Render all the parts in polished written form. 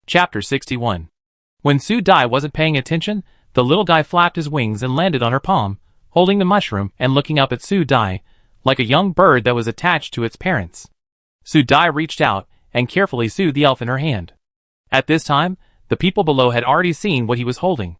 Chapter 61. When Su Dai wasn't paying attention, the little guy flapped his wings and landed on her palm, holding the mushroom and looking up at Su Dai, like a young bird that was attached to its parents. Su Dai reached out and carefully soothed the elf in her hand. At this time, the people below had already seen what he was holding.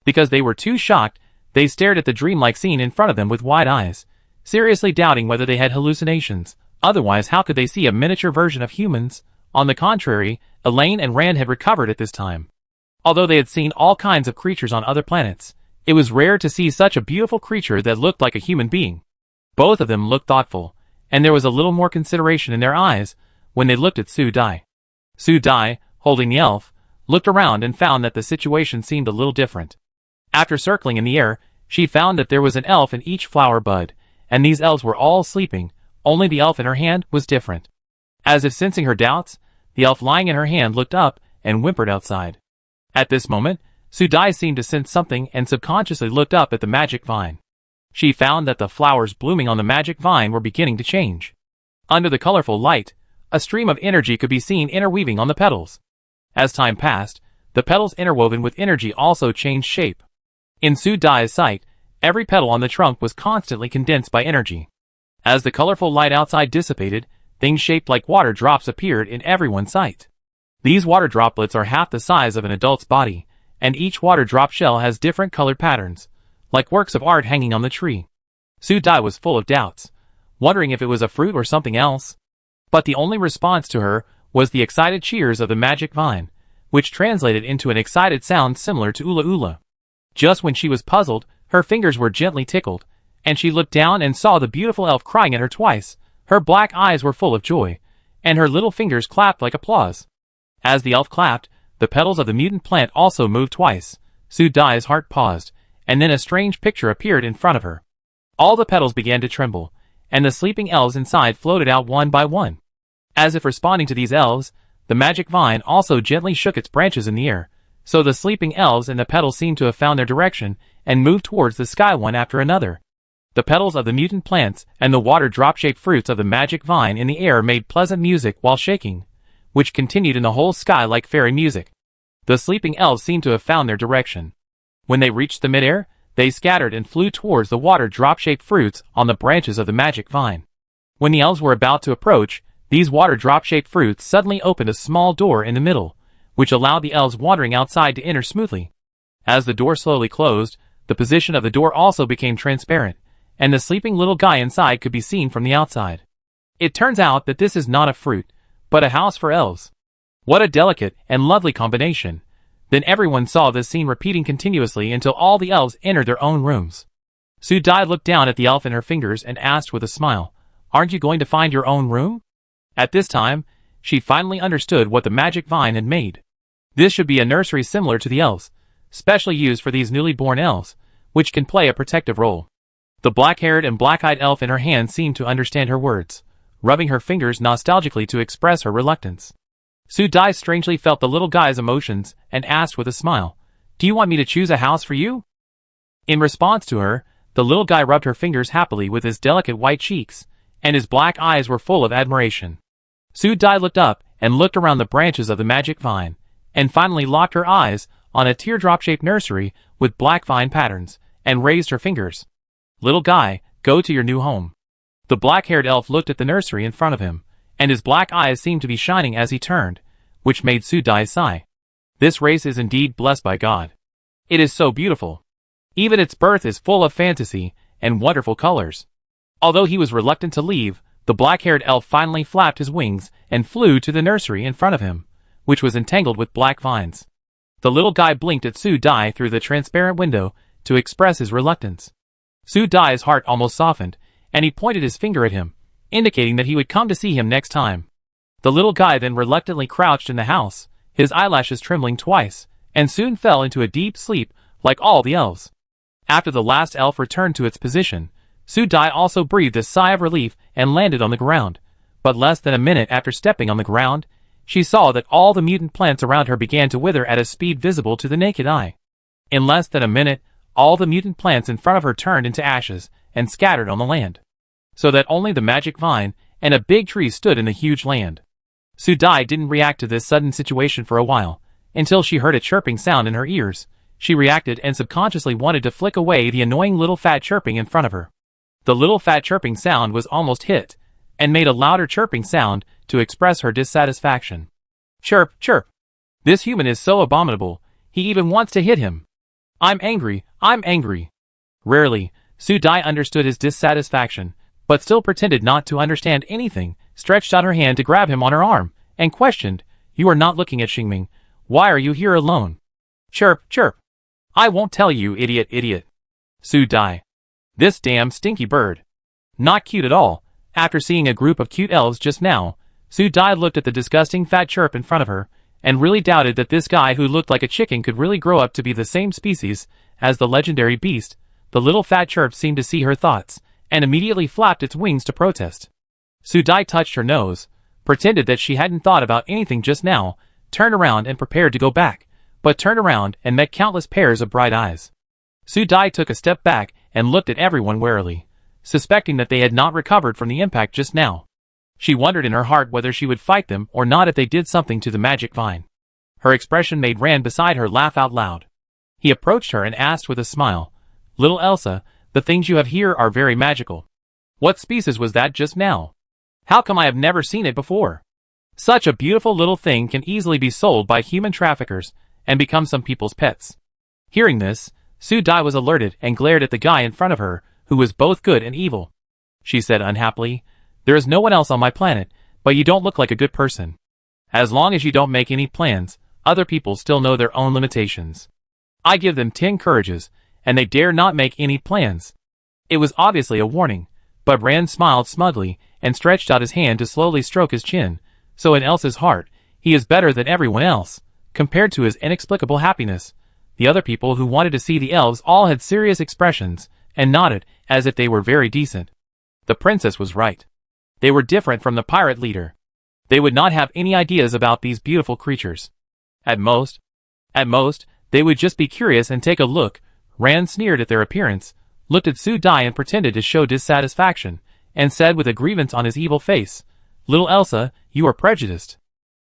Because they were too shocked, they stared at the dreamlike scene in front of them with wide eyes, seriously doubting whether they had hallucinations. Otherwise, how could they see a miniature version of humans? On the contrary, Elaine and Rand had recovered at this time. Although they had seen all kinds of creatures on other planets, it was rare to see such a beautiful creature that looked like a human being. Both of them looked thoughtful, and there was a little more consideration in their eyes when they looked at Su Dai. Su Dai, holding the elf, looked around and found that the situation seemed a little different. After circling in the air, she found that there was an elf in each flower bud, and these elves were all sleeping, only the elf in her hand was different. As if sensing her doubts, the elf lying in her hand looked up and whimpered outside. At this moment, Su Dai seemed to sense something and subconsciously looked up at the magic vine. She found that the flowers blooming on the magic vine were beginning to change. Under the colorful light, a stream of energy could be seen interweaving on the petals. As time passed, the petals interwoven with energy also changed shape. In Su Dai's sight, every petal on the trunk was constantly condensed by energy. As the colorful light outside dissipated, things shaped like water drops appeared in everyone's sight. These water droplets are half the size of an adult's body, and each water drop shell has different colored patterns, like works of art hanging on the tree. Su Dai was full of doubts, wondering if it was a fruit or something else. But the only response to her was the excited cheers of the magic vine, which translated into an excited sound similar to ula ula. Just when she was puzzled, her fingers were gently tickled, and she looked down and saw the beautiful elf crying at her twice. Her black eyes were full of joy, and her little fingers clapped like applause. As the elf clapped, the petals of the mutant plant also moved twice. Su Dai's heart paused, and then a strange picture appeared in front of her. All the petals began to tremble, and the sleeping elves inside floated out one by one. As if responding to these elves, the magic vine also gently shook its branches in the air, so the sleeping elves and the petals seemed to have found their direction and moved towards the sky one after another. The petals of the mutant plants and the water drop-shaped fruits of the magic vine in the air made pleasant music while shaking, which continued in the whole sky like fairy music. The sleeping elves seemed to have found their direction. When they reached the midair, they scattered and flew towards the water drop-shaped fruits on the branches of the magic vine. When the elves were about to approach, these water drop-shaped fruits suddenly opened a small door in the middle, which allowed the elves wandering outside to enter smoothly. As the door slowly closed, the position of the door also became transparent, and the sleeping little guy inside could be seen from the outside. It turns out that this is not a fruit, but a house for elves. What a delicate and lovely combination. Then everyone saw this scene repeating continuously until all the elves entered their own rooms. Su Dai looked down at the elf in her fingers and asked with a smile, "Aren't you going to find your own room?" At this time, she finally understood what the magic vine had made. This should be a nursery similar to the elves, specially used for these newly born elves, which can play a protective role. The black-haired and black-eyed elf in her hand seemed to understand her words, rubbing her fingers nostalgically to express her reluctance. Su Dai strangely felt the little guy's emotions and asked with a smile, "Do you want me to choose a house for you?" In response to her, the little guy rubbed her fingers happily with his delicate white cheeks, and his black eyes were full of admiration. Su Dai looked up and looked around the branches of the magic vine, and finally locked her eyes on a teardrop-shaped nursery with black vine patterns, and raised her fingers. "Little guy, go to your new home." The black-haired elf looked at the nursery in front of him, and his black eyes seemed to be shining as he turned, which made Su Dai sigh. This race is indeed blessed by God. It is so beautiful. Even its birth is full of fantasy and wonderful colors. Although he was reluctant to leave, the black-haired elf finally flapped his wings and flew to the nursery in front of him, which was entangled with black vines. The little guy blinked at Su Dai through the transparent window to express his reluctance. Su Dai's heart almost softened, and he pointed his finger at him, indicating that he would come to see him next time. The little guy then reluctantly crouched in the house, his eyelashes trembling twice, and soon fell into a deep sleep like all the elves. After the last elf returned to its position, Su Dai also breathed a sigh of relief and landed on the ground, but less than a minute after stepping on the ground, she saw that all the mutant plants around her began to wither at a speed visible to the naked eye. In less than a minute, all the mutant plants in front of her turned into ashes and scattered on the land, so that only the magic vine and a big tree stood in the huge land. Su Dai didn't react to this sudden situation for a while, until she heard a chirping sound in her ears. She reacted and subconsciously wanted to flick away the annoying little fat chirping in front of her. The little fat chirping sound was almost hit, and made a louder chirping sound to express her dissatisfaction. Chirp, chirp. This human is so abominable, he even wants to hit him. I'm angry, I'm angry. Rarely, Su Dai understood his dissatisfaction, but still pretended not to understand anything, stretched out her hand to grab him on her arm, and questioned, You are not looking at Xingming. Why are you here alone? Chirp, chirp. I won't tell you, idiot, idiot. Su Dai. This damn stinky bird. Not cute at all. After seeing a group of cute elves just now, Su Dai looked at the disgusting fat chirp in front of her, and really doubted that this guy who looked like a chicken could really grow up to be the same species as the legendary beast. The little fat chirp seemed to see her thoughts, and immediately flapped its wings to protest. Su Dai touched her nose, pretended that she hadn't thought about anything just now, turned around and prepared to go back, but turned around and met countless pairs of bright eyes. Su Dai took a step back and looked at everyone warily, suspecting that they had not recovered from the impact just now. She wondered in her heart whether she would fight them or not if they did something to the magic vine. Her expression made Rand beside her laugh out loud. He approached her and asked with a smile, Little Elsa, the things you have here are very magical. What species was that just now? How come I have never seen it before? Such a beautiful little thing can easily be sold by human traffickers and become some people's pets. Hearing this, Su Dai was alerted and glared at the guy in front of her, who was both good and evil. She said unhappily, There is no one else on my planet, but you don't look like a good person. As long as you don't make any plans, other people still know their own limitations. I give them 10 courages, and they dare not make any plans. It was obviously a warning, but Rand smiled smugly and stretched out his hand to slowly stroke his chin, so in Elsa's heart, he is better than everyone else, compared to his inexplicable happiness. The other people who wanted to see the elves all had serious expressions, and nodded, as if they were very decent. The princess was right. They were different from the pirate leader. They would not have any ideas about these beautiful creatures. At most, they would just be curious and take a look. Rand sneered at their appearance, looked at Su Dai and pretended to show dissatisfaction, and said with a grievance on his evil face, Little Elsa, you are prejudiced.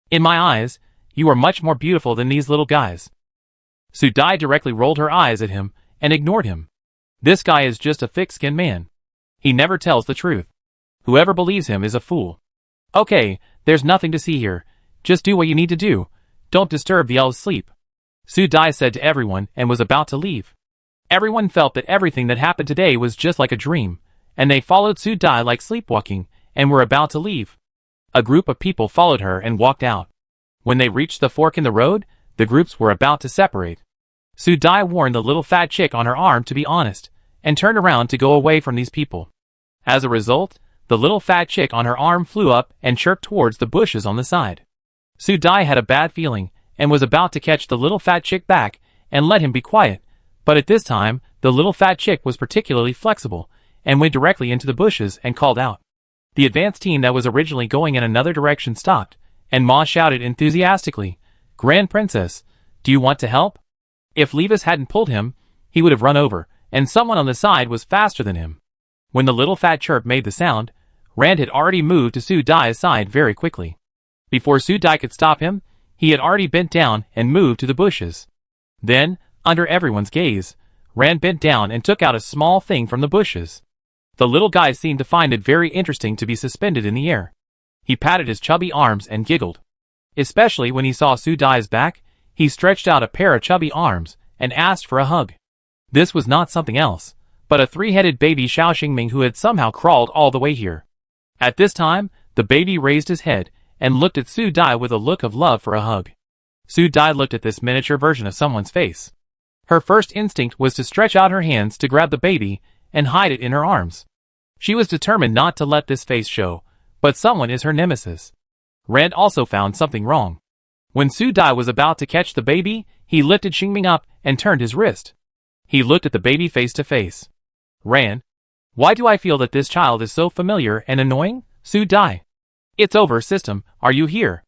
In my eyes, you are much more beautiful than these little guys. Su Dai directly rolled her eyes at him, and ignored him. This guy is just a thick-skinned man. He never tells the truth. Whoever believes him is a fool. Okay, there's nothing to see here. Just do what you need to do. Don't disturb the elves' sleep. Su Dai said to everyone and was about to leave. Everyone felt that everything that happened today was just like a dream, and they followed Su Dai like sleepwalking, and were about to leave. A group of people followed her and walked out. When they reached the fork in the road, the groups were about to separate. Su Dai warned the little fat chick on her arm to be honest, and turned around to go away from these people. As a result, the little fat chick on her arm flew up and chirped towards the bushes on the side. Su Dai had a bad feeling, and was about to catch the little fat chick back, and let him be quiet, but at this time, the little fat chick was particularly flexible, and went directly into the bushes and called out. The advance team that was originally going in another direction stopped, and Ma shouted enthusiastically, Grand Princess, do you want to help? If Levis hadn't pulled him, he would have run over, and someone on the side was faster than him. When the little fat chirp made the sound, Rand had already moved to Su Dai's side very quickly. Before Su Dai could stop him, he had already bent down and moved to the bushes. Then, under everyone's gaze, Rand bent down and took out a small thing from the bushes. The little guy seemed to find it very interesting to be suspended in the air. He patted his chubby arms and giggled. Especially when he saw Su Dai's back, he stretched out a pair of chubby arms and asked for a hug. This was not something else, but a 3-headed baby Xiao Xingming who had somehow crawled all the way here. At this time, the baby raised his head and looked at Su Dai with a look of love for a hug. Su Dai looked at this miniature version of someone's face. Her first instinct was to stretch out her hands to grab the baby and hide it in her arms. She was determined not to let this face show, but someone is her nemesis. Rand also found something wrong. When Su Dai was about to catch the baby, he lifted Xingming up and turned his wrist. He looked at the baby face to face. Rand, why do I feel that this child is so familiar and annoying? Su Dai. It's over, system, are you here?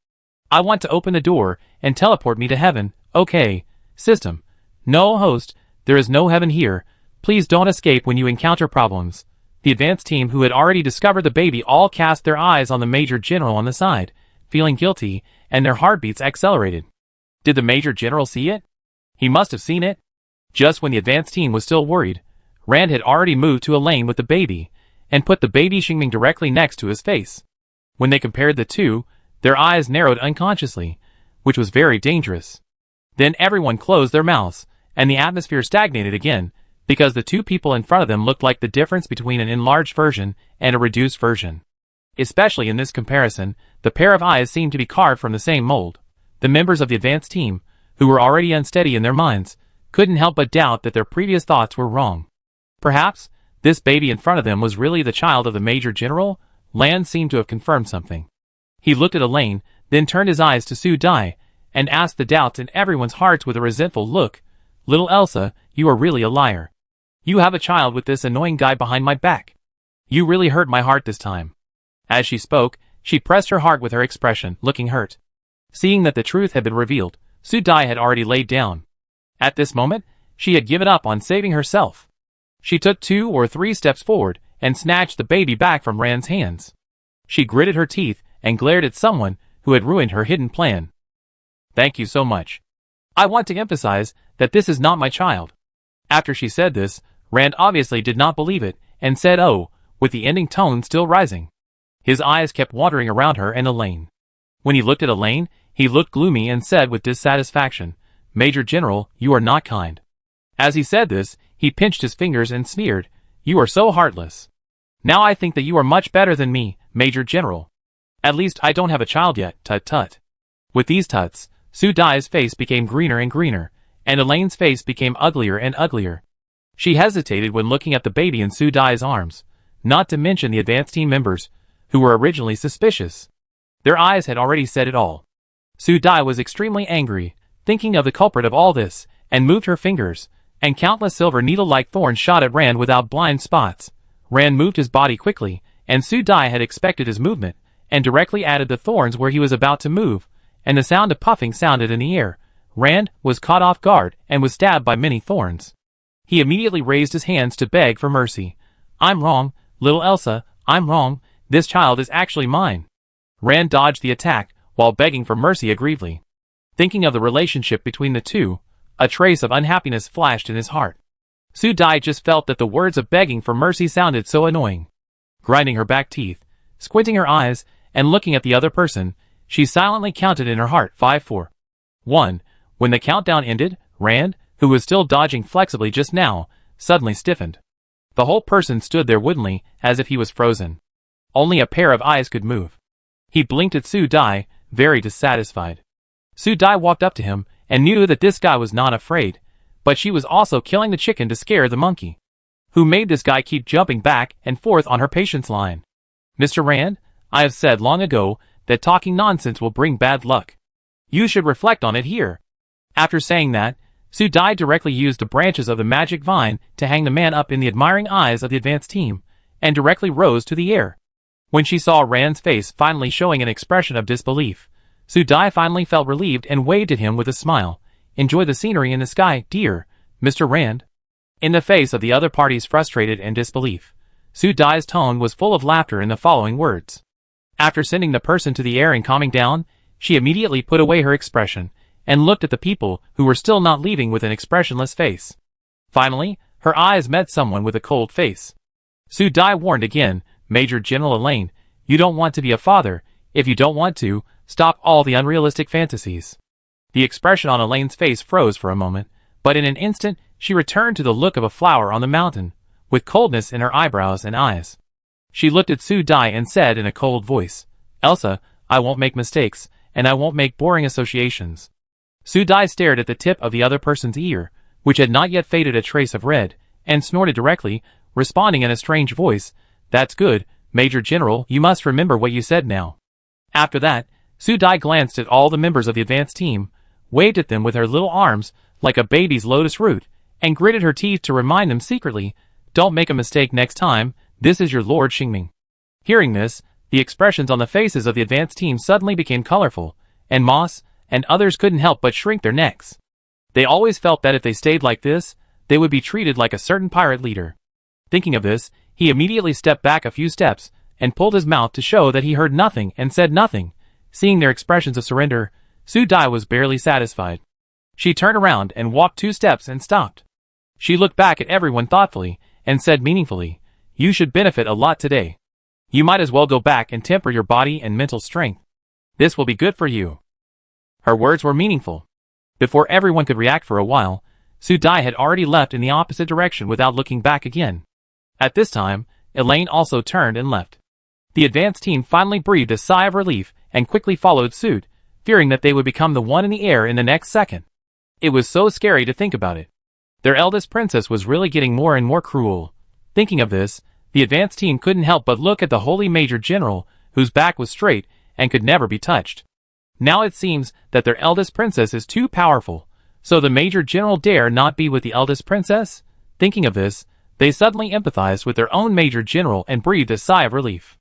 I want to open the door and teleport me to heaven. Okay, system. No, host, there is no heaven here. Please don't escape when you encounter problems. The advance team who had already discovered the baby all cast their eyes on the Major General on the side, feeling guilty, and their heartbeats accelerated. Did the Major General see it? He must have seen it. Just when the advance team was still worried, Rand had already moved to a lane with the baby, and put the baby Xingming directly next to his face. When they compared the two, their eyes narrowed unconsciously, which was very dangerous. Then everyone closed their mouths, and the atmosphere stagnated again, because the two people in front of them looked like the difference between an enlarged version and a reduced version. Especially in this comparison, the pair of eyes seemed to be carved from the same mold. The members of the advance team, who were already unsteady in their minds, couldn't help but doubt that their previous thoughts were wrong. Perhaps, this baby in front of them was really the child of the Major General? Lan seemed to have confirmed something. He looked at Elaine, then turned his eyes to Su Dai, and asked the doubts in everyone's hearts with a resentful look, "Little Elsa, you are really a liar. You have a child with this annoying guy behind my back. You really hurt my heart this time." As she spoke, she pressed her heart with her expression, looking hurt. Seeing that the truth had been revealed, Su Dai had already laid down. At this moment, she had given up on saving herself. She took 2 or 3 steps forward and snatched the baby back from Rand's hands. She gritted her teeth and glared at someone who had ruined her hidden plan. "Thank you so much. I want to emphasize that this is not my child." After she said this, Rand obviously did not believe it and said "oh," with the ending tone still rising. His eyes kept wandering around her and Elaine. When he looked at Elaine, he looked gloomy and said with dissatisfaction, "Major General, you are not kind." As he said this, he pinched his fingers and sneered, "You are so heartless. Now I think that you are much better than me, Major General. At least I don't have a child yet, tut-tut." With these tuts, Su Dai's face became greener and greener, and Elaine's face became uglier and uglier. She hesitated when looking at the baby in Su Dai's arms, not to mention the advance team members, who were originally suspicious. Their eyes had already said it all. Su Dai was extremely angry, thinking of the culprit of all this, and moved her fingers, and countless silver needle-like thorns shot at Rand without blind spots. Rand moved his body quickly, and Su Dai had expected his movement, and directly added the thorns where he was about to move, and the sound of puffing sounded in the air. Rand was caught off guard and was stabbed by many thorns. He immediately raised his hands to beg for mercy. "I'm wrong, little Elsa, I'm wrong, this child is actually mine." Rand dodged the attack, while begging for mercy aggrievedly. Thinking of the relationship between the two, a trace of unhappiness flashed in his heart. Su Dai just felt that the words of begging for mercy sounded so annoying. Grinding her back teeth, squinting her eyes, and looking at the other person, she silently counted in her heart 5, 4, 1. When the countdown ended, Rand, who was still dodging flexibly just now, suddenly stiffened. The whole person stood there woodenly, as if he was frozen. Only a pair of eyes could move. He blinked at Su Dai, very dissatisfied. Su Dai walked up to him, and knew that this guy was not afraid, but she was also killing the chicken to scare the monkey. Who made this guy keep jumping back and forth on her patience line? "Mr. Rand, I have said long ago that talking nonsense will bring bad luck. You should reflect on it here." After saying that, Su Dai directly used the branches of the magic vine to hang the man up in the admiring eyes of the advance team, and directly rose to the air. When she saw Rand's face finally showing an expression of disbelief, Su Dai finally felt relieved and waved at him with a smile. "Enjoy the scenery in the sky, dear, Mr. Rand." In the face of the other party's frustration and disbelief, Su Dai's tone was full of laughter in the following words. After sending the person to the air and calming down, she immediately put away her expression, and looked at the people who were still not leaving with an expressionless face. Finally, her eyes met someone with a cold face. Su Dai warned again, "Major General Elaine, you don't want to be a father. If you don't want to, stop all the unrealistic fantasies." The expression on Elaine's face froze for a moment, but in an instant she returned to the look of a flower on the mountain, with coldness in her eyebrows and eyes. She looked at Su Dai and said in a cold voice, "Elsa, I won't make mistakes, and I won't make boring associations." Su Dai stared at the tip of the other person's ear, which had not yet faded a trace of red, and snorted directly, responding in a strange voice, "That's good, Major General, you must remember what you said now." After that, Su Dai glanced at all the members of the advance team, waved at them with her little arms, like a baby's lotus root, and gritted her teeth to remind them secretly, "Don't make a mistake next time, this is your Lord Xingming." Hearing this, the expressions on the faces of the advance team suddenly became colorful, and Moss and others couldn't help but shrink their necks. They always felt that if they stayed like this, they would be treated like a certain pirate leader. Thinking of this, he immediately stepped back a few steps, and pulled his mouth to show that he heard nothing and said nothing. Seeing their expressions of surrender, Sue Dai was barely satisfied. She turned around and walked 2 steps and stopped. She looked back at everyone thoughtfully and said meaningfully, "You should benefit a lot today. You might as well go back and temper your body and mental strength. This will be good for you." Her words were meaningful. Before everyone could react for a while, Sue Dai had already left in the opposite direction without looking back again. At this time, Elaine also turned and left. The advance team finally breathed a sigh of relief and quickly followed suit, fearing that they would become the one in the air in the next second. It was so scary to think about it. Their eldest princess was really getting more and more cruel. Thinking of this, the advance team couldn't help but look at the holy Major General, whose back was straight and could never be touched. Now it seems that their eldest princess is too powerful, so the Major General dare not be with the eldest princess? Thinking of this, they suddenly empathized with their own Major General and breathed a sigh of relief.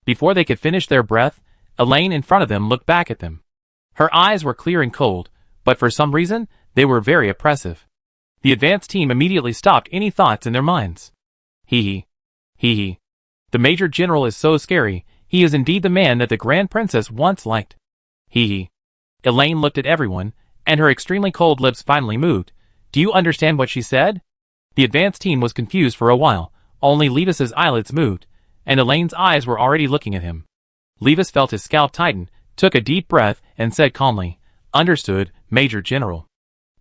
Before they could finish their breath, Elaine in front of them looked back at them. Her eyes were clear and cold, but for some reason, they were very oppressive. The advance team immediately stopped any thoughts in their minds. Hee hee. The Major General is so scary. He is indeed the man that the Grand Princess once liked. Hee. Elaine looked at everyone, and her extremely cold lips finally moved. Do you understand what she said? The advance team was confused for a while. Only Levis's eyelids moved, and Elaine's eyes were already looking at him. Levis felt his scalp tighten, took a deep breath, and said calmly, "Understood, Major General."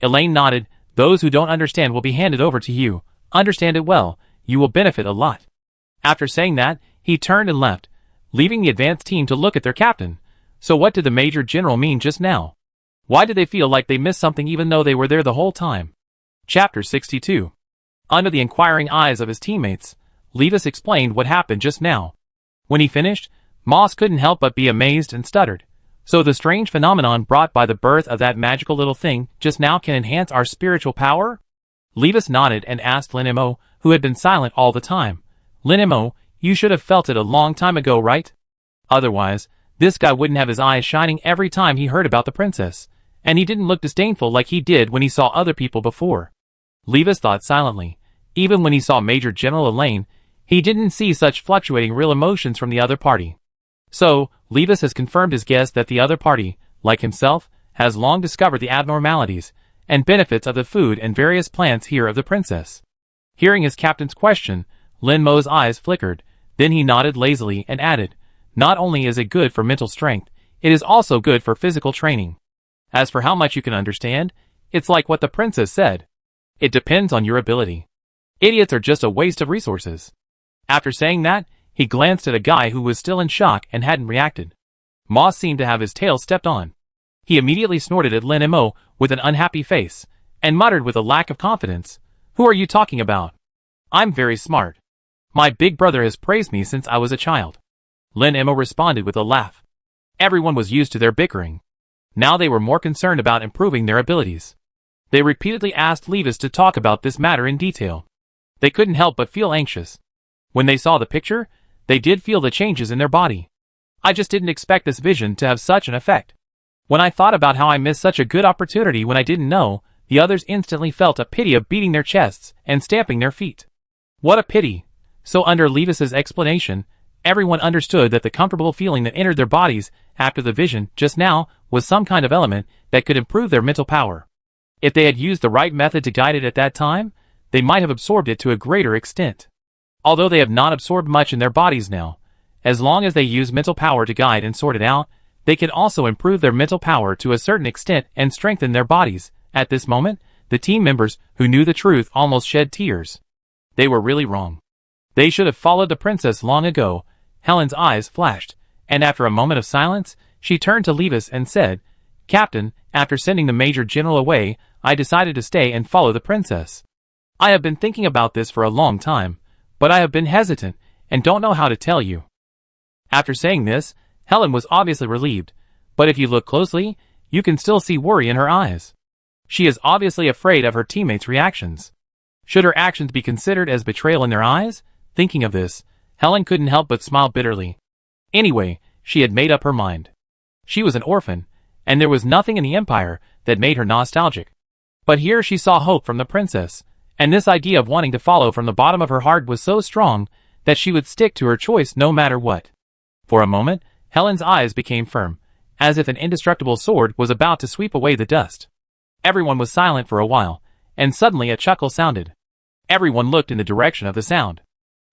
Elaine nodded. "Those who don't understand will be handed over to you. Understand it well. You will benefit a lot." After saying that, he turned and left, leaving the advance team to look at their captain. So what did the Major General mean just now? Why did they feel like they missed something even though they were there the whole time? Chapter 62. Under the inquiring eyes of his teammates, Levis explained what happened just now. When he finished, Moss couldn't help but be amazed and stuttered. "So the strange phenomenon brought by the birth of that magical little thing just now can enhance our spiritual power?" Levis nodded and asked Linimo, who had been silent all the time. "Linimo, you should have felt it a long time ago, right? Otherwise, this guy wouldn't have his eyes shining every time he heard about the princess, and he didn't look disdainful like he did when he saw other people before." Levis thought silently. Even when he saw Major General Elaine, he didn't see such fluctuating real emotions from the other party. So, Levis has confirmed his guess that the other party, like himself, has long discovered the abnormalities and benefits of the food and various plants here of the princess. Hearing his captain's question, Lin Mo's eyes flickered, then he nodded lazily and added, "Not only is it good for mental strength, it is also good for physical training. As for how much you can understand, it's like what the princess said. It depends on your ability. Idiots are just a waste of resources." After saying that, he glanced at a guy who was still in shock and hadn't reacted. Moss seemed to have his tail stepped on. He immediately snorted at Lin Mo with an unhappy face, and muttered with a lack of confidence, "Who are you talking about? I'm very smart. My big brother has praised me since I was a child." Lin Mo responded with a laugh. Everyone was used to their bickering. Now they were more concerned about improving their abilities. They repeatedly asked Levis to talk about this matter in detail. They couldn't help but feel anxious. When they saw the picture, they did feel the changes in their body. "I just didn't expect this vision to have such an effect. When I thought about how I missed such a good opportunity when I didn't know," the others instantly felt a pity of beating their chests and stamping their feet. What a pity! So under Levis's explanation, everyone understood that the comfortable feeling that entered their bodies after the vision just now was some kind of element that could improve their mental power. If they had used the right method to guide it at that time, they might have absorbed it to a greater extent. Although they have not absorbed much in their bodies now, as long as they use mental power to guide and sort it out, they can also improve their mental power to a certain extent and strengthen their bodies. At this moment, the team members who knew the truth almost shed tears. They were really wrong. They should have followed the princess long ago. Helen's eyes flashed, and after a moment of silence, she turned to Levis and said, "Captain, after sending the Major General away, I decided to stay and follow the princess. I have been thinking about this for a long time, but I have been hesitant and don't know how to tell you." After saying this, Helen was obviously relieved, but if you look closely, you can still see worry in her eyes. She is obviously afraid of her teammates' reactions. Should her actions be considered as betrayal in their eyes? Thinking of this, Helen couldn't help but smile bitterly. Anyway, she had made up her mind. She was an orphan, and there was nothing in the Empire that made her nostalgic. But here she saw hope from the princess, and this idea of wanting to follow from the bottom of her heart was so strong that she would stick to her choice no matter what. For a moment, Helen's eyes became firm, as if an indestructible sword was about to sweep away the dust. Everyone was silent for a while, and suddenly a chuckle sounded. Everyone looked in the direction of the sound.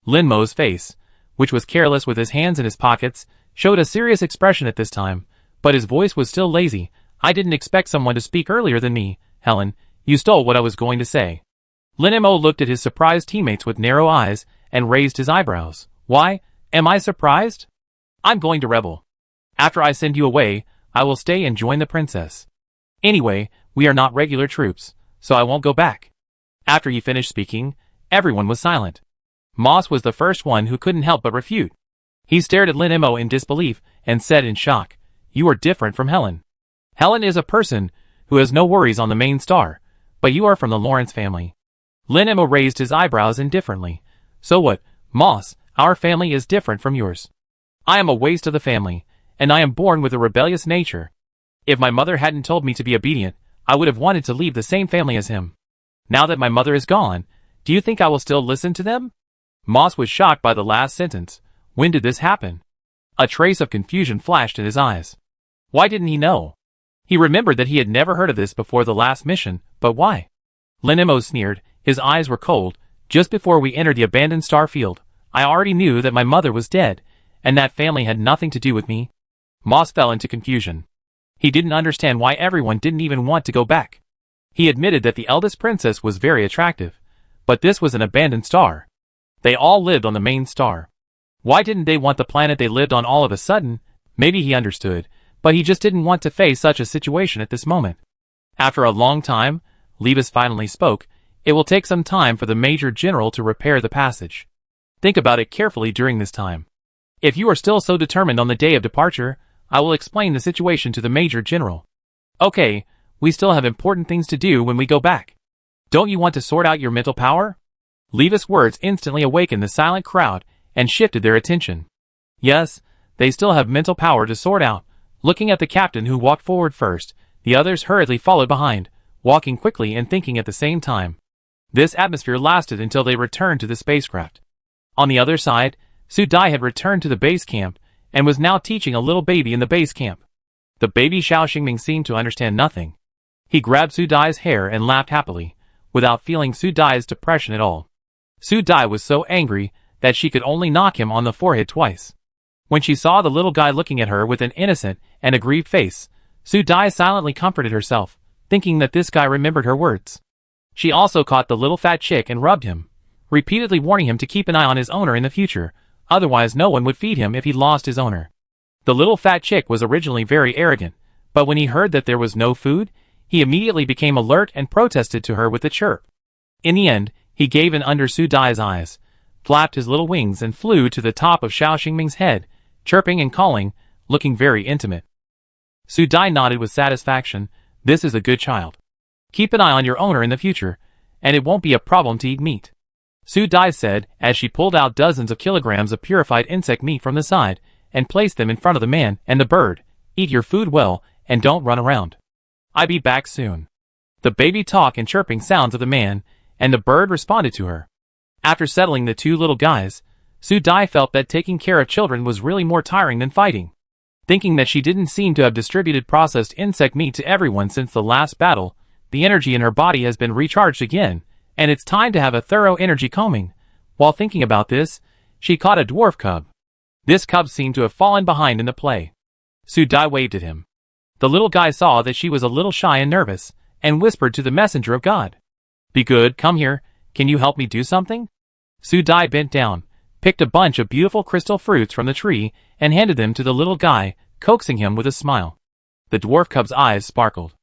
Lin Mo's face, which was careless with his hands in his pockets, showed a serious expression at this time, but his voice was still lazy. I didn't expect someone to speak earlier than me, Helen. You stole what I was going to say. Lin Mo looked at his surprised teammates with narrow eyes and raised his eyebrows. Why, am I surprised? I'm going to rebel. After I send you away, I will stay and join the princess. Anyway, we are not regular troops, so I won't go back. After he finished speaking, everyone was silent. Moss was the first one who couldn't help but refute. He stared at Lin Mo in disbelief and said in shock, You are different from Helen. Helen is a person who has no worries on the main star, but you are from the Lawrence family. Lin Mo raised his eyebrows indifferently. So what, Moss, our family is different from yours. I am a waste of the family, and I am born with a rebellious nature. If my mother hadn't told me to be obedient, I would have wanted to leave the same family as him. Now that my mother is gone, do you think I will still listen to them? Moss was shocked by the last sentence. When did this happen? A trace of confusion flashed in his eyes. Why didn't he know? He remembered that he had never heard of this before the last mission, but why? Lin Mo sneered. His eyes were cold. Just before we entered the abandoned star field, I already knew that my mother was dead, and that family had nothing to do with me. Moss fell into confusion. He didn't understand why everyone didn't even want to go back. He admitted that the eldest princess was very attractive, but this was an abandoned star. They all lived on the main star. Why didn't they want the planet they lived on all of a sudden? Maybe he understood, but he just didn't want to face such a situation at this moment. After a long time, Levis finally spoke. It will take some time for the Major General to repair the passage. Think about it carefully during this time. If you are still so determined on the day of departure, I will explain the situation to the Major General. Okay, we still have important things to do when we go back. Don't you want to sort out your mental power? Levis' words instantly awakened the silent crowd and shifted their attention. Yes, they still have mental power to sort out. Looking at the captain who walked forward first, the others hurriedly followed behind, walking quickly and thinking at the same time. This atmosphere lasted until they returned to the spacecraft. On the other side, Su Dai had returned to the base camp and was now teaching a little baby in the base camp. The baby Xiao Xingming seemed to understand nothing. He grabbed Su Dai's hair and laughed happily, without feeling Su Dai's depression at all. Su Dai was so angry that she could only knock him on the forehead twice. When she saw the little guy looking at her with an innocent and aggrieved face, Su Dai silently comforted herself, thinking that this guy remembered her words. She also caught the little fat chick and rubbed him, repeatedly warning him to keep an eye on his owner in the future, otherwise no one would feed him if he lost his owner. The little fat chick was originally very arrogant, but when he heard that there was no food, he immediately became alert and protested to her with a chirp. In the end, he gave in under Su Dai's eyes, flapped his little wings and flew to the top of Xiao Xingming's head, chirping and calling, looking very intimate. Su Dai nodded with satisfaction. This is a good child. Keep an eye on your owner in the future, and it won't be a problem to eat meat. Su Dai said, as she pulled out dozens of kilograms of purified insect meat from the side, and placed them in front of the man and the bird. Eat your food well, and don't run around. I'll be back soon. The baby talk and chirping sounds of the man, and the bird responded to her. After settling the two little guys, Su Dai felt that taking care of children was really more tiring than fighting. Thinking that she didn't seem to have distributed processed insect meat to everyone since the last battle, the energy in her body has been recharged again, and it's time to have a thorough energy combing. While thinking about this, she caught a dwarf cub. This cub seemed to have fallen behind in the play. Su Dai waved at him. The little guy saw that she was a little shy and nervous, and whispered to the messenger of God. Be good, come here, can you help me do something? Su Dai bent down, picked a bunch of beautiful crystal fruits from the tree, and handed them to the little guy, coaxing him with a smile. The dwarf cub's eyes sparkled.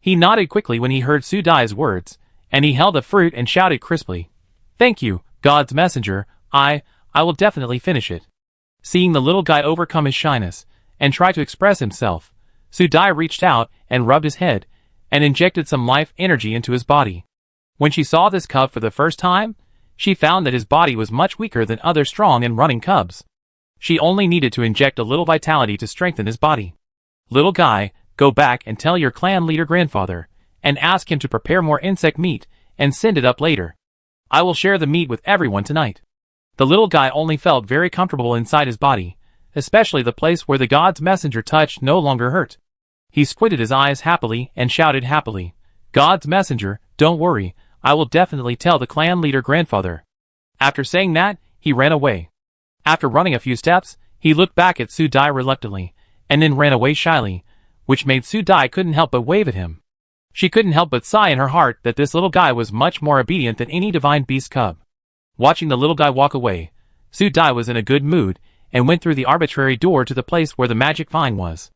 He nodded quickly when he heard Su Dai's words, and he held the fruit and shouted crisply, Thank you, God's messenger, I will definitely finish it. Seeing the little guy overcome his shyness, and try to express himself, Su Dai reached out and rubbed his head, and injected some life energy into his body. When she saw this cub for the first time, she found that his body was much weaker than other strong and running cubs. She only needed to inject a little vitality to strengthen his body. Little guy, go back and tell your clan leader grandfather, and ask him to prepare more insect meat, and send it up later. I will share the meat with everyone tonight. The little guy only felt very comfortable inside his body, especially the place where the god's messenger touched no longer hurt. He squinted his eyes happily and shouted happily, "God's messenger, don't worry, I will definitely tell the clan leader grandfather." After saying that, he ran away. After running a few steps, he looked back at Su Dai reluctantly, and then ran away shyly, which made Su Dai couldn't help but wave at him. She couldn't help but sigh in her heart that this little guy was much more obedient than any divine beast cub. Watching the little guy walk away, Su Dai was in a good mood, and went through the arbitrary door to the place where the magic vine was.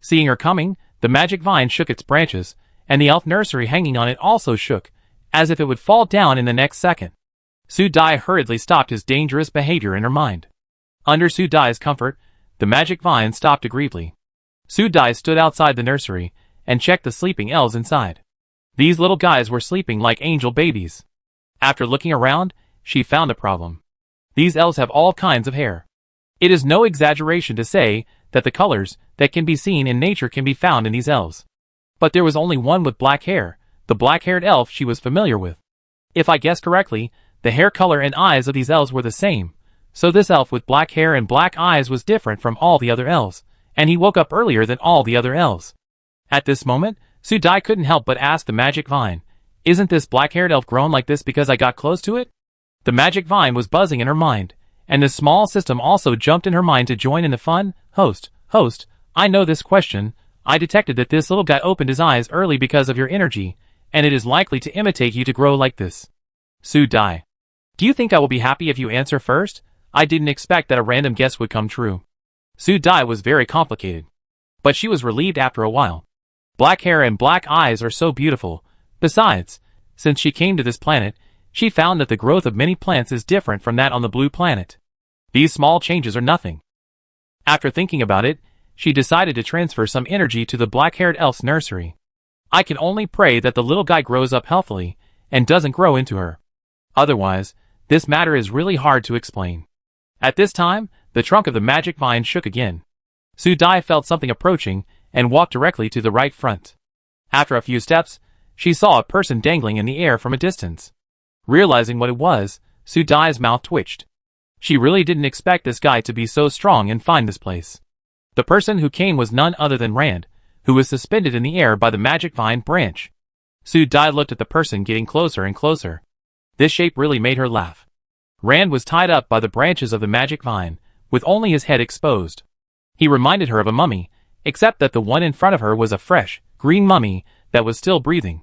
Seeing her coming, the magic vine shook its branches, and the elf nursery hanging on it also shook, as if it would fall down in the next second. Su Dai hurriedly stopped his dangerous behavior in her mind. Under Su Dai's comfort, the magic vine stopped aggrievedly. Su Dai stood outside the nursery, and checked the sleeping elves inside. These little guys were sleeping like angel babies. After looking around, she found a problem. These elves have all kinds of hair. It is no exaggeration to say that the colors that can be seen in nature can be found in these elves. But there was only one with black hair, the black-haired elf she was familiar with. If I guessed correctly, the hair color and eyes of these elves were the same, so this elf with black hair and black eyes was different from all the other elves, and he woke up earlier than all the other elves. At this moment, Su Dai couldn't help but ask the magic vine, "Isn't this black-haired elf grown like this because I got close to it?" The magic vine was buzzing in her mind, and the small system also jumped in her mind to join in the fun. Host, I know this question. I detected that this little guy opened his eyes early because of your energy, and it is likely to imitate you to grow like this. Su Dai. Do you think I will be happy if you answer first? I didn't expect that a random guess would come true. Su Dai was very complicated, but she was relieved after a while. Black hair and black eyes are so beautiful. Besides, since she came to this planet, she found that the growth of many plants is different from that on the blue planet. These small changes are nothing. After thinking about it, she decided to transfer some energy to the black-haired elf's nursery. I can only pray that the little guy grows up healthily, and doesn't grow into her. Otherwise, this matter is really hard to explain. At this time, the trunk of the magic vine shook again. Su Dai felt something approaching, and walked directly to the right front. After a few steps, she saw a person dangling in the air from a distance. Realizing what it was, Su Dai's mouth twitched. She really didn't expect this guy to be so strong and find this place. The person who came was none other than Rand, who was suspended in the air by the magic vine branch. Su Dai looked at the person getting closer and closer. This shape really made her laugh. Rand was tied up by the branches of the magic vine, with only his head exposed. He reminded her of a mummy, except that the one in front of her was a fresh, green mummy that was still breathing.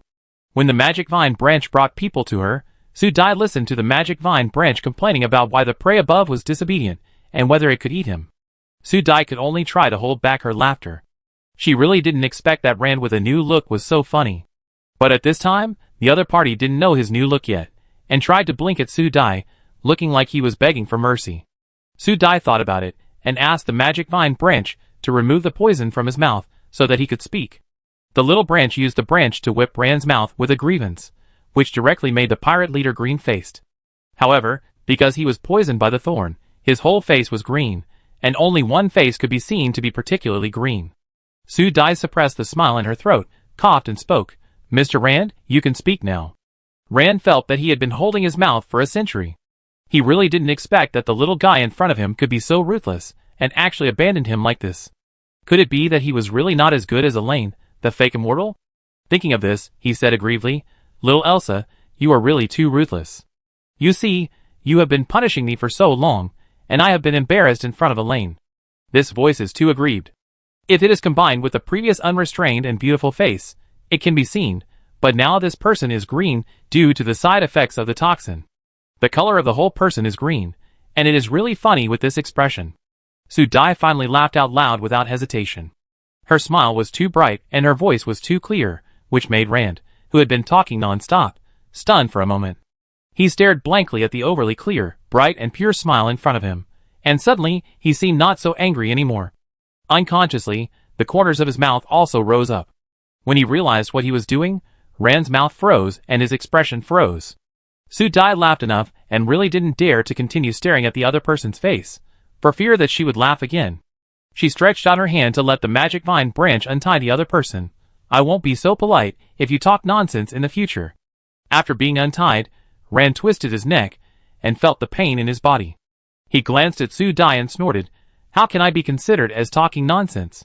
When the magic vine branch brought people to her, Su Dai listened to the magic vine branch complaining about why the prey above was disobedient, and whether it could eat him. Su Dai could only try to hold back her laughter. She really didn't expect that Rand with a new look was so funny. But at this time, the other party didn't know his new look yet, and tried to blink at Su Dai, looking like he was begging for mercy. Su Dai thought about it, and asked the magic vine branch to remove the poison from his mouth, so that he could speak. The little branch used the branch to whip Rand's mouth with a grievance, which directly made the pirate leader green-faced. However, because he was poisoned by the thorn, his whole face was green, and only one face could be seen to be particularly green. Su Dai suppressed the smile in her throat, coughed and spoke, "Mr. Rand, you can speak now." Rand felt that he had been holding his mouth for a century. He really didn't expect that the little guy in front of him could be so ruthless, and actually abandoned him like this. Could it be that he was really not as good as Elaine, the fake immortal? Thinking of this, he said aggrievedly, "Little Elsa, you are really too ruthless. You see, you have been punishing me for so long, and I have been embarrassed in front of Elaine." This voice is too aggrieved. If it is combined with the previous unrestrained and beautiful face, it can be seen, but now this person is green due to the side effects of the toxin. The color of the whole person is green, and it is really funny with this expression. Su Dai finally laughed out loud without hesitation. Her smile was too bright and her voice was too clear, which made Rand, who had been talking non-stop, stunned for a moment. He stared blankly at the overly clear, bright and pure smile in front of him, and suddenly he seemed not so angry anymore. Unconsciously, the corners of his mouth also rose up. When he realized what he was doing, Rand's mouth froze and his expression froze. Su Dai laughed enough and really didn't dare to continue staring at the other person's face, for fear that she would laugh again. She stretched out her hand to let the magic vine branch untie the other person. "I won't be so polite if you talk nonsense in the future." After being untied, Rand twisted his neck and felt the pain in his body. He glanced at Su Dai and snorted, How can I be considered as talking nonsense?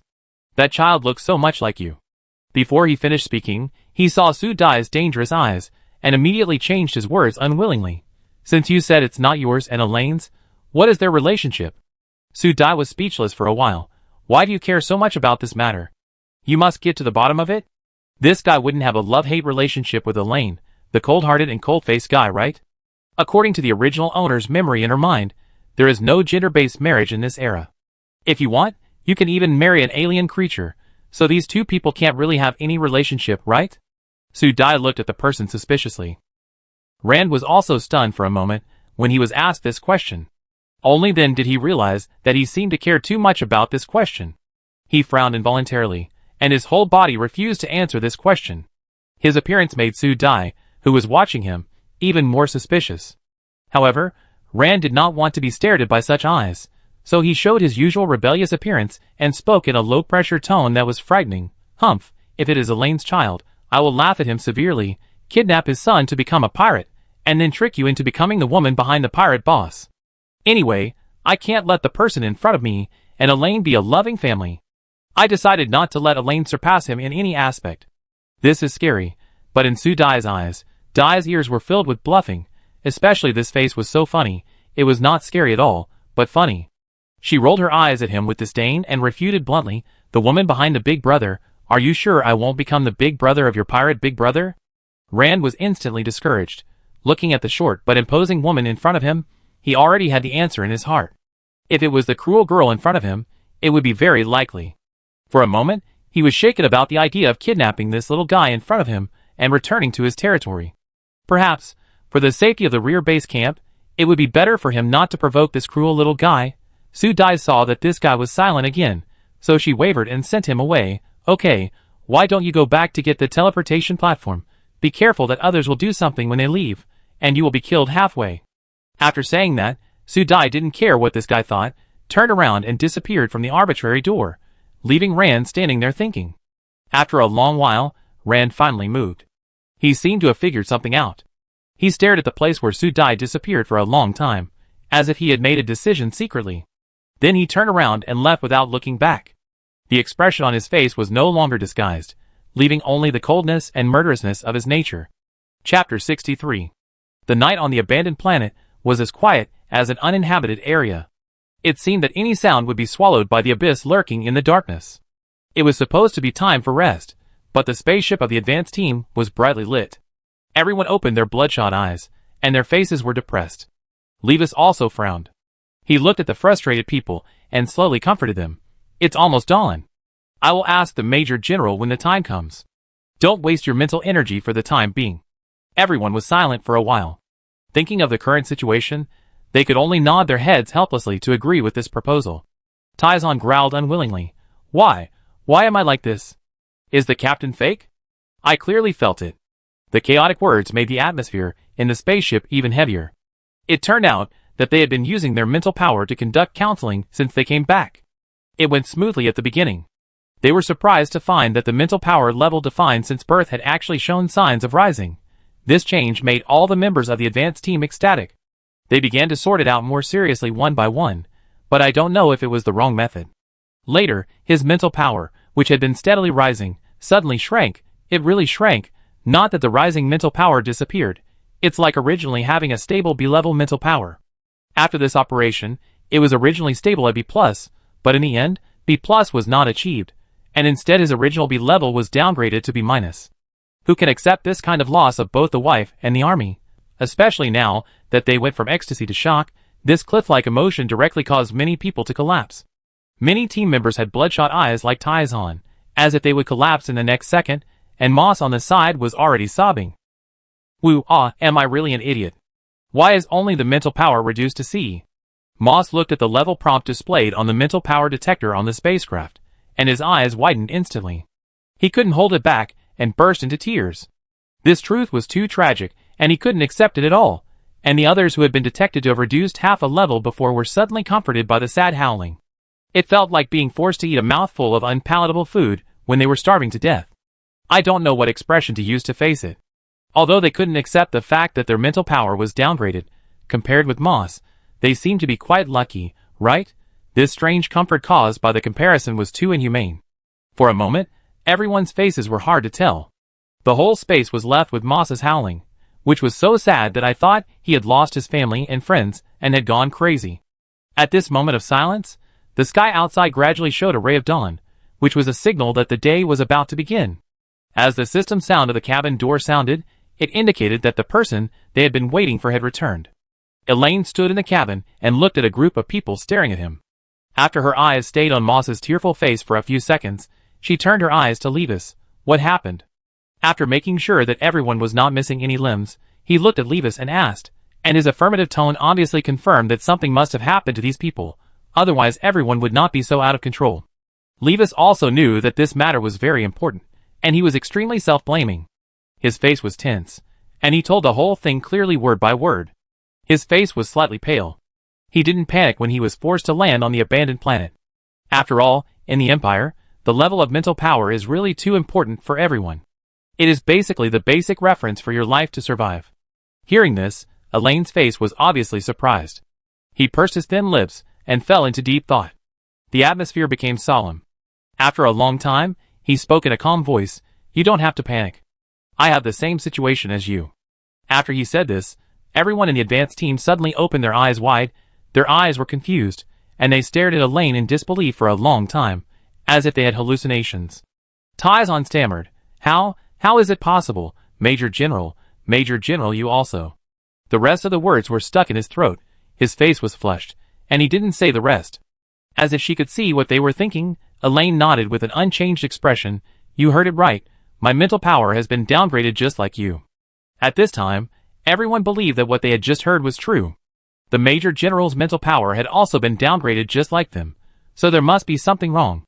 That child looks so much like you. Before he finished speaking, he saw Su Dai's dangerous eyes, and immediately changed his words unwillingly. Since you said it's not yours and Elaine's, what is their relationship? Su Dai was speechless for a while. Why do you care so much about this matter? You must get to the bottom of it? This guy wouldn't have a love-hate relationship with Elaine, the cold-hearted and cold-faced guy, right? According to the original owner's memory in her mind, there is no gender-based marriage in this era. If you want, you can even marry an alien creature, so these two people can't really have any relationship, right? Su Dai looked at the person suspiciously. Rand was also stunned for a moment when he was asked this question. Only then did he realize that he seemed to care too much about this question. He frowned involuntarily, and his whole body refused to answer this question. His appearance made Su Dai, who was watching him, even more suspicious. However, Rand did not want to be stared at by such eyes, so he showed his usual rebellious appearance and spoke in a low-pressure tone that was frightening. Humph, if it is Elaine's child, I will laugh at him severely, kidnap his son to become a pirate, and then trick you into becoming the woman behind the pirate boss. Anyway, I can't let the person in front of me and Elaine be a loving family. I decided not to let Elaine surpass him in any aspect. This is scary, but in Su Dai's eyes, Dai's ears were filled with bluffing, especially this face was so funny, it was not scary at all, but funny. She rolled her eyes at him with disdain and refuted bluntly, the woman behind the big brother, are you sure I won't become the big brother of your pirate big brother? Rand was instantly discouraged. Looking at the short but imposing woman in front of him, he already had the answer in his heart. If it was the cruel girl in front of him, it would be very likely. For a moment, he was shaken about the idea of kidnapping this little guy in front of him and returning to his territory. Perhaps, for the safety of the rear base camp, it would be better for him not to provoke this cruel little guy. Su Dai saw that this guy was silent again, so she wavered and sent him away. Okay, why don't you go back to get the teleportation platform? Be careful that others will do something when they leave, and you will be killed halfway. After saying that, Su Dai didn't care what this guy thought, turned around and disappeared from the arbitrary door, leaving Rand standing there thinking. After a long while, Rand finally moved. He seemed to have figured something out. He stared at the place where Su Dai disappeared for a long time, as if he had made a decision secretly. Then he turned around and left without looking back. The expression on his face was no longer disguised, leaving only the coldness and murderousness of his nature. Chapter 63. The night on the abandoned planet was as quiet as an uninhabited area. It seemed that any sound would be swallowed by the abyss lurking in the darkness. It was supposed to be time for rest, but the spaceship of the advance team was brightly lit. Everyone opened their bloodshot eyes, and their faces were depressed. Levis also frowned. He looked at the frustrated people and slowly comforted them. It's almost dawn. I will ask the Major General when the time comes. Don't waste your mental energy for the time being. Everyone was silent for a while. Thinking of the current situation, they could only nod their heads helplessly to agree with this proposal. Taizan growled unwillingly. Why? Why am I like this? Is the captain fake? I clearly felt it. The chaotic words made the atmosphere in the spaceship even heavier. It turned out that they had been using their mental power to conduct counseling since they came back. It went smoothly at the beginning. They were surprised to find that the mental power level defined since birth had actually shown signs of rising. This change made all the members of the advanced team ecstatic. They began to sort it out more seriously one by one, but I don't know if it was the wrong method. Later, his mental power, which had been steadily rising, suddenly shrank. It really shrank, not that the rising mental power disappeared. It's like originally having a stable B-level mental power. After this operation, it was originally stable at B+, but in the end, B+ was not achieved, and instead his original B level was downgraded to B-. Who can accept this kind of loss of both the wife and the army? Especially now that they went from ecstasy to shock, this cliff-like emotion directly caused many people to collapse. Many team members had bloodshot eyes like Taizan, as if they would collapse in the next second, and Moss on the side was already sobbing. Am I really an idiot? Why is only the mental power reduced to C? Moss looked at the level prompt displayed on the mental power detector on the spacecraft, and his eyes widened instantly. He couldn't hold it back and burst into tears. This truth was too tragic, and he couldn't accept it at all, and the others who had been detected to have reduced half a level before were suddenly comforted by the sad howling. It felt like being forced to eat a mouthful of unpalatable food when they were starving to death. I don't know what expression to use to face it. Although they couldn't accept the fact that their mental power was downgraded, compared with Moss, they seemed to be quite lucky, right? This strange comfort caused by the comparison was too inhumane. For a moment, everyone's faces were hard to tell. The whole space was left with Moss's howling, which was so sad that I thought he had lost his family and friends and had gone crazy. At this moment of silence, the sky outside gradually showed a ray of dawn, which was a signal that the day was about to begin. As the system sound of the cabin door sounded, it indicated that the person they had been waiting for had returned. Elaine stood in the cabin and looked at a group of people staring at him. After her eyes stayed on Moss's tearful face for a few seconds, she turned her eyes to Levis. What happened? After making sure that everyone was not missing any limbs, he looked at Levis and asked, and his affirmative tone obviously confirmed that something must have happened to these people, otherwise everyone would not be so out of control. Levis also knew that this matter was very important, and he was extremely self-blaming. His face was tense, and he told the whole thing clearly word by word. His face was slightly pale. He didn't panic when he was forced to land on the abandoned planet. After all, in the Empire, the level of mental power is really too important for everyone. It is basically the basic reference for your life to survive. Hearing this, Elaine's face was obviously surprised. He pursed his thin lips and fell into deep thought. The atmosphere became solemn. After a long time, he spoke in a calm voice, "You don't have to panic. I have the same situation as you." After he said this, everyone in the advanced team suddenly opened their eyes wide. Their eyes were confused, and they stared at Elaine in disbelief for a long time, as if they had hallucinations. Tyson stammered, How is it possible, Major General, you also?" The rest of the words were stuck in his throat, his face was flushed, and he didn't say the rest. As if she could see what they were thinking, Elaine nodded with an unchanged expression, "You heard it right, my mental power has been downgraded just like you." At this time, everyone believed that what they had just heard was true. The Major General's mental power had also been downgraded just like them, so there must be something wrong.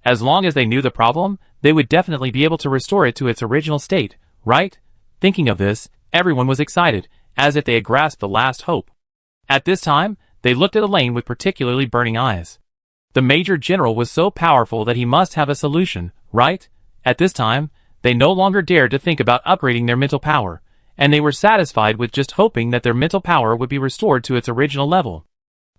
As long as they knew the problem, they would definitely be able to restore it to its original state, right? Thinking of this, everyone was excited, as if they had grasped the last hope. At this time, they looked at Elaine with particularly burning eyes. The Major General was so powerful that he must have a solution, right? At this time, they no longer dared to think about upgrading their mental power, and they were satisfied with just hoping that their mental power would be restored to its original level.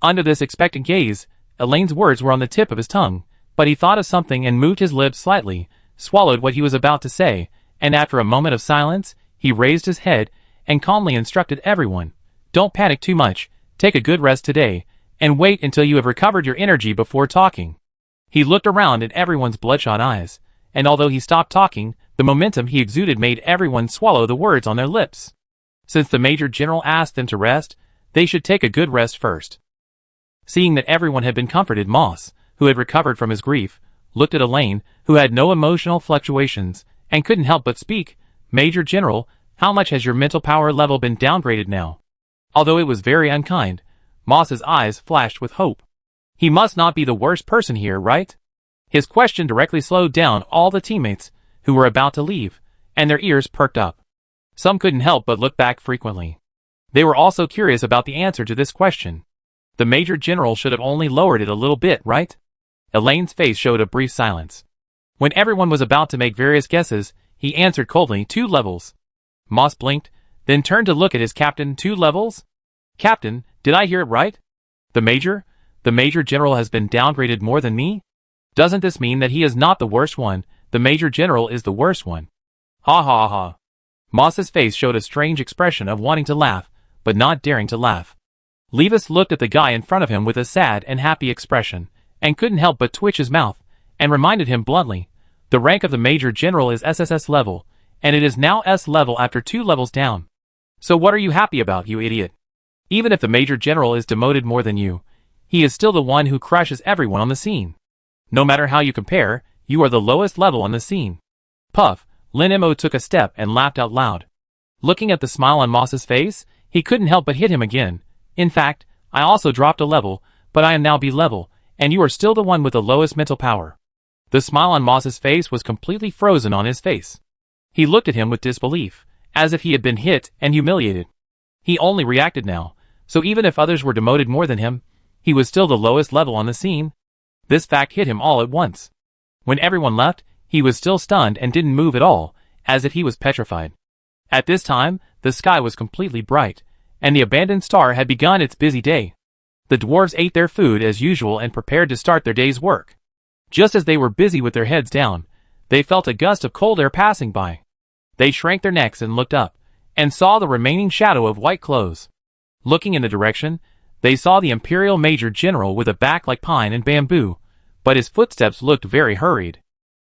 Under this expectant gaze, Elaine's words were on the tip of his tongue, but he thought of something and moved his lips slightly, swallowed what he was about to say, and after a moment of silence, he raised his head and calmly instructed everyone, "Don't panic too much, take a good rest today, and wait until you have recovered your energy before talking." He looked around at everyone's bloodshot eyes, and although he stopped talking, the momentum he exuded made everyone swallow the words on their lips. Since the Major General asked them to rest, they should take a good rest first. Seeing that everyone had been comforted, Moss, who had recovered from his grief, looked at Elaine, who had no emotional fluctuations, and couldn't help but speak, "Major General, how much has your mental power level been downgraded now?" Although it was very unkind, Moss's eyes flashed with hope. He must not be the worst person here, right? His question directly slowed down all the teammates, who were about to leave, and their ears perked up. Some couldn't help but look back frequently. They were also curious about the answer to this question. The Major General should have only lowered it a little bit, right? Elaine's face showed a brief silence. When everyone was about to make various guesses, he answered coldly, 2 levels. Moss blinked, then turned to look at his captain. 2 levels? Captain, did I hear it right? The Major General has been downgraded more than me? Doesn't this mean that he is not the worst one, the Major General is the worst one? Ha ha ha. Moss's face showed a strange expression of wanting to laugh, but not daring to laugh. Levis looked at the guy in front of him with a sad and happy expression, and couldn't help but twitch his mouth, and reminded him bluntly, "The rank of the Major General is SSS level, and it is now S level after 2 levels down. So what are you happy about, you idiot? Even if the Major General is demoted more than you, he is still the one who crushes everyone on the scene. No matter how you compare, you are the lowest level on the scene." Puff, Lin Mo took a step and laughed out loud. Looking at the smile on Moss's face, he couldn't help but hit him again. "In fact, I also dropped a level, but I am now B level, and you are still the one with the lowest mental power." The smile on Moss's face was completely frozen on his face. He looked at him with disbelief, as if he had been hit and humiliated. He only reacted now, so even if others were demoted more than him, he was still the lowest level on the scene. This fact hit him all at once. When everyone left, he was still stunned and didn't move at all, as if he was petrified. At this time, the sky was completely bright, and the abandoned star had begun its busy day. The dwarves ate their food as usual and prepared to start their day's work. Just as they were busy with their heads down, they felt a gust of cold air passing by. They shrank their necks and looked up, and saw the remaining shadow of white clothes. Looking in the direction, they saw the Imperial Major General with a back like pine and bamboo, but his footsteps looked very hurried.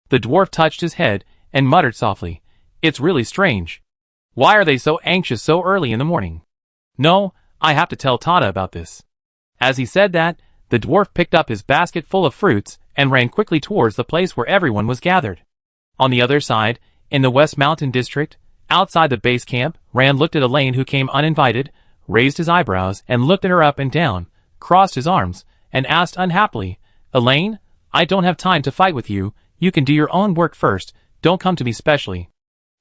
The dwarf touched his head and muttered softly, "It's really strange. Why are they so anxious so early in the morning? No, I have to tell Tata about this." As he said that, the dwarf picked up his basket full of fruits and ran quickly towards the place where everyone was gathered. On the other side, in the West Mountain District, outside the base camp, Rand looked at Elaine, who came uninvited, raised his eyebrows and looked at her up and down, crossed his arms, and asked unhappily, "Elaine, I don't have time to fight with you. You can do your own work first, don't come to me specially.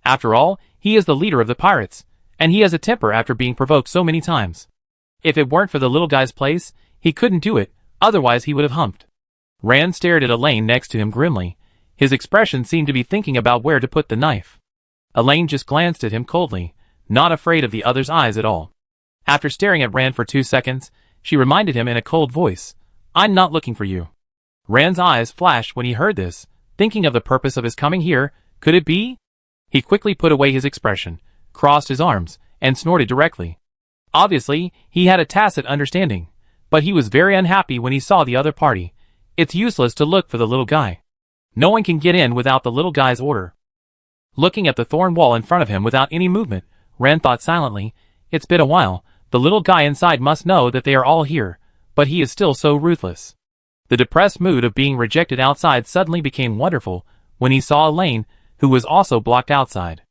After all, he is the leader of the pirates, and he has a temper after being provoked so many times. If it weren't for the little guy's place, he couldn't do it, otherwise he would have humped." Rand stared at Elaine next to him grimly. His expression seemed to be thinking about where to put the knife. Elaine just glanced at him coldly, not afraid of the other's eyes at all. After staring at Rand for 2 seconds, she reminded him in a cold voice, "I'm not looking for you." Rand's eyes flashed when he heard this, thinking of the purpose of his coming here. Could it be? He quickly put away his expression, crossed his arms, and snorted directly. Obviously, he had a tacit understanding, but he was very unhappy when he saw the other party. It's useless to look for the little guy. No one can get in without the little guy's order. Looking at the thorn wall in front of him without any movement, Rand thought silently, "It's been a while. The little guy inside must know that they are all here, but he is still so ruthless." The depressed mood of being rejected outside suddenly became wonderful when he saw Elaine, who was also blocked outside.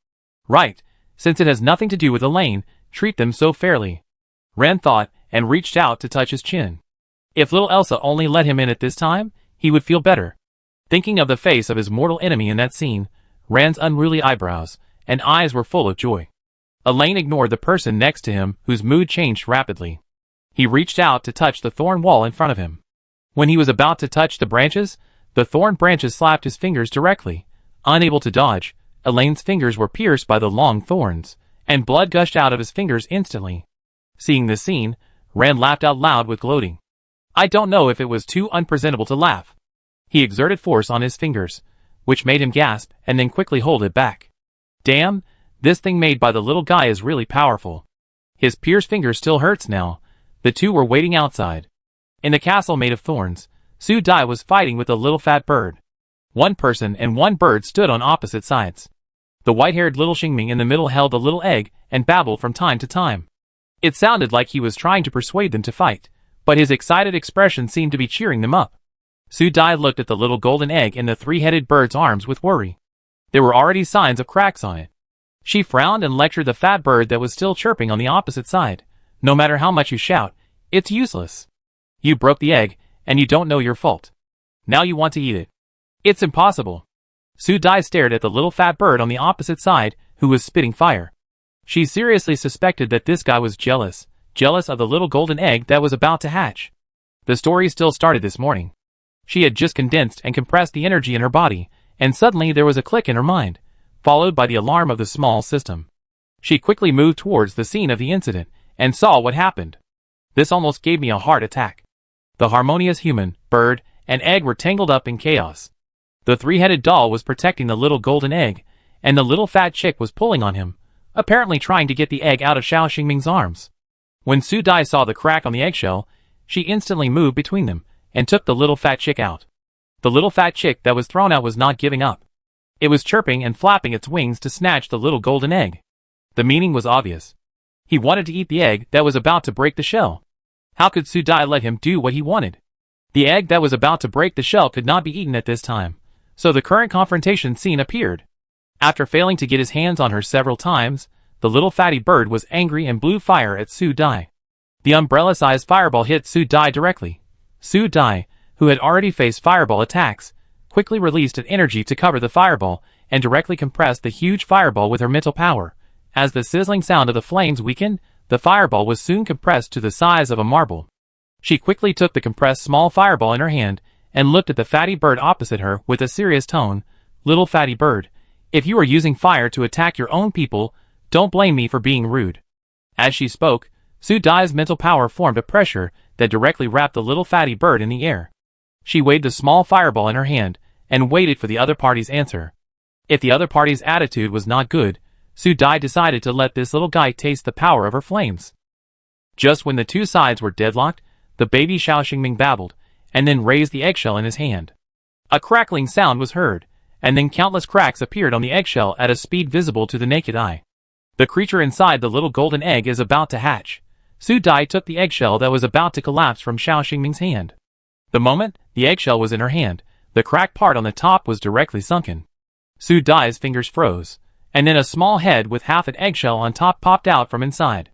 Right, since it has nothing to do with Elaine, treat them so fairly. Rand thought, and reached out to touch his chin. If little Elsa only let him in at this time, he would feel better. Thinking of the face of his mortal enemy in that scene, Rand's unruly eyebrows and eyes were full of joy. Elaine ignored the person next to him, whose mood changed rapidly. He reached out to touch the thorn wall in front of him. When he was about to touch the branches, the thorn branches slapped his fingers directly. Unable to dodge, Elaine's fingers were pierced by the long thorns, and blood gushed out of his fingers instantly. Seeing this scene, Rand laughed out loud with gloating. I don't know if it was too unpresentable to laugh. He exerted force on his fingers, which made him gasp and then quickly hold it back. Damn, this thing made by the little guy is really powerful. His pierced fingers still hurts now. The two were waiting outside. In the castle made of thorns, Su Dai was fighting with a little fat bird. One person and one bird stood on opposite sides. The white-haired little Xingming in the middle held a little egg and babbled from time to time. It sounded like he was trying to persuade them to fight, but his excited expression seemed to be cheering them up. Su Dai looked at the little golden egg in the three-headed bird's arms with worry. There were already signs of cracks on it. She frowned and lectured the fat bird that was still chirping on the opposite side. No matter how much you shout, it's useless. You broke the egg, and you don't know your fault. Now you want to eat it. It's impossible. Su Dai stared at the little fat bird on the opposite side, who was spitting fire. She seriously suspected that this guy was jealous of the little golden egg that was about to hatch. The story still started this morning. She had just condensed and compressed the energy in her body, and suddenly there was a click in her mind, followed by the alarm of the small system. She quickly moved towards the scene of the incident, and saw what happened. This almost gave me a heart attack. The harmonious human, bird, and egg were tangled up in chaos. The three-headed doll was protecting the little golden egg, and the little fat chick was pulling on him, apparently trying to get the egg out of Xiao Xingming's arms. When Su Dai saw the crack on the eggshell, she instantly moved between them, and took the little fat chick out. The little fat chick that was thrown out was not giving up. It was chirping and flapping its wings to snatch the little golden egg. The meaning was obvious. He wanted to eat the egg that was about to break the shell. How could Su Dai let him do what he wanted? The egg that was about to break the shell could not be eaten at this time, so the current confrontation scene appeared. After failing to get his hands on her several times, the little fatty bird was angry and blew fire at Su Dai. The umbrella-sized fireball hit Su Dai directly. Su Dai, who had already faced fireball attacks, quickly released an energy to cover the fireball and directly compressed the huge fireball with her mental power. As the sizzling sound of the flames weakened, the fireball was soon compressed to the size of a marble. She quickly took the compressed small fireball in her hand and looked at the fatty bird opposite her with a serious tone. Little fatty bird, if you are using fire to attack your own people, don't blame me for being rude. As she spoke, Su Dai's mental power formed a pressure that directly wrapped the little fatty bird in the air. She waved the small fireball in her hand and waited for the other party's answer. If the other party's attitude was not good, Su Dai decided to let this little guy taste the power of her flames. Just when the two sides were deadlocked, the baby Xiao Xingming babbled, and then raised the eggshell in his hand. A crackling sound was heard, and then countless cracks appeared on the eggshell at a speed visible to the naked eye. The creature inside the little golden egg is about to hatch. Su Dai took the eggshell that was about to collapse from Xiao Xingming's hand. The moment the eggshell was in her hand, the cracked part on the top was directly sunken. Su Dai's fingers froze, and then a small head with half an eggshell on top popped out from inside.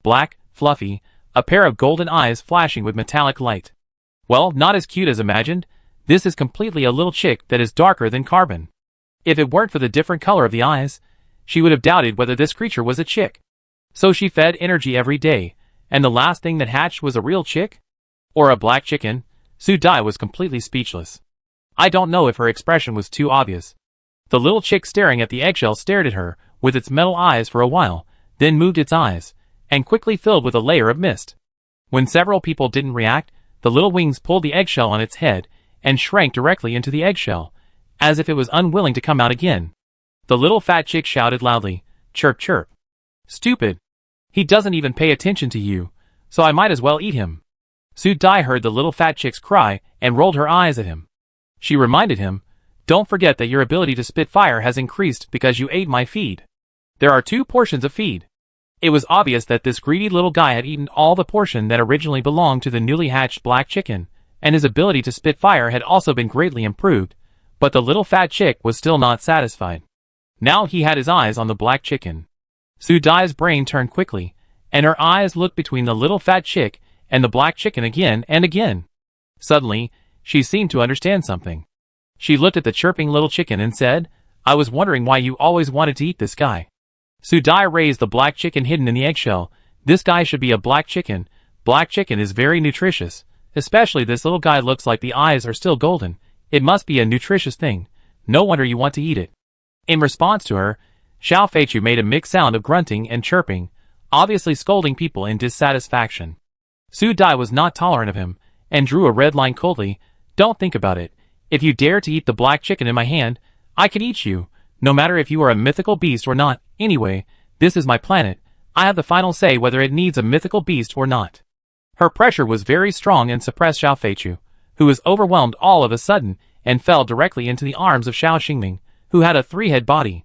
Black, fluffy, a pair of golden eyes flashing with metallic light. Well, not as cute as imagined. This is completely a little chick that is darker than carbon. If it weren't for the different color of the eyes, she would have doubted whether this creature was a chick. So she fed energy every day, and the last thing that hatched was a real chick? Or a black chicken? Su Dai was completely speechless. I don't know if her expression was too obvious. The little chick staring at the eggshell stared at her with its metal eyes for a while, then moved its eyes, and quickly filled with a layer of mist. When several people didn't react, the little wings pulled the eggshell on its head and shrank directly into the eggshell, as if it was unwilling to come out again. The little fat chick shouted loudly, "Chirp chirp. Stupid. He doesn't even pay attention to you, so I might as well eat him." Su Dai heard the little fat chick's cry and rolled her eyes at him. She reminded him, "Don't forget that your ability to spit fire has increased because you ate my feed. There are 2 portions of feed." It was obvious that this greedy little guy had eaten all the portion that originally belonged to the newly hatched black chicken, and his ability to spit fire had also been greatly improved, but the little fat chick was still not satisfied. Now he had his eyes on the black chicken. Su Dai's brain turned quickly, and her eyes looked between the little fat chick and the black chicken again and again. Suddenly, she seemed to understand something. She looked at the chirping little chicken and said, "I was wondering why you always wanted to eat this guy." Su Dai raised the black chicken hidden in the eggshell. "This guy should be a black chicken. Black chicken is very nutritious. Especially this little guy looks like the eyes are still golden. It must be a nutritious thing. No wonder you want to eat it." In response to her, Xiao Feichu made a mixed sound of grunting and chirping, obviously scolding people in dissatisfaction. Su Dai was not tolerant of him, and drew a red line coldly. "Don't think about it. If you dare to eat the black chicken in my hand, I can eat you, no matter if you are a mythical beast or not. Anyway, this is my planet. I have the final say whether it needs a mythical beast or not." Her pressure was very strong and suppressed Xiao Feichu, who was overwhelmed all of a sudden and fell directly into the arms of Xiao Xingming, who had a 3-head body.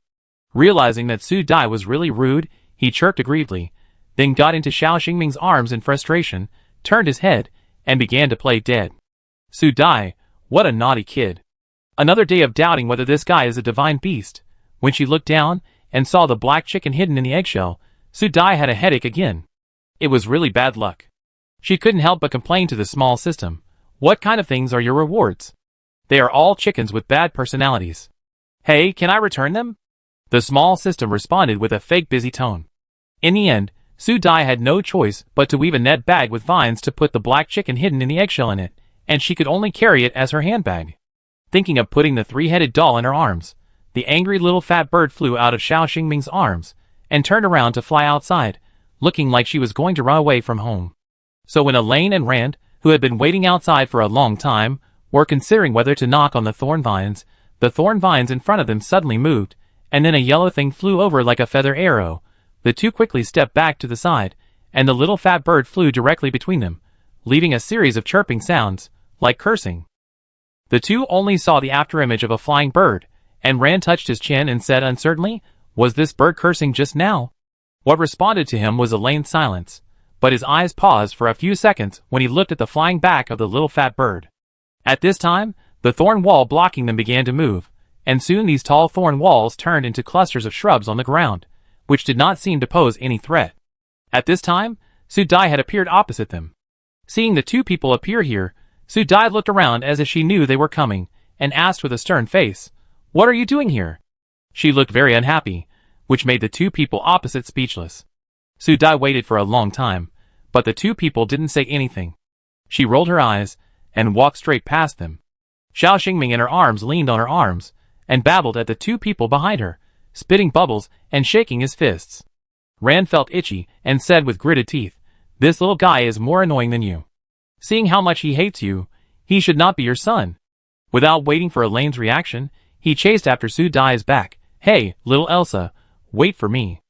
Realizing that Su Dai was really rude, he chirped aggrievedly, then got into Xiao Xingming's arms in frustration, turned his head, and began to play dead. Su Dai, what a naughty kid. Another day of doubting whether this guy is a divine beast. When she looked down and saw the black chicken hidden in the eggshell, Su Dai had a headache again. It was really bad luck. She couldn't help but complain to the small system. "What kind of things are your rewards? They are all chickens with bad personalities. Hey, can I return them?" The small system responded with a fake busy tone. In the end, Su Dai had no choice but to weave a net bag with vines to put the black chicken hidden in the eggshell in it, and she could only carry it as her handbag. Thinking of putting the 3-headed doll in her arms, the angry little fat bird flew out of Xiao Xingming's arms, and turned around to fly outside, looking like she was going to run away from home. So when Elaine and Rand, who had been waiting outside for a long time, were considering whether to knock on the thorn vines in front of them suddenly moved, and then a yellow thing flew over like a feather arrow. The two quickly stepped back to the side, and the little fat bird flew directly between them, leaving a series of chirping sounds, like cursing. The two only saw the afterimage of a flying bird, and Rand touched his chin and said uncertainly, "Was this bird cursing just now?" What responded to him was Elaine's silence, but his eyes paused for a few seconds when he looked at the flying back of the little fat bird. At this time, the thorn wall blocking them began to move, and soon these tall thorn walls turned into clusters of shrubs on the ground, which did not seem to pose any threat. At this time, Su Dai had appeared opposite them. Seeing the two people appear here, Su Dai looked around as if she knew they were coming, and asked with a stern face, "What are you doing here?" She looked very unhappy, which made the two people opposite speechless. Su Dai waited for a long time, but the two people didn't say anything. She rolled her eyes, and walked straight past them. Xiao Xingming in her arms leaned on her arms, and babbled at the two people behind her, spitting bubbles and shaking his fists. Rand felt itchy, and said with gritted teeth, "This little guy is more annoying than you." Seeing how much he hates you, he should not be your son. Without waiting for Elaine's reaction, he chased after Su Dai's back. Hey, little Elsa, wait for me.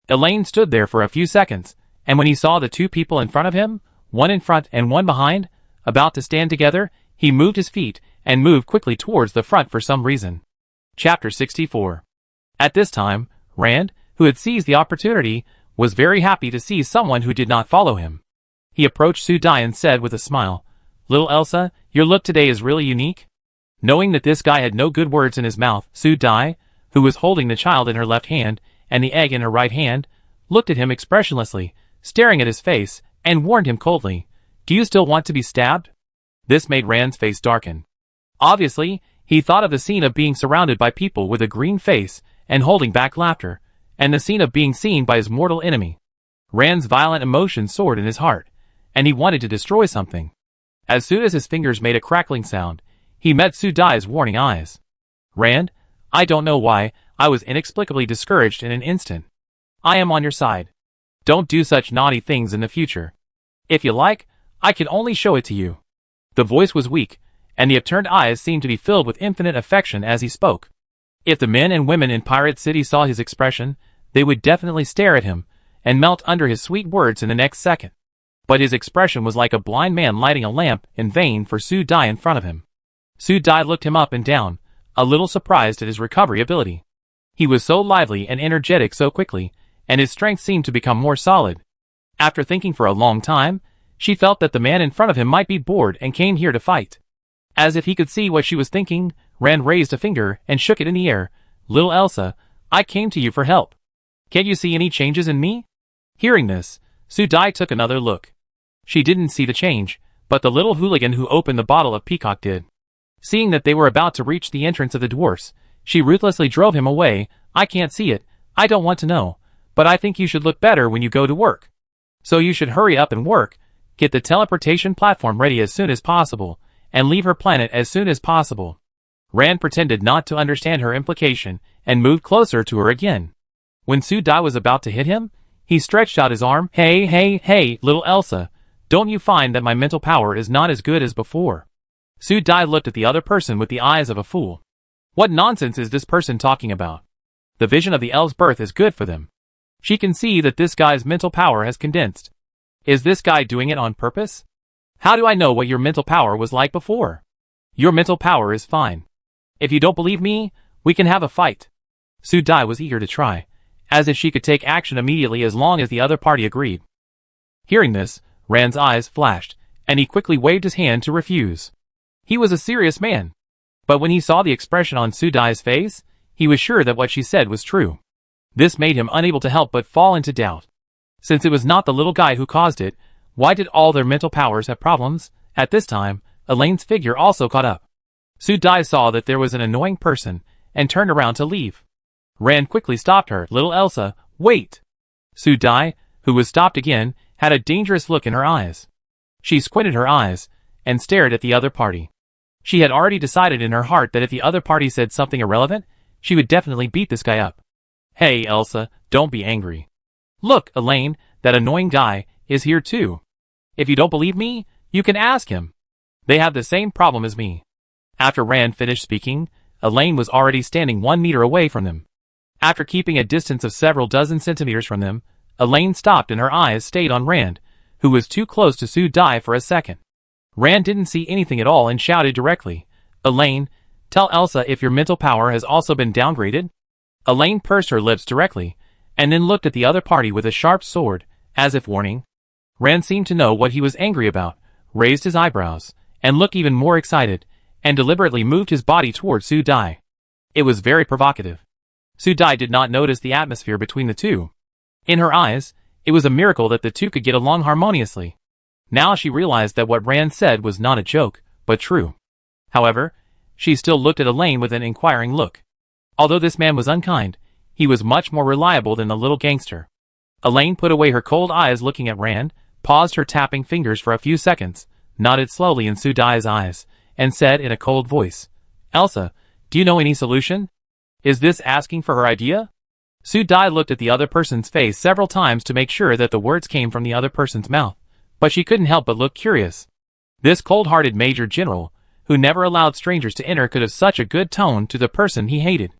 Elaine stood there for a few seconds, and when he saw the two people in front of him, one in front and one behind, about to stand together, he moved his feet and moved quickly towards the front for some reason. Chapter 64. At this time, Rand, who had seized the opportunity, was very happy to see someone who did not follow him. He approached Su Dai and said with a smile, "Little Elsa, your look today is really unique." Knowing that this guy had no good words in his mouth, Su Dai, who was holding the child in her left hand and the egg in her right hand, looked at him expressionlessly, staring at his face, and warned him coldly, "Do you still want to be stabbed?" This made Rand's face darken. Obviously, he thought of the scene of being surrounded by people with a green face and holding back laughter, and the scene of being seen by his mortal enemy. Rand's violent emotion soared in his heart, and he wanted to destroy something. As soon as his fingers made a crackling sound, he met Su Dai's warning eyes. "Rand, I don't know why, I was inexplicably discouraged in an instant. I am on your side. Don't do such naughty things in the future. If you like, I can only show it to you." The voice was weak, and the upturned eyes seemed to be filled with infinite affection as he spoke. If the men and women in Pirate City saw his expression, they would definitely stare at him and melt under his sweet words in the next second. But his expression was like a blind man lighting a lamp in vain for Su Dai in front of him. Su Dai looked him up and down, a little surprised at his recovery ability. He was so lively and energetic so quickly, and his strength seemed to become more solid. After thinking for a long time, she felt that the man in front of him might be bored and came here to fight. As if he could see what she was thinking, Rand raised a finger and shook it in the air. "Little Elsa, I came to you for help. Can't you see any changes in me?" Hearing this, Su Dai took another look. She didn't see the change, but the little hooligan who opened the bottle of peacock did. Seeing that they were about to reach the entrance of the dwarfs, she ruthlessly drove him away. "I can't see it, I don't want to know, but I think you should look better when you go to work. So you should hurry up and work, get the teleportation platform ready as soon as possible, and leave her planet as soon as possible." Rand pretended not to understand her implication and moved closer to her again. When Su Dai was about to hit him, he stretched out his arm. Hey, little Elsa, don't you find that my mental power is not as good as before?" Su Dai looked at the other person with the eyes of a fool. What nonsense is this person talking about? The vision of the elf's birth is good for them. She can see that this guy's mental power has condensed. Is this guy doing it on purpose? How do I know what your mental power was like before? Your mental power is fine. If you don't believe me, we can have a fight. Su Dai was eager to try, as if she could take action immediately as long as the other party agreed. Hearing this, Rand's eyes flashed, and he quickly waved his hand to refuse. He was a serious man. But when he saw the expression on Su Dai's face, he was sure that what she said was true. This made him unable to help but fall into doubt. Since it was not the little guy who caused it, why did all their mental powers have problems? At this time, Elaine's figure also caught up. Su Dai saw that there was an annoying person, and turned around to leave. Rand quickly stopped her. "Little Elsa, wait!" Su Dai, who was stopped again, had a dangerous look in her eyes. She squinted her eyes, and stared at the other party. She had already decided in her heart that if the other party said something irrelevant, she would definitely beat this guy up. "Hey Elsa, don't be angry. Look, Elaine, that annoying guy is here too. If you don't believe me, you can ask him. They have the same problem as me." After Rand finished speaking, Elaine was already standing 1 meter away from them. After keeping a distance of several dozen centimeters from them, Elaine stopped and her eyes stayed on Rand, who was too close to Su Dai for a second. Rand didn't see anything at all and shouted directly, "Elaine, tell Elsa if your mental power has also been downgraded." Elaine pursed her lips directly, and then looked at the other party with a sharp sword, as if warning. Rand seemed to know what he was angry about, raised his eyebrows, and looked even more excited, and deliberately moved his body toward Su Dai. It was very provocative. Su Dai did not notice the atmosphere between the two. In her eyes, it was a miracle that the two could get along harmoniously. Now she realized that what Rand said was not a joke, but true. However, she still looked at Elaine with an inquiring look. Although this man was unkind, he was much more reliable than the little gangster. Elaine put away her cold eyes looking at Rand, paused her tapping fingers for a few seconds, nodded slowly in Su Dai's eyes, and said in a cold voice, "Elsa, do you know any solution? Is this asking for her idea?" Su Dai looked at the other person's face several times to make sure that the words came from the other person's mouth, but she couldn't help but look curious. This cold-hearted major general, who never allowed strangers to enter, could have such a good tone to the person he hated.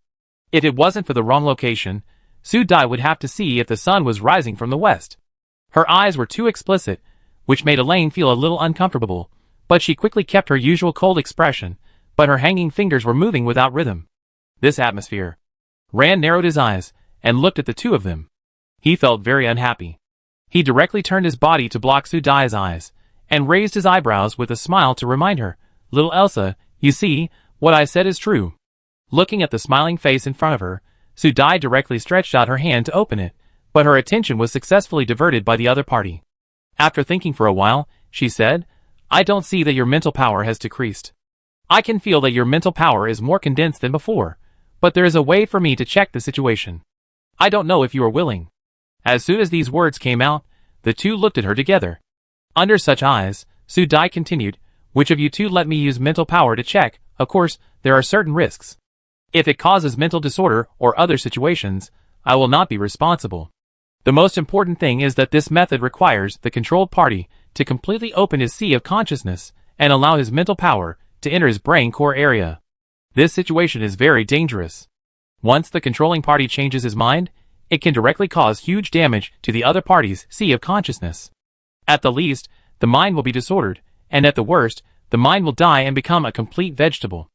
If it wasn't for the wrong location, Su Dai would have to see if the sun was rising from the west. Her eyes were too explicit, which made Elaine feel a little uncomfortable, but she quickly kept her usual cold expression, but her hanging fingers were moving without rhythm. This atmosphere. Rand narrowed his eyes and looked at the two of them. He felt very unhappy. He directly turned his body to block Su Dai's eyes, and raised his eyebrows with a smile to remind her, "Little Elsa, you see, what I said is true." Looking at the smiling face in front of her, Su Dai directly stretched out her hand to open it, but her attention was successfully diverted by the other party. After thinking for a while, she said, "I don't see that your mental power has decreased. I can feel that your mental power is more condensed than before, but there is a way for me to check the situation. I don't know if you are willing." As soon as these words came out, the two looked at her together. Under such eyes, Su Dai continued, "Which of you two let me use mental power to check? Of course, there are certain risks. If it causes mental disorder or other situations, I will not be responsible. The most important thing is that this method requires the controlled party to completely open his sea of consciousness and allow his mental power to enter his brain core area. This situation is very dangerous. Once the controlling party changes his mind, it can directly cause huge damage to the other party's sea of consciousness. At the least, the mind will be disordered, and at the worst, the mind will die and become a complete vegetable."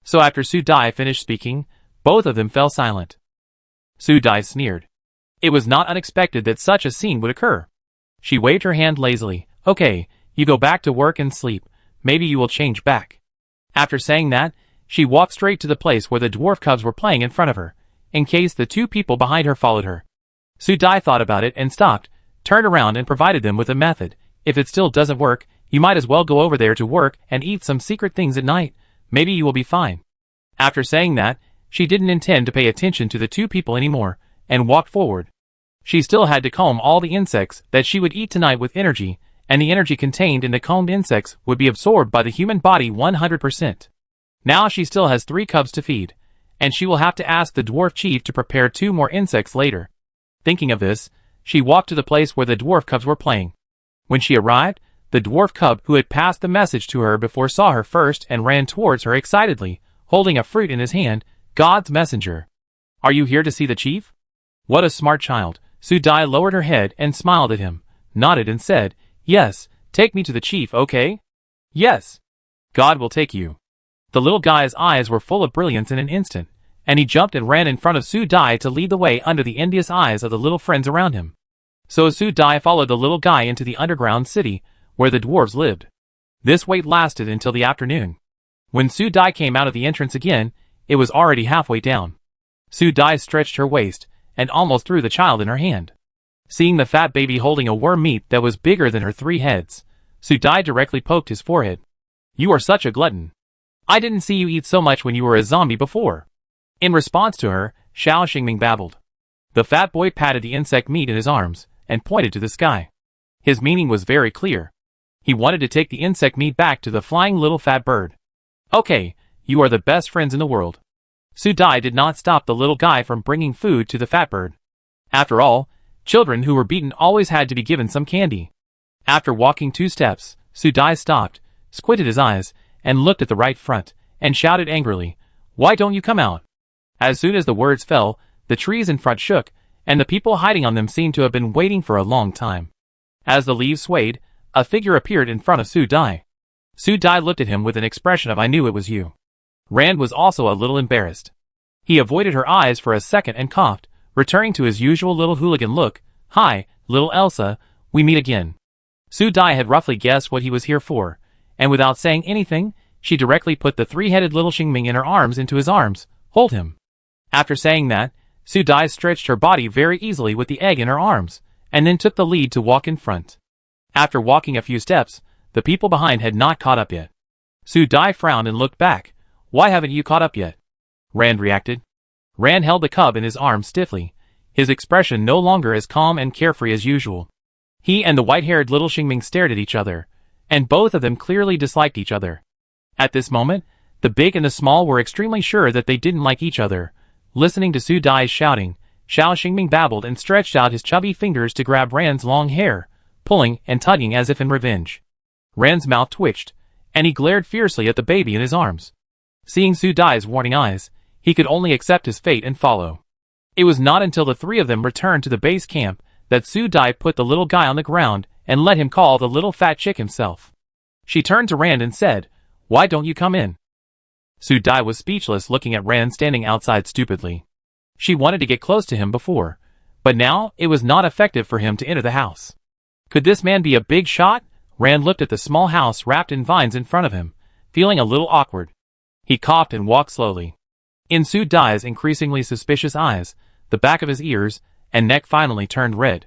So after Su Dai finished speaking, both of them fell silent. Su Dai sneered. It was not unexpected that such a scene would occur. She waved her hand lazily. "Okay, you go back to work and sleep. Maybe you will change back." After saying that, she walked straight to the place where the dwarf cubs were playing in front of her, in case the two people behind her followed her. Su Dai thought about it and stopped, turned around and provided them with a method. "If it still doesn't work, you might as well go over there to work and eat some secret things at night. Maybe you will be fine." After saying that, she didn't intend to pay attention to the two people anymore, and walked forward. She still had to comb all the insects that she would eat tonight with energy, and the energy contained in the combed insects would be absorbed by the human body 100%. Now she still has 3 cubs to feed, and she will have to ask the dwarf chief to prepare 2 more insects later. Thinking of this, she walked to the place where the dwarf cubs were playing. When she arrived, the dwarf cub who had passed the message to her before saw her first and ran towards her excitedly, holding a fruit in his hand. "God's messenger. Are you here to see the chief?" What a smart child. Su Dai lowered her head and smiled at him, nodded and said, "Yes, take me to the chief, okay?" "Yes. God will take you." The little guy's eyes were full of brilliance in an instant, and he jumped and ran in front of Su Dai to lead the way under the envious eyes of the little friends around him. So Su Dai followed the little guy into the underground city, where the dwarves lived. This wait lasted until the afternoon. When Su Dai came out of the entrance again, it was already halfway down. Su Dai stretched her waist, and almost threw the child in her hand. Seeing the fat baby holding a worm meat that was bigger than her 3 heads, Su Dai directly poked his forehead. "You are such a glutton. I didn't see you eat so much when you were a zombie before." In response to her, Xiao Xingming babbled. The fat boy patted the insect meat in his arms, and pointed to the sky. His meaning was very clear. He wanted to take the insect meat back to the flying little fat bird. "Okay, you are the best friends in the world." Su Dai did not stop the little guy from bringing food to the fat bird. After all, children who were beaten always had to be given some candy. After walking 2 steps, Su Dai stopped, squinted his eyes, and looked at the right front, and shouted angrily, "Why don't you come out?" As soon as the words fell, the trees in front shook, and the people hiding on them seemed to have been waiting for a long time. As the leaves swayed, a figure appeared in front of Su Dai. Su Dai looked at him with an expression of "I knew it was you." Rand was also a little embarrassed. He avoided her eyes for a second and coughed, returning to his usual little hooligan look. "Hi, little Elsa, we meet again." Su Dai had roughly guessed what he was here for, and without saying anything, she directly put the 3-headed little Xingming in her arms into his arms. "Hold him." After saying that, Su Dai stretched her body very easily with the egg in her arms, and then took the lead to walk in front. After walking a few steps, the people behind had not caught up yet. Su Dai frowned and looked back. "Why haven't you caught up yet?" Rand reacted. Rand held the cub in his arms stiffly, his expression no longer as calm and carefree as usual. He and the white-haired little Xingming stared at each other, and both of them clearly disliked each other. At this moment, the big and the small were extremely sure that they didn't like each other. Listening to Su Dai's shouting, Xiao Xingming babbled and stretched out his chubby fingers to grab Rand's long hair, pulling and tugging as if in revenge. Rand's mouth twitched, and he glared fiercely at the baby in his arms. Seeing Su Dai's warning eyes, he could only accept his fate and follow. It was not until the three of them returned to the base camp that Su Dai put the little guy on the ground and let him call the little fat chick himself. She turned to Rand and said, "Why don't you come in?" Su Dai was speechless, looking at Rand standing outside stupidly. She wanted to get close to him before, but now it was not effective for him to enter the house. Could this man be a big shot? Rand looked at the small house wrapped in vines in front of him, feeling a little awkward. He coughed and walked slowly. In Su Dai's increasingly suspicious eyes, the back of his ears and neck finally turned red.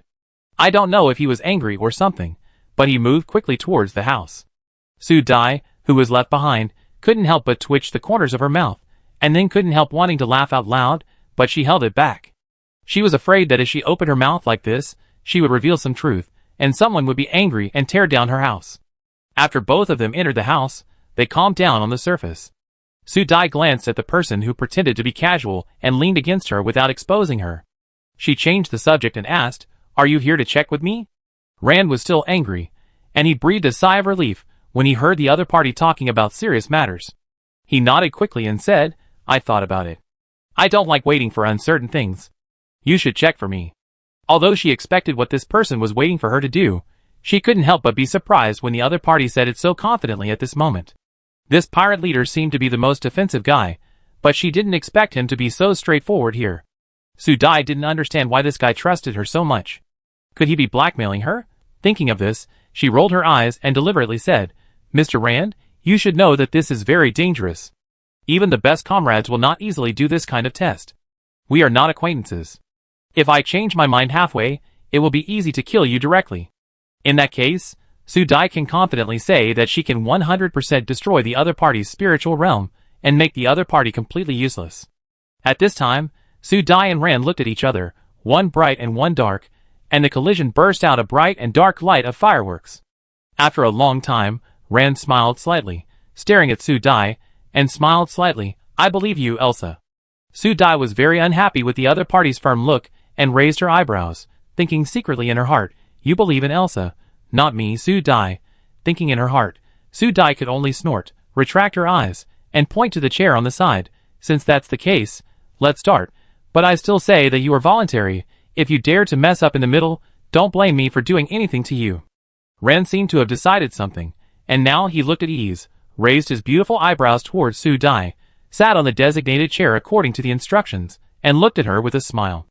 I don't know if he was angry or something, but he moved quickly towards the house. Su Dai, who was left behind, couldn't help but twitch the corners of her mouth, and then couldn't help wanting to laugh out loud, but she held it back. She was afraid that if she opened her mouth like this, she would reveal some truth, and someone would be angry and tear down her house. After both of them entered the house, they calmed down on the surface. Su Dai glanced at the person who pretended to be casual and leaned against her without exposing her. She changed the subject and asked, "Are you here to check with me?" Rand was still angry, and he breathed a sigh of relief when he heard the other party talking about serious matters. He nodded quickly and said, "I thought about it. I don't like waiting for uncertain things. You should check for me." Although she expected what this person was waiting for her to do, she couldn't help but be surprised when the other party said it so confidently at this moment. This pirate leader seemed to be the most offensive guy, but she didn't expect him to be so straightforward here. Su Dai didn't understand why this guy trusted her so much. Could he be blackmailing her? Thinking of this, she rolled her eyes and deliberately said, "Mr. Rand, you should know that this is very dangerous. Even the best comrades will not easily do this kind of test. We are not acquaintances. If I change my mind halfway, it will be easy to kill you directly." In that case, Su Dai can confidently say that she can 100% destroy the other party's spiritual realm and make the other party completely useless. At this time, Su Dai and Rand looked at each other, one bright and one dark, and the collision burst out a bright and dark light of fireworks. After a long time, Rand smiled slightly, staring at Su Dai, and smiled slightly. "I believe you, Elsa." Su Dai was very unhappy with the other party's firm look and raised her eyebrows, thinking secretly in her heart, "You believe in Elsa, not me, Su Dai." Thinking in her heart, Su Dai could only snort, retract her eyes, and point to the chair on the side. "Since that's the case, let's start. But I still say that you are voluntary. If you dare to mess up in the middle, don't blame me for doing anything to you." Rand seemed to have decided something, and now he looked at ease, raised his beautiful eyebrows towards Su Dai, sat on the designated chair according to the instructions, and looked at her with a smile.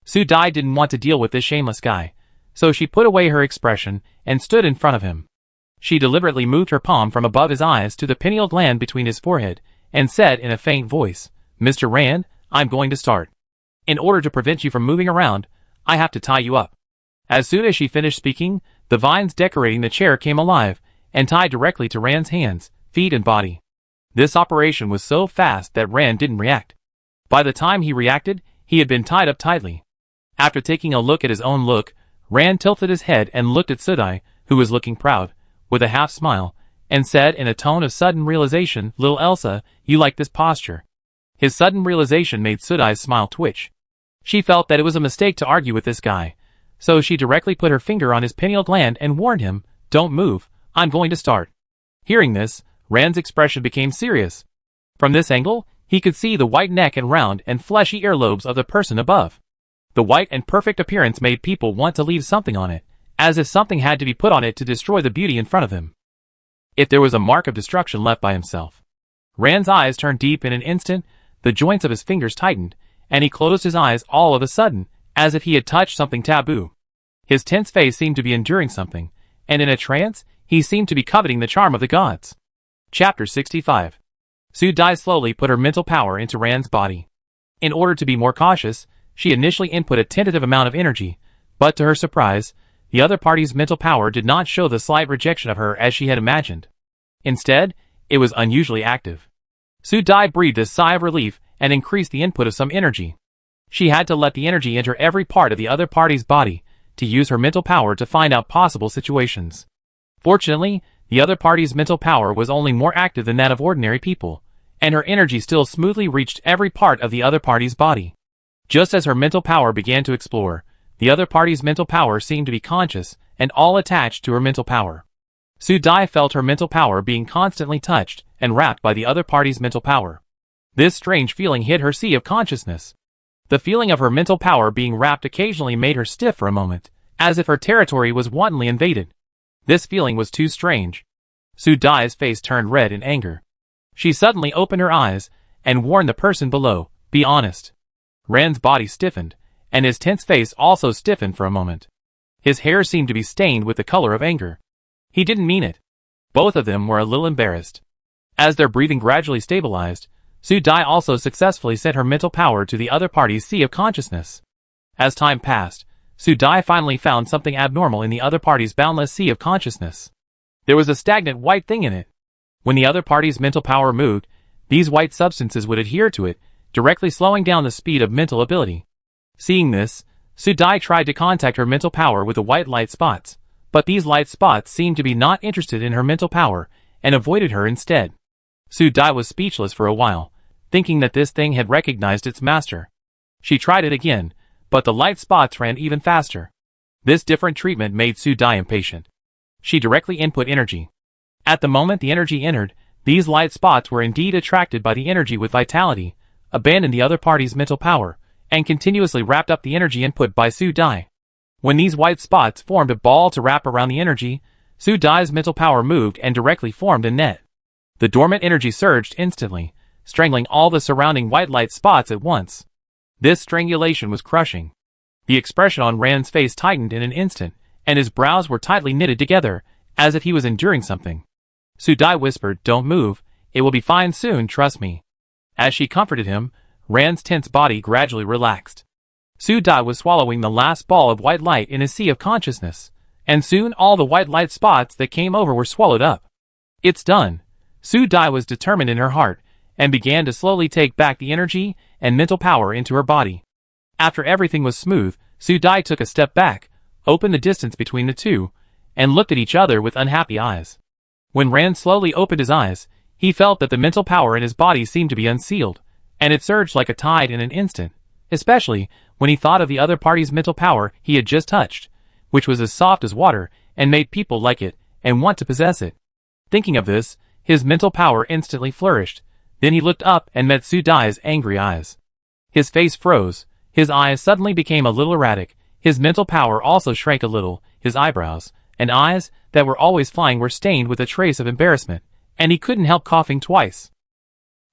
Su Dai didn't want to deal with this shameless guy, so she put away her expression and stood in front of him. She deliberately moved her palm from above his eyes to the pineal gland between his forehead, and said in a faint voice, "Mr. Rand, I'm going to start. In order to prevent you from moving around, I have to tie you up." As soon as she finished speaking, the vines decorating the chair came alive, and tied directly to Rand's hands, feet and body. This operation was so fast that Rand didn't react. By the time he reacted, he had been tied up tightly. After taking a look at his own look, Rand tilted his head and looked at Su Dai, who was looking proud, with a half smile, and said in a tone of sudden realization, "Little Elsa, you like this posture." His sudden realization made Su Dai's smile twitch. She felt that it was a mistake to argue with this guy, so she directly put her finger on his pineal gland and warned him, "Don't move, I'm going to start." Hearing this, Rand's expression became serious. From this angle, he could see the white neck and round and fleshy earlobes of the person above. The white and perfect appearance made people want to leave something on it, as if something had to be put on it to destroy the beauty in front of him. If there was a mark of destruction left by himself. Rand's eyes turned deep in an instant, the joints of his fingers tightened, and he closed his eyes all of a sudden, as if he had touched something taboo. His tense face seemed to be enduring something, and in a trance, he seemed to be coveting the charm of the gods. Chapter 65. Su Dai slowly put her mental power into Rand's body. In order to be more cautious, she initially input a tentative amount of energy, but to her surprise, the other party's mental power did not show the slight rejection of her as she had imagined. Instead, it was unusually active. Su Dai breathed a sigh of relief and increased the input of some energy. She had to let the energy enter every part of the other party's body to use her mental power to find out possible situations. Fortunately, the other party's mental power was only more active than that of ordinary people, and her energy still smoothly reached every part of the other party's body. Just as her mental power began to explore, the other party's mental power seemed to be conscious and all attached to her mental power. Su Dai felt her mental power being constantly touched and wrapped by the other party's mental power. This strange feeling hit her sea of consciousness. The feeling of her mental power being wrapped occasionally made her stiff for a moment, as if her territory was wantonly invaded. This feeling was too strange. Su Dai's face turned red in anger. She suddenly opened her eyes and warned the person below, "Be honest." Ran's body stiffened, and his tense face also stiffened for a moment. His hair seemed to be stained with the color of anger. He didn't mean it. Both of them were a little embarrassed. As their breathing gradually stabilized, Su Dai also successfully sent her mental power to the other party's sea of consciousness. As time passed, Su Dai finally found something abnormal in the other party's boundless sea of consciousness. There was a stagnant white thing in it. When the other party's mental power moved, these white substances would adhere to it, directly slowing down the speed of mental ability. Seeing this, Su Dai tried to contact her mental power with the white light spots, but these light spots seemed to be not interested in her mental power and avoided her instead. Su Dai was speechless for a while, thinking that this thing had recognized its master. She tried it again, but the light spots ran even faster. This different treatment made Su Dai impatient. She directly input energy. At the moment the energy entered, these light spots were indeed attracted by the energy with vitality, abandoned the other party's mental power, and continuously wrapped up the energy input by Su Dai. When these white spots formed a ball to wrap around the energy, Su Dai's mental power moved and directly formed a net. The dormant energy surged instantly, strangling all the surrounding white light spots at once. This strangulation was crushing. The expression on Ran's face tightened in an instant, and his brows were tightly knitted together, as if he was enduring something. Su Dai whispered, "Don't move, it will be fine soon, trust me." As she comforted him, Ran's tense body gradually relaxed. Su Dai was swallowing the last ball of white light in his sea of consciousness, and soon all the white light spots that came over were swallowed up. It's done. Su Dai was determined in her heart, and began to slowly take back the energy and mental power into her body. After everything was smooth, Su Dai took a step back, opened the distance between the two, and looked at each other with unhappy eyes. When Rand slowly opened his eyes, he felt that the mental power in his body seemed to be unsealed, and it surged like a tide in an instant, especially when he thought of the other party's mental power he had just touched, which was as soft as water and made people like it and want to possess it. Thinking of this, his mental power instantly flourished. Then he looked up and met Su Dai's angry eyes. His face froze, his eyes suddenly became a little erratic, his mental power also shrank a little, his eyebrows and eyes that were always flying were stained with a trace of embarrassment, and he couldn't help coughing twice.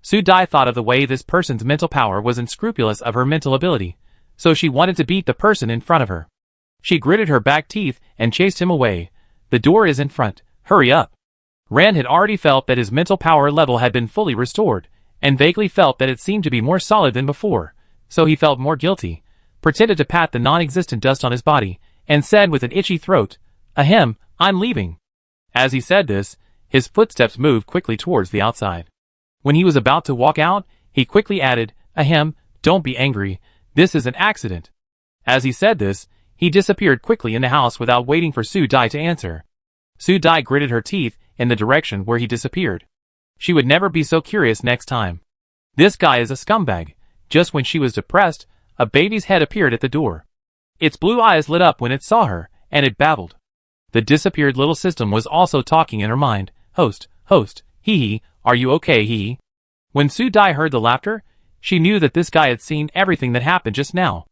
Su Dai thought of the way this person's mental power was unscrupulous of her mental ability, so she wanted to beat the person in front of her. She gritted her back teeth and chased him away. "The door is in front, hurry up." Rand had already felt that his mental power level had been fully restored, and vaguely felt that it seemed to be more solid than before, so he felt more guilty, pretended to pat the non-existent dust on his body, and said with an itchy throat, "Ahem, I'm leaving." As he said this, his footsteps moved quickly towards the outside. When he was about to walk out, he quickly added, "Ahem, don't be angry, this is an accident." As he said this, he disappeared quickly in the house without waiting for Su Dai to answer. Su Dai gritted her teeth in the direction where he disappeared. She would never be so curious next time. This guy is a scumbag. Just when she was depressed, a baby's head appeared at the door. Its blue eyes lit up when it saw her, and it babbled. The disappeared little system was also talking in her mind. Host, hee, are you okay, hee? When Su Dai heard the laughter, she knew that this guy had seen everything that happened just now.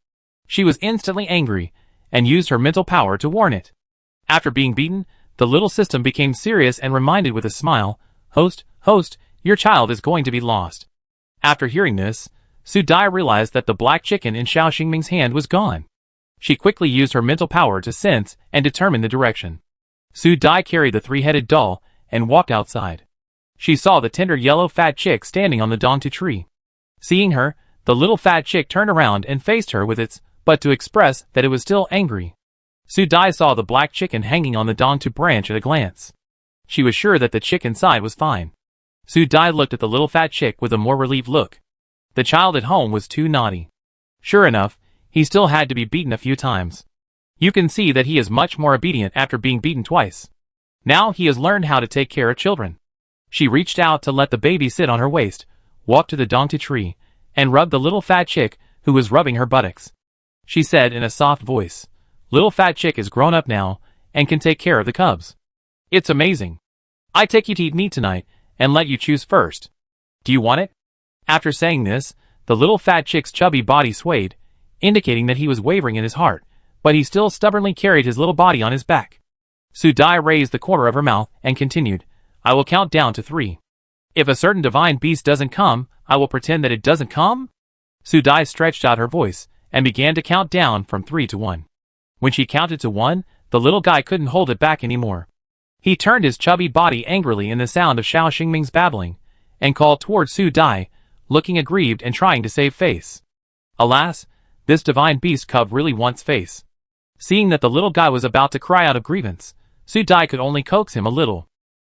She was instantly angry, and used her mental power to warn it. After being beaten, the little system became serious and reminded with a smile, Host, your child is going to be lost." After hearing this, Su Dai realized that the black chicken in Xiao Xingming's hand was gone. She quickly used her mental power to sense and determine the direction. Su Dai carried the three-headed doll and walked outside. She saw the tender yellow fat chick standing on the dongtu tree. Seeing her, the little fat chick turned around and faced her with its butt to express that it was still angry. Su Dai saw the black chicken hanging on the dongtu branch at a glance. She was sure that the chick inside was fine. Su Dai looked at the little fat chick with a more relieved look. The child at home was too naughty. Sure enough, he still had to be beaten a few times. You can see that he is much more obedient after being beaten twice. Now he has learned how to take care of children. She reached out to let the baby sit on her waist, walked to the dongtu tree, and rubbed the little fat chick who was rubbing her buttocks. She said in a soft voice, "Little fat chick is grown up now, and can take care of the cubs." It's amazing. I take you to eat meat tonight, and let you choose first. Do you want it? After saying this, the little fat chick's chubby body swayed, indicating that he was wavering in his heart, but he still stubbornly carried his little body on his back. Su Dai raised the corner of her mouth and continued, I will count down to 3. If a certain divine beast doesn't come, I will pretend that it doesn't come? Su Dai stretched out her voice, and began to count down from 3 to 1. When she counted to 1, the little guy couldn't hold it back anymore. He turned his chubby body angrily in the sound of Xiao Xingming's babbling, and called toward Su Dai, looking aggrieved and trying to save face. Alas, this divine beast cub really wants face. Seeing that the little guy was about to cry out of grievance, Su Dai could only coax him a little.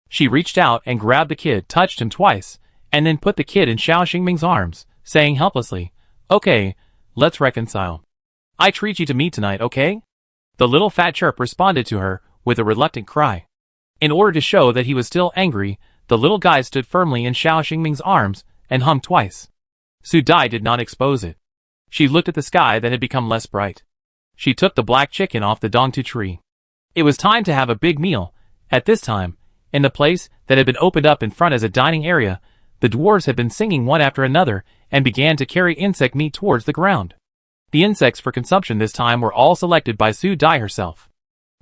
She reached out and grabbed the kid, touched him twice, and then put the kid in Xiao Xingming's arms, saying helplessly, Okay, let's reconcile. I treat you to meat tonight, okay? The little fat chirp responded to her with a reluctant cry. In order to show that he was still angry, the little guy stood firmly in Xiao Xingming's arms and hummed twice. Su Dai did not expose it. She looked at the sky that had become less bright. She took the black chicken off the dongtu tree. It was time to have a big meal. At this time, in the place that had been opened up in front as a dining area, the dwarves had been singing one after another and began to carry insect meat towards the ground. The insects for consumption this time were all selected by Su Dai herself.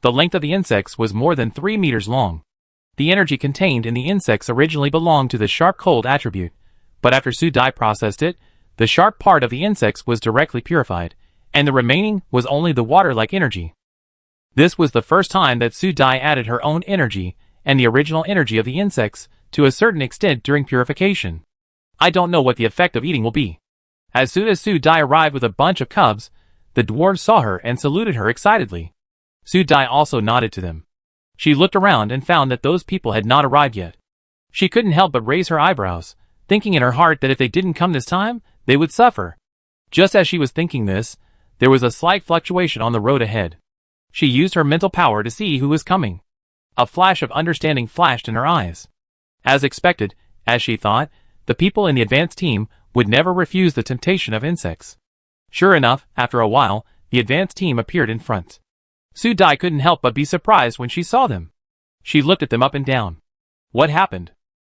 The length of the insects was more than 3 meters long. The energy contained in the insects originally belonged to the sharp cold attribute, but after Su Dai processed it, the sharp part of the insects was directly purified, and the remaining was only the water-like energy. This was the first time that Su Dai added her own energy and the original energy of the insects to a certain extent during purification. I don't know what the effect of eating will be. As soon as Su Dai arrived with a bunch of cubs, the dwarves saw her and saluted her excitedly. Su Dai also nodded to them. She looked around and found that those people had not arrived yet. She couldn't help but raise her eyebrows, thinking in her heart that if they didn't come this time, they would suffer. Just as she was thinking this, there was a slight fluctuation on the road ahead. She used her mental power to see who was coming. A flash of understanding flashed in her eyes. As expected, as she thought, the people in the advanced team would never refuse the temptation of insects. Sure enough, after a while, the advanced team appeared in front. Su Dai couldn't help but be surprised when she saw them. She looked at them up and down. What happened?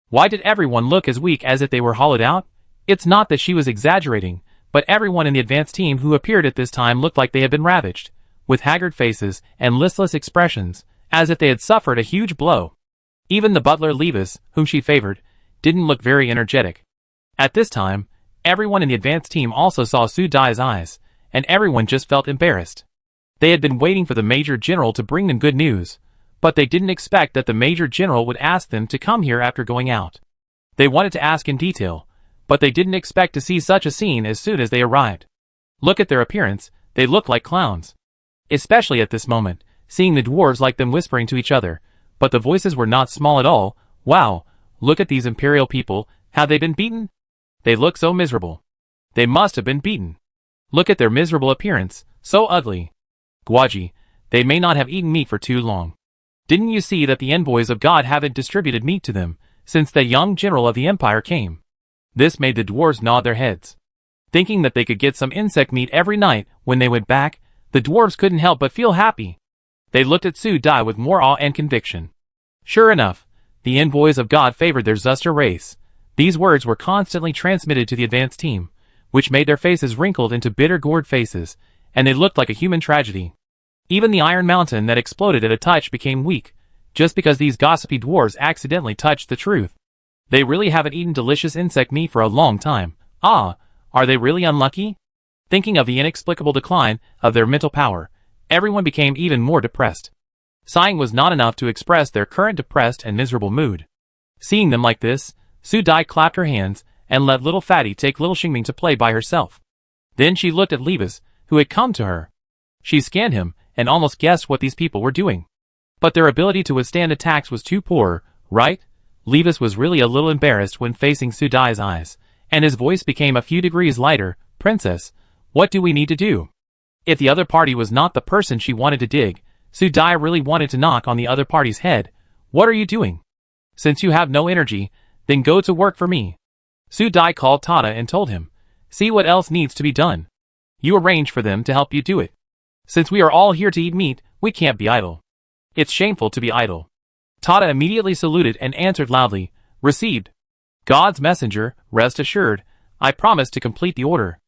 Why did everyone look as weak as if they were hollowed out? It's not that she was exaggerating, but everyone in the advanced team who appeared at this time looked like they had been ravaged, with haggard faces and listless expressions, as if they had suffered a huge blow. Even the butler Levis, whom she favored, didn't look very energetic. At this time, everyone in the advanced team also saw Su Dai's eyes, and everyone just felt embarrassed. They had been waiting for the Major General to bring them good news, but they didn't expect that the Major General would ask them to come here after going out. They wanted to ask in detail, but they didn't expect to see such a scene as soon as they arrived. Look at their appearance, they looked like clowns. Especially at this moment, seeing the dwarves like them whispering to each other, but the voices were not small at all. Wow, look at these imperial people, have they been beaten? They look so miserable. They must have been beaten. Look at their miserable appearance, so ugly. Guaji, they may not have eaten meat for too long. Didn't you see that the envoys of God haven't distributed meat to them, since the young general of the empire came? This made the dwarves nod their heads. Thinking that they could get some insect meat every night when they went back, the dwarves couldn't help but feel happy. They looked at Su Dai with more awe and conviction. Sure enough, the envoys of God favored their Zuster race. These words were constantly transmitted to the advanced team, which made their faces wrinkled into bitter gourd faces, and they looked like a human tragedy. Even the iron mountain that exploded at a touch became weak, just because these gossipy dwarves accidentally touched the truth. They really haven't eaten delicious insect meat for a long time. Ah, are they really unlucky? Thinking of the inexplicable decline of their mental power, everyone became even more depressed. Sighing was not enough to express their current depressed and miserable mood. Seeing them like this, Su Dai clapped her hands and let little Fatty take little Xingming to play by herself. Then she looked at Levis, who had come to her. She scanned him and almost guessed what these people were doing. But their ability to withstand attacks was too poor, right? Levis was really a little embarrassed when facing Su Dai's eyes, and his voice became a few degrees lighter. Princess, what do we need to do? If the other party was not the person she wanted to dig, Su Dai really wanted to knock on the other party's head. What are you doing? Since you have no energy, then go to work for me. Su Dai called Tada and told him, see what else needs to be done. You arrange for them to help you do it. Since we are all here to eat meat, we can't be idle. It's shameful to be idle. Tata immediately saluted and answered loudly, "Received. God's messenger, rest assured, I promise to complete the order."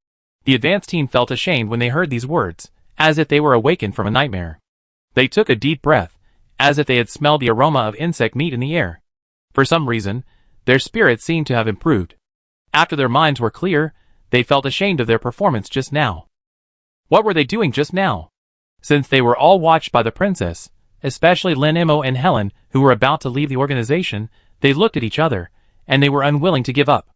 The advance team felt ashamed when they heard these words, as if they were awakened from a nightmare. They took a deep breath, as if they had smelled the aroma of insect meat in the air. For some reason, their spirits seemed to have improved. After their minds were clear, they felt ashamed of their performance just now. What were they doing just now? Since they were all watched by the princess, especially Lin Imo and Helen, who were about to leave the organization, they looked at each other, and they were unwilling to give up.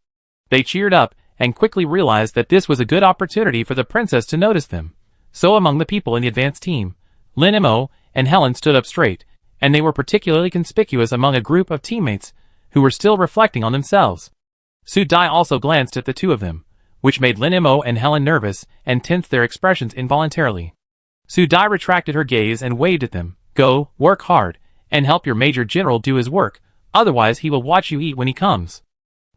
They cheered up, and quickly realized that this was a good opportunity for the princess to notice them. So among the people in the advance team, Lin Imo and Helen stood up straight, and they were particularly conspicuous among a group of teammates who were still reflecting on themselves. Su Dai also glanced at the two of them, which made Lin Imo and Helen nervous and tensed their expressions involuntarily. Su Dai retracted her gaze and waved at them. "Go, work hard, and help your Major General do his work, otherwise he will watch you eat when he comes."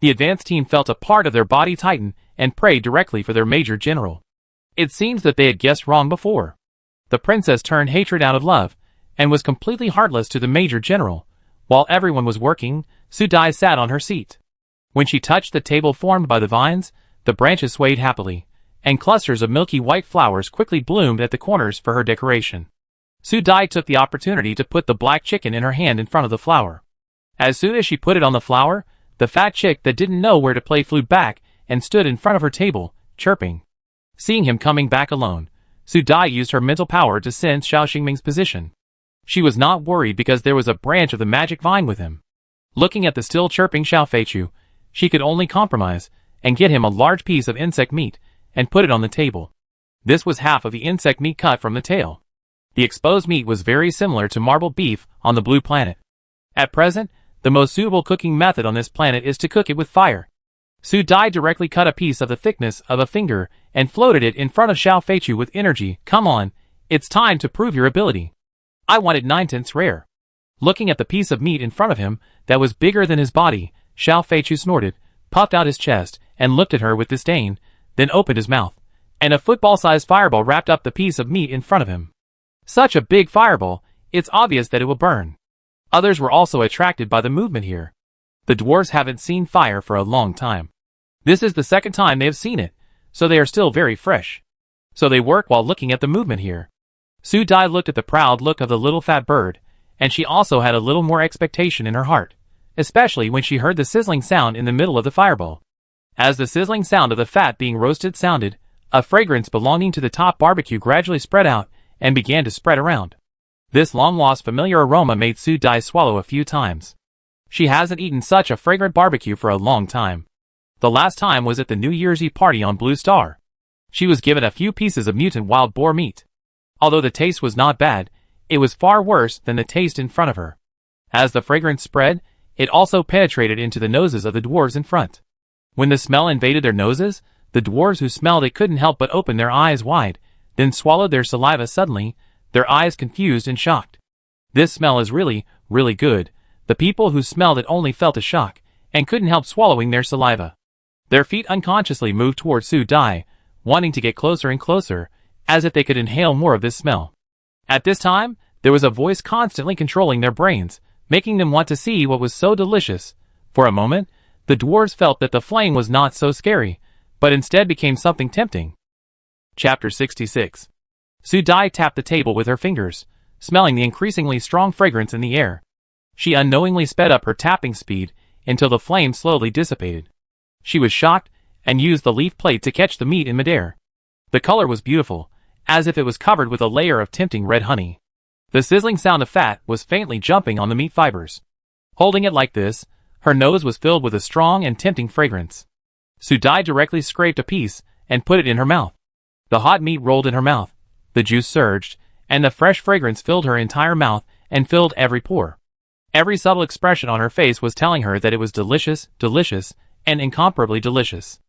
The advance team felt a part of their body tighten and prayed directly for their Major General. It seems that they had guessed wrong before. The princess turned hatred out of love, and was completely heartless to the Major General. While everyone was working, Su Dai sat on her seat. When she touched the table formed by the vines, the branches swayed happily, and clusters of milky white flowers quickly bloomed at the corners for her decoration. Su Dai took the opportunity to put the black chicken in her hand in front of the flower. As soon as she put it on the flower, the fat chick that didn't know where to play flew back and stood in front of her table, chirping. Seeing him coming back alone, Su Dai used her mental power to sense Xiao Xingming's position. She was not worried because there was a branch of the magic vine with him. Looking at the still chirping Xiao Feichu, she could only compromise and get him a large piece of insect meat and put it on the table. This was half of the insect meat cut from the tail. The exposed meat was very similar to marbled beef on the blue planet. At present, the most suitable cooking method on this planet is to cook it with fire. Su Dai directly cut a piece of the thickness of a finger and floated it in front of Xiao Feichu with energy. "Come on, it's time to prove your ability. I want it 9/10 rare." Looking at the piece of meat in front of him that was bigger than his body, Xiao Feichu snorted, puffed out his chest, and looked at her with disdain, then opened his mouth, and a football-sized fireball wrapped up the piece of meat in front of him. Such a big fireball, it's obvious that it will burn. Others were also attracted by the movement here. The dwarves haven't seen fire for a long time. This is the second time they have seen it, so they are still very fresh. So they work while looking at the movement here. Su Dai looked at the proud look of the little fat bird, and she also had a little more expectation in her heart, especially when she heard the sizzling sound in the middle of the fireball. As the sizzling sound of the fat being roasted sounded, a fragrance belonging to the top barbecue gradually spread out and began to spread around. This long-lost familiar aroma made Su Dai swallow a few times. She hasn't eaten such a fragrant barbecue for a long time. The last time was at the New Year's Eve party on Blue Star. She was given a few pieces of mutant wild boar meat. Although the taste was not bad, it was far worse than the taste in front of her. As the fragrance spread, it also penetrated into the noses of the dwarves in front. When the smell invaded their noses, the dwarves who smelled it couldn't help but open their eyes wide, then swallowed their saliva suddenly, their eyes confused and shocked. This smell is really, really good. The people who smelled it only felt a shock, and couldn't help swallowing their saliva. Their feet unconsciously moved towards Su Dai, wanting to get closer and closer, as if they could inhale more of this smell. At this time, there was a voice constantly controlling their brains, making them want to see what was so delicious. For a moment, the dwarves felt that the flame was not so scary, but instead became something tempting. Chapter 66. Su Dai tapped the table with her fingers, smelling the increasingly strong fragrance in the air. She unknowingly sped up her tapping speed until the flame slowly dissipated. She was shocked and used the leaf plate to catch the meat in midair. The color was beautiful, as if it was covered with a layer of tempting red honey. The sizzling sound of fat was faintly jumping on the meat fibers. Holding it like this, her nose was filled with a strong and tempting fragrance. Su Dai directly scraped a piece and put it in her mouth. The hot meat rolled in her mouth, the juice surged, and the fresh fragrance filled her entire mouth and filled every pore. Every subtle expression on her face was telling her that it was delicious, delicious, and incomparably delicious.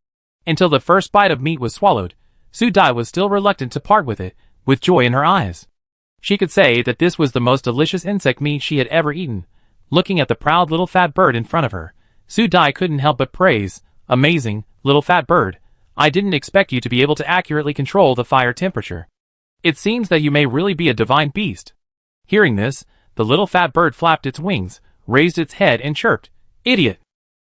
Until the first bite of meat was swallowed, Su Dai was still reluctant to part with it, with joy in her eyes. She could say that this was the most delicious insect meat she had ever eaten. Looking at the proud little fat bird in front of her, Su Dai couldn't help but praise, "Amazing, little fat bird. I didn't expect you to be able to accurately control the fire temperature. It seems that you may really be a divine beast." Hearing this, the little fat bird flapped its wings, raised its head and chirped, "Idiot!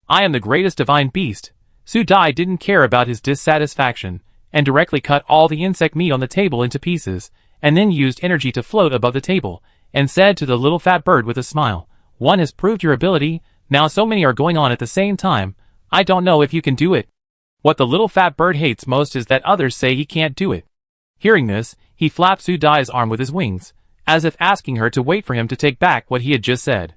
I am the greatest divine beast." Su Dai didn't care about his dissatisfaction, and directly cut all the insect meat on the table into pieces, and then used energy to float above the table, and said to the little fat bird with a smile, "One has proved your ability, now so many are going on at the same time, I don't know if you can do it." What the little fat bird hates most is that others say he can't do it. Hearing this, he flapped Su Dai's arm with his wings, as if asking her to wait for him to take back what he had just said.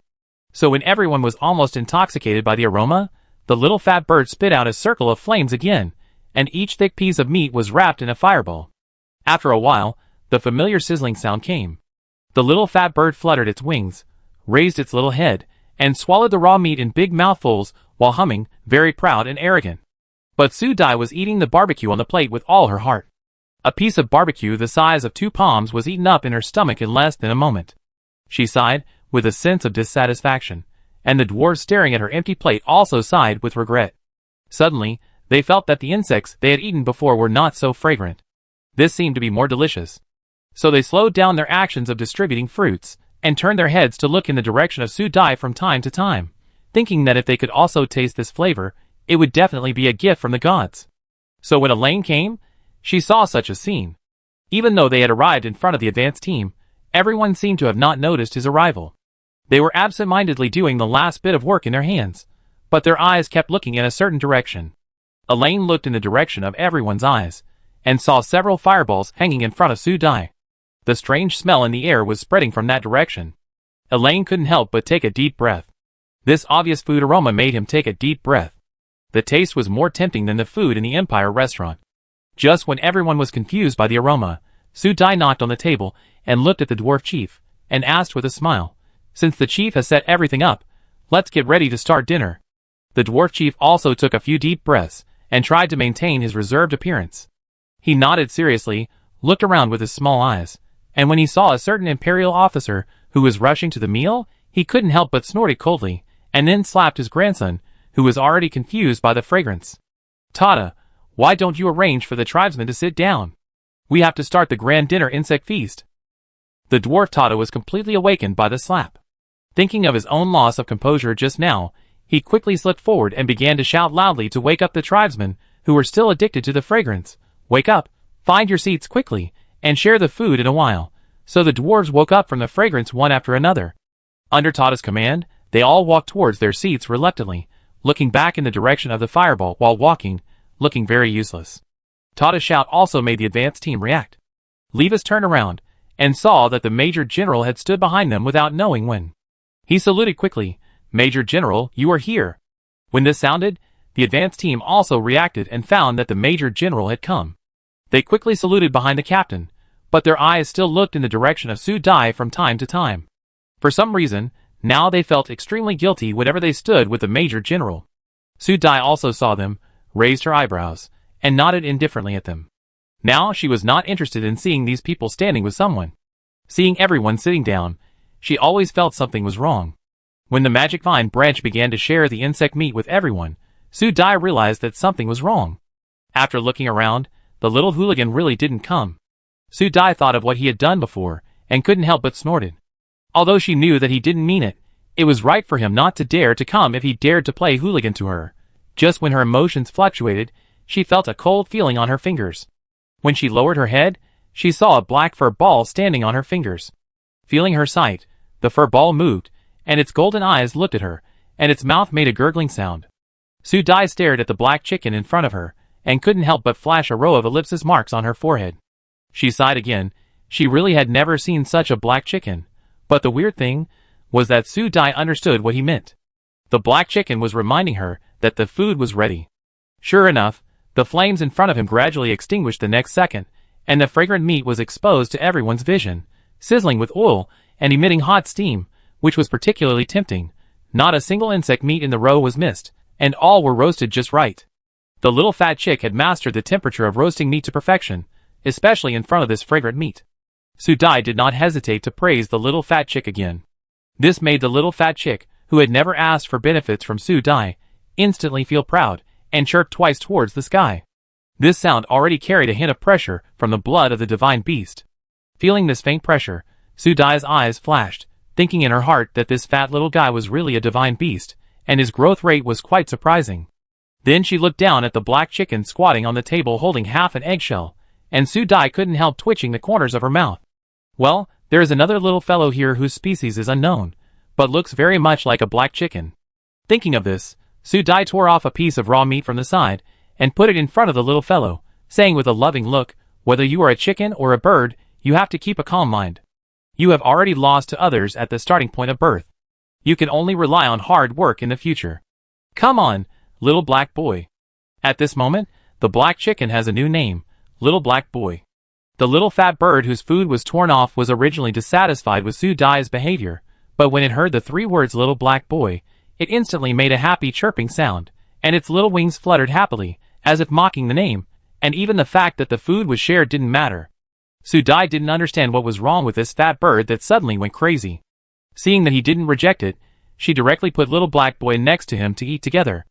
So when everyone was almost intoxicated by the aroma, the little fat bird spit out a circle of flames again, and each thick piece of meat was wrapped in a fireball. After a while, the familiar sizzling sound came. The little fat bird fluttered its wings, raised its little head, and swallowed the raw meat in big mouthfuls while humming, very proud and arrogant. But Su Dai was eating the barbecue on the plate with all her heart. A piece of barbecue the size of 2 palms was eaten up in her stomach in less than a moment. She sighed, with a sense of dissatisfaction, and the dwarves staring at her empty plate also sighed with regret. Suddenly, they felt that the insects they had eaten before were not so fragrant. This seemed to be more delicious. So they slowed down their actions of distributing fruits, and turned their heads to look in the direction of Su Dai from time to time, thinking that if they could also taste this flavor, it would definitely be a gift from the gods. So when Elaine came, she saw such a scene. Even though they had arrived in front of the advance team, everyone seemed to have not noticed his arrival. They were absent-mindedly doing the last bit of work in their hands, but their eyes kept looking in a certain direction. Elaine looked in the direction of everyone's eyes, and saw several fireballs hanging in front of Su Dai. The strange smell in the air was spreading from that direction. Elaine couldn't help but take a deep breath. This obvious food aroma made him take a deep breath. The taste was more tempting than the food in the Empire restaurant. Just when everyone was confused by the aroma, Su Dai knocked on the table and looked at the dwarf chief, and asked with a smile, "Since the chief has set everything up, let's get ready to start dinner." The dwarf chief also took a few deep breaths, and tried to maintain his reserved appearance. He nodded seriously, looked around with his small eyes, and when he saw a certain imperial officer who was rushing to the meal, he couldn't help but snorted coldly, and then slapped his grandson, who was already confused by the fragrance. "Tata, why don't you arrange for the tribesmen to sit down? We have to start the grand dinner insect feast." The dwarf Tata was completely awakened by the slap. Thinking of his own loss of composure just now, he quickly slipped forward and began to shout loudly to wake up the tribesmen, who were still addicted to the fragrance. "Wake up, find your seats quickly, and share the food in a while." So the dwarves woke up from the fragrance one after another. Under Tata's command, they all walked towards their seats reluctantly, looking back in the direction of the fireball while walking, looking very useless. Tata's shout also made the advance team react. Levis turned around, and saw that the Major General had stood behind them without knowing when. He saluted quickly, "Major General, you are here." When this sounded, the advance team also reacted and found that the Major General had come. They quickly saluted behind the captain, but their eyes still looked in the direction of Su Dai from time to time. For some reason, now they felt extremely guilty whenever they stood with the Major General. Su Dai also saw them, raised her eyebrows, and nodded indifferently at them. Now she was not interested in seeing these people standing with someone. Seeing everyone sitting down, she always felt something was wrong. When the magic vine branch began to share the insect meat with everyone, Su Dai realized that something was wrong. After looking around, the little hooligan really didn't come. Su Dai thought of what he had done before, and couldn't help but snorted. Although she knew that he didn't mean it, it was right for him not to dare to come if he dared to play hooligan to her. Just when her emotions fluctuated, she felt a cold feeling on her fingers. When she lowered her head, she saw a black fur ball standing on her fingers. Feeling her sight, the fur ball moved, and its golden eyes looked at her, and its mouth made a gurgling sound. Su Dai stared at the black chicken in front of her, and couldn't help but flash a row of ellipsis marks on her forehead. She sighed again. She really had never seen such a black chicken, but the weird thing was that Su Dai understood what he meant. The black chicken was reminding her that the food was ready. Sure enough, the flames in front of him gradually extinguished the next second, and the fragrant meat was exposed to everyone's vision, sizzling with oil and emitting hot steam, which was particularly tempting. Not a single insect meat in the row was missed, and all were roasted just right. The little fat chick had mastered the temperature of roasting meat to perfection, especially in front of this fragrant meat. Su Dai did not hesitate to praise the little fat chick again. This made the little fat chick, who had never asked for benefits from Su Dai, instantly feel proud, and chirped twice towards the sky. This sound already carried a hint of pressure from the blood of the divine beast. Feeling this faint pressure, Su Dai's eyes flashed, thinking in her heart that this fat little guy was really a divine beast, and his growth rate was quite surprising. Then she looked down at the black chicken squatting on the table holding half an eggshell, and Su Dai couldn't help twitching the corners of her mouth. Well, there is another little fellow here whose species is unknown, but looks very much like a black chicken. Thinking of this, Su Dai tore off a piece of raw meat from the side, and put it in front of the little fellow, saying with a loving look, "Whether you are a chicken or a bird, you have to keep a calm mind. You have already lost to others at the starting point of birth. You can only rely on hard work in the future. Come on, little black boy." At this moment, the black chicken has a new name, Little Black Boy. The little fat bird whose food was torn off was originally dissatisfied with Su Dai's behavior, but when it heard the 3 words Little Black Boy, it instantly made a happy chirping sound, and its little wings fluttered happily, as if mocking the name, and even the fact that the food was shared didn't matter. Su Dai didn't understand what was wrong with this fat bird that suddenly went crazy. Seeing that he didn't reject it, she directly put Little Black Boy next to him to eat together.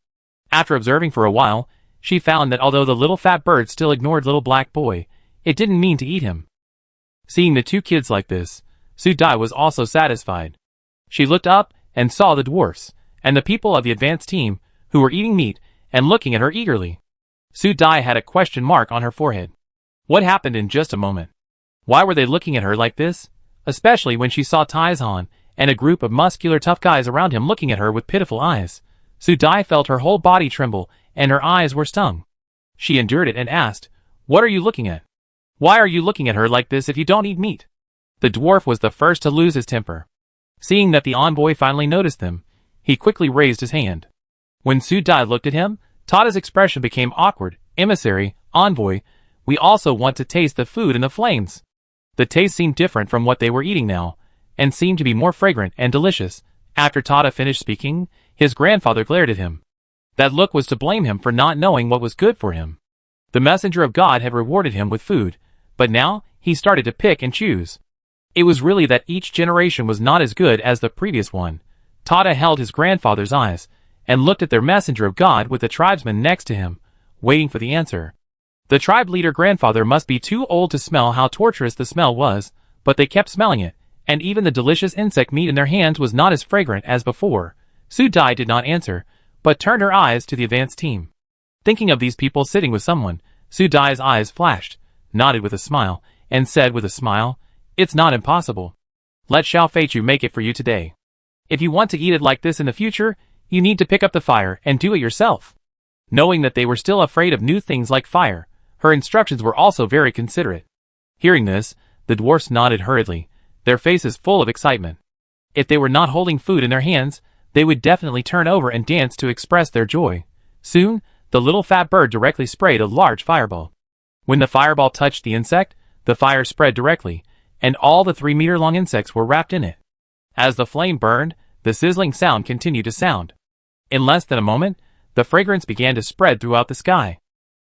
After observing for a while, she found that although the little fat bird still ignored Little Black Boy, it didn't mean to eat him. Seeing the 2 kids like this, Su Dai was also satisfied. She looked up and saw the dwarfs, and the people of the advanced team, who were eating meat, and looking at her eagerly. Su Dai had a question mark on her forehead. What happened in just a moment? Why were they looking at her like this? Especially when she saw Taizhan, and a group of muscular tough guys around him looking at her with pitiful eyes. Su Dai felt her whole body tremble, and her eyes were stung. She endured it and asked, "What are you looking at? Why are you looking at her like this if you don't eat meat?" The dwarf was the first to lose his temper. Seeing that the envoy finally noticed them, he quickly raised his hand. When Su Dai looked at him, Tada's expression became awkward. "Emissary, envoy, we also want to taste the food in the flames." The taste seemed different from what they were eating now, and seemed to be more fragrant and delicious. After Tada finished speaking, his grandfather glared at him. That look was to blame him for not knowing what was good for him. The messenger of God had rewarded him with food, but now he started to pick and choose. It was really that each generation was not as good as the previous one. Tada held his grandfather's eyes, and looked at their messenger of God with the tribesman next to him, waiting for the answer. The tribe leader grandfather must be too old to smell how torturous the smell was, but they kept smelling it, and even the delicious insect meat in their hands was not as fragrant as before. Su Dai did not answer, but turned her eyes to the advanced team. Thinking of these people sitting with someone, Su Dai's eyes flashed, nodded with a smile, and said with a smile, "It's not impossible. Let Xiao Feichu make it for you today. If you want to eat it like this in the future, you need to pick up the fire and do it yourself." Knowing that they were still afraid of new things like fire, her instructions were also very considerate. Hearing this, the dwarfs nodded hurriedly, their faces full of excitement. If they were not holding food in their hands, they would definitely turn over and dance to express their joy. Soon, the little fat bird directly sprayed a large fireball. When the fireball touched the insect, the fire spread directly, and all the 3-meter-long insects were wrapped in it. As the flame burned, the sizzling sound continued to sound. In less than a moment, the fragrance began to spread throughout the sky.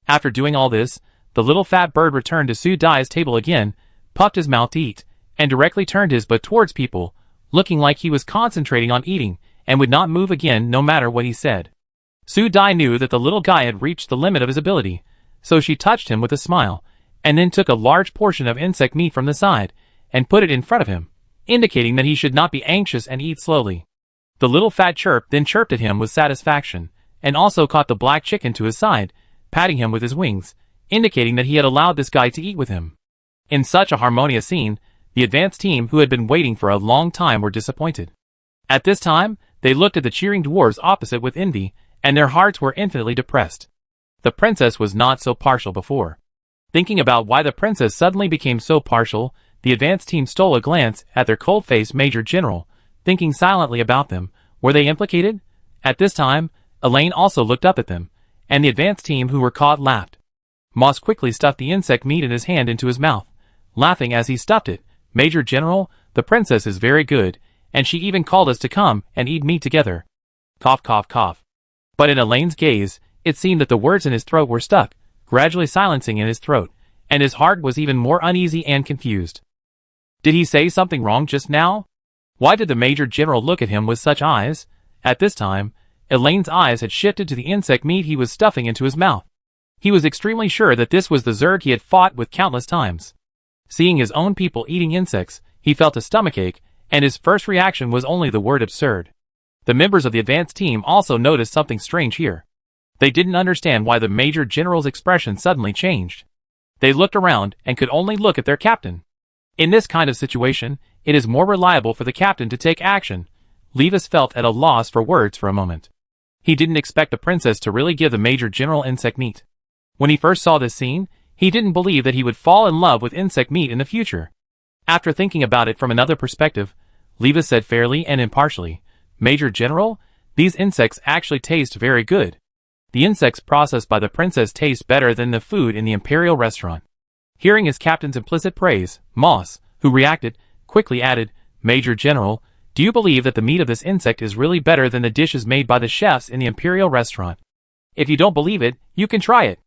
After doing all this, the little fat bird returned to Su Dai's table again, puffed his mouth to eat, and directly turned his butt towards people, looking like he was concentrating on eating, and would not move again no matter what he said. Su Dai knew that the little guy had reached the limit of his ability, so she touched him with a smile, and then took a large portion of insect meat from the side, and put it in front of him, indicating that he should not be anxious and eat slowly. The little fat chirp then chirped at him with satisfaction, and also caught the black chicken to his side, patting him with his wings, indicating that he had allowed this guy to eat with him. In such a harmonious scene, the advanced team who had been waiting for a long time were disappointed. At this time, they looked at the cheering dwarves opposite with envy, and their hearts were infinitely depressed. The princess was not so partial before. Thinking about why the princess suddenly became so partial, the advanced team stole a glance at their cold-faced major general, thinking silently about them. Were they implicated? At this time, Elaine also looked up at them, and the advanced team who were caught laughed. Moss quickly stuffed the insect meat in his hand into his mouth, laughing as he stuffed it. "Major General, the princess is very good, and she even called us to come and eat meat together." Cough, cough, cough. But in Elaine's gaze, it seemed that the words in his throat were stuck, gradually silencing in his throat, and his heart was even more uneasy and confused. Did he say something wrong just now? Why did the Major General look at him with such eyes? At this time, Elaine's eyes had shifted to the insect meat he was stuffing into his mouth. He was extremely sure that this was the Zerg he had fought with countless times. Seeing his own people eating insects, he felt a stomachache, and his first reaction was only the word absurd. The members of the advance team also noticed something strange here. They didn't understand why the Major General's expression suddenly changed. They looked around and could only look at their captain. In this kind of situation, it is more reliable for the captain to take action. Levis felt at a loss for words for a moment. He didn't expect the princess to really give the Major General insect meat. When he first saw this scene, he didn't believe that he would fall in love with insect meat in the future. After thinking about it from another perspective, Levis said fairly and impartially, "Major General, these insects actually taste very good. The insects processed by the princess taste better than the food in the imperial restaurant." Hearing his captain's implicit praise, Moss, who reacted, quickly added, "Major General, do you believe that the meat of this insect is really better than the dishes made by the chefs in the imperial restaurant? If you don't believe it, you can try it."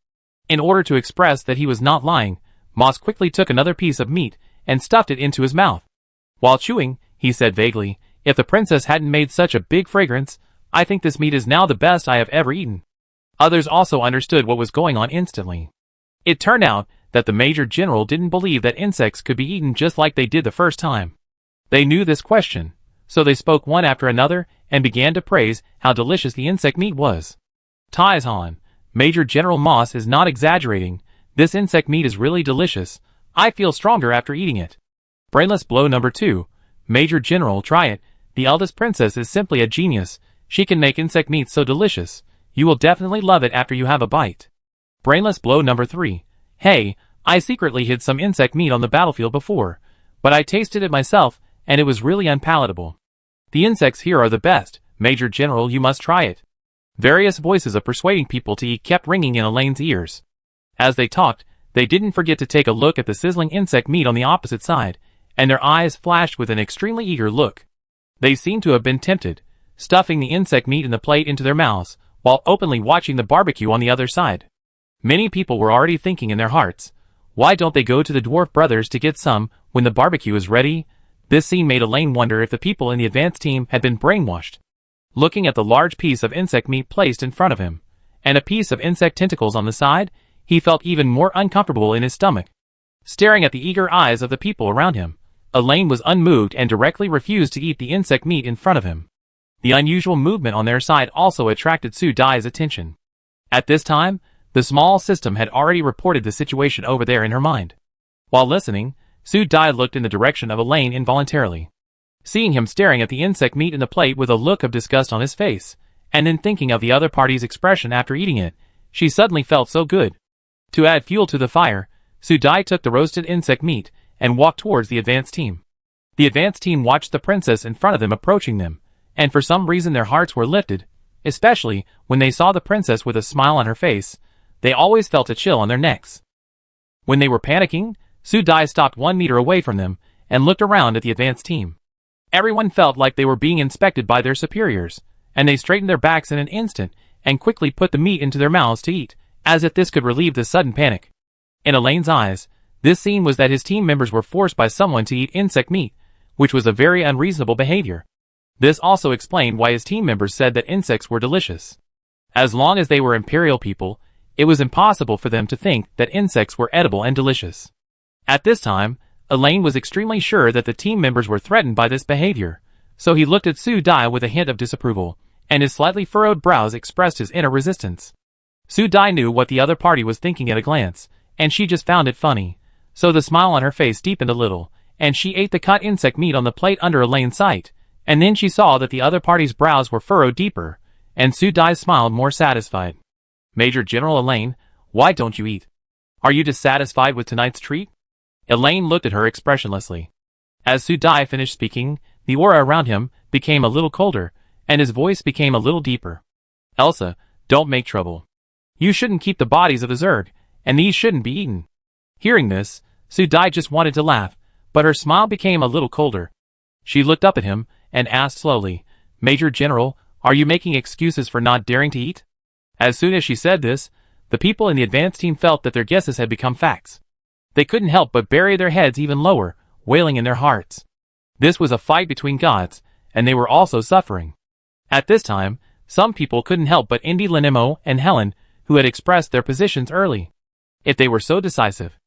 In order to express that he was not lying, Moss quickly took another piece of meat and stuffed it into his mouth. While chewing, he said vaguely, "If the princess hadn't made such a big fragrance, I think this meat is now the best I have ever eaten." Others also understood what was going on instantly. It turned out that the Major General didn't believe that insects could be eaten just like they did the first time. They knew this question, so they spoke one after another and began to praise how delicious the insect meat was. "Taizhan, Major General Moss is not exaggerating. This insect meat is really delicious. I feel stronger after eating it." Brainless blow number 2. "Major General, try it. The eldest princess is simply a genius. She can make insect meat so delicious. You will definitely love it after you have a bite." Brainless blow number 3. "Hey, I secretly hid some insect meat on the battlefield before, but I tasted it myself, and it was really unpalatable. The insects here are the best. Major General, you must try it." Various voices of persuading people to eat kept ringing in Elaine's ears. As they talked, they didn't forget to take a look at the sizzling insect meat on the opposite side, and their eyes flashed with an extremely eager look. They seemed to have been tempted, stuffing the insect meat in the plate into their mouths, while openly watching the barbecue on the other side. Many people were already thinking in their hearts, why don't they go to the Dwarf Brothers to get some when the barbecue is ready? This scene made Elaine wonder if the people in the advance team had been brainwashed. Looking at the large piece of insect meat placed in front of him, and a piece of insect tentacles on the side, he felt even more uncomfortable in his stomach. Staring at the eager eyes of the people around him, Elaine was unmoved and directly refused to eat the insect meat in front of him. The unusual movement on their side also attracted Su Dai's attention. At this time, the small system had already reported the situation over there in her mind. While listening, Su Dai looked in the direction of Elaine involuntarily. Seeing him staring at the insect meat in the plate with a look of disgust on his face, and then thinking of the other party's expression after eating it, she suddenly felt so good. To add fuel to the fire, Su Dai took the roasted insect meat and walked towards the advance team. The advance team watched the princess in front of them approaching them, and for some reason their hearts were lifted, especially when they saw the princess with a smile on her face. They always felt a chill on their necks. When they were panicking, Su Dai stopped 1 meter away from them and looked around at the advance team. Everyone felt like they were being inspected by their superiors, and they straightened their backs in an instant and quickly put the meat into their mouths to eat, as if this could relieve the sudden panic. In Elaine's eyes, this scene was that his team members were forced by someone to eat insect meat, which was a very unreasonable behavior. This also explained why his team members said that insects were delicious. As long as they were imperial people, it was impossible for them to think that insects were edible and delicious. At this time, Elaine was extremely sure that the team members were threatened by this behavior, so he looked at Su Dai with a hint of disapproval, and his slightly furrowed brows expressed his inner resistance. Su Dai knew what the other party was thinking at a glance, and she just found it funny, so the smile on her face deepened a little, and she ate the cut insect meat on the plate under Elaine's sight, and then she saw that the other party's brows were furrowed deeper, and Su Dai smiled more satisfied. "Major General Elaine, why don't you eat? Are you dissatisfied with tonight's treat?" Elaine looked at her expressionlessly. As Su Dai finished speaking, the aura around him became a little colder, and his voice became a little deeper. "Elsa, don't make trouble. You shouldn't keep the bodies of the Zerg, and these shouldn't be eaten." Hearing this, Su Dai just wanted to laugh, but her smile became a little colder. She looked up at him and asked slowly, "Major General, are you making excuses for not daring to eat?" As soon as she said this, the people in the advance team felt that their guesses had become facts. They couldn't help but bury their heads even lower, wailing in their hearts. This was a fight between gods, and they were also suffering. At this time, some people couldn't help but envy Linimo and Helen, who had expressed their positions early. If they were so decisive.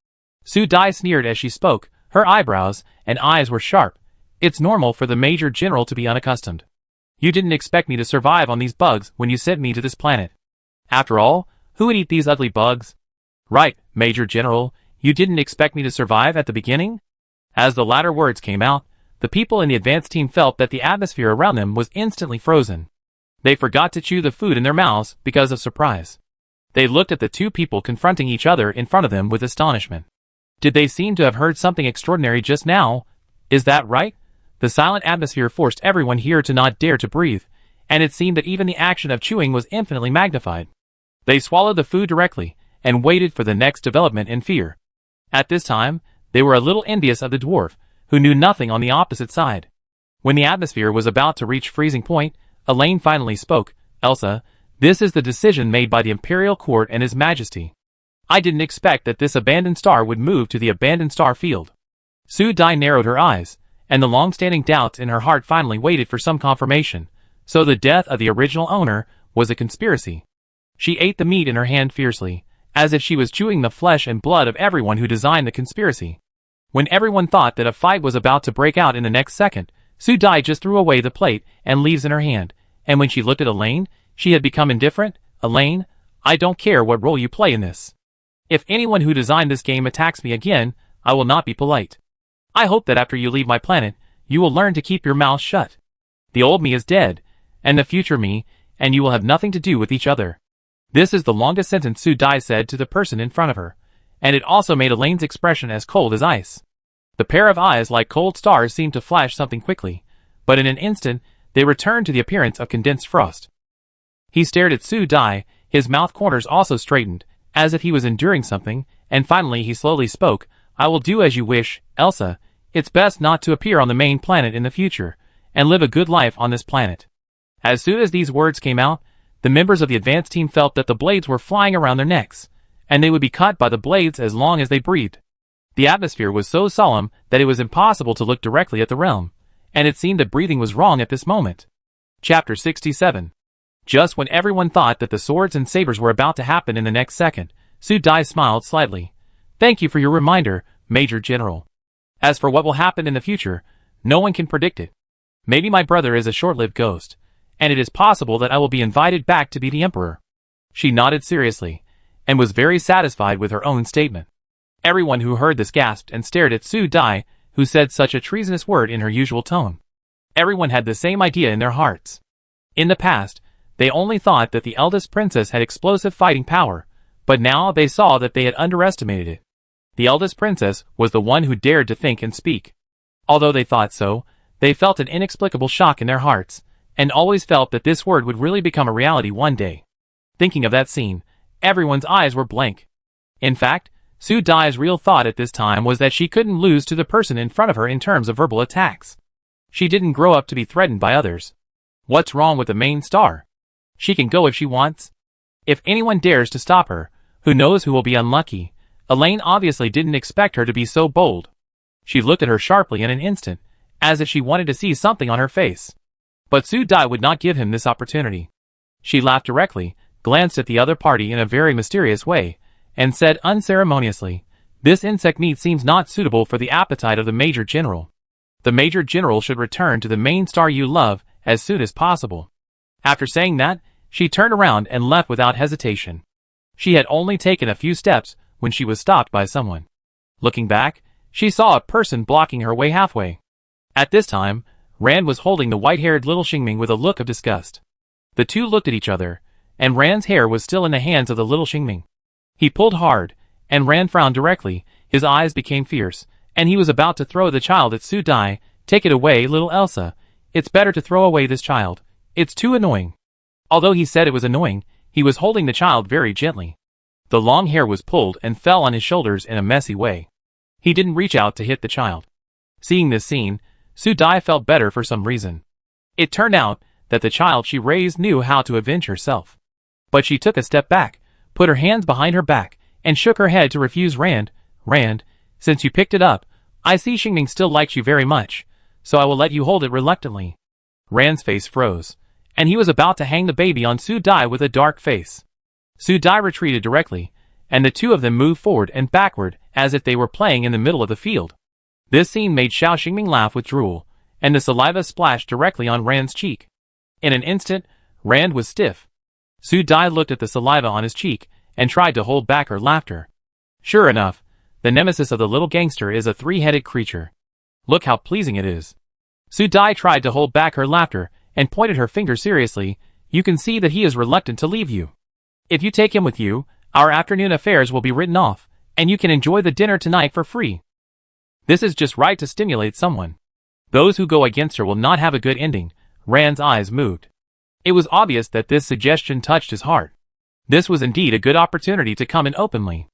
Su Dai sneered as she spoke, her eyebrows and eyes were sharp, It's normal for the Major General to be unaccustomed. You didn't expect me to survive on these bugs when you sent me to this planet. After all, who would eat these ugly bugs? Right, Major General, you didn't expect me to survive at the beginning? As the latter words came out, the people in the advance team felt that the atmosphere around them was instantly frozen. They forgot to chew the food in their mouths because of surprise. They looked at the two people confronting each other in front of them with astonishment. Did they seem to have heard something extraordinary just now? Is that right? The silent atmosphere forced everyone here to not dare to breathe, and it seemed that even the action of chewing was infinitely magnified. They swallowed the food directly, and waited for the next development in fear. At this time, they were a little envious of the dwarf, who knew nothing on the opposite side. When the atmosphere was about to reach freezing point, Elaine finally spoke. Elsa, this is the decision made by the Imperial Court and His Majesty. I didn't expect that this abandoned star would move to the abandoned star field. Su Dai narrowed her eyes, and the long-standing doubts in her heart finally waited for some confirmation. So the death of the original owner was a conspiracy. She ate the meat in her hand fiercely, as if she was chewing the flesh and blood of everyone who designed the conspiracy. When everyone thought that a fight was about to break out in the next second, Su Dai just threw away the plate and leaves in her hand, and when she looked at Elaine, she had become indifferent. Elaine, I don't care what role you play in this. If anyone who designed this game attacks me again, I will not be polite. I hope that after you leave my planet, you will learn to keep your mouth shut. The old me is dead, and the future me, and you will have nothing to do with each other. This is the longest sentence Su Dai said to the person in front of her, and it also made Elaine's expression as cold as ice. The pair of eyes like cold stars seemed to flash something quickly, but in an instant, they returned to the appearance of condensed frost. He stared at Su Dai, his mouth corners also straightened, as if he was enduring something, and finally he slowly spoke. I will do as you wish, Elsa. It's best not to appear on the main planet in the future, and live a good life on this planet. As soon as these words came out, the members of the advance team felt that the blades were flying around their necks, and they would be cut by the blades as long as they breathed. The atmosphere was so solemn that it was impossible to look directly at the realm, and it seemed that breathing was wrong at this moment. Chapter 67. Just when everyone thought that the swords and sabers were about to happen in the next second, Su Dai smiled slightly. Thank you for your reminder, Major General. As for what will happen in the future, no one can predict it. Maybe my brother is a short-lived ghost, and it is possible that I will be invited back to be the Emperor. She nodded seriously, and was very satisfied with her own statement. Everyone who heard this gasped and stared at Su Dai, who said such a treasonous word in her usual tone. Everyone had the same idea in their hearts. In the past, they only thought that the eldest princess had explosive fighting power, but now they saw that they had underestimated it. The eldest princess was the one who dared to think and speak. Although they thought so, they felt an inexplicable shock in their hearts, and always felt that this word would really become a reality one day. Thinking of that scene, everyone's eyes were blank. In fact, Su Dai's real thought at this time was that she couldn't lose to the person in front of her in terms of verbal attacks. She didn't grow up to be threatened by others. What's wrong with the main star? She can go if she wants. If anyone dares to stop her, who knows who will be unlucky. Elaine obviously didn't expect her to be so bold. She looked at her sharply in an instant, as if she wanted to see something on her face. But Su Dai would not give him this opportunity. She laughed directly, glanced at the other party in a very mysterious way, and said unceremoniously, "This insect meat seems not suitable for the appetite of the Major General. The Major General should return to the main star you love as soon as possible." After saying that, she turned around and left without hesitation. She had only taken a few steps when she was stopped by someone. Looking back, she saw a person blocking her way halfway. At this time, Rand was holding the white-haired little Xingming with a look of disgust. The two looked at each other, and Rand's hair was still in the hands of the little Xingming. He pulled hard, and Rand frowned directly, his eyes became fierce, and he was about to throw the child at Su Dai. "Take it away, little Elsa. It's better to throw away this child. It's too annoying." Although he said it was annoying, he was holding the child very gently. The long hair was pulled and fell on his shoulders in a messy way. He didn't reach out to hit the child. Seeing this scene, Su Dai felt better for some reason. It turned out that the child she raised knew how to avenge herself. But she took a step back, put her hands behind her back, and shook her head to refuse Rand. "Rand, since you picked it up, I see Xingming still likes you very much, so I will let you hold it reluctantly." Rand's face froze, and he was about to hang the baby on Su Dai with a dark face. Su Dai retreated directly, and the two of them moved forward and backward as if they were playing in the middle of the field. This scene made Xiao Xingming laugh with drool, and the saliva splashed directly on Rand's cheek. In an instant, Rand was stiff. Su Dai looked at the saliva on his cheek and tried to hold back her laughter. Sure enough, the nemesis of the little gangster is a three-headed creature. Look how pleasing it is. Su Dai tried to hold back her laughter and pointed her finger seriously. You can see that he is reluctant to leave you. If you take him with you, our afternoon affairs will be written off, and you can enjoy the dinner tonight for free. This is just right to stimulate someone. Those who go against her will not have a good ending. Rand's eyes moved. It was obvious that this suggestion touched his heart. This was indeed a good opportunity to come in openly.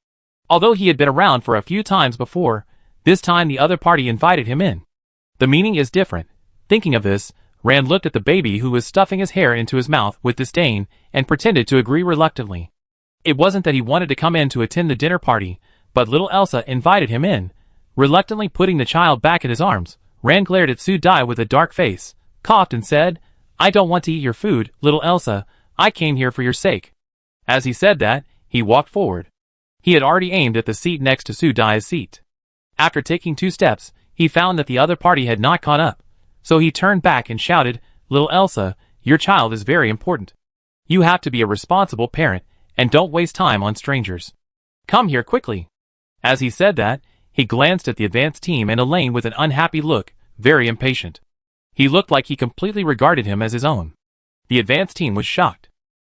Although he had been around for a few times before, this time the other party invited him in. The meaning is different. Thinking of this, Rand looked at the baby who was stuffing his hair into his mouth with disdain and pretended to agree reluctantly. It wasn't that he wanted to come in to attend the dinner party, but little Elsa invited him in. Reluctantly putting the child back in his arms, Rand glared at Su Dai with a dark face, coughed and said, I don't want to eat your food, little Elsa. I came here for your sake. As he said that, he walked forward. He had already aimed at the seat next to Su Dai's seat. After taking 2 steps, he found that the other party had not caught up. So he turned back and shouted, Little Elsa, your child is very important. You have to be a responsible parent, and don't waste time on strangers. Come here quickly. As he said that, he glanced at the advance team and Elaine with an unhappy look, very impatient. He looked like he completely regarded him as his own. The advance team was shocked.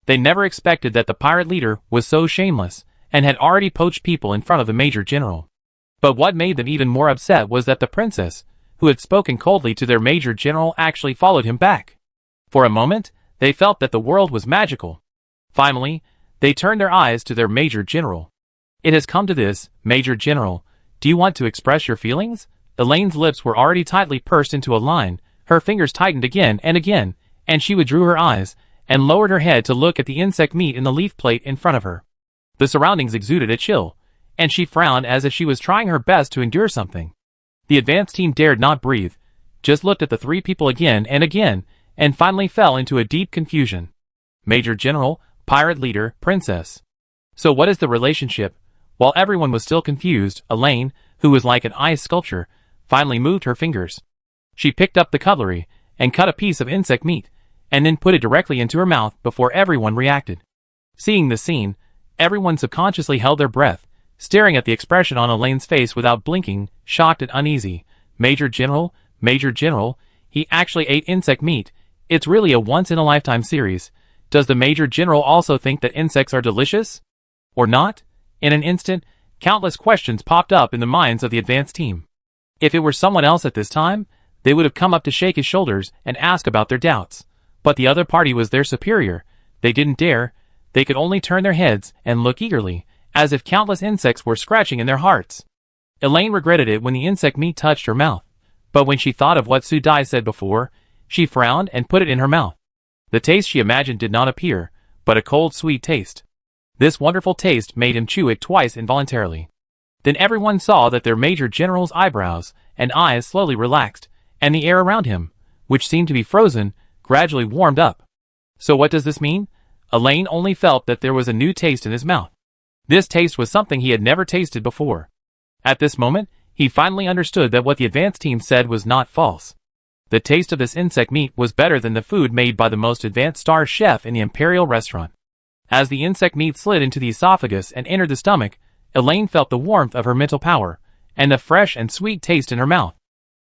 They never expected that the pirate leader was so shameless, and had already poached people in front of the Major General. But what made them even more upset was that the princess, who had spoken coldly to their Major General, actually followed him back. For a moment, they felt that the world was magical. Finally, they turned their eyes to their Major General. It has come to this, Major General. Do you want to express your feelings? Elaine's lips were already tightly pursed into a line, her fingers tightened again, and she withdrew her eyes, and lowered her head to look at the insect meat in the leaf plate in front of her. The surroundings exuded a chill, and she frowned as if she was trying her best to endure something. The advance team dared not breathe, just looked at the 3 people again, and finally fell into a deep confusion. Major General, pirate leader, princess. So what is the relationship? While everyone was still confused, Elaine, who was like an ice sculpture, finally moved her fingers. She picked up the cutlery, and cut a piece of insect meat, and then put it directly into her mouth before everyone reacted. Seeing the scene, everyone subconsciously held their breath, staring at the expression on Elaine's face without blinking, shocked and uneasy. Major General, he actually ate insect meat. It's really a once-in-a-lifetime series. Does the Major General also think that insects are delicious? Or not? In an instant, countless questions popped up in the minds of the advance team. If it were someone else at this time, they would have come up to shake his shoulders and ask about their doubts. But the other party was their superior. They didn't dare. They could only turn their heads and look eagerly, as if countless insects were scratching in their hearts. Elaine regretted it when the insect meat touched her mouth. But when she thought of what Su Dai said before, she frowned and put it in her mouth. The taste she imagined did not appear, but a cold, sweet taste. This wonderful taste made him chew it twice involuntarily. Then everyone saw that their Major General's eyebrows and eyes slowly relaxed, and the air around him, which seemed to be frozen, gradually warmed up. So what does this mean? Elaine only felt that there was a new taste in his mouth. This taste was something he had never tasted before. At this moment, he finally understood that what the advance team said was not false. The taste of this insect meat was better than the food made by the most advanced star chef in the Imperial restaurant. As the insect meat slid into the esophagus and entered the stomach, Elaine felt the warmth of her mental power, and the fresh and sweet taste in her mouth.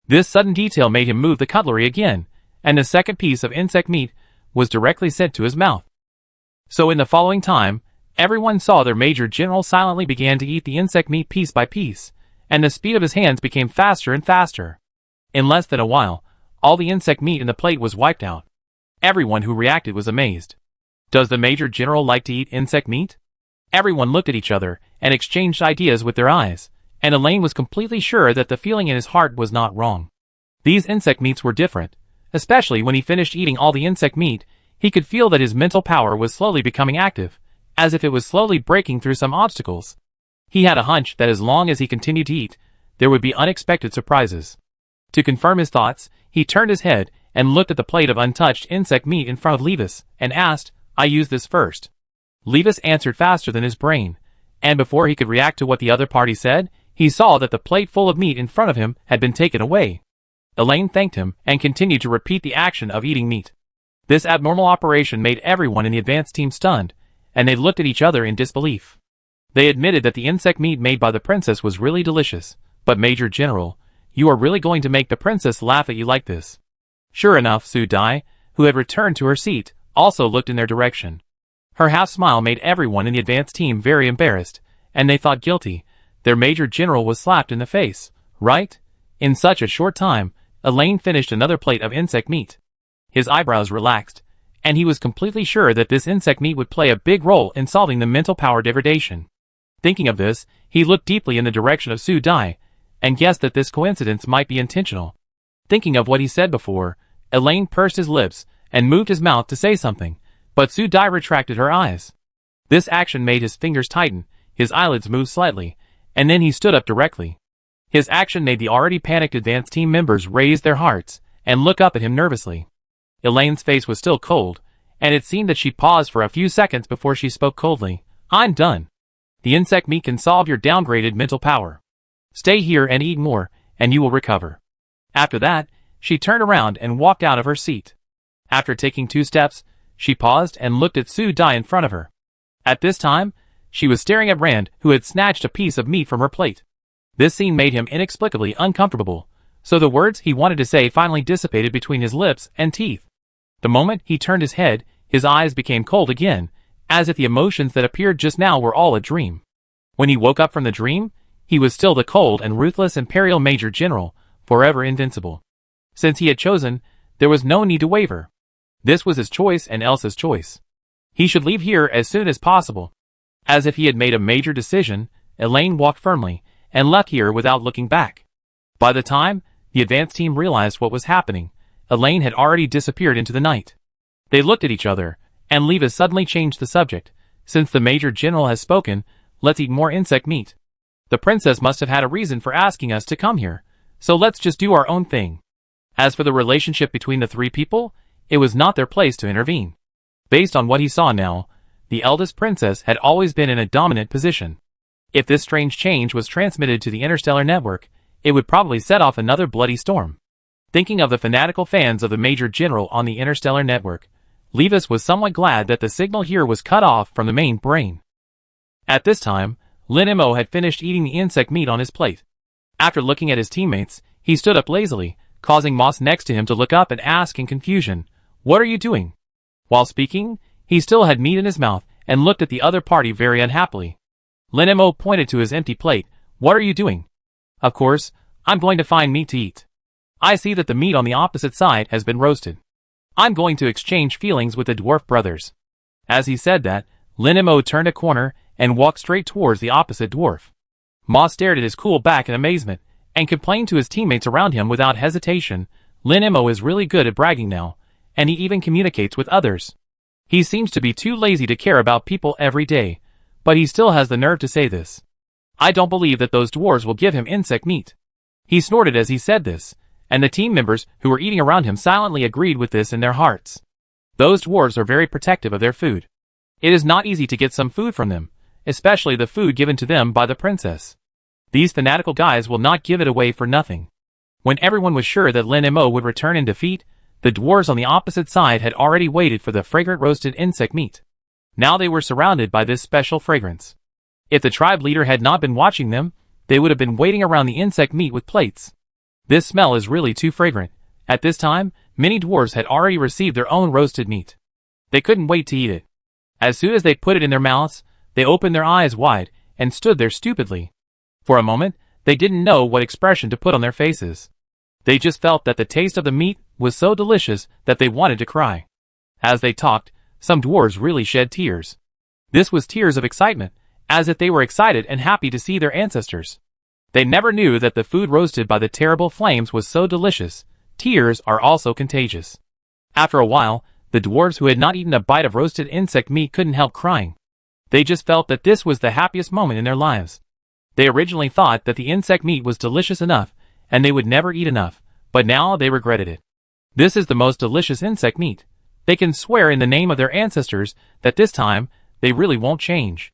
This sudden detail made him move the cutlery again, and the second piece of insect meat was directly sent to his mouth. So in the following time, everyone saw their Major General silently began to eat the insect meat piece by piece, and the speed of his hands became faster and faster. In less than a while, all the insect meat in the plate was wiped out. Everyone who reacted was amazed. Does the Major General like to eat insect meat? Everyone looked at each other and exchanged ideas with their eyes, and Elaine was completely sure that the feeling in his heart was not wrong. These insect meats were different. Especially when he finished eating all the insect meat, he could feel that his mental power was slowly becoming active, as if it was slowly breaking through some obstacles. He had a hunch that as long as he continued to eat, there would be unexpected surprises. To confirm his thoughts, he turned his head and looked at the plate of untouched insect meat in front of Levis, and asked, I use this first. Levis answered faster than his brain, and before he could react to what the other party said, he saw that the plate full of meat in front of him had been taken away. Elaine thanked him and continued to repeat the action of eating meat. This abnormal operation made everyone in the advanced team stunned, and they looked at each other in disbelief. They admitted that the insect meat made by the princess was really delicious, but Major General, you are really going to make the princess laugh at you like this? Sure enough, Su Dai, who had returned to her seat, also looked in their direction. Her half-smile made everyone in the advanced team very embarrassed, and they thought guilty. Their Major General was slapped in the face, right? In such a short time, Elaine finished another plate of insect meat. His eyebrows relaxed, and he was completely sure that this insect meat would play a big role in solving the mental power degradation. Thinking of this, he looked deeply in the direction of Su Dai, and guessed that this coincidence might be intentional. Thinking of what he said before, Elaine pursed his lips and moved his mouth to say something, but Su Dai retracted her eyes. This action made his fingers tighten, his eyelids move slightly, and then he stood up directly. His action made the already panicked advanced team members raise their hearts and look up at him nervously. Elaine's face was still cold, and it seemed that she paused for a few seconds before she spoke coldly. I'm done. The insect meat can solve your downgraded mental power. Stay here and eat more, and you will recover. After that, she turned around and walked out of her seat. After taking 2 steps, she paused and looked at Su Dai in front of her. At this time, she was staring at Rand, who had snatched a piece of meat from her plate. This scene made him inexplicably uncomfortable, so the words he wanted to say finally dissipated between his lips and teeth. The moment he turned his head, his eyes became cold again, as if the emotions that appeared just now were all a dream. When he woke up from the dream, he was still the cold and ruthless Imperial Major General, forever invincible. Since he had chosen, there was no need to waver. This was his choice and Elsa's choice. He should leave here as soon as possible. As if he had made a major decision, Elaine walked firmly, and left here without looking back. By the time the advanced team realized what was happening, Elaine had already disappeared into the night. They looked at each other, and Levis suddenly changed the subject. Since the Major General has spoken, let's eat more insect meat. The princess must have had a reason for asking us to come here, so let's just do our own thing. As for the relationship between the 3 people, it was not their place to intervene. Based on what he saw now, the eldest princess had always been in a dominant position. If this strange change was transmitted to the interstellar network, it would probably set off another bloody storm. Thinking of the fanatical fans of the Major General on the interstellar network, Levis was somewhat glad that the signal here was cut off from the main brain. At this time, Lin Mo had finished eating the insect meat on his plate. After looking at his teammates, he stood up lazily, causing Moss next to him to look up and ask in confusion, "What are you doing?" While speaking, he still had meat in his mouth and looked at the other party very unhappily. Lin Mo pointed to his empty plate. "What are you doing?" "Of course, I'm going to find meat to eat. I see that the meat on the opposite side has been roasted. I'm going to exchange feelings with the dwarf brothers." As he said that, Lin Mo turned a corner and walked straight towards the opposite dwarf. Moss stared at his cool back in amazement, and complained to his teammates around him without hesitation. Lin Mo is really good at bragging now, and he even communicates with others. He seems to be too lazy to care about people every day, but he still has the nerve to say this. I don't believe that those dwarves will give him insect meat. He snorted as he said this, and the team members who were eating around him silently agreed with this in their hearts. Those dwarves are very protective of their food. It is not easy to get some food from them, especially the food given to them by the princess. These fanatical guys will not give it away for nothing. When everyone was sure that Lin Mo would return in defeat, the dwarves on the opposite side had already waited for the fragrant roasted insect meat. Now they were surrounded by this special fragrance. If the tribe leader had not been watching them, they would have been waiting around the insect meat with plates. This smell is really too fragrant. At this time, many dwarves had already received their own roasted meat. They couldn't wait to eat it. As soon as they put it in their mouths, they opened their eyes wide and stood there stupidly. For a moment, they didn't know what expression to put on their faces. They just felt that the taste of the meat was so delicious that they wanted to cry. As they talked, some dwarves really shed tears. This was tears of excitement, as if they were excited and happy to see their ancestors. They never knew that the food roasted by the terrible flames was so delicious. Tears are also contagious. After a while, the dwarves who had not eaten a bite of roasted insect meat couldn't help crying. They just felt that this was the happiest moment in their lives. They originally thought that the insect meat was delicious enough, and they would never eat enough, but now they regretted it. This is the most delicious insect meat. They can swear in the name of their ancestors that this time, they really won't change.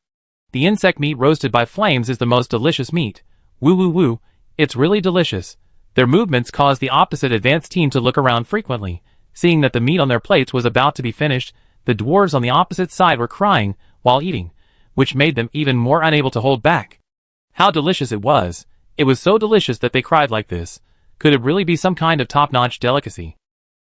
The insect meat roasted by flames is the most delicious meat. Woo woo woo, it's really delicious. Their movements caused the opposite advanced team to look around frequently. Seeing that the meat on their plates was about to be finished, the dwarves on the opposite side were crying while eating, which made them even more unable to hold back. How delicious it was! It was so delicious that they cried like this. Could it really be some kind of top-notch delicacy?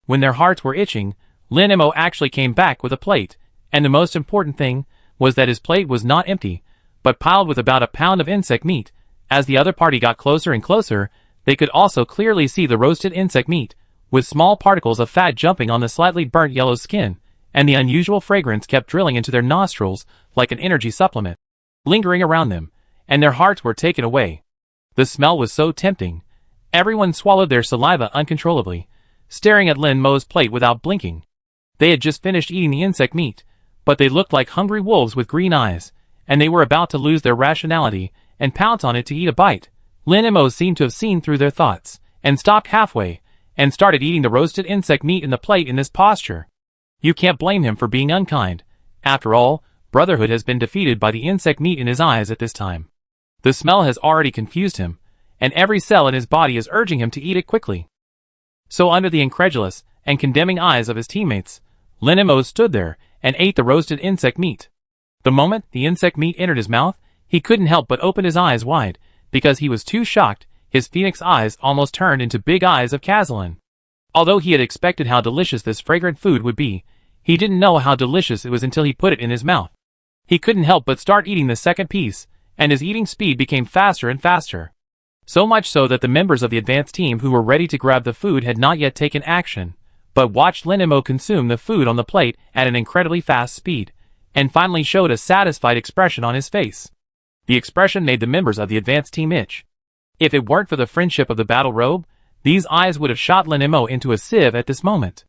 When their hearts were itching, Lin Mo actually came back with a plate, and the most important thing was that his plate was not empty, but piled with about a pound of insect meat. As the other party got closer and closer, they could also clearly see the roasted insect meat, with small particles of fat jumping on the slightly burnt yellow skin, and the unusual fragrance kept drilling into their nostrils like an energy supplement, lingering around them, and their hearts were taken away. The smell was so tempting. Everyone swallowed their saliva uncontrollably, staring at Lin Mo's plate without blinking. They had just finished eating the insect meat, but they looked like hungry wolves with green eyes, and they were about to lose their rationality and pounce on it to eat a bite. Lin Mo seemed to have seen through their thoughts, and stopped halfway, and started eating the roasted insect meat in the plate in this posture. You can't blame him for being unkind. After all, brotherhood has been defeated by the insect meat in his eyes at this time. The smell has already confused him, and every cell in his body is urging him to eat it quickly. So under the incredulous and condemning eyes of his teammates, Lin Mo stood there and ate the roasted insect meat. The moment the insect meat entered his mouth, he couldn't help but open his eyes wide, because he was too shocked. His phoenix eyes almost turned into big eyes of Kazalin. Although he had expected how delicious this fragrant food would be, he didn't know how delicious it was until he put it in his mouth. He couldn't help but start eating the second piece, and his eating speed became faster and faster. So much so that the members of the advanced team who were ready to grab the food had not yet taken action, but watched Lin Mo consume the food on the plate at an incredibly fast speed, and finally showed a satisfied expression on his face. The expression made the members of the advanced team itch. If it weren't for the friendship of the battle robe, these eyes would have shot Lin Mo into a sieve at this moment.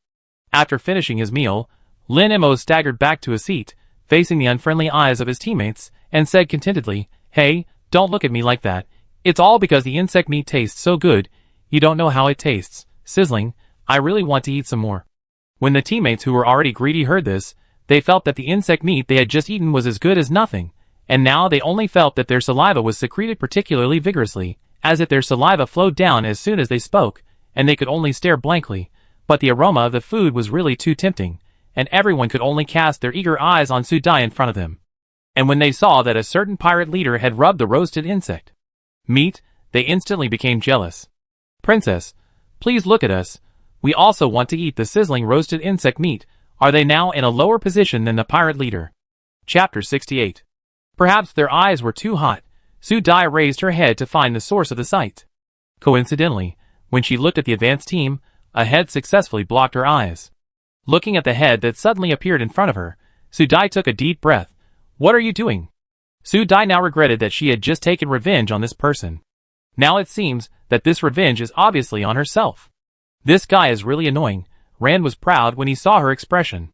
After finishing his meal, Lin Mo staggered back to a seat, facing the unfriendly eyes of his teammates, and said contentedly, "Hey, don't look at me like that. It's all because the insect meat tastes so good. You don't know how it tastes. Sizzling. I really want to eat some more." When the teammates who were already greedy heard this, they felt that the insect meat they had just eaten was as good as nothing, and now they only felt that their saliva was secreted particularly vigorously, as if their saliva flowed down as soon as they spoke, and they could only stare blankly. But the aroma of the food was really too tempting, and everyone could only cast their eager eyes on Su Dai in front of them. And when they saw that a certain pirate leader had rubbed the roasted insect meat, they instantly became jealous. "Princess, please look at us. We also want to eat the sizzling roasted insect meat." Are they now in a lower position than the pirate leader? Chapter 68. Perhaps their eyes were too hot. Su Dai raised her head to find the source of the sight. Coincidentally, when she looked at the advanced team, a head successfully blocked her eyes. Looking at the head that suddenly appeared in front of her, Su Dai took a deep breath. "What are you doing?" Su Dai now regretted that she had just taken revenge on this person. Now it seems that this revenge is obviously on herself. This guy is really annoying. Rand was proud when he saw her expression.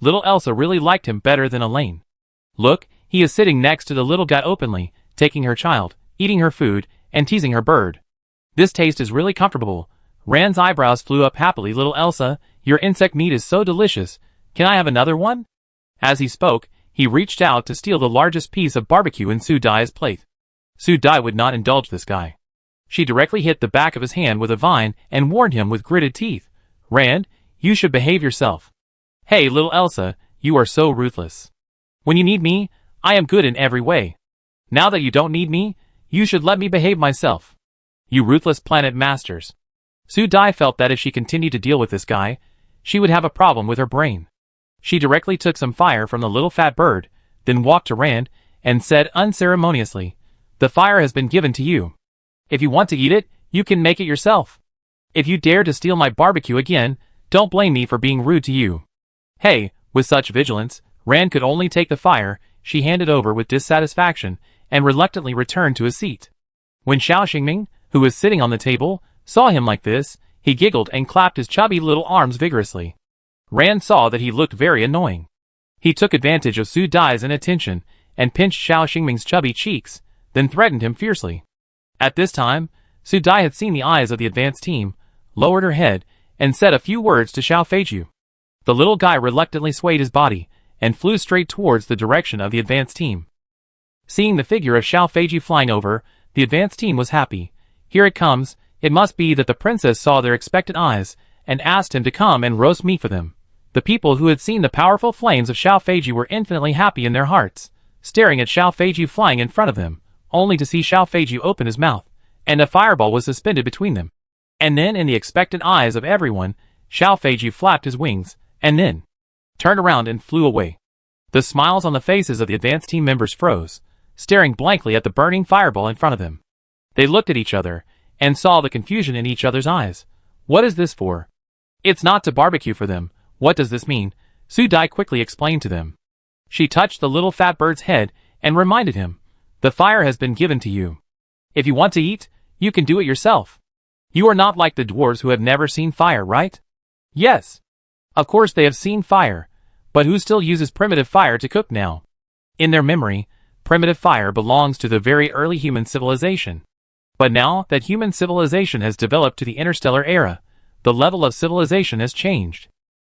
Little Elsa really liked him better than Elaine. Look, he is sitting next to the little guy openly, taking her child, eating her food, and teasing her bird. This taste is really comfortable. Rand's eyebrows flew up happily. "Little Elsa, your insect meat is so delicious. Can I have another one?" As he spoke, he reached out to steal the largest piece of barbecue in Su Dai's plate. Su Dai would not indulge this guy. She directly hit the back of his hand with a vine and warned him with gritted teeth. "Rand, you should behave yourself." "Hey, little Elsa, you are so ruthless. When you need me, I am good in every way. Now that you don't need me, you should let me behave myself. You ruthless planet masters." Su Dai felt that if she continued to deal with this guy, she would have a problem with her brain. She directly took some fire from the little fat bird, then walked to Rand, and said unceremoniously, "The fire has been given to you. If you want to eat it, you can make it yourself. If you dare to steal my barbecue again, don't blame me for being rude to you." Hey, with such vigilance, Rand could only take the fire. She handed over with dissatisfaction, and reluctantly returned to his seat. When Xiao Xingming, who was sitting on the table, saw him like this, he giggled and clapped his chubby little arms vigorously. Rand saw that he looked very annoying. He took advantage of Su Dai's inattention, and pinched Xiao Xingming's chubby cheeks, then threatened him fiercely. At this time, Su Dai had seen the eyes of the advanced team, lowered her head, and said a few words to Xiao Feiju. The little guy reluctantly swayed his body, and flew straight towards the direction of the advanced team. Seeing the figure of Xiao Feiju flying over, the advanced team was happy. "Here it comes, It must be that the princess saw their expectant eyes and asked him to come and roast meat for them. The people who had seen the powerful flames of Xiao Feiji were infinitely happy in their hearts, staring at Xiao Feiji flying in front of them, only to see Xiao Feiji open his mouth, and a fireball was suspended between them. And then in the expectant eyes of everyone, Xiao Feiji flapped his wings, and then turned around and flew away. The smiles on the faces of the advanced team members froze, staring blankly at the burning fireball in front of them. They looked at each other, and saw the confusion in each other's eyes. What is this for? It's not to barbecue for them. What does this mean? Su Dai quickly explained to them. She touched the little fat bird's head, and reminded him, the fire has been given to you. If you want to eat, you can do it yourself. You are not like the dwarves who have never seen fire, right? Yes. Of course they have seen fire, but who still uses primitive fire to cook now? In their memory, primitive fire belongs to the very early human civilization. But now that human civilization has developed to the interstellar era, the level of civilization has changed.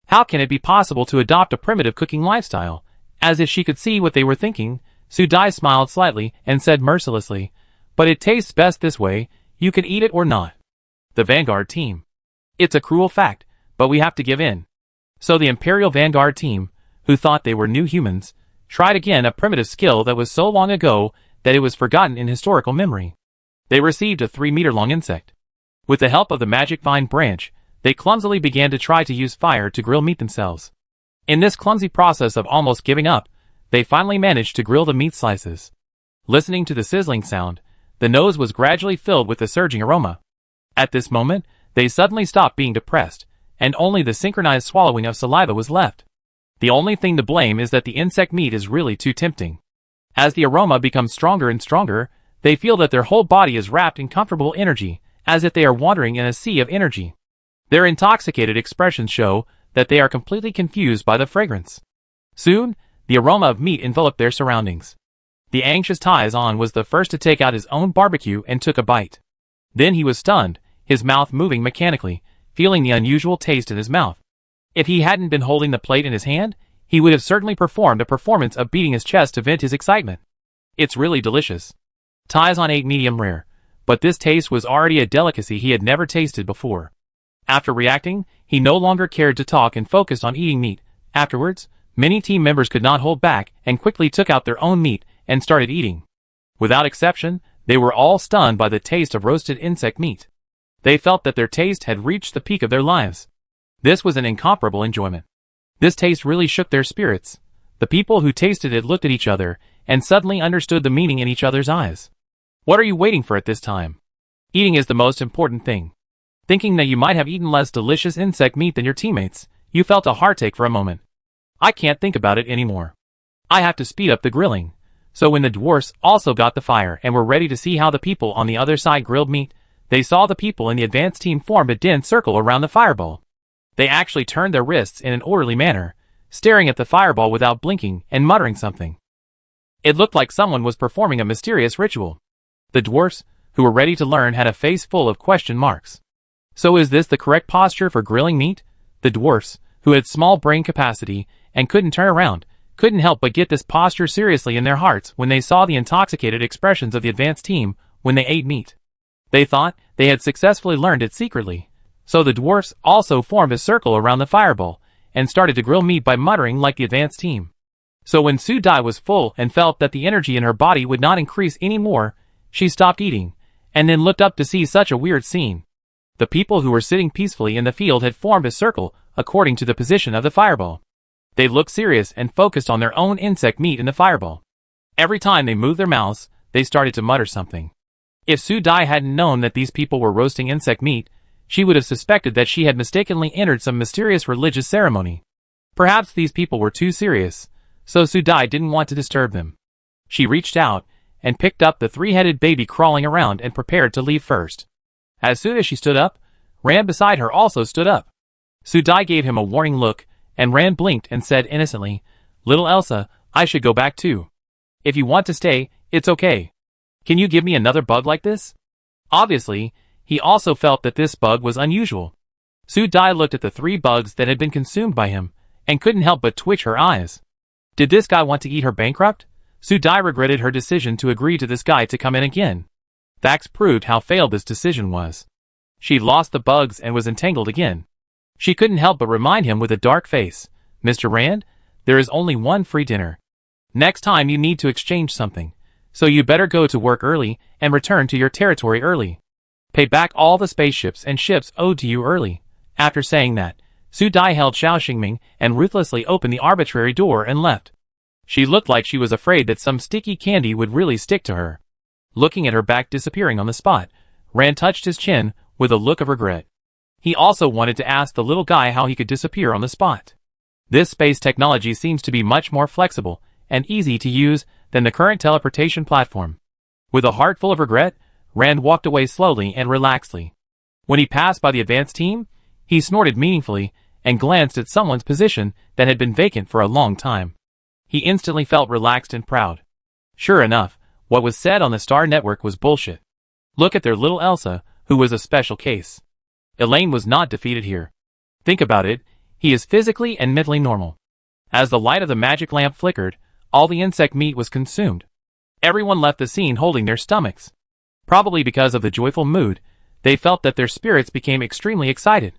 How can it be possible to adopt a primitive cooking lifestyle? As if she could see what they were thinking, Su Dai smiled slightly and said mercilessly, but it tastes best this way, you can eat it or not. The Vanguard team. It's a cruel fact, but we have to give in. So the Imperial Vanguard team, who thought they were new humans, tried again a primitive skill that was so long ago that it was forgotten in historical memory. They received a 3-meter-long insect. With the help of the magic vine branch, they clumsily began to try to use fire to grill meat themselves. In this clumsy process of almost giving up, they finally managed to grill the meat slices. Listening to the sizzling sound, the nose was gradually filled with a surging aroma. At this moment, they suddenly stopped being depressed, and only the synchronized swallowing of saliva was left. The only thing to blame is that the insect meat is really too tempting. As the aroma becomes stronger and stronger, they feel that their whole body is wrapped in comfortable energy, as if they are wandering in a sea of energy. Their intoxicated expressions show that they are completely confused by the fragrance. Soon, the aroma of meat enveloped their surroundings. The anxious Taizan was the first to take out his own barbecue and took a bite. Then he was stunned, his mouth moving mechanically, feeling the unusual taste in his mouth. If he hadn't been holding the plate in his hand, he would have certainly performed a performance of beating his chest to vent his excitement. It's really delicious. Taizan ate medium rare, but this taste was already a delicacy he had never tasted before. After reacting, he no longer cared to talk and focused on eating meat. Afterwards, many team members could not hold back and quickly took out their own meat and started eating. Without exception, they were all stunned by the taste of roasted insect meat. They felt that their taste had reached the peak of their lives. This was an incomparable enjoyment. This taste really shook their spirits. The people who tasted it looked at each other and suddenly understood the meaning in each other's eyes. What are you waiting for at this time? Eating is the most important thing. Thinking that you might have eaten less delicious insect meat than your teammates, you felt a heartache for a moment. I can't think about it anymore. I have to speed up the grilling. So when the dwarfs also got the fire and were ready to see how the people on the other side grilled meat, they saw the people in the advanced team form a dense circle around the fireball. They actually turned their wrists in an orderly manner, staring at the fireball without blinking and muttering something. It looked like someone was performing a mysterious ritual. The dwarfs, who were ready to learn, had a face full of question marks. So is this the correct posture for grilling meat? The dwarfs, who had small brain capacity and couldn't turn around, couldn't help but get this posture seriously in their hearts when they saw the intoxicated expressions of the advanced team when they ate meat. They thought they had successfully learned it secretly. So the dwarfs also formed a circle around the fireball and started to grill meat by muttering like the advanced team. So when Su Dai was full and felt that the energy in her body would not increase anymore, she stopped eating, and then looked up to see such a weird scene. The people who were sitting peacefully in the field had formed a circle according to the position of the fireball. They looked serious and focused on their own insect meat in the fireball. Every time they moved their mouths, they started to mutter something. If Su Dai hadn't known that these people were roasting insect meat, she would have suspected that she had mistakenly entered some mysterious religious ceremony. Perhaps these people were too serious, so Su Dai didn't want to disturb them. She reached out and picked up the 3-headed baby crawling around and prepared to leave first. As soon as she stood up, Ran beside her also stood up. Su Dai gave him a warning look, and Ran blinked and said innocently, "Little Elsa, I should go back too. If you want to stay, it's okay. Can you give me another bug like this?" Obviously, he also felt that this bug was unusual. Su Dai looked at the 3 bugs that had been consumed by him, and couldn't help but twitch her eyes. Did this guy want to eat her bankrupt? Su Dai regretted her decision to agree to this guy to come in again. Facts proved how failed this decision was. She lost the bugs and was entangled again. She couldn't help but remind him with a dark face, "Mr. Rand, there is only one free dinner. Next time you need to exchange something, so you better go to work early and return to your territory early. Pay back all the spaceships and ships owed to you early." After saying that, Su Dai held Xiao Xingming and ruthlessly opened the arbitrary door and left. She looked like she was afraid that some sticky candy would really stick to her. Looking at her back disappearing on the spot, Rand touched his chin with a look of regret. He also wanted to ask the little guy how he could disappear on the spot. This space technology seems to be much more flexible and easy to use than the current teleportation platform. With a heart full of regret, Rand walked away slowly and relaxedly. When he passed by the advanced team, he snorted meaningfully and glanced at someone's position that had been vacant for a long time. He instantly felt relaxed and proud. Sure enough, what was said on the Star Network was bullshit. Look at their little Elsa, who was a special case. Elaine was not defeated here. Think about it, he is physically and mentally normal. As the light of the magic lamp flickered, all the insect meat was consumed. Everyone left the scene holding their stomachs. Probably because of the joyful mood, they felt that their spirits became extremely excited.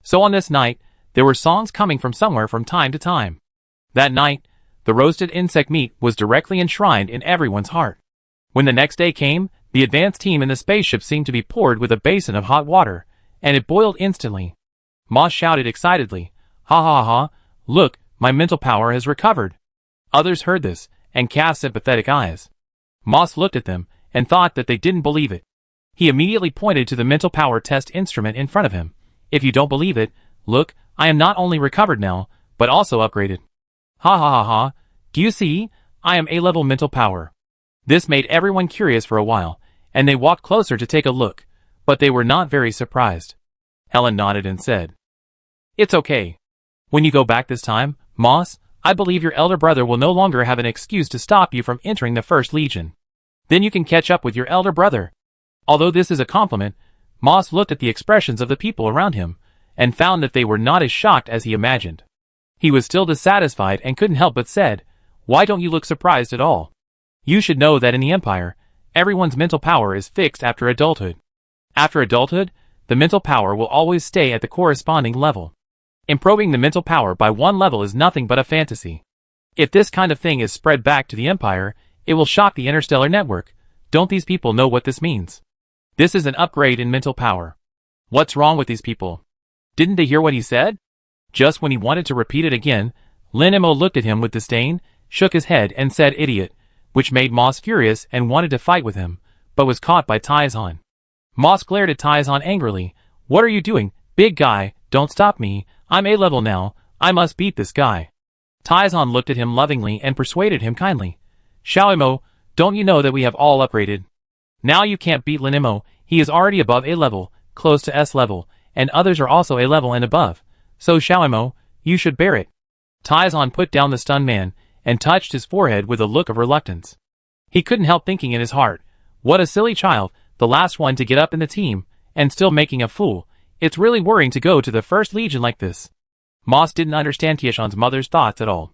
So on this night, there were songs coming from somewhere from time to time. That night, the roasted insect meat was directly enshrined in everyone's heart. When the next day came, the advanced team in the spaceship seemed to be poured with a basin of hot water, and it boiled instantly. Moss shouted excitedly, "Ha ha ha, look, my mental power has recovered." Others heard this, and cast sympathetic eyes. Moss looked at them, and thought that they didn't believe it. He immediately pointed to the mental power test instrument in front of him. "If you don't believe it, look, I am not only recovered now, but also upgraded. Ha ha ha ha, do you see? I am A-level mental power." This made everyone curious for a while, and they walked closer to take a look, but they were not very surprised. Helen nodded and said, "It's okay. When you go back this time, Moss, I believe your elder brother will no longer have an excuse to stop you from entering the First Legion. Then you can catch up with your elder brother." Although this is a compliment, Moss looked at the expressions of the people around him, and found that they were not as shocked as he imagined. He was still dissatisfied and couldn't help but said, "Why don't you look surprised at all? You should know that in the Empire, everyone's mental power is fixed after adulthood. After adulthood, the mental power will always stay at the corresponding level. Improving the mental power by one level is nothing but a fantasy. If this kind of thing is spread back to the Empire, it will shock the interstellar network. Don't these people know what this means? This is an upgrade in mental power. What's wrong with these people? Didn't they hear what he said?" Just when he wanted to repeat it again, Lin Mo looked at him with disdain, shook his head and said "idiot," which made Moss furious and wanted to fight with him, but was caught by Taizhan. Moss glared at Taizhan angrily. "What are you doing, big guy? Don't stop me. I'm A-level now. I must beat this guy." Taizhan looked at him lovingly and persuaded him kindly. "Xiaomo, don't you know that we have all upgraded? Now you can't beat Lin Mo. He is already above A-level, close to S-level, and others are also A-level and above. So Xiaomo, you should bear it." Taizhan put down the stunned man, and touched his forehead with a look of reluctance. He couldn't help thinking in his heart, what a silly child, the last one to get up in the team, and still making a fool. It's really worrying to go to the First Legion like this. Moss didn't understand Tieshan's mother's thoughts at all.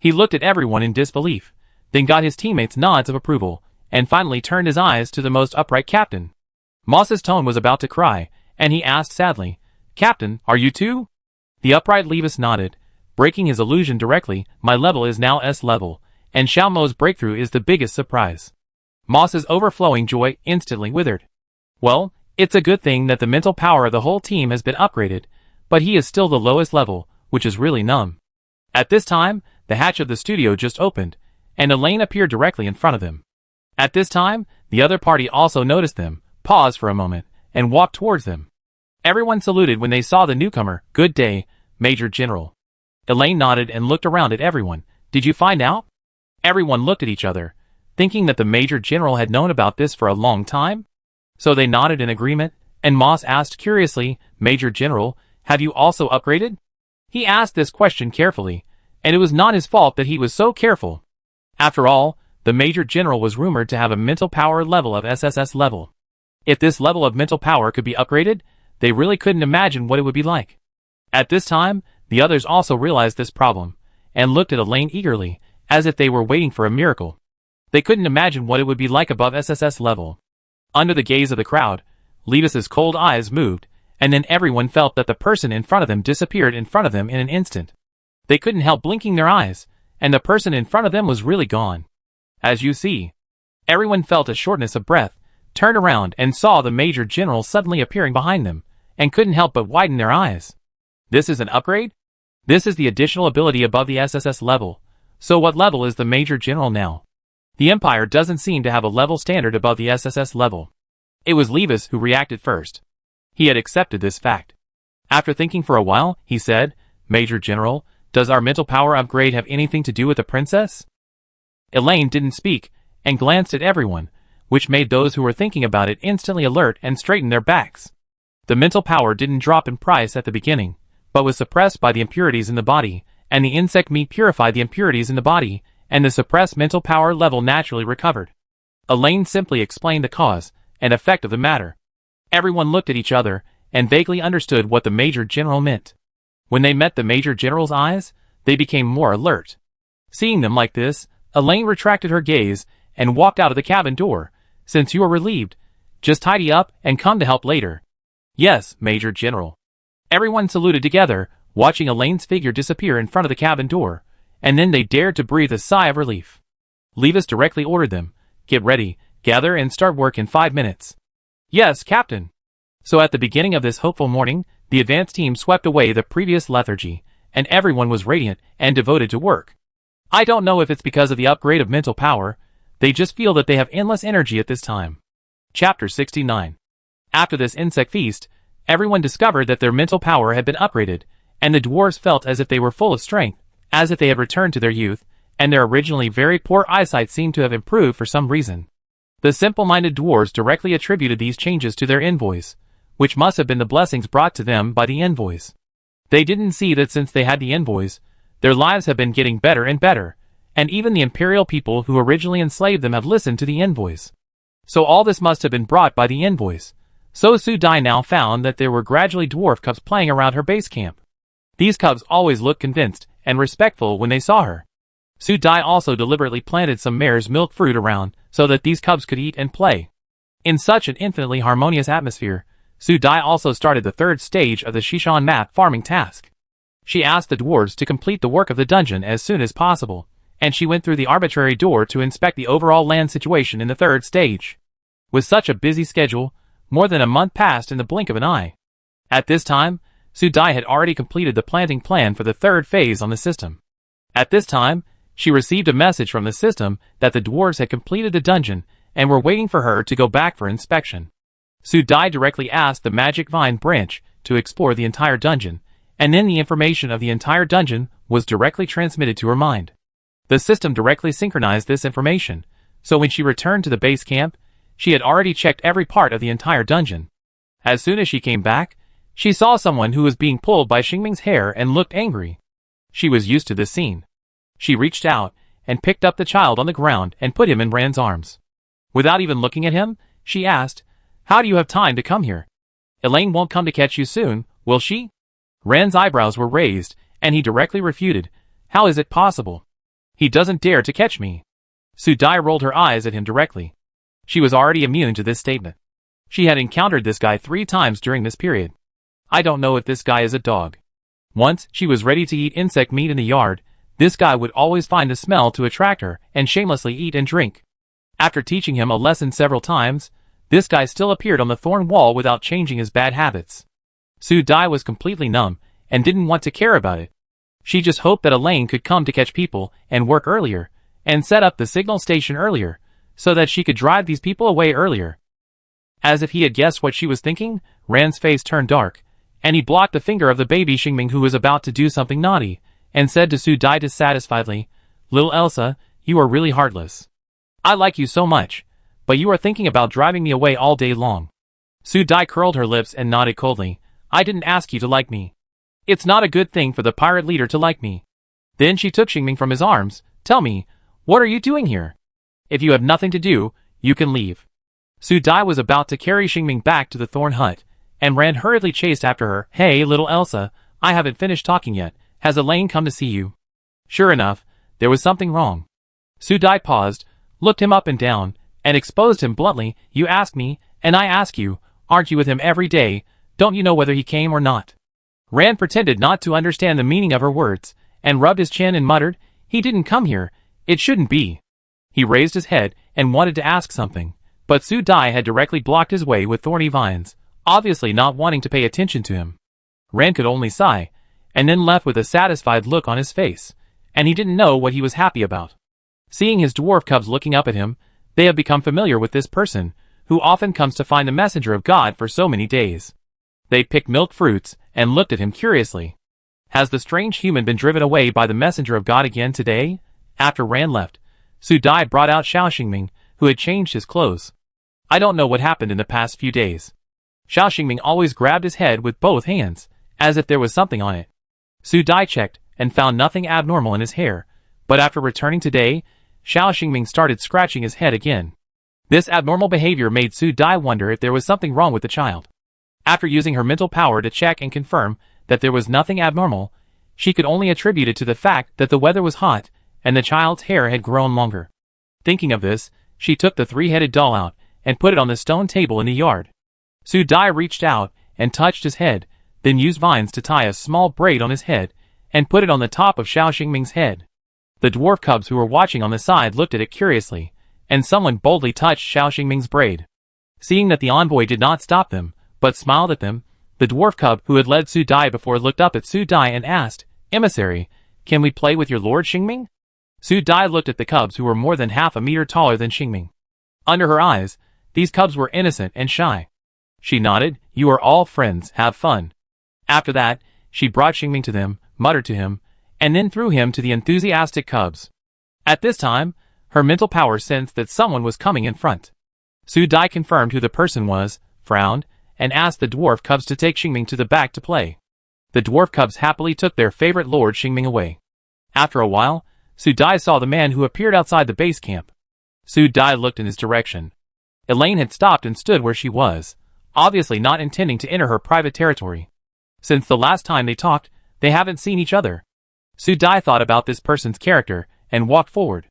He looked at everyone in disbelief, then got his teammates' nods of approval, and finally turned his eyes to the most upright captain. Moss's tone was about to cry, and he asked sadly, "Captain, are you too?" The upright Levis nodded, breaking his illusion directly. "My level is now S level, and Xiaomo's breakthrough is the biggest surprise." Moss's overflowing joy instantly withered. Well, it's a good thing that the mental power of the whole team has been upgraded, but he is still the lowest level, which is really numb. At this time, the hatch of the studio just opened, and Elaine appeared directly in front of them. At this time, the other party also noticed them, paused for a moment, and walked towards them. Everyone saluted when they saw the newcomer. "Good day, Major General." Elaine nodded and looked around at everyone. "Did you find out?" Everyone looked at each other, thinking that the Major General had known about this for a long time. So they nodded in agreement, and Moss asked curiously, "Major General, have you also upgraded?" He asked this question carefully, and it was not his fault that he was so careful. After all, the Major General was rumored to have a mental power level of SSS level. If this level of mental power could be upgraded, they really couldn't imagine what it would be like. At this time, the others also realized this problem, and looked at Elaine eagerly, as if they were waiting for a miracle. They couldn't imagine what it would be like above SSS level. Under the gaze of the crowd, Levis's cold eyes moved, and then everyone felt that the person in front of them disappeared in front of them in an instant. They couldn't help blinking their eyes, and the person in front of them was really gone. As you see, everyone felt a shortness of breath, turned around and saw the Major General suddenly appearing behind them, and couldn't help but widen their eyes. This is an upgrade? This is the additional ability above the SSS level. So what level is the Major General now? The Empire doesn't seem to have a level standard above the SSS level. It was Levis who reacted first. He had accepted this fact. After thinking for a while, he said, "Major General, does our mental power upgrade have anything to do with the princess?" Elaine didn't speak, and glanced at everyone, which made those who were thinking about it instantly alert and straighten their backs. The mental power didn't drop in price at the beginning, but was suppressed by the impurities in the body, and the insect meat purified the impurities in the body, and the suppressed mental power level naturally recovered. Elaine simply explained the cause and effect of the matter. Everyone looked at each other, and vaguely understood what the Major General meant. When they met the Major General's eyes, they became more alert. Seeing them like this, Elaine retracted her gaze, and walked out of the cabin door. "Since you are relieved, just tidy up and come to help later." "Yes, Major General." Everyone saluted together, watching Elaine's figure disappear in front of the cabin door, and then they dared to breathe a sigh of relief. Levis directly ordered them, "Get ready, gather and start work in 5 minutes." "Yes, Captain." So at the beginning of this hopeful morning, the advance team swept away the previous lethargy, and everyone was radiant and devoted to work. I don't know if it's because of the upgrade of mental power, they just feel that they have endless energy at this time. Chapter 69. After this insect feast, everyone discovered that their mental power had been upgraded, and the dwarves felt as if they were full of strength, as if they had returned to their youth, and their originally very poor eyesight seemed to have improved for some reason. The simple-minded dwarves directly attributed these changes to their envoys, which must have been the blessings brought to them by the envoys. They didn't see that since they had the envoys, their lives have been getting better and better, and even the imperial people who originally enslaved them have listened to the envoys. So all this must have been brought by the envoys. So Su Dai now found that there were gradually dwarf cubs playing around her base camp. These cubs always looked convinced and respectful when they saw her. Su Dai also deliberately planted some mare's milk fruit around so that these cubs could eat and play. In such an infinitely harmonious atmosphere, Su Dai also started the third stage of the Shishan map farming task. She asked the dwarves to complete the work of the dungeon as soon as possible, and she went through the arbitrary door to inspect the overall land situation in the third stage. With such a busy schedule, more than a month passed in the blink of an eye. At this time, Su Dai had already completed the planting plan for the third phase on the system. At this time, she received a message from the system that the dwarves had completed the dungeon and were waiting for her to go back for inspection. Su Dai directly asked the magic vine branch to explore the entire dungeon, and then the information of the entire dungeon was directly transmitted to her mind. The system directly synchronized this information, so when she returned to the base camp, she had already checked every part of the entire dungeon. As soon as she came back, she saw someone who was being pulled by Xingming's hair and looked angry. She was used to this scene. She reached out and picked up the child on the ground and put him in Ran's arms. Without even looking at him, she asked, "How do you have time to come here? Elaine won't come to catch you soon, will she?" Ran's eyebrows were raised, and he directly refuted, "How is it possible? He doesn't dare to catch me." Su Dai rolled her eyes at him directly. She was already immune to this statement. She had encountered this guy 3 times during this period. I don't know if this guy is a dog. Once she was ready to eat insect meat in the yard, this guy would always find a smell to attract her and shamelessly eat and drink. After teaching him a lesson several times, this guy still appeared on the thorn wall without changing his bad habits. Su Dai was completely numb and didn't want to care about it. She just hoped that Elaine could come to catch people and work earlier, and set up the signal station earlier, so that she could drive these people away earlier. As if he had guessed what she was thinking, Ran's face turned dark, and he blocked the finger of the baby Xingming who was about to do something naughty, and said to Su Dai dissatisfiedly, "Little Elsa, you are really heartless. I like you so much, but you are thinking about driving me away all day long." Su Dai curled her lips and nodded coldly, "I didn't ask you to like me. It's not a good thing for the pirate leader to like me." Then she took Xingming from his arms. "Tell me, what are you doing here? If you have nothing to do, you can leave." Su Dai was about to carry Xingming back to the thorn hut, and Ran hurriedly chased after her. "Hey, little Elsa, I haven't finished talking yet. Has Elaine come to see you?" Sure enough, there was something wrong. Su Dai paused, looked him up and down, and exposed him bluntly. "You ask me, and I ask you, Aren't you with him every day? Don't you know whether he came or not? Rand pretended not to understand the meaning of her words, and rubbed his chin and muttered, He didn't come here. It shouldn't be. He raised his head and wanted to ask something, but Su Dai had directly blocked his way with thorny vines, obviously not wanting to pay attention to him. Rand could only sigh, and then left with a satisfied look on his face, and he didn't know what he was happy about. Seeing his dwarf cubs looking up at him, they have become familiar with this person, who often comes to find the messenger of God for so many days. They picked milk fruits and looked at him curiously. Has the strange human been driven away by the messenger of God again today? After Rand left, Su Dai brought out Xiao Xingming, who had changed his clothes. I don't know what happened in the past few days. Xiao Xingming always grabbed his head with both hands, as if there was something on it. Su Dai checked and found nothing abnormal in his hair, but after returning today, Xiao Xingming started scratching his head again. This abnormal behavior made Su Dai wonder if there was something wrong with the child. After using her mental power to check and confirm that there was nothing abnormal, she could only attribute it to the fact that the weather was hot and the child's hair had grown longer. Thinking of this, she took the three-headed doll out and put it on the stone table in the yard. Su Dai reached out and touched his head, then used vines to tie a small braid on his head and put it on the top of Xiao Xingming's head. The dwarf cubs who were watching on the side looked at it curiously, and someone boldly touched Xiao Xingming's braid. Seeing that the envoy did not stop them, but smiled at them, the dwarf cub who had led Su Dai before looked up at Su Dai and asked, Emissary, can we play with your lord Xingming? Su Dai looked at the cubs who were more than half a meter taller than Xingming. Under her eyes, these cubs were innocent and shy. She nodded, You are all friends, have fun. After that, she brought Xingming to them, muttered to him, and then threw him to the enthusiastic cubs. At this time, her mental power sensed that someone was coming in front. Su Dai confirmed who the person was, frowned, and asked the dwarf cubs to take Xingming to the back to play. The dwarf cubs happily took their favorite lord Xingming away. After a while, Su Dai saw the man who appeared outside the base camp. Su Dai looked in his direction. Elaine had stopped and stood where she was, obviously not intending to enter her private territory. Since the last time they talked, they haven't seen each other. Su Dai thought about this person's character and walked forward.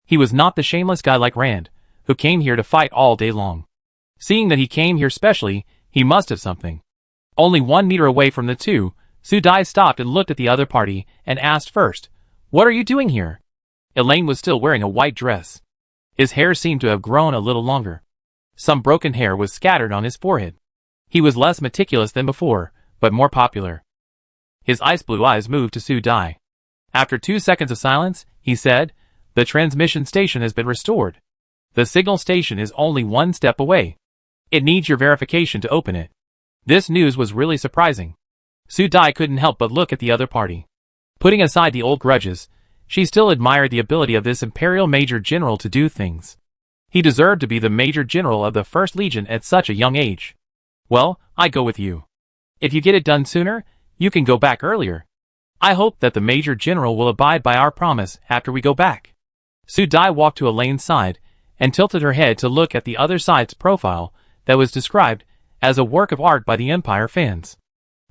He was not the shameless guy like Rand, who came here to fight all day long. Seeing that he came here specially, he must have something. Only 1 meter away from the two, Su Dai stopped and looked at the other party and asked first, What are you doing here? Elaine was still wearing a white dress. His hair seemed to have grown a little longer. Some broken hair was scattered on his forehead. He was less meticulous than before, but more popular. His ice blue eyes moved to Su Dai. After 2 seconds of silence, he said, The transmission station has been restored. The signal station is only 1 step away. It needs your verification to open it. This news was really surprising. Su Dai couldn't help but look at the other party. Putting aside the old grudges, she still admired the ability of this Imperial Major General to do things. He deserved to be the Major General of the 1st Legion at such a young age. Well, I go with you. If you get it done sooner, you can go back earlier. I hope that the Major General will abide by our promise after we go back. Su Dai walked to Elaine's side and tilted her head to look at the other side's profile that was described as a work of art by the Empire fans.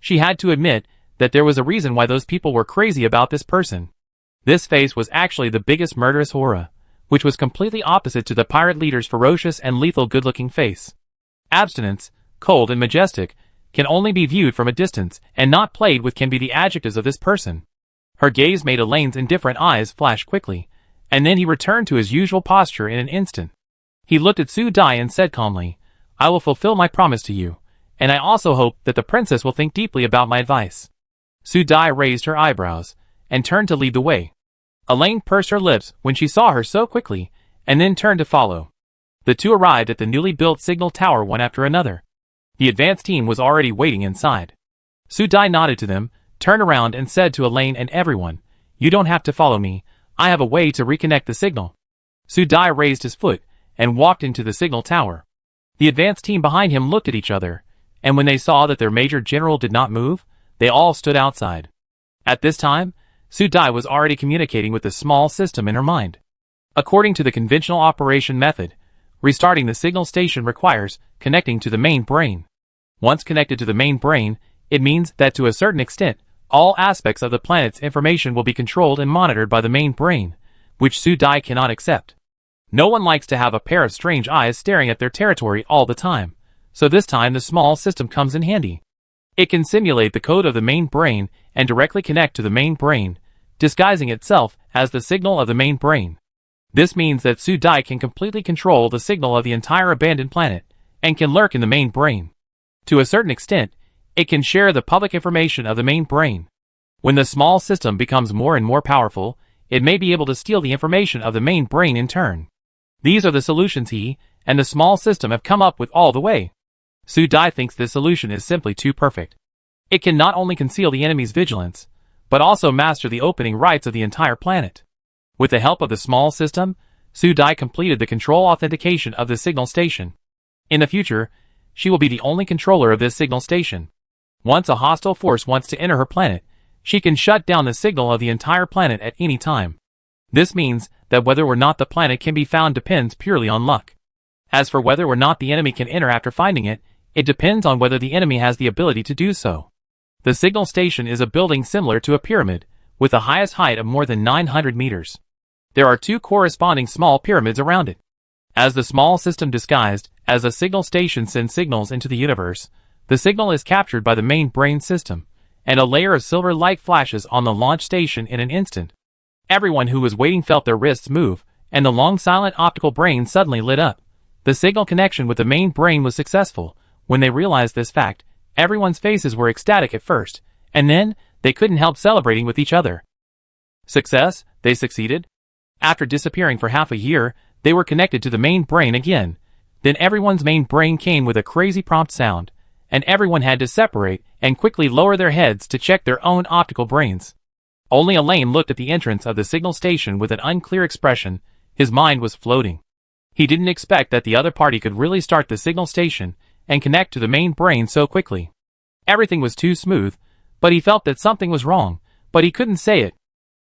She had to admit that there was a reason why those people were crazy about this person. This face was actually the biggest murderous aura, which was completely opposite to the pirate leader's ferocious and lethal good-looking face. Abstinence, cold and majestic, can only be viewed from a distance, and not played with can be the adjectives of this person. Her gaze made Elaine's indifferent eyes flash quickly, and then he returned to his usual posture in an instant. He looked at Su Dai and said calmly, I will fulfill my promise to you, and I also hope that the princess will think deeply about my advice. Su Dai raised her eyebrows, and turned to lead the way. Elaine pursed her lips when she saw her so quickly, and then turned to follow. The two arrived at the newly built signal tower one after another. The advance team was already waiting inside. Su Dai nodded to them, turned around and said to Elaine and everyone, You don't have to follow me, I have a way to reconnect the signal. Su Dai raised his foot, and walked into the signal tower. The advance team behind him looked at each other, and when they saw that their Major General did not move, they all stood outside. At this time, Su Dai was already communicating with the small system in her mind. According to the conventional operation method, restarting the signal station requires connecting to the main brain. Once connected to the main brain, it means that to a certain extent, all aspects of the planet's information will be controlled and monitored by the main brain, which Su Dai cannot accept. No one likes to have a pair of strange eyes staring at their territory all the time, So this time the small system comes in handy. It can simulate the code of the main brain and directly connect to the main brain, disguising itself as the signal of the main brain. This means that Su Dai can completely control the signal of the entire abandoned planet, and can lurk in the main brain. To a certain extent, it can share the public information of the main brain. When the small system becomes more and more powerful, it may be able to steal the information of the main brain in turn. These are the solutions he and the small system have come up with all the way. Su Dai thinks this solution is simply too perfect. It can not only conceal the enemy's vigilance, but also master the opening rights of the entire planet. With the help of the small system, Su Dai completed the control authentication of the signal station. In the future, she will be the only controller of this signal station. Once a hostile force wants to enter her planet, she can shut down the signal of the entire planet at any time. This means that whether or not the planet can be found depends purely on luck. As for whether or not the enemy can enter after finding it, it depends on whether the enemy has the ability to do so. The signal station is a building similar to a pyramid, with the highest height of more than 900 meters. There are 2 corresponding small pyramids around it. As the small system disguised as a signal station sends signals into the universe, the signal is captured by the main brain system, and a layer of silver light flashes on the launch station in an instant. Everyone who was waiting felt their wrists move, and the long silent optical brain suddenly lit up. The signal connection with the main brain was successful. When they realized this fact, everyone's faces were ecstatic at first, and then, they couldn't help celebrating with each other. Success, they succeeded. After disappearing for half a year, they were connected to the main brain again. Then everyone's main brain came with a crazy prompt sound, and everyone had to separate and quickly lower their heads to check their own optical brains. Only Elaine looked at the entrance of the signal station with an unclear expression. His mind was floating. He didn't expect that the other party could really start the signal station and connect to the main brain so quickly. Everything was too smooth, but he felt that something was wrong, but he couldn't say it.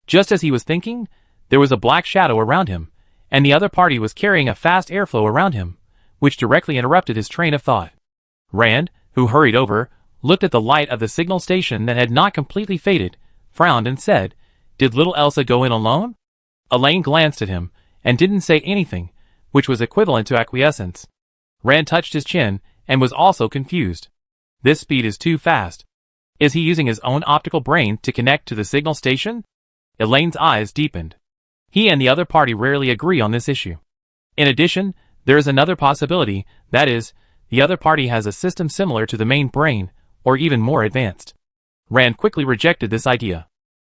Just as he was thinking, there was a black shadow around him, and the other party was carrying a fast airflow around him, which directly interrupted his train of thought. Rand, who hurried over, looked at the light of the signal station that had not completely faded, frowned and said, "Did little Elsa go in alone?" Elaine glanced at him, and didn't say anything, which was equivalent to acquiescence. Rand touched his chin, and was also confused. This speed is too fast. Is he using his own optical brain to connect to the signal station? Elaine's eyes deepened. He and the other party rarely agree on this issue. In addition, there is another possibility, that is, the other party has a system similar to the main brain, or even more advanced. Rand quickly rejected this idea.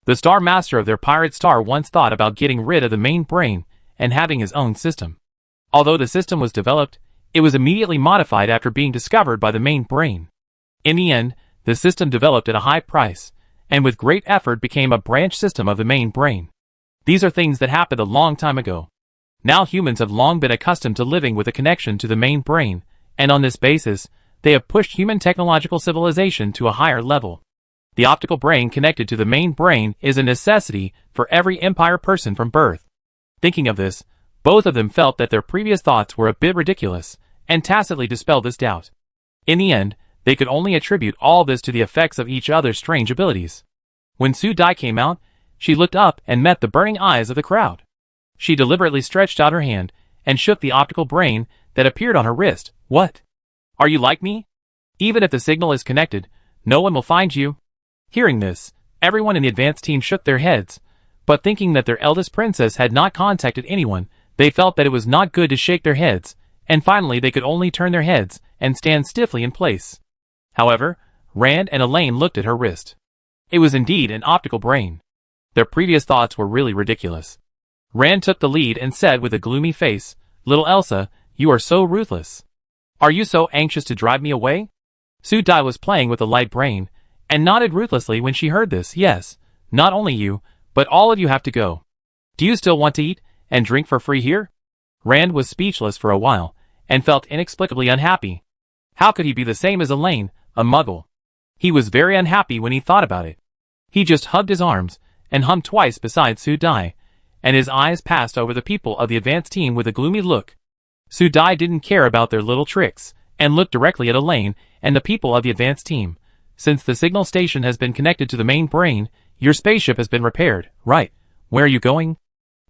The Star Master of their pirate star once thought about getting rid of the main brain and having his own system. Although the system was developed, it was immediately modified after being discovered by the main brain. In the end, the system developed at a high price, and with great effort became a branch system of the main brain. These are things that happened a long time ago. Now humans have long been accustomed to living with a connection to the main brain, and on this basis, they have pushed human technological civilization to a higher level. The optical brain connected to the main brain is a necessity for every empire person from birth. Thinking of this, both of them felt that their previous thoughts were a bit ridiculous, and tacitly dispelled this doubt. In the end, they could only attribute all this to the effects of each other's strange abilities. When Su Dai came out, she looked up and met the burning eyes of the crowd. She deliberately stretched out her hand, and shook the optical brain that appeared on her wrist. "What? Are you like me? Even if the signal is connected, no one will find you?" Hearing this, everyone in the advanced team shook their heads, but thinking that their eldest princess had not contacted anyone, they felt that it was not good to shake their heads, and finally they could only turn their heads and stand stiffly in place. However, Rand and Elaine looked at her wrist. It was indeed an optical brain. Their previous thoughts were really ridiculous. Rand took the lead and said with a gloomy face, "Little Elsa, you are so ruthless. Are you so anxious to drive me away?" Su Dai was playing with the light brain, and nodded ruthlessly when she heard this. "Yes, not only you, but all of you have to go. Do you still want to eat and drink for free here?" Rand was speechless for a while, and felt inexplicably unhappy. How could he be the same as Elaine, a muggle? He was very unhappy when he thought about it. He just hugged his arms, and hummed twice beside Su Dai, and his eyes passed over the people of the advanced team with a gloomy look. Su Dai didn't care about their little tricks, and looked directly at Elaine and the people of the advanced team. "Since the signal station has been connected to the main brain, your spaceship has been repaired, right? Where are you going?"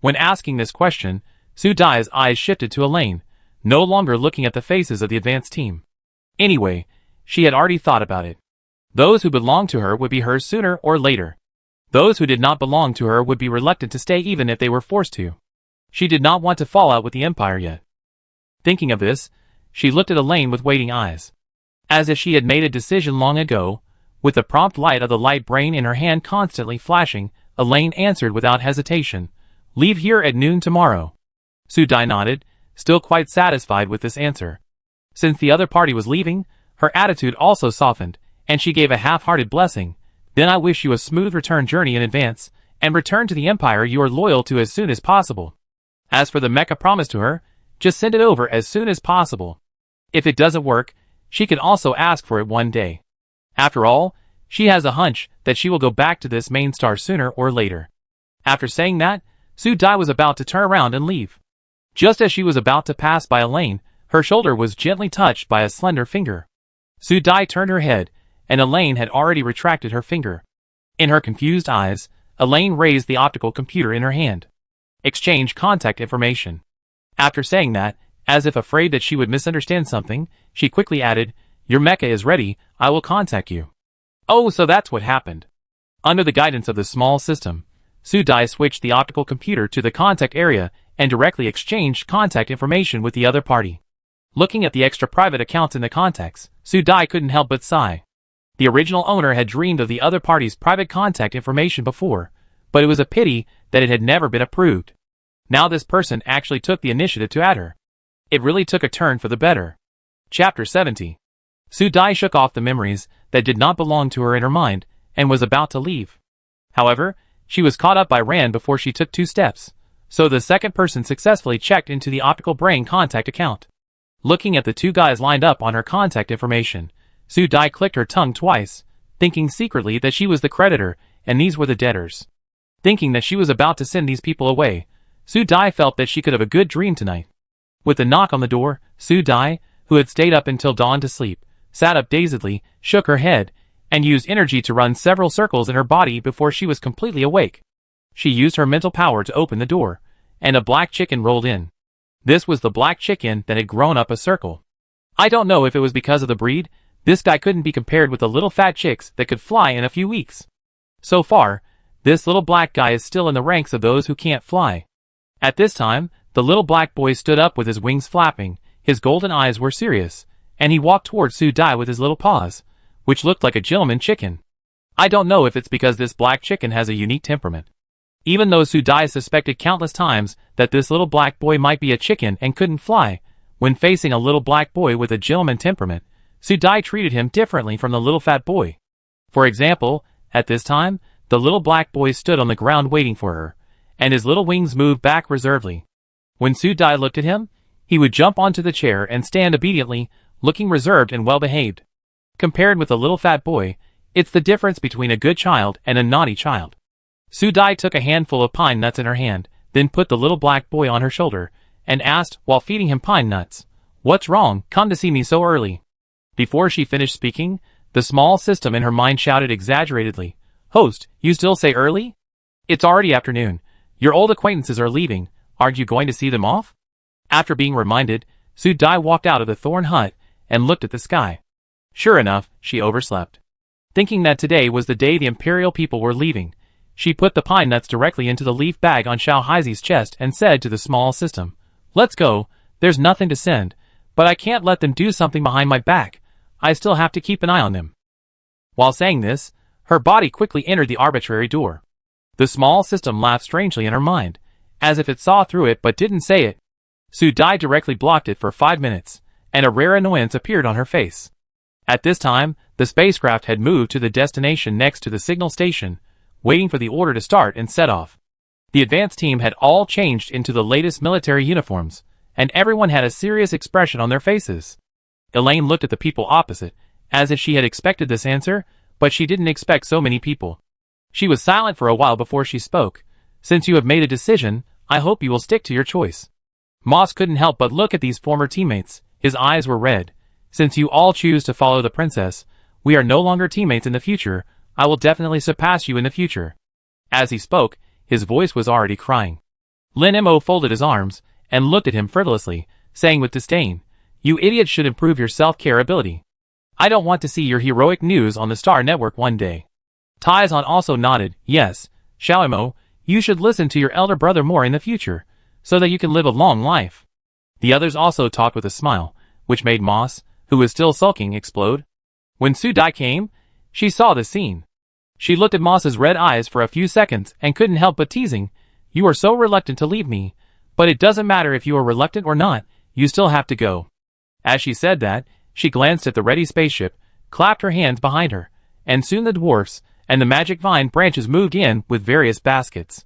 When asking this question, Su Dai's eyes shifted to Elaine, no longer looking at the faces of the advanced team. Anyway, she had already thought about it. Those who belonged to her would be hers sooner or later. Those who did not belong to her would be reluctant to stay even if they were forced to. She did not want to fall out with the Empire yet. Thinking of this, she looked at Elaine with waiting eyes. As if she had made a decision long ago, with the prompt light of the light brain in her hand constantly flashing, Elaine answered without hesitation, "Leave here at noon tomorrow." Su Dai nodded, still quite satisfied with this answer. Since the other party was leaving, her attitude also softened, and she gave a half-hearted blessing. "Then I wish you a smooth return journey in advance, and return to the Empire you are loyal to as soon as possible. As for the mecha promised to her, just send it over as soon as possible. If it doesn't work, she can also ask for it one day. After all, she has a hunch that she will go back to this main star sooner or later." After saying that, Su Dai was about to turn around and leave. Just as she was about to pass by Elaine, her shoulder was gently touched by a slender finger. Su Dai turned her head, and Elaine had already retracted her finger. In her confused eyes, Elaine raised the optical computer in her hand. "Exchange contact information." After saying that, as if afraid that she would misunderstand something, she quickly added, "Your mecha is ready, I will contact you." Oh, so that's what happened. Under the guidance of the small system, Su Dai switched the optical computer to the contact area and directly exchanged contact information with the other party. Looking at the extra private accounts in the contacts, Su Dai couldn't help but sigh. The original owner had dreamed of the other party's private contact information before, but it was a pity that it had never been approved. Now this person actually took the initiative to add her. It really took a turn for the better. Chapter 70. Su Dai shook off the memories that did not belong to her in her mind, and was about to leave. However, she was caught up by Rand before she took 2 steps, so the second person successfully checked into the optical brain contact account. Looking at the 2 guys lined up on her contact information, Su Dai clicked her tongue twice, thinking secretly that she was the creditor, and these were the debtors. Thinking that she was about to send these people away, Su Dai felt that she could have a good dream tonight. With a knock on the door, Su Dai, who had stayed up until dawn to sleep, sat up dazedly, shook her head, and used energy to run several circles in her body before she was completely awake. She used her mental power to open the door, and a black chicken rolled in. This was the black chicken that had grown up a circle. I don't know if it was because of the breed, this guy couldn't be compared with the little fat chicks that could fly in a few weeks. So far, this little black guy is still in the ranks of those who can't fly. At this time, the little black boy stood up with his wings flapping, his golden eyes were serious, and he walked towards Su Dai with his little paws, which looked like a gentleman chicken. I don't know if it's because this black chicken has a unique temperament. Even though Su Dai suspected countless times that this little black boy might be a chicken and couldn't fly, when facing a little black boy with a gentleman temperament, Su Dai treated him differently from the little fat boy. For example, at this time, the little black boy stood on the ground waiting for her, and his little wings moved back reservedly. When Su Dai looked at him, he would jump onto the chair and stand obediently, looking reserved and well-behaved. Compared with the little fat boy, it's the difference between a good child and a naughty child. Su Dai took a handful of pine nuts in her hand, then put the little black boy on her shoulder, and asked, while feeding him pine nuts, "What's wrong? Come to see me so early." Before she finished speaking, the small system in her mind shouted exaggeratedly, "Host, you still say early? It's already afternoon. Your old acquaintances are leaving. Aren't you going to see them off?" After being reminded, Su Dai walked out of the thorn hut and looked at the sky. Sure enough, she overslept. Thinking that today was the day the Imperial people were leaving, she put the pine nuts directly into the leaf bag on Xiao Haizi's chest and said to the small system, "Let's go, there's nothing to send, but I can't let them do something behind my back. I still have to keep an eye on them." While saying this, her body quickly entered the arbitrary door. The small system laughed strangely in her mind, as if it saw through it but didn't say it. Su Dai directly blocked it for 5 minutes, and a rare annoyance appeared on her face. At this time, the spacecraft had moved to the destination next to the signal station, waiting for the order to start and set off. The advanced team had all changed into the latest military uniforms, and everyone had a serious expression on their faces. Elaine looked at the people opposite, as if she had expected this answer, but she didn't expect so many people. She was silent for a while before she spoke. "Since you have made a decision, I hope you will stick to your choice." Moss couldn't help but look at these former teammates. His eyes were red. "Since you all choose to follow the princess, we are no longer teammates in the future. I will definitely surpass you in the future." As he spoke, his voice was already crying. Lin Mo folded his arms and looked at him frivolously, saying with disdain, "You idiots should improve your self-care ability. I don't want to see your heroic news on the Star Network one day. Taizan also nodded. Yes, Xiaomo, you should listen to your elder brother more in the future, so that you can live a long life. The others also talked with a smile, which made Moss, who was still sulking, explode. When Su Dai came, she saw the scene. She looked at Moss's red eyes for a few seconds and couldn't help but teasing, "You are so reluctant to leave me, but it doesn't matter if you are reluctant or not, you still have to go." As she said that, she glanced at the ready spaceship, clapped her hands behind her, and soon the dwarfs and the magic vine branches moved in with various baskets.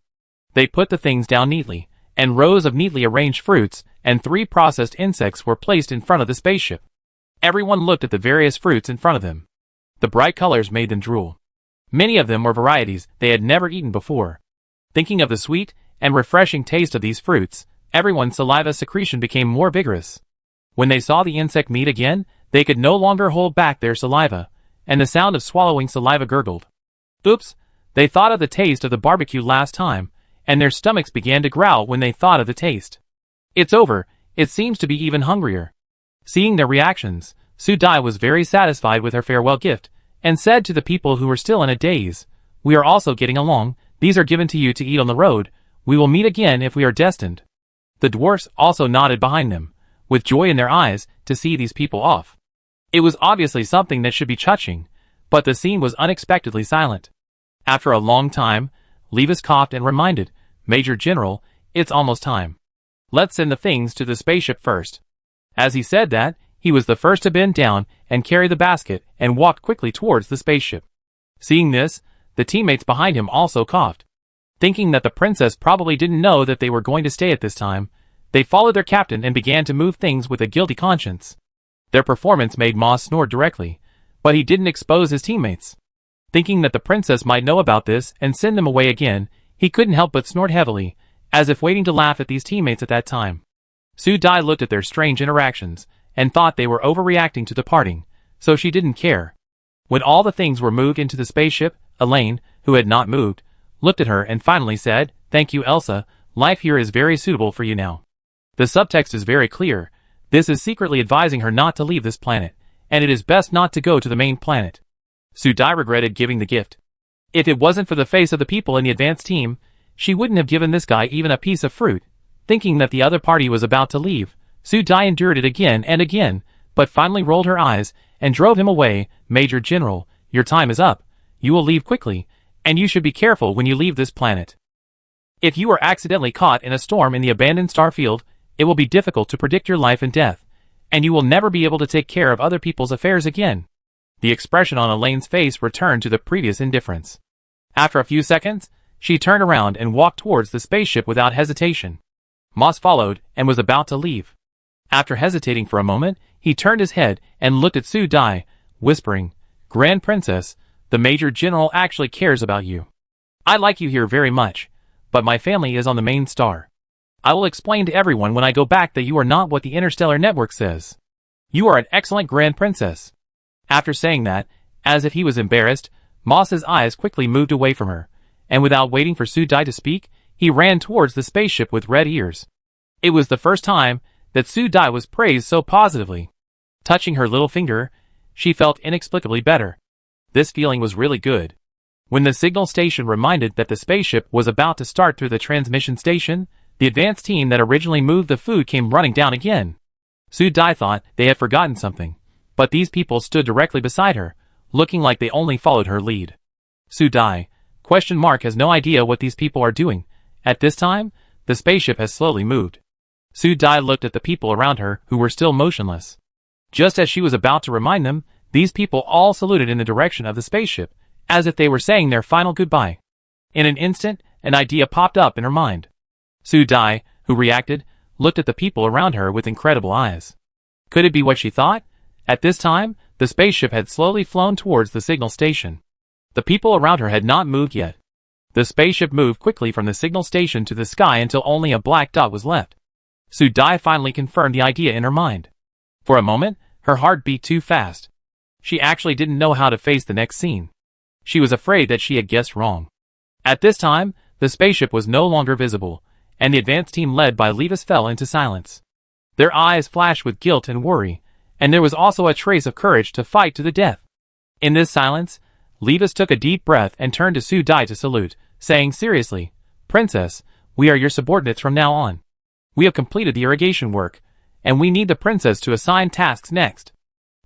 They put the things down neatly, and rows of neatly arranged fruits and 3 processed insects were placed in front of the spaceship. Everyone looked at the various fruits in front of them. The bright colors made them drool. Many of them were varieties they had never eaten before. Thinking of the sweet and refreshing taste of these fruits, everyone's saliva secretion became more vigorous. When they saw the insect meat again, they could no longer hold back their saliva, and the sound of swallowing saliva gurgled. Oops, they thought of the taste of the barbecue last time, and their stomachs began to growl when they thought of the taste. It's over, it seems to be even hungrier. Seeing their reactions, Su Dai was very satisfied with her farewell gift, and said to the people who were still in a daze, "We are also getting along, these are given to you to eat on the road, we will meet again if we are destined." The dwarfs also nodded behind them, with joy in their eyes to see these people off. It was obviously something that should be touching, but the scene was unexpectedly silent. After a long time, Levis coughed and reminded, "Major General, it's almost time. Let's send the things to the spaceship first." As he said that, he was the first to bend down and carry the basket and walked quickly towards the spaceship. Seeing this, the teammates behind him also coughed. Thinking that the princess probably didn't know that they were going to stay at this time, they followed their captain and began to move things with a guilty conscience. Their performance made Moss snore directly, but he didn't expose his teammates. Thinking that the princess might know about this and send them away again, he couldn't help but snort heavily, as if waiting to laugh at these teammates at that time. Su Dai looked at their strange interactions, and thought they were overreacting to departing, so she didn't care. When all the things were moved into the spaceship, Elaine, who had not moved, looked at her and finally said, "Thank you, Elsa, life here is very suitable for you now." The subtext is very clear. This is secretly advising her not to leave this planet, and it is best not to go to the main planet. Su Dai regretted giving the gift. If it wasn't for the face of the people in the advanced team, she wouldn't have given this guy even a piece of fruit. Thinking that the other party was about to leave, Su Dai endured it again and again, but finally rolled her eyes and drove him away. "Major General, your time is up. You will leave quickly, and you should be careful when you leave this planet. If you are accidentally caught in a storm in the abandoned starfield, it will be difficult to predict your life and death, and you will never be able to take care of other people's affairs again." The expression on Elaine's face returned to the previous indifference. After a few seconds, she turned around and walked towards the spaceship without hesitation. Moss followed and was about to leave. After hesitating for a moment, he turned his head and looked at Su Dai, whispering, "Grand Princess, the Major General actually cares about you. I like you here very much, but my family is on the main star. I will explain to everyone when I go back that you are not what the Interstellar Network says. You are an excellent Grand Princess." After saying that, as if he was embarrassed, Moss's eyes quickly moved away from her, and without waiting for Su Dai to speak, he ran towards the spaceship with red ears. It was the first time that Su Dai was praised so positively. Touching her little finger, she felt inexplicably better. This feeling was really good. When the signal station reminded that the spaceship was about to start through the transmission station, the advanced team that originally moved the food came running down again. Su Dai thought they had forgotten something, but these people stood directly beside her, looking like they only followed her lead. Su Dai, has no idea what these people are doing. At this time, the spaceship has slowly moved. Su Dai looked at the people around her who were still motionless. Just as she was about to remind them, these people all saluted in the direction of the spaceship, as if they were saying their final goodbye. In an instant, an idea popped up in her mind. Su Dai, who reacted, looked at the people around her with incredible eyes. Could it be what she thought? At this time, the spaceship had slowly flown towards the signal station. The people around her had not moved yet. The spaceship moved quickly from the signal station to the sky until only a black dot was left. Su Dai finally confirmed the idea in her mind. For a moment, her heart beat too fast. She actually didn't know how to face the next scene. She was afraid that she had guessed wrong. At this time, the spaceship was no longer visible, and the advance team led by Levis fell into silence. Their eyes flashed with guilt and worry, and there was also a trace of courage to fight to the death. In this silence, Levis took a deep breath and turned to Su Dai to salute, saying seriously, "Princess, we are your subordinates from now on. We have completed the irrigation work, and we need the princess to assign tasks next."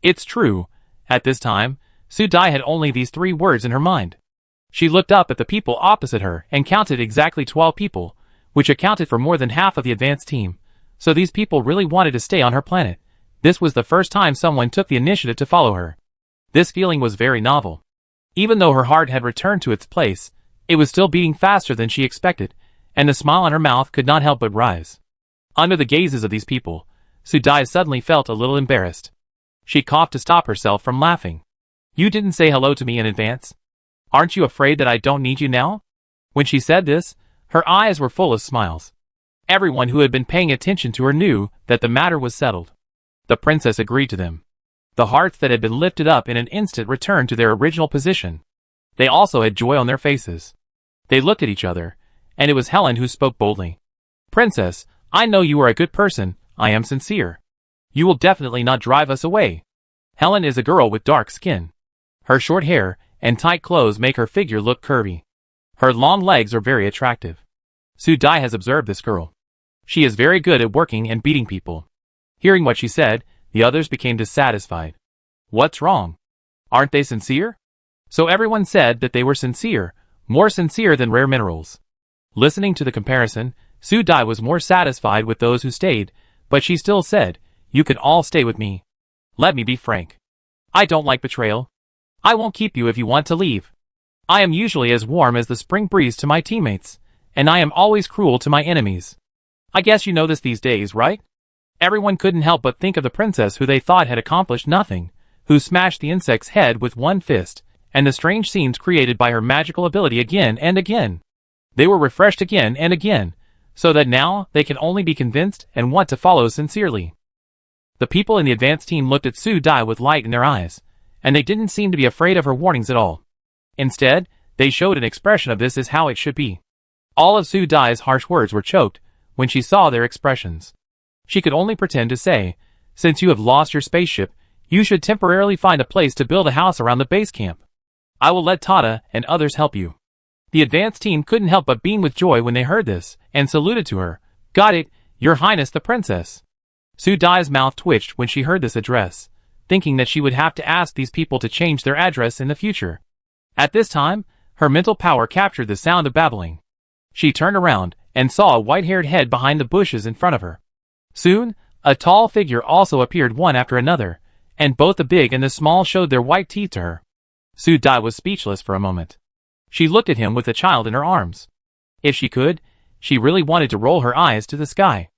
It's true, at this time, Su Dai had only these 3 words in her mind. She looked up at the people opposite her and counted exactly 12 people, which accounted for more than half of the advanced team, so these people really wanted to stay on her planet. This was the first time someone took the initiative to follow her. This feeling was very novel. Even though her heart had returned to its place, it was still beating faster than she expected, and the smile on her mouth could not help but rise. Under the gazes of these people, Su Dai suddenly felt a little embarrassed. She coughed to stop herself from laughing. "You didn't say hello to me in advance? Aren't you afraid that I don't need you now?" When she said this, her eyes were full of smiles. Everyone who had been paying attention to her knew that the matter was settled. The princess agreed to them. The hearts that had been lifted up in an instant returned to their original position. They also had joy on their faces. They looked at each other, and it was Helen who spoke boldly. "Princess, I know you are a good person. I am sincere. You will definitely not drive us away." Helen is a girl with dark skin. Her short hair and tight clothes make her figure look curvy. Her long legs are very attractive. Su Dai has observed this girl. She is very good at working and beating people. Hearing what she said, the others became dissatisfied. What's wrong? Aren't they sincere? So everyone said that they were sincere, more sincere than rare minerals. Listening to the comparison, Su Dai was more satisfied with those who stayed, but she still said, "You can all stay with me. Let me be frank. I don't like betrayal. I won't keep you if you want to leave. I am usually as warm as the spring breeze to my teammates, and I am always cruel to my enemies. I guess you know this these days, right?" Everyone couldn't help but think of the princess who they thought had accomplished nothing, who smashed the insect's head with one fist, and the strange scenes created by her magical ability again and again. They were refreshed again and again, so that now they can only be convinced and want to follow sincerely. The people in the advanced team looked at Su Dai with light in their eyes, and they didn't seem to be afraid of her warnings at all. Instead, they showed an expression of "this is how it should be." All of Su Dai's harsh words were choked when she saw their expressions. She could only pretend to say, "Since you have lost your spaceship, you should temporarily find a place to build a house around the base camp. I will let Tata and others help you." The advanced team couldn't help but beam with joy when they heard this, and saluted to her. "Got it, Your Highness the Princess." Su Dai's mouth twitched when she heard this address, thinking that she would have to ask these people to change their address in the future. At this time, her mental power captured the sound of babbling. She turned around and saw a white-haired head behind the bushes in front of her. Soon, a tall figure also appeared one after another, and both the big and the small showed their white teeth to her. Su Dai was speechless for a moment. She looked at him with the child in her arms. If she could, she really wanted to roll her eyes to the sky.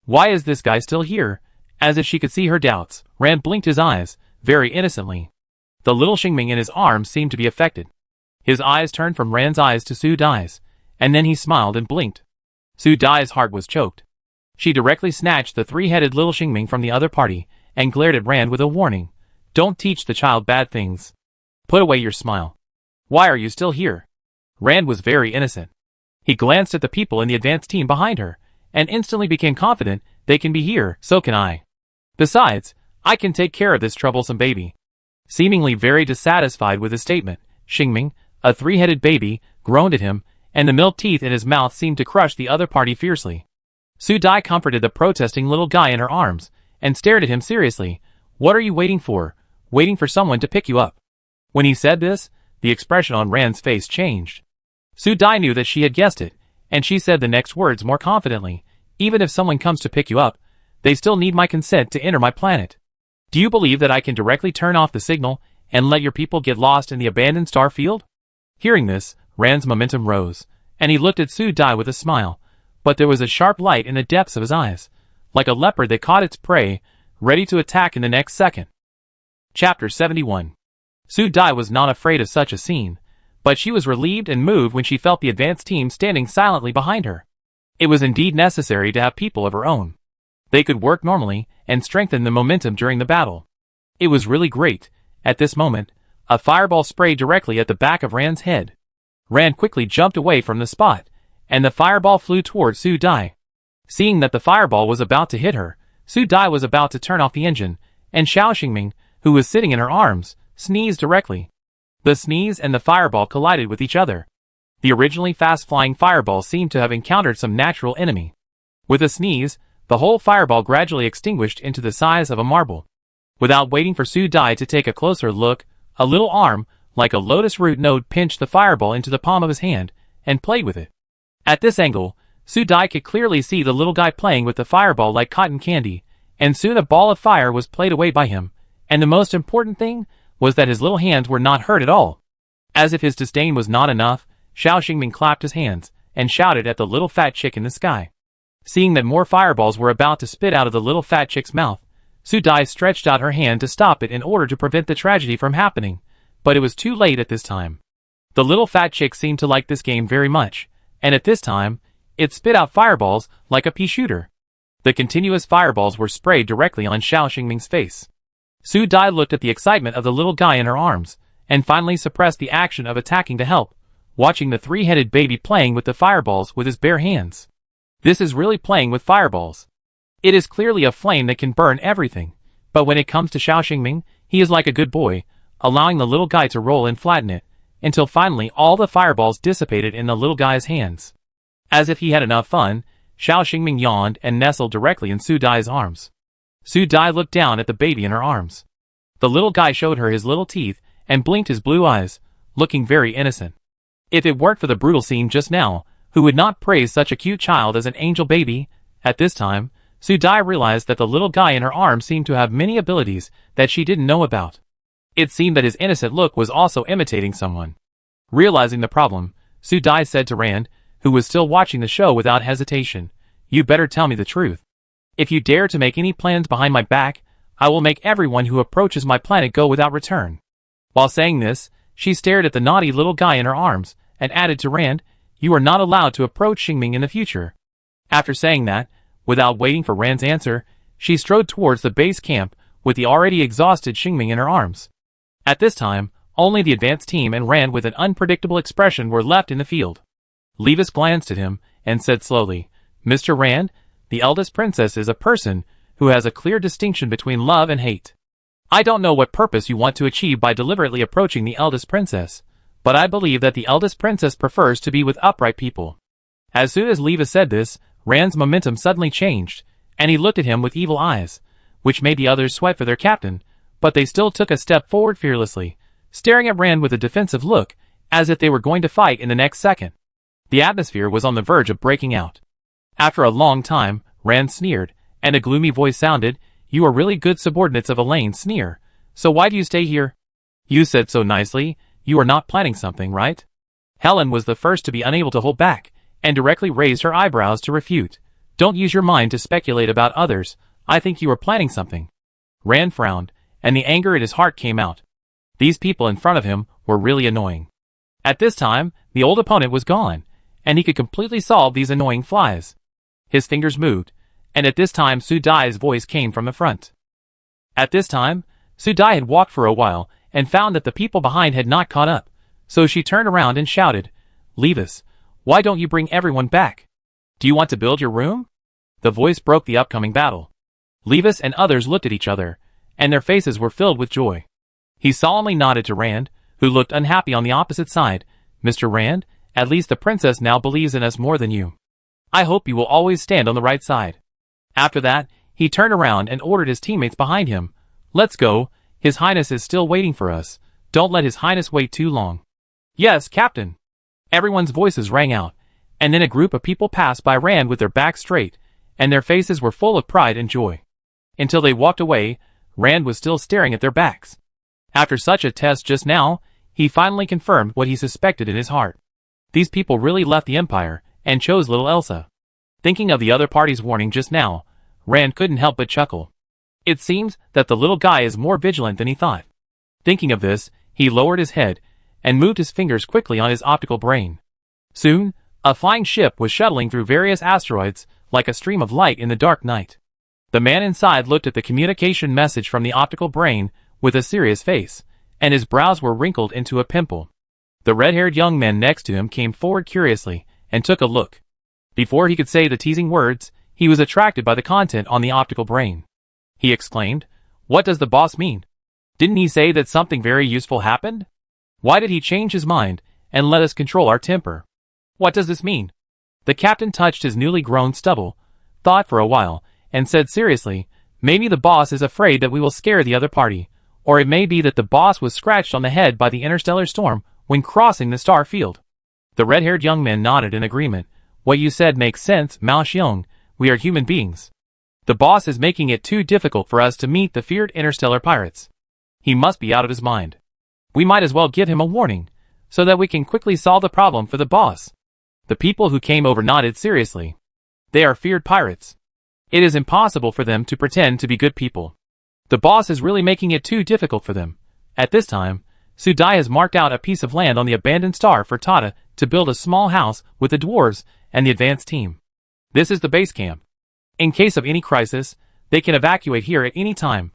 Why is this guy still here? As if she could see her doubts, Rand blinked his eyes, very innocently. The little Xingming in his arms seemed to be affected. His eyes turned from Rand's eyes to Su Dai's, and then he smiled and blinked. Su Dai's heart was choked. She directly snatched the 3-headed little Xingming from the other party, and glared at Rand with a warning. "Don't teach the child bad things. Put away your smile. Why are you still here?" Rand was very innocent. He glanced at the people in the advanced team behind her, and instantly became confident. "They can be here, so can I. Besides, I can take care of this troublesome baby." Seemingly very dissatisfied with his statement, Xingming, a 3-headed baby, groaned at him, and the milk teeth in his mouth seemed to crush the other party fiercely. Su Dai comforted the protesting little guy in her arms, and stared at him seriously. "What are you waiting for? Waiting for someone to pick you up?" When he said this, the expression on Rand's face changed. Su Dai knew that she had guessed it, and she said the next words more confidently. "Even if someone comes to pick you up, they still need my consent to enter my planet. Do you believe that I can directly turn off the signal and let your people get lost in the abandoned star field?" Hearing this, Rand's momentum rose, and he looked at Su Dai with a smile, but there was a sharp light in the depths of his eyes, like a leopard that caught its prey, ready to attack in the next second. Chapter 71. Su Dai was not afraid of such a scene, but she was relieved and moved when she felt the advanced team standing silently behind her. It was indeed necessary to have people of her own. They could work normally and strengthen the momentum during the battle. It was really great. At this moment, a fireball sprayed directly at the back of Rand's head. Rand quickly jumped away from the spot, and the fireball flew towards Su Dai. Seeing that the fireball was about to hit her, Su Dai was about to turn off the engine, and Xiao Xingming, who was sitting in her arms, sneezed directly. The sneeze and the fireball collided with each other. The originally fast-flying fireball seemed to have encountered some natural enemy. With a sneeze, the whole fireball gradually extinguished into the size of a marble. Without waiting for Su Dai to take a closer look, a little arm, like a lotus root node, pinched the fireball into the palm of his hand and played with it. At this angle, Su Dai could clearly see the little guy playing with the fireball like cotton candy, and soon a ball of fire was played away by him, and the most important thing was that his little hands were not hurt at all. As if his disdain was not enough, Xiao Xingming clapped his hands and shouted at the little fat chick in the sky. Seeing that more fireballs were about to spit out of the little fat chick's mouth, Su Dai stretched out her hand to stop it in order to prevent the tragedy from happening, but it was too late at this time. The little fat chick seemed to like this game very much, and at this time, it spit out fireballs like a pea shooter. The continuous fireballs were sprayed directly on Xiao Xingming's face. Su Dai looked at the excitement of the little guy in her arms, and finally suppressed the action of attacking to help, watching the three-headed baby playing with the fireballs with his bare hands. This is really playing with fireballs. It is clearly a flame that can burn everything, but when it comes to Xiao Xingming, he is like a good boy, allowing the little guy to roll and flatten it, until finally all the fireballs dissipated in the little guy's hands. As if he had enough fun, Xiao Xingming yawned and nestled directly in Su Dai's arms. Su Dai looked down at the baby in her arms. The little guy showed her his little teeth and blinked his blue eyes, looking very innocent. If it weren't for the brutal scene just now, who would not praise such a cute child as an angel baby? At this time, Su Dai realized that the little guy in her arms seemed to have many abilities that she didn't know about. It seemed that his innocent look was also imitating someone. Realizing the problem, Su Dai said to Rand, who was still watching the show without hesitation, "You better tell me the truth. If you dare to make any plans behind my back, I will make everyone who approaches my planet go without return." While saying this, she stared at the naughty little guy in her arms, and added to Rand, "You are not allowed to approach Xingming in the future." After saying that, without waiting for Rand's answer, she strode towards the base camp with the already exhausted Xingming in her arms. At this time, only the advanced team and Rand with an unpredictable expression were left in the field. Levis glanced at him and said slowly, "Mr. Rand, the eldest princess is a person who has a clear distinction between love and hate. I don't know what purpose you want to achieve by deliberately approaching the eldest princess, but I believe that the eldest princess prefers to be with upright people." As soon as Levis said this, Rand's momentum suddenly changed, and he looked at him with evil eyes, which made the others sweat for their captain, but they still took a step forward fearlessly, staring at Rand with a defensive look, as if they were going to fight in the next second. The atmosphere was on the verge of breaking out. After a long time, Rand sneered, and a gloomy voice sounded, "You are really good subordinates of Elaine's sneer, so why do you stay here? You said so nicely, you are not planning something, right?" Helen was the first to be unable to hold back, and directly raised her eyebrows to refute. "Don't use your mind to speculate about others, I think you are planning something." Rand frowned, and the anger in his heart came out. These people in front of him were really annoying. At this time, the old opponent was gone, and he could completely solve these annoying flies. His fingers moved, and at this time Su Dai's voice came from the front. At this time, Su Dai had walked for a while, and found that the people behind had not caught up, so she turned around and shouted, "Levis, why don't you bring everyone back? Do you want to build your room?" The voice broke the upcoming battle. Levis and others looked at each other, and their faces were filled with joy. He solemnly nodded to Rand, who looked unhappy on the opposite side. "Mr. Rand, at least the princess now believes in us more than you. I hope you will always stand on the right side." After that, he turned around and ordered his teammates behind him, "Let's go, His Highness is still waiting for us. Don't let His Highness wait too long." "Yes, Captain." Everyone's voices rang out, and then a group of people passed by Rand with their backs straight, and their faces were full of pride and joy. Until they walked away, Rand was still staring at their backs. After such a test just now, he finally confirmed what he suspected in his heart. These people really left the Empire, and chose little Elsa. Thinking of the other party's warning just now, Rand couldn't help but chuckle. It seems that the little guy is more vigilant than he thought. Thinking of this, he lowered his head, and moved his fingers quickly on his optical brain. Soon, a flying ship was shuttling through various asteroids, like a stream of light in the dark night. The man inside looked at the communication message from the optical brain, with a serious face, and his brows were wrinkled into a pimple. The red-haired young man next to him came forward curiously, and took a look. Before he could say the teasing words, he was attracted by the content on the optical brain. He exclaimed, What does the boss mean? Didn't he say that something very useful happened? Why did he change his mind and let us control our temper? What does this mean? The captain touched his newly grown stubble, thought for a while, and said seriously, maybe the boss is afraid that we will scare the other party, or it may be that the boss was scratched on the head by the interstellar storm when crossing the star field. The red-haired young man nodded in agreement. What you said makes sense, Mao Xiong. We are human beings. The boss is making it too difficult for us to meet the feared interstellar pirates. He must be out of his mind. We might as well give him a warning, so that we can quickly solve the problem for the boss. The people who came over nodded seriously. They are feared pirates. It is impossible for them to pretend to be good people. The boss is really making it too difficult for them. At this time, Su Dai has marked out a piece of land on the abandoned star for Tada to build a small house with the dwarves and the advance team. This is the base camp. In case of any crisis, they can evacuate here at any time.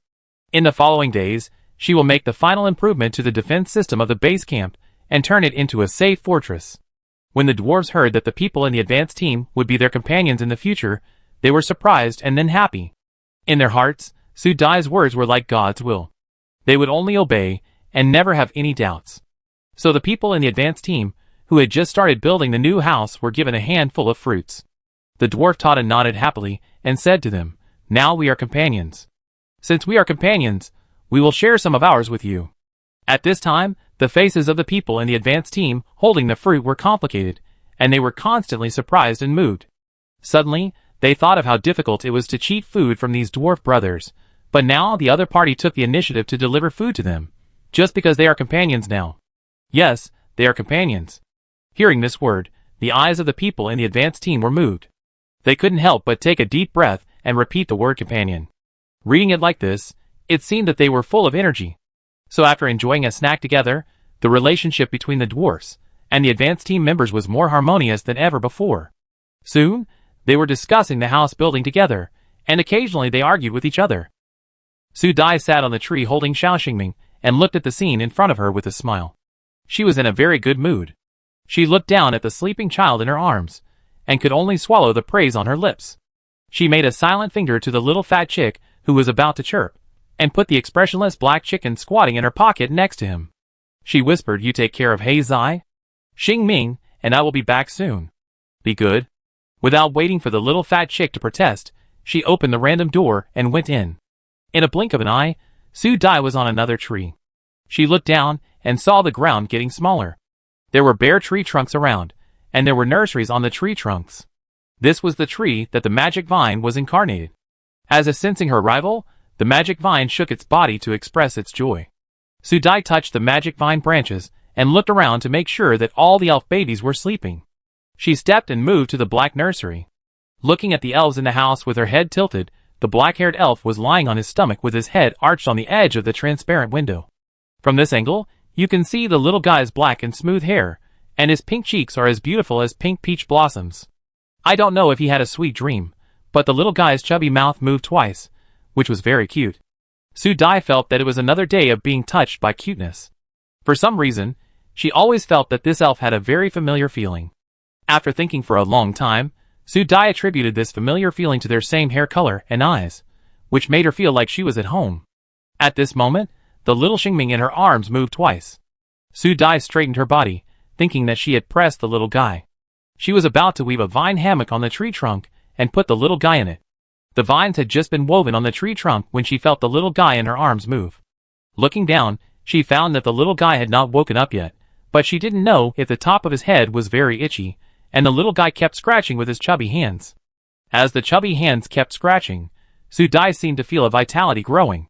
In the following days, she will make the final improvement to the defense system of the base camp and turn it into a safe fortress. When the dwarves heard that the people in the advance team would be their companions in the future, they were surprised and then happy. In their hearts, Su Dai's words were like God's will. They would only obey and never have any doubts. So the people in the advance team, who had just started building the new house, were given a handful of fruits. The dwarf Tada nodded happily and said to them, now we are companions. Since we are companions, we will share some of ours with you. At this time, the faces of the people in the advance team holding the fruit were complicated, and they were constantly surprised and moved. Suddenly, they thought of how difficult it was to cheat food from these dwarf brothers, but now the other party took the initiative to deliver food to them, just because they are companions now. Yes, they are companions. Hearing this word, the eyes of the people in the advance team were moved. They couldn't help but take a deep breath and repeat the word companion. Reading it like this, it seemed that they were full of energy. So after enjoying a snack together, the relationship between the dwarfs and the advance team members was more harmonious than ever before. Soon, they were discussing the house building together, and occasionally they argued with each other. Su Dai sat on the tree holding Xiao Xingming and looked at the scene in front of her with a smile. She was in a very good mood. She looked down at the sleeping child in her arms, and could only swallow the praise on her lips. She made a silent finger to the little fat chick who was about to chirp, and put the expressionless black chicken squatting in her pocket next to him. She whispered, you take care of Hei Zai, Xing Ming, and I will be back soon. Be good. Without waiting for the little fat chick to protest, she opened the random door and went in. In a blink of an eye, Su Dai was on another tree. She looked down and saw the ground getting smaller. There were bare tree trunks around, and there were nurseries on the tree trunks. This was the tree that the magic vine was incarnated. As if sensing her arrival, the magic vine shook its body to express its joy. Su Dai touched the magic vine branches and looked around to make sure that all the elf babies were sleeping. She stepped and moved to the black nursery. Looking at the elves in the house with her head tilted, the black-haired elf was lying on his stomach with his head arched on the edge of the transparent window. From this angle, you can see the little guy's black and smooth hair, and his pink cheeks are as beautiful as pink peach blossoms. I don't know if he had a sweet dream, but the little guy's chubby mouth moved twice, which was very cute. Su Dai felt that it was another day of being touched by cuteness. For some reason, she always felt that this elf had a very familiar feeling. After thinking for a long time, Su Dai attributed this familiar feeling to their same hair color and eyes, which made her feel like she was at home. At this moment, the little Xingming in her arms moved twice. Su Dai straightened her body, thinking that she had pressed the little guy. She was about to weave a vine hammock on the tree trunk and put the little guy in it. The vines had just been woven on the tree trunk when she felt the little guy in her arms move. Looking down, she found that the little guy had not woken up yet, but she didn't know if the top of his head was very itchy, and the little guy kept scratching with his chubby hands. As the chubby hands kept scratching, Su Dai seemed to feel a vitality growing.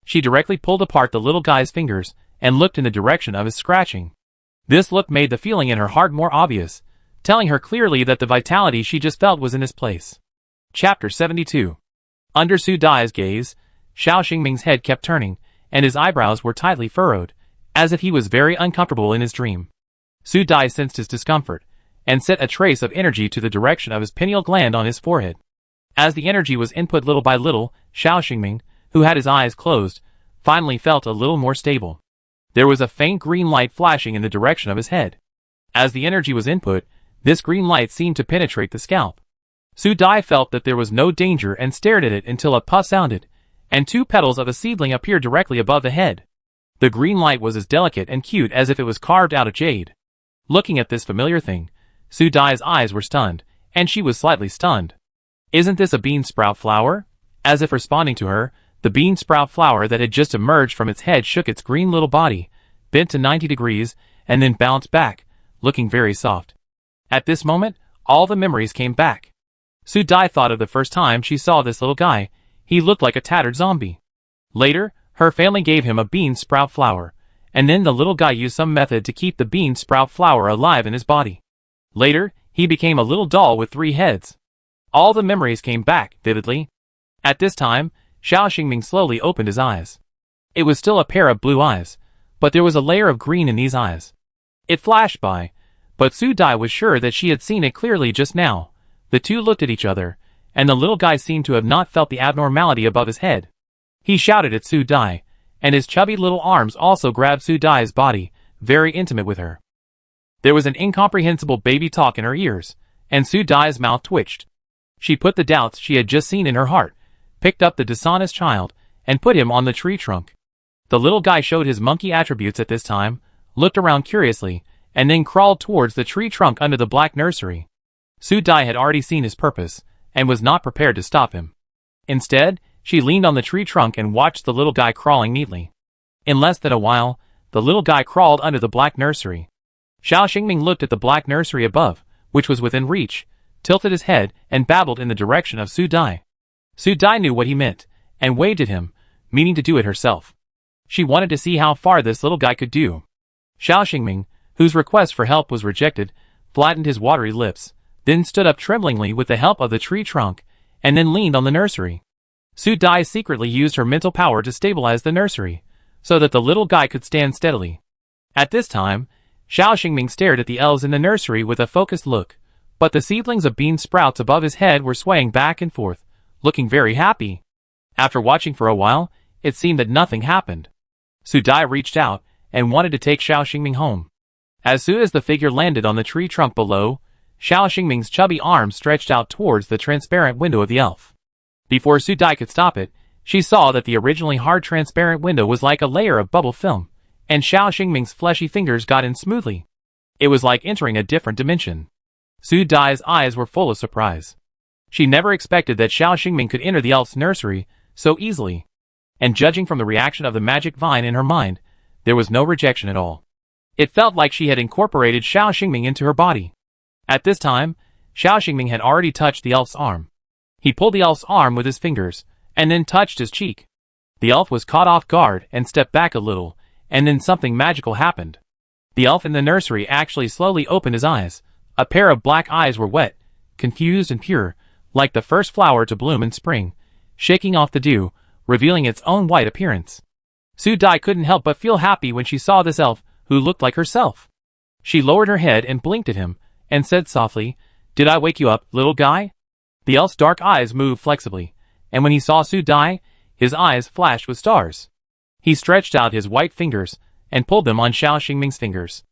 She directly pulled apart the little guy's fingers and looked in the direction of his scratching. This look made the feeling in her heart more obvious, telling her clearly that the vitality she just felt was in his place. Chapter 72. Under Su Dai's gaze, Xiao Xingming's head kept turning, and his eyebrows were tightly furrowed, as if he was very uncomfortable in his dream. Su Dai sensed his discomfort, and set a trace of energy to the direction of his pineal gland on his forehead. As the energy was input little by little, Xiao Xingming, who had his eyes closed, finally felt a little more stable. There was a faint green light flashing in the direction of his head. As the energy was input, this green light seemed to penetrate the scalp. Su Dai felt that there was no danger and stared at it until a puff sounded, and 2 petals of a seedling appeared directly above the head. The green light was as delicate and cute as if it was carved out of jade. Looking at this familiar thing, Su Dai's eyes were stunned, and she was slightly stunned. Isn't this a bean sprout flower? As if responding to her, the bean sprout flower that had just emerged from its head shook its green little body, bent to 90 degrees, and then bounced back, looking very soft. At this moment, all the memories came back. Su Dai thought of the first time she saw this little guy. He looked like a tattered zombie. Later, her family gave him a bean sprout flower, and then the little guy used some method to keep the bean sprout flower alive in his body. Later, he became a little doll with 3 heads. All the memories came back vividly. At this time, Xiao Xingming slowly opened his eyes. It was still a pair of blue eyes, but there was a layer of green in these eyes. It flashed by, but Su Dai was sure that she had seen it clearly just now. The two looked at each other, and the little guy seemed to have not felt the abnormality above his head. He shouted at Su Dai, and his chubby little arms also grabbed Su Dai's body, very intimate with her. There was an incomprehensible baby talk in her ears, and Su Dai's mouth twitched. She put the doubts she had just seen in her heart, picked up the dishonest child, and put him on the tree trunk. The little guy showed his monkey attributes at this time, looked around curiously, and then crawled towards the tree trunk under the black nursery. Su Dai had already seen his purpose, and was not prepared to stop him. Instead, she leaned on the tree trunk and watched the little guy crawling neatly. In less than a while, the little guy crawled under the black nursery. Xiao Xingming looked at the black nursery above, which was within reach, tilted his head, and babbled in the direction of Su Dai. Su Dai knew what he meant, and waved at him, meaning to do it herself. She wanted to see how far this little guy could do. Xiao Xingming, whose request for help was rejected, flattened his watery lips, then stood up tremblingly with the help of the tree trunk, and then leaned on the nursery. Su Dai secretly used her mental power to stabilize the nursery, so that the little guy could stand steadily. At this time, Xiao Xingming stared at the elves in the nursery with a focused look, but the seedlings of bean sprouts above his head were swaying back and forth, looking very happy. After watching for a while, it seemed that nothing happened. Su Dai reached out, and wanted to take Xiao Xingming home. As soon as the figure landed on the tree trunk below, Xiao Xingming's chubby arms stretched out towards the transparent window of the elf. Before Su Dai could stop it, she saw that the originally hard transparent window was like a layer of bubble film, and Xiao Xingming's fleshy fingers got in smoothly. It was like entering a different dimension. Su Dai's eyes were full of surprise. She never expected that Xiao Xingming could enter the elf's nursery so easily. And judging from the reaction of the magic vine in her mind, there was no rejection at all. It felt like she had incorporated Xiao Xingming into her body. At this time, Xiao Xingming had already touched the elf's arm. He pulled the elf's arm with his fingers, and then touched his cheek. The elf was caught off guard and stepped back a little, and then something magical happened. The elf in the nursery actually slowly opened his eyes. A pair of black eyes were wet, confused and pure, like the first flower to bloom in spring, shaking off the dew, revealing its own white appearance. Su Dai couldn't help but feel happy when she saw this elf, who looked like herself. She lowered her head and blinked at him, and said softly, "Did I wake you up, little guy?" The elf's dark eyes moved flexibly, and when he saw Su Dai, his eyes flashed with stars. He stretched out his white fingers, and pulled them on Xiao Xingming's fingers.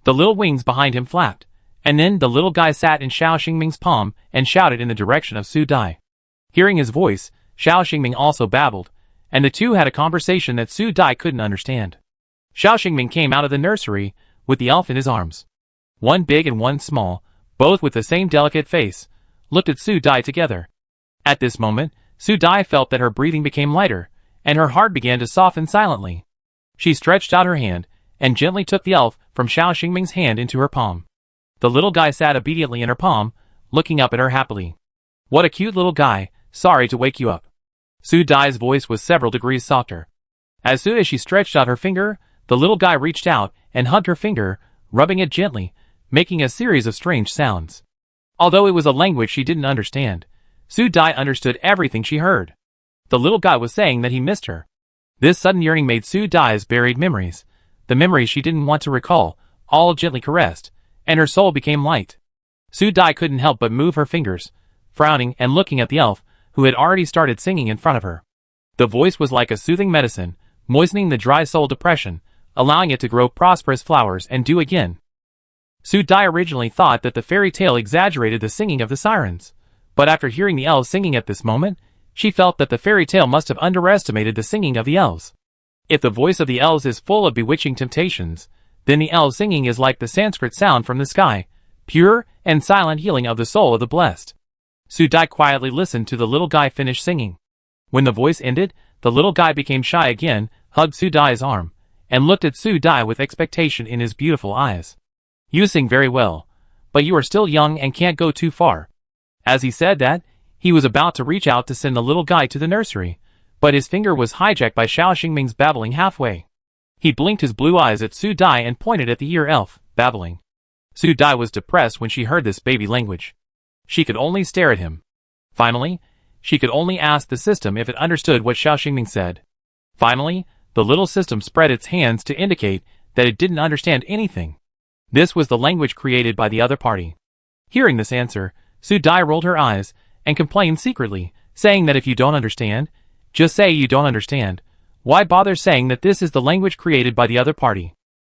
The little wings behind him flapped, and then the little guy sat in Xiao Xingming's palm and shouted in the direction of Su Dai. Hearing his voice, Xiao Xingming also babbled, and the two had a conversation that Su Dai couldn't understand. Xiao Xingming came out of the nursery, with the elf in his arms. One big and one small, both with the same delicate face, looked at Su Dai together. At this moment, Su Dai felt that her breathing became lighter, and her heart began to soften silently. She stretched out her hand, and gently took the elf from Xiao Xingming's hand into her palm. The little guy sat obediently in her palm, looking up at her happily. "What a cute little guy, sorry to wake you up." Su Dai's voice was several degrees softer. As soon as she stretched out her finger, the little guy reached out and hugged her finger, rubbing it gently, making a series of strange sounds. Although it was a language she didn't understand, Su Dai understood everything she heard. The little guy was saying that he missed her. This sudden yearning made Su Dai's buried memories, the memories she didn't want to recall, all gently caressed, and her soul became light. Su Dai couldn't help but move her fingers, frowning and looking at the elf, who had already started singing in front of her. The voice was like a soothing medicine, moistening the dry soul depression, allowing it to grow prosperous flowers and do again. Su Dai originally thought that the fairy tale exaggerated the singing of the sirens, but after hearing the elves singing at this moment, she felt that the fairy tale must have underestimated the singing of the elves. If the voice of the elves is full of bewitching temptations, then the elves' singing is like the Sanskrit sound from the sky, pure and silent healing of the soul of the blessed. Su Dai quietly listened to the little guy finish singing. When the voice ended, the little guy became shy again, hugged Su Dai's arm, and looked at Su Dai with expectation in his beautiful eyes. "You sing very well, but you are still young and can't go too far." As he said that, he was about to reach out to send the little guy to the nursery, but his finger was hijacked by Xiao Xingming's babbling halfway. He blinked his blue eyes at Su Dai and pointed at the ear elf, babbling. Su Dai was depressed when she heard this baby language. She could only stare at him. Finally, she could only ask the system if it understood what Xiao Xingming said. Finally, the little system spread its hands to indicate that it didn't understand anything. This was the language created by the other party. Hearing this answer, Su Dai rolled her eyes and complained secretly, saying that if you don't understand, just say you don't understand. Why bother saying that this is the language created by the other party?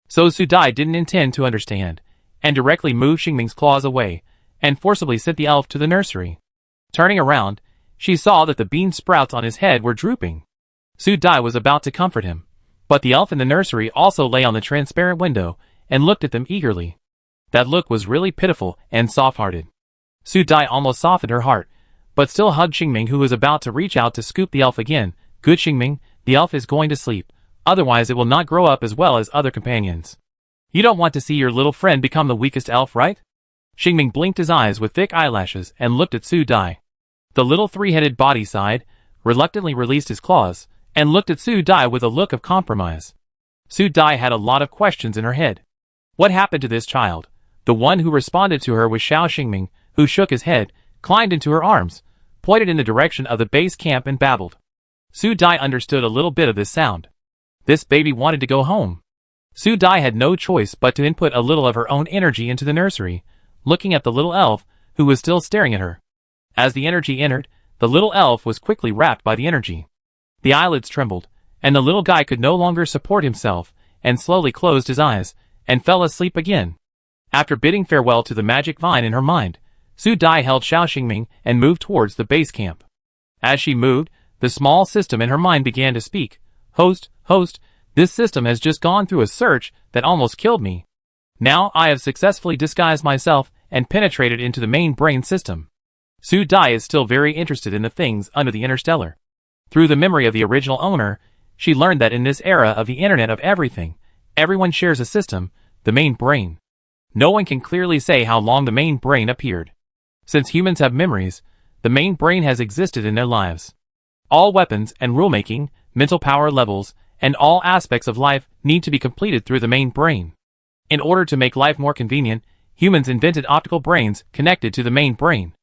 So Su Dai didn't intend to understand, and directly moved Xingming's claws away, and forcibly sent the elf to the nursery. Turning around, she saw that the bean sprouts on his head were drooping. Su Dai was about to comfort him, but the elf in the nursery also lay on the transparent window and looked at them eagerly. That look was really pitiful and soft-hearted. Su Dai almost softened her heart, but still hugged Xingming, who was about to reach out to scoop the elf again. "Good Xingming, the elf is going to sleep, otherwise it will not grow up as well as other companions. You don't want to see your little friend become the weakest elf, right?" Xingming blinked his eyes with thick eyelashes and looked at Su Dai. The little three-headed body sighed, reluctantly released his claws, and looked at Su Dai with a look of compromise. Su Dai had a lot of questions in her head. What happened to this child? The one who responded to her was Xiao Xingming, who shook his head, climbed into her arms, pointed in the direction of the base camp and babbled. Su Dai understood a little bit of this sound. This baby wanted to go home. Su Dai had no choice but to input a little of her own energy into the nursery, looking at the little elf, who was still staring at her. As the energy entered, the little elf was quickly wrapped by the energy. The eyelids trembled, and the little guy could no longer support himself, and slowly closed his eyes, and fell asleep again. After bidding farewell to the magic vine in her mind, Su Dai held Xiao Xingming and moved towards the base camp. As she moved, the small system in her mind began to speak. Host, this system has just gone through a search that almost killed me. Now I have successfully disguised myself and penetrated into the main brain system. Su Dai is still very interested in the things under the interstellar. Through the memory of the original owner, she learned that in this era of the Internet of Everything, everyone shares a system, the main brain. No one can clearly say how long the main brain appeared. Since humans have memories, the main brain has existed in their lives. All weapons and rulemaking, mental power levels, and all aspects of life need to be completed through the main brain. In order to make life more convenient, humans invented optical brains connected to the main brain.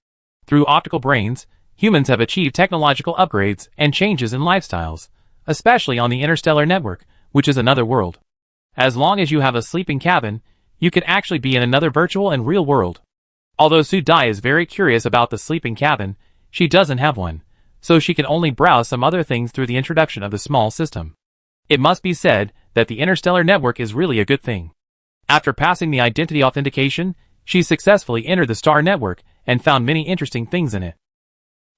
Through optical brains, humans have achieved technological upgrades and changes in lifestyles, especially on the interstellar network, which is another world. As long as you have a sleeping cabin, you can actually be in another virtual and real world. Although Su Dai is very curious about the sleeping cabin, she doesn't have one, so she can only browse some other things through the introduction of the small system. It must be said that the interstellar network is really a good thing. After passing the identity authentication, she successfully entered the star network and found many interesting things in it.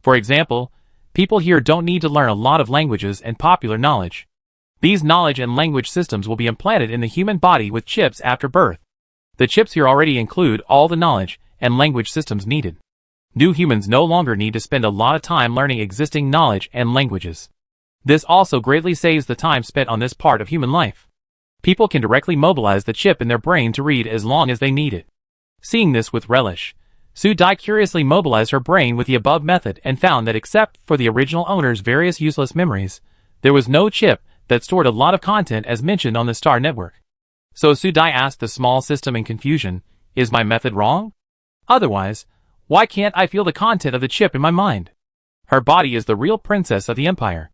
For example, people here don't need to learn a lot of languages and popular knowledge. These knowledge and language systems will be implanted in the human body with chips after birth. The chips here already include all the knowledge and language systems needed. New humans no longer need to spend a lot of time learning existing knowledge and languages. This also greatly saves the time spent on this part of human life. People can directly mobilize the chip in their brain to read as long as they need it. Seeing this with relish, Su Dai curiously mobilized her brain with the above method and found that except for the original owner's various useless memories, there was no chip that stored a lot of content as mentioned on the star network. So Su Dai asked the small system in confusion, "Is my method wrong? Otherwise, why can't I feel the content of the chip in my mind? Her body is the real princess of the empire.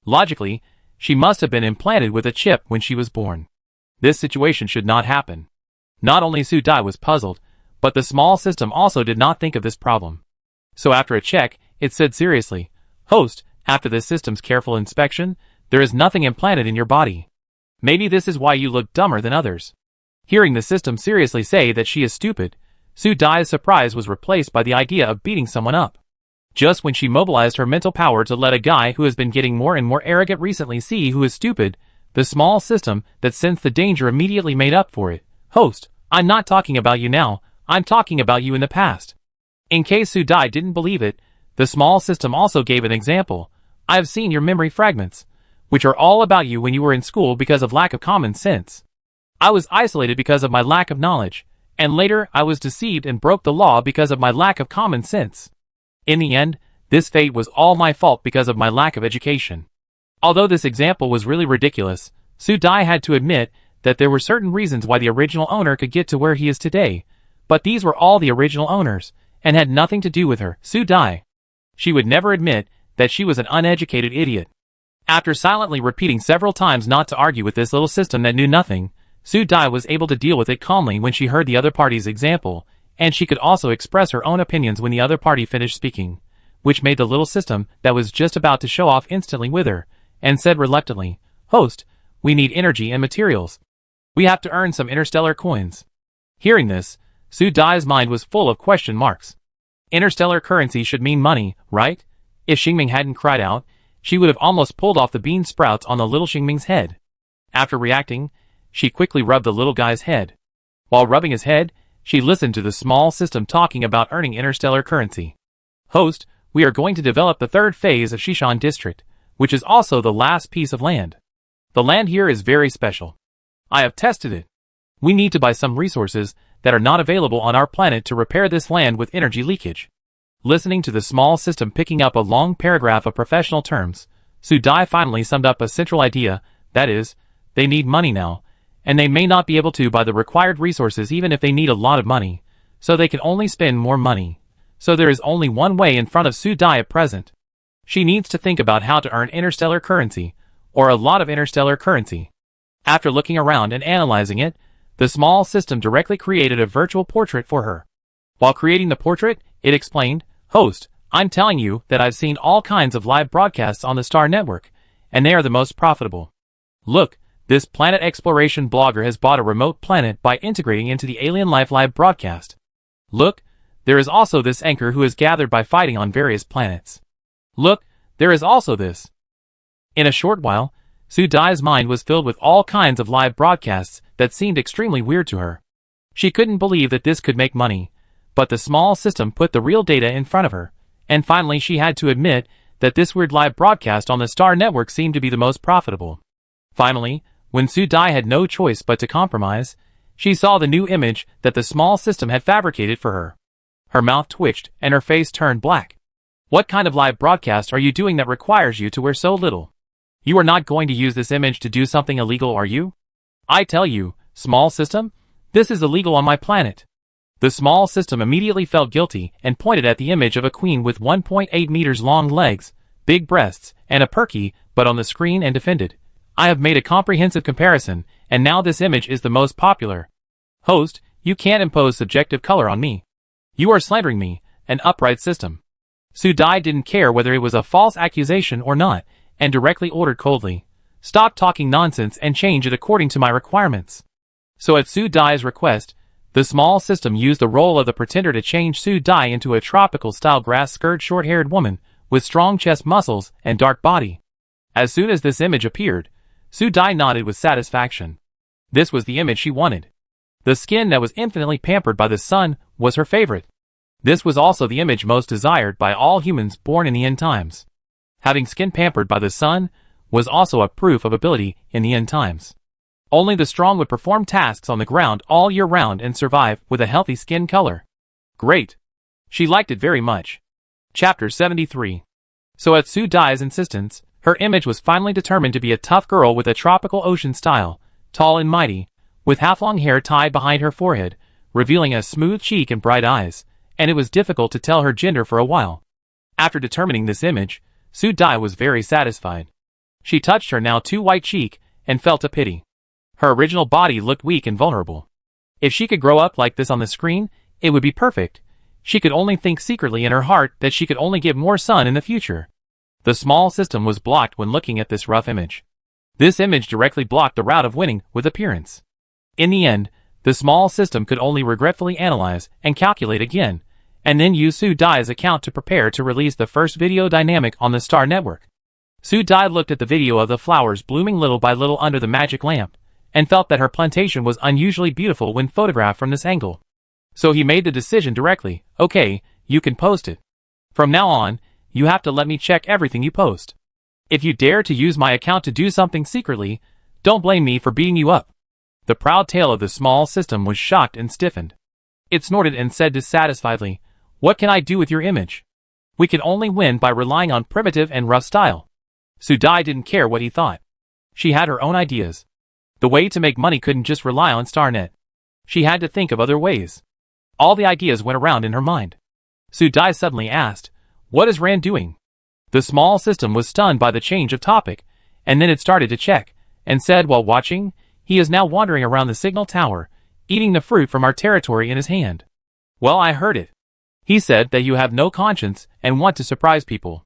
Logically, she must have been implanted with a chip when she was born. This situation should not happen." Not only Su Dai was puzzled, but the small system also did not think of this problem. So after a check, it said seriously, "Host, after this system's careful inspection, there is nothing implanted in your body. Maybe this is why you look dumber than others." Hearing the system seriously say that she is stupid, Su Dai's surprise was replaced by the idea of beating someone up. Just when she mobilized her mental power to let a guy who has been getting more and more arrogant recently see who is stupid, the small system that sensed the danger immediately made up for it. Host, I'm not talking about you now, I'm talking about you in the past. In case Su Dai didn't believe it, the small system also gave an example. I have seen your memory fragments, which are all about you when you were in school because of lack of common sense. I was isolated because of my lack of knowledge, and later I was deceived and broke the law because of my lack of common sense. In the end, this fate was all my fault because of my lack of education. Although this example was really ridiculous, Su Dai had to admit that there were certain reasons why the original owner could get to where he is today, but these were all the original owners, and had nothing to do with her, Su Dai. She would never admit that she was an uneducated idiot. After silently repeating several times not to argue with this little system that knew nothing, Su Dai was able to deal with it calmly when she heard the other party's example, and she could also express her own opinions when the other party finished speaking, which made the little system that was just about to show off instantly wither, and said reluctantly, Host, we need energy and materials. We have to earn some interstellar coins. Hearing this, Su Dai's mind was full of question marks. Interstellar currency should mean money, right? If Xingming hadn't cried out, she would have almost pulled off the bean sprouts on the little Xingming's head. After reacting, she quickly rubbed the little guy's head. While rubbing his head, she listened to the small system talking about earning interstellar currency. Host, we are going to develop the third phase of Shishan District, which is also the last piece of land. The land here is very special. I have tested it. We need to buy some resources that are not available on our planet to repair this land with energy leakage. Listening to the small system picking up a long paragraph of professional terms, Su Dai finally summed up a central idea, that is, they need money now, and they may not be able to buy the required resources even if they need a lot of money, so they can only spend more money. So there is only one way in front of Su Dai at present. She needs to think about how to earn interstellar currency, or a lot of interstellar currency. After looking around and analyzing it, the small system directly created a virtual portrait for her. While creating the portrait, it explained, Host, I'm telling you that I've seen all kinds of live broadcasts on the Star Network, and they are the most profitable. Look, this planet exploration blogger has bought a remote planet by integrating into the Alien Life live broadcast. Look, there is also this anchor who is gathered by fighting on various planets. Look, there is also this. In a short while, Su Dai's mind was filled with all kinds of live broadcasts that seemed extremely weird to her. She couldn't believe that this could make money, but the small system put the real data in front of her, and finally she had to admit that this weird live broadcast on the Star Network seemed to be the most profitable. Finally, when Su Dai had no choice but to compromise, she saw the new image that the small system had fabricated for her. Her mouth twitched and her face turned black. What kind of live broadcast are you doing that requires you to wear so little? You are not going to use this image to do something illegal, are you? I tell you, small system, this is illegal on my planet. The small system immediately felt guilty and pointed at the image of a queen with 1.8 meters long legs, big breasts, and a perky butt on the screen and defended. I have made a comprehensive comparison, and now this image is the most popular. Host, you can't impose subjective color on me. You are slandering me, an upright system. Su Dai didn't care whether it was a false accusation or not, and directly ordered coldly, stop talking nonsense and change it according to my requirements. So at Su Dai's request, the small system used the role of the pretender to change Su Dai into a tropical-style grass-skirt short-haired woman with strong chest muscles and dark body. As soon as this image appeared, Su Dai nodded with satisfaction. This was the image she wanted. The skin that was infinitely pampered by the sun was her favorite. This was also the image most desired by all humans born in the end times. Having skin pampered by the sun was also a proof of ability in the end times. Only the strong would perform tasks on the ground all year round and survive with a healthy skin color. Great. She liked it very much. Chapter 73. So at Su Dai's insistence, her image was finally determined to be a tough girl with a tropical ocean style, tall and mighty, with half-long hair tied behind her forehead, revealing a smooth cheek and bright eyes, and it was difficult to tell her gender for a while. After determining this image, Su Dai was very satisfied. She touched her now too white cheek and felt a pity. Her original body looked weak and vulnerable. If she could grow up like this on the screen, it would be perfect. She could only think secretly in her heart that she could only give more sun in the future. The small system was blocked when looking at this rough image. This image directly blocked the route of winning with appearance. In the end, the small system could only regretfully analyze and calculate again, and then use Su Dai's account to prepare to release the first video dynamic on the Star Network. Su Dai looked at the video of the flowers blooming little by little under the magic lamp, and felt that her plantation was unusually beautiful when photographed from this angle. So he made the decision directly. Okay, you can post it. From now on, you have to let me check everything you post. If you dare to use my account to do something secretly, don't blame me for beating you up. The proud tail of the small system was shocked and stiffened. It snorted and said dissatisfiedly, "What can I do with your image? We can only win by relying on primitive and rough style." Su Dai didn't care what he thought. She had her own ideas. The way to make money couldn't just rely on StarNet. She had to think of other ways. All the ideas went around in her mind. Su Dai suddenly asked, "What is Rand doing?" The small system was stunned by the change of topic, and then it started to check, and said while watching, "He is now wandering around the signal tower, eating the fruit from our territory in his hand." Well, I heard it. He said that you have no conscience and want to surprise people.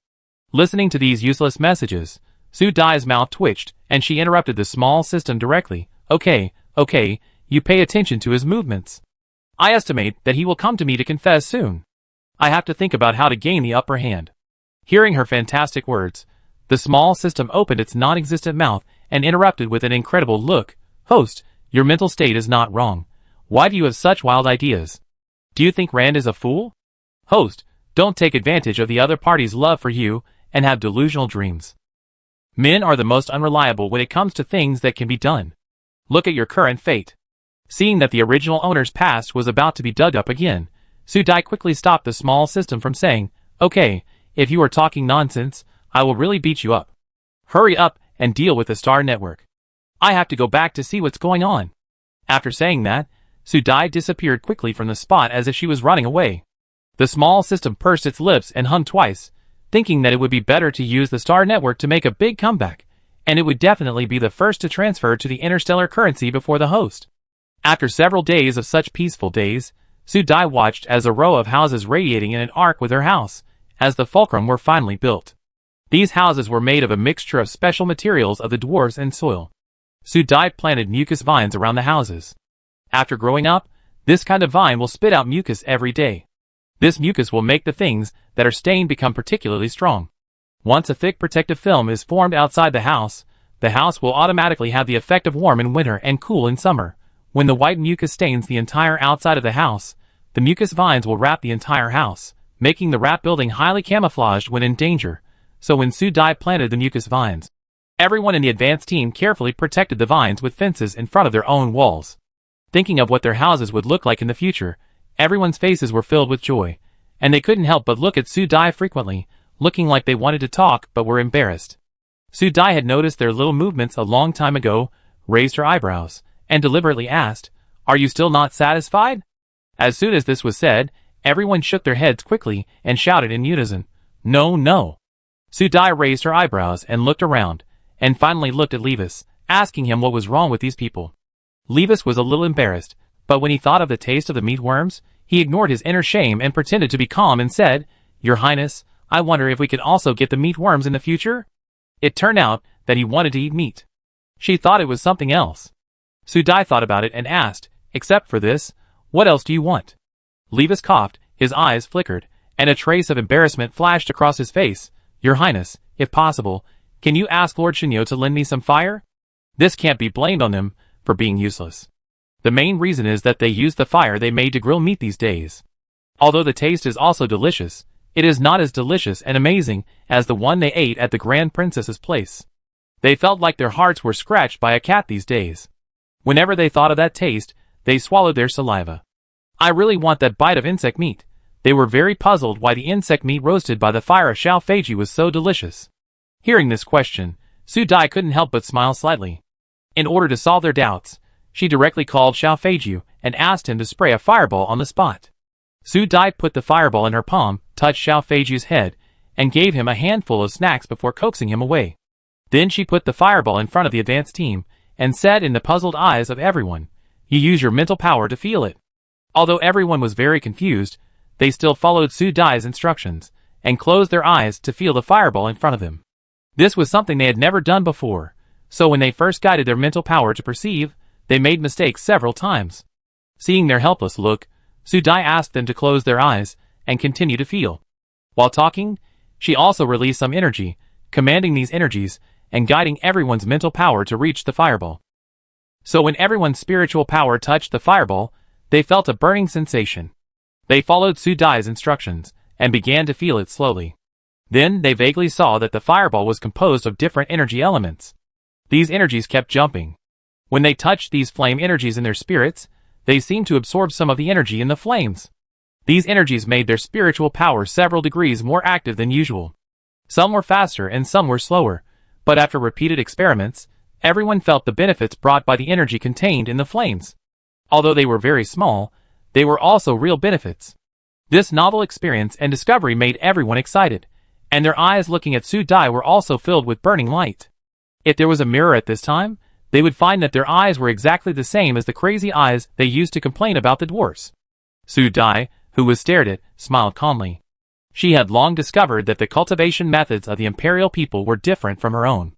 Listening to these useless messages, Su Dai's mouth twitched, and she interrupted the small system directly. Okay, you pay attention to his movements. I estimate that he will come to me to confess soon. I have to think about how to gain the upper hand. Hearing her fantastic words, the small system opened its non-existent mouth and interrupted with an incredible look. "Host, your mental state is not wrong. Why do you have such wild ideas? Do you think Rand is a fool? Host, don't take advantage of the other party's love for you and have delusional dreams. Men are the most unreliable when it comes to things that can be done. Look at your current fate." Seeing that the original owner's past was about to be dug up again, Su Dai quickly stopped the small system from saying, "Okay, if you are talking nonsense, I will really beat you up. Hurry up and deal with the Star Network. I have to go back to see what's going on." After saying that, Su Dai disappeared quickly from the spot as if she was running away. The small system pursed its lips and hummed twice, thinking that it would be better to use the Star Network to make a big comeback, and it would definitely be the first to transfer to the interstellar currency before the host. After several days of such peaceful days, Su Dai watched as a row of houses radiating in an arc with her house, as the fulcrum were finally built. These houses were made of a mixture of special materials of the dwarves and soil. Su Dai planted mucus vines around the houses. After growing up, this kind of vine will spit out mucus every day. This mucus will make the things that are stained become particularly strong. Once a thick protective film is formed outside the house will automatically have the effect of warm in winter and cool in summer. When the white mucus stains the entire outside of the house, the mucus vines will wrap the entire house, making the wrap building highly camouflaged when in danger. So when Su Dai planted the mucus vines, everyone in the advanced team carefully protected the vines with fences in front of their own walls. Thinking of what their houses would look like in the future, everyone's faces were filled with joy, and they couldn't help but look at Su Dai frequently, looking like they wanted to talk but were embarrassed. Su Dai had noticed their little movements a long time ago, raised her eyebrows, and deliberately asked, "Are you still not satisfied?" As soon as this was said, everyone shook their heads quickly and shouted in unison, No. Su Dai raised her eyebrows and looked around, and finally looked at Levis, asking him what was wrong with these people. Levis was a little embarrassed, but when he thought of the taste of the meatworms, he ignored his inner shame and pretended to be calm and said, "Your Highness, I wonder if we could also get the meatworms in the future?" It turned out that he wanted to eat meat. She thought it was something else. Su Dai thought about it and asked, "Except for this, what else do you want?" Levis coughed, his eyes flickered, and a trace of embarrassment flashed across his face. "Your Highness, if possible, can you ask Lord Shinyo to lend me some fire? This can't be blamed on them for being useless. The main reason is that they use the fire they made to grill meat these days. Although the taste is also delicious, it is not as delicious and amazing as the one they ate at the Grand Princess's place. They felt like their hearts were scratched by a cat these days. Whenever they thought of that taste, they swallowed their saliva. I really want that bite of insect meat." They were very puzzled why the insect meat roasted by the fire of Xiao Feiji was so delicious. Hearing this question, Su Dai couldn't help but smile slightly. In order to solve their doubts, she directly called Xiao Feiji and asked him to spray a fireball on the spot. Su Dai put the fireball in her palm, touched Xiao Feiji's head, and gave him a handful of snacks before coaxing him away. Then she put the fireball in front of the advanced team, and said in the puzzled eyes of everyone, "You use your mental power to feel it." Although everyone was very confused, they still followed Su Dai's instructions, and closed their eyes to feel the fireball in front of them. This was something they had never done before, so when they first guided their mental power to perceive, they made mistakes several times. Seeing their helpless look, Su Dai asked them to close their eyes, and continue to feel. While talking, she also released some energy, commanding these energies, and guiding everyone's mental power to reach the fireball. So when everyone's spiritual power touched the fireball, they felt a burning sensation. They followed Su Dai's instructions, and began to feel it slowly. Then they vaguely saw that the fireball was composed of different energy elements. These energies kept jumping. When they touched these flame energies in their spirits, they seemed to absorb some of the energy in the flames. These energies made their spiritual power several degrees more active than usual. Some were faster and some were slower, but after repeated experiments, everyone felt the benefits brought by the energy contained in the flames. Although they were very small, they were also real benefits. This novel experience and discovery made everyone excited, and their eyes looking at Su Dai were also filled with burning light. If there was a mirror at this time, they would find that their eyes were exactly the same as the crazy eyes they used to complain about the dwarfs. Su Dai, who was stared at, smiled calmly. She had long discovered that the cultivation methods of the imperial people were different from her own.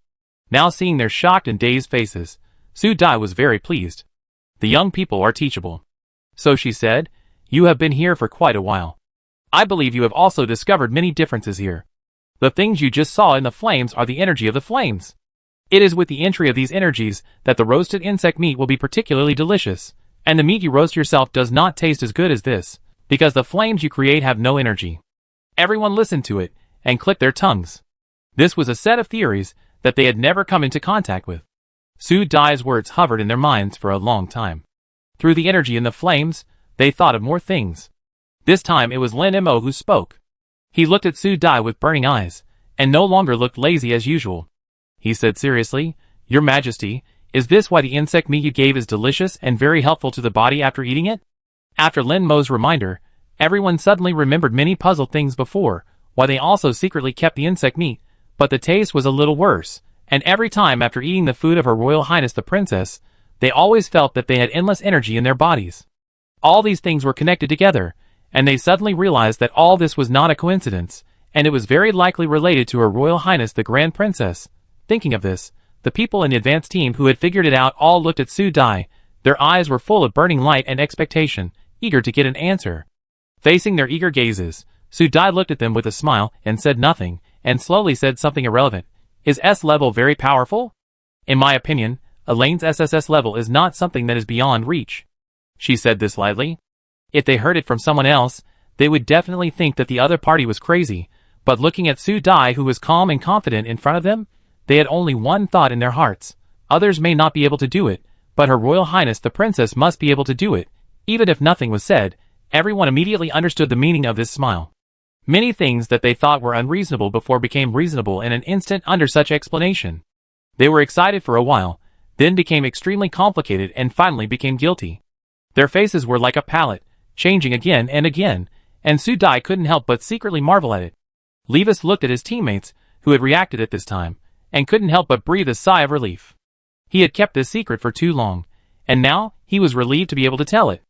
Now seeing their shocked and dazed faces, Su Dai was very pleased. The young people are teachable. So she said, "You have been here for quite a while. I believe you have also discovered many differences here. The things you just saw in the flames are the energy of the flames. It is with the entry of these energies that the roasted insect meat will be particularly delicious, and the meat you roast yourself does not taste as good as this, because the flames you create have no energy." Everyone listened to it, and clicked their tongues. This was a set of theories that they had never come into contact with. Su Dai's words hovered in their minds for a long time. Through the energy in the flames, they thought of more things. This time it was Lin Mo who spoke. He looked at Su Dai with burning eyes, and no longer looked lazy as usual. He said seriously, "Your Majesty, is this why the insect meat you gave is delicious and very helpful to the body after eating it?" After Lin Mo's reminder, everyone suddenly remembered many puzzled things before, why they also secretly kept the insect meat, but the taste was a little worse, and every time after eating the food of Her Royal Highness the Princess, they always felt that they had endless energy in their bodies. All these things were connected together, and they suddenly realized that all this was not a coincidence, and it was very likely related to Her Royal Highness the Grand Princess. Thinking of this, the people in the advanced team who had figured it out all looked at Su Dai. Their eyes were full of burning light and expectation, eager to get an answer. Facing their eager gazes, Su Dai looked at them with a smile and said nothing, and slowly said something irrelevant. "Is S level very powerful? In my opinion, Elaine's SSS level is not something that is beyond reach." She said this lightly. If they heard it from someone else, they would definitely think that the other party was crazy, but looking at Su Dai, who was calm and confident in front of them, they had only one thought in their hearts. Others may not be able to do it, but Her Royal Highness the Princess must be able to do it. Even if nothing was said, everyone immediately understood the meaning of this smile. Many things that they thought were unreasonable before became reasonable in an instant under such explanation. They were excited for a while, then became extremely complicated and finally became guilty. Their faces were like a palette, changing again and again, and Su Dai couldn't help but secretly marvel at it. Levis looked at his teammates, who had reacted at this time, and couldn't help but breathe a sigh of relief. He had kept this secret for too long, and now he was relieved to be able to tell it.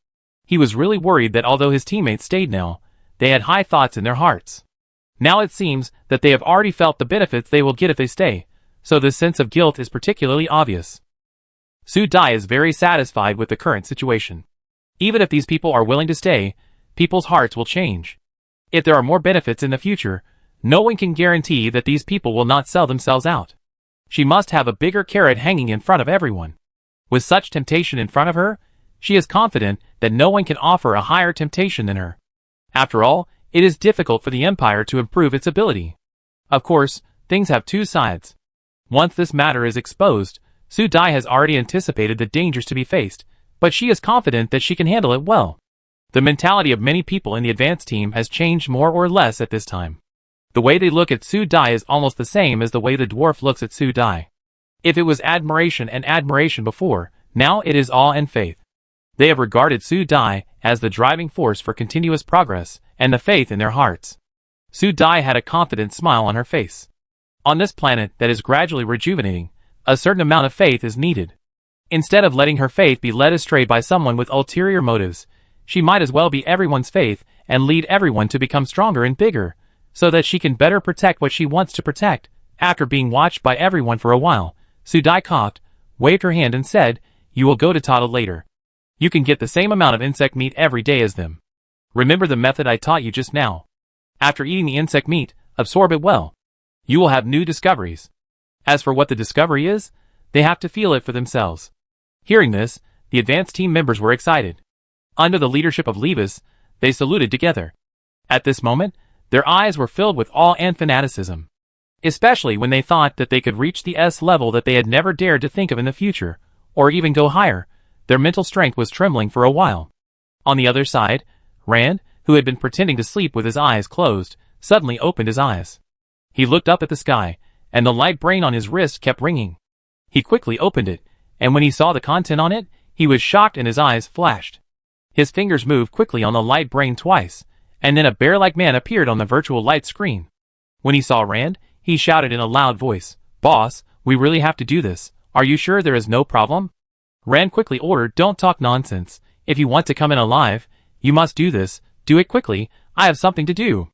He was really worried that although his teammates stayed now, they had high thoughts in their hearts. Now it seems that they have already felt the benefits they will get if they stay, so this sense of guilt is particularly obvious. Su Dai is very satisfied with the current situation. Even if these people are willing to stay, people's hearts will change. If there are more benefits in the future, no one can guarantee that these people will not sell themselves out. She must have a bigger carrot hanging in front of everyone. With such temptation in front of her, she is confident that no one can offer a higher temptation than her. After all, it is difficult for the Empire to improve its ability. Of course, things have two sides. Once this matter is exposed, Su Dai has already anticipated the dangers to be faced, but she is confident that she can handle it well. The mentality of many people in the advanced team has changed more or less at this time. The way they look at Su Dai is almost the same as the way the dwarf looks at Su Dai. If it was admiration and admiration before, now it is awe and faith. They have regarded Su Dai as the driving force for continuous progress and the faith in their hearts. Su Dai had a confident smile on her face. On this planet that is gradually rejuvenating, a certain amount of faith is needed. Instead of letting her faith be led astray by someone with ulterior motives, she might as well be everyone's faith and lead everyone to become stronger and bigger, so that she can better protect what she wants to protect. After being watched by everyone for a while, Su Dai coughed, waved her hand and said, "You will go to Tata later. You can get the same amount of insect meat every day as them." Remember the method I taught you just now. After eating the insect meat, absorb it well. You will have new discoveries. As for what the discovery is, they have to feel it for themselves. Hearing this, the advanced team members were excited. Under the leadership of Levis, they saluted together. At this moment, their eyes were filled with awe and fanaticism. Especially when they thought that they could reach the S level that they had never dared to think of in the future, or even go higher. Their mental strength was trembling for a while. On the other side, Rand, who had been pretending to sleep with his eyes closed, suddenly opened his eyes. He looked up at the sky, and the light brain on his wrist kept ringing. He quickly opened it, and when he saw the content on it, he was shocked and his eyes flashed. His fingers moved quickly on the light brain twice, and then a bear-like man appeared on the virtual light screen. When he saw Rand, he shouted in a loud voice, "Boss, we really have to do this. Are you sure there is no problem?" Rand quickly ordered, "Don't talk nonsense. If you want to come in alive, you must do this. Do it quickly. I have something to do."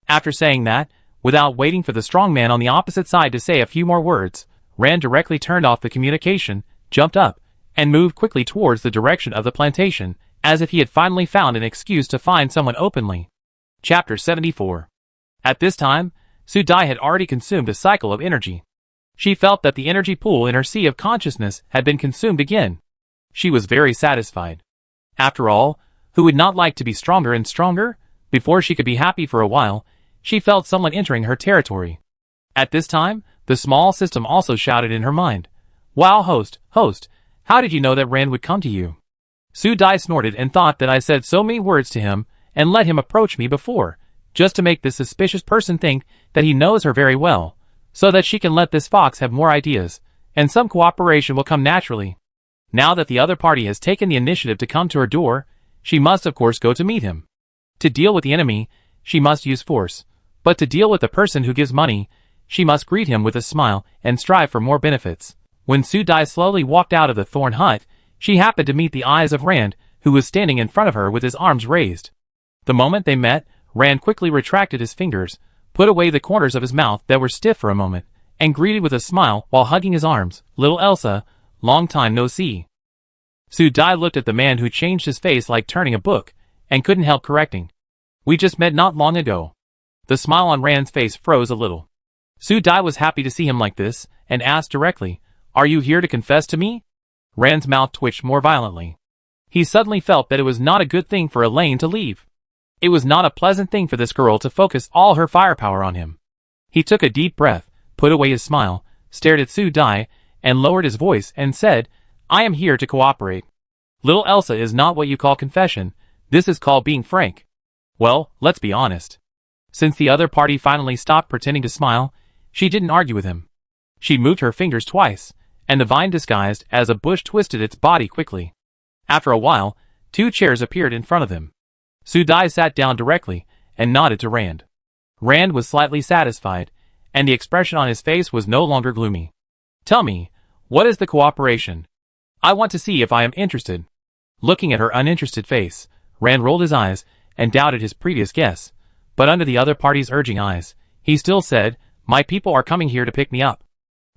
After saying that, without waiting for the strong man on the opposite side to say a few more words, Rand directly turned off the communication, jumped up, and moved quickly towards the direction of the plantation, as if he had finally found an excuse to find someone openly. Chapter 74. At this time, Su Dai had already consumed a cycle of energy. She felt that the energy pool in her sea of consciousness had been consumed again. She was very satisfied. After all, who would not like to be stronger and stronger? Before she could be happy for a while, she felt someone entering her territory. At this time, the small system also shouted in her mind, "Wow, host, how did you know that Rand would come to you?" Su Dai snorted and thought that I said so many words to him and let him approach me before, just to make this suspicious person think that he knows her very well, so that she can let this fox have more ideas, and some cooperation will come naturally. Now that the other party has taken the initiative to come to her door, she must of course go to meet him. To deal with the enemy, she must use force, but to deal with the person who gives money, she must greet him with a smile and strive for more benefits. When Su Dai slowly walked out of the thorn hut, she happened to meet the eyes of Rand, who was standing in front of her with his arms raised. The moment they met, Rand quickly retracted his fingers, put away the corners of his mouth that were stiff for a moment, and greeted with a smile while hugging his arms, "Little Elsa, long time no see." Su Dai looked at the man who changed his face like turning a book, and couldn't help correcting, "We just met not long ago." The smile on Rand's face froze a little. Su Dai was happy to see him like this, and asked directly, "Are you here to confess to me?" Rand's mouth twitched more violently. He suddenly felt that it was not a good thing for Elaine to leave. It was not a pleasant thing for this girl to focus all her firepower on him. He took a deep breath, put away his smile, stared at Su Dai, and lowered his voice and said, "I am here to cooperate. Little Elsa is not what you call confession, this is called being frank. Well, let's be honest." Since the other party finally stopped pretending to smile, she didn't argue with him. She moved her fingers twice, and the vine disguised as a bush twisted its body quickly. After a while, 2 chairs appeared in front of them. Su Dai sat down directly, and nodded to Rand. Rand was slightly satisfied, and the expression on his face was no longer gloomy. "Tell me, what is the cooperation? I want to see if I am interested." Looking at her uninterested face, Rand rolled his eyes, and doubted his previous guess, but under the other party's urging eyes, he still said, "My people are coming here to pick me up.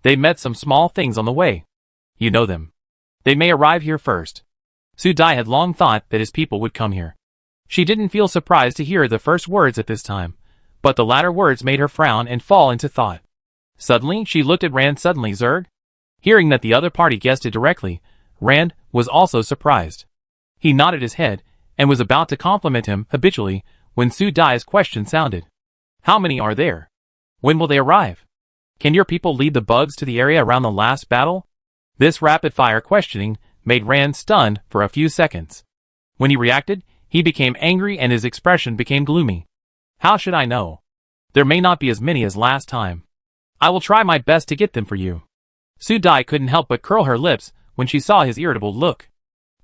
They met some small things on the way. You know them. They may arrive here first." Su Dai had long thought that his people would come here. She didn't feel surprised to hear the first words at this time, but the latter words made her frown and fall into thought. Suddenly, she looked at Rand suddenly. "Zerg?" Hearing that the other party guessed it directly, Rand was also surprised. He nodded his head, and was about to compliment him habitually, when Su Dai's question sounded. "How many are there? When will they arrive? Can your people lead the bugs to the area around the last battle?" This rapid-fire questioning made Rand stunned for a few seconds. When he reacted, he became angry and his expression became gloomy. "How should I know? There may not be as many as last time. I will try my best to get them for you." Su Dai couldn't help but curl her lips when she saw his irritable look.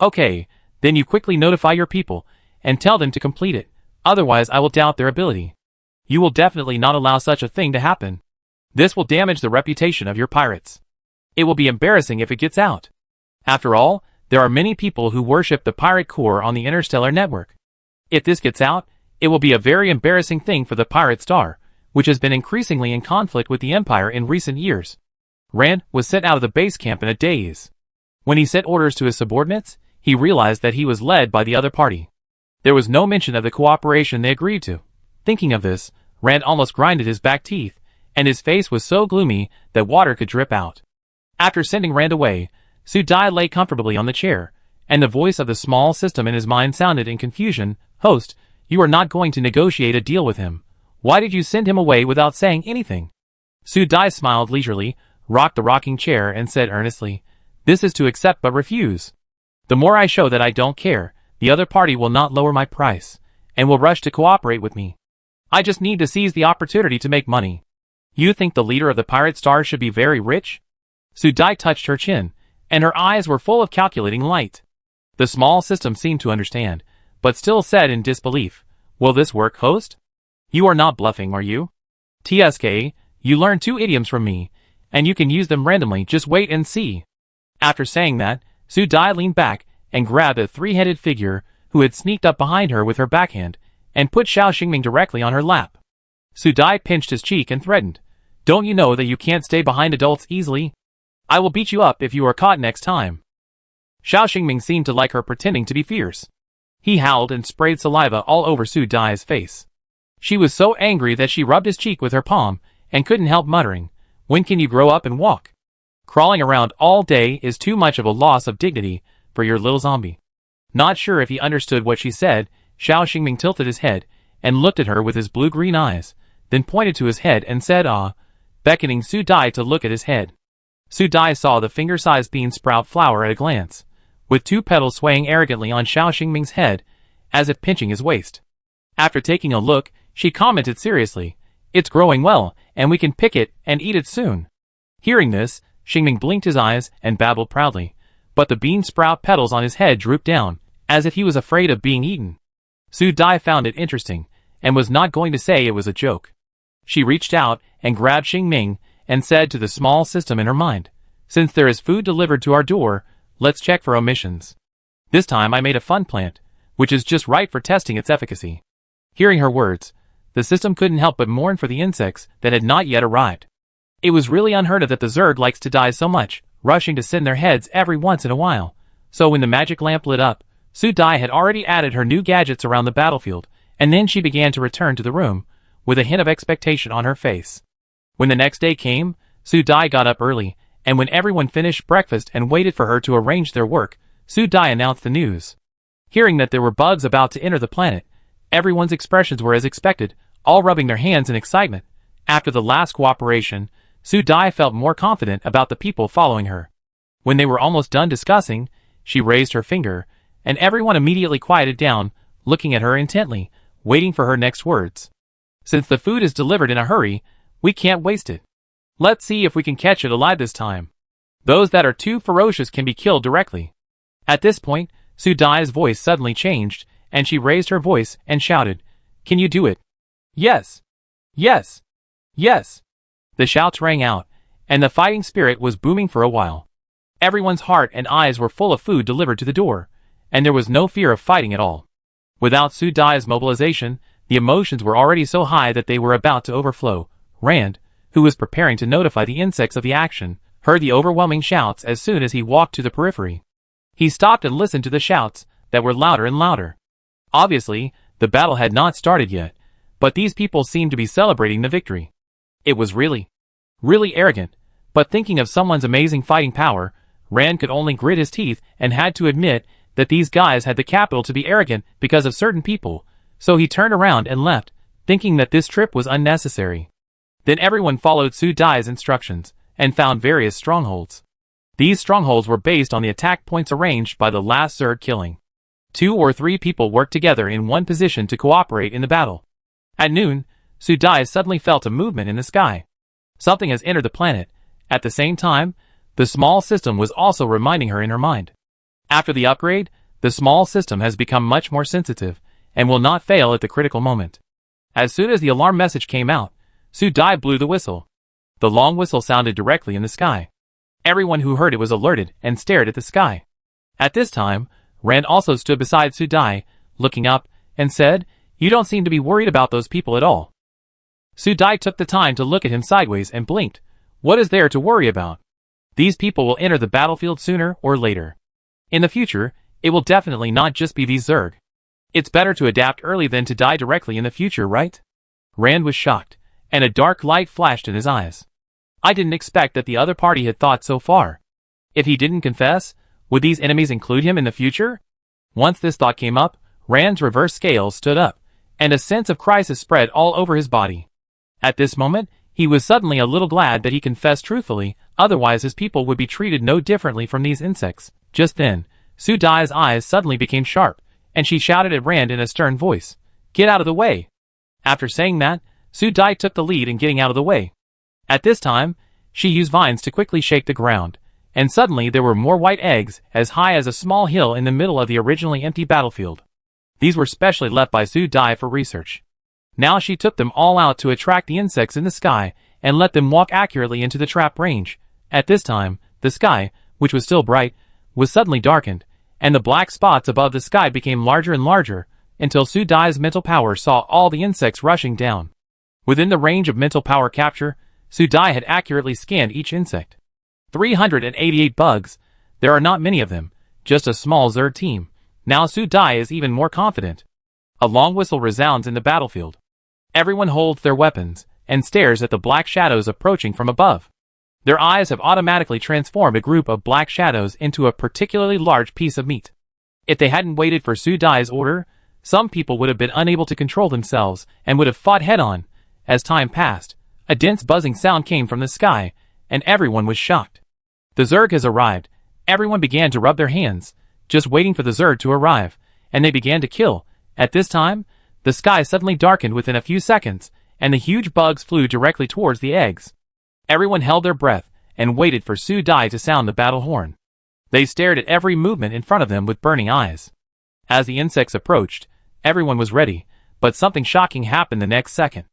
"Okay, then you quickly notify your people, and tell them to complete it, otherwise I will doubt their ability. You will definitely not allow such a thing to happen. This will damage the reputation of your pirates. It will be embarrassing if it gets out. After all, there are many people who worship the pirate core on the interstellar network. If this gets out, it will be a very embarrassing thing for the pirate star, which has been increasingly in conflict with the Empire in recent years." Rand was sent out of the base camp in a daze. When he sent orders to his subordinates, he realized that he was led by the other party. There was no mention of the cooperation they agreed to. Thinking of this, Rand almost grinded his back teeth, and his face was so gloomy that water could drip out. After sending Rand away, Su Dai lay comfortably on the chair, and the voice of the small system in his mind sounded in confusion, "Host, you are not going to negotiate a deal with him. Why did you send him away without saying anything?" Su Dai smiled leisurely, rocked the rocking chair, and said earnestly, "This is to accept but refuse. The more I show that I don't care, the other party will not lower my price, and will rush to cooperate with me. I just need to seize the opportunity to make money. You think the leader of the Pirate Star should be very rich?" Su Dai touched her chin, and her eyes were full of calculating light. The small system seemed to understand, but still said in disbelief, "Will this work, host? You are not bluffing, are you? TSK, you learned 2 idioms from me, and you can use them randomly, just wait and see." After saying that, Su Dai leaned back and grabbed a 3-headed figure who had sneaked up behind her with her backhand, and put Xiao Xingming directly on her lap. Su Dai pinched his cheek and threatened, "Don't you know that you can't stay behind adults easily? I will beat you up if you are caught next time." Xiao Xingming seemed to like her pretending to be fierce. He howled and sprayed saliva all over Su Dai's face. She was so angry that she rubbed his cheek with her palm and couldn't help muttering, "When can you grow up and walk? Crawling around all day is too much of a loss of dignity for your little zombie." Not sure if he understood what she said, Xiao Xingming tilted his head and looked at her with his blue-green eyes, then pointed to his head and said "Ah," beckoning Su Dai to look at his head. Su Dai saw the finger-sized bean sprout flower at a glance, with 2 petals swaying arrogantly on Xiao Xingming's head, as if pinching his waist. After taking a look, she commented seriously, "It's growing well, and we can pick it and eat it soon." Hearing this, Xingming blinked his eyes and babbled proudly, but the bean sprout petals on his head drooped down, as if he was afraid of being eaten. Su Dai found it interesting, and was not going to say it was a joke. She reached out and grabbed Xingming, and said to the small system in her mind, "Since there is food delivered to our door, let's check for omissions. This time I made a fun plant, which is just right for testing its efficacy." Hearing her words, the system couldn't help but mourn for the insects that had not yet arrived. It was really unheard of that the Zerg likes to die so much, rushing to send their heads every once in a while. So when the magic lamp lit up, Su Dai had already added her new gadgets around the battlefield, and then she began to return to the room, with a hint of expectation on her face. When the next day came, Su Dai got up early, and when everyone finished breakfast and waited for her to arrange their work, Su Dai announced the news. Hearing that there were bugs about to enter the planet, everyone's expressions were as expected, all rubbing their hands in excitement. After the last cooperation, Su Dai felt more confident about the people following her. When they were almost done discussing, she raised her finger, and everyone immediately quieted down, looking at her intently, waiting for her next words. "Since the food is delivered in a hurry, we can't waste it. Let's see if we can catch it alive this time. Those that are too ferocious can be killed directly." At this point, Su Dai's voice suddenly changed, and she raised her voice and shouted, "Can you do it?" "Yes! Yes! Yes!" The shouts rang out, and the fighting spirit was booming for a while. Everyone's heart and eyes were full of food delivered to the door, and there was no fear of fighting at all. Without Su Dai's mobilization, the emotions were already so high that they were about to overflow. Rand, who was preparing to notify the insects of the action, heard the overwhelming shouts as soon as he walked to the periphery. He stopped and listened to the shouts that were louder and louder. Obviously, the battle had not started yet, but these people seemed to be celebrating the victory. It was really arrogant, but thinking of someone's amazing fighting power, Rand could only grit his teeth and had to admit that these guys had the capital to be arrogant because of certain people, so he turned around and left, thinking that this trip was unnecessary. Then everyone followed Su Dai's instructions, and found various strongholds. These strongholds were based on the attack points arranged by the last Zerg killing. 2 or 3 people worked together in one position to cooperate in the battle. At noon, Su Dai suddenly felt a movement in the sky. Something has entered the planet. At the same time, the small system was also reminding her in her mind. After the upgrade, the small system has become much more sensitive, and will not fail at the critical moment. As soon as the alarm message came out, Su Dai blew the whistle. The long whistle sounded directly in the sky. Everyone who heard it was alerted and stared at the sky. At this time, Rand also stood beside Su Dai, looking up, and said, "You don't seem to be worried about those people at all." Su Dai took the time to look at him sideways and blinked. "What is there to worry about? These people will enter the battlefield sooner or later. In the future, it will definitely not just be these Zerg. It's better to adapt early than to die directly in the future, right? Rand was shocked, and a dark light flashed in his eyes. I didn't expect that the other party had thought so far. If he didn't confess, would these enemies include him in the future? Once this thought came up, Rand's reverse scales stood up, and a sense of crisis spread all over his body. At this moment, he was suddenly a little glad that he confessed truthfully, otherwise his people would be treated no differently from these insects. Just then, Su Dai's eyes suddenly became sharp, and she shouted at Rand in a stern voice, "Get out of the way!" After saying that, Su Dai took the lead in getting out of the way. At this time, she used vines to quickly shake the ground, and suddenly there were more white eggs as high as a small hill in the middle of the originally empty battlefield. These were specially left by Su Dai for research. Now she took them all out to attract the insects in the sky and let them walk accurately into the trap range. At this time, the sky, which was still bright, was suddenly darkened, and the black spots above the sky became larger and larger, until Su Dai's mental power saw all the insects rushing down. Within the range of mental power capture, Su Dai had accurately scanned each insect. 388 bugs. There are not many of them, just a small Zerg team. Now Su Dai is even more confident. A long whistle resounds in the battlefield. Everyone holds their weapons and stares at the black shadows approaching from above. Their eyes have automatically transformed a group of black shadows into a particularly large piece of meat. If they hadn't waited for Su Dai's order, some people would have been unable to control themselves and would have fought head-on. As time passed, a dense buzzing sound came from the sky, and everyone was shocked. The Zerg has arrived. Everyone began to rub their hands, just waiting for the Zerg to arrive, and they began to kill. At this time, the sky suddenly darkened within a few seconds, and the huge bugs flew directly towards the eggs. Everyone held their breath and waited for Su Dai to sound the battle horn. They stared at every movement in front of them with burning eyes. As the insects approached, everyone was ready, but something shocking happened the next second.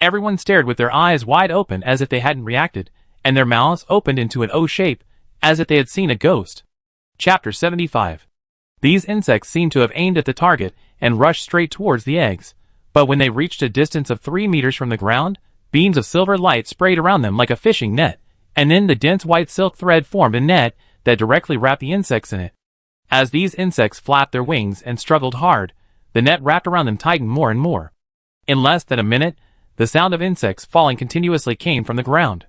Everyone stared with their eyes wide open as if they hadn't reacted, and their mouths opened into an O shape, as if they had seen a ghost. Chapter 75. These insects seemed to have aimed at the target and rushed straight towards the eggs, but when they reached a distance of 3 meters from the ground, beams of silver light sprayed around them like a fishing net, and then the dense white silk thread formed a net that directly wrapped the insects in it. As these insects flapped their wings and struggled hard, the net wrapped around them tightened more and more. In less than a minute, the sound of insects falling continuously came from the ground.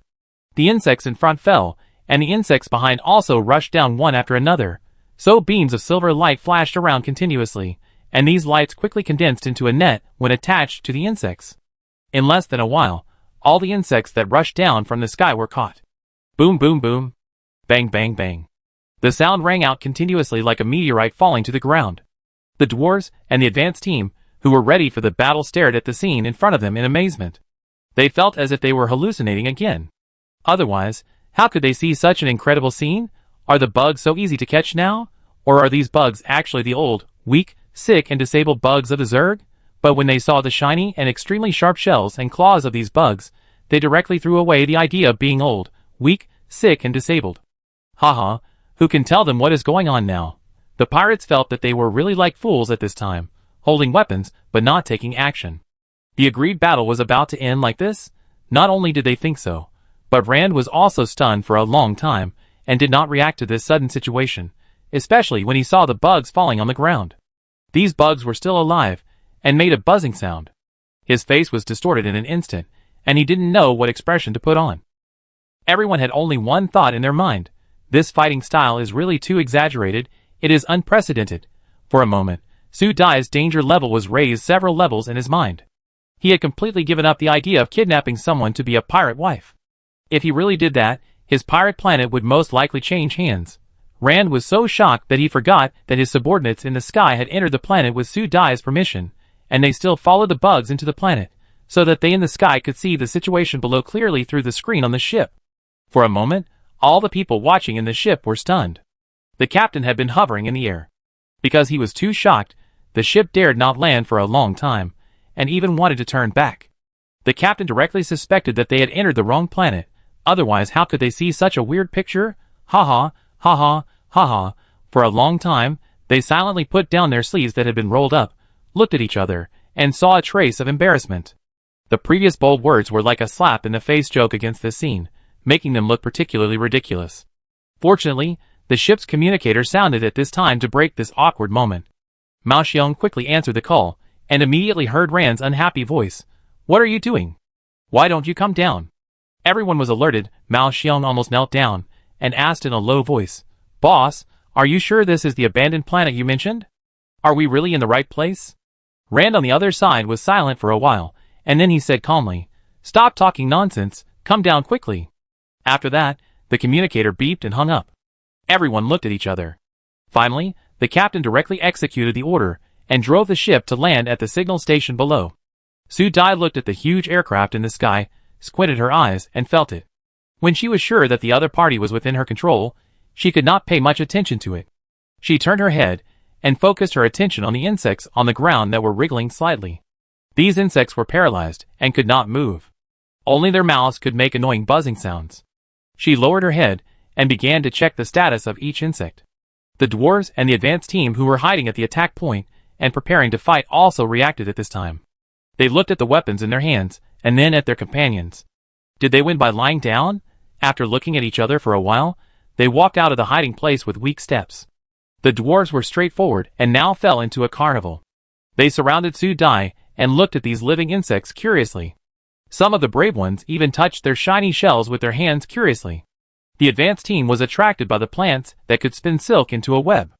The insects in front fell, and the insects behind also rushed down one after another, so beams of silver light flashed around continuously, and these lights quickly condensed into a net when attached to the insects. In less than a while, all the insects that rushed down from the sky were caught. Boom boom boom. Bang bang bang. The sound rang out continuously like a meteorite falling to the ground. The dwarves and the advanced team, who were ready for the battle, stared at the scene in front of them in amazement. They felt as if they were hallucinating again. Otherwise, how could they see such an incredible scene? Are the bugs so easy to catch now? Or are these bugs actually the old, weak, sick and disabled bugs of the Zerg? But when they saw the shiny and extremely sharp shells and claws of these bugs, they directly threw away the idea of being old, weak, sick and disabled. Haha, who can tell them what is going on now? The pirates felt that they were really like fools at this time, holding weapons but not taking action. The agreed battle was about to end like this? Not only did they think so, but Rand was also stunned for a long time and did not react to this sudden situation, especially when he saw the bugs falling on the ground. These bugs were still alive and made a buzzing sound. His face was distorted in an instant, and he didn't know what expression to put on. Everyone had only one thought in their mind. This fighting style is really too exaggerated. It is unprecedented. For a moment, Su Dai's danger level was raised several levels in his mind. He had completely given up the idea of kidnapping someone to be a pirate wife. If he really did that, his pirate planet would most likely change hands. Rand was so shocked that he forgot that his subordinates in the sky had entered the planet with Su Dai's permission, and they still followed the bugs into the planet, so that they in the sky could see the situation below clearly through the screen on the ship. For a moment, all the people watching in the ship were stunned. The captain had been hovering in the air. Because he was too shocked, the ship dared not land for a long time, and even wanted to turn back. The captain directly suspected that they had entered the wrong planet, otherwise how could they see such a weird picture? Ha ha, ha ha, ha ha. For a long time, they silently put down their sleeves that had been rolled up, looked at each other, and saw a trace of embarrassment. The previous bold words were like a slap in the face joke against this scene, making them look particularly ridiculous. Fortunately, the ship's communicator sounded at this time to break this awkward moment. Mao Xiong quickly answered the call, and immediately heard Ran's unhappy voice. What are you doing? Why don't you come down? Everyone was alerted. Mao Xiong almost knelt down, and asked in a low voice, Boss, are you sure this is the abandoned planet you mentioned? Are we really in the right place? Rand on the other side was silent for a while, and then he said calmly, Stop talking nonsense, come down quickly. After that, the communicator beeped and hung up. Everyone looked at each other. Finally, the captain directly executed the order, and drove the ship to land at the signal station below. Su Dai looked at the huge aircraft in the sky, squinted her eyes, and felt it. When she was sure that the other party was within her control, she could not pay much attention to it. She turned her head, and focused her attention on the insects on the ground that were wriggling slightly. These insects were paralyzed, and could not move. Only their mouths could make annoying buzzing sounds. She lowered her head, and began to check the status of each insect. The dwarves and the advance team who were hiding at the attack point, and preparing to fight also reacted at this time. They looked at the weapons in their hands, and then at their companions. Did they win by lying down? After looking at each other for a while, they walked out of the hiding place with weak steps. The dwarves were straightforward and now fell into a carnival. They surrounded Su Dai and looked at these living insects curiously. Some of the brave ones even touched their shiny shells with their hands curiously. The advance team was attracted by the plants that could spin silk into a web.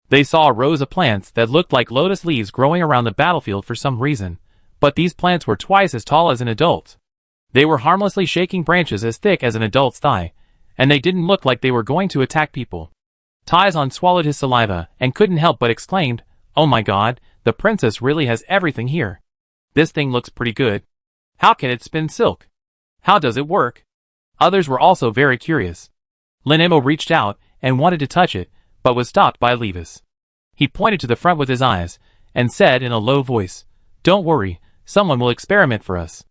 They saw a rows of plants that looked like lotus leaves growing around the battlefield for some reason, but these plants were twice as tall as an adult. They were harmlessly shaking branches as thick as an adult's thigh, and they didn't look like they were going to attack people. Taizan swallowed his saliva and couldn't help but exclaimed, Oh my god, the princess really has everything here. This thing looks pretty good. How can it spin silk? How does it work? Others were also very curious. Lin Emo reached out and wanted to touch it, but was stopped by Levis. He pointed to the front with his eyes, and said in a low voice, Don't worry, someone will experiment for us.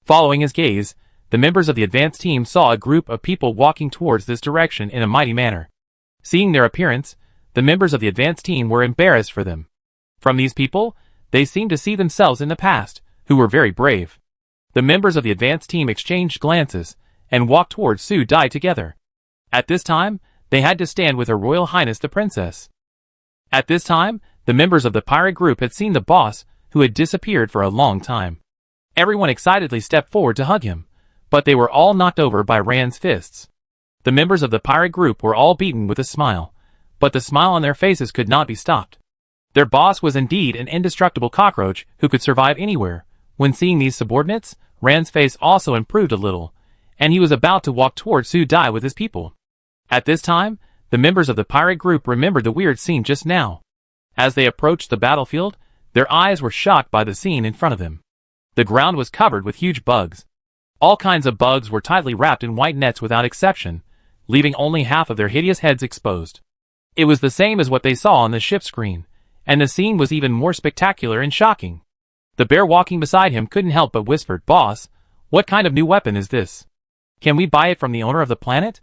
Following his gaze, the members of the advance team saw a group of people walking towards this direction in a mighty manner. Seeing their appearance, the members of the advance team were embarrassed for them. From these people, they seemed to see themselves in the past, who were very brave. The members of the advance team exchanged glances, and walked towards Su Dai together. At this time, they had to stand with Her Royal Highness the Princess. At this time, the members of the pirate group had seen the boss, who had disappeared for a long time. Everyone excitedly stepped forward to hug him, but they were all knocked over by Rand's fists. The members of the pirate group were all beaten with a smile, but the smile on their faces could not be stopped. Their boss was indeed an indestructible cockroach who could survive anywhere. When seeing these subordinates, Rand's face also improved a little, and he was about to walk towards Su Dai with his people. At this time, the members of the pirate group remembered the weird scene just now. As they approached the battlefield, their eyes were shocked by the scene in front of them. The ground was covered with huge bugs. All kinds of bugs were tightly wrapped in white nets without exception, leaving only half of their hideous heads exposed. It was the same as what they saw on the ship screen, and the scene was even more spectacular and shocking. The bear walking beside him couldn't help but whispered, Boss, what kind of new weapon is this? Can we buy it from the owner of the planet?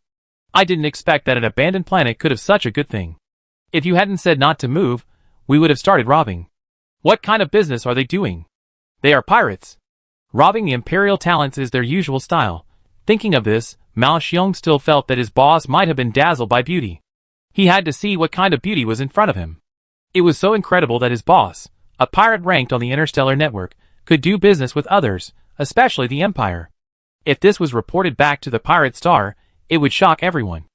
I didn't expect that an abandoned planet could have such a good thing. If you hadn't said not to move, we would have started robbing. What kind of business are they doing? They are pirates. Robbing the imperial talents is their usual style. Thinking of this, Mao Xiong still felt that his boss might have been dazzled by beauty. He had to see what kind of beauty was in front of him. It was so incredible that his boss, a pirate ranked on the interstellar network, could do business with others, especially the Empire. If this was reported back to the Pirate Star, it would shock everyone.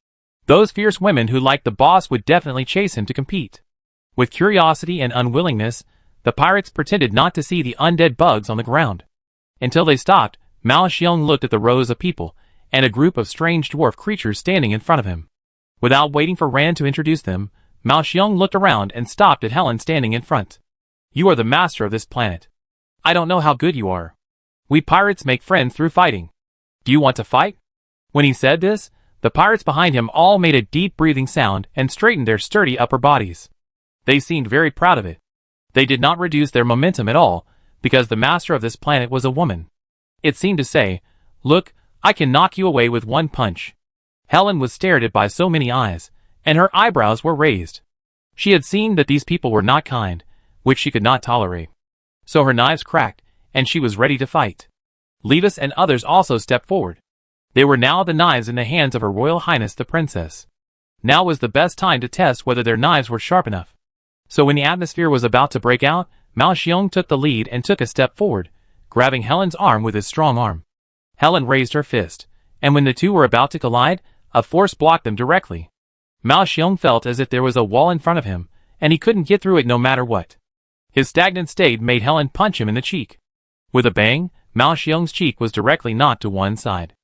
Those fierce women who liked the boss would definitely chase him to compete. With curiosity and unwillingness, the pirates pretended not to see the undead bugs on the ground. Until they stopped, Mao Xiong looked at the rows of people, and a group of strange dwarf creatures standing in front of him. Without waiting for Rand to introduce them, Mao Xiong looked around and stopped at Helen standing in front. You are the master of this planet. I don't know how good you are. We pirates make friends through fighting. Do you want to fight? When he said this, the pirates behind him all made a deep breathing sound and straightened their sturdy upper bodies. They seemed very proud of it. They did not reduce their momentum at all, because the master of this planet was a woman. It seemed to say, Look, I can knock you away with one punch. Helen was stared at by so many eyes, and her eyebrows were raised. She had seen that these people were not kind, which she could not tolerate. So her knives cracked, and she was ready to fight. Levis and others also stepped forward. They were now the knives in the hands of Her Royal Highness the Princess. Now was the best time to test whether their knives were sharp enough. So when the atmosphere was about to break out, Mao Xiong took the lead and took a step forward, grabbing Helen's arm with his strong arm. Helen raised her fist, and when the two were about to collide, a force blocked them directly. Mao Xiong felt as if there was a wall in front of him, and he couldn't get through it no matter what. His stagnant state made Helen punch him in the cheek. With a bang, Mao Xiong's cheek was directly knocked to one side.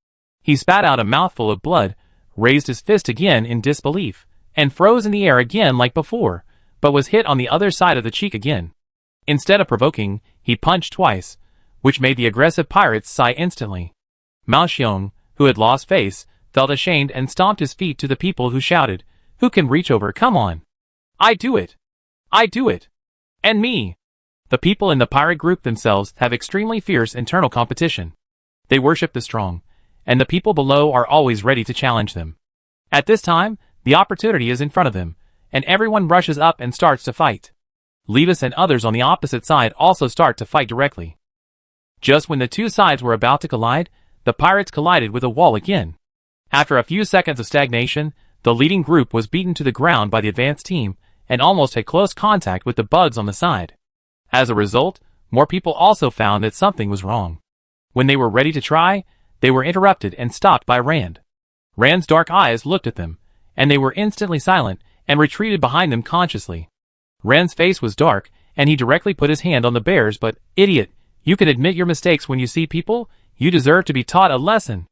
He spat out a mouthful of blood, raised his fist again in disbelief, and froze in the air again like before, but was hit on the other side of the cheek again. Instead of provoking, he punched twice, which made the aggressive pirates sigh instantly. Mao Xiong, who had lost face, felt ashamed and stomped his feet to the people who shouted, "Who can reach over? Come on! I do it! I do it! And me!" The people in the pirate group themselves have extremely fierce internal competition. They worship the strong, and the people below are always ready to challenge them. At this time, the opportunity is in front of them, and everyone rushes up and starts to fight. Levis and others on the opposite side also start to fight directly. Just when the two sides were about to collide, the pirates collided with a wall again. After a few seconds of stagnation, the leading group was beaten to the ground by the advanced team, and almost had close contact with the bugs on the side. As a result, more people also found that something was wrong. When they were ready to try, they were interrupted and stopped by Rand. Rand's dark eyes looked at them, and they were instantly silent and retreated behind them consciously. Rand's face was dark, and he directly put his hand on the bears. "But, idiot, you can admit your mistakes when you see people? You deserve to be taught a lesson."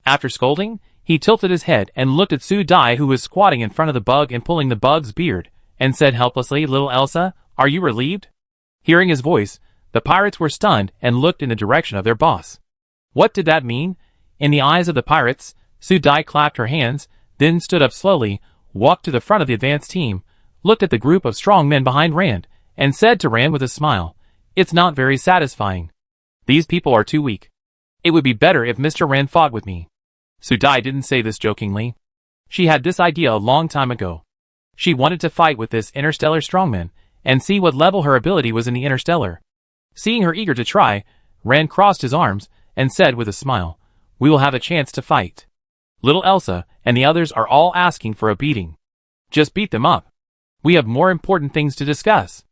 After scolding, he tilted his head and looked at Su Dai, who was squatting in front of the bug and pulling the bug's beard, and said helplessly, "Little Elsa, are you relieved?" Hearing his voice, the pirates were stunned and looked in the direction of their boss. What did that mean? In the eyes of the pirates, Su Dai clapped her hands, then stood up slowly, walked to the front of the advanced team, looked at the group of strong men behind Rand, and said to Rand with a smile, "It's not very satisfying. These people are too weak. It would be better if Mr. Rand fought with me." Su Dai didn't say this jokingly. She had this idea a long time ago. She wanted to fight with this interstellar strongman, and see what level her ability was in the interstellar. Seeing her eager to try, Rand crossed his arms, and said with a smile, "We will have a chance to fight. Little Elsa and the others are all asking for a beating. Just beat them up. We have more important things to discuss."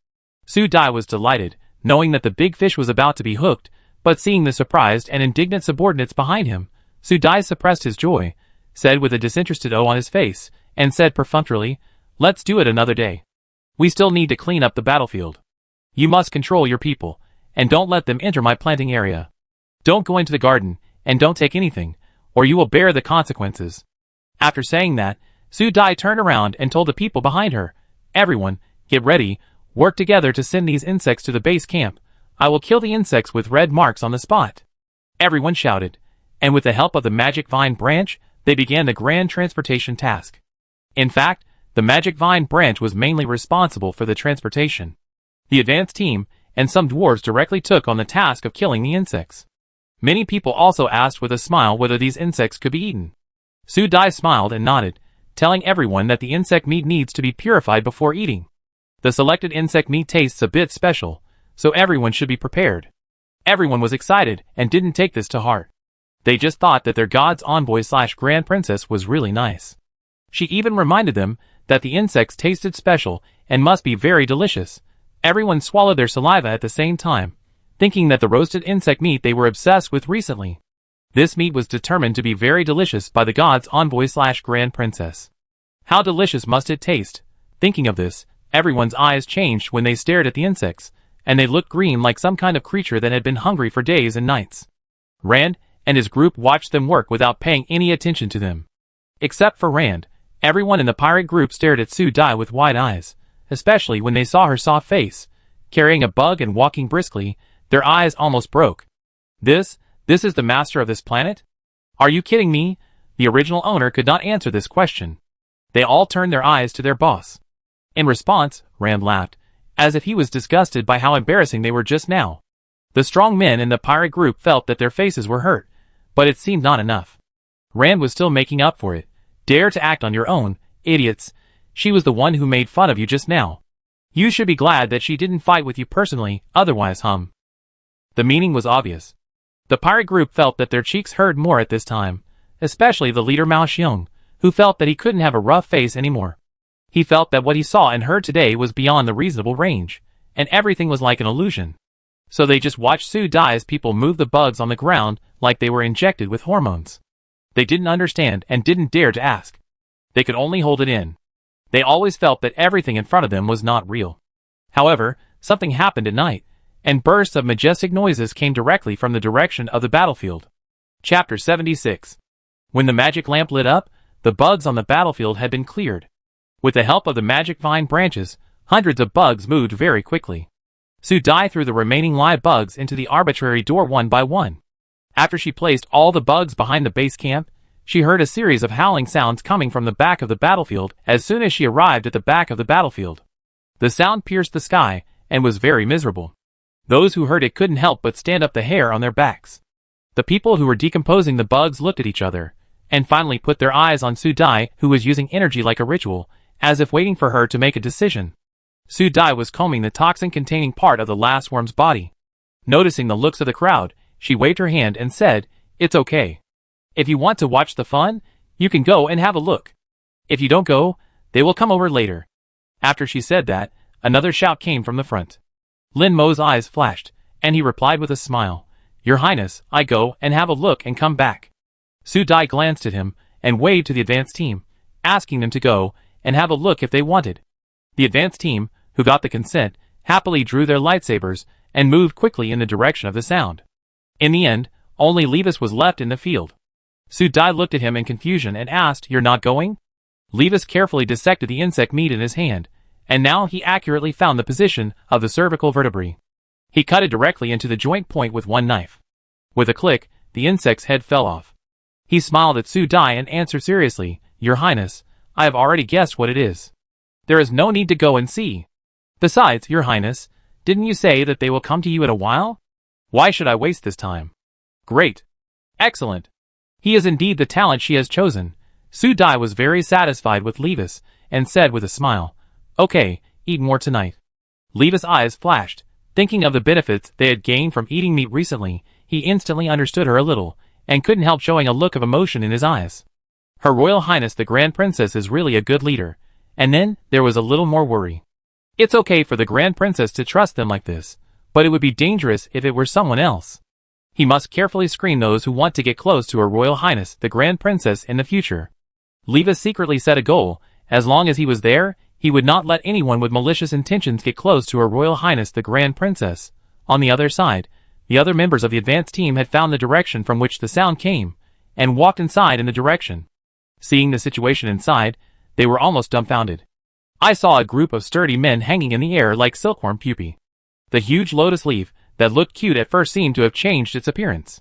Su Dai was delighted, knowing that the big fish was about to be hooked, but seeing the surprised and indignant subordinates behind him, Su Dai suppressed his joy, said with a disinterested O on his face, and said perfunctorily, "Let's do it another day. We still need to clean up the battlefield. You must control your people, and don't let them enter my planting area. Don't go into the garden, and don't take anything, or you will bear the consequences." After saying that, Su Dai turned around and told the people behind her, "Everyone, get ready, work together to send these insects to the base camp. I will kill the insects with red marks on the spot." Everyone shouted, and with the help of the magic vine branch, they began the grand transportation task. In fact, the magic vine branch was mainly responsible for the transportation. The advanced team, and some dwarves directly took on the task of killing the insects. Many people also asked with a smile whether these insects could be eaten. Su Dai smiled and nodded, telling everyone that the insect meat needs to be purified before eating. The selected insect meat tastes a bit special, so everyone should be prepared. Everyone was excited and didn't take this to heart. They just thought that their god's envoy/grand princess was really nice. She even reminded them that the insects tasted special and must be very delicious. Everyone swallowed their saliva at the same time, thinking that the roasted insect meat they were obsessed with recently. This meat was determined to be very delicious by the god's envoy/grand princess. How delicious must it taste? Thinking of this, everyone's eyes changed when they stared at the insects, and they looked green like some kind of creature that had been hungry for days and nights. Rand and his group watched them work without paying any attention to them. Except for Rand, everyone in the pirate group stared at Su Dai with wide eyes, especially when they saw her soft face. Carrying a bug and walking briskly, their eyes almost broke. This is the master of this planet? Are you kidding me? The original owner could not answer this question. They all turned their eyes to their boss. In response, Rand laughed, as if he was disgusted by how embarrassing they were just now. The strong men in the pirate group felt that their faces were hurt, but it seemed not enough. Rand was still making up for it. "Dare to act on your own, idiots. She was the one who made fun of you just now. You should be glad that she didn't fight with you personally, otherwise The meaning was obvious. The pirate group felt that their cheeks hurt more at this time, especially the leader Mao Xiong, who felt that he couldn't have a rough face anymore. He felt that what he saw and heard today was beyond the reasonable range, and everything was like an illusion. So they just watched Sue die as people moved the bugs on the ground like they were injected with hormones. They didn't understand and didn't dare to ask. They could only hold it in. They always felt that everything in front of them was not real. However, something happened at night, and bursts of majestic noises came directly from the direction of the battlefield. Chapter 76. When the magic lamp lit up, the bugs on the battlefield had been cleared. With the help of the magic vine branches, hundreds of bugs moved very quickly. Sue Dai threw the remaining live bugs into the arbitrary door one by one. After she placed all the bugs behind the base camp, she heard a series of howling sounds coming from the back of the battlefield as soon as she arrived at the back of the battlefield. The sound pierced the sky and was very miserable. Those who heard it couldn't help but stand up the hair on their backs. The people who were decomposing the bugs looked at each other, and finally put their eyes on Sue Dai, who was using energy like a ritual, as if waiting for her to make a decision. Sue Dai was combing the toxin-containing part of the last worm's body. Noticing the looks of the crowd, she waved her hand and said, "It's okay. If you want to watch the fun, you can go and have a look. If you don't go, they will come over later." After she said that, another shout came from the front. Lin Mo's eyes flashed, and he replied with a smile, "Your Highness, I go and have a look and come back." Sue Dai glanced at him and waved to the advance team, asking them to go and have a look if they wanted. The advance team, who got the consent, happily drew their lightsabers and moved quickly in the direction of the sound. In the end, only Levis was left in the field. Sue Dai looked at him in confusion and asked, "You're not going?" Levis carefully dissected the insect meat in his hand, and now he accurately found the position of the cervical vertebrae. He cut it directly into the joint point with one knife. With a click, the insect's head fell off. He smiled at Sue Dai and answered seriously, "Your Highness, I have already guessed what it is. There is no need to go and see. Besides, Your Highness, didn't you say that they will come to you in a while? Why should I waste this time?" "Great. Excellent. He is indeed the talent she has chosen." Sue Dai was very satisfied with Levis, and said with a smile, "Okay, eat more tonight." Levis' eyes flashed. Thinking of the benefits they had gained from eating meat recently, he instantly understood her a little, and couldn't help showing a look of emotion in his eyes. Her Royal Highness the Grand Princess is really a good leader. And then, there was a little more worry. It's okay for the Grand Princess to trust them like this, but it would be dangerous if it were someone else. He must carefully screen those who want to get close to Her Royal Highness the Grand Princess in the future. Levis secretly set a goal. As long as he was there, he would not let anyone with malicious intentions get close to Her Royal Highness the Grand Princess. On the other side, the other members of the advance team had found the direction from which the sound came, and walked inside in the direction. Seeing the situation inside, they were almost dumbfounded. I saw a group of sturdy men hanging in the air like silkworm pupae. The huge lotus leaf, that looked cute at first, seemed to have changed its appearance.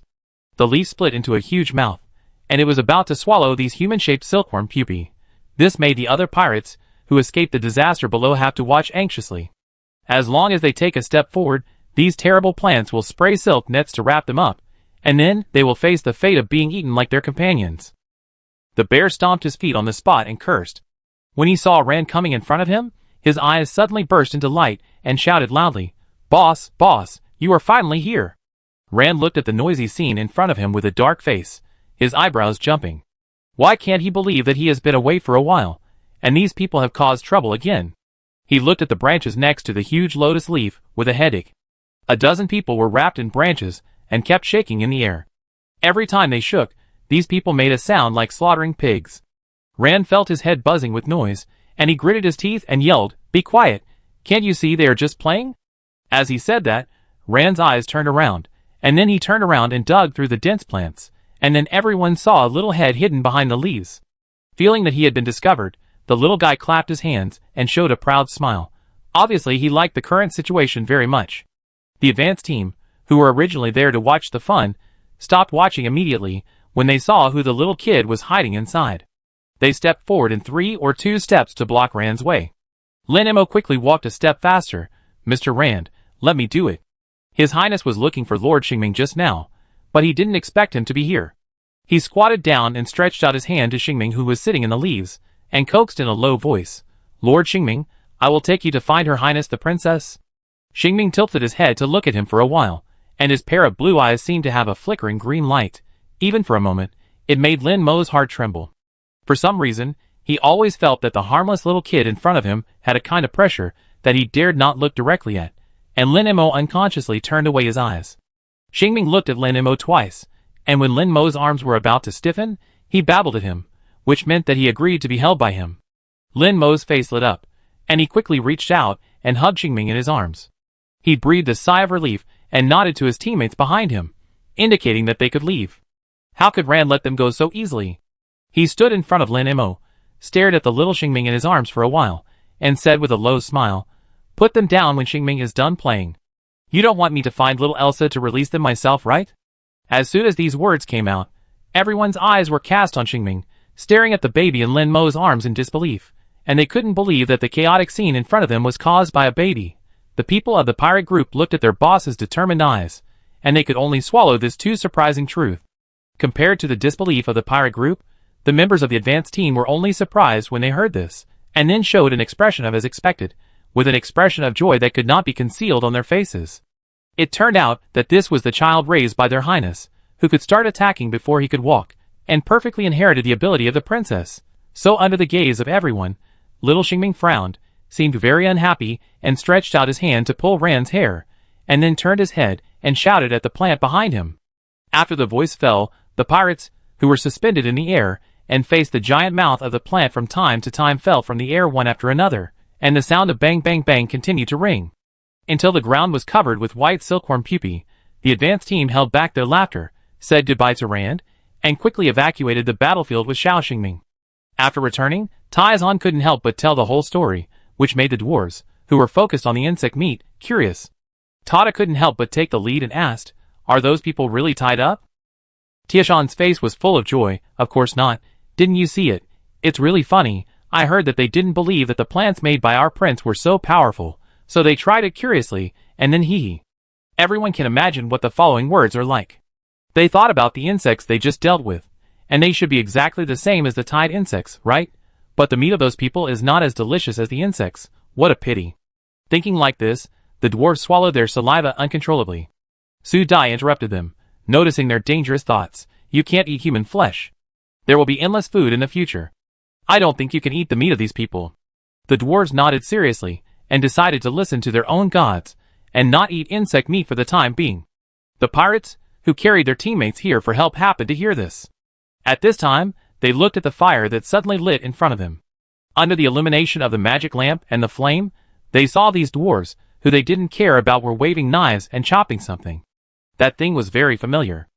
The leaf split into a huge mouth, and it was about to swallow these human-shaped silkworm pupae. This made the other pirates, who escaped the disaster below, have to watch anxiously. As long as they take a step forward, these terrible plants will spray silk nets to wrap them up, and then they will face the fate of being eaten like their companions. The bear stomped his feet on the spot and cursed. When he saw Rand coming in front of him, his eyes suddenly burst into light and shouted loudly, "Boss, boss, you are finally here." Rand looked at the noisy scene in front of him with a dark face, his eyebrows jumping. Why can't he believe that he has been away for a while, and these people have caused trouble again? He looked at the branches next to the huge lotus leaf with a headache. A dozen people were wrapped in branches and kept shaking in the air. Every time they shook, these people made a sound like slaughtering pigs. Rand felt his head buzzing with noise, and he gritted his teeth and yelled, "Be quiet! Can't you see they are just playing?" As he said that, Rand's eyes turned around, and then he turned around and dug through the dense plants, and then everyone saw a little head hidden behind the leaves. Feeling that he had been discovered, the little guy clapped his hands and showed a proud smile. Obviously he liked the current situation very much. The advance team, who were originally there to watch the fun, stopped watching immediately when they saw who the little kid was hiding inside. They stepped forward in 3 or 2 steps to block Rand's way. Lin Mo quickly walked a step faster. "Mr. Rand, let me do it." His Highness was looking for Lord Xingming just now, but he didn't expect him to be here. He squatted down and stretched out his hand to Xingming, who was sitting in the leaves, and coaxed in a low voice, "Lord Xingming, I will take you to find Her Highness the Princess." Xingming tilted his head to look at him for a while, and his pair of blue eyes seemed to have a flickering green light. Even for a moment, it made Lin Mo's heart tremble. For some reason, He always felt that the harmless little kid in front of him had a kind of pressure that he dared not look directly at, and Lin Mo unconsciously turned away his eyes. Xingming looked at Lin Mo twice, and when Lin Mo's arms were about to stiffen, he babbled at him, which meant that he agreed to be held by him. Lin Mo's face lit up, and he quickly reached out and hugged Xingming in his arms. He breathed a sigh of relief and nodded to his teammates behind him, indicating that they could leave. How could Rand let them go so easily? He stood in front of Lin Mo, stared at the little Xingming in his arms for a while, and said with a low smile, "Put them down when Xingming is done playing. You don't want me to find little Elsa to release them myself, right?" As soon as these words came out, everyone's eyes were cast on Xingming, staring at the baby in Lin Mo's arms in disbelief, and they couldn't believe that the chaotic scene in front of them was caused by a baby. The people of the pirate group looked at their boss's determined eyes, and they could only swallow this too surprising truth. Compared to the disbelief of the pirate group, the members of the advanced team were only surprised when they heard this, and then showed an expression of as expected, with an expression of joy that could not be concealed on their faces. It turned out that this was the child raised by their highness, who could start attacking before he could walk, and perfectly inherited the ability of the princess. So under the gaze of everyone, little Xingming frowned, seemed very unhappy, and stretched out his hand to pull Rand's hair, and then turned his head and shouted at the plant behind him. After the voice fell, the pirates, who were suspended in the air, and faced the giant mouth of the plant from time to time fell from the air one after another, and the sound of bang bang bang continued to ring. Until the ground was covered with white silkworm pupae, the advanced team held back their laughter, said goodbye to Rand, and quickly evacuated the battlefield with Xiao Xingming. After returning, Taizan couldn't help but tell the whole story, which made the dwarves, who were focused on the insect meat, curious. Tada couldn't help but take the lead and asked, "Are those people really tied up?" Tiashan's face was full of joy. "Of course not. Didn't you see it? It's really funny. I heard that they didn't believe that the plants made by our prince were so powerful, so they tried it curiously, and then he." Everyone can imagine what the following words are like. They thought about the insects they just dealt with, and they should be exactly the same as the tied insects, right? But the meat of those people is not as delicious as the insects. What a pity. Thinking like this, the dwarves swallowed their saliva uncontrollably. Su Dai interrupted them, noticing their dangerous thoughts. "You can't eat human flesh. There will be endless food in the future. I don't think you can eat the meat of these people." The dwarves nodded seriously, and decided to listen to their own gods, and not eat insect meat for the time being. The pirates, who carried their teammates here for help, happened to hear this. At this time, they looked at the fire that suddenly lit in front of them. Under the illumination of the magic lamp and the flame, they saw these dwarves, who they didn't care about, were waving knives and chopping something. That thing was very familiar.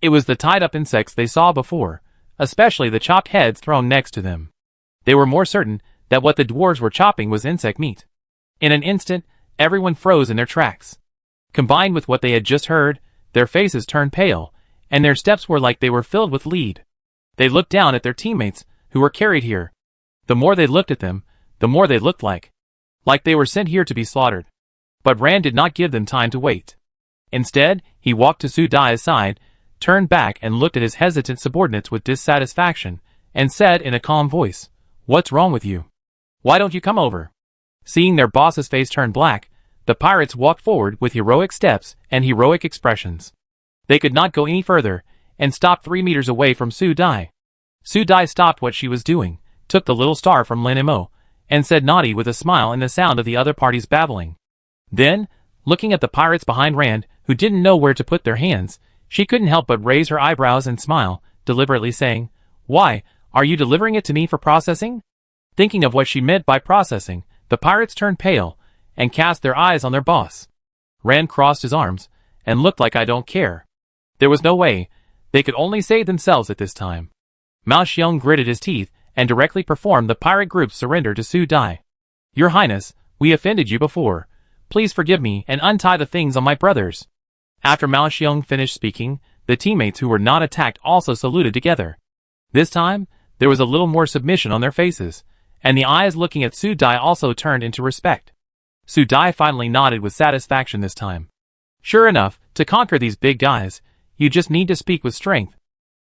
It was the tied-up insects they saw before, especially the chopped heads thrown next to them. They were more certain that what the dwarves were chopping was insect meat. In an instant, everyone froze in their tracks. Combined with what they had just heard, their faces turned pale, and their steps were like they were filled with lead. They looked down at their teammates, who were carried here. The more they looked at them, the more they looked like they were sent here to be slaughtered. But Rand did not give them time to wait. Instead, he walked to Su Dai's side, turned back and looked at his hesitant subordinates with dissatisfaction, and said in a calm voice, "What's wrong with you? Why don't you come over?" Seeing their boss's face turn black, the pirates walked forward with heroic steps and heroic expressions. They could not go any further, and stopped 3 meters away from Su Dai. Su Dai stopped what she was doing, took the little star from Lin Mo, and said naughty with a smile and the sound of the other party's babbling. Then, looking at the pirates behind Rand, who didn't know where to put their hands, she couldn't help but raise her eyebrows and smile, deliberately saying, "Why, are you delivering it to me for processing?" Thinking of what she meant by processing, the pirates turned pale, and cast their eyes on their boss. Rand crossed his arms, and looked like "I don't care." There was no way. They could only save themselves at this time. Mao Xiong gritted his teeth, and directly performed the pirate group's surrender to Su Dai. "Your Highness, we offended you before. Please forgive me and untie the things on my brothers." After Mao Xiong finished speaking, the teammates who were not attacked also saluted together. This time, there was a little more submission on their faces, and the eyes looking at Su Dai also turned into respect. Su Dai finally nodded with satisfaction this time. Sure enough, to conquer these big guys, you just need to speak with strength.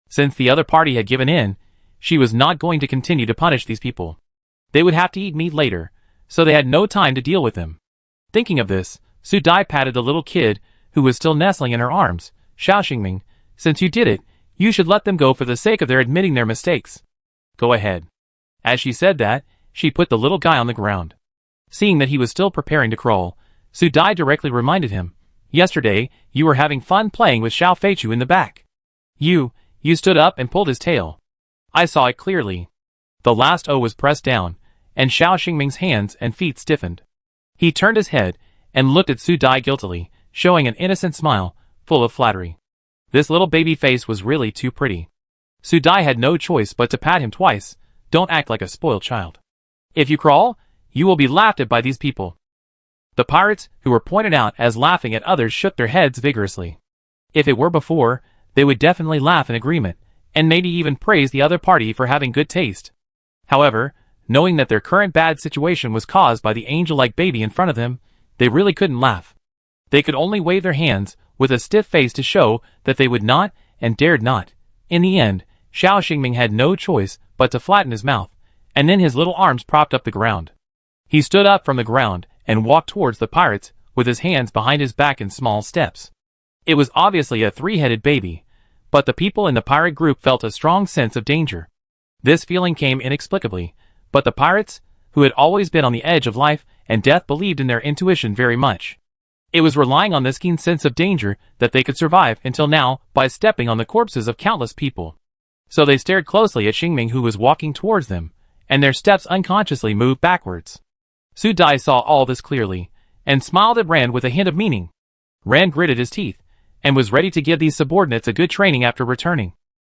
Since the other party had given in, she was not going to continue to punish these people. They would have to eat meat later, so they had no time to deal with them. Thinking of this, Su Dai patted the little kid, who was still nestling in her arms. "Xiao Xingming, since you did it, you should let them go for the sake of their admitting their mistakes. Go ahead." As she said that, she put the little guy on the ground. Seeing that he was still preparing to crawl, Su Dai directly reminded him, "Yesterday, you were having fun playing with Xiao Feichu in the back. You stood up and pulled his tail. I saw it clearly." The last O was pressed down, and Xiao Xingming's hands and feet stiffened. He turned his head and looked at Su Dai guiltily, showing an innocent smile, full of flattery. This little baby face was really too pretty. Su Dai had no choice but to pat him twice. "Don't act like a spoiled child. If you crawl, you will be laughed at by these people." The pirates, who were pointed out as laughing at others, shook their heads vigorously. If it were before, they would definitely laugh in agreement, and maybe even praise the other party for having good taste. However, knowing that their current bad situation was caused by the angel-like baby in front of them, they really couldn't laugh. They could only wave their hands with a stiff face to show that they would not and dared not. In the end, Xiao Xingming had no choice but to flatten his mouth, and then his little arms propped up the ground. He stood up from the ground and walked towards the pirates with his hands behind his back in small steps. It was obviously a three-headed baby, but the people in the pirate group felt a strong sense of danger. This feeling came inexplicably, but the pirates, who had always been on the edge of life and death, believed in their intuition very much. It was relying on this keen sense of danger that they could survive until now by stepping on the corpses of countless people. So they stared closely at Xingming, who was walking towards them, and their steps unconsciously moved backwards. Su Dai saw all this clearly, and smiled at Rand with a hint of meaning. Rand gritted his teeth, and was ready to give these subordinates a good training after returning.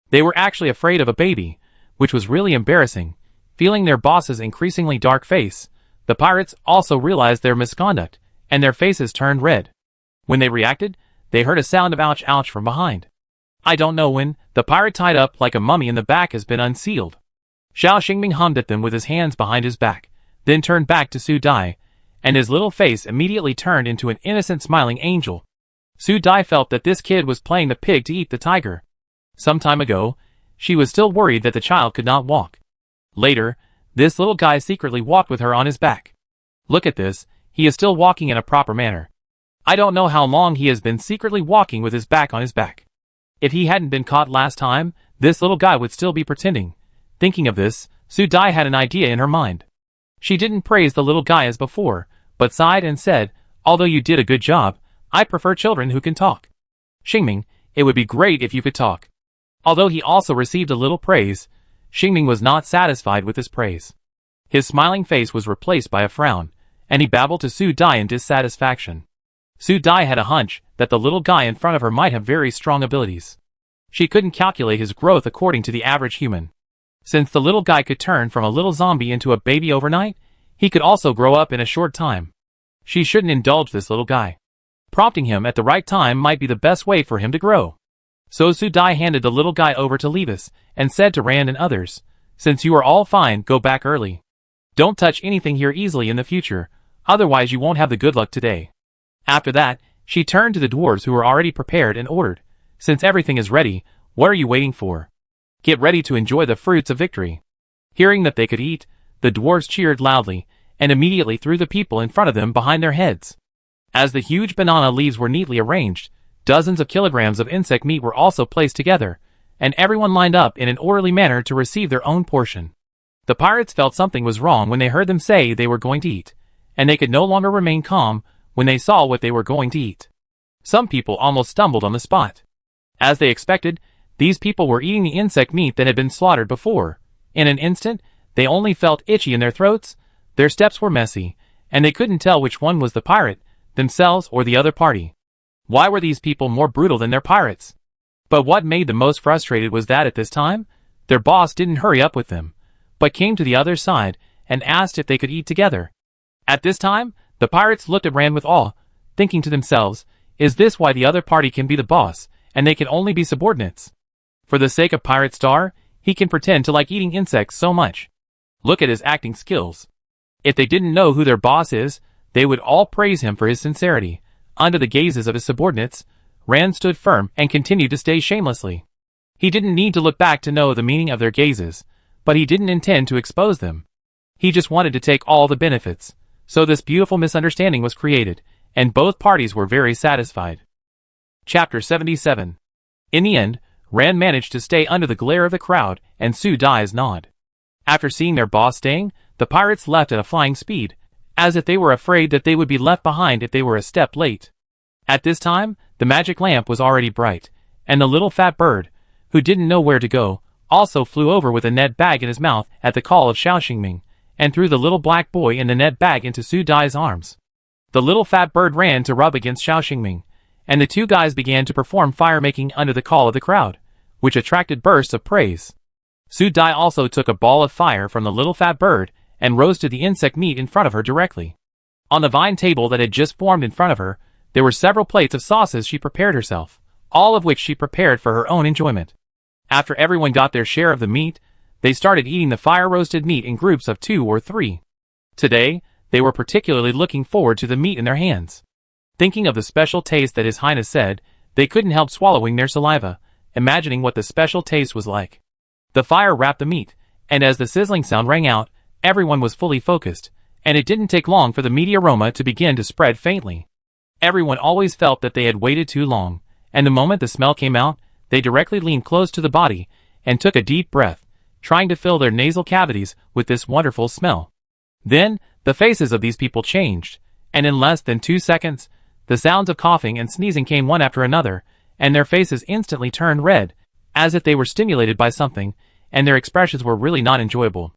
They were actually afraid of a baby, which was really embarrassing. Feeling their boss's increasingly dark face, the pirates also realized their misconduct, and their faces turned red. When they reacted, they heard a sound of ouch ouch from behind. "I don't know when, the pirate tied up like a mummy in the back has been unsealed." Xiao Xingming hummed at them with his hands behind his back, then turned back to Su Dai, and his little face immediately turned into an innocent smiling angel. Su Dai felt that this kid was playing the pig to eat the tiger. Some time ago, she was still worried that the child could not walk. Later, this little guy secretly walked with her on his back. Look at this, he is still walking in a proper manner. I don't know how long he has been secretly walking with his back on his back. If he hadn't been caught last time, this little guy would still be pretending. Thinking of this, Su Dai had an idea in her mind. She didn't praise the little guy as before, but sighed and said, "Although you did a good job, I prefer children who can talk. Xingming, it would be great if you could talk." Although he also received a little praise, Xingming was not satisfied with this praise. His smiling face was replaced by a frown, and he babbled to Su Dai in dissatisfaction. Su Dai had a hunch that the little guy in front of her might have very strong abilities. She couldn't calculate his growth according to the average human. Since the little guy could turn from a little zombie into a baby overnight, he could also grow up in a short time. She shouldn't indulge this little guy. Prompting him at the right time might be the best way for him to grow. So Su Dai handed the little guy over to Levis, and said to Rand and others, "Since you are all fine, go back early. Don't touch anything here easily in the future, otherwise you won't have the good luck today." After that, she turned to the dwarves, who were already prepared, and ordered, "Since everything is ready, what are you waiting for? Get ready to enjoy the fruits of victory." Hearing that they could eat, the dwarves cheered loudly, and immediately threw the people in front of them behind their heads. As the huge banana leaves were neatly arranged, dozens of kilograms of insect meat were also placed together, and everyone lined up in an orderly manner to receive their own portion. The pirates felt something was wrong when they heard them say they were going to eat, and they could no longer remain calm when they saw what they were going to eat. Some people almost stumbled on the spot. As they expected, these people were eating the insect meat that had been slaughtered before. In an instant, they only felt itchy in their throats, their steps were messy, and they couldn't tell which one was the pirate, themselves or the other party. Why were these people more brutal than their pirates? But what made them most frustrated was that at this time, their boss didn't hurry up with them, but came to the other side and asked if they could eat together. At this time, the pirates looked at Rand with awe, thinking to themselves, "Is this why the other party can be the boss, and they can only be subordinates? For the sake of Pirate Star, he can pretend to like eating insects so much. Look at his acting skills." If they didn't know who their boss is, they would all praise him for his sincerity. Under the gazes of his subordinates, Rand stood firm and continued to stay shamelessly. He didn't need to look back to know the meaning of their gazes, but he didn't intend to expose them. He just wanted to take all the benefits. So this beautiful misunderstanding was created, and both parties were very satisfied. Chapter 77. In the end, Rand managed to stay under the glare of the crowd and Su Dai's nod. After seeing their boss staying, the pirates left at a flying speed, as if they were afraid that they would be left behind if they were a step late. At this time, the magic lamp was already bright, and the little fat bird, who didn't know where to go, also flew over with a net bag in his mouth at the call of Xiao Xingming, and threw the little black boy in the net bag into Su Dai's arms. The little fat bird ran to rub against Xiao Xingming, and the two guys began to perform fire-making under the call of the crowd, which attracted bursts of praise. Su Dai also took a ball of fire from the little fat bird and roasted the insect meat in front of her directly. On the vine table that had just formed in front of her, there were several plates of sauces she prepared herself, all of which she prepared for her own enjoyment. After everyone got their share of the meat, they started eating the fire-roasted meat in groups of 2 or 3. Today, they were particularly looking forward to the meat in their hands. Thinking of the special taste that His Highness said, they couldn't help swallowing their saliva, imagining what the special taste was like. The fire wrapped the meat, and as the sizzling sound rang out, everyone was fully focused, and it didn't take long for the meaty aroma to begin to spread faintly. Everyone always felt that they had waited too long, and the moment the smell came out, they directly leaned close to the body and took a deep breath, trying to fill their nasal cavities with this wonderful smell. Then, the faces of these people changed, and in less than 2 seconds, the sounds of coughing and sneezing came one after another, and their faces instantly turned red, as if they were stimulated by something, and their expressions were really not enjoyable.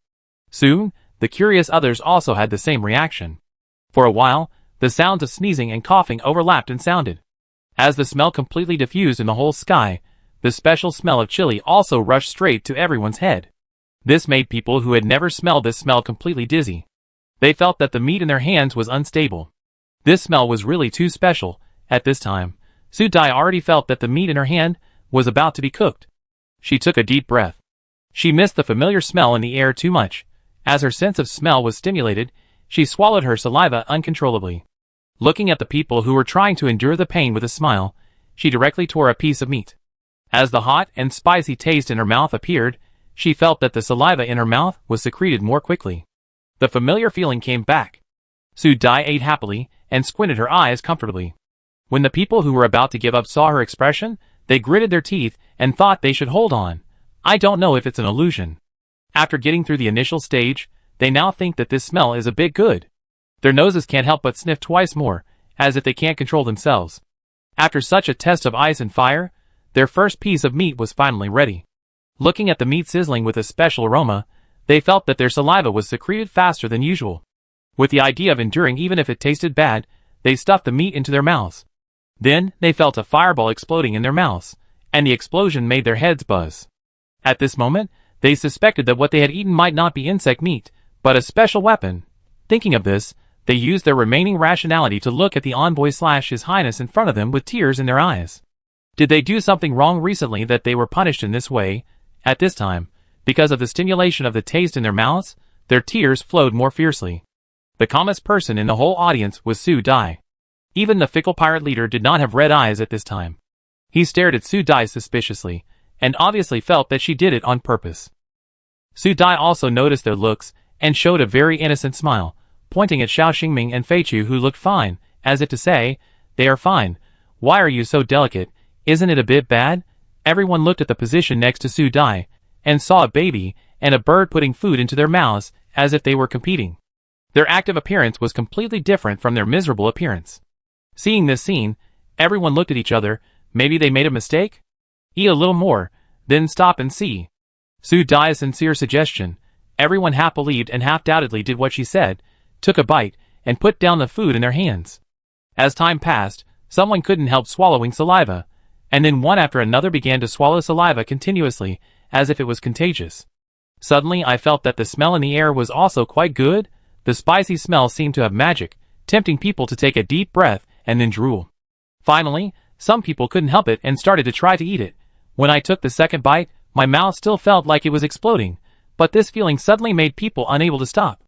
Soon, the curious others also had the same reaction. For a while, the sounds of sneezing and coughing overlapped and sounded. As the smell completely diffused in the whole sky, the special smell of chili also rushed straight to everyone's head. This made people who had never smelled this smell completely dizzy. They felt that the meat in their hands was unstable. This smell was really too special. At this time, Su Dai already felt that the meat in her hand was about to be cooked. She took a deep breath. She missed the familiar smell in the air too much. As her sense of smell was stimulated, she swallowed her saliva uncontrollably. Looking at the people who were trying to endure the pain with a smile, she directly tore a piece of meat. As the hot and spicy taste in her mouth appeared, she felt that the saliva in her mouth was secreted more quickly. The familiar feeling came back. Su Dai ate happily and squinted her eyes comfortably. When the people who were about to give up saw her expression, they gritted their teeth and thought they should hold on. I don't know if it's an illusion. After getting through the initial stage, they now think that this smell is a bit good. Their noses can't help but sniff twice more, as if they can't control themselves. After such a test of ice and fire, their first piece of meat was finally ready. Looking at the meat sizzling with a special aroma, they felt that their saliva was secreted faster than usual. With the idea of enduring even if it tasted bad, they stuffed the meat into their mouths. Then, they felt a fireball exploding in their mouths, and the explosion made their heads buzz. At this moment, they suspected that what they had eaten might not be insect meat, but a special weapon. Thinking of this, they used their remaining rationality to look at the envoy/His Highness in front of them with tears in their eyes. Did they do something wrong recently that they were punished in this way? At this time, because of the stimulation of the taste in their mouths, their tears flowed more fiercely. The calmest person in the whole audience was Su Dai. Even the fickle pirate leader did not have red eyes at this time. He stared at Su Dai suspiciously, and obviously felt that she did it on purpose. Su Dai also noticed their looks, and showed a very innocent smile, pointing at Xiao Xingming and Fei Chu, who looked fine, as if to say, "They are fine. Why are you so delicate? Isn't it a bit bad?" Everyone looked at the position next to Su Dai, and saw a baby and a bird putting food into their mouths, as if they were competing. Their active appearance was completely different from their miserable appearance. Seeing this scene, everyone looked at each other. Maybe they made a mistake? Eat a little more, then stop and see. Su Dai's sincere suggestion, everyone half believed and half doubtedly did what she said, took a bite, and put down the food in their hands. As time passed, someone couldn't help swallowing saliva, and then one after another began to swallow saliva continuously, as if it was contagious. Suddenly I felt that the smell in the air was also quite good. The spicy smell seemed to have magic, tempting people to take a deep breath and then drool. Finally, some people couldn't help it and started to try to eat it. When I took the second bite, my mouth still felt like it was exploding, but this feeling suddenly made people unable to stop.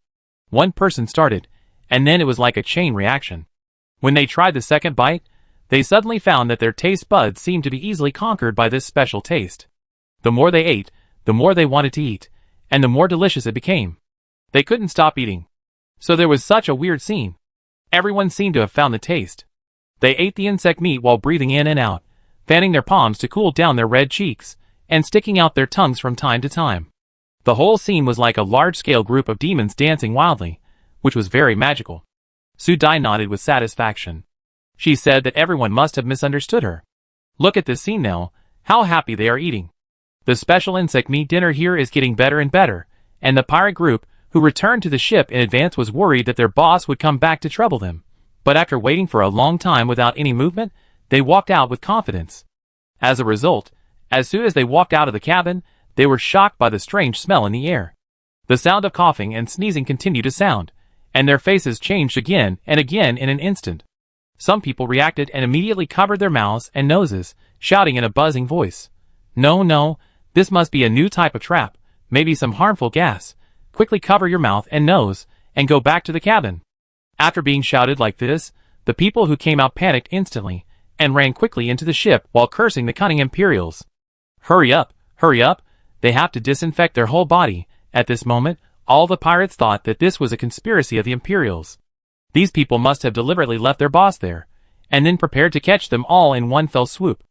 One person started, and then it was like a chain reaction. When they tried the second bite, they suddenly found that their taste buds seemed to be easily conquered by this special taste. The more they ate, the more they wanted to eat, and the more delicious it became. They couldn't stop eating. So there was such a weird scene. Everyone seemed to have found the taste. They ate the insect meat while breathing in and out, fanning their palms to cool down their red cheeks, and sticking out their tongues from time to time. The whole scene was like a large-scale group of demons dancing wildly, which was very magical. Su Dai nodded with satisfaction. She said that everyone must have misunderstood her. Look at this scene now, how happy they are eating. The special insect meat dinner here is getting better and better, and the pirate group, who returned to the ship in advance, was worried that their boss would come back to trouble them. But after waiting for a long time without any movement, they walked out with confidence. As a result, as soon as they walked out of the cabin, they were shocked by the strange smell in the air. The sound of coughing and sneezing continued to sound, and their faces changed again and again in an instant. Some people reacted and immediately covered their mouths and noses, shouting in a buzzing voice, "No, no, this must be a new type of trap, maybe some harmful gas. Quickly cover your mouth and nose, and go back to the cabin." After being shouted like this, the people who came out panicked instantly, and ran quickly into the ship while cursing the cunning Imperials. Hurry up, they have to disinfect their whole body." At this moment, all the pirates thought that this was a conspiracy of the Imperials. These people must have deliberately left their boss there, and then prepared to catch them all in one fell swoop.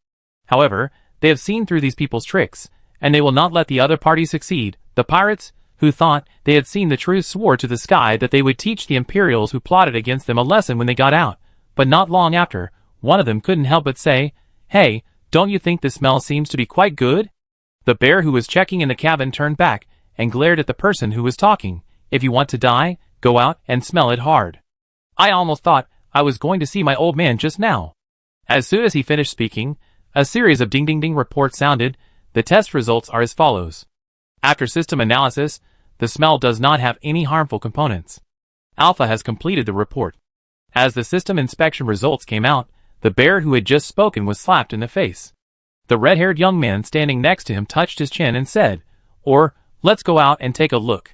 However, they have seen through these people's tricks, and they will not let the other party succeed. The pirates, who thought they had seen the truth, swore to the sky that they would teach the Imperials who plotted against them a lesson when they got out, but not long after, one of them couldn't help but say, "Hey, don't you think the smell seems to be quite good?" The bear who was checking in the cabin turned back and glared at the person who was talking. "If you want to die, go out and smell it hard. I almost thought I was going to see my old man just now." As soon as he finished speaking, a series of ding-ding-ding reports sounded. The test results are as follows. After system analysis, the smell does not have any harmful components. Alpha has completed the report. As the system inspection results came out, the bear who had just spoken was slapped in the face. The red-haired young man standing next to him touched his chin and said, "Let's go out and take a look.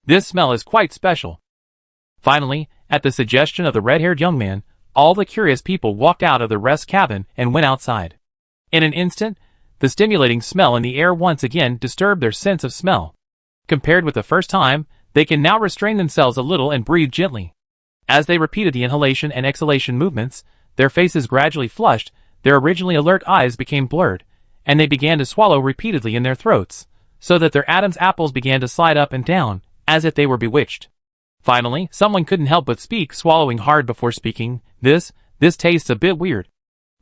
This smell is quite special." Finally, at the suggestion of the red-haired young man, all the curious people walked out of the rest cabin and went outside. In an instant, the stimulating smell in the air once again disturbed their sense of smell. Compared with the first time, they can now restrain themselves a little and breathe gently. As they repeated the inhalation and exhalation movements, their faces gradually flushed, their originally alert eyes became blurred, and they began to swallow repeatedly in their throats, so that their Adam's apples began to slide up and down, as if they were bewitched. Finally, someone couldn't help but speak, swallowing hard before speaking. This tastes a bit weird.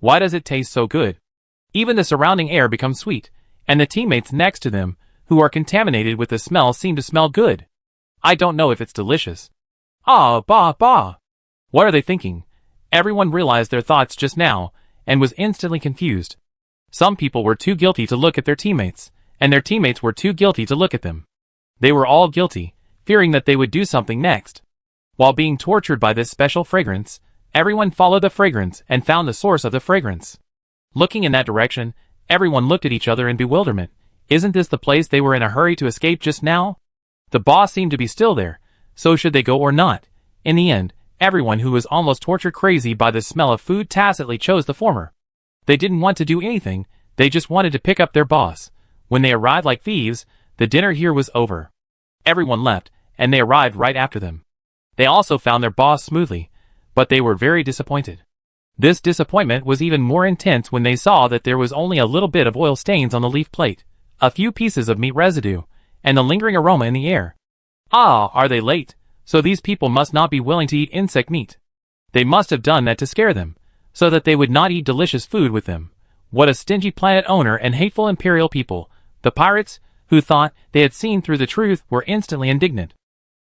Why does it taste so good?" Even the surrounding air becomes sweet, and the teammates next to them, who are contaminated with the smell, seem to smell good. "I don't know if it's delicious." "Ah, bah. What are they thinking?" Everyone realized their thoughts just now, and was instantly confused. Some people were too guilty to look at their teammates, and their teammates were too guilty to look at them. They were all guilty, fearing that they would do something next. While being tortured by this special fragrance, everyone followed the fragrance and found the source of the fragrance. Looking in that direction, everyone looked at each other in bewilderment. Isn't this the place they were in a hurry to escape just now? The boss seemed to be still there, so should they go or not? In the end, everyone who was almost tortured crazy by the smell of food tacitly chose the former. They didn't want to do anything, they just wanted to pick up their boss. When they arrived like thieves, the dinner here was over. Everyone left, and they arrived right after them. They also found their boss smoothly, but they were very disappointed. This disappointment was even more intense when they saw that there was only a little bit of oil stains on the leaf plate, a few pieces of meat residue, and the lingering aroma in the air. Ah, are they late? So these people must not be willing to eat insect meat. They must have done that to scare them, so that they would not eat delicious food with them. What a stingy planet owner and hateful imperial people. The pirates, who thought they had seen through the truth, were instantly indignant.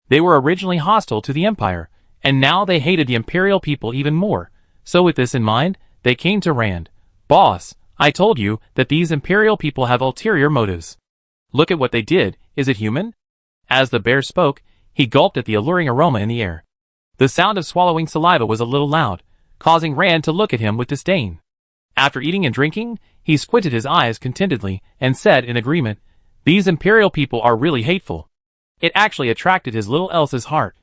They were originally hostile to the Empire, and now they hated the imperial people even more. So with this in mind, they came to Rand. "Boss, I told you that these imperial people have ulterior motives. Look at what they did, is it human?" As the bear spoke, he gulped at the alluring aroma in the air. The sound of swallowing saliva was a little loud, causing Rand to look at him with disdain. After eating and drinking, he squinted his eyes contentedly and said in agreement, "These imperial people are really hateful." It actually attracted his little Elsa's heart.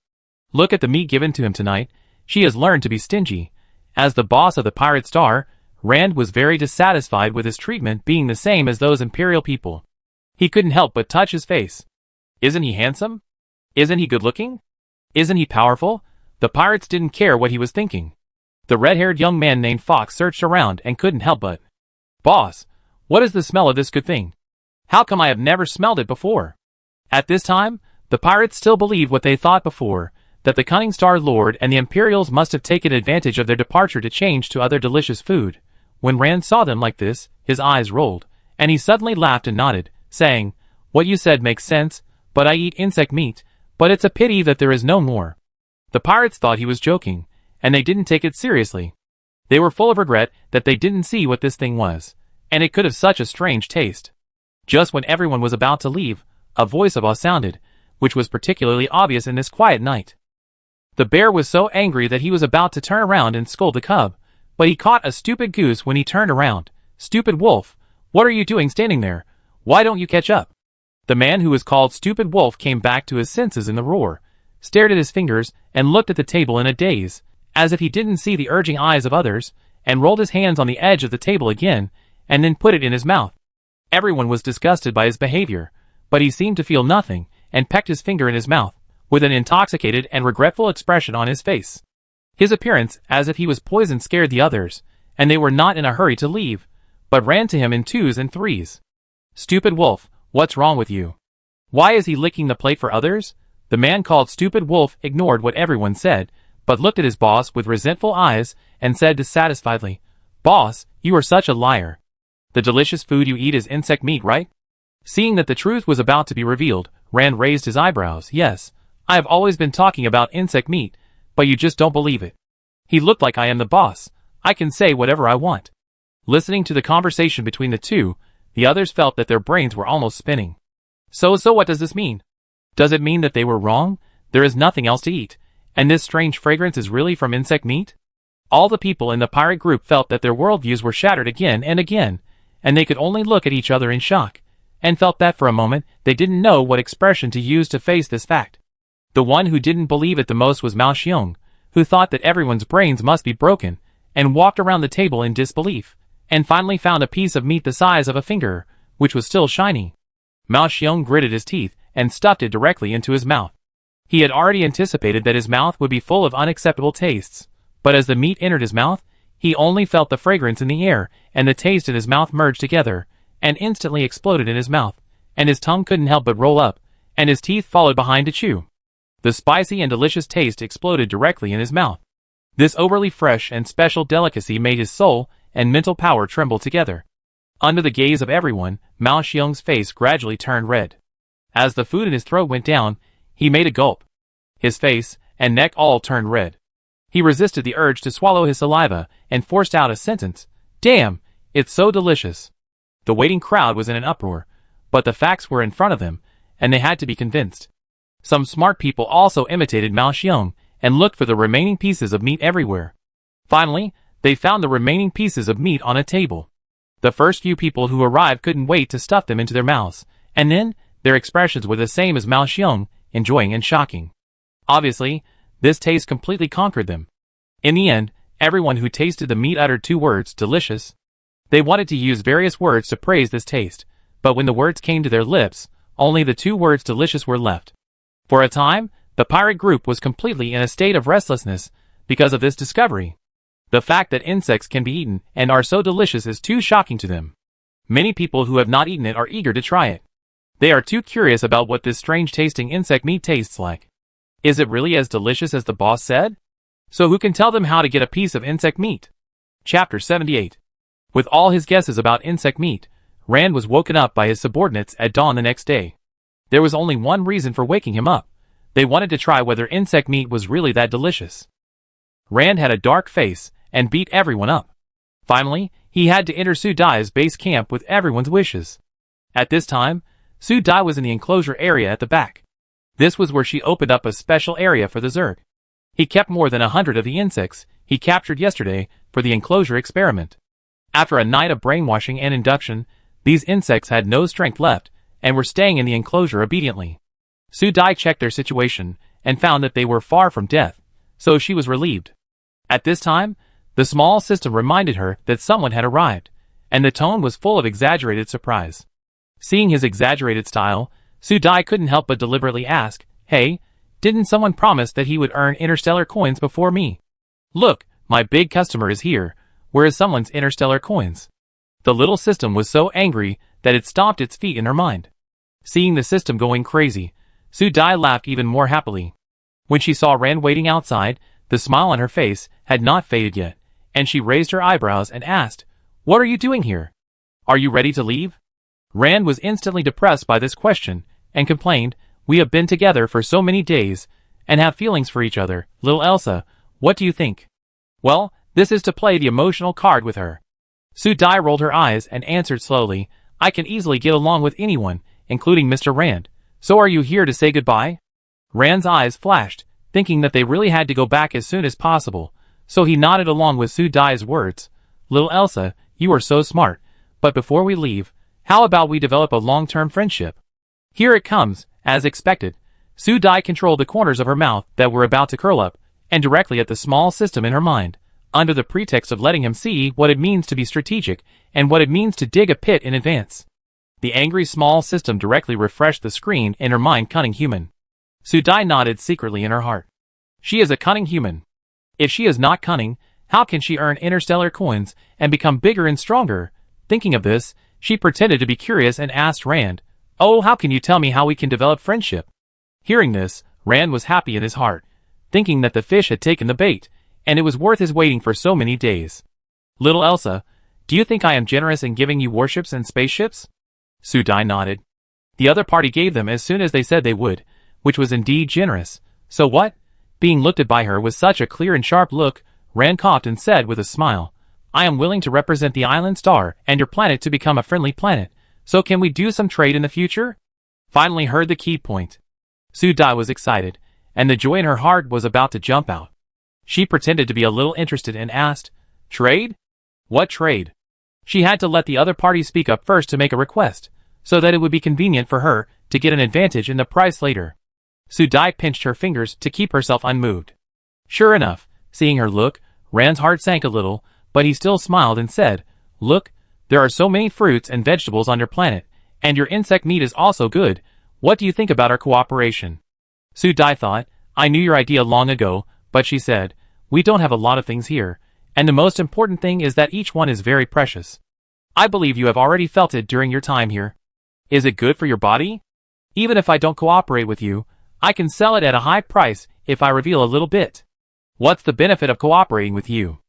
Look at the meat given to him tonight, she has learned to be stingy. As the boss of the Pirate Star, Rand was very dissatisfied with his treatment being the same as those imperial people. He couldn't help but touch his face. Isn't he handsome? Isn't he good-looking? Isn't he powerful? The pirates didn't care what he was thinking. The red-haired young man named Fox searched around and couldn't help but, "Boss, what is the smell of this good thing? How come I have never smelled it before?" At this time, the pirates still believed what they thought before, that the cunning Star Lord and the Imperials must have taken advantage of their departure to change to other delicious food. When Rand saw them like this, his eyes rolled, and he suddenly laughed and nodded, saying, "What you said makes sense, but I eat insect meat, but it's a pity that there is no more." The pirates thought he was joking, and they didn't take it seriously. They were full of regret that they didn't see what this thing was, and it could have such a strange taste. Just when everyone was about to leave, a voice of awe sounded, which was particularly obvious in this quiet night. The bear was so angry that he was about to turn around and scold the cub, but he caught a stupid goose when he turned around. "Stupid wolf, what are you doing standing there? Why don't you catch up?" The man who was called Stupid Wolf came back to his senses in the roar, stared at his fingers, and looked at the table in a daze, as if he didn't see the urging eyes of others, and rolled his hands on the edge of the table again, and then put it in his mouth. Everyone was disgusted by his behavior, but he seemed to feel nothing, and pecked his finger in his mouth, with an intoxicated and regretful expression on his face. His appearance, as if he was poisoned, scared the others, and they were not in a hurry to leave, but ran to him in twos and threes. "Stupid Wolf, what's wrong with you? Why is he licking the plate for others?" The man called Stupid Wolf ignored what everyone said, but looked at his boss with resentful eyes, and said dissatisfiedly, "Boss, you are such a liar. The delicious food you eat is insect meat, right?" Seeing that the truth was about to be revealed, Rand raised his eyebrows. "Yes, I have always been talking about insect meat, but you just don't believe it. He looked like I am the boss. I can say whatever I want." Listening to the conversation between the two, the others felt that their brains were almost spinning. So what does this mean? Does it mean that they were wrong? There is nothing else to eat, and this strange fragrance is really from insect meat? All the people in the pirate group felt that their worldviews were shattered again, and they could only look at each other in shock, and felt that for a moment they didn't know what expression to use to face this fact. The one who didn't believe it the most was Mao Xiong, who thought that everyone's brains must be broken, and walked around the table in disbelief, and finally found a piece of meat the size of a finger, which was still shiny. Mao Xiong gritted his teeth, and stuffed it directly into his mouth. He had already anticipated that his mouth would be full of unacceptable tastes, but as the meat entered his mouth, he only felt the fragrance in the air, and the taste in his mouth merged together, and instantly exploded in his mouth, and his tongue couldn't help but roll up, and his teeth followed behind to chew. The spicy and delicious taste exploded directly in his mouth. This overly fresh and special delicacy made his soul and mental power tremble together. Under the gaze of everyone, Mao Xiong's face gradually turned red. As the food in his throat went down, he made a gulp. His face and neck all turned red. He resisted the urge to swallow his saliva and forced out a sentence. "Damn, it's so delicious." The waiting crowd was in an uproar, but the facts were in front of them, and they had to be convinced. Some smart people also imitated Mao Xiong and looked for the remaining pieces of meat everywhere. Finally, they found the remaining pieces of meat on a table. The first few people who arrived couldn't wait to stuff them into their mouths, and then their expressions were the same as Mao Xiong, enjoying and shocking. Obviously, this taste completely conquered them. In the end, everyone who tasted the meat uttered two words, "delicious." They wanted to use various words to praise this taste, but when the words came to their lips, only the two words "delicious" were left. For a time, the pirate group was completely in a state of restlessness because of this discovery. The fact that insects can be eaten and are so delicious is too shocking to them. Many people who have not eaten it are eager to try it. They are too curious about what this strange-tasting insect meat tastes like. Is it really as delicious as the boss said? So who can tell them how to get a piece of insect meat? Chapter 78. With all his guesses about insect meat, Rand was woken up by his subordinates at dawn the next day. There was only one reason for waking him up. They wanted to try whether insect meat was really that delicious. Rand had a dark face and beat everyone up. Finally, he had to enter Su Dai's base camp with everyone's wishes. At this time, Su Dai was in the enclosure area at the back. This was where she opened up a special area for the Zerg. He kept more than 100 of the insects he captured yesterday for the enclosure experiment. After a night of brainwashing and induction, these insects had no strength left and were staying in the enclosure obediently. Su Dai checked their situation and found that they were far from death, so she was relieved. At this time, the small system reminded her that someone had arrived, and the tone was full of exaggerated surprise. Seeing his exaggerated style, Su Dai couldn't help but deliberately ask, "Hey, didn't someone promise that he would earn interstellar coins before me? Look, my big customer is here. Where is someone's interstellar coins?" The little system was so angry that it stomped its feet in her mind. Seeing the system going crazy, Su Dai laughed even more happily. When she saw Rand waiting outside, the smile on her face had not faded yet, and she raised her eyebrows and asked, "What are you doing here? Are you ready to leave?" Rand was instantly depressed by this question, and complained, "We have been together for so many days, and have feelings for each other. Little Elsa, what do you think?" "Well, this is to play the emotional card with her." Su Dai rolled her eyes and answered slowly, "I can easily get along with anyone, including Mr. Rand. So are you here to say goodbye?" Rand's eyes flashed, thinking that they really had to go back as soon as possible, so he nodded along with Su Dai's words. "Little Elsa, you are so smart, but before we leave, how about we develop a long-term friendship?" Here it comes, as expected. Su Dai controlled the corners of her mouth that were about to curl up, and directly at the small system in her mind, under the pretext of letting him see what it means to be strategic, and what it means to dig a pit in advance. The angry small system directly refreshed the screen in her mind. Cunning human. Su Dai nodded secretly in her heart. She is a cunning human. If she is not cunning, how can she earn interstellar coins and become bigger and stronger? Thinking of this, she pretended to be curious and asked Rand, "Oh, how can you tell me how we can develop friendship?" Hearing this, Rand was happy in his heart, thinking that the fish had taken the bait, and it was worth his waiting for so many days. "Little Elsa, do you think I am generous in giving you warships and spaceships?" Su Dai nodded. The other party gave them as soon as they said they would, which was indeed generous. So what? Being looked at by her with such a clear and sharp look, Rand coughed and said with a smile, "I am willing to represent the island star and your planet to become a friendly planet, so can we do some trade in the future?" Finally heard the key point. Su Dai was excited, and the joy in her heart was about to jump out. She pretended to be a little interested and asked, "Trade? What trade?" She had to let the other party speak up first to make a request, so that it would be convenient for her to get an advantage in the price later. Su Dai pinched her fingers to keep herself unmoved. Sure enough, seeing her look, Rand's heart sank a little, but he still smiled and said, "Look, there are so many fruits and vegetables on your planet, and your insect meat is also good. What do you think about our cooperation?" Su Dai thought, "I knew your idea long ago," but she said, "We don't have a lot of things here, and the most important thing is that each one is very precious. I believe you have already felt it during your time here. Is it good for your body? Even if I don't cooperate with you, I can sell it at a high price if I reveal a little bit. What's the benefit of cooperating with you?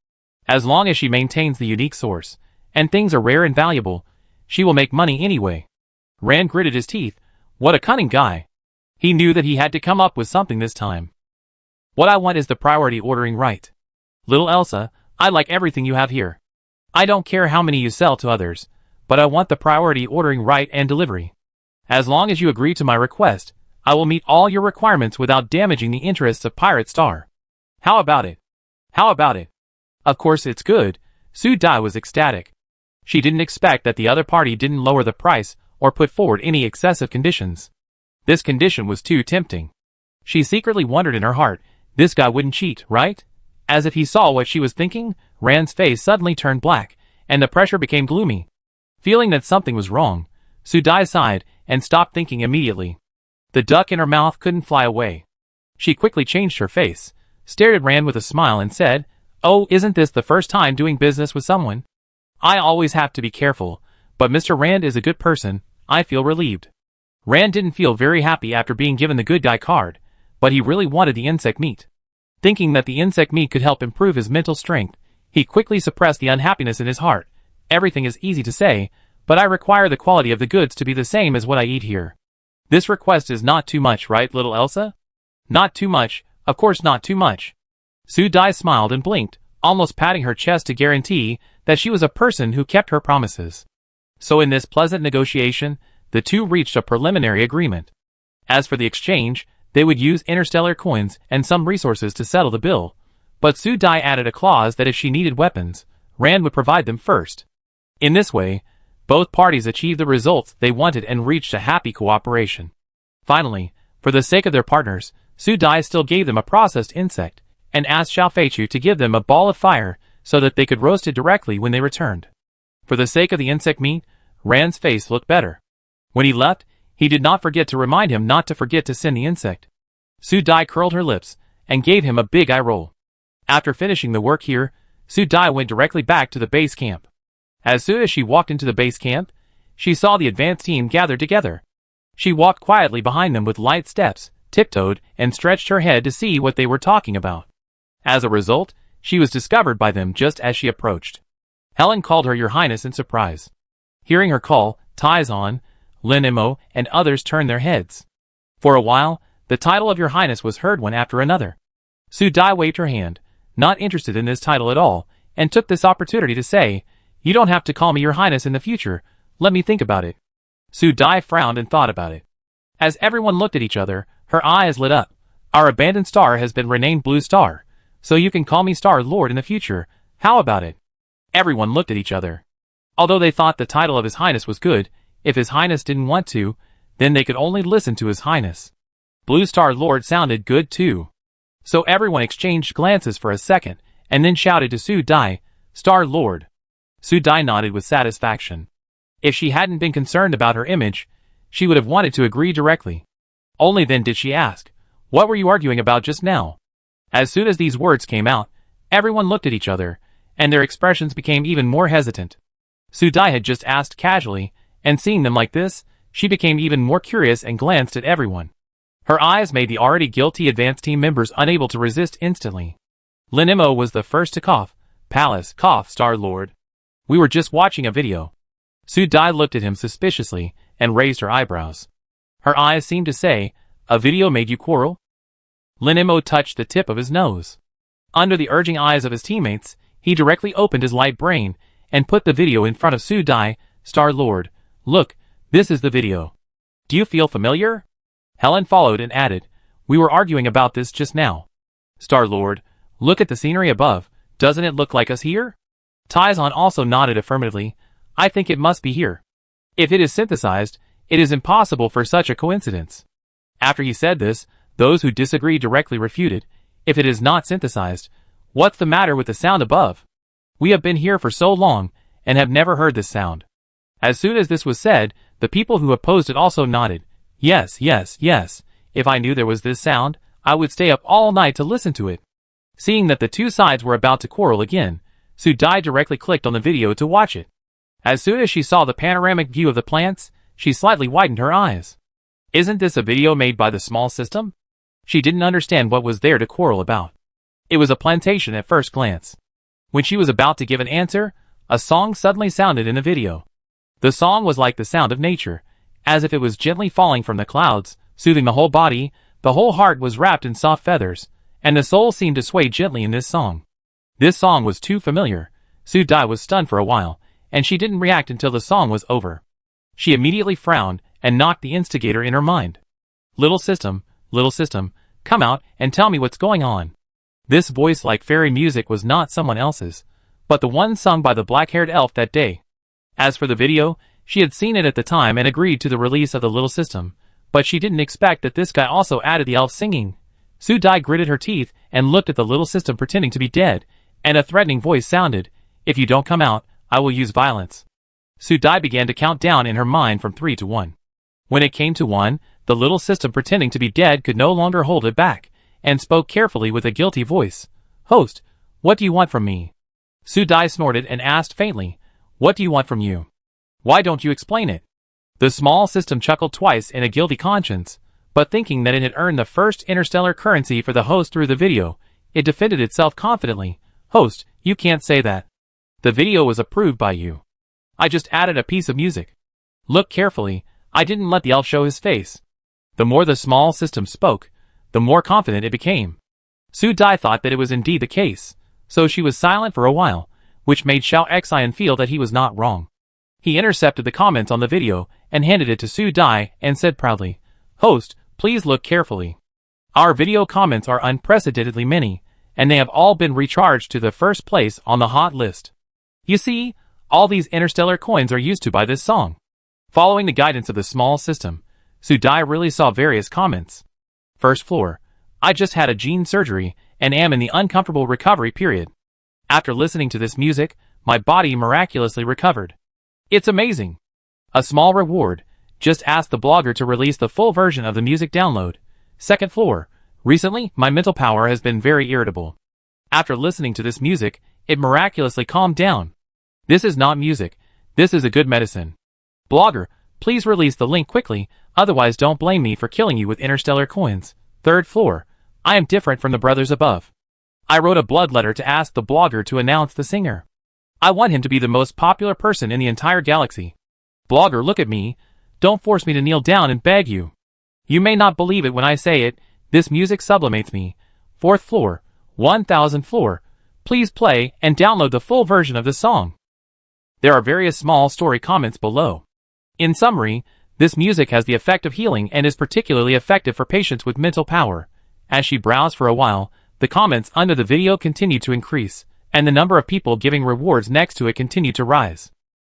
As long as she maintains the unique source, and things are rare and valuable, she will make money anyway." Rand gritted his teeth. What a cunning guy. He knew that he had to come up with something this time. "What I want is the priority ordering right. Little Elsa, I like everything you have here. I don't care how many you sell to others, but I want the priority ordering right and delivery. As long as you agree to my request, I will meet all your requirements without damaging the interests of Pirate Star. How about it? How about it?" Of course it's good. Su Dai was ecstatic. She didn't expect that the other party didn't lower the price or put forward any excessive conditions. This condition was too tempting. She secretly wondered in her heart, this guy wouldn't cheat, right? As if he saw what she was thinking, Rand's face suddenly turned black, and the pressure became gloomy. Feeling that something was wrong, Su Dai sighed and stopped thinking immediately. The duck in her mouth couldn't fly away. She quickly changed her face, stared at Rand with a smile and said, "Oh, isn't this the first time doing business with someone? I always have to be careful, but Mr. Rand is a good person. I feel relieved." Rand didn't feel very happy after being given the good guy card, but he really wanted the insect meat. Thinking that the insect meat could help improve his mental strength, he quickly suppressed the unhappiness in his heart. Everything is easy to say, but I require the quality of the goods to be the same as what I eat here. This request is not too much, right, little Elsa? Not too much, of course not too much. Su Dai smiled and blinked, almost patting her chest to guarantee that she was a person who kept her promises. So in this pleasant negotiation, the two reached a preliminary agreement. As for the exchange, they would use interstellar coins and some resources to settle the bill, but Su Dai added a clause that if she needed weapons, Rand would provide them first. In this way, both parties achieved the results they wanted and reached a happy cooperation. Finally, for the sake of their partners, Su Dai still gave them a processed insect, and asked Xiao Feichu to give them a ball of fire so that they could roast it directly when they returned. For the sake of the insect meat, Rand's face looked better. When he left, he did not forget to remind him not to forget to send the insect. Su Dai curled her lips and gave him a big eye roll. After finishing the work here, Su Dai went directly back to the base camp. As soon as she walked into the base camp, she saw the advance team gathered together. She walked quietly behind them with light steps, tiptoed, and stretched her head to see what they were talking about. As a result, she was discovered by them just as she approached. Helen called her Your Highness in surprise. Hearing her call, Taizan, Lin Imo, and others turned their heads. For a while, the title of Your Highness was heard one after another. Su Dai waved her hand, not interested in this title at all, and took this opportunity to say, You don't have to call me Your Highness in the future, let me think about it. Su Dai frowned and thought about it. As everyone looked at each other, her eyes lit up. Our abandoned star has been renamed Blue Star, so you can call me Star Lord in the future, how about it? Everyone looked at each other. Although they thought the title of His Highness was good, if His Highness didn't want to, then they could only listen to His Highness. Blue Star Lord sounded good too. So everyone exchanged glances for a second, and then shouted to Su Dai, Star Lord. Su Dai nodded with satisfaction. If she hadn't been concerned about her image, she would have wanted to agree directly. Only then did she ask, What were you arguing about just now? As soon as these words came out, everyone looked at each other, and their expressions became even more hesitant. Su Dai had just asked casually, and seeing them like this, she became even more curious and glanced at everyone. Her eyes made the already guilty advance team members unable to resist instantly. Lin Imo was the first to cough. Palace, cough, Star Lord. We were just watching a video. Su Dai looked at him suspiciously and raised her eyebrows. Her eyes seemed to say, A video made you quarrel? Lin Imo touched the tip of his nose. Under the urging eyes of his teammates, he directly opened his light brain and put the video in front of Su Dai, Star Lord. Look, this is the video. Do you feel familiar? Helen followed and added, We were arguing about this just now. Star Lord, look at the scenery above, doesn't it look like us here? Taizan also nodded affirmatively, I think it must be here. If it is synthesized, it is impossible for such a coincidence. After he said this, those who disagreed directly refuted, If it is not synthesized, what's the matter with the sound above? We have been here for so long, and have never heard this sound. As soon as this was said, the people who opposed it also nodded. Yes, yes, yes, if I knew there was this sound, I would stay up all night to listen to it. Seeing that the two sides were about to quarrel again, Su Dai directly clicked on the video to watch it. As soon as she saw the panoramic view of the plants, she slightly widened her eyes. Isn't this a video made by the small system? She didn't understand what was there to quarrel about. It was a plantation at first glance. When she was about to give an answer, a song suddenly sounded in the video. The song was like the sound of nature, as if it was gently falling from the clouds, soothing the whole body. The whole heart was wrapped in soft feathers, and the soul seemed to sway gently in this song. This song was too familiar. Su Dai was stunned for a while, and she didn't react until the song was over. She immediately frowned and knocked the instigator in her mind. Little system, come out and tell me what's going on. This voice like fairy music was not someone else's, but the one sung by the black-haired elf that day. As for the video, she had seen it at the time and agreed to the release of the little system, but she didn't expect that this guy also added the elf singing. Su Dai gritted her teeth and looked at the little system pretending to be dead, and a threatening voice sounded, If you don't come out, I will use violence. Su Dai began to count down in her mind from 3 to 1. When it came to 1, the little system pretending to be dead could no longer hold it back, and spoke carefully with a guilty voice. Host, what do you want from me? Su Dai snorted and asked faintly, What do you want from you? Why don't you explain it? The small system chuckled twice in a guilty conscience, but thinking that it had earned the first interstellar currency for the host through the video, it defended itself confidently. Host, you can't say that. The video was approved by you. I just added a piece of music. Look carefully, I didn't let the elf show his face. The more the small system spoke, the more confident it became. Su Dai thought that it was indeed the case, so she was silent for a while, which made Xiao Xian feel that he was not wrong. He intercepted the comments on the video and handed it to Su Dai and said proudly, Host, please look carefully. Our video comments are unprecedentedly many, and they have all been recharged to the first place on the hot list. You see, all these interstellar coins are used to by this song. Following the guidance of the small system, Su Dai really saw various comments. First floor, I just had a gene surgery and am in the uncomfortable recovery period. After listening to this music, my body miraculously recovered. It's amazing. A small reward, just ask the blogger to release the full version of the music download. Second floor, recently my mental power has been very irritable. After listening to this music, it miraculously calmed down. This is not music, this is a good medicine. Blogger, Please release the link quickly, otherwise don't blame me for killing you with interstellar coins. Third floor. I am different from the brothers above. I wrote a blood letter to ask the blogger to announce the singer. I want him to be the most popular person in the entire galaxy. Blogger, look at me. Don't force me to kneel down and beg you. You may not believe it when I say it, this music sublimates me. Fourth floor, 1000 floor. Please play and download the full version of the song. There are various small story comments below. In summary, this music has the effect of healing and is particularly effective for patients with mental power. As she browsed for a while, the comments under the video continued to increase, and the number of people giving rewards next to it continued to rise.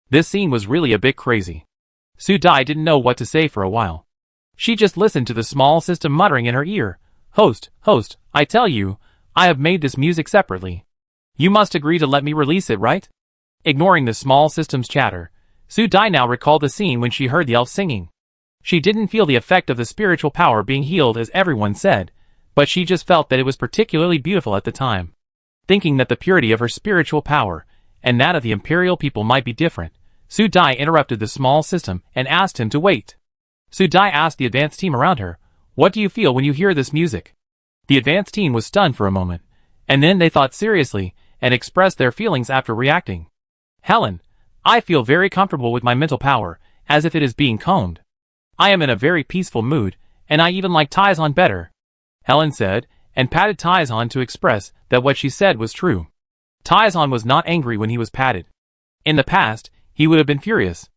This scene was really a bit crazy. Su Dai didn't know what to say for a while. She just listened to the small system muttering in her ear, host, I tell you, I have made this music separately. You must agree to let me release it, right? Ignoring the small system's chatter, Su Dai now recalled the scene when she heard the elf singing. She didn't feel the effect of the spiritual power being healed as everyone said, but she just felt that it was particularly beautiful at the time. Thinking that the purity of her spiritual power and that of the imperial people might be different, Su Dai interrupted the small system and asked him to wait. Su Dai asked the advanced team around her, what do you feel when you hear this music? The advanced team was stunned for a moment, and then they thought seriously and expressed their feelings after reacting. Helen, I feel very comfortable with my mental power, as if it is being combed. I am in a very peaceful mood, and I even like Taizan better, Helen said, and patted Taizan to express that what she said was true. Taizan was not angry when he was patted. In the past, he would have been furious.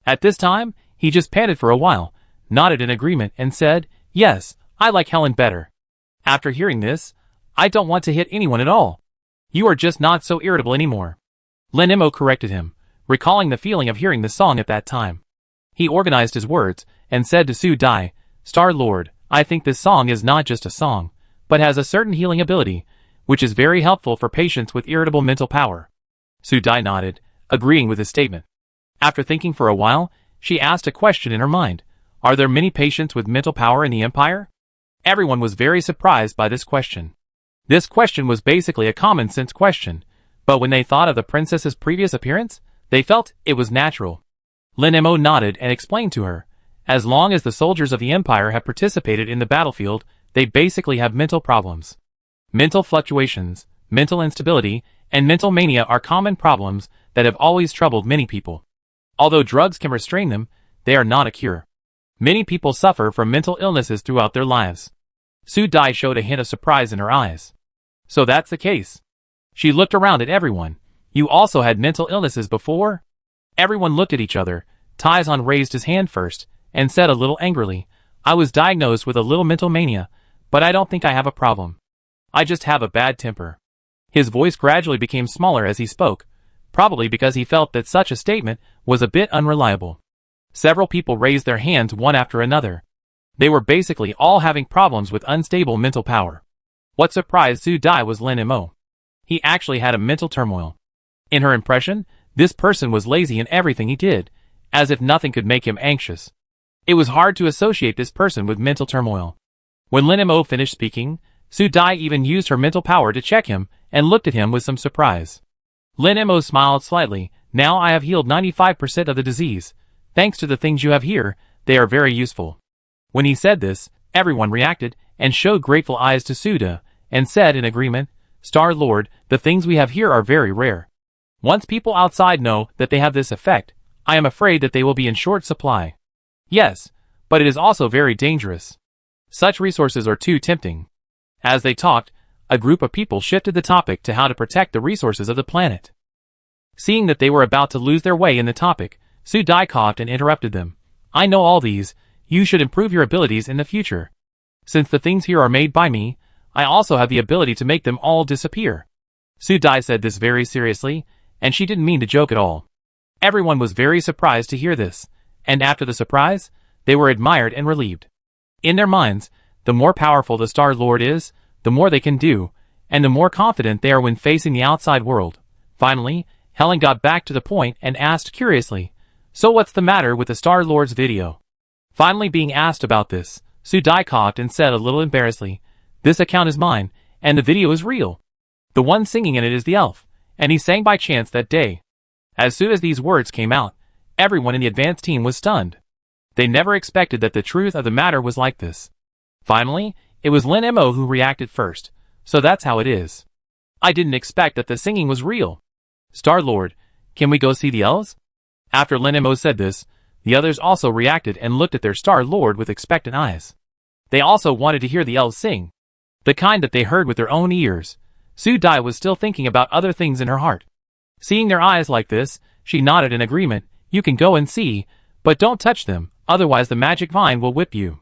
At this time, he just panted for a while, nodded in agreement and said, yes, I like Helen better. After hearing this, I don't want to hit anyone at all. You are just not so irritable anymore. Lin Imo corrected him, recalling the feeling of hearing the song at that time. He organized his words and said to Su Dai, Star-Lord, I think this song is not just a song, but has a certain healing ability, which is very helpful for patients with irritable mental power. Su Dai nodded, agreeing with his statement. After thinking for a while, she asked a question in her mind. Are there many patients with mental power in the Empire? Everyone was very surprised by this question. This question was basically a common-sense question, but when they thought of the princess's previous appearance, they felt it was natural. Lin Imo nodded and explained to her, as long as the soldiers of the Empire have participated in the battlefield, they basically have mental problems. Mental fluctuations, mental instability, and mental mania are common problems that have always troubled many people. Although drugs can restrain them, they are not a cure. Many people suffer from mental illnesses throughout their lives. Su Dai showed a hint of surprise in her eyes. So that's the case. She looked around at everyone. You also had mental illnesses before? Everyone looked at each other. Taizan raised his hand first, and said a little angrily, I was diagnosed with a little mental mania, but I don't think I have a problem. I just have a bad temper. His voice gradually became smaller as he spoke, probably because he felt that such a statement was a bit unreliable. Several people raised their hands one after another. They were basically all having problems with unstable mental power. What surprised Su Dai was Lin Imo. He actually had a mental turmoil. In her impression, this person was lazy in everything he did, as if nothing could make him anxious. It was hard to associate this person with mental turmoil. When Lin Imo finished speaking, Su Dai even used her mental power to check him and looked at him with some surprise. Lin Imo smiled slightly. Now I have healed 95% of the disease. Thanks to the things you have here, they are very useful. When he said this, everyone reacted and showed grateful eyes to Su Dai and said in agreement, Star-Lord, the things we have here are very rare. Once people outside know that they have this effect, I am afraid that they will be in short supply. Yes, but it is also very dangerous. Such resources are too tempting. As they talked, a group of people shifted the topic to how to protect the resources of the planet. Seeing that they were about to lose their way in the topic, Su Dai coughed and interrupted them. I know all these. You should improve your abilities in the future. Since the things here are made by me, I also have the ability to make them all disappear. Su Dai said this very seriously, and she didn't mean to joke at all. Everyone was very surprised to hear this, and after the surprise, they were admired and relieved. In their minds, the more powerful the Star-Lord is, the more they can do, and the more confident they are when facing the outside world. Finally, Helen got back to the point and asked curiously, so what's the matter with the Star-Lord's video? Finally being asked about this, Su Dai coughed and said a little embarrassedly, this account is mine, and the video is real. The one singing in it is the elf, and he sang by chance that day. As soon as these words came out, everyone in the advanced team was stunned. They never expected that the truth of the matter was like this. Finally, it was Lin Mo who reacted first. So that's how it is. I didn't expect that the singing was real. Star-Lord, can we go see the elves? After Lin Mo said this, the others also reacted and looked at their Star-Lord with expectant eyes. They also wanted to hear the elves sing. The kind that they heard with their own ears. Su Dai was still thinking about other things in her heart. Seeing their eyes like this, she nodded in agreement. You can go and see, but don't touch them, otherwise the magic vine will whip you.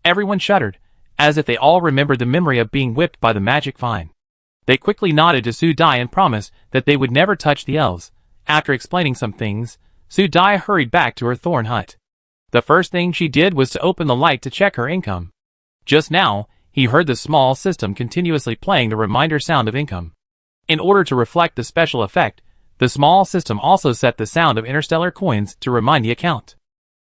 Everyone shuddered, as if they all remembered the memory of being whipped by the magic vine. They quickly nodded to Su Dai and promised that they would never touch the elves. After explaining some things, Su Dai hurried back to her thorn hut. The first thing she did was to open the light to check her income. Just now, he heard the small system continuously playing the reminder sound of income. In order to reflect the special effect, the small system also set the sound of interstellar coins to remind the account.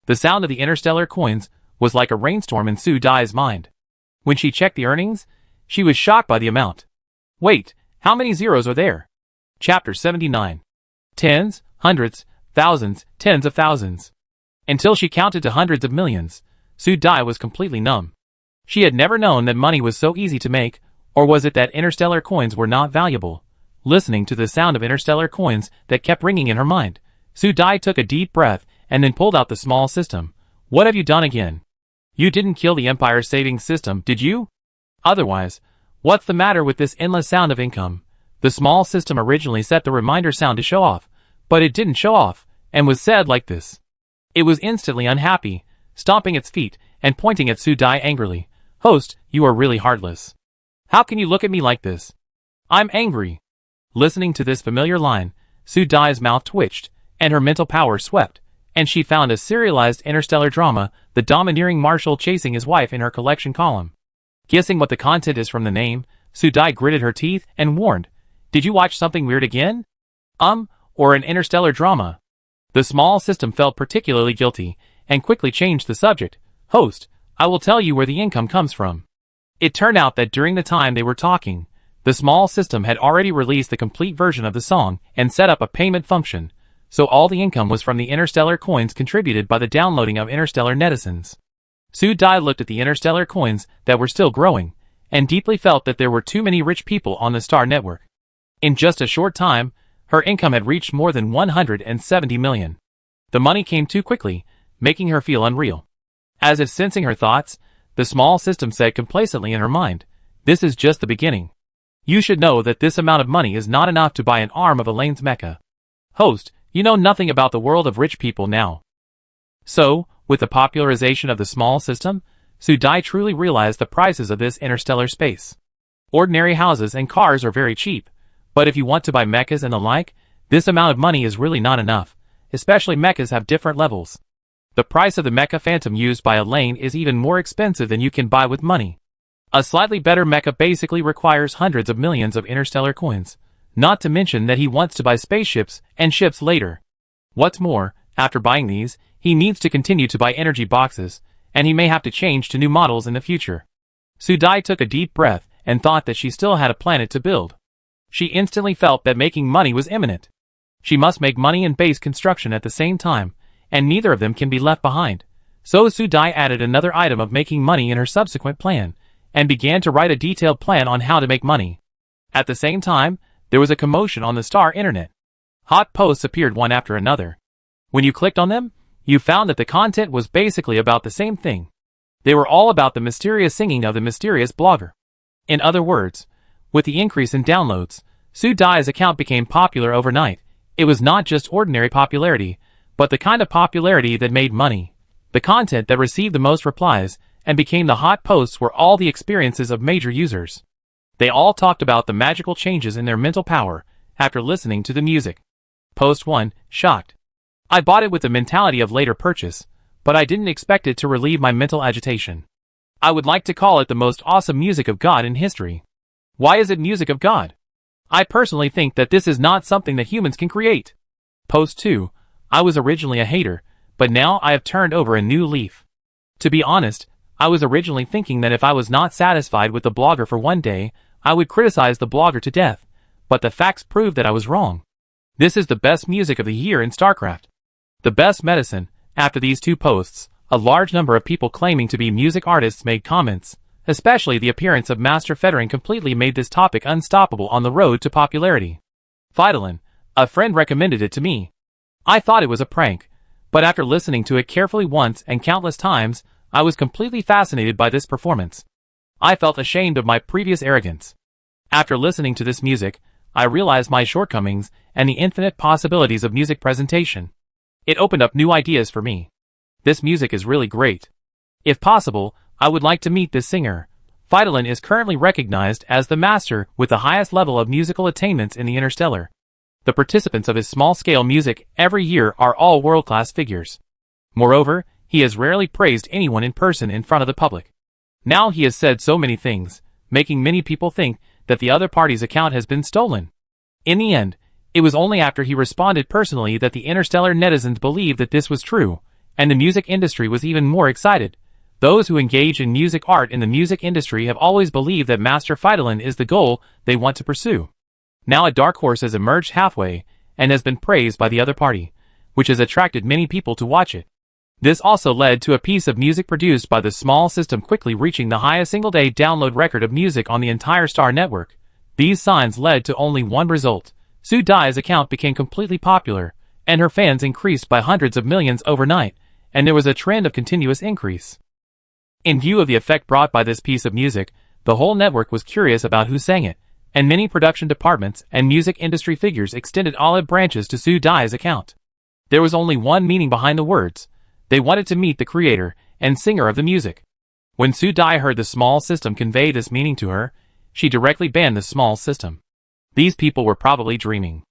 The sound of the interstellar coins was like a rainstorm in Su Dai's mind. When she checked the earnings, she was shocked by the amount. Wait, how many zeros are there? Chapter 79. Tens, hundreds, thousands, tens of thousands. Until she counted to hundreds of millions, Su Dai was completely numb. She had never known that money was so easy to make, or was it that interstellar coins were not valuable? Listening to the sound of interstellar coins that kept ringing in her mind, Su Dai took a deep breath and then pulled out the small system. What have you done again? You didn't kill the Empire saving system, did you? Otherwise, what's the matter with this endless sound of income? The small system originally set the reminder sound to show off, but it didn't show off, and was said like this. It was instantly unhappy, stomping its feet and pointing at Su Dai angrily. Host, you are really heartless. How can you look at me like this? I'm angry. Listening to this familiar line, Su Dai's mouth twitched, and her mental power swept, and she found a serialized interstellar drama, the domineering marshal chasing his wife in her collection column. Guessing what the content is from the name, Su Dai gritted her teeth and warned, Did you watch something weird again? Or an interstellar drama? The small system felt particularly guilty, and quickly changed the subject. Host, I will tell you where the income comes from. It turned out that during the time they were talking, the small system had already released the complete version of the song and set up a payment function, so all the income was from the interstellar coins contributed by the downloading of interstellar netizens. Su Dai looked at the interstellar coins that were still growing, and deeply felt that there were too many rich people on the Star Network. In just a short time, her income had reached more than 170 million. The money came too quickly, making her feel unreal. As if sensing her thoughts, the small system said complacently in her mind, This is just the beginning. You should know that this amount of money is not enough to buy an arm of Elaine's mecha. Host, you know nothing about the world of rich people now. So, with the popularization of the small system, Su Dai truly realized the prices of this interstellar space. Ordinary houses and cars are very cheap, but if you want to buy mechas and the like, this amount of money is really not enough, especially mechas have different levels. The price of the mecha Phantom used by Elaine is even more expensive than you can buy with money. A slightly better mecha basically requires hundreds of millions of interstellar coins, not to mention that he wants to buy spaceships and ships later. What's more, after buying these, he needs to continue to buy energy boxes, and he may have to change to new models in the future. Su Dai took a deep breath and thought that she still had a planet to build. She instantly felt that making money was imminent. She must make money and base construction at the same time, and neither of them can be left behind. So Su Dai added another item of making money in her subsequent plan, and began to write a detailed plan on how to make money. At the same time, there was a commotion on the Star Internet. Hot posts appeared one after another. When you clicked on them, you found that the content was basically about the same thing. They were all about the mysterious singing of the mysterious blogger. In other words, with the increase in downloads, Su Dai's account became popular overnight. It was not just ordinary popularity, but the kind of popularity that made money. The content that received the most replies and became the hot posts were all the experiences of major users. They all talked about the magical changes in their mental power after listening to the music. Post 1, shocked. I bought it with the mentality of later purchase, but I didn't expect it to relieve my mental agitation. I would like to call it the most awesome music of God in history. Why is it music of God? I personally think that this is not something that humans can create. Post 2, I was originally a hater, but now I have turned over a new leaf. To be honest, I was originally thinking that if I was not satisfied with the blogger for one day, I would criticize the blogger to death, but the facts prove that I was wrong. This is the best music of the year in StarCraft. The best medicine. After these two posts, A large number of people claiming to be music artists made comments. Especially the appearance of Master Fettering completely made this topic unstoppable on the road to popularity. Fridolin, a friend recommended it to me. I thought it was a prank, but after listening to it carefully once and countless times, I was completely fascinated by this performance. I felt ashamed of my previous arrogance. After listening to this music, I realized my shortcomings and the infinite possibilities of music presentation. It opened up new ideas for me. This music is really great. If possible, I would like to meet this singer. Fridolin is currently recognized as the master with the highest level of musical attainments in the Interstellar. The participants of his small-scale music every year are all world-class figures. Moreover, he has rarely praised anyone in person in front of the public. Now he has said so many things, making many people think that the other party's account has been stolen. In the end, it was only after he responded personally that the Interstellar netizens believed that this was true, and the music industry was even more excited. Those who engage in music art in the music industry have always believed that Master Fridolin is the goal they want to pursue. Now a dark horse has emerged halfway, and has been praised by the other party, which has attracted many people to watch it. This also led to a piece of music produced by the small system quickly reaching the highest single-day download record of music on the entire Star network. These signs led to only one result. Su Dai's account became completely popular, and her fans increased by hundreds of millions overnight, and there was a trend of continuous increase. In view of the effect brought by this piece of music, the whole network was curious about who sang it, and many production departments and music industry figures extended olive branches to Su Dai's account. There was only one meaning behind the words. They wanted to meet the creator and singer of the music. When Su Dai heard the small system convey this meaning to her, she directly banned the small system. These people were probably dreaming.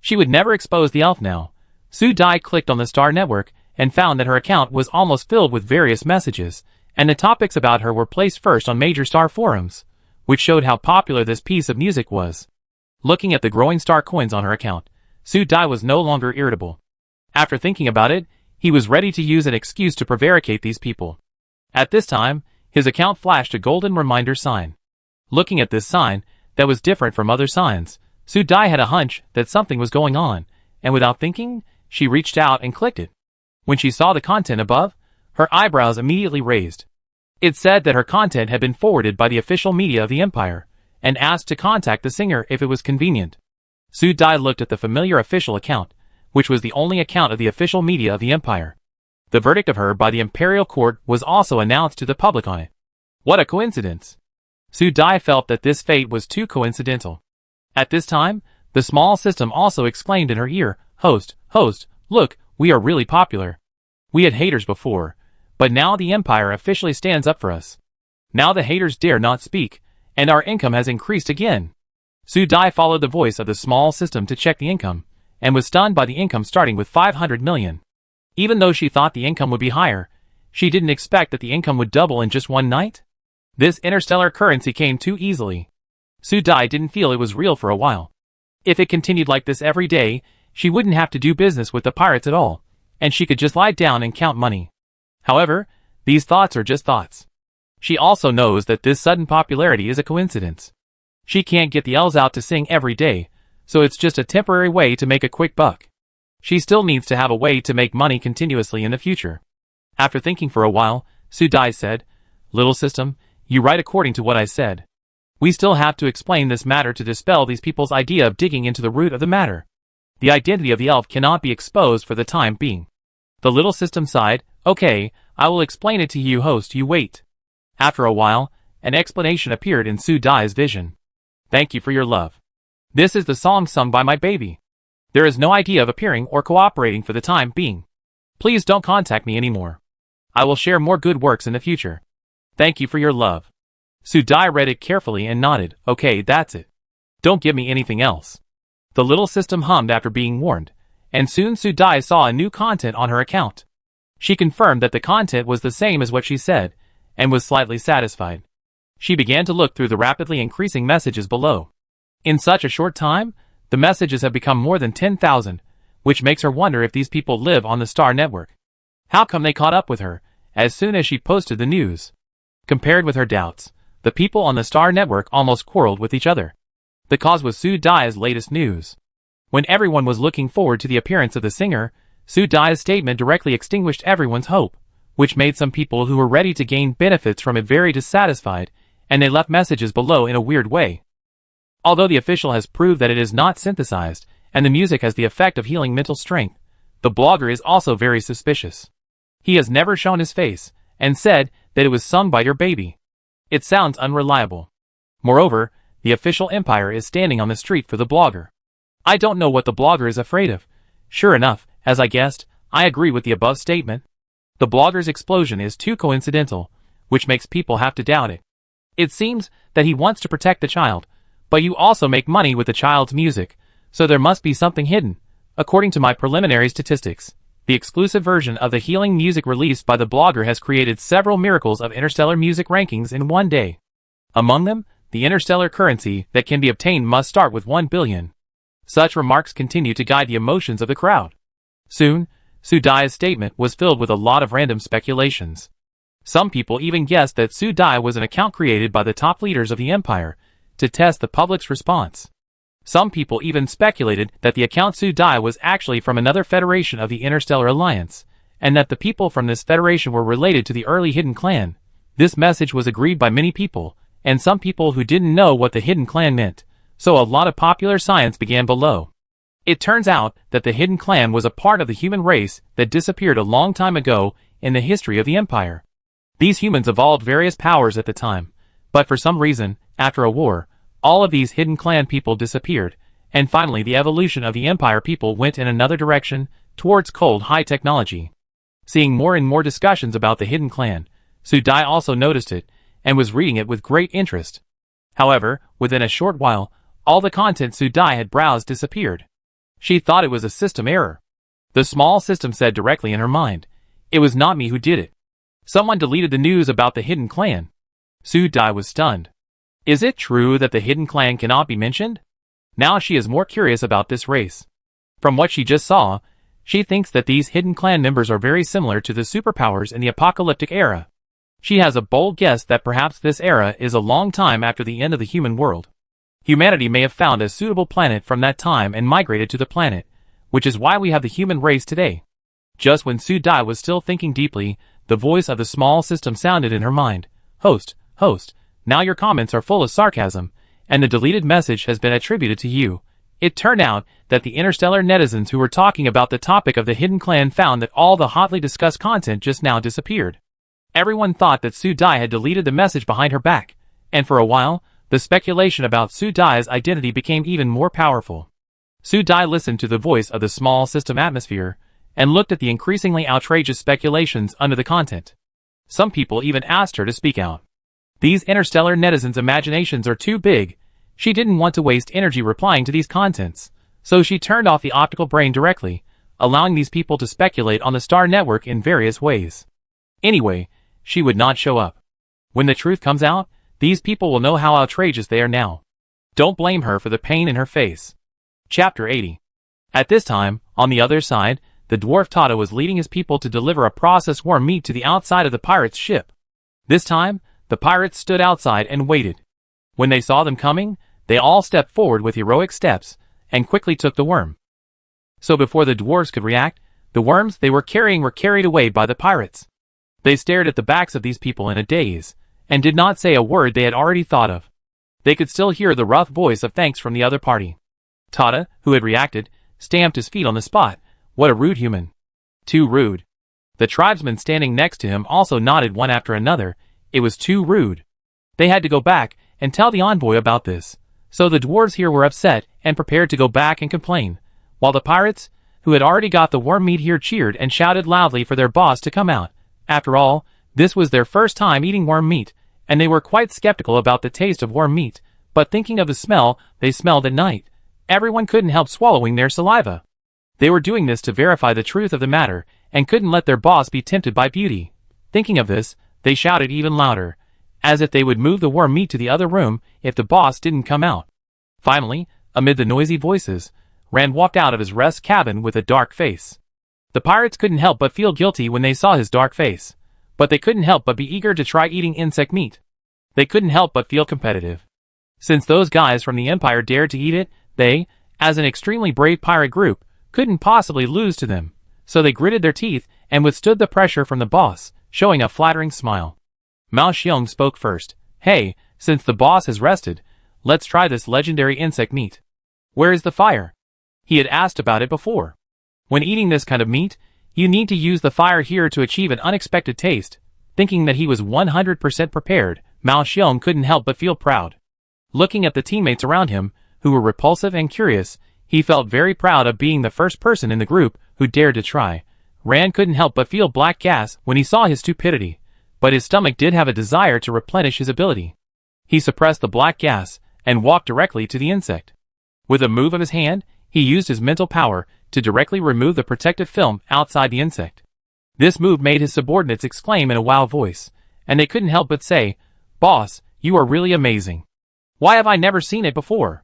She would never expose the elf now. Su Dai clicked on the Star network and found that her account was almost filled with various messages, and the topics about her were placed first on major Star forums, which showed how popular this piece of music was. Looking at the growing Star coins on her account, Su Dai was no longer irritable. After thinking about it, he was ready to use an excuse to prevaricate these people. At this time, his account flashed a golden reminder sign. Looking at this sign, that was different from other signs, Su Dai had a hunch that something was going on, and without thinking, she reached out and clicked it. When she saw the content above, her eyebrows immediately raised. It said that her content had been forwarded by the official media of the Empire, and asked to contact the singer if it was convenient. Su Dai looked at the familiar official account, which was the only account of the official media of the Empire. The verdict of her by the Imperial Court was also announced to the public on it. What a coincidence! Su Dai felt that this fate was too coincidental. At this time, the small system also exclaimed in her ear, Host, look, we are really popular. We had haters before, but now the Empire officially stands up for us. Now the haters dare not speak, and our income has increased again. Su Dai followed the voice of the small system to check the income, and was stunned by the income starting with 500 million. Even though she thought the income would be higher, she didn't expect that the income would double in just one night. This interstellar currency came too easily. Su Dai didn't feel it was real for a while. If it continued like this every day, she wouldn't have to do business with the pirates at all, and she could just lie down and count money. However, these thoughts are just thoughts. She also knows that this sudden popularity is a coincidence. She can't get the elves out to sing every day, so it's just a temporary way to make a quick buck. She still needs to have a way to make money continuously in the future. After thinking for a while, Su Dai said, Little system, you write according to what I said. We still have to explain this matter to dispel these people's idea of digging into the root of the matter. The identity of the elf cannot be exposed for the time being. The little system sighed, Okay, I will explain it to you host, you wait. After a while, an explanation appeared in Su Dai's vision. Thank you for your love. This is the song sung by my baby. There is no idea of appearing or cooperating for the time being. Please don't contact me anymore. I will share more good works in the future. Thank you for your love. Su Dai read it carefully and nodded, Okay, that's it. Don't give me anything else. The little system hummed after being warned, and soon Su Dai saw a new content on her account. She confirmed that the content was the same as what she said, and was slightly satisfied. She began to look through the rapidly increasing messages below. In such a short time, the messages have become more than 10,000, which makes her wonder if these people live on the Star network. How come they caught up with her, as soon as she posted the news? Compared with her doubts, the people on the Star network almost quarreled with each other. The cause was Su Dai's latest news. When everyone was looking forward to the appearance of the singer, Su Dai's statement directly extinguished everyone's hope, which made some people who were ready to gain benefits from it very dissatisfied, and they left messages below in a weird way. Although the official has proved that it is not synthesized, and the music has the effect of healing mental strength, the blogger is also very suspicious. He has never shown his face, and said that it was sung by your baby. It sounds unreliable. Moreover, the official empire is standing on the street for the blogger. I don't know what the blogger is afraid of. Sure enough, as I guessed, I agree with the above statement. The blogger's explosion is too coincidental, which makes people have to doubt it. It seems that he wants to protect the child, but you also make money with the child's music, so there must be something hidden. According to my preliminary statistics, the exclusive version of the healing music released by the blogger has created several miracles of interstellar music rankings in one day. Among them, the interstellar currency that can be obtained must start with 1 billion. Such remarks continue to guide the emotions of the crowd. Soon, Su Dai's statement was filled with a lot of random speculations. Some people even guessed that Su Dai was an account created by the top leaders of the empire to test the public's response. Some people even speculated that the account Su Dai was actually from another federation of the Interstellar Alliance, and that the people from this federation were related to the early Hidden Clan. This message was agreed by many people, and some people who didn't know what the Hidden Clan meant, so a lot of popular science began below. It turns out that the Hidden Clan was a part of the human race that disappeared a long time ago in the history of the Empire. These humans evolved various powers at the time, but for some reason, after a war, all of these Hidden Clan people disappeared, and finally the evolution of the Empire people went in another direction, towards cold high technology. Seeing more and more discussions about the Hidden Clan, Su Dai also noticed it, and was reading it with great interest. However, within a short while, all the content Su Dai had browsed disappeared. She thought it was a system error. The small system said directly in her mind, "It was not me who did it. Someone deleted the news about the Hidden Clan." Su Dai was stunned. Is it true that the Hidden Clan cannot be mentioned? Now she is more curious about this race. From what she just saw, she thinks that these Hidden Clan members are very similar to the superpowers in the apocalyptic era. She has a bold guess that perhaps this era is a long time after the end of the human world. Humanity may have found a suitable planet from that time and migrated to the planet, which is why we have the human race today. Just when Su Dai was still thinking deeply, the voice of the small system sounded in her mind. Host, now your comments are full of sarcasm, and the deleted message has been attributed to you. It turned out that the interstellar netizens who were talking about the topic of the Hidden Clan found that all the hotly discussed content just now disappeared. Everyone thought that Su Dai had deleted the message behind her back, and for a while, the speculation about Su Dai's identity became even more powerful. Su Dai listened to the voice of the small system atmosphere, and looked at the increasingly outrageous speculations under the content. Some people even asked her to speak out. These interstellar netizens' imaginations are too big. She didn't want to waste energy replying to these contents, so she turned off the optical brain directly, allowing these people to speculate on the star network in various ways. Anyway, she would not show up. When the truth comes out, these people will know how outrageous they are now. Don't blame her for the pain in her face. Chapter 80. At this time, on the other side, the dwarf Tata was leading his people to deliver a processed worm meat to the outside of the pirates' ship. This time, the pirates stood outside and waited. When they saw them coming, they all stepped forward with heroic steps, and quickly took the worm. So before the dwarves could react, the worms they were carrying were carried away by the pirates. They stared at the backs of these people in a daze, and did not say a word they had already thought of. They could still hear the rough voice of thanks from the other party. Tata, who had reacted, stamped his feet on the spot. What a rude human. Too rude. The tribesmen standing next to him also nodded one after another. It was too rude. They had to go back and tell the envoy about this. So the dwarves here were upset and prepared to go back and complain, while the pirates, who had already got the worm meat here, cheered and shouted loudly for their boss to come out. After all, this was their first time eating worm meat, and they were quite skeptical about the taste of worm meat, but thinking of the smell they smelled at night, everyone couldn't help swallowing their saliva. They were doing this to verify the truth of the matter, and couldn't let their boss be tempted by beauty. Thinking of this, they shouted even louder, as if they would move the worm meat to the other room if the boss didn't come out. Finally, amid the noisy voices, Rand walked out of his rest cabin with a dark face. The pirates couldn't help but feel guilty when they saw his dark face, but they couldn't help but be eager to try eating insect meat. They couldn't help but feel competitive. Since those guys from the Empire dared to eat it, they, as an extremely brave pirate group, couldn't possibly lose to them, so they gritted their teeth and withstood the pressure from the boss, showing a flattering smile. Mao Xiong spoke first. Hey, since the boss has rested, let's try this legendary insect meat. Where is the fire? He had asked about it before. When eating this kind of meat, you need to use the fire here to achieve an unexpected taste. Thinking that he was 100% prepared, Mao Xiong couldn't help but feel proud. Looking at the teammates around him, who were repulsive and curious, he felt very proud of being the first person in the group who dared to try. Rand couldn't help but feel black gas when he saw his stupidity, but his stomach did have a desire to replenish his ability. He suppressed the black gas and walked directly to the insect. With a move of his hand, he used his mental power to directly remove the protective film outside the insect. This move made his subordinates exclaim in a wow voice, and they couldn't help but say, "Boss, you are really amazing. Why have I never seen it before?"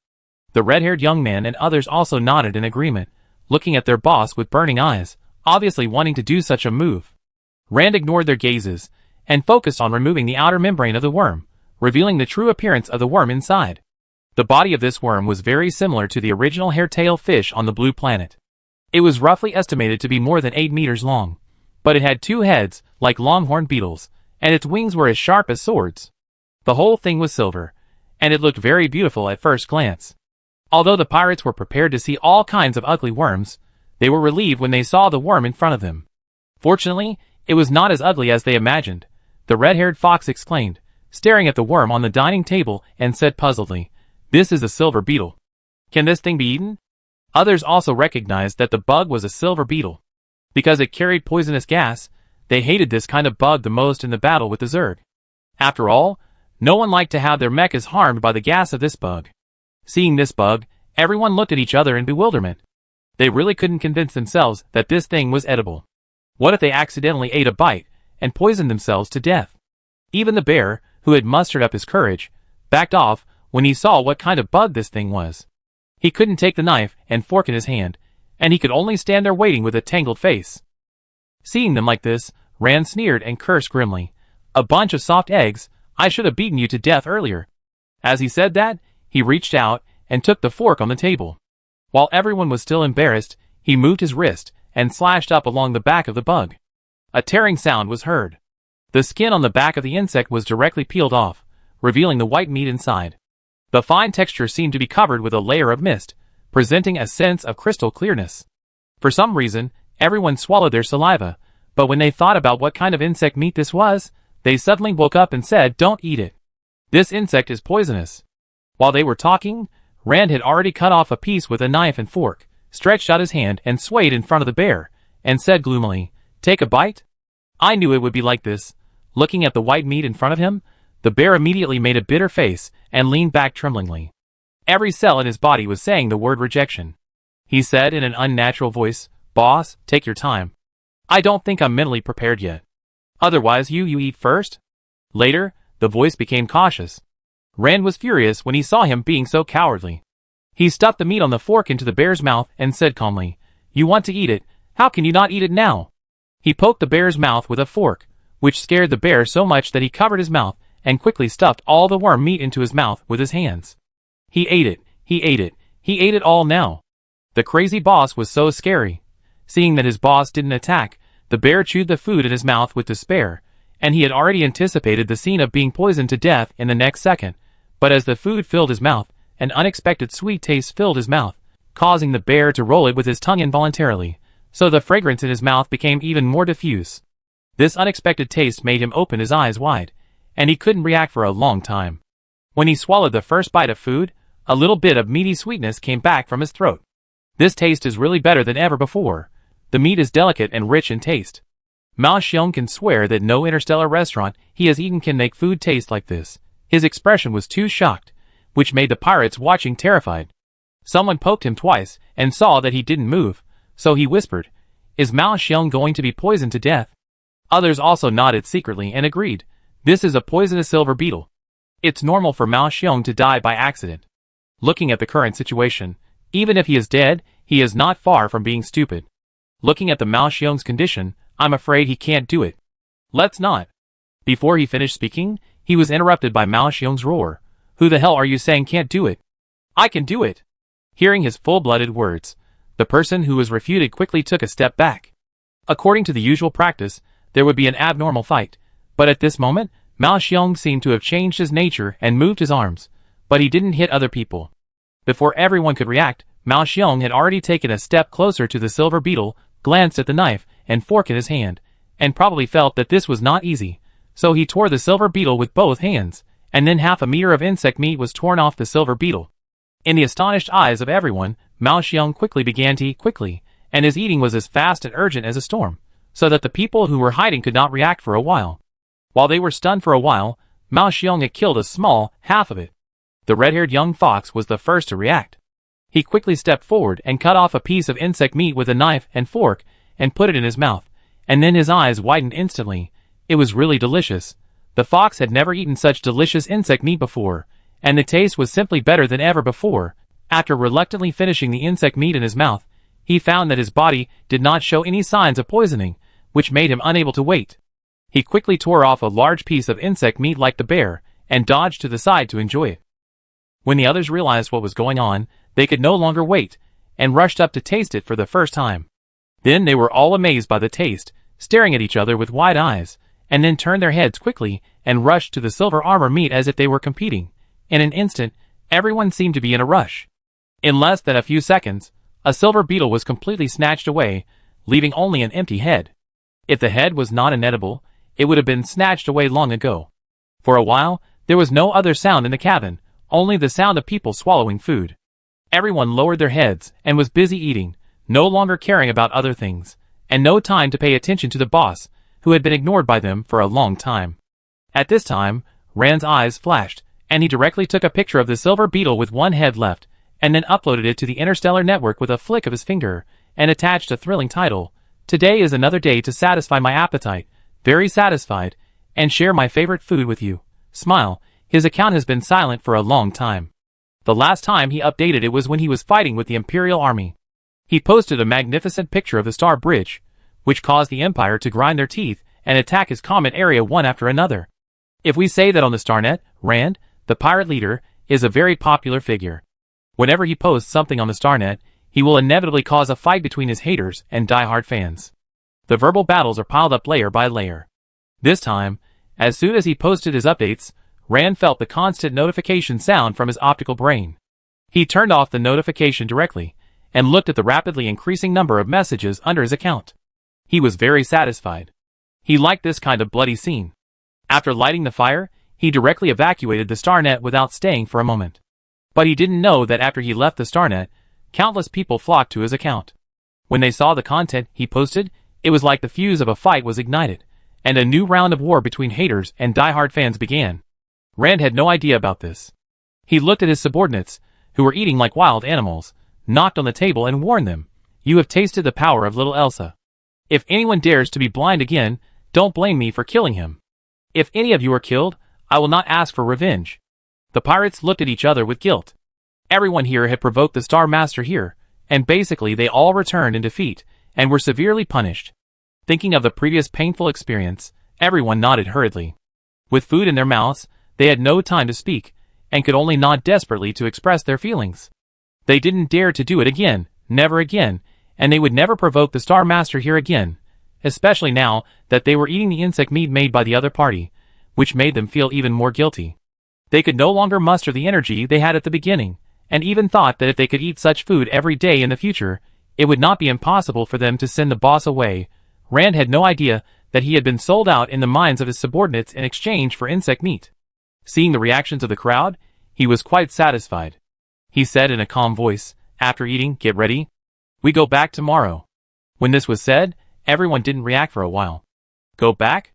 The red-haired young man and others also nodded in agreement, looking at their boss with burning eyes, obviously wanting to do such a move. Rand ignored their gazes and focused on removing the outer membrane of the worm, revealing the true appearance of the worm inside. The body of this worm was very similar to the original hairtail fish on the blue planet. It was roughly estimated to be more than 8 meters long, but it had 2 heads, like longhorn beetles, and its wings were as sharp as swords. The whole thing was silver, and it looked very beautiful at first glance. Although the pirates were prepared to see all kinds of ugly worms, they were relieved when they saw the worm in front of them. Fortunately, it was not as ugly as they imagined. The red-haired fox exclaimed, staring at the worm on the dining table, and said puzzledly, "This is a silver beetle. Can this thing be eaten?" Others also recognized that the bug was a silver beetle. Because it carried poisonous gas, they hated this kind of bug the most in the battle with the Zerg. After all, no one liked to have their mechas harmed by the gas of this bug. Seeing this bug, everyone looked at each other in bewilderment. They really couldn't convince themselves that this thing was edible. What if they accidentally ate a bite and poisoned themselves to death? Even the bear, who had mustered up his courage, backed off when he saw what kind of bug this thing was. He couldn't take the knife and fork in his hand, and he could only stand there waiting with a tangled face. Seeing them like this, Rand sneered and cursed grimly. "A bunch of soft eggs, I should have beaten you to death earlier." As he said that, he reached out and took the fork on the table. While everyone was still embarrassed, he moved his wrist and slashed up along the back of the bug. A tearing sound was heard. The skin on the back of the insect was directly peeled off, revealing the white meat inside. The fine texture seemed to be covered with a layer of mist, presenting a sense of crystal clearness. For some reason, everyone swallowed their saliva, but when they thought about what kind of insect meat this was, they suddenly woke up and said, "Don't eat it. This insect is poisonous." While they were talking, Rand had already cut off a piece with a knife and fork, stretched out his hand and swayed in front of the bear, and said gloomily, "Take a bite?" I knew it would be like this. Looking at the white meat in front of him, the bear immediately made a bitter face and leaned back tremblingly. Every cell in his body was saying the word rejection. He said in an unnatural voice, "Boss, take your time. I don't think I'm mentally prepared yet. Otherwise you eat first?" Later, the voice became cautious. Rand was furious when he saw him being so cowardly. He stuffed the meat on the fork into the bear's mouth and said calmly, "You want to eat it, how can you not eat it now?" He poked the bear's mouth with a fork, which scared the bear so much that he covered his mouth and quickly stuffed all the worm meat into his mouth with his hands. He ate it, he ate it, he ate it all now. The crazy boss was so scary. Seeing that his boss didn't attack, the bear chewed the food in his mouth with despair, and he had already anticipated the scene of being poisoned to death in the next second. But as the food filled his mouth, an unexpected sweet taste filled his mouth, causing the bear to roll it with his tongue involuntarily, so the fragrance in his mouth became even more diffuse. This unexpected taste made him open his eyes wide, and he couldn't react for a long time. When he swallowed the first bite of food, a little bit of meaty sweetness came back from his throat. This taste is really better than ever before. The meat is delicate and rich in taste. Mao Xiong can swear that no interstellar restaurant he has eaten can make food taste like this. His expression was too shocked, which made the pirates watching terrified. Someone poked him twice and saw that he didn't move, so he whispered, "Is Mao Xiong going to be poisoned to death?" Others also nodded secretly and agreed. This is a poisonous silver beetle. It's normal for Mao Xiong to die by accident. Looking at the current situation, even if he is dead, he is not far from being stupid. Looking at the Mao Xiong's condition, I'm afraid he can't do it. Let's not. Before he finished speaking, he was interrupted by Mao Xiong's roar. "Who the hell are you saying can't do it? I can do it." Hearing his full-blooded words, the person who was refuted quickly took a step back. According to the usual practice, there would be an abnormal fight. But at this moment, Mao Xiong seemed to have changed his nature and moved his arms. But he didn't hit other people. Before everyone could react, Mao Xiong had already taken a step closer to the silver beetle, glanced at the knife and fork in his hand, and probably felt that this was not easy. So he tore the silver beetle with both hands, and then half a meter of insect meat was torn off the silver beetle. In the astonished eyes of everyone, Mao Xiong quickly began to eat quickly, and his eating was as fast and urgent as a storm, so that the people who were hiding could not react for a while. While they were stunned for a while, Mao Xiong had killed a small half of it. The red-haired young fox was the first to react. He quickly stepped forward and cut off a piece of insect meat with a knife and fork and put it in his mouth, and then his eyes widened instantly. It was really delicious. The fox had never eaten such delicious insect meat before, and the taste was simply better than ever before. After reluctantly finishing the insect meat in his mouth, he found that his body did not show any signs of poisoning, which made him unable to wait. He quickly tore off a large piece of insect meat like the bear, and dodged to the side to enjoy it. When the others realized what was going on, they could no longer wait, and rushed up to taste it for the first time. Then they were all amazed by the taste, staring at each other with wide eyes, and then turned their heads quickly and rushed to the silver armor meat as if they were competing. In an instant, everyone seemed to be in a rush. In less than a few seconds, a silver beetle was completely snatched away, leaving only an empty head. If the head was not inedible, it would have been snatched away long ago. For a while, there was no other sound in the cabin, only the sound of people swallowing food. Everyone lowered their heads and was busy eating, no longer caring about other things, and no time to pay attention to the boss, who had been ignored by them for a long time. At this time, Rand's eyes flashed, and he directly took a picture of the silver beetle with one head left, and then uploaded it to the interstellar network with a flick of his finger, and attached a thrilling title. Today is another day to satisfy my appetite, very satisfied, and share my favorite food with you. Smile. His account has been silent for a long time. The last time he updated it was when he was fighting with the Imperial Army. He posted a magnificent picture of the Star Bridge, which caused the Empire to grind their teeth and attack his comet area one after another. If we say that on the Starnet, Rand, the pirate leader, is a very popular figure. Whenever he posts something on the Starnet, he will inevitably cause a fight between his haters and die-hard fans. The verbal battles are piled up layer by layer. This time, as soon as he posted his updates, Rand felt the constant notification sound from his optical brain. He turned off the notification directly, and looked at the rapidly increasing number of messages under his account. He was very satisfied. He liked this kind of bloody scene. After lighting the fire, he directly evacuated the Starnet without staying for a moment. But he didn't know that after he left the Starnet, countless people flocked to his account. When they saw the content he posted, it was like the fuse of a fight was ignited, and a new round of war between haters and die-hard fans began. Rand had no idea about this. He looked at his subordinates, who were eating like wild animals, knocked on the table and warned them, "You have tasted the power of little Elsa. If anyone dares to be blind again, don't blame me for killing him. If any of you are killed, I will not ask for revenge." The pirates looked at each other with guilt. Everyone here had provoked the Star Master here, and basically they all returned in defeat, and were severely punished. Thinking of the previous painful experience, everyone nodded hurriedly. With food in their mouths, they had no time to speak, and could only nod desperately to express their feelings. They didn't dare to do it again, never again, and they would never provoke the Star Master here again, especially now that they were eating the insect meat made by the other party, which made them feel even more guilty. They could no longer muster the energy they had at the beginning, and even thought that if they could eat such food every day in the future, it would not be impossible for them to send the boss away. Rand had no idea that he had been sold out in the minds of his subordinates in exchange for insect meat. Seeing the reactions of the crowd, he was quite satisfied. He said in a calm voice, after eating, "Get ready. We go back tomorrow." When this was said, everyone didn't react for a while. Go back?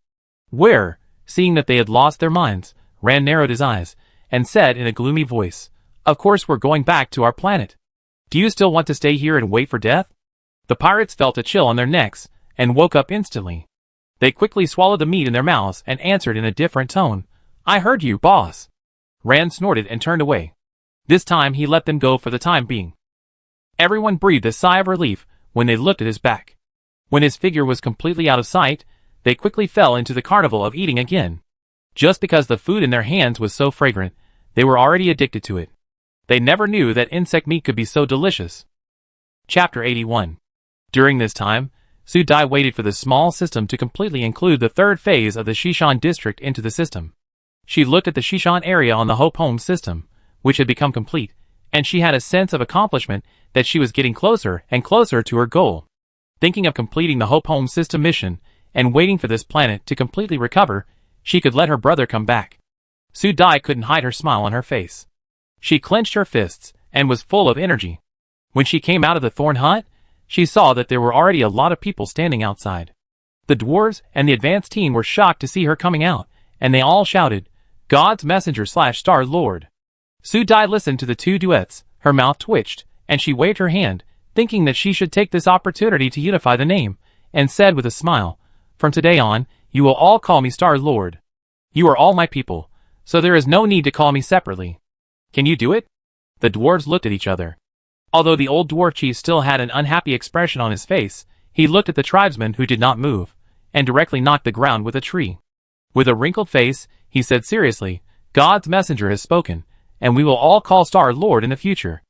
Where? Seeing that they had lost their minds, Rand narrowed his eyes, and said in a gloomy voice, "Of course we're going back to our planet. Do you still want to stay here and wait for death?" The pirates felt a chill on their necks, and woke up instantly. They quickly swallowed the meat in their mouths and answered in a different tone, "I heard you, boss." Rand snorted and turned away. This time he let them go for the time being. Everyone breathed a sigh of relief when they looked at his back. When his figure was completely out of sight, they quickly fell into the carnival of eating again. Just because the food in their hands was so fragrant, they were already addicted to it. They never knew that insect meat could be so delicious. Chapter 81. During this time, Su Dai waited for the small system to completely include the third phase of the Shishan district into the system. She looked at the Shishan area on the Hope Home system, which had become complete, and she had a sense of accomplishment that she was getting closer and closer to her goal. Thinking of completing the Hope Home system mission, and waiting for this planet to completely recover, she could let her brother come back. Su Dai couldn't hide her smile on her face. She clenched her fists, and was full of energy. When she came out of the thorn hut, she saw that there were already a lot of people standing outside. The dwarves and the advanced team were shocked to see her coming out, and they all shouted, "God's messenger / Star Lord." Su Dai listened to the two duets, her mouth twitched, and she waved her hand, thinking that she should take this opportunity to unify the name, and said with a smile, "From today on, you will all call me Star Lord. You are all my people, so there is no need to call me separately. Can you do it?" The dwarves looked at each other. Although the old dwarf chief still had an unhappy expression on his face, he looked at the tribesmen who did not move, and directly knocked the ground with a tree. With a wrinkled face, he said seriously, "God's messenger has spoken, and we will all call Star Lord in the future.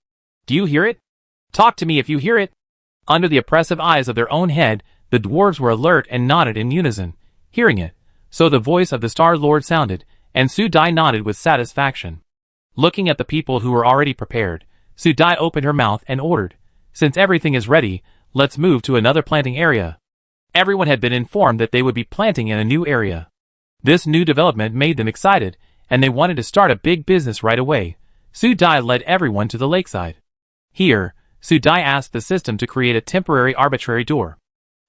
Do you hear it? Talk to me if you hear it." Under the oppressive eyes of their own head, the dwarves were alert and nodded in unison, hearing it. So the voice of the Star Lord sounded, and Su Dai nodded with satisfaction. Looking at the people who were already prepared, Su Dai opened her mouth and ordered, "Since everything is ready, let's move to another planting area." Everyone had been informed that they would be planting in a new area. This new development made them excited, and they wanted to start a big business right away. Su Dai led everyone to the lakeside. Here, Su Dai asked the system to create a temporary arbitrary door.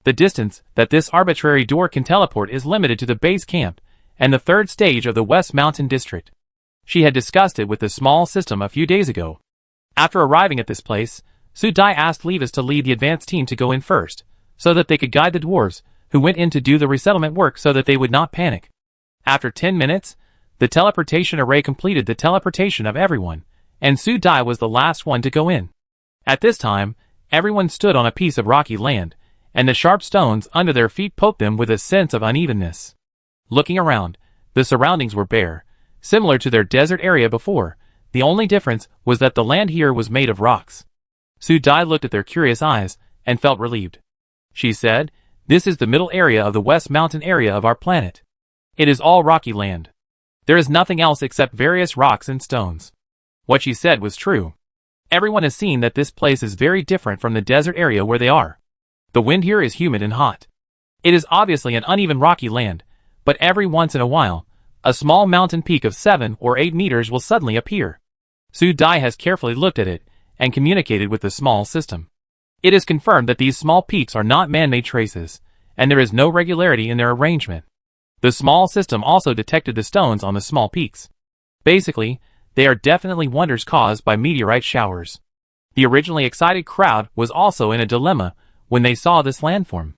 The distance that this arbitrary door can teleport is limited to the base camp and the third stage of the West Mountain District. She had discussed it with the small system a few days ago. After arriving at this place, Su Dai asked Levis to lead the advanced team to go in first, so that they could guide the dwarves, who went in to do the resettlement work so that they would not panic. After 10 minutes, the teleportation array completed the teleportation of everyone, and Su Dai was the last one to go in. At this time, everyone stood on a piece of rocky land, and the sharp stones under their feet poked them with a sense of unevenness. Looking around, the surroundings were bare, similar to their desert area before. The only difference was that the land here was made of rocks. Su Dai looked at their curious eyes, and felt relieved. She said, "This is the middle area of the West Mountain area of our planet. It is all rocky land. There is nothing else except various rocks and stones." What she said was true. Everyone has seen that this place is very different from the desert area where they are. The wind here is humid and hot. It is obviously an uneven rocky land, but every once in a while, a small mountain peak of 7 or 8 meters will suddenly appear. Su Dai has carefully looked at it, and communicated with the small system. It is confirmed that these small peaks are not man-made traces, and there is no regularity in their arrangement. The small system also detected the stones on the small peaks. Basically, they are definitely wonders caused by meteorite showers. The originally excited crowd was also in a dilemma when they saw this landform.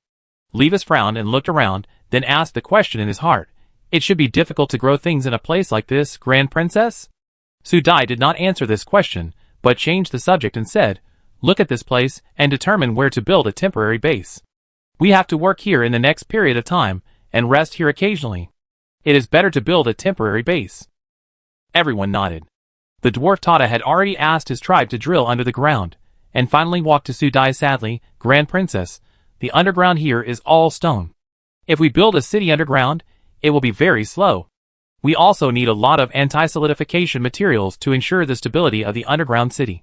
Levis frowned and looked around, then asked the question in his heart, "It should be difficult to grow things in a place like this, Grand Princess?" Su Dai did not answer this question, but changed the subject and said, "Look at this place and determine where to build a temporary base. We have to work here in the next period of time, and rest here occasionally. It is better to build a temporary base." Everyone nodded. The dwarf Tata had already asked his tribe to drill under the ground, and finally walked to Su Dai sadly, "Grand Princess, the underground here is all stone. If we build a city underground, it will be very slow. We also need a lot of anti-solidification materials to ensure the stability of the underground city."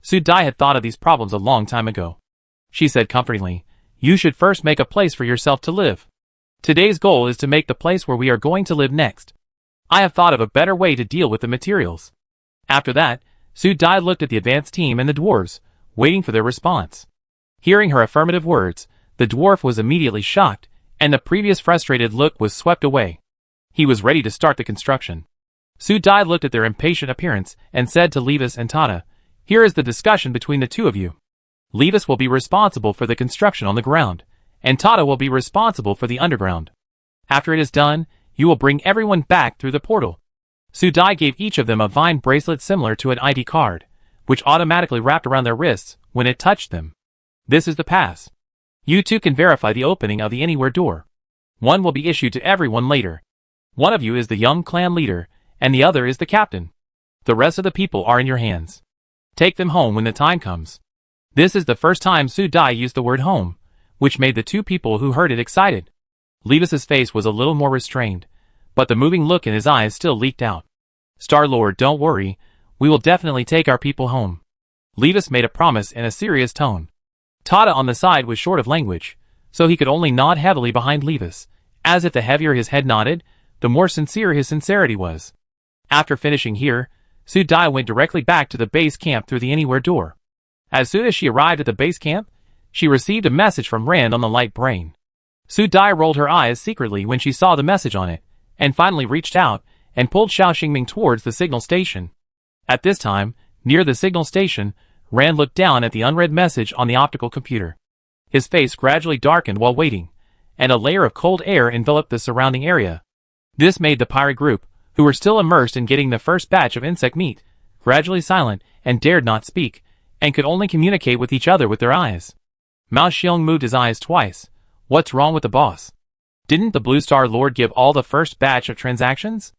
Su Dai had thought of these problems a long time ago. She said comfortingly, "You should first make a place for yourself to live. Today's goal is to make the place where we are going to live next. I have thought of a better way to deal with the materials." After that, Su Dai looked at the advanced team and the dwarves, waiting for their response. Hearing her affirmative words, the dwarf was immediately shocked, and the previous frustrated look was swept away. He was ready to start the construction. Su Dai looked at their impatient appearance and said to Levis and Tata, "Here is the discussion between the two of you. Levis will be responsible for the construction on the ground, and Tata will be responsible for the underground. After it is done, you will bring everyone back through the portal." Su Dai gave each of them a vine bracelet similar to an ID card, which automatically wrapped around their wrists when it touched them. "This is the pass. You two can verify the opening of the anywhere door. One will be issued to everyone later. One of you is the young clan leader, and the other is the captain. The rest of the people are in your hands. Take them home when the time comes." This is the first time Su Dai used the word home, which made the two people who heard it excited. Levis's face was a little more restrained, but the moving look in his eyes still leaked out. Star-Lord, don't worry, we will definitely take our people home. Levis made a promise in a serious tone. Tada on the side was short of language, so he could only nod heavily behind Levis, as if the heavier his head nodded, the more sincere his sincerity was. After finishing here, Su Dai went directly back to the base camp through the anywhere door. As soon as she arrived at the base camp, she received a message from Rand on the light brain. Su Dai rolled her eyes secretly when she saw the message on it, and finally reached out and pulled Xiao Xingming towards the signal station. At this time, near the signal station, Rand looked down at the unread message on the optical computer. His face gradually darkened while waiting, and a layer of cold air enveloped the surrounding area. This made the pirate group, who were still immersed in getting the first batch of insect meat, gradually silent and dared not speak, and could only communicate with each other with their eyes. Mao Xiong moved his eyes twice. What's wrong with the boss? Didn't the Blue Star Lord give all the first batch of transactions?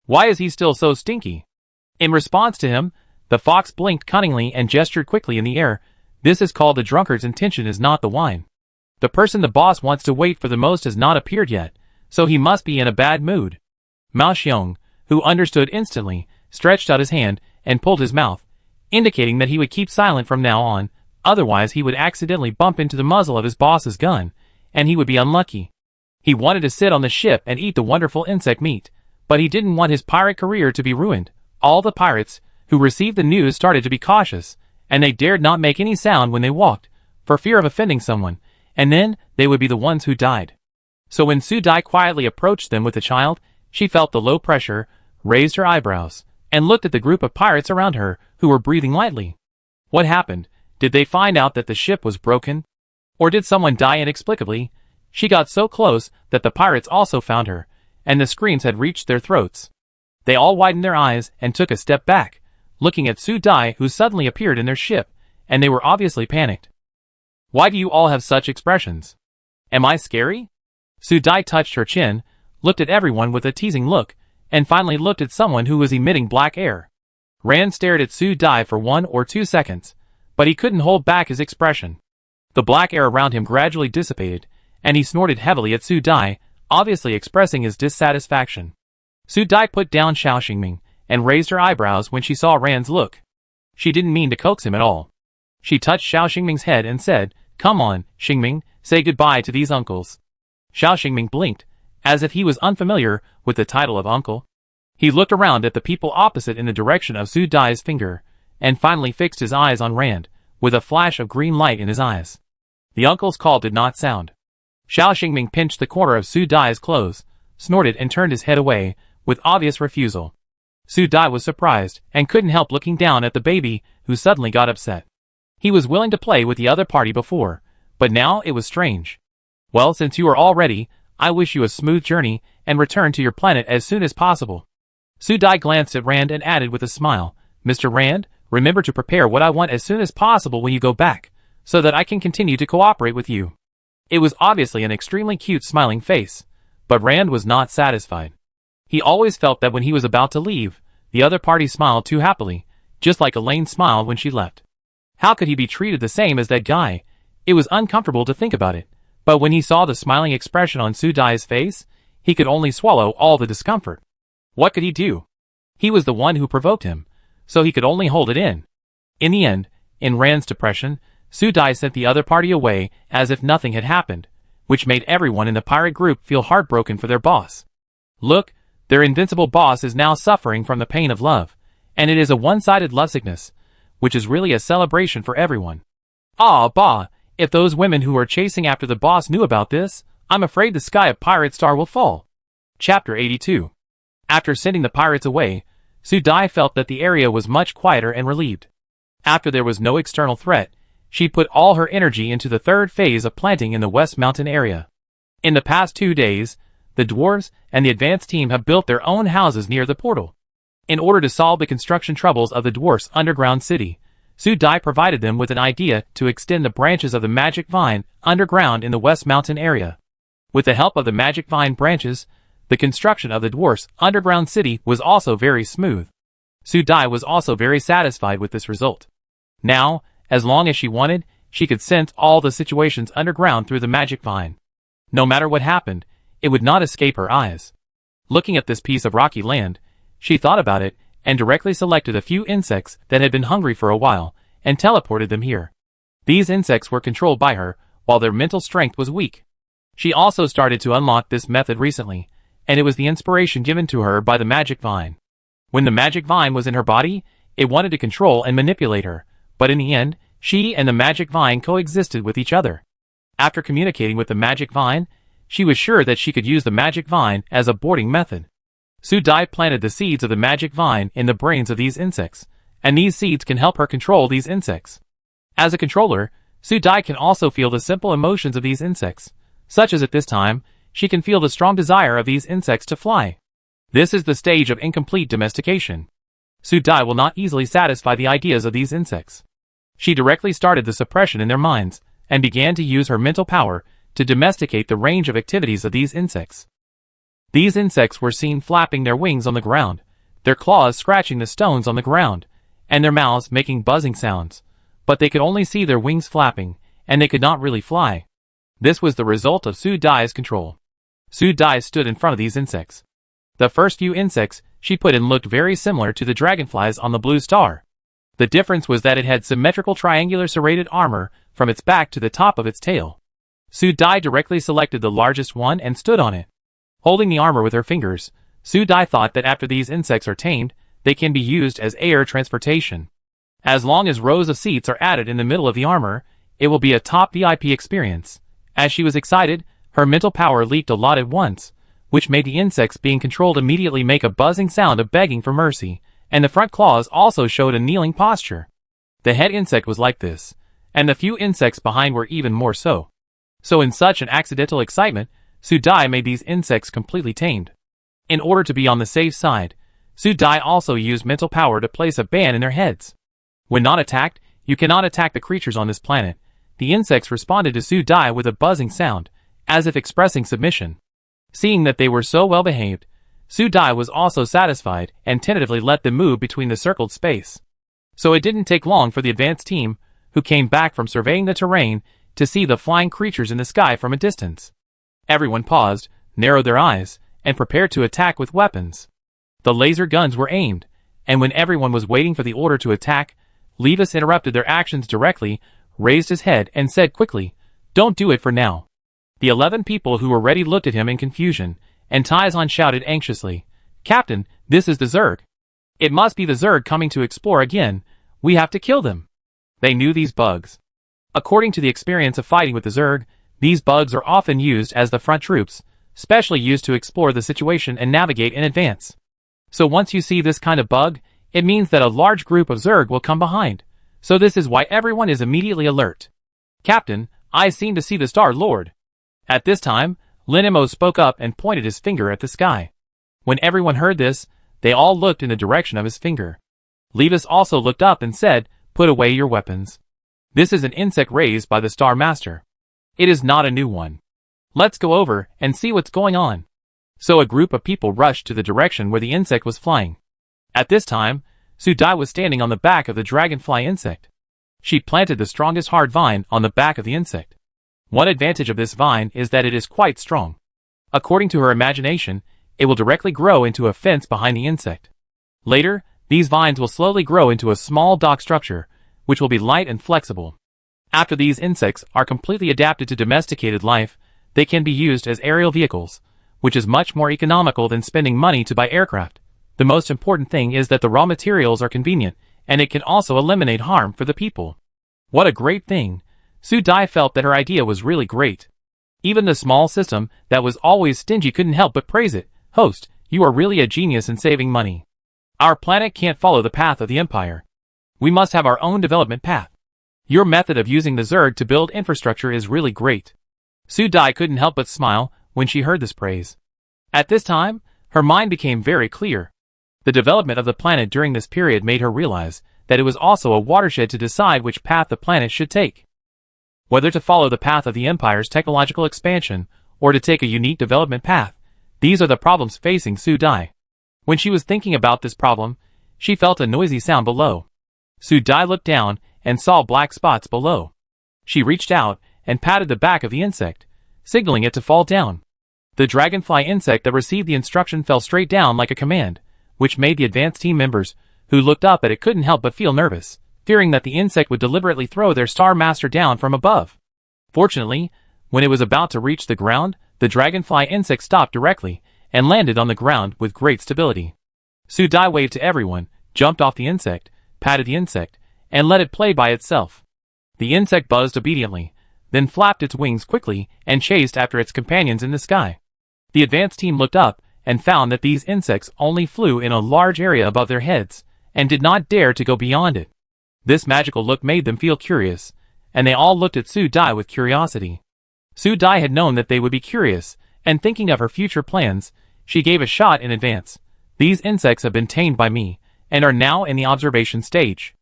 Why is he still so stinky? In response to him, the fox blinked cunningly and gestured quickly in the air. This is called the drunkard's intention is not the wine. The person the boss wants to wait for the most has not appeared yet, so he must be in a bad mood. Mao Xiong, who understood instantly, stretched out his hand and pulled his mouth, indicating that he would keep silent from now on, otherwise he would accidentally bump into the muzzle of his boss's gun, and he would be unlucky. He wanted to sit on the ship and eat the wonderful insect meat, but he didn't want his pirate career to be ruined. All the pirates who received the news started to be cautious, and they dared not make any sound when they walked, for fear of offending someone, and then they would be the ones who died. So when Su Dai quietly approached them with the child, she felt the low pressure, raised her eyebrows, and looked at the group of pirates around her who were breathing lightly. What happened? Did they find out that the ship was broken? Or did someone die inexplicably? She got so close that the pirates also found her, and the screams had reached their throats. They all widened their eyes and took a step back, looking at Su Dai who suddenly appeared in their ship, and they were obviously panicked. Why do you all have such expressions? Am I scary? Su Dai touched her chin, looked at everyone with a teasing look, and finally looked at someone who was emitting black air. Rand stared at Su Dai for 1 or 2 seconds, but he couldn't hold back his expression. The black air around him gradually dissipated, and he snorted heavily at Su Dai, obviously expressing his dissatisfaction. Su Dai put down Xiao Xingming, and raised her eyebrows when she saw Rand's look. She didn't mean to coax him at all. She touched Xiao Xingming's head and said, "Come on, Xingming, say goodbye to these uncles." Xiao Xingming blinked, as if he was unfamiliar with the title of uncle. He looked around at the people opposite in the direction of Su Dai's finger, and finally fixed his eyes on Rand, with a flash of green light in his eyes. The uncle's call did not sound. Xiao Xingming pinched the corner of Su Dai's clothes, snorted and turned his head away, with obvious refusal. Su Dai was surprised, and couldn't help looking down at the baby, who suddenly got upset. He was willing to play with the other party before, but now it was strange. Well, since you are all ready, I wish you a smooth journey, and return to your planet as soon as possible. Su Dai glanced at Rand and added with a smile, Mr. Rand, remember to prepare what I want as soon as possible when you go back, so that I can continue to cooperate with you. It was obviously an extremely cute smiling face, but Rand was not satisfied. He always felt that when he was about to leave, the other party smiled too happily, just like Elaine smiled when she left. How could he be treated the same as that guy? It was uncomfortable to think about it, but when he saw the smiling expression on Su Dai's face, he could only swallow all the discomfort. What could he do? He was the one who provoked him, so he could only hold it in. In the end, in Rand's depression, Su Dai sent the other party away as if nothing had happened, which made everyone in the pirate group feel heartbroken for their boss. Look, their invincible boss is now suffering from the pain of love, and it is a one-sided lovesickness, which is really a celebration for everyone. Ah, bah, if those women who are chasing after the boss knew about this, I'm afraid the sky of Pirate Star will fall. Chapter 82. After sending the pirates away, Su Dai felt that the area was much quieter and relieved. After there was no external threat, she put all her energy into the third phase of planting in the West Mountain area. In the past 2 days, the dwarves and the advanced team have built their own houses near the portal. In order to solve the construction troubles of the dwarfs' underground city, Su Dai provided them with an idea to extend the branches of the magic vine underground in the West Mountain area. With the help of the magic vine branches, the construction of the dwarfs' underground city was also very smooth. Su Dai was also very satisfied with this result. Now, as long as she wanted, she could sense all the situations underground through the magic vine. No matter what happened, it would not escape her eyes. Looking at this piece of rocky land, she thought about it and directly selected a few insects that had been hungry for a while and teleported them here. These insects were controlled by her, while their mental strength was weak. She also started to unlock this method recently, and it was the inspiration given to her by the magic vine. When the magic vine was in her body, it wanted to control and manipulate her, but in the end, she and the magic vine coexisted with each other. After communicating with the magic vine, she was sure that she could use the magic vine as a boarding method. Su Dai planted the seeds of the magic vine in the brains of these insects, and these seeds can help her control these insects. As a controller, Su Dai can also feel the simple emotions of these insects, such as at this time, she can feel the strong desire of these insects to fly. This is the stage of incomplete domestication. Su Dai will not easily satisfy the ideas of these insects. She directly started the suppression in their minds, and began to use her mental power to domesticate the range of activities of these insects. These insects were seen flapping their wings on the ground, their claws scratching the stones on the ground, and their mouths making buzzing sounds, but they could only see their wings flapping, and they could not really fly. This was the result of Su Dai's control. Su Dai stood in front of these insects. The first few insects she put in looked very similar to the dragonflies on the blue star. The difference was that it had symmetrical triangular serrated armor from its back to the top of its tail. Su Dai directly selected the largest one and stood on it. Holding the armor with her fingers, Su Dai thought that after these insects are tamed, they can be used as air transportation. As long as rows of seats are added in the middle of the armor, it will be a top VIP experience. As she was excited, her mental power leaked a lot at once, which made the insects being controlled immediately make a buzzing sound of begging for mercy, and the front claws also showed a kneeling posture. The head insect was like this, and the few insects behind were even more so. So in such an accidental excitement, Su Dai made these insects completely tamed. In order to be on the safe side, Su Dai also used mental power to place a ban in their heads. When not attacked, you cannot attack the creatures on this planet. The insects responded to Su Dai with a buzzing sound, as if expressing submission. Seeing that they were so well behaved, Su Dai was also satisfied and tentatively let them move between the circled space. So it didn't take long for the advance team, who came back from surveying the terrain, to see the flying creatures in the sky from a distance. Everyone paused, narrowed their eyes, and prepared to attack with weapons. The laser guns were aimed, and when everyone was waiting for the order to attack, Levis interrupted their actions directly, raised his head and said quickly, "Don't do it for now." The 11 people who were ready looked at him in confusion, and Taizan shouted anxiously, "Captain, this is the Zerg. It must be the Zerg coming to explore again. We have to kill them." They knew these bugs. According to the experience of fighting with the Zerg, these bugs are often used as the front troops, specially used to explore the situation and navigate in advance. So once you see this kind of bug, it means that a large group of Zerg will come behind. So this is why everyone is immediately alert. "Captain, I seem to see the Star Lord." At this time, Linimo spoke up and pointed his finger at the sky. When everyone heard this, they all looked in the direction of his finger. Levis also looked up and said, "Put away your weapons. This is an insect raised by the Star Master. It is not a new one. Let's go over and see what's going on." So a group of people rushed to the direction where the insect was flying. At this time, Su Dai was standing on the back of the dragonfly insect. She planted the strongest hard vine on the back of the insect. One advantage of this vine is that it is quite strong. According to her imagination, it will directly grow into a fence behind the insect. Later, these vines will slowly grow into a small dock structure, which will be light and flexible. After these insects are completely adapted to domesticated life, they can be used as aerial vehicles, which is much more economical than spending money to buy aircraft. The most important thing is that the raw materials are convenient, and it can also eliminate harm for the people. What a great thing! Su Dai felt that her idea was really great. Even the small system that was always stingy couldn't help but praise it. "Host, you are really a genius in saving money. Our planet can't follow the path of the Empire. We must have our own development path. Your method of using the Zerg to build infrastructure is really great." Su Dai couldn't help but smile when she heard this praise. At this time, her mind became very clear. The development of the planet during this period made her realize that it was also a watershed to decide which path the planet should take. Whether to follow the path of the Empire's technological expansion, or to take a unique development path, these are the problems facing Su Dai. When she was thinking about this problem, she felt a noisy sound below. Su Dai looked down and saw black spots below. She reached out and patted the back of the insect, signaling it to fall down. The dragonfly insect that received the instruction fell straight down like a command, which made the advanced team members, who looked up at it, couldn't help but feel nervous, fearing that the insect would deliberately throw their star master down from above. Fortunately, when it was about to reach the ground, the dragonfly insect stopped directly and landed on the ground with great stability. Su Dai waved to everyone, jumped off the insect, patted the insect, and let it play by itself. The insect buzzed obediently, then flapped its wings quickly and chased after its companions in the sky. The advanced team looked up and found that these insects only flew in a large area above their heads and did not dare to go beyond it. This magical look made them feel curious, and they all looked at Su Dai with curiosity. Su Dai had known that they would be curious, and thinking of her future plans, she gave a shot in advance. These insects have been tamed by me, and are now in the observation stage.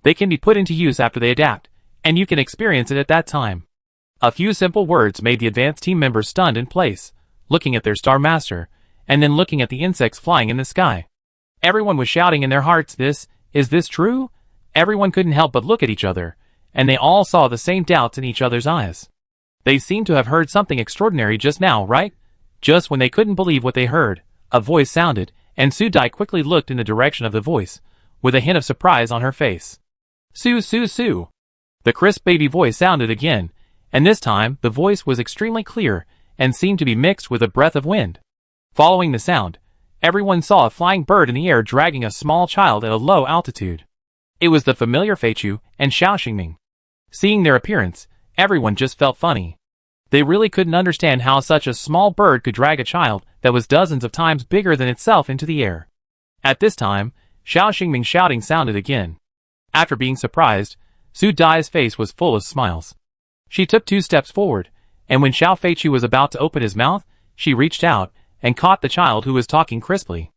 They can be put into use after they adapt, and you can experience it at that time. A few simple words made the advanced team members stunned in place, looking at their star master, and then looking at the insects flying in the sky. Everyone was shouting in their hearts, is this true? Everyone couldn't help but look at each other, and they all saw the same doubts in each other's eyes. They seemed to have heard something extraordinary just now, right? Just when they couldn't believe what they heard, a voice sounded, and Su Dai quickly looked in the direction of the voice, with a hint of surprise on her face. Su, Su, Su. The crisp baby voice sounded again, and this time the voice was extremely clear and seemed to be mixed with a breath of wind. Following the sound, everyone saw a flying bird in the air dragging a small child at a low altitude. It was the familiar Fei Chu and Xiao Xingming. Seeing their appearance, everyone just felt funny. They really couldn't understand how such a small bird could drag a child that was dozens of times bigger than itself into the air. At this time, Xiao Xingming's shouting sounded again. After being surprised, Su Dai's face was full of smiles. She took 2 steps forward, and when Xiao Feichu was about to open his mouth, she reached out and caught the child who was talking crisply.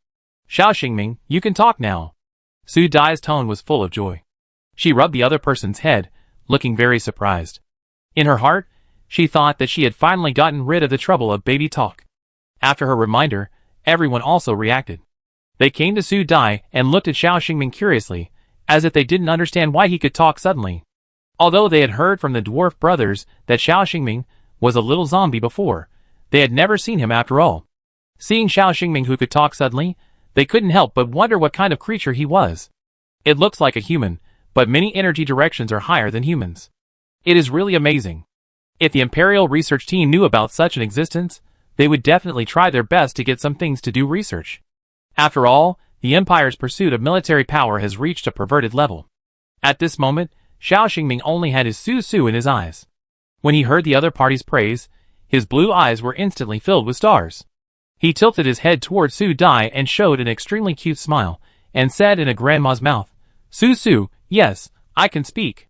Xiao Xingming, you can talk now. Su Dai's tone was full of joy. She rubbed the other person's head, looking very surprised. In her heart, she thought that she had finally gotten rid of the trouble of baby talk. After her reminder, everyone also reacted. They came to Su Dai and looked at Xiao Xingming curiously, as if they didn't understand why he could talk suddenly. Although they had heard from the dwarf brothers that Xiao Xingming was a little zombie before, they had never seen him after all. Seeing Xiao Xingming who could talk suddenly, they couldn't help but wonder what kind of creature he was. It looks like a human, but many energy directions are higher than humans. It is really amazing. If the Imperial research team knew about such an existence, they would definitely try their best to get some things to do research. After all, the Empire's pursuit of military power has reached a perverted level. At this moment, Xiao Xingming only had his Su in his eyes. When he heard the other party's praise, his blue eyes were instantly filled with stars. He tilted his head toward Su Dai and showed an extremely cute smile, and said in a grandma's mouth, Su, yes, I can speak.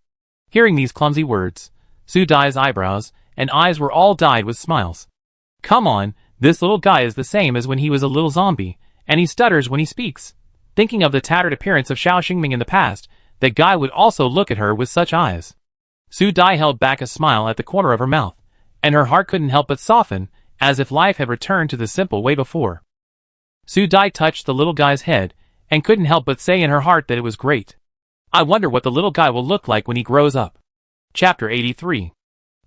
Hearing these clumsy words, Su Dai's eyebrows and eyes were all dyed with smiles. Come on, this little guy is the same as when he was a little zombie, and he stutters when he speaks. Thinking of the tattered appearance of Xiao Xingming in the past, that guy would also look at her with such eyes. Su Dai held back a smile at the corner of her mouth, and her heart couldn't help but soften, as if life had returned to the simple way before. Su Dai touched the little guy's head, and couldn't help but say in her heart that it was great. I wonder what the little guy will look like when he grows up. Chapter 83.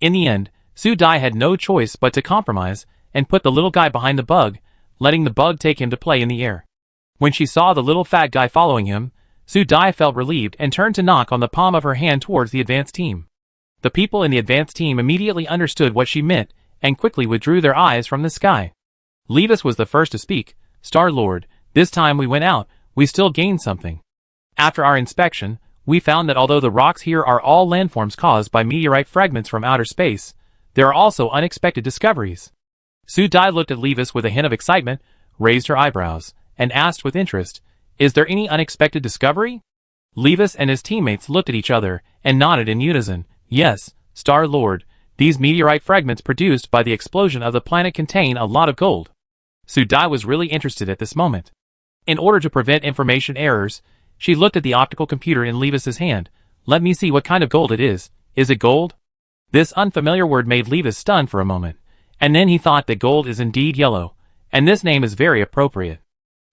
In the end, Su Dai had no choice but to compromise, and put the little guy behind the bug, letting the bug take him to play in the air. When she saw the little fat guy following him, Su Dai felt relieved and turned to knock on the palm of her hand towards the advanced team. The people in the advanced team immediately understood what she meant, and quickly withdrew their eyes from the sky. Levis was the first to speak. Star-Lord, this time we went out, we still gained something. After our inspection, we found that although the rocks here are all landforms caused by meteorite fragments from outer space, there are also unexpected discoveries. Su Dai looked at Levis with a hint of excitement, raised her eyebrows, and asked with interest, Is there any unexpected discovery? Levis and his teammates looked at each other and nodded in unison. Yes, Star-Lord, these meteorite fragments produced by the explosion of the planet contain a lot of gold. Su Dai was really interested at this moment. In order to prevent information errors, she looked at the optical computer in Levis's hand. Let me see what kind of gold it is. Is it gold? This unfamiliar word made Levis stunned for a moment, and then he thought that gold is indeed yellow, and this name is very appropriate.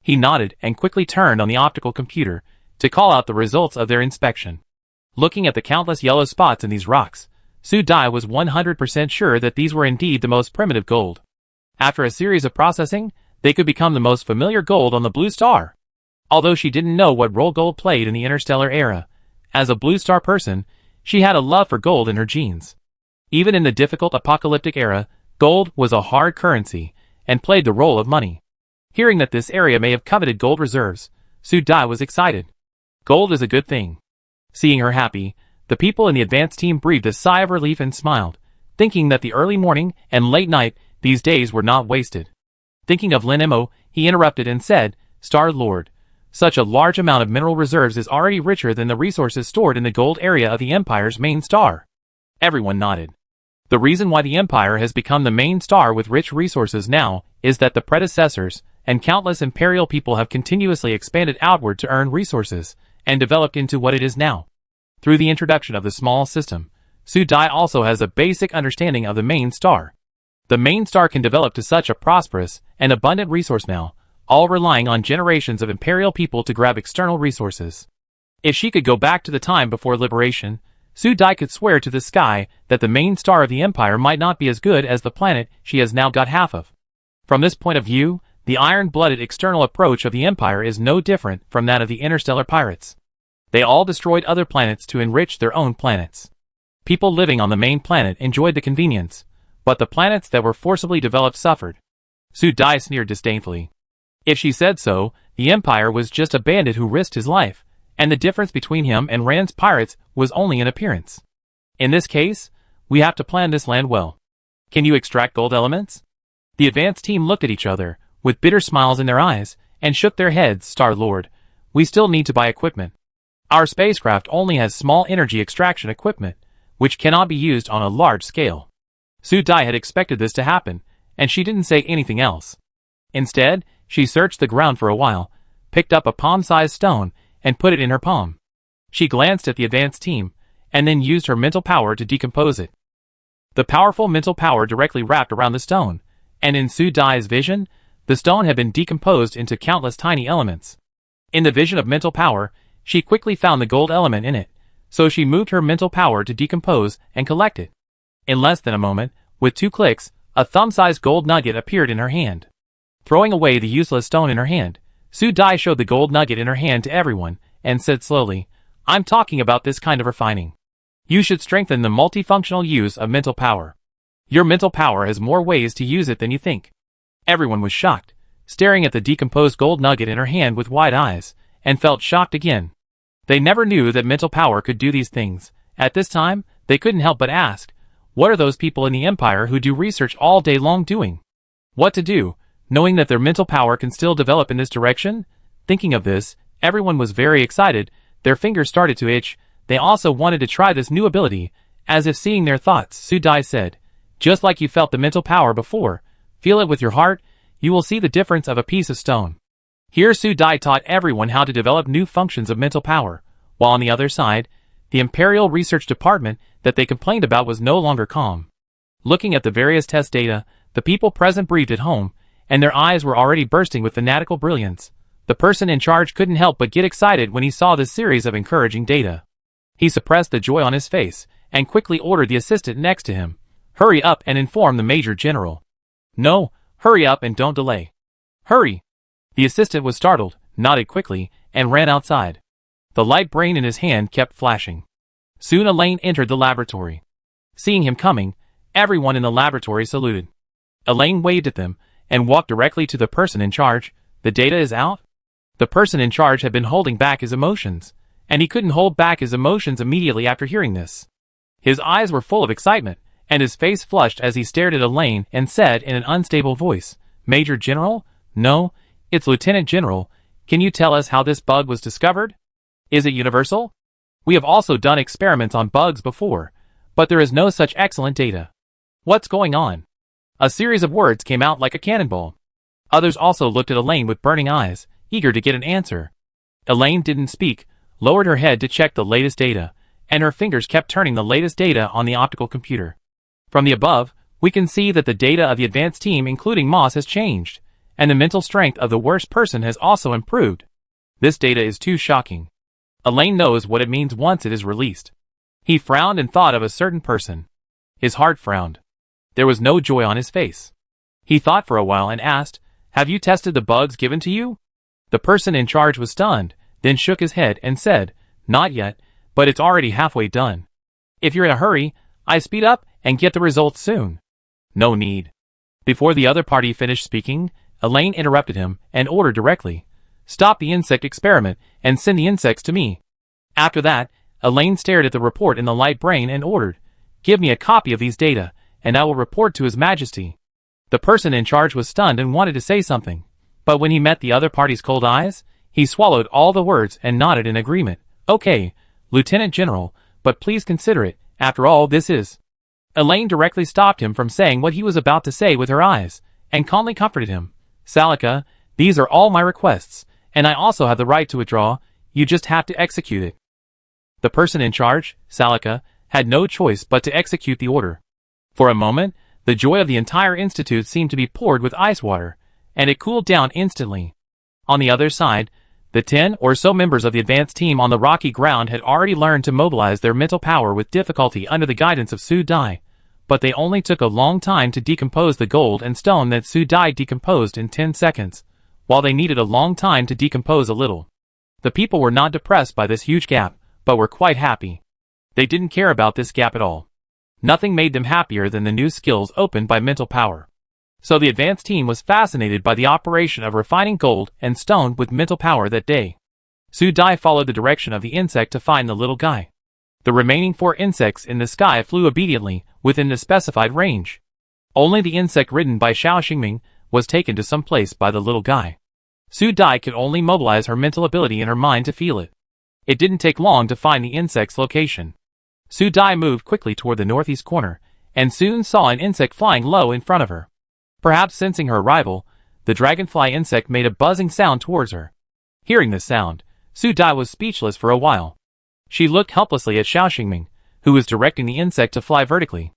He nodded and quickly turned on the optical computer to call out the results of their inspection. Looking at the countless yellow spots in these rocks, Su Dai was 100% sure that these were indeed the most primitive gold. After a series of processing, they could become the most familiar gold on the Blue Star. Although she didn't know what role gold played in the interstellar era, as a Blue Star person, she had a love for gold in her genes. Even in the difficult apocalyptic era, gold was a hard currency and played the role of money. Hearing that this area may have coveted gold reserves, Su Dai was excited. Gold is a good thing. Seeing her happy, the people in the advance team breathed a sigh of relief and smiled, thinking that the early morning and late night these days were not wasted. Thinking of Lin Mo, he interrupted and said, "Star Lord, such a large amount of mineral reserves is already richer than the resources stored in the gold area of the Empire's main star." Everyone nodded. The reason why the Empire has become the main star with rich resources now is that the predecessors and countless imperial people have continuously expanded outward to earn resources and developed into what it is now. Through the introduction of the small system, Su Dai also has a basic understanding of the main star. The main star can develop to such a prosperous and abundant resource now, all relying on generations of imperial people to grab external resources. If she could go back to the time before liberation, Su Dai could swear to the sky that the main star of the Empire might not be as good as the planet she has now got half of. From this point of view, the iron-blooded external approach of the Empire is no different from that of the interstellar pirates. They all destroyed other planets to enrich their own planets. People living on the main planet enjoyed the convenience, but the planets that were forcibly developed suffered. Su Dai sneered disdainfully. If she said so, the Empire was just a bandit who risked his life, and the difference between him and Rand's pirates was only an appearance. In this case, we have to plan this land well. Can you extract gold elements? The advance team looked at each other, with bitter smiles in their eyes, and shook their heads. "Star Lord, we still need to buy equipment. Our spacecraft only has small energy extraction equipment, which cannot be used on a large scale." Su Dai had expected this to happen, and she didn't say anything else. Instead, she searched the ground for a while, picked up a palm-sized stone, and put it in her palm. She glanced at the advance team, and then used her mental power to decompose it. The powerful mental power directly wrapped around the stone, and in Su Dai's vision, the stone had been decomposed into countless tiny elements. In the vision of mental power, she quickly found the gold element in it, so she moved her mental power to decompose and collect it. In less than a moment, with 2 clicks, a thumb-sized gold nugget appeared in her hand. Throwing away the useless stone in her hand, Su Dai showed the gold nugget in her hand to everyone, and said slowly, "I'm talking about this kind of refining. You should strengthen the multifunctional use of mental power. Your mental power has more ways to use it than you think." Everyone was shocked, staring at the decomposed gold nugget in her hand with wide eyes, and felt shocked again. They never knew that mental power could do these things. At this time, they couldn't help but ask, what are those people in the Empire who do research all day long doing? What to do, knowing that their mental power can still develop in this direction? Thinking of this, everyone was very excited. Their fingers started to itch. They also wanted to try this new ability. As if seeing their thoughts, Su Dai said, "Just like you felt the mental power before, feel it with your heart, you will see the difference of a piece of stone." Here Su Dai taught everyone how to develop new functions of mental power, while on the other side, the Imperial Research Department that they complained about was no longer calm. Looking at the various test data, the people present breathed at home, and their eyes were already bursting with fanatical brilliance. The person in charge couldn't help but get excited when he saw this series of encouraging data. He suppressed the joy on his face, and quickly ordered the assistant next to him, "Hurry up and inform the Major General." "No, hurry up and don't delay." "Hurry!" The assistant was startled, nodded quickly, and ran outside. The light brain in his hand kept flashing. Soon Elaine entered the laboratory. Seeing him coming, everyone in the laboratory saluted. Elaine waved at them, and walked directly to the person in charge. "The data is out?" The person in charge had been holding back his emotions, and he couldn't hold back his emotions immediately after hearing this. His eyes were full of excitement, and his face flushed as he stared at Elaine and said in an unstable voice, "Major General? No, it's Lieutenant General. Can you tell us how this bug was discovered? Is it universal? We have also done experiments on bugs before, but there is no such excellent data. What's going on?" A series of words came out like a cannonball. Others also looked at Elaine with burning eyes, eager to get an answer. Elaine didn't speak, lowered her head to check the latest data, and her fingers kept turning the latest data on the optical computer. From the above, we can see that the data of the advanced team including Moss has changed, and the mental strength of the worst person has also improved. This data is too shocking. Elaine knows what it means once it is released. He frowned and thought of a certain person. His heart frowned. There was no joy on his face. He thought for a while and asked, "Have you tested the bugs given to you?" The person in charge was stunned, then shook his head and said, "Not yet, but it's already halfway done. If you're in a hurry, I speed up and get the results soon." "No need." Before the other party finished speaking, Elaine interrupted him and ordered directly, "Stop the insect experiment and send the insects to me." After that, Elaine stared at the report in the light brain and ordered, "Give me a copy of these data, and I will report to His Majesty." The person in charge was stunned and wanted to say something, but when he met the other party's cold eyes, he swallowed all the words and nodded in agreement. "Okay, Lieutenant General, but please consider it, after all this is." Elaine directly stopped him from saying what he was about to say with her eyes, and calmly comforted him. "Salika, these are all my requests, and I also have the right to withdraw, you just have to execute it." The person in charge, Salika, had no choice but to execute the order. For a moment, the joy of the entire institute seemed to be poured with ice water, and it cooled down instantly. On the other side, the 10 or so members of the advanced team on the rocky ground had already learned to mobilize their mental power with difficulty under the guidance of Su Dai, but they only took a long time to decompose the gold and stone that Su Dai decomposed in 10 seconds, while they needed a long time to decompose a little. The people were not depressed by this huge gap, but were quite happy. They didn't care about this gap at all. Nothing made them happier than the new skills opened by mental power. So the advanced team was fascinated by the operation of refining gold and stone with mental power that day. Su Dai followed the direction of the insect to find the little guy. The remaining 4 insects in the sky flew obediently within the specified range. Only the insect ridden by Xiao Xingming was taken to some place by the little guy. Su Dai could only mobilize her mental ability in her mind to feel it. It didn't take long to find the insect's location. Su Dai moved quickly toward the northeast corner, and soon saw an insect flying low in front of her. Perhaps sensing her arrival, the dragonfly insect made a buzzing sound towards her. Hearing this sound, Su Dai was speechless for a while. She looked helplessly at Xiao Xingming, who was directing the insect to fly vertically.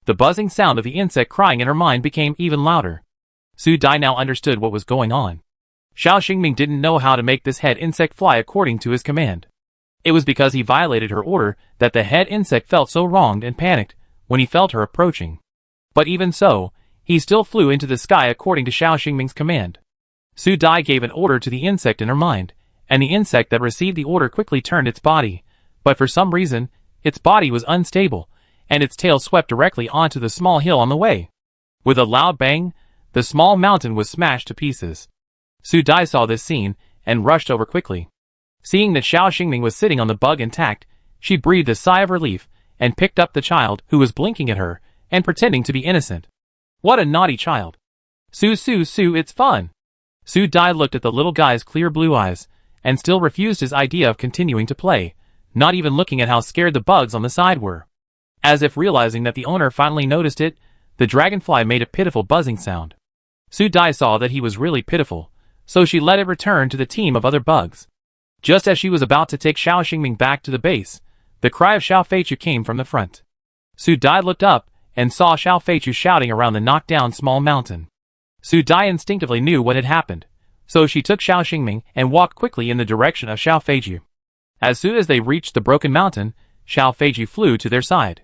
The buzzing sound of the insect crying in her mind became even louder. Su Dai now understood what was going on. Xiao Xingming didn't know how to make this head insect fly according to his command. It was because he violated her order that the head insect felt so wronged and panicked when he felt her approaching. But even so, he still flew into the sky according to Xiao Xingming's command. Su Dai gave an order to the insect in her mind, and the insect that received the order quickly turned its body, but for some reason, its body was unstable, and its tail swept directly onto the small hill on the way. With a loud bang, the small mountain was smashed to pieces. Su Dai saw this scene and rushed over quickly. Seeing that Xiao Xingming was sitting on the bug intact, she breathed a sigh of relief and picked up the child who was blinking at her and pretending to be innocent. What a naughty child. Su, it's fun. Su Dai looked at the little guy's clear blue eyes and still refused his idea of continuing to play, not even looking at how scared the bugs on the side were. As if realizing that the owner finally noticed it, the dragonfly made a pitiful buzzing sound. Su Dai saw that he was really pitiful, so she let it return to the team of other bugs. Just as she was about to take Xiao Xingming back to the base, the cry of Xiao Feichu came from the front. Su Dai looked up and saw Xiao Feichu shouting around the knocked-down small mountain. Su Dai instinctively knew what had happened, so she took Xiao Xingming and walked quickly in the direction of Xiao Feichu. As soon as they reached the broken mountain, Xiao Feichu flew to their side.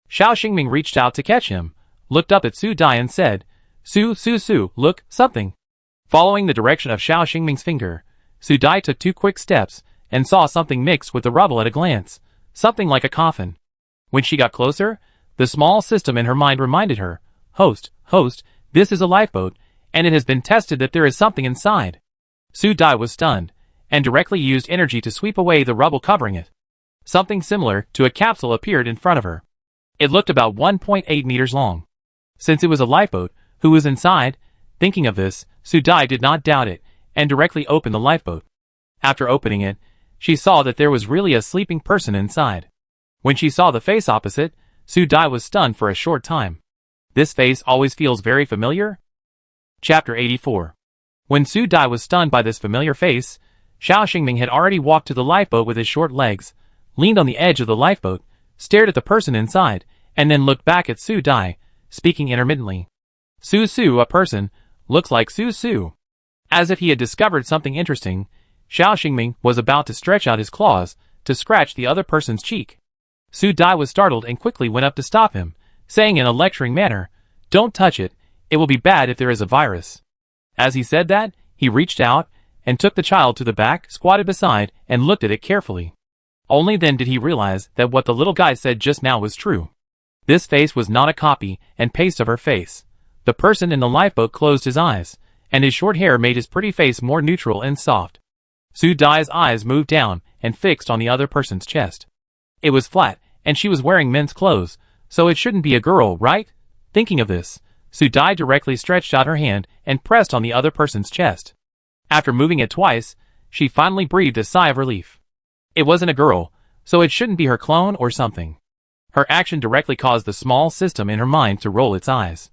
Xiao Xingming reached out to catch him, looked up at Su Dai and said, Su, look, something." Following the direction of Xiao Xingming's finger, Su Dai took 2 quick steps and saw something mixed with the rubble at a glance, something like a coffin. When she got closer, the small system in her mind reminded her, Host, this is a lifeboat, and it has been tested that there is something inside." Su Dai was stunned, and directly used energy to sweep away the rubble covering it. Something similar to a capsule appeared in front of her. It looked about 1.8 meters long. Since it was a lifeboat, who was inside? Thinking of this, Su Dai did not doubt it, and directly opened the lifeboat. After opening it, she saw that there was really a sleeping person inside. When she saw the face opposite, Su Dai was stunned for a short time. This face always feels very familiar? Chapter 84. When Su Dai was stunned by this familiar face, Xiao Xingming had already walked to the lifeboat with his short legs, leaned on the edge of the lifeboat, stared at the person inside, and then looked back at Su Dai, speaking intermittently. Su, a person, looks like Su. As if he had discovered something interesting, Xiao Xingming was about to stretch out his claws to scratch the other person's cheek. Su Dai was startled and quickly went up to stop him, saying in a lecturing manner, "Don't touch it, it will be bad if there is a virus." As he said that, he reached out and took the child to the back, squatted beside, and looked at it carefully. Only then did he realize that what the little guy said just now was true. This face was not a copy and paste of her face. The person in the lifeboat closed his eyes, and his short hair made his pretty face more neutral and soft. Su Dai's eyes moved down and fixed on the other person's chest. It was flat, and she was wearing men's clothes, so it shouldn't be a girl, right? Thinking of this, Su Dai directly stretched out her hand and pressed on the other person's chest. After moving it twice, she finally breathed a sigh of relief. It wasn't a girl, so it shouldn't be her clone or something. Her action directly caused the small system in her mind to roll its eyes.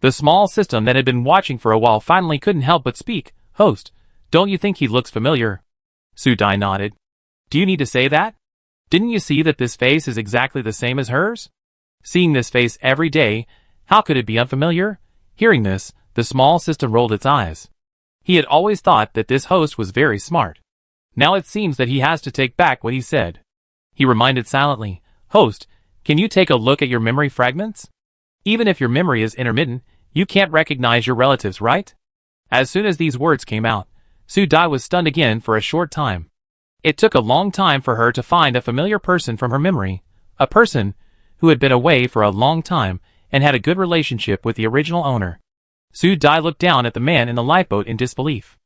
The small system that had been watching for a while finally couldn't help but speak. "Host, don't you think he looks familiar?" Su Dai nodded. "Do you need to say that? Didn't you see that this face is exactly the same as hers? Seeing this face every day, how could it be unfamiliar?" Hearing this, the small system rolled its eyes. He had always thought that this host was very smart. Now it seems that he has to take back what he said. He reminded silently, "Host, can you take a look at your memory fragments? Even if your memory is intermittent, you can't recognize your relatives, right?" As soon as these words came out, Su Dai was stunned again for a short time. It took a long time for her to find a familiar person from her memory, a person who had been away for a long time and had a good relationship with the original owner. Su Dai looked down at the man in the lifeboat in disbelief.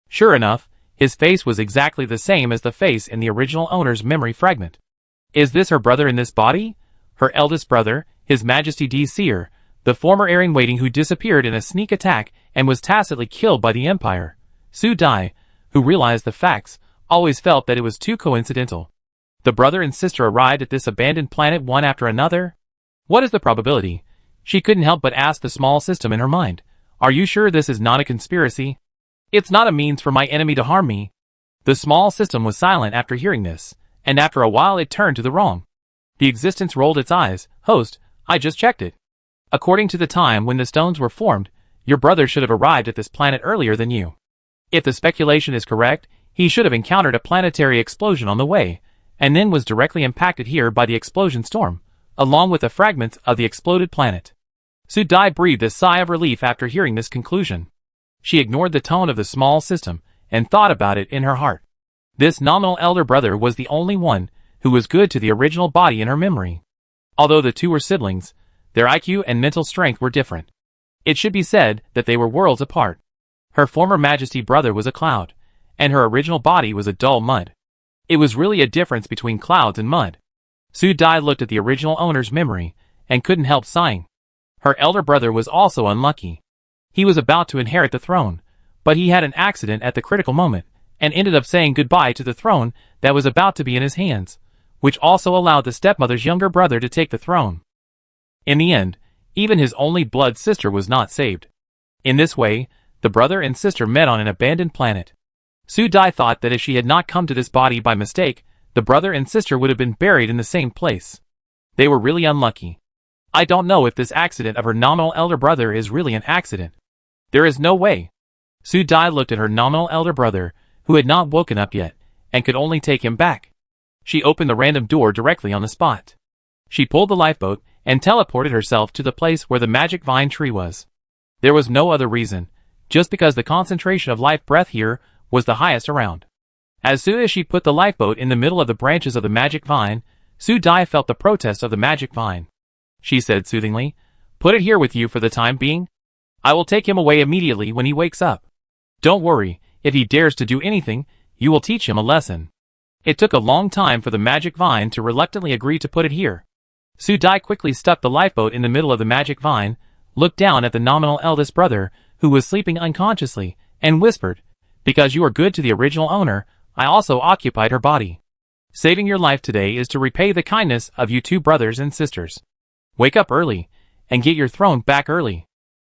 Sure enough, his face was exactly the same as the face in the original owner's memory fragment. Is this her brother in this body? Her eldest brother, His Majesty D. Seer, the former heir-in-waiting who disappeared in a sneak attack and was tacitly killed by the Empire. Su Dai, who realized the facts, always felt that it was too coincidental. The brother and sister arrived at this abandoned planet one after another? What is the probability? She couldn't help but ask the small system in her mind. Are you sure this is not a conspiracy? It's not a means for my enemy to harm me. The small system was silent after hearing this, and after a while it turned to the wrong. The existence rolled its eyes. Host, I just checked it. According to the time when the stones were formed, your brother should have arrived at this planet earlier than you. If the speculation is correct, he should have encountered a planetary explosion on the way, and then was directly impacted here by the explosion storm, along with the fragments of the exploded planet. Su Dai breathed a sigh of relief after hearing this conclusion. She ignored the tone of the small system and thought about it in her heart. This nominal elder brother was the only one who was good to the original body in her memory. Although the two were siblings, their IQ and mental strength were different. It should be said that they were worlds apart. Her former Majesty brother was a cloud, and her original body was a dull mud. It was really a difference between clouds and mud. Su Dai looked at the original owner's memory and couldn't help sighing. Her elder brother was also unlucky. He was about to inherit the throne, but he had an accident at the critical moment and ended up saying goodbye to the throne that was about to be in his hands, which also allowed the stepmother's younger brother to take the throne. In the end, even his only blood sister was not saved. In this way, the brother and sister met on an abandoned planet. Su Dai thought that if she had not come to this body by mistake, the brother and sister would have been buried in the same place. They were really unlucky. I don't know if this accident of her nominal elder brother is really an accident. There is no way. Su Dai looked at her nominal elder brother, who had not woken up yet, and could only take him back. She opened the random door directly on the spot. She pulled the lifeboat and teleported herself to the place where the magic vine tree was. There was no other reason, just because the concentration of life breath here was the highest around. As soon as she put the lifeboat in the middle of the branches of the magic vine, Su Dai felt the protest of the magic vine. She said soothingly, "Put it here with you for the time being. I will take him away immediately when he wakes up. Don't worry, if he dares to do anything, you will teach him a lesson." It took a long time for the magic vine to reluctantly agree to put it here. Su Dai quickly stuck the lifeboat in the middle of the magic vine, looked down at the nominal eldest brother, who was sleeping unconsciously, and whispered, "Because you are good to the original owner, I also occupied her body. Saving your life today is to repay the kindness of you two brothers and sisters. Wake up early, and get your throne back early."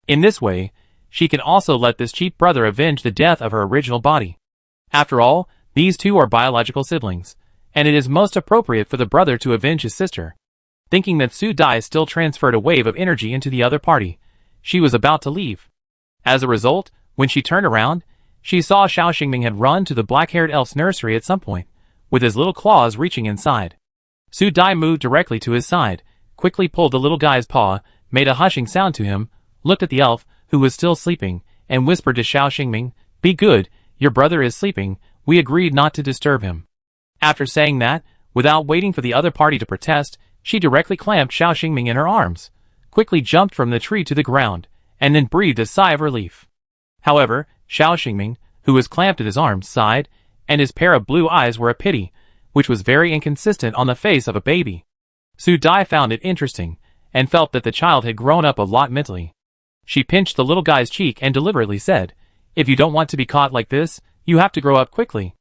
In this way, she can also let this cheap brother avenge the death of her original body. After all, these two are biological siblings, and it is most appropriate for the brother to avenge his sister. Thinking that Su Dai still transferred a wave of energy into the other party, she was about to leave. As a result, when she turned around, she saw Xiao Xingming had run to the black-haired elf's nursery at some point, with his little claws reaching inside. Su Dai moved directly to his side, quickly pulled the little guy's paw, made a hushing sound to him, looked at the elf, who was still sleeping, and whispered to Xiao Xingming, "Be good, your brother is sleeping, we agreed not to disturb him." After saying that, without waiting for the other party to protest, she directly clamped Xiao Xingming in her arms, quickly jumped from the tree to the ground, and then breathed a sigh of relief. However, Xiao Xingming, who was clamped in his arms, sighed, and his pair of blue eyes were a pity, which was very inconsistent on the face of a baby. Su Dai found it interesting, and felt that the child had grown up a lot mentally. She pinched the little guy's cheek and deliberately said, "If you don't want to be caught like this, you have to grow up quickly.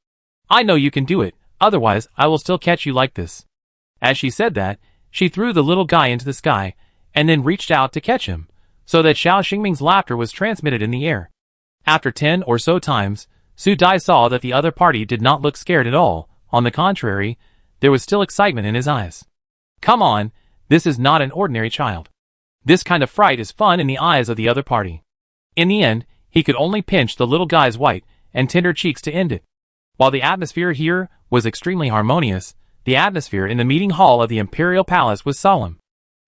I know you can do it, otherwise I will still catch you like this." As she said that, she threw the little guy into the sky, and then reached out to catch him, so that Xiao Xingming's laughter was transmitted in the air. After 10 or so times, Su Dai saw that the other party did not look scared at all. On the contrary, there was still excitement in his eyes. Come on, this is not an ordinary child. This kind of fright is fun in the eyes of the other party. In the end, he could only pinch the little guy's white and tender cheeks to end it. While the atmosphere here was extremely harmonious, the atmosphere in the meeting hall of the Imperial Palace was solemn.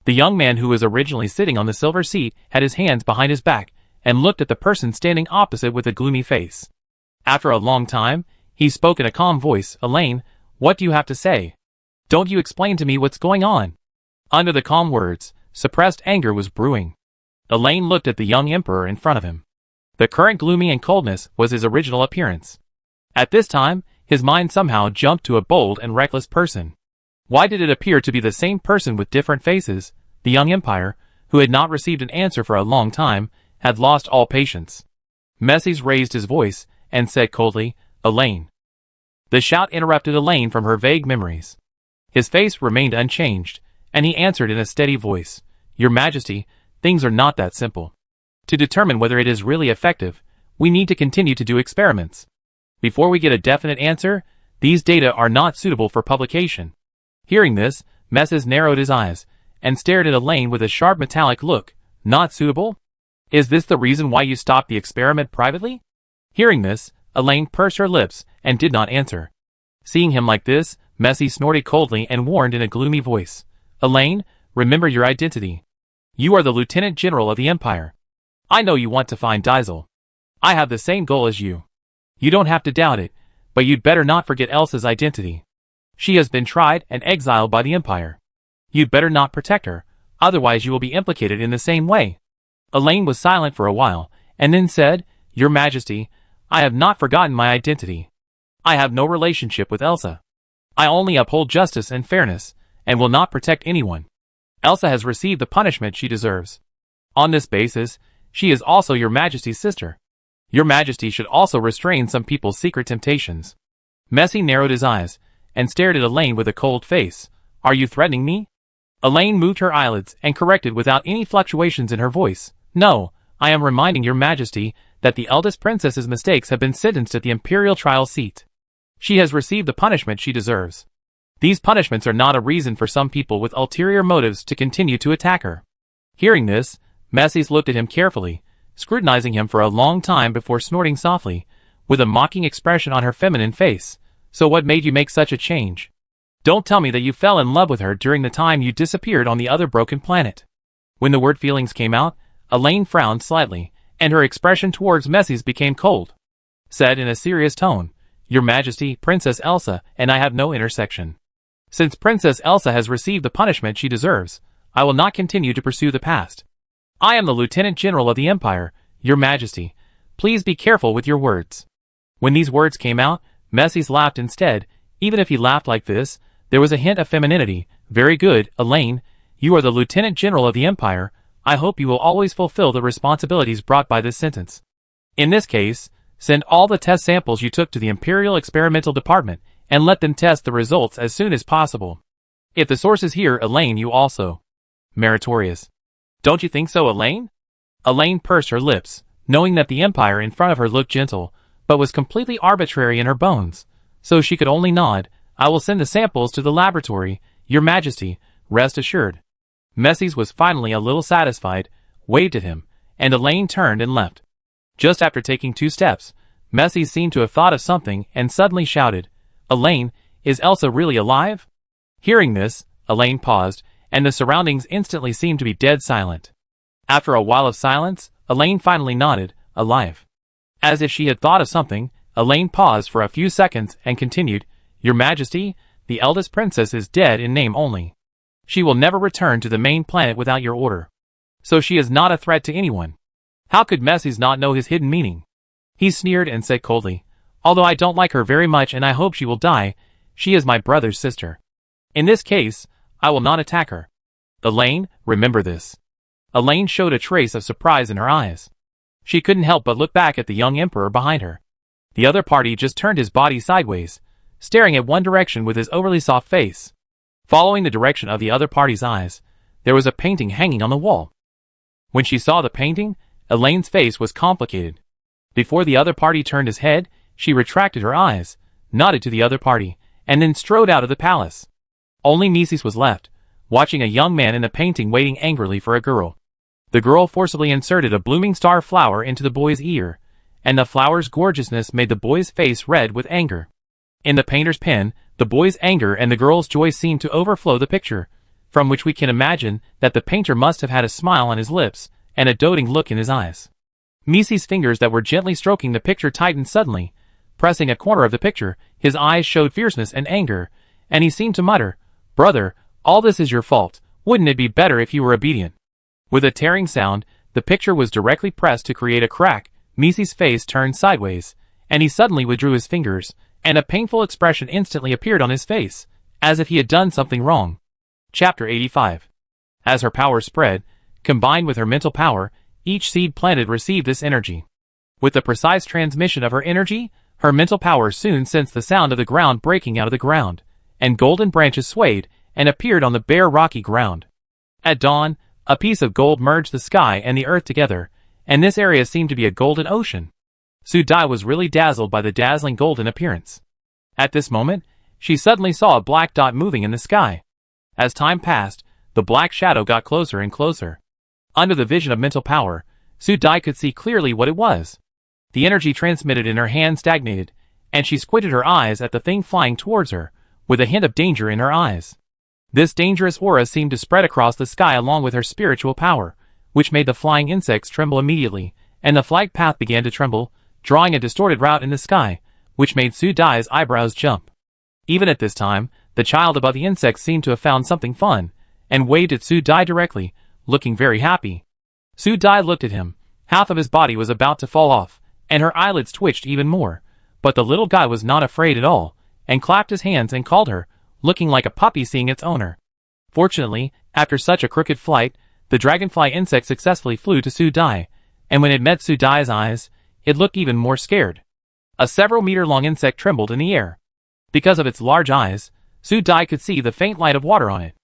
The young man who was originally sitting on the silver seat had his hands behind his back and looked at the person standing opposite with a gloomy face. After a long time, he spoke in a calm voice, "Elaine, what do you have to say? Don't you explain to me what's going on?" Under the calm words, suppressed anger was brewing. Elaine looked at the young emperor in front of him. The current gloomy and coldness was his original appearance. At this time, his mind somehow jumped to a bold and reckless person. Why did it appear to be the same person with different faces? The young empire, who had not received an answer for a long time, had lost all patience. Messies raised his voice and said coldly, "Elaine." The shout interrupted Elaine from her vague memories. His face remained unchanged, and he answered in a steady voice, "Your Majesty, things are not that simple. To determine whether it is really effective, we need to continue to do experiments. Before we get a definite answer, these data are not suitable for publication." Hearing this, Messies narrowed his eyes and stared at Elaine with a sharp metallic look. "Not suitable? Is this the reason why you stopped the experiment privately?" Hearing this, Elaine pursed her lips and did not answer. Seeing him like this, Messi snorted coldly and warned in a gloomy voice, "Elaine, remember your identity. You are the Lieutenant General of the Empire. I know you want to find Diesel. I have the same goal as you. You don't have to doubt it, but you'd better not forget Elsa's identity. She has been tried and exiled by the Empire. You'd better not protect her, otherwise you will be implicated in the same way." Elaine was silent for a while, and then said, "Your Majesty, I have not forgotten my identity. I have no relationship with Elsa. I only uphold justice and fairness, and will not protect anyone. Elsa has received the punishment she deserves. On this basis, she is also your Majesty's sister. Your Majesty should also restrain some people's secret temptations." Messi narrowed his eyes, and stared at Elaine with a cold face. "Are you threatening me?" Elaine moved her eyelids and corrected without any fluctuations in her voice, "No, I am reminding your Majesty that the eldest princess's mistakes have been sentenced at the imperial trial seat. She has received the punishment she deserves. These punishments are not a reason for some people with ulterior motives to continue to attack her." Hearing this, Messies looked at him carefully, scrutinizing him for a long time before snorting softly, with a mocking expression on her feminine face. "So what made you make such a change? Don't tell me that you fell in love with her during the time you disappeared on the other broken planet." When the word feelings came out, Elaine frowned slightly, and her expression towards Messies became cold. Said in a serious tone, "Your Majesty, Princess Elsa and I have no intersection. Since Princess Elsa has received the punishment she deserves, I will not continue to pursue the past. I am the Lieutenant General of the Empire, your Majesty. Please be careful with your words." When these words came out, Messies laughed instead. Even if he laughed like this, there was a hint of femininity. "Very good, Elaine. You are the Lieutenant General of the Empire. I hope you will always fulfill the responsibilities brought by this sentence. In this case, send all the test samples you took to the Imperial Experimental Department and let them test the results as soon as possible. If the source is here, Elaine, you also. Meritorious. Don't you think so, Elaine?" Elaine pursed her lips, knowing that the Empire in front of her looked gentle, but was completely arbitrary in her bones, so she could only nod. "I will send the samples to the laboratory, your Majesty, rest assured." Messies was finally a little satisfied, waved at him, and Elaine turned and left. Just after taking 2 steps, Messies seemed to have thought of something and suddenly shouted, "Elaine, is Elsa really alive?" Hearing this, Elaine paused, and the surroundings instantly seemed to be dead silent. After a while of silence, Elaine finally nodded, alive. As if she had thought of something, Elaine paused for a few seconds and continued, Your Majesty, the eldest princess is dead in name only. She will never return to the main planet without your order. So she is not a threat to anyone. How could Messies not know his hidden meaning? He sneered and said coldly, Although I don't like her very much and I hope she will die, she is my brother's sister. In this case, I will not attack her. Elaine, remember this. Elaine showed a trace of surprise in her eyes. She couldn't help but look back at the young emperor behind her. The other party just turned his body sideways, staring at one direction with his overly soft face. Following the direction of the other party's eyes, there was a painting hanging on the wall. When she saw the painting, Elaine's face was complicated. Before the other party turned his head, she retracted her eyes, nodded to the other party, and then strode out of the palace. Only Messies was left, watching a young man in the painting waiting angrily for a girl. The girl forcibly inserted a blooming star flower into the boy's ear, and the flower's gorgeousness made the boy's face red with anger. In the painter's pen, the boy's anger and the girl's joy seemed to overflow the picture, from which we can imagine that the painter must have had a smile on his lips and a doting look in his eyes. Messi's fingers that were gently stroking the picture tightened suddenly. Pressing a corner of the picture, his eyes showed fierceness and anger, and he seemed to mutter, Brother, all this is your fault. Wouldn't it be better if you were obedient? With a tearing sound, the picture was directly pressed to create a crack. Messi's face turned sideways, and he suddenly withdrew his fingers, and a painful expression instantly appeared on his face, as if he had done something wrong. Chapter 85. As her power spread, combined with her mental power, each seed planted received this energy. With the precise transmission of her energy, her mental power soon sensed the sound of the ground breaking out of the ground, and golden branches swayed and appeared on the bare rocky ground. At dawn, a piece of gold merged the sky and the earth together, and this area seemed to be a golden ocean. Su Dai was really dazzled by the dazzling golden appearance. At this moment, she suddenly saw a black dot moving in the sky. As time passed, the black shadow got closer and closer. Under the vision of mental power, Su Dai could see clearly what it was. The energy transmitted in her hand stagnated, and she squinted her eyes at the thing flying towards her, with a hint of danger in her eyes. This dangerous aura seemed to spread across the sky along with her spiritual power, which made the flying insects tremble immediately, and the flight path began to tremble, drawing a distorted route in the sky, which made Su Dai's eyebrows jump. Even at this time, the child above the insects seemed to have found something fun, and waved at Su Dai directly, looking very happy. Su Dai looked at him. Half of his body was about to fall off, and her eyelids twitched even more, but the little guy was not afraid at all, and clapped his hands and called her, looking like a puppy seeing its owner. Fortunately, after such a crooked flight, the dragonfly insect successfully flew to Su Dai, and when it met Su Dai's eyes, it looked even more scared. A several-meter-long insect trembled in the air. Because of its large eyes, Su Dai could see the faint light of water on it.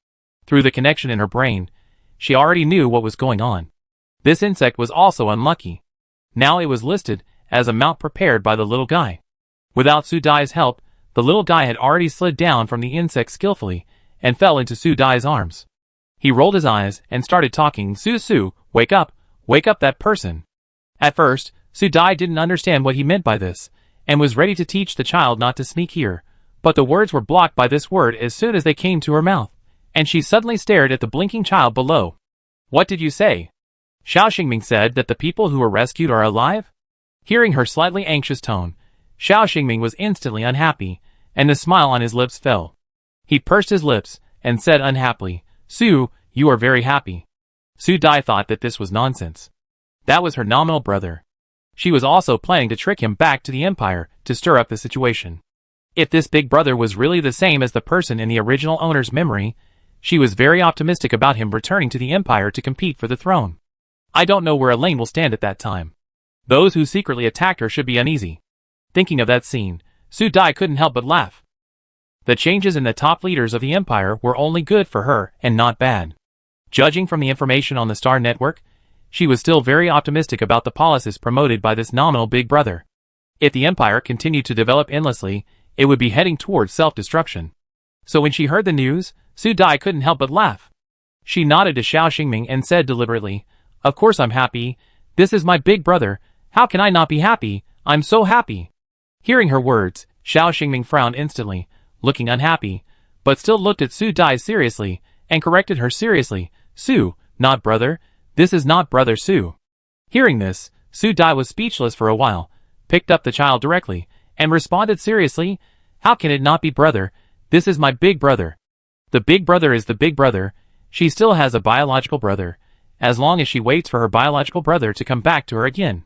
Through the connection in her brain, she already knew what was going on. This insect was also unlucky. Now it was listed as a mount prepared by the little guy. Without Su Dai's help, the little guy had already slid down from the insect skillfully and fell into Su Dai's arms. He rolled his eyes and started talking, Su, wake up that person. At first, Su Dai didn't understand what he meant by this, and was ready to teach the child not to sneak here, but the words were blocked by this word as soon as they came to her mouth, and she suddenly stared at the blinking child below. What did you say? Xiao Xingming said that the people who were rescued are alive? Hearing her slightly anxious tone, Xiao Xingming was instantly unhappy, and the smile on his lips fell. He pursed his lips and said unhappily, Su, you are very happy. Su Dai thought that this was nonsense. That was her nominal brother. She was also planning to trick him back to the Empire to stir up the situation. If this big brother was really the same as the person in the original owner's memory, she was very optimistic about him returning to the Empire to compete for the throne. I don't know where Elaine will stand at that time. Those who secretly attacked her should be uneasy. Thinking of that scene, Su Dai couldn't help but laugh. The changes in the top leaders of the Empire were only good for her and not bad. Judging from the information on the Star Network, she was still very optimistic about the policies promoted by this nominal big brother. If the Empire continued to develop endlessly, it would be heading towards self-destruction. So when she heard the news, Su Dai couldn't help but laugh. She nodded to Xiao Xingming and said deliberately, Of course I'm happy. This is my big brother. How can I not be happy? I'm so happy. Hearing her words, Xiao Xingming frowned instantly, looking unhappy, but still looked at Su Dai seriously, and corrected her seriously. Sue, not brother. This is not brother Sue. Hearing this, Sue Dai was speechless for a while, picked up the child directly, and responded seriously, how can it not be brother? This is my big brother. The big brother is the big brother. She still has a biological brother, as long as she waits for her biological brother to come back to her again.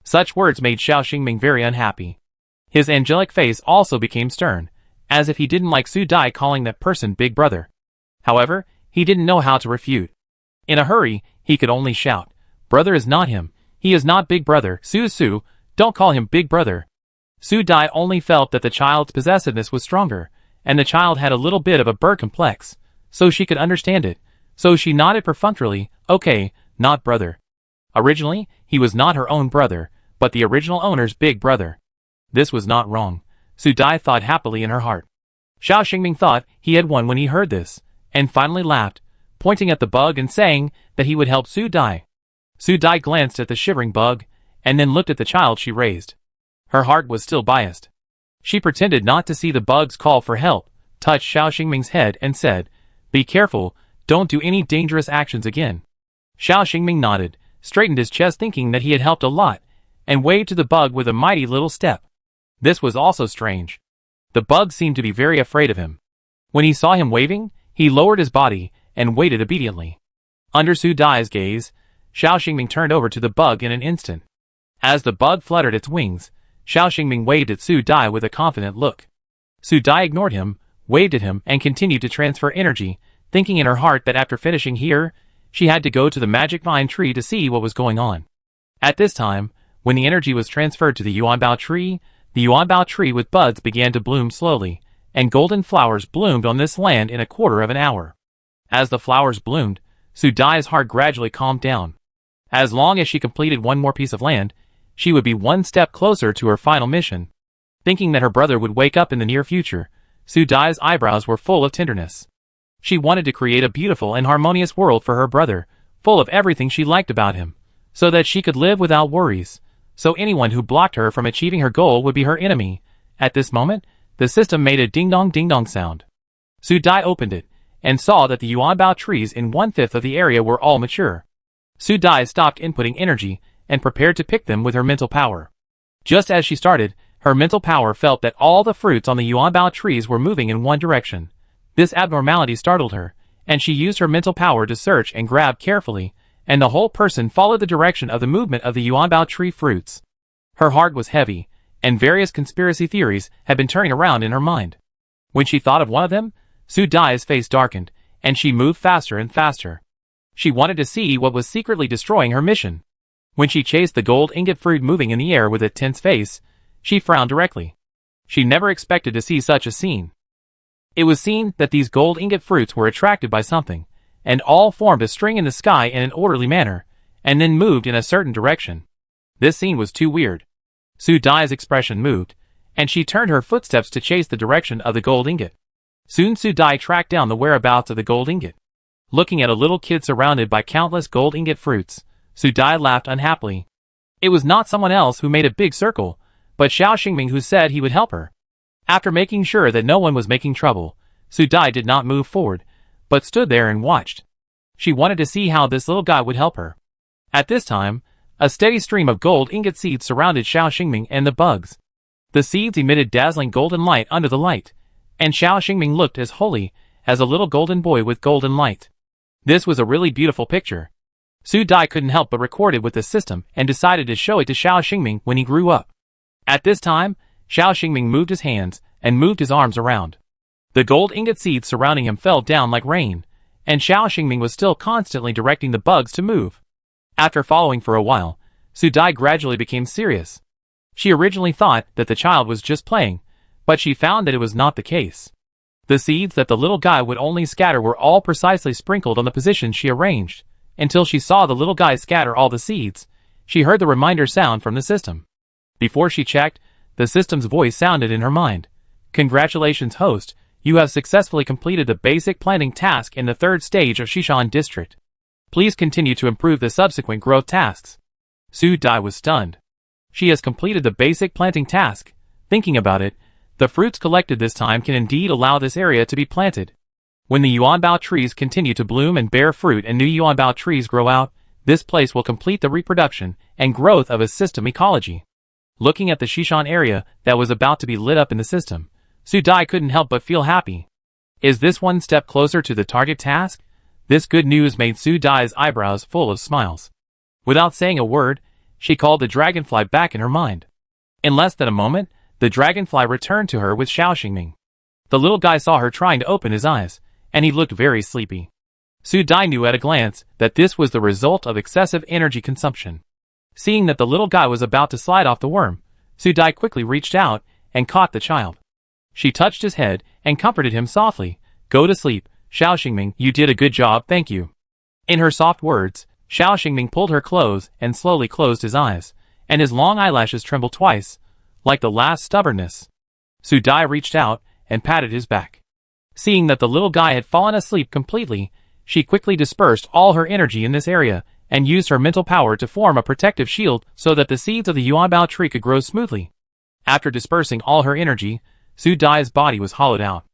Such words made Xiao Xingming very unhappy. His angelic face also became stern, as if he didn't like Sue Dai calling that person big brother. However, he didn't know how to refute. In a hurry, he could only shout, brother is not him. He is not big brother. Sue, don't call him big brother. Sue Dai only felt that the child's possessiveness was stronger, and the child had a little bit of a bird complex, so she could understand it. So she nodded perfunctorily, okay, not brother. Originally, he was not her own brother, but the original owner's big brother. This was not wrong. Sue Dai thought happily in her heart. Xiao Xingming thought he had won when he heard this, and finally laughed, pointing at the bug and saying that he would help Sue Dai. Sue Dai glanced at the shivering bug, and then looked at the child she raised. Her heart was still biased. She pretended not to see the bug's call for help, touched Xiao Xingming's head and said, be careful, don't do any dangerous actions again. Xiao Xingming nodded, straightened his chest thinking that he had helped a lot, and waved to the bug with a mighty little step. This was also strange. The bug seemed to be very afraid of him. When he saw him waving, he lowered his body and waited obediently. Under Sue Dai's gaze, Xiao Xingming turned over to the bug in an instant. As the bug fluttered its wings, Xiao Xingming waved at Sue Dai with a confident look. Sue Dai ignored him, waved at him and continued to transfer energy, thinking in her heart that after finishing here, she had to go to the magic vine tree to see what was going on. At this time, when the energy was transferred to the yuanbao tree, the yuanbao tree with buds began to bloom slowly, and golden flowers bloomed on this land in a quarter of an hour. As the flowers bloomed, Sue Dai's heart gradually calmed down. As long as she completed one more piece of land, she would be one step closer to her final mission. Thinking that her brother would wake up in the near future, Sue Dai's eyebrows were full of tenderness. She wanted to create a beautiful and harmonious world for her brother, full of everything she liked about him, so that she could live without worries. So anyone who blocked her from achieving her goal would be her enemy. At this moment, the system made a ding-dong sound. Sue Dai opened it, and saw that the yuanbao trees in 1/5 of the area were all mature. Sue Dai stopped inputting energy, and prepared to pick them with her mental power. Just as she started, her mental power felt that all the fruits on the yuanbao trees were moving in one direction. This abnormality startled her, and she used her mental power to search and grab carefully, and the whole person followed the direction of the movement of the yuanbao tree fruits. Her heart was heavy, and various conspiracy theories had been turning around in her mind. When she thought of one of them, Sue Dai's face darkened, and she moved faster and faster. She wanted to see what was secretly destroying her mission. When she chased the gold ingot fruit moving in the air with a tense face, she frowned directly. She never expected to see such a scene. It was seen that these gold ingot fruits were attracted by something, and all formed a string in the sky in an orderly manner, and then moved in a certain direction. This scene was too weird. Sue Dai's expression moved, and she turned her footsteps to chase the direction of the gold ingot. Soon Sue Dai tracked down the whereabouts of the gold ingot. Looking at a little kid surrounded by countless gold ingot fruits, Sue Dai laughed unhappily. It was not someone else who made a big circle, but Xiao Xingming who said he would help her. After making sure that no one was making trouble, Sue Dai did not move forward, but stood there and watched. She wanted to see how this little guy would help her. At this time, a steady stream of gold ingot seeds surrounded Xiao Xingming and the bugs. The seeds emitted dazzling golden light under the light, and Xiao Xingming looked as holy as a little golden boy with golden light. This was a really beautiful picture. Sue Dai couldn't help but record it with the system and decided to show it to Xiao Xingming when he grew up. At this time, Xiao Xingming moved his hands and moved his arms around. The gold ingot seeds surrounding him fell down like rain, and Xiao Xingming was still constantly directing the bugs to move. After following for a while, Sue Dai gradually became serious. She originally thought that the child was just playing, but she found that it was not the case. The seeds that the little guy would only scatter were all precisely sprinkled on the positions she arranged. Until she saw the little guy scatter all the seeds, she heard the reminder sound from the system. Before she checked, the system's voice sounded in her mind. Congratulations, host, you have successfully completed the basic planting task in the 3rd stage of Xishan district. Please continue to improve the subsequent growth tasks. Sue Dai was stunned. She has completed the basic planting task. Thinking about it, the fruits collected this time can indeed allow this area to be planted. When the yuanbao trees continue to bloom and bear fruit and new yuanbao trees grow out, this place will complete the reproduction and growth of a system ecology. Looking at the Shishan area that was about to be lit up in the system, Su Dai couldn't help but feel happy. Is this one step closer to the target task? This good news made Su Dai's eyebrows full of smiles. Without saying a word, she called the dragonfly back in her mind. In less than a moment, the dragonfly returned to her with Xiao Xingming. The little guy saw her trying to open his eyes, and he looked very sleepy. Su Dai knew at a glance that this was the result of excessive energy consumption. Seeing that the little guy was about to slide off the worm, Su Dai quickly reached out and caught the child. She touched his head and comforted him softly. Go to sleep, Xiao Xingming, you did a good job, thank you. In her soft words, Xiao Xingming pulled her clothes and slowly closed his eyes, and his long eyelashes trembled twice, like the last stubbornness. Su Dai reached out and patted his back. Seeing that the little guy had fallen asleep completely, she quickly dispersed all her energy in this area and used her mental power to form a protective shield so that the seeds of the yuanbao tree could grow smoothly. After dispersing all her energy, Su Dai's body was hollowed out.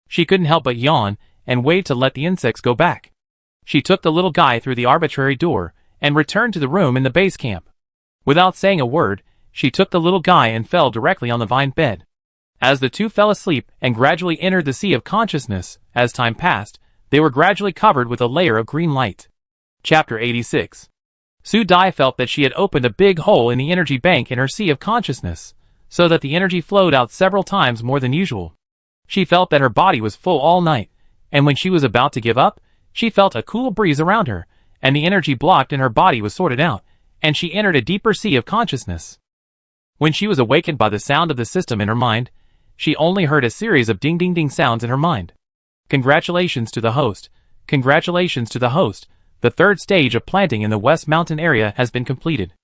She couldn't help but yawn and wait to let the insects go back. She took the little guy through the arbitrary door and returned to the room in the base camp. Without saying a word, she took the little guy and fell directly on the vine bed. As the two fell asleep and gradually entered the sea of consciousness, as time passed, they were gradually covered with a layer of green light. Chapter 86. Su Dai felt that she had opened a big hole in the energy bank in her sea of consciousness, so that the energy flowed out several times more than usual. She felt that her body was full all night, and when she was about to give up, she felt a cool breeze around her, and the energy blocked in her body was sorted out, and she entered a deeper sea of consciousness. When she was awakened by the sound of the system in her mind, she only heard a series of ding-ding-ding sounds in her mind. Congratulations to the host. Congratulations to the host. The third stage of planting in the West Mountain area has been completed.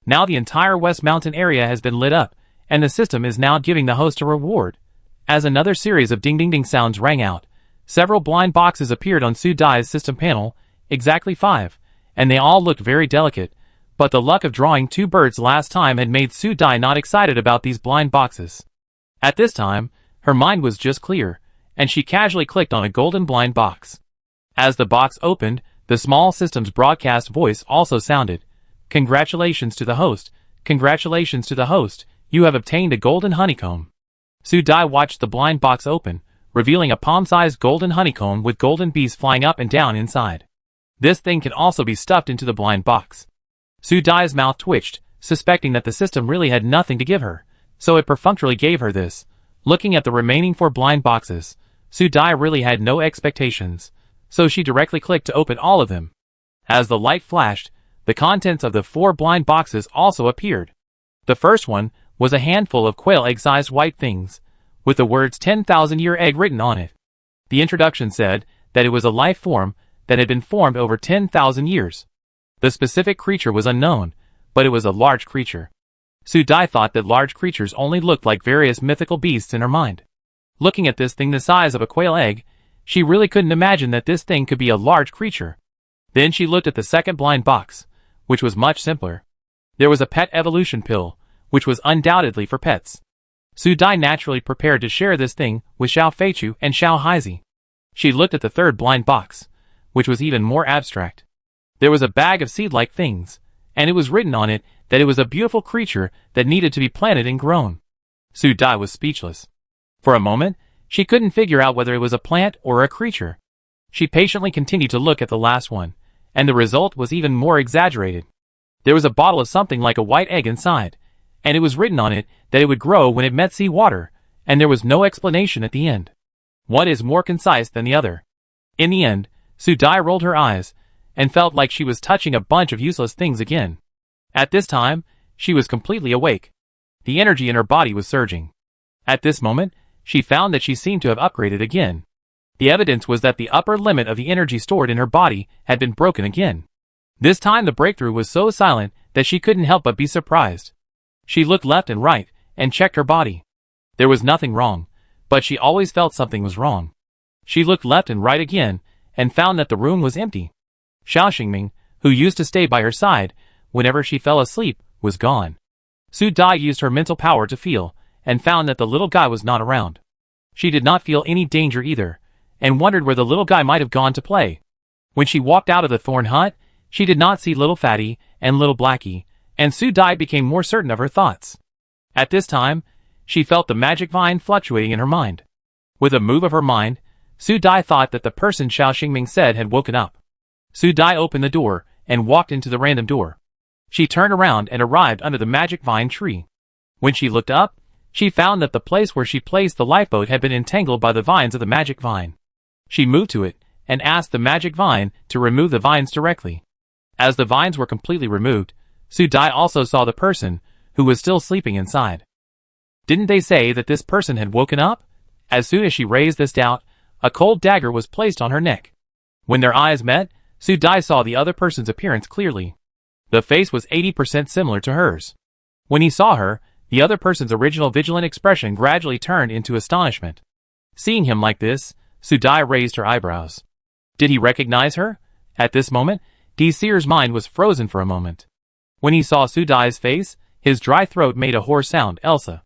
Now the entire West Mountain area has been lit up, and the system is now giving the host a reward. As another series of ding-ding-ding sounds rang out, several blind boxes appeared on Su Dai's system panel, exactly 5, and they all looked very delicate, but the luck of drawing 2 birds last time had made Su Dai not excited about these blind boxes. At this time, her mind was just clear, and she casually clicked on a golden blind box. As the box opened, the small system's broadcast voice also sounded. Congratulations to the host. Congratulations to the host. You have obtained a golden honeycomb. Su Dai watched the blind box open, revealing a palm-sized golden honeycomb with golden bees flying up and down inside. This thing can also be stuffed into the blind box. Su Dai's mouth twitched, suspecting that the system really had nothing to give her, so it perfunctorily gave her this. Looking at the remaining 4 blind boxes, Su Dai really had no expectations, so she directly clicked to open all of them. As the light flashed, the contents of the 4 blind boxes also appeared. The first one was a handful of quail egg-sized white things, with the words 10,000-year egg written on it. The introduction said that it was a life form that had been formed over 10,000 years. The specific creature was unknown, but it was a large creature. Su Dai thought that large creatures only looked like various mythical beasts in her mind. Looking at this thing the size of a quail egg, she really couldn't imagine that this thing could be a large creature. Then she looked at the second blind box, which was much simpler. There was a pet evolution pill, which was undoubtedly for pets. Su Dai naturally prepared to share this thing with Xiao Feichu and Xiao Haizi. She looked at the third blind box, which was even more abstract. There was a bag of seed-like things, and it was written on it that it was a beautiful creature that needed to be planted and grown. Su Dai was speechless. For a moment, she couldn't figure out whether it was a plant or a creature. She patiently continued to look at the last one, and the result was even more exaggerated. There was a bottle of something like a white egg inside, and it was written on it that it would grow when it met sea water, and there was no explanation at the end. One is more concise than the other. In the end, Su Dai rolled her eyes, and felt like she was touching a bunch of useless things again. At this time, she was completely awake. The energy in her body was surging. At this moment, she found that she seemed to have upgraded again. The evidence was that the upper limit of the energy stored in her body had been broken again. This time the breakthrough was so silent that she couldn't help but be surprised. She looked left and right, and checked her body. There was nothing wrong, but she always felt something was wrong. She looked left and right again, and found that the room was empty. Xiao Xingming, who used to stay by her side whenever she fell asleep, was gone. Su Dai used her mental power to feel, and found that the little guy was not around. She did not feel any danger either, and wondered where the little guy might have gone to play. When she walked out of the thorn hut, she did not see little Fatty and little Blackie, and Su Dai became more certain of her thoughts. At this time, she felt the magic vine fluctuating in her mind. With a move of her mind, Su Dai thought that the person Xiao Xingming said had woken up. Su Dai opened the door and walked into the random door. She turned around and arrived under the magic vine tree. When she looked up, she found that the place where she placed the lifeboat had been entangled by the vines of the magic vine. She moved to it and asked the magic vine to remove the vines directly. As the vines were completely removed, Su Dai also saw the person, who was still sleeping inside. Didn't they say that this person had woken up? As soon as she raised this doubt, a cold dagger was placed on her neck. When their eyes met, Su Dai saw the other person's appearance clearly. The face was 80% similar to hers. When he saw her, the other person's original vigilant expression gradually turned into astonishment. Seeing him like this, Su Dai raised her eyebrows. Did he recognize her? At this moment, Desir's mind was frozen for a moment. When he saw Su Dai's face, his dry throat made a hoarse sound, Elsa.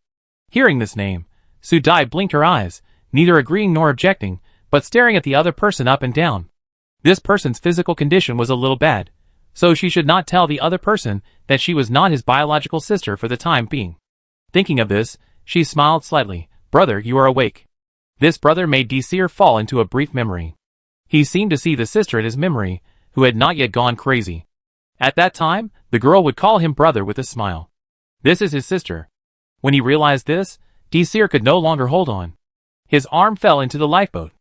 Hearing this name, Su Dai blinked her eyes, neither agreeing nor objecting, but staring at the other person up and down. This person's physical condition was a little bad, so she should not tell the other person that she was not his biological sister for the time being. Thinking of this, she smiled slightly. Brother, you are awake. This brother made Desir fall into a brief memory. He seemed to see the sister in his memory, who had not yet gone crazy. At that time, the girl would call him brother with a smile. This is his sister. When he realized this, Desir could no longer hold on. His arm fell into the lifeboat.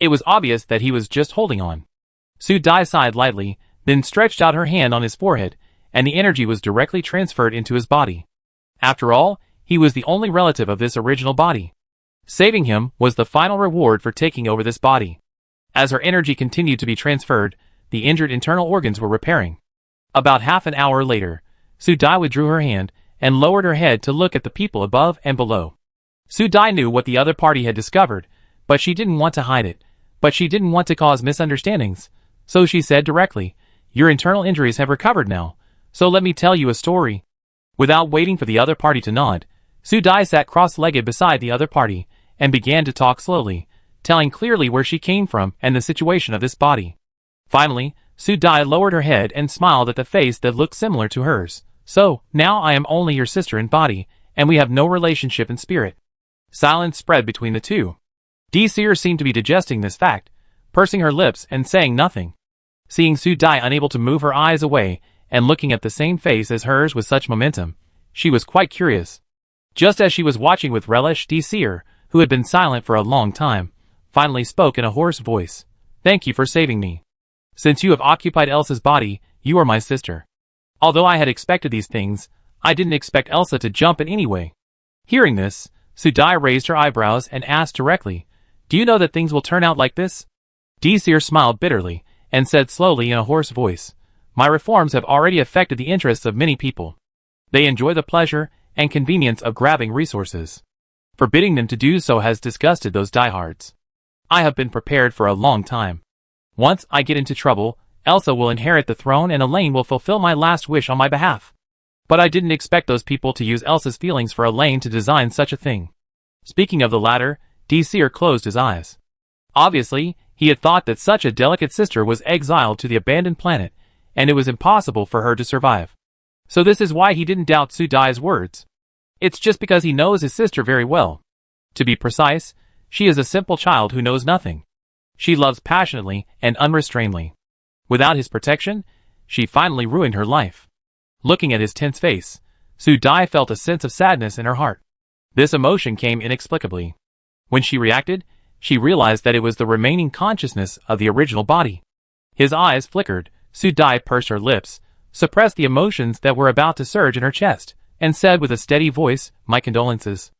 It was obvious that he was just holding on. Su Dai sighed lightly, then stretched out her hand on his forehead, and the energy was directly transferred into his body. After all, he was the only relative of this original body. Saving him was the final reward for taking over this body. As her energy continued to be transferred, the injured internal organs were repairing. About half an hour later, Su Dai withdrew her hand and lowered her head to look at the people above and below. Su Dai knew what the other party had discovered, but she didn't want to hide it. But she didn't want to cause misunderstandings, so she said directly, "Your internal injuries have recovered now, so let me tell you a story." Without waiting for the other party to nod, Su Dai sat cross-legged beside the other party and began to talk slowly, telling clearly where she came from and the situation of this body. Finally, Su Dai lowered her head and smiled at the face that looked similar to hers. "So, now I am only your sister in body, and we have no relationship in spirit." Silence spread between the two. Desir seemed to be digesting this fact, pursing her lips and saying nothing. Seeing Su Dai unable to move her eyes away and looking at the same face as hers with such momentum, she was quite curious. Just as she was watching with relish, Desir, who had been silent for a long time, finally spoke in a hoarse voice. "Thank you for saving me. Since you have occupied Elsa's body, you are my sister." Although I had expected these things, I didn't expect Elsa to jump in any way. Hearing this, Su Dai raised her eyebrows and asked directly, "Do you know that things will turn out like this?" Desir smiled bitterly and said slowly in a hoarse voice, "My reforms have already affected the interests of many people. They enjoy the pleasure and convenience of grabbing resources. Forbidding them to do so has disgusted those diehards. I have been prepared for a long time. Once I get into trouble, Elsa will inherit the throne and Elaine will fulfill my last wish on my behalf. But I didn't expect those people to use Elsa's feelings for Elaine to design such a thing." Speaking of the latter, Desir closed his eyes. Obviously, he had thought that such a delicate sister was exiled to the abandoned planet, and it was impossible for her to survive. So this is why he didn't doubt Su Dai's words. It's just because he knows his sister very well. To be precise, she is a simple child who knows nothing. She loves passionately and unrestrainedly. Without his protection, she finally ruined her life. Looking at his tense face, Su Dai felt a sense of sadness in her heart. This emotion came inexplicably. When she reacted, she realized that it was the remaining consciousness of the original body. His eyes flickered. Su Dai pursed her lips, suppressed the emotions that were about to surge in her chest, and said with a steady voice, "My condolences."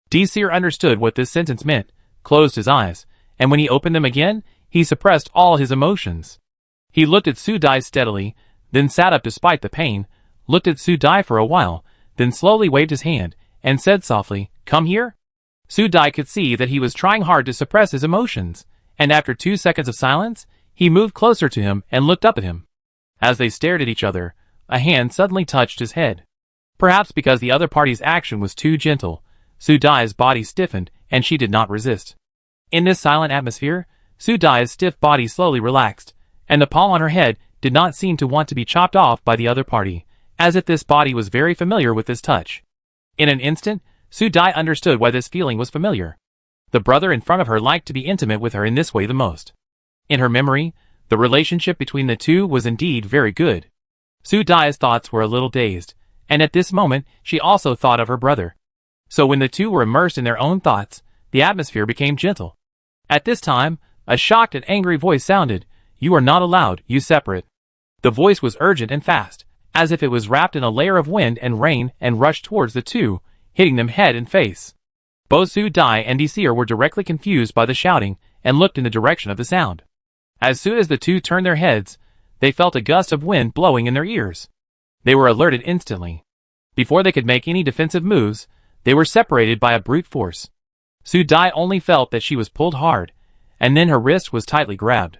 Desir understood what this sentence meant, closed his eyes, and when he opened them again, he suppressed all his emotions. He looked at Su Dai steadily, then sat up despite the pain, looked at Su Dai for a while, then slowly waved his hand, and said softly, "Come here." Su Dai could see that he was trying hard to suppress his emotions, and after 2 seconds of silence, he moved closer to him and looked up at him. As they stared at each other, a hand suddenly touched his head. Perhaps because the other party's action was too gentle, Su Dai's body stiffened and she did not resist. In this silent atmosphere, Su Dai's stiff body slowly relaxed, and the palm on her head did not seem to want to be chopped off by the other party, as if this body was very familiar with this touch. In an instant, Su Dai understood why this feeling was familiar. The brother in front of her liked to be intimate with her in this way the most. In her memory, the relationship between the two was indeed very good. Su Dai's thoughts were a little dazed, and at this moment she also thought of her brother. So when the two were immersed in their own thoughts, the atmosphere became gentle. At this time, a shocked and angry voice sounded, "You are not allowed, you separate." The voice was urgent and fast, as if it was wrapped in a layer of wind and rain and rushed towards the two, hitting them head and face. Both Su Dai and Desir were directly confused by the shouting and looked in the direction of the sound. As soon as the two turned their heads, they felt a gust of wind blowing in their ears. They were alerted instantly. Before they could make any defensive moves, they were separated by a brute force. Su Dai only felt that she was pulled hard, and then her wrist was tightly grabbed.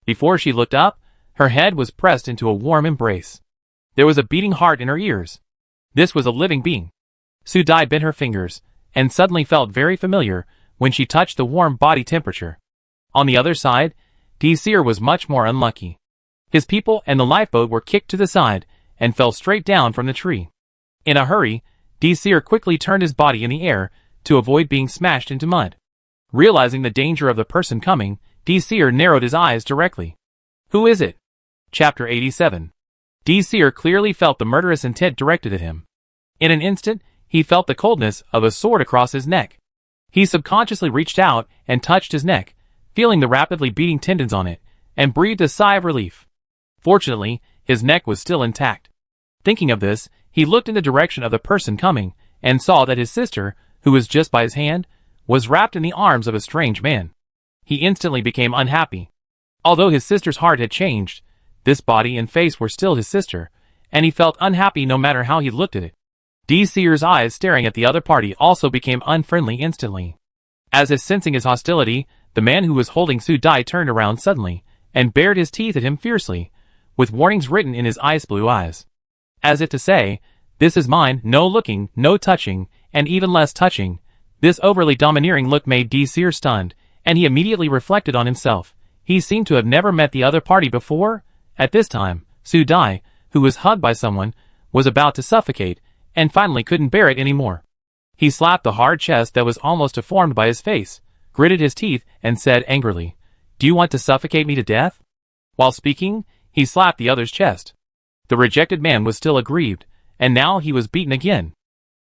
Before she looked up, her head was pressed into a warm embrace. There was a beating heart in her ears. This was a living being. Su Dai bent her fingers, and suddenly felt very familiar when she touched the warm body temperature. On the other side, Desir was much more unlucky. His people and the lifeboat were kicked to the side and fell straight down from the tree. In a hurry, Desir quickly turned his body in the air to avoid being smashed into mud. Realizing the danger of the person coming, Desir narrowed his eyes directly. "Who is it?" Chapter 87. Desir clearly felt the murderous intent directed at him. In an instant, he felt the coldness of a sword across his neck. He subconsciously reached out and touched his neck, feeling the rapidly beating tendons on it, and breathed a sigh of relief. Fortunately, his neck was still intact. Thinking of this, he looked in the direction of the person coming, and saw that his sister, who was just by his hand, was wrapped in the arms of a strange man. He instantly became unhappy. Although his sister's heart had changed, this body and face were still his sister, and he felt unhappy no matter how he looked at it. Desir's eyes staring at the other party also became unfriendly instantly. As if sensing his hostility, the man who was holding Su Dai turned around suddenly, and bared his teeth at him fiercely, with warnings written in his ice blue eyes. As if to say, "This is mine, no looking, no touching, and even less touching." This overly domineering look made Desir stunned, and he immediately reflected on himself. He seemed to have never met the other party before. At this time, Su Dai, who was hugged by someone, was about to suffocate, and finally couldn't bear it anymore. He slapped the hard chest that was almost deformed by his face, gritted his teeth, and said angrily, "Do you want to suffocate me to death?" While speaking, he slapped the other's chest. The rejected man was still aggrieved, and now he was beaten again.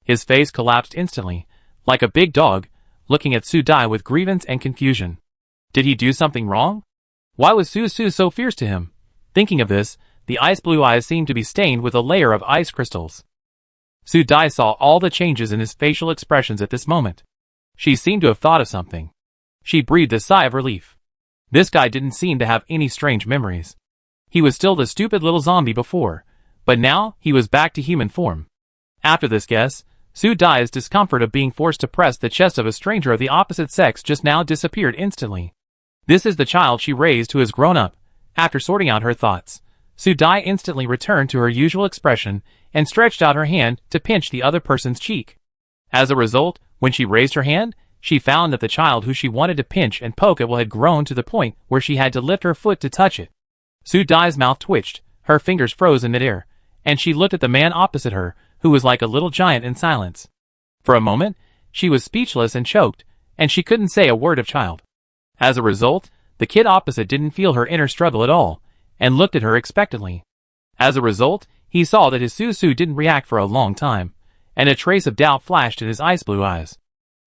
His face collapsed instantly, like a big dog, looking at Su Dai with grievance and confusion. Did he do something wrong? Why was Su so fierce to him? Thinking of this, the ice blue eyes seemed to be stained with a layer of ice crystals. Su Dai saw all the changes in his facial expressions at this moment. She seemed to have thought of something. She breathed a sigh of relief. This guy didn't seem to have any strange memories. He was still the stupid little zombie before, but now he was back to human form. After this guess, Su Dai's discomfort of being forced to press the chest of a stranger of the opposite sex just now disappeared instantly. This is the child she raised who has grown up. After sorting out her thoughts, Su Dai instantly returned to her usual expression and stretched out her hand to pinch the other person's cheek. As a result, when she raised her hand, she found that the child who she wanted to pinch and poke at had grown to the point where she had to lift her foot to touch it. Su Dai's mouth twitched, her fingers froze in midair, and she looked at the man opposite her, who was like a little giant in silence. For a moment, she was speechless and choked, and she couldn't say a word of child. As a result, the kid opposite didn't feel her inner struggle at all, and looked at her expectantly. As a result, he saw that his Su didn't react for a long time, and a trace of doubt flashed in his ice blue eyes.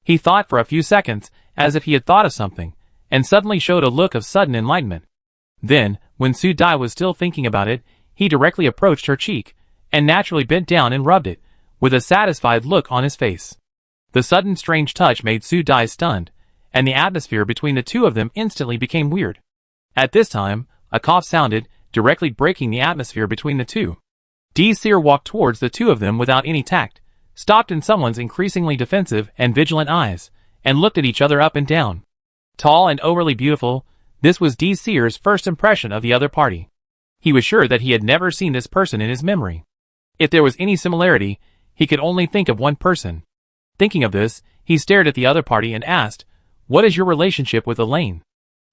He thought for a few seconds, as if he had thought of something, and suddenly showed a look of sudden enlightenment. Then, when Su Dai was still thinking about it, he directly approached her cheek, and naturally bent down and rubbed it, with a satisfied look on his face. The sudden strange touch made Su Dai stunned, and the atmosphere between the two of them instantly became weird. At this time, a cough sounded, directly breaking the atmosphere between the two. Desir walked towards the two of them without any tact, stopped in someone's increasingly defensive and vigilant eyes, and looked at each other up and down. Tall and overly beautiful, this was Desir's first impression of the other party. He was sure that he had never seen this person in his memory. If there was any similarity, he could only think of one person. Thinking of this, he stared at the other party and asked, What is your relationship with Elaine?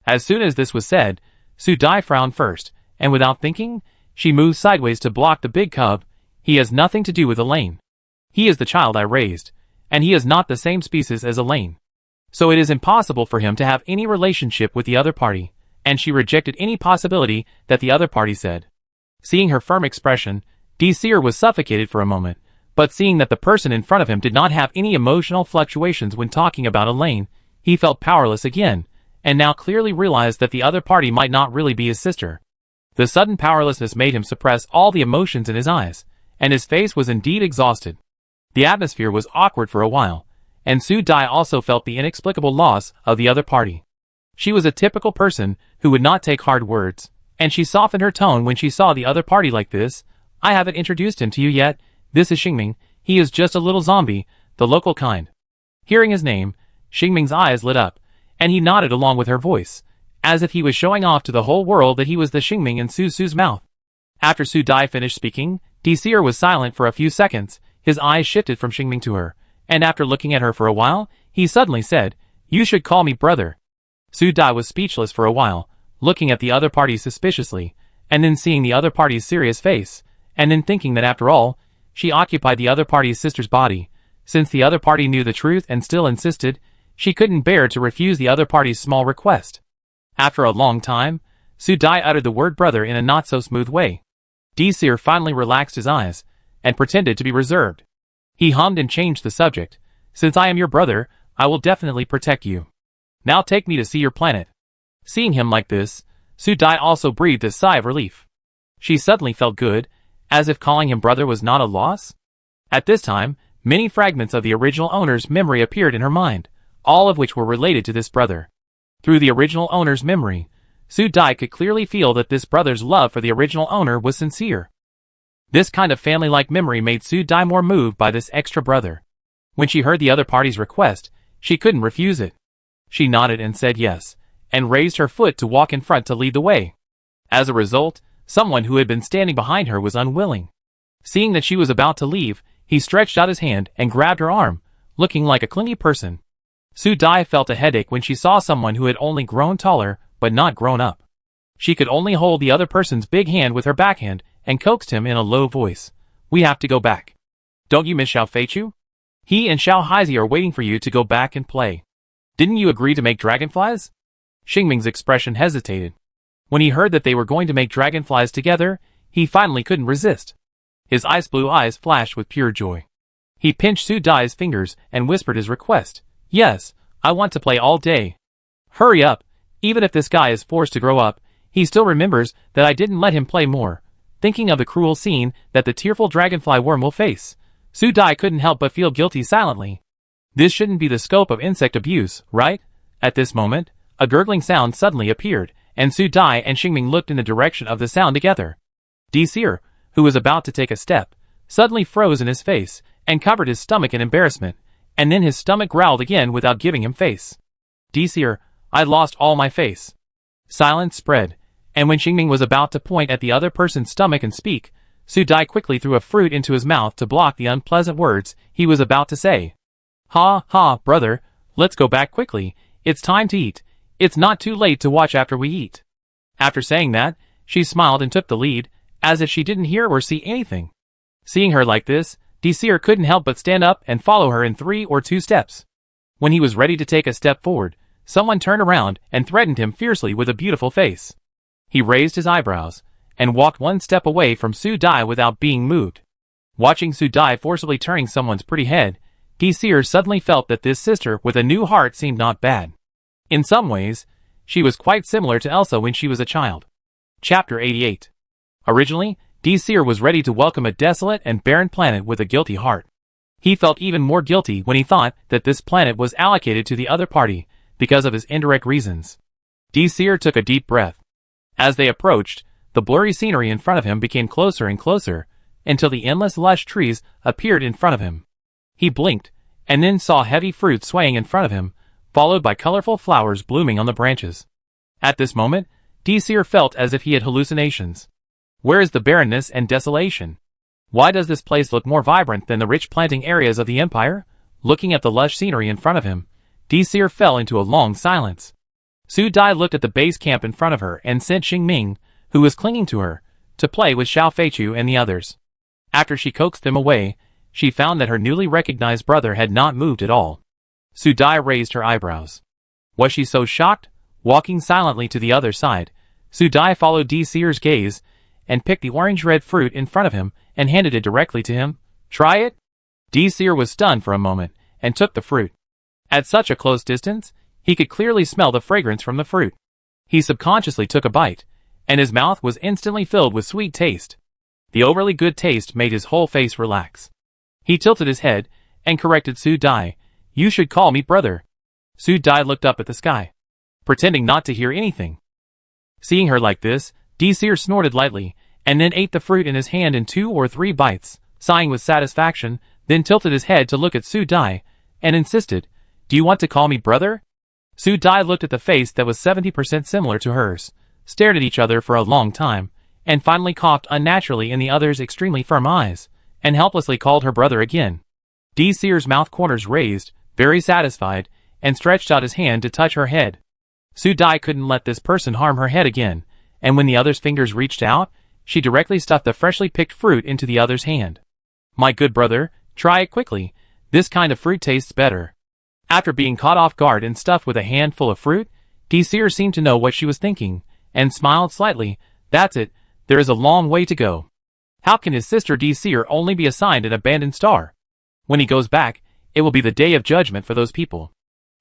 As soon as this was said, Su Dai frowned first, and without thinking, she moved sideways to block the big cub. He has nothing to do with Elaine. He is the child I raised, and he is not the same species as Elaine. So it is impossible for him to have any relationship with the other party, and she rejected any possibility that the other party said. Seeing her firm expression, Desir was suffocated for a moment, but seeing that the person in front of him did not have any emotional fluctuations when talking about Elaine, he felt powerless again, and now clearly realized that the other party might not really be his sister. The sudden powerlessness made him suppress all the emotions in his eyes, and his face was indeed exhausted. The atmosphere was awkward for a while, and Su Dai also felt the inexplicable loss of the other party. She was a typical person who would not take hard words, and she softened her tone when she saw the other party like this. I haven't introduced him to you yet. This is Xingming. He is just a little zombie, the local kind. Hearing his name, Xingming's eyes lit up, and he nodded along with her voice, as if he was showing off to the whole world that he was the Xingming in Su's mouth. After Su Dai finished speaking, Desir was silent for a few seconds. His eyes shifted from Xingming to her, and after looking at her for a while, he suddenly said, "You should call me brother." Su Dai was speechless for a while, looking at the other party suspiciously, and then seeing the other party's serious face, and then thinking that after all, she occupied the other party's sister's body. Since the other party knew the truth and still insisted, she couldn't bear to refuse the other party's small request. After a long time, Su Dai uttered the word brother in a not-so-smooth way. Desir finally relaxed his eyes, and pretended to be reserved. He hummed and changed the subject. "Since I am your brother, I will definitely protect you. Now take me to see your planet." Seeing him like this, Su Dai also breathed a sigh of relief. She suddenly felt good, as if calling him brother was not a loss. At this time, many fragments of the original owner's memory appeared in her mind, all of which were related to this brother. Through the original owner's memory, Su Dai could clearly feel that this brother's love for the original owner was sincere. This kind of family-like memory made Su Dai more moved by this extra brother. When she heard the other party's request, she couldn't refuse it. She nodded and said yes, and raised her foot to walk in front to lead the way. As a result, someone who had been standing behind her was unwilling. Seeing that she was about to leave, he stretched out his hand and grabbed her arm, looking like a clingy person. Su Dai felt a headache when she saw someone who had only grown taller, but not grown up. She could only hold the other person's big hand with her backhand, and coaxed him in a low voice. "We have to go back. Don't you miss Xiao Feichu? He and Xiao Haizi are waiting for you to go back and play. Didn't you agree to make dragonflies?" Xingming's expression hesitated. When he heard that they were going to make dragonflies together, he finally couldn't resist. His ice blue eyes flashed with pure joy. He pinched Su Dai's fingers and whispered his request. "Yes, I want to play all day. Hurry up. Even if this guy is forced to grow up, he still remembers that I didn't let him play more." Thinking of the cruel scene that the tearful dragonfly worm will face, Su Dai couldn't help but feel guilty silently. This shouldn't be the scope of insect abuse, right? At this moment, a gurgling sound suddenly appeared, and Su Dai and Xingming looked in the direction of the sound together. Desir, who was about to take a step, suddenly froze in his face, and covered his stomach in embarrassment, and then his stomach growled again without giving him face. "Desir, I lost all my face." Silence spread, and when Xingming was about to point at the other person's stomach and speak, Su Dai quickly threw a fruit into his mouth to block the unpleasant words he was about to say. "Ha, ha, brother, let's go back quickly. It's time to eat. It's not too late to watch after we eat." After saying that, she smiled and took the lead, as if she didn't hear or see anything. Seeing her like this, Desir couldn't help but stand up and follow her in 3 or 2 steps. When he was ready to take a step forward, someone turned around and threatened him fiercely with a beautiful face. He raised his eyebrows, and walked 1 step away from Su Dai without being moved. Watching Su Dai forcibly turning someone's pretty head, Desir suddenly felt that this sister with a new heart seemed not bad. In some ways, she was quite similar to Elsa when she was a child. Chapter 88. Originally, Desir was ready to welcome a desolate and barren planet with a guilty heart. He felt even more guilty when he thought that this planet was allocated to the other party, because of his indirect reasons. Desir took a deep breath. As they approached, the blurry scenery in front of him became closer and closer, until the endless lush trees appeared in front of him. He blinked, and then saw heavy fruit swaying in front of him, followed by colorful flowers blooming on the branches. At this moment, Desir felt as if he had hallucinations. Where is the barrenness and desolation? Why does this place look more vibrant than the rich planting areas of the empire? Looking at the lush scenery in front of him, Seer fell into a long silence. Su Dai looked at the base camp in front of her and sent Xingming, who was clinging to her, to play with Xiao Feichu and the others. After she coaxed them away, she found that her newly recognized brother had not moved at all. Su Dai raised her eyebrows. Was she so shocked? Walking silently to the other side, Su Dai followed Seer's gaze and picked the orange-red fruit in front of him and handed it directly to him. Try it? Seer was stunned for a moment and took the fruit. At such a close distance, he could clearly smell the fragrance from the fruit. He subconsciously took a bite, and his mouth was instantly filled with sweet taste. The overly good taste made his whole face relax. He tilted his head and corrected Su Dai. You should call me brother. Su Dai looked up at the sky, pretending not to hear anything. Seeing her like this, Seer snorted lightly, and then ate the fruit in his hand in 2 or 3 bites, sighing with satisfaction, then tilted his head to look at Su Dai, and insisted, Do you want to call me brother? Su Dai looked at the face that was 70% similar to hers, stared at each other for a long time, and finally coughed unnaturally in the other's extremely firm eyes, and helplessly called her brother again. Seer's mouth corners raised, very satisfied, and stretched out his hand to touch her head. Su Dai couldn't let this person harm her head again, and when the other's fingers reached out, she directly stuffed the freshly picked fruit into the other's hand. My good brother, try it quickly. This kind of fruit tastes better. After being caught off guard and stuffed with a handful of fruit, Seer seemed to know what she was thinking, and smiled slightly. That's it, there is a long way to go. How can his sister Seer only be assigned an abandoned star? When he goes back, it will be the day of judgment for those people.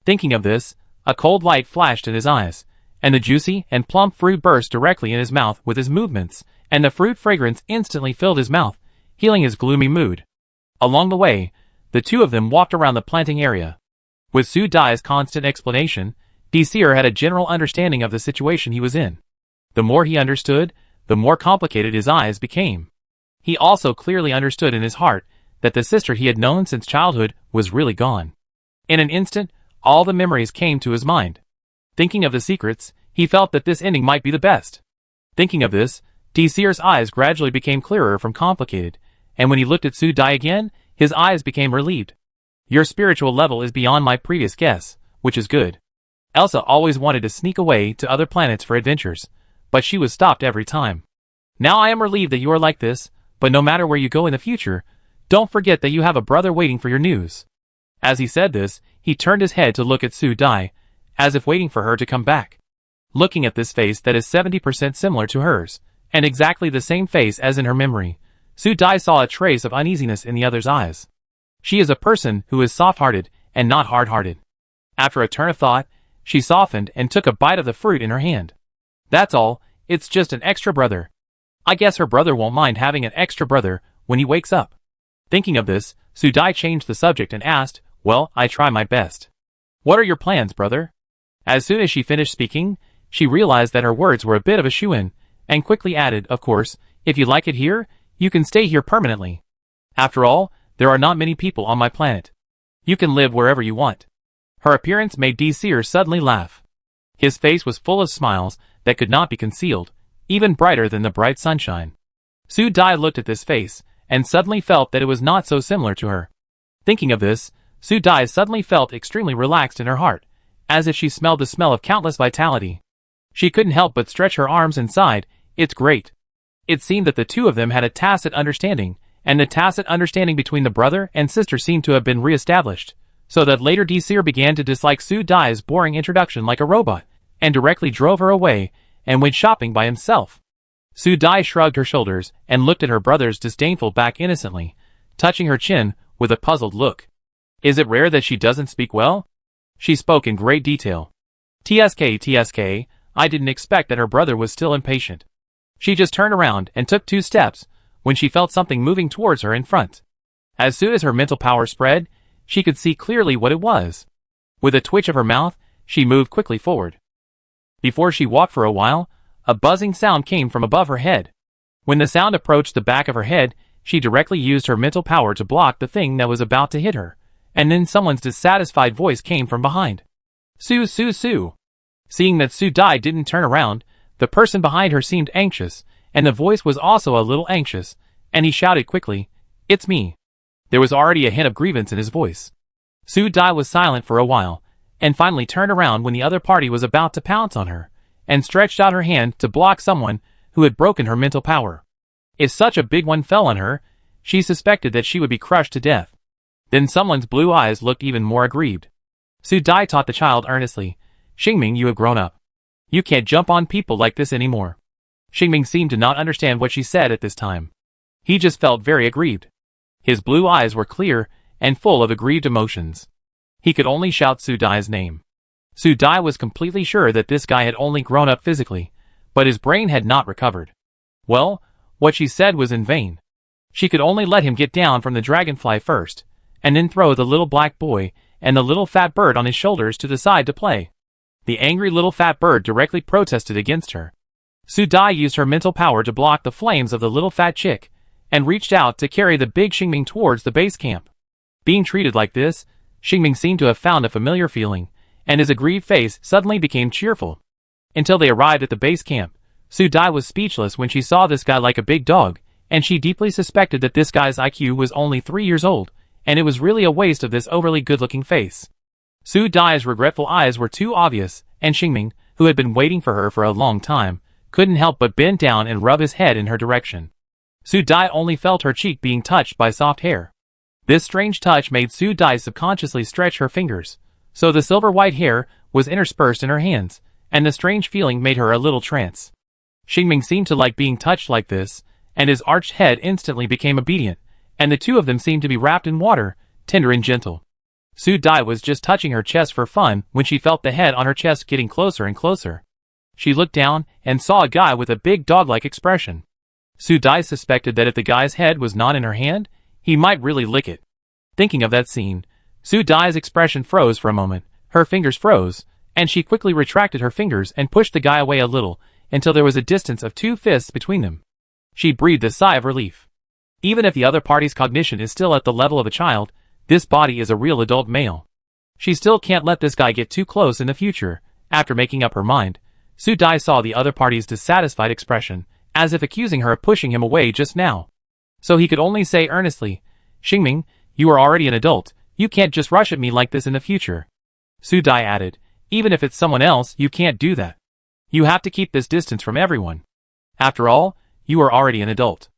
Thinking of this, a cold light flashed in his eyes, and the juicy and plump fruit burst directly in his mouth with his movements, and the fruit fragrance instantly filled his mouth, healing his gloomy mood. Along the way, the two of them walked around the planting area. With Su Dai's constant explanation, Seer had a general understanding of the situation he was in. The more he understood, the more complicated his eyes became. He also clearly understood in his heart that the sister he had known since childhood was really gone. In an instant, all the memories came to his mind. Thinking of the secrets, he felt that this ending might be the best. Thinking of this, Seer's eyes gradually became clearer from complicated, and when he looked at Su Dai again, his eyes became relieved. Your spiritual level is beyond my previous guess, which is good. Elsa always wanted to sneak away to other planets for adventures, but she was stopped every time. Now I am relieved that you are like this, but no matter where you go in the future, don't forget that you have a brother waiting for your news. As he said this, he turned his head to look at Su Dai, as if waiting for her to come back. Looking at this face that is 70% similar to hers, and exactly the same face as in her memory, Su Dai saw a trace of uneasiness in the other's eyes. She is a person who is soft-hearted and not hard-hearted. After a turn of thought, she softened and took a bite of the fruit in her hand. That's all, it's just an extra brother. I guess her brother won't mind having an extra brother when he wakes up. Thinking of this, Su Dai changed the subject and asked, Well, I try my best. What are your plans, brother? As soon as she finished speaking, she realized that her words were a bit of a shoo-in, and quickly added, Of course, if you like it here, you can stay here permanently. After all, there are not many people on my planet. You can live wherever you want. Her appearance made Seer suddenly laugh. His face was full of smiles that could not be concealed, even brighter than the bright sunshine. Su Dai looked at this face, and suddenly felt that it was not so similar to her. Thinking of this, Su Dai suddenly felt extremely relaxed in her heart, as if she smelled the smell of countless vitality. She couldn't help but stretch her arms and sighed, It's great. It seemed that the two of them had a tacit understanding, and the tacit understanding between the brother and sister seemed to have been re-established, so that later Seer began to dislike Su Dai's boring introduction like a robot, and directly drove her away, and went shopping by himself. Su Dai shrugged her shoulders and looked at her brother's disdainful back innocently, touching her chin with a puzzled look. Is it rare that she doesn't speak well? She spoke in great detail. TSK, I didn't expect that her brother was still impatient. She just turned around and took 2 steps, when she felt something moving towards her in front. As soon as her mental power spread, she could see clearly what it was. With a twitch of her mouth, she moved quickly forward. Before she walked for a while, a buzzing sound came from above her head. When the sound approached the back of her head, she directly used her mental power to block the thing that was about to hit her, and then someone's dissatisfied voice came from behind. Su. Seeing that Su Dai didn't turn around, the person behind her seemed anxious, and the voice was also a little anxious, and he shouted quickly, It's me. There was already a hint of grievance in his voice. Su Dai was silent for a while, and finally turned around when the other party was about to pounce on her, and stretched out her hand to block someone who had broken her mental power. If such a big one fell on her, she suspected that she would be crushed to death. Then someone's blue eyes looked even more aggrieved. Su Dai taught the child earnestly, "Xingming, you have grown up. You can't jump on people like this anymore." Xingming seemed to not understand what she said at this time. He just felt very aggrieved. His blue eyes were clear and full of aggrieved emotions. He could only shout Su Dai's name. Su Dai was completely sure that this guy had only grown up physically, but his brain had not recovered. Well, what she said was in vain. She could only let him get down from the dragonfly first, and then throw the little black boy and the little fat bird on his shoulders to the side to play. The angry little fat bird directly protested against her. Su Dai used her mental power to block the flames of the little fat chick, and reached out to carry the big Xingming towards the base camp. Being treated like this, Xingming seemed to have found a familiar feeling, and his aggrieved face suddenly became cheerful. Until they arrived at the base camp, Su Dai was speechless when she saw this guy like a big dog, and she deeply suspected that this guy's IQ was only 3 years old, and it was really a waste of this overly good-looking face. Su Dai's regretful eyes were too obvious, and Xingming, who had been waiting for her for a long time, couldn't help but bend down and rub his head in her direction. Su Dai only felt her cheek being touched by soft hair. This strange touch made Su Dai subconsciously stretch her fingers, so the silver-white hair was interspersed in her hands, and the strange feeling made her a little trance. Xingming seemed to like being touched like this, and his arched head instantly became obedient, and the two of them seemed to be wrapped in water, tender and gentle. Su Dai was just touching her chest for fun when she felt the head on her chest getting closer and closer. She looked down and saw a guy with a big dog-like expression. Su Dai suspected that if the guy's head was not in her hand, he might really lick it. Thinking of that scene, Su Dai's expression froze for a moment, her fingers froze, and she quickly retracted her fingers and pushed the guy away a little, until there was a distance of 2 fists between them. She breathed a sigh of relief. Even if the other party's cognition is still at the level of a child, this body is a real adult male. She still can't let this guy get too close in the future. After making up her mind, Su Dai saw the other party's dissatisfied expression, as if accusing her of pushing him away just now. So he could only say earnestly, "Xingming, you are already an adult, you can't just rush at me like this in the future." Su Dai added, "Even if it's someone else, you can't do that. You have to keep this distance from everyone. After all, you are already an adult."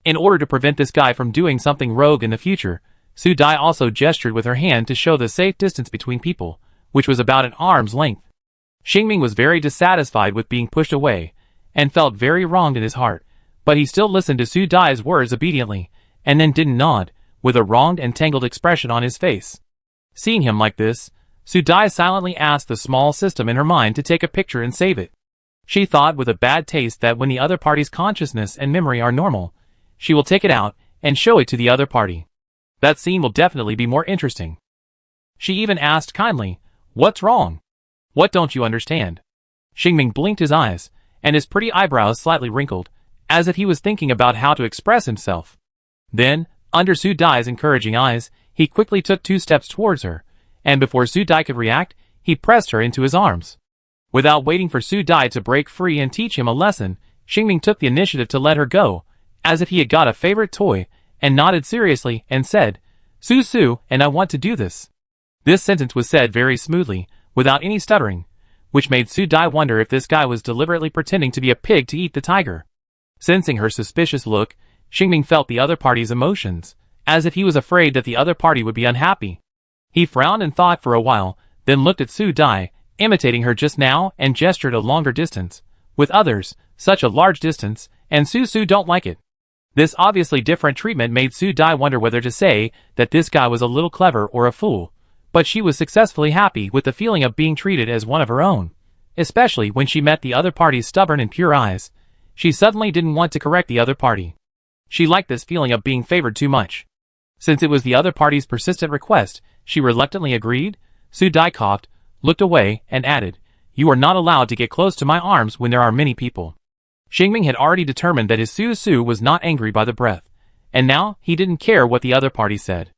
In order to prevent this guy from doing something rogue in the future, Su Dai also gestured with her hand to show the safe distance between people, which was about an arm's length. Xingming was very dissatisfied with being pushed away, and felt very wronged in his heart, but he still listened to Su Dai's words obediently, and then didn't nod, with a wronged and tangled expression on his face. Seeing him like this, Su Dai silently asked the small system in her mind to take a picture and save it. She thought with a bad taste that when the other party's consciousness and memory are normal, she will take it out and show it to the other party. That scene will definitely be more interesting. She even asked kindly, "What's wrong? What don't you understand?" Xingming blinked his eyes, and his pretty eyebrows slightly wrinkled, as if he was thinking about how to express himself. Then, under Su Dai's encouraging eyes, he quickly took 2 steps towards her, and before Su Dai could react, he pressed her into his arms. Without waiting for Su Dai to break free and teach him a lesson, Xingming took the initiative to let her go, as if he had got a favorite toy, and nodded seriously and said, Su, and I want to do this." This sentence was said very smoothly, without any stuttering, which made Su Dai wonder if this guy was deliberately pretending to be a pig to eat the tiger. Sensing her suspicious look, Xingming felt the other party's emotions, as if he was afraid that the other party would be unhappy. He frowned and thought for a while, then looked at Su Dai, imitating her just now, and gestured a longer distance. With others, such a large distance, and Su don't like it. This obviously different treatment made Su Dai wonder whether to say that this guy was a little clever or a fool, but she was successfully happy with the feeling of being treated as one of her own, especially when she met the other party's stubborn and pure eyes. She suddenly didn't want to correct the other party. She liked this feeling of being favored too much. Since it was the other party's persistent request, she reluctantly agreed. Su Dai coughed, looked away, and added, "You are not allowed to get close to my arms when there are many people." Xingming had already determined that his Su was not angry by the breath, and now he didn't care what the other party said.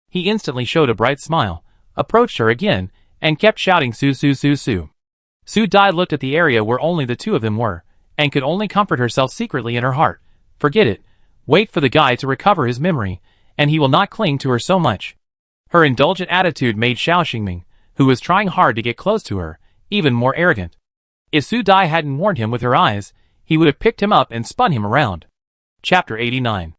He instantly showed a bright smile, approached her again, and kept shouting Su. Su Dai looked at the area where only the two of them were, and could only comfort herself secretly in her heart. Forget it. Wait for the guy to recover his memory, and he will not cling to her so much. Her indulgent attitude made Xingming, who was trying hard to get close to her, even more arrogant. If Su Dai hadn't warned him with her eyes, he would have picked him up and spun him around. Chapter 89.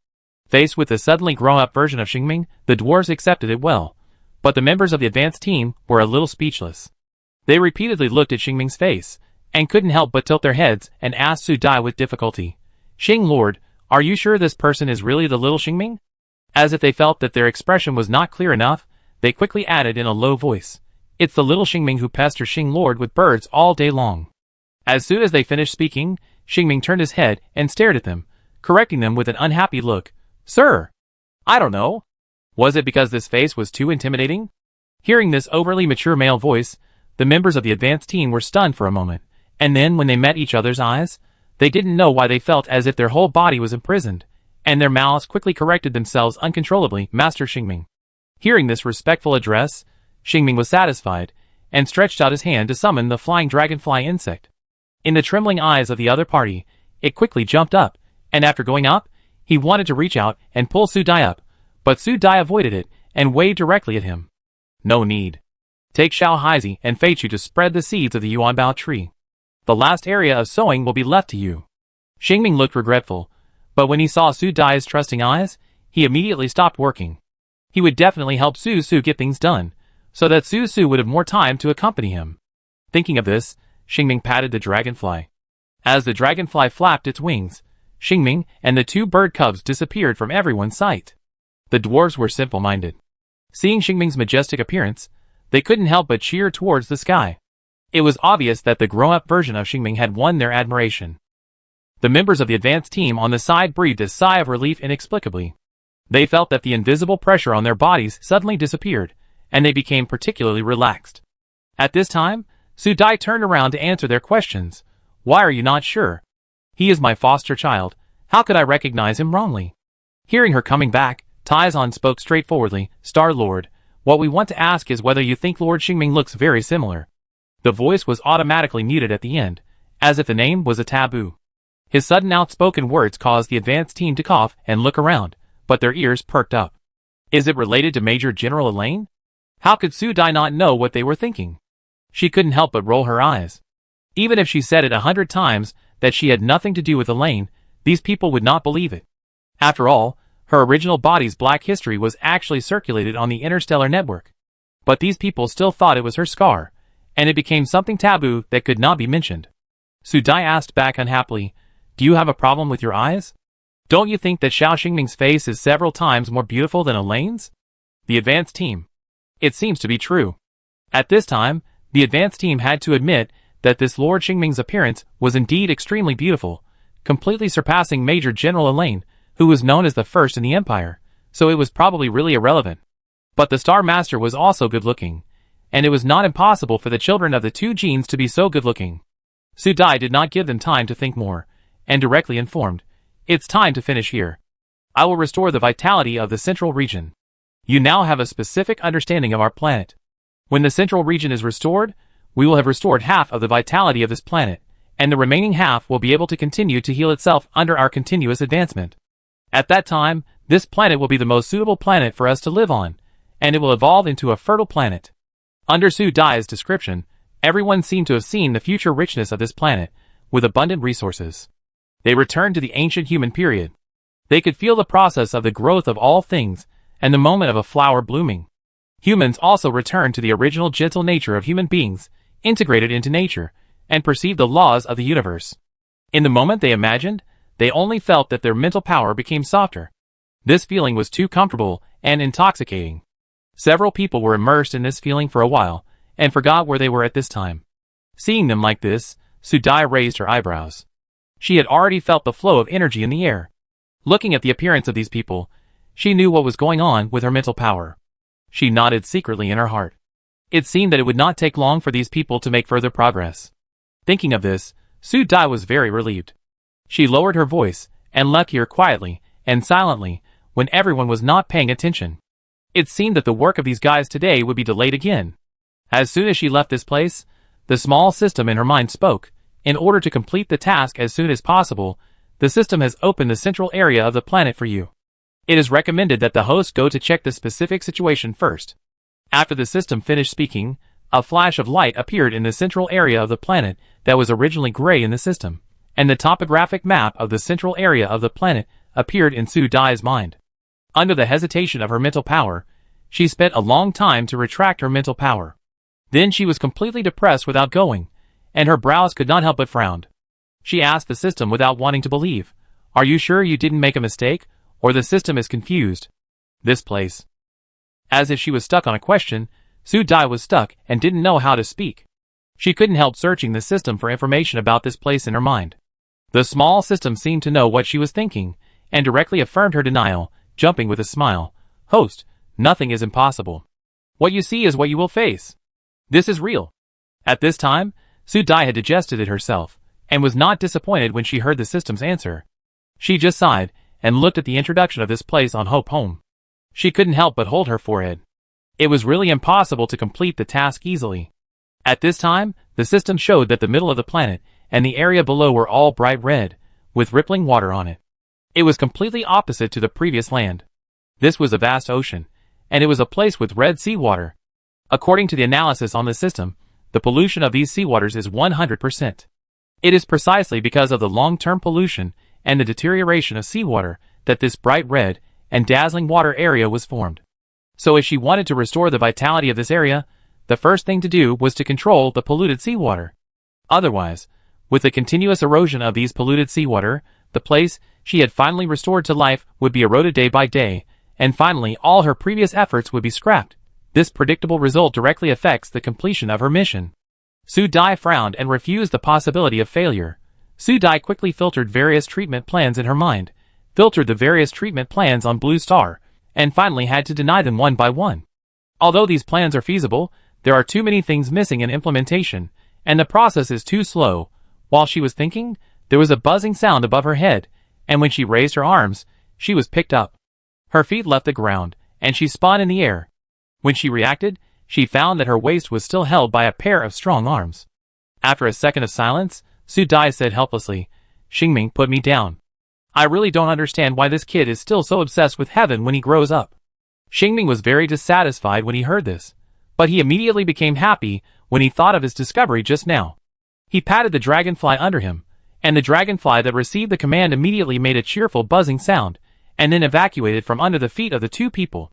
Faced with the suddenly grown-up version of Xingming, the dwarves accepted it well, but the members of the advanced team were a little speechless. They repeatedly looked at Xingming's face, and couldn't help but tilt their heads and asked Su Dai with difficulty, "Xing Lord, are you sure this person is really the little Xingming?" As if they felt that their expression was not clear enough, they quickly added in a low voice, "It's the little Xingming who pesters Xing Lord with birds all day long." As soon as they finished speaking, Xingming turned his head and stared at them, correcting them with an unhappy look. "Sir, I don't know. Was it because this face was too intimidating?" Hearing this overly mature male voice, the members of the advanced team were stunned for a moment, and then when they met each other's eyes, they didn't know why they felt as if their whole body was imprisoned, and their mouths quickly corrected themselves uncontrollably. "Master Xingming." Hearing this respectful address, Xingming was satisfied, and stretched out his hand to summon the flying dragonfly insect. In the trembling eyes of the other party, it quickly jumped up, and after going up, he wanted to reach out and pull Su Dai up, but Su Dai avoided it and waved directly at him. "No need. Take Xiao Haizi and Fei Chu to spread the seeds of the Yuanbao tree. The last area of sowing will be left to you." Xingming looked regretful, but when he saw Su Dai's trusting eyes, he immediately stopped working. He would definitely help Su Su get things done, so that Su Su would have more time to accompany him. Thinking of this, Xingming patted the dragonfly. As the dragonfly flapped its wings, Xingming and the two bird cubs disappeared from everyone's sight. The dwarves were simple-minded. Seeing Xingming's majestic appearance, they couldn't help but cheer towards the sky. It was obvious that the grown-up version of Xingming had won their admiration. The members of the advanced team on the side breathed a sigh of relief inexplicably. They felt that the invisible pressure on their bodies suddenly disappeared, and they became particularly relaxed. At this time, Su Dai turned around to answer their questions. "Why are you not sure? He is my foster child. How could I recognize him wrongly?" Hearing her coming back, Taizan spoke straightforwardly. "Star Lord, what we want to ask is whether you think Lord Xingming looks very similar." The voice was automatically muted at the end, as if the name was a taboo. His sudden outspoken words caused the advanced team to cough and look around, but their ears perked up. Is it related to Major General Elaine? How could Su Dai not know what they were thinking? She couldn't help but roll her eyes. Even if she said it 100 times that she had nothing to do with Elaine, these people would not believe it. After all, her original body's black history was actually circulated on the interstellar network. But these people still thought it was her scar, and it became something taboo that could not be mentioned. Su Dai asked back unhappily, "Do you have a problem with your eyes? Don't you think that Xiao Xingming's face is several times more beautiful than Elaine's?" The advanced team. It seems to be true. At this time, the advanced team had to admit that this Lord Xingming's appearance was indeed extremely beautiful, completely surpassing Major General Elaine, who was known as the first in the Empire, so it was probably really irrelevant. But the Star Master was also good-looking, and it was not impossible for the children of the two genes to be so good-looking. Su Dai did not give them time to think more, and directly informed, "It's time to finish here. I will restore the vitality of the central region. You now have a specific understanding of our planet. When the central region is restored, we will have restored half of the vitality of this planet, and the remaining half will be able to continue to heal itself under our continuous advancement. At that time, this planet will be the most suitable planet for us to live on, and it will evolve into a fertile planet." Under Su Dai's description, everyone seemed to have seen the future richness of this planet, with abundant resources. They returned to the ancient human period. They could feel the process of the growth of all things, and the moment of a flower blooming. Humans also returned to the original gentle nature of human beings, integrated into nature, and perceived the laws of the universe. In the moment they imagined, they only felt that their mental power became softer. This feeling was too comfortable and intoxicating. Several people were immersed in this feeling for a while, and forgot where they were at this time. Seeing them like this, Su Dai raised her eyebrows. She had already felt the flow of energy in the air. Looking at the appearance of these people, she knew what was going on with her mental power. She nodded secretly in her heart. It seemed that it would not take long for these people to make further progress. Thinking of this, Su Dai was very relieved. She lowered her voice, and left here quietly and silently, when everyone was not paying attention. It seemed that the work of these guys today would be delayed again. As soon as she left this place, the small system in her mind spoke. In order to complete the task as soon as possible, the system has opened the central area of the planet for you. It is recommended that the host go to check the specific situation first. After the system finished speaking, A flash of light appeared in the central area of the planet that was originally gray in the system, and the topographic map of the central area of the planet appeared in Su Dai's mind. Under the hesitation of her mental power, she spent a long time to retract her mental power. Then she was completely depressed without going, and her brows could not help but frown. She asked the system without wanting to believe, "Are you sure you didn't make a mistake, or the system is confused? This place." As if she was stuck on a question, Su Dai was stuck and didn't know how to speak. She couldn't help searching the system for information about this place in her mind. The small system seemed to know what she was thinking, and directly affirmed her denial, jumping with a smile. "Host, nothing is impossible. What you see is what you will face. This is real." At this time, Su Dai had digested it herself, and was not disappointed when she heard the system's answer. She just sighed, and looked at the introduction of this place on Hope Home. She couldn't help but hold her forehead. It was really impossible to complete the task easily. At this time, the system showed that the middle of the planet and the area below were all bright red, with rippling water on it. It was completely opposite to the previous land. This was a vast ocean, and it was a place with red seawater. According to the analysis on the system, the pollution of these seawaters is 100%. It is precisely because of the long-term pollution and the deterioration of seawater that this bright red and dazzling water area was formed. So if she wanted to restore the vitality of this area, the first thing to do was to control the polluted seawater. Otherwise, with the continuous erosion of these polluted seawater, the place she had finally restored to life would be eroded day by day, and finally all her previous efforts would be scrapped. This predictable result directly affects the completion of her mission. Su Dai frowned and refused the possibility of failure. Su Dai quickly filtered various treatment plans in her mind, filtered the various treatment plans on Blue Star, and finally had to deny them one by one. Although these plans are feasible, there are too many things missing in implementation, and the process is too slow. While she was thinking, there was a buzzing sound above her head, and when she raised her arms, she was picked up. Her feet left the ground, and she spun in the air. When she reacted, she found that her waist was still held by a pair of strong arms. After a second of silence, Su Dai said helplessly, "Xingming put me down. I really don't understand why this kid is still so obsessed with heaven when he grows up." Xingming was very dissatisfied when he heard this, but he immediately became happy when he thought of his discovery just now. He patted the dragonfly under him, and the dragonfly that received the command immediately made a cheerful buzzing sound, and then evacuated from under the feet of the two people.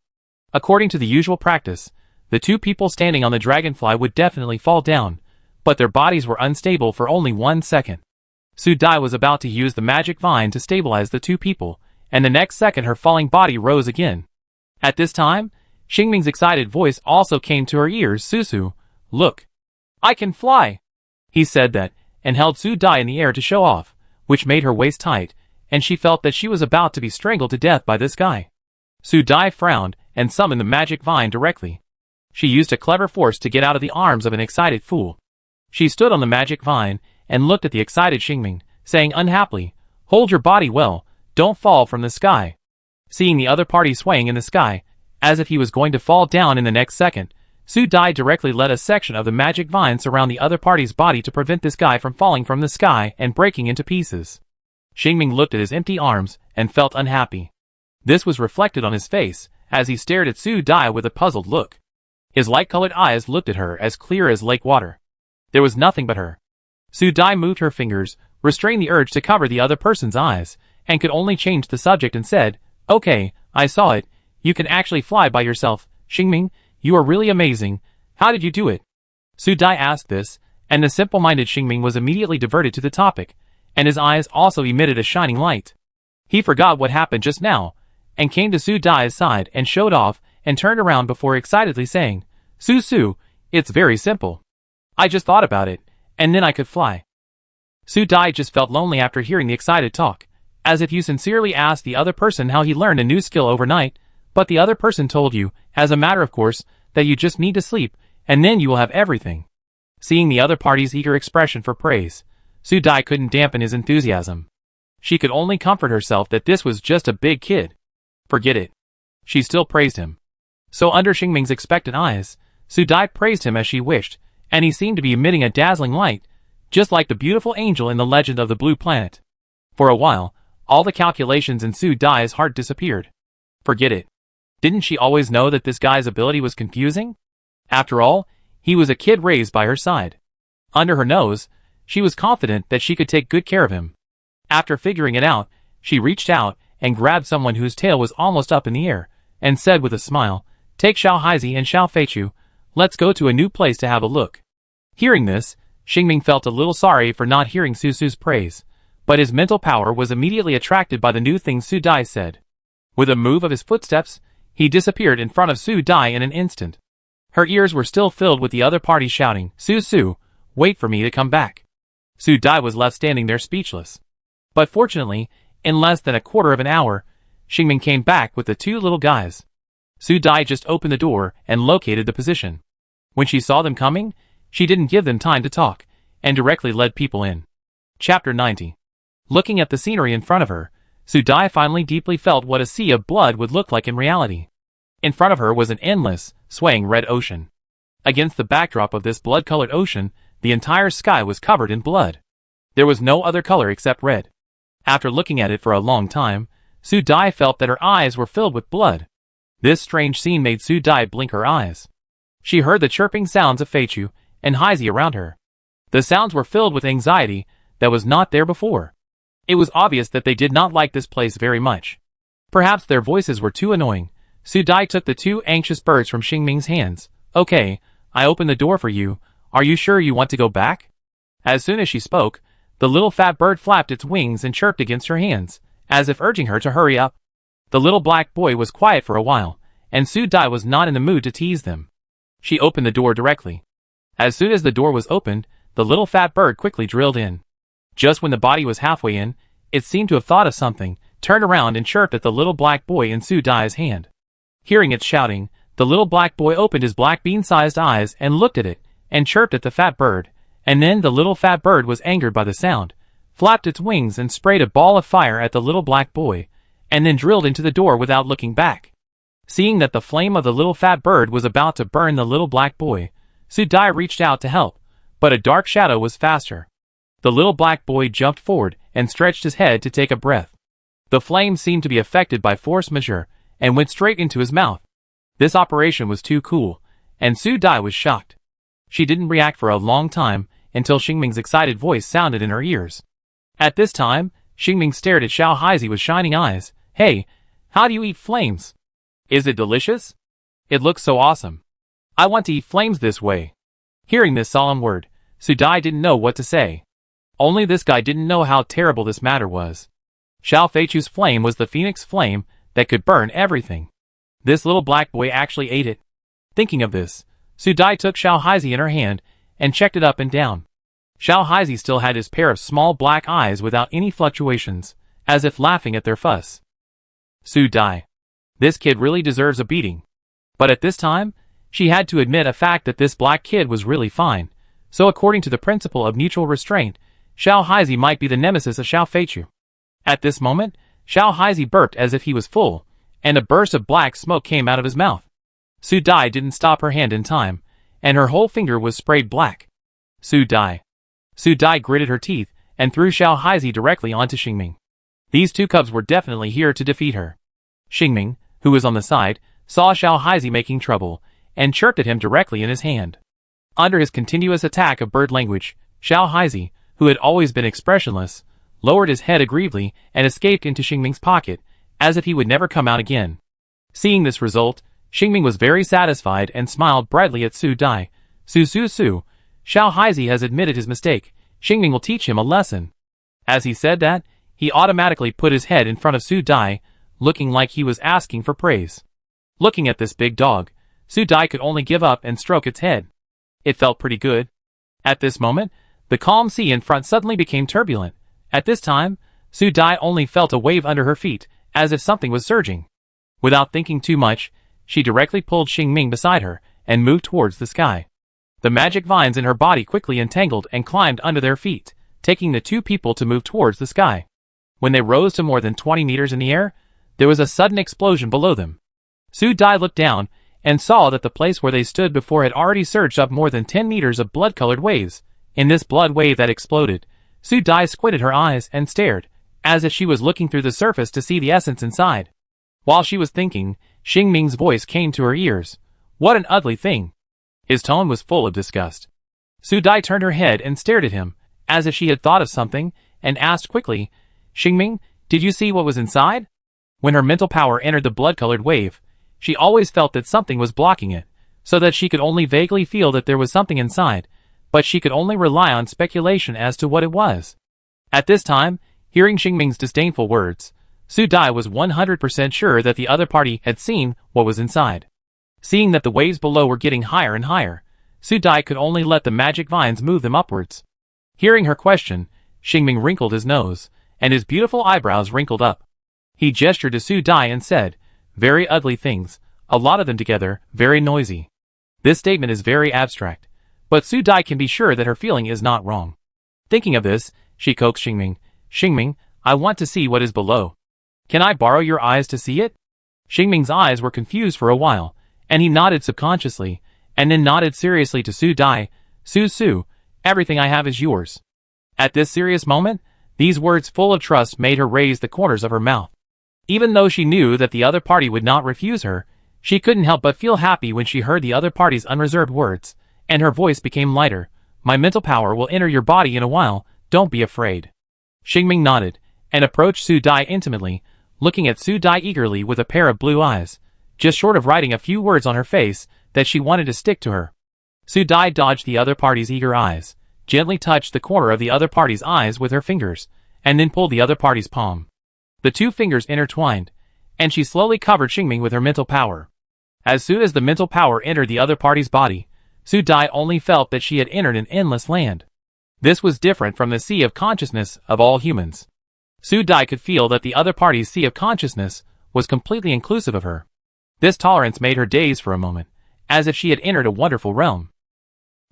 According to the usual practice, the two people standing on the dragonfly would definitely fall down, but their bodies were unstable for only 1 second. Su Dai was about to use the magic vine to stabilize the two people, and the next second her falling body rose again. At this time, Xingming's excited voice also came to her ears. "Susu, look. I can fly." He said that, and held Su Dai in the air to show off, which made her waist tight, and she felt that she was about to be strangled to death by this guy. Su Dai frowned, and summoned the magic vine directly. She used a clever force to get out of the arms of an excited fool. She stood on the magic vine, and looked at the excited Xingming, saying unhappily, "Hold your body well, don't fall from the sky." Seeing the other party swaying in the sky, as if he was going to fall down in the next second, Su Dai directly let a section of the magic vine surround the other party's body to prevent this guy from falling from the sky and breaking into pieces. Xingming looked at his empty arms, and felt unhappy. This was reflected on his face, as he stared at Su Dai with a puzzled look. His light-colored eyes looked at her as clear as lake water. There was nothing but her. Su Dai moved her fingers, restrained the urge to cover the other person's eyes, and could only change the subject and said, "Okay, I saw it. You can actually fly by yourself. Xingming, you are really amazing. How did you do it?" Su Dai asked this, and the simple-minded Xingming was immediately diverted to the topic, and his eyes also emitted a shining light. He forgot what happened just now, and came to Su Dai's side and showed off, and turned around before excitedly saying, Su, it's very simple. I just thought about it, and then I could fly." Su Dai just felt lonely after hearing the excited talk, as if you sincerely asked the other person how he learned a new skill overnight, but the other person told you, as a matter of course, that you just need to sleep, and then you will have everything. Seeing the other party's eager expression for praise, Su Dai couldn't dampen his enthusiasm. She could only comfort herself that this was just a big kid. Forget it. She still praised him. So under Xingming's expectant eyes, Su Dai praised him as she wished, and he seemed to be emitting a dazzling light, just like the beautiful angel in the legend of the Blue Planet. For a while, all the calculations in Su Dai's heart disappeared. Forget it. Didn't she always know that this guy's ability was confusing? After all, he was a kid raised by her side. Under her nose, she was confident that she could take good care of him. After figuring it out, she reached out and grabbed someone whose tail was almost up in the air, and said with a smile, "Take Xiao Haizi and Xiao Feichu, let's go to a new place to have a look." Hearing this, Xingming felt a little sorry for not hearing Su Su's praise, but his mental power was immediately attracted by the new things Su Dai said. With a move of his footsteps, he disappeared in front of Su Dai in an instant. Her ears were still filled with the other party shouting, "Su Su, wait for me to come back." Su Dai was left standing there speechless. But fortunately, in less than a quarter of an hour, Xingming came back with the two little guys. Su Dai just opened the door and located the position. When she saw them coming, she didn't give them time to talk, and directly led people in. Chapter 90. Looking at the scenery in front of her, Su Dai finally deeply felt what a sea of blood would look like in reality. In front of her was an endless, swaying red ocean. Against the backdrop of this blood-colored ocean, the entire sky was covered in blood. There was no other color except red. After looking at it for a long time, Su Dai felt that her eyes were filled with blood. This strange scene made Su Dai blink her eyes. She heard the chirping sounds of Feichu and Haizi around her. The sounds were filled with anxiety that was not there before. It was obvious that they did not like this place very much. Perhaps their voices were too annoying. Su Dai took the two anxious birds from Xingming's hands. "Okay, I opened the door for you. Are you sure you want to go back?" As soon as she spoke, the little fat bird flapped its wings and chirped against her hands, as if urging her to hurry up. The little black boy was quiet for a while, and Su Dai was not in the mood to tease them. She opened the door directly. As soon as the door was opened, the little fat bird quickly drilled in. Just when the body was halfway in, it seemed to have thought of something, turned around and chirped at the little black boy in Su Dai's hand. Hearing its shouting, the little black boy opened his black bean-sized eyes and looked at it, and chirped at the fat bird, and then the little fat bird was angered by the sound, flapped its wings and sprayed a ball of fire at the little black boy, and then drilled into the door without looking back. Seeing that the flame of the little fat bird was about to burn the little black boy, Su Dai reached out to help, but a dark shadow was faster. The little black boy jumped forward and stretched his head to take a breath. The flame seemed to be affected by force majeure and went straight into his mouth. This operation was too cool, and Su Dai was shocked. She didn't react for a long time until Xingming's excited voice sounded in her ears. At this time, Xingming stared at Xiao Haizi with shining eyes. "Hey, how do you eat flames? Is it delicious? It looks so awesome. I want to eat flames this way." Hearing this solemn word, Su Dai didn't know what to say. Only this guy didn't know how terrible this matter was. Xiao Feichu's flame was the phoenix flame that could burn everything. This little black boy actually ate it. Thinking of this, Su Dai took Xiao Haizi in her hand and checked it up and down. Xiao Haizi still had his pair of small black eyes without any fluctuations, as if laughing at their fuss. Su Dai. This kid really deserves a beating. But at this time, she had to admit a fact that this black kid was really fine, so according to the principle of mutual restraint, Xiao Haizi might be the nemesis of Xiao Feichu. At this moment, Xiao Haizi burped as if he was full, and a burst of black smoke came out of his mouth. Su Dai didn't stop her hand in time, and her whole finger was sprayed black. Su Dai. Su Dai gritted her teeth and threw Xiao Haizi directly onto Xingming. These two cubs were definitely here to defeat her. Xingming, who was on the side, saw Xiao Haizi making trouble, and chirped at him directly in his hand. Under his continuous attack of bird language, Xiao Haizi, who had always been expressionless, lowered his head aggrievedly and escaped into Xingming's pocket, as if he would never come out again. Seeing this result, Xingming was very satisfied and smiled brightly at Su Dai. Su, Xiao Haizi has admitted his mistake. Xingming will teach him a lesson." As he said that, he automatically put his head in front of Su Dai, looking like he was asking for praise. Looking at this big dog, Su Dai could only give up and stroke its head. It felt pretty good. At this moment, the calm sea in front suddenly became turbulent. At this time, Su Dai only felt a wave under her feet, as if something was surging. Without thinking too much, she directly pulled Xingming beside her and moved towards the sky. The magic vines in her body quickly entangled and climbed under their feet, taking the two people to move towards the sky. When they rose to more than 20 meters in the air, there was a sudden explosion below them. Su Dai looked down and saw that the place where they stood before had already surged up more than 10 meters of blood-colored waves. In this blood wave that exploded, Su Dai squinted her eyes and stared, as if she was looking through the surface to see the essence inside. While she was thinking, Xingming's voice came to her ears. "What an ugly thing. His tone was full of disgust. Su Dai turned her head and stared at him, as if she had thought of something, and asked quickly, "Xingming, did you see what was inside?" When her mental power entered the blood-colored wave, she always felt that something was blocking it, so that she could only vaguely feel that there was something inside, but she could only rely on speculation as to what it was. At this time, hearing Xingming's disdainful words, Su Dai was 100% sure that the other party had seen what was inside. Seeing that the waves below were getting higher and higher, Su Dai could only let the magic vines move them upwards. Hearing her question, Xingming wrinkled his nose, and his beautiful eyebrows wrinkled up. He gestured to Su Dai and said, "Very ugly things, a lot of them together, very noisy." This statement is very abstract, but Su Dai can be sure that her feeling is not wrong. Thinking of this, she coaxed Xingming, "Xingming, I want to see what is below. Can I borrow your eyes to see it?" Xingming's eyes were confused for a while, and he nodded subconsciously, and then nodded seriously to Su Dai, Su, everything I have is yours." At this serious moment, these words full of trust made her raise the corners of her mouth. Even though she knew that the other party would not refuse her, she couldn't help but feel happy when she heard the other party's unreserved words, and her voice became lighter. "My mental power will enter your body in a while, don't be afraid." Xingming nodded, and approached Su Dai intimately, looking at Su Dai eagerly with a pair of blue eyes, just short of writing a few words on her face that she wanted to stick to her. Su Dai dodged the other party's eager eyes, gently touched the corner of the other party's eyes with her fingers, and then pulled the other party's palm. The two fingers intertwined, and she slowly covered Xingming with her mental power. As soon as the mental power entered the other party's body, Su Dai only felt that she had entered an endless land. This was different from the sea of consciousness of all humans. Su Dai could feel that the other party's sea of consciousness was completely inclusive of her. This tolerance made her daze for a moment, as if she had entered a wonderful realm.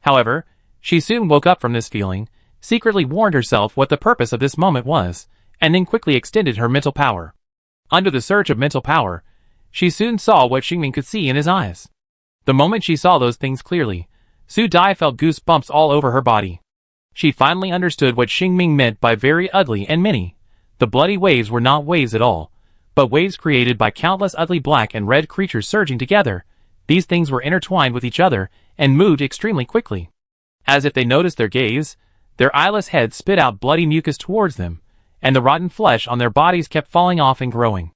However, she soon woke up from this feeling, secretly warned herself what the purpose of this moment was, and then quickly extended her mental power. Under the surge of mental power, she soon saw what Xingming could see in his eyes. The moment she saw those things clearly, Su Dai felt goosebumps all over her body. She finally understood what Xingming meant by very ugly and many. The bloody waves were not waves at all, but waves created by countless ugly black and red creatures surging together. These things were intertwined with each other and moved extremely quickly. As if they noticed their gaze, their eyeless heads spit out bloody mucus towards them, and the rotten flesh on their bodies kept falling off and growing.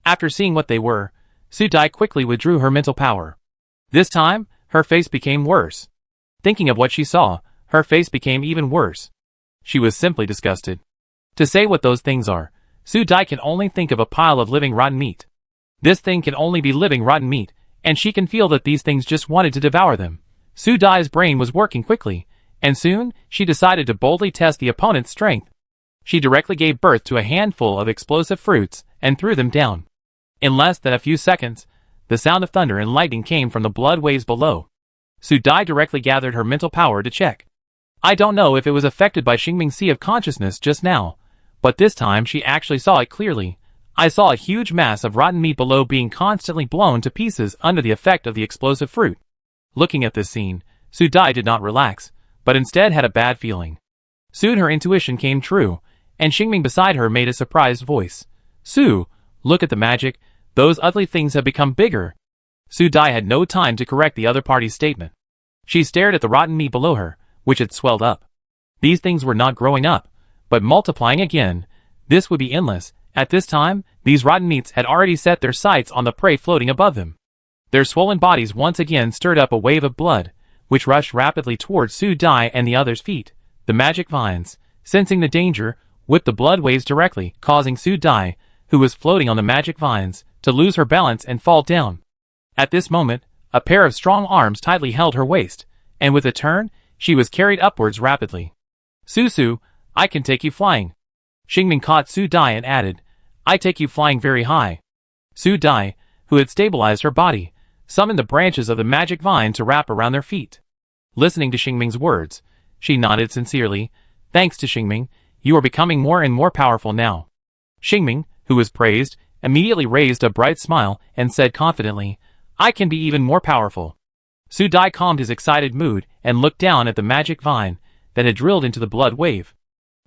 After seeing what they were, Su Dai quickly withdrew her mental power. This time, her face became worse. Thinking of what she saw, her face became even worse. She was simply disgusted. To say what those things are, Su Dai can only think of a pile of living rotten meat. This thing can only be living rotten meat, and she can feel that these things just wanted to devour them. Su Dai's brain was working quickly, and soon, she decided to boldly test the opponent's strength. She directly gave birth to a handful of explosive fruits, and threw them down. In less than a few seconds, the sound of thunder and lightning came from the blood waves below. Su Dai directly gathered her mental power to check. I don't know if it was affected by Xingming's sea of consciousness just now, but this time she actually saw it clearly. I saw a huge mass of rotten meat below being constantly blown to pieces under the effect of the explosive fruit. Looking at this scene, Su Dai did not relax, but instead had a bad feeling. Soon her intuition came true, and Xingming beside her made a surprised voice. "Su, look at the magic, those ugly things have become bigger." Su Dai had no time to correct the other party's statement. She stared at the rotten meat below her, which had swelled up. These things were not growing up, but multiplying again. This would be endless. At this time, these rotten meats had already set their sights on the prey floating above them. Their swollen bodies once again stirred up a wave of blood, which rushed rapidly towards Su Dai and the others' feet. The magic vines, sensing the danger, whipped the blood waves directly, causing Su Dai, who was floating on the magic vines, to lose her balance and fall down. At this moment, a pair of strong arms tightly held her waist, and with a turn, she was carried upwards rapidly. Su, I can take you flying." Xingming caught Su Dai and added, "I take you flying very high." Su Dai, who had stabilized her body, summoned the branches of the magic vine to wrap around their feet. Listening to Xingming's words, she nodded sincerely. "Thanks to Xingming, you are becoming more and more powerful now." Xingming, who was praised, immediately raised a bright smile and said confidently, "I can be even more powerful." Su Dai calmed his excited mood and looked down at the magic vine that had drilled into the blood wave.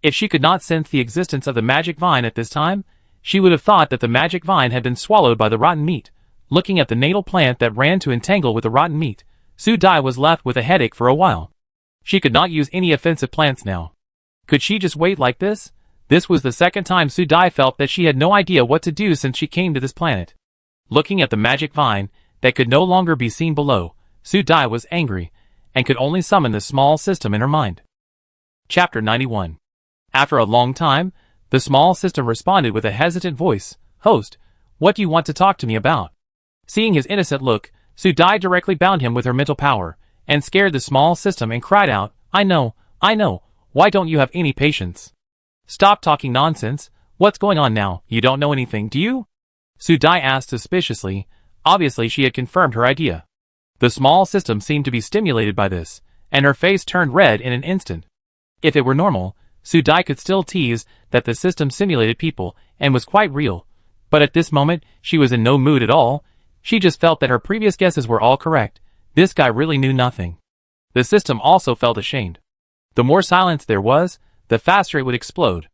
If she could not sense the existence of the magic vine at this time, she would have thought that the magic vine had been swallowed by the rotten meat. Looking at the natal plant that ran to entangle with the rotten meat, Su Dai was left with a headache for a while. She could not use any offensive plants now. Could she just wait like this? This was the second time Su Dai felt that she had no idea what to do since she came to this planet. Looking at the magic vine that could no longer be seen below, Su Dai was angry and could only summon the small system in her mind. Chapter 91. After a long time, the small system responded with a hesitant voice. Host, what do you want to talk to me about? Seeing his innocent look, Su Dai directly bound him with her mental power and scared the small system and cried out, I know, why don't you have any patience? Stop talking nonsense. What's going on now? You don't know anything, do you? Su Dai asked suspiciously. Obviously she had confirmed her idea. The small system seemed to be stimulated by this, and her face turned red in an instant. If it were normal, Su Dai could still tease that the system simulated people and was quite real, but at this moment she was in no mood at all. She just felt that her previous guesses were all correct. This guy really knew nothing. The system also felt ashamed. The more silence there was, the faster it would explode.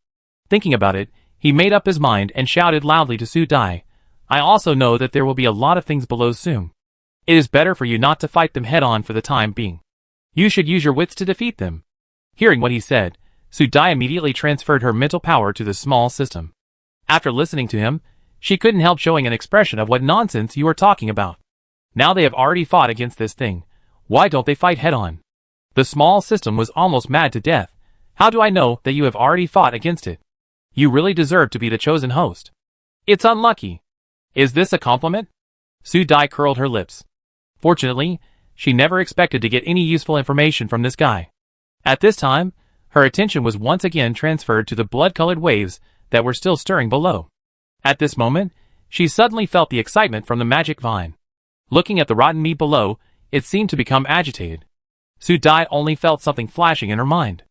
Thinking about it, he made up his mind and shouted loudly to Su Dai, I also know that there will be a lot of things below soon. It is better for you not to fight them head-on for the time being. You should use your wits to defeat them. Hearing what he said, Su Dai immediately transferred her mental power to the small system. After listening to him, she couldn't help showing an expression of what nonsense you are talking about. Now they have already fought against this thing. Why don't they fight head-on? The small system was almost mad to death. How do I know that you have already fought against it? You really deserve to be the chosen host. It's unlucky. Is this a compliment? Su Dai curled her lips. Fortunately, she never expected to get any useful information from this guy. At this time, her attention was once again transferred to the blood-colored waves that were still stirring below. At this moment, she suddenly felt the excitement from the magic vine. Looking at the rotten meat below, it seemed to become agitated. Su Dai only felt something flashing in her mind.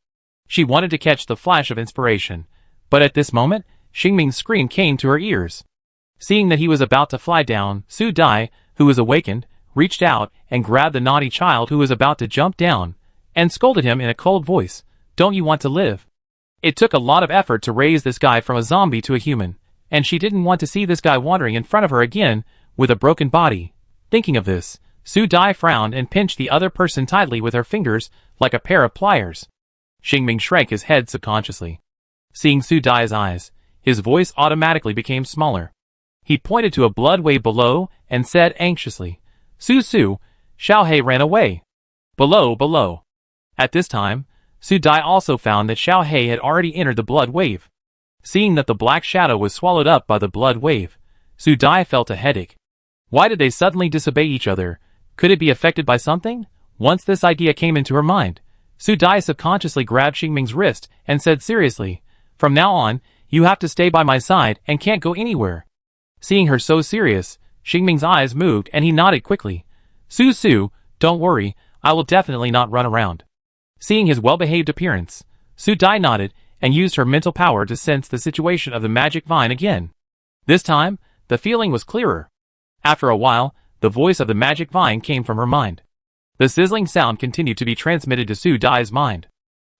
She wanted to catch the flash of inspiration, but at this moment, Xingming's scream came to her ears. Seeing that he was about to fly down, Su Dai, who was awakened, reached out and grabbed the naughty child who was about to jump down, and scolded him in a cold voice, Don't you want to live? It took a lot of effort to raise this guy from a zombie to a human, and she didn't want to see this guy wandering in front of her again, with a broken body. Thinking of this, Su Dai frowned and pinched the other person tightly with her fingers, like a pair of pliers. Xingming shrank his head subconsciously. Seeing Su Dai's eyes, his voice automatically became smaller. He pointed to a blood wave below and said anxiously, Su, Xiao He ran away. Below. At this time, Su Dai also found that Xiao He had already entered the blood wave. Seeing that the black shadow was swallowed up by the blood wave, Su Dai felt a headache. Why did they suddenly disobey each other? Could it be affected by something? Once this idea came into her mind, Su Dai subconsciously grabbed Xingming's wrist and said seriously, From now on, you have to stay by my side and can't go anywhere. Seeing her so serious, Xingming's eyes moved and he nodded quickly. Su, don't worry, I will definitely not run around. Seeing his well-behaved appearance, Su Dai nodded and used her mental power to sense the situation of the magic vine again. This time, the feeling was clearer. After a while, the voice of the magic vine came from her mind. The sizzling sound continued to be transmitted to Su Dai's mind.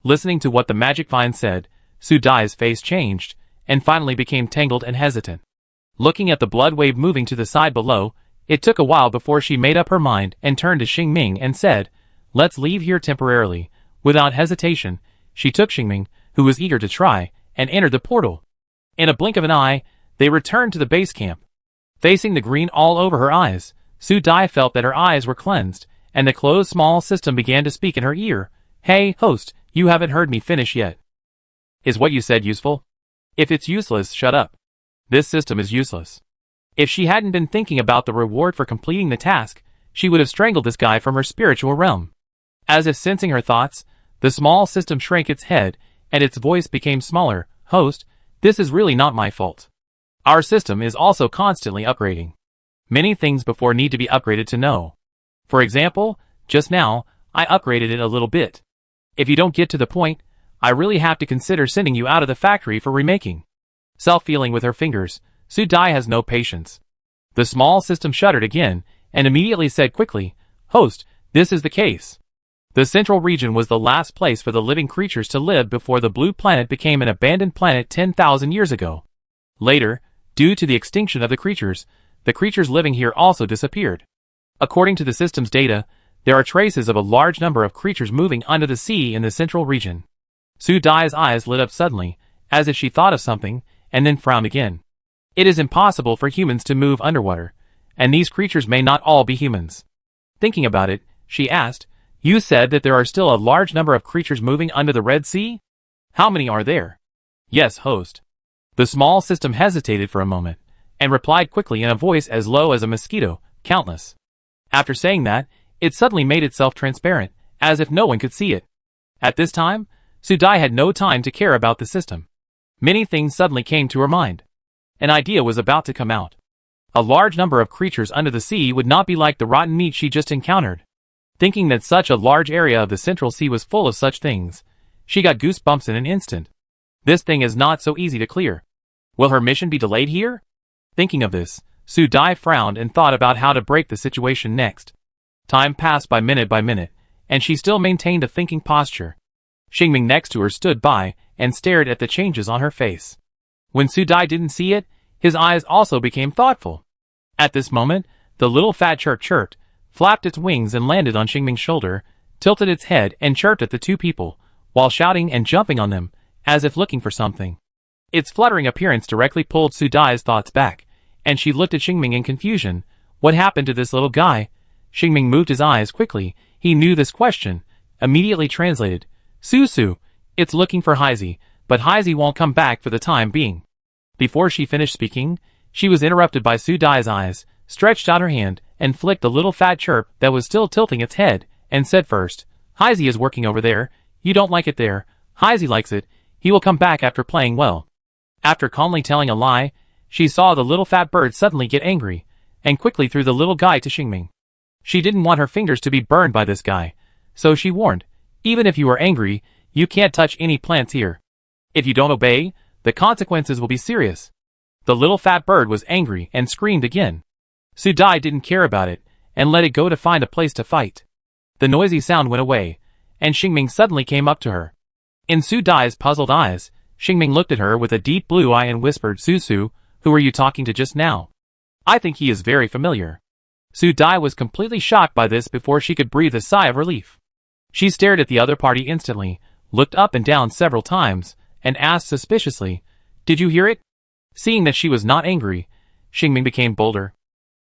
Listening to what the magic vine said, Su Dai's face changed, and finally became tangled and hesitant. Looking at the blood wave moving to the side below, it took a while before she made up her mind and turned to Xingming and said, Let's leave here temporarily. Without hesitation, she took Xingming, who was eager to try, and entered the portal. In a blink of an eye, they returned to the base camp. Facing the green all over her eyes, Su Dai felt that her eyes were cleansed, and the closed small system began to speak in her ear. Hey, host, you haven't heard me finish yet. Is what you said useful? If it's useless, shut up. This system is useless. If she hadn't been thinking about the reward for completing the task, she would have strangled this guy from her spiritual realm. As if sensing her thoughts, the small system shrank its head, and its voice became smaller. Host, this is really not my fault. Our system is also constantly upgrading. Many things before need to be upgraded to know. For example, just now, I upgraded it a little bit. If you don't get to the point, I really have to consider sending you out of the factory for remaking. Self-feeling with her fingers, Su Dai has no patience. The small system shuddered again, and immediately said quickly, Host, this is the case. The central region was the last place for the living creatures to live before the blue planet became an abandoned planet 10,000 years ago. Later, due to the extinction of the creatures living here also disappeared. According to the system's data, there are traces of a large number of creatures moving under the sea in the central region. Su Dai's eyes lit up suddenly, as if she thought of something, and then frowned again. It is impossible for humans to move underwater, and these creatures may not all be humans. Thinking about it, she asked, "You said that there are still a large number of creatures moving under the Red Sea? How many are there?" "Yes, host." The small system hesitated for a moment, and replied quickly in a voice as low as a mosquito, "Countless." After saying that, it suddenly made itself transparent, as if no one could see it. At this time, Su Dai had no time to care about the system. Many things suddenly came to her mind. An idea was about to come out. A large number of creatures under the sea would not be like the rotten meat she just encountered. Thinking that such a large area of the Central Sea was full of such things, she got goosebumps in an instant. This thing is not so easy to clear. Will her mission be delayed here? Thinking of this, Su Dai frowned and thought about how to break the situation next. Time passed by minute, and she still maintained a thinking posture. Xingming next to her stood by and stared at the changes on her face. When Su Dai didn't see it, his eyes also became thoughtful. At this moment, the little fat chirped, flapped its wings and landed on Xingming's shoulder, tilted its head and chirped at the two people, while shouting and jumping on them, as if looking for something. Its fluttering appearance directly pulled Su Dai's thoughts back, and she looked at Xingming in confusion. What happened to this little guy? Xingming moved his eyes quickly. He knew this question. Immediately translated. Su, it's looking for Heizi, but Heizi won't come back for the time being. Before she finished speaking, she was interrupted by Su Dai's eyes, stretched out her hand, and flicked the little fat chirp that was still tilting its head, and said first, "Heizi is working over there. You don't like it there. Heizi likes it. He will come back after playing well." After calmly telling a lie, she saw the little fat bird suddenly get angry, and quickly threw the little guy to Xingming. She didn't want her fingers to be burned by this guy, so she warned, "Even if you are angry, you can't touch any plants here. If you don't obey, the consequences will be serious." The little fat bird was angry and screamed again. Su Dai didn't care about it, and let it go to find a place to fight. The noisy sound went away, and Xingming suddenly came up to her. In Su Dai's puzzled eyes, Xingming looked at her with a deep blue eye and whispered, "Su, who were you talking to just now? I think he is very familiar." Su Dai was completely shocked by this before she could breathe a sigh of relief. She stared at the other party instantly, looked up and down several times, and asked suspiciously, "Did you hear it?" Seeing that she was not angry, Xingming became bolder.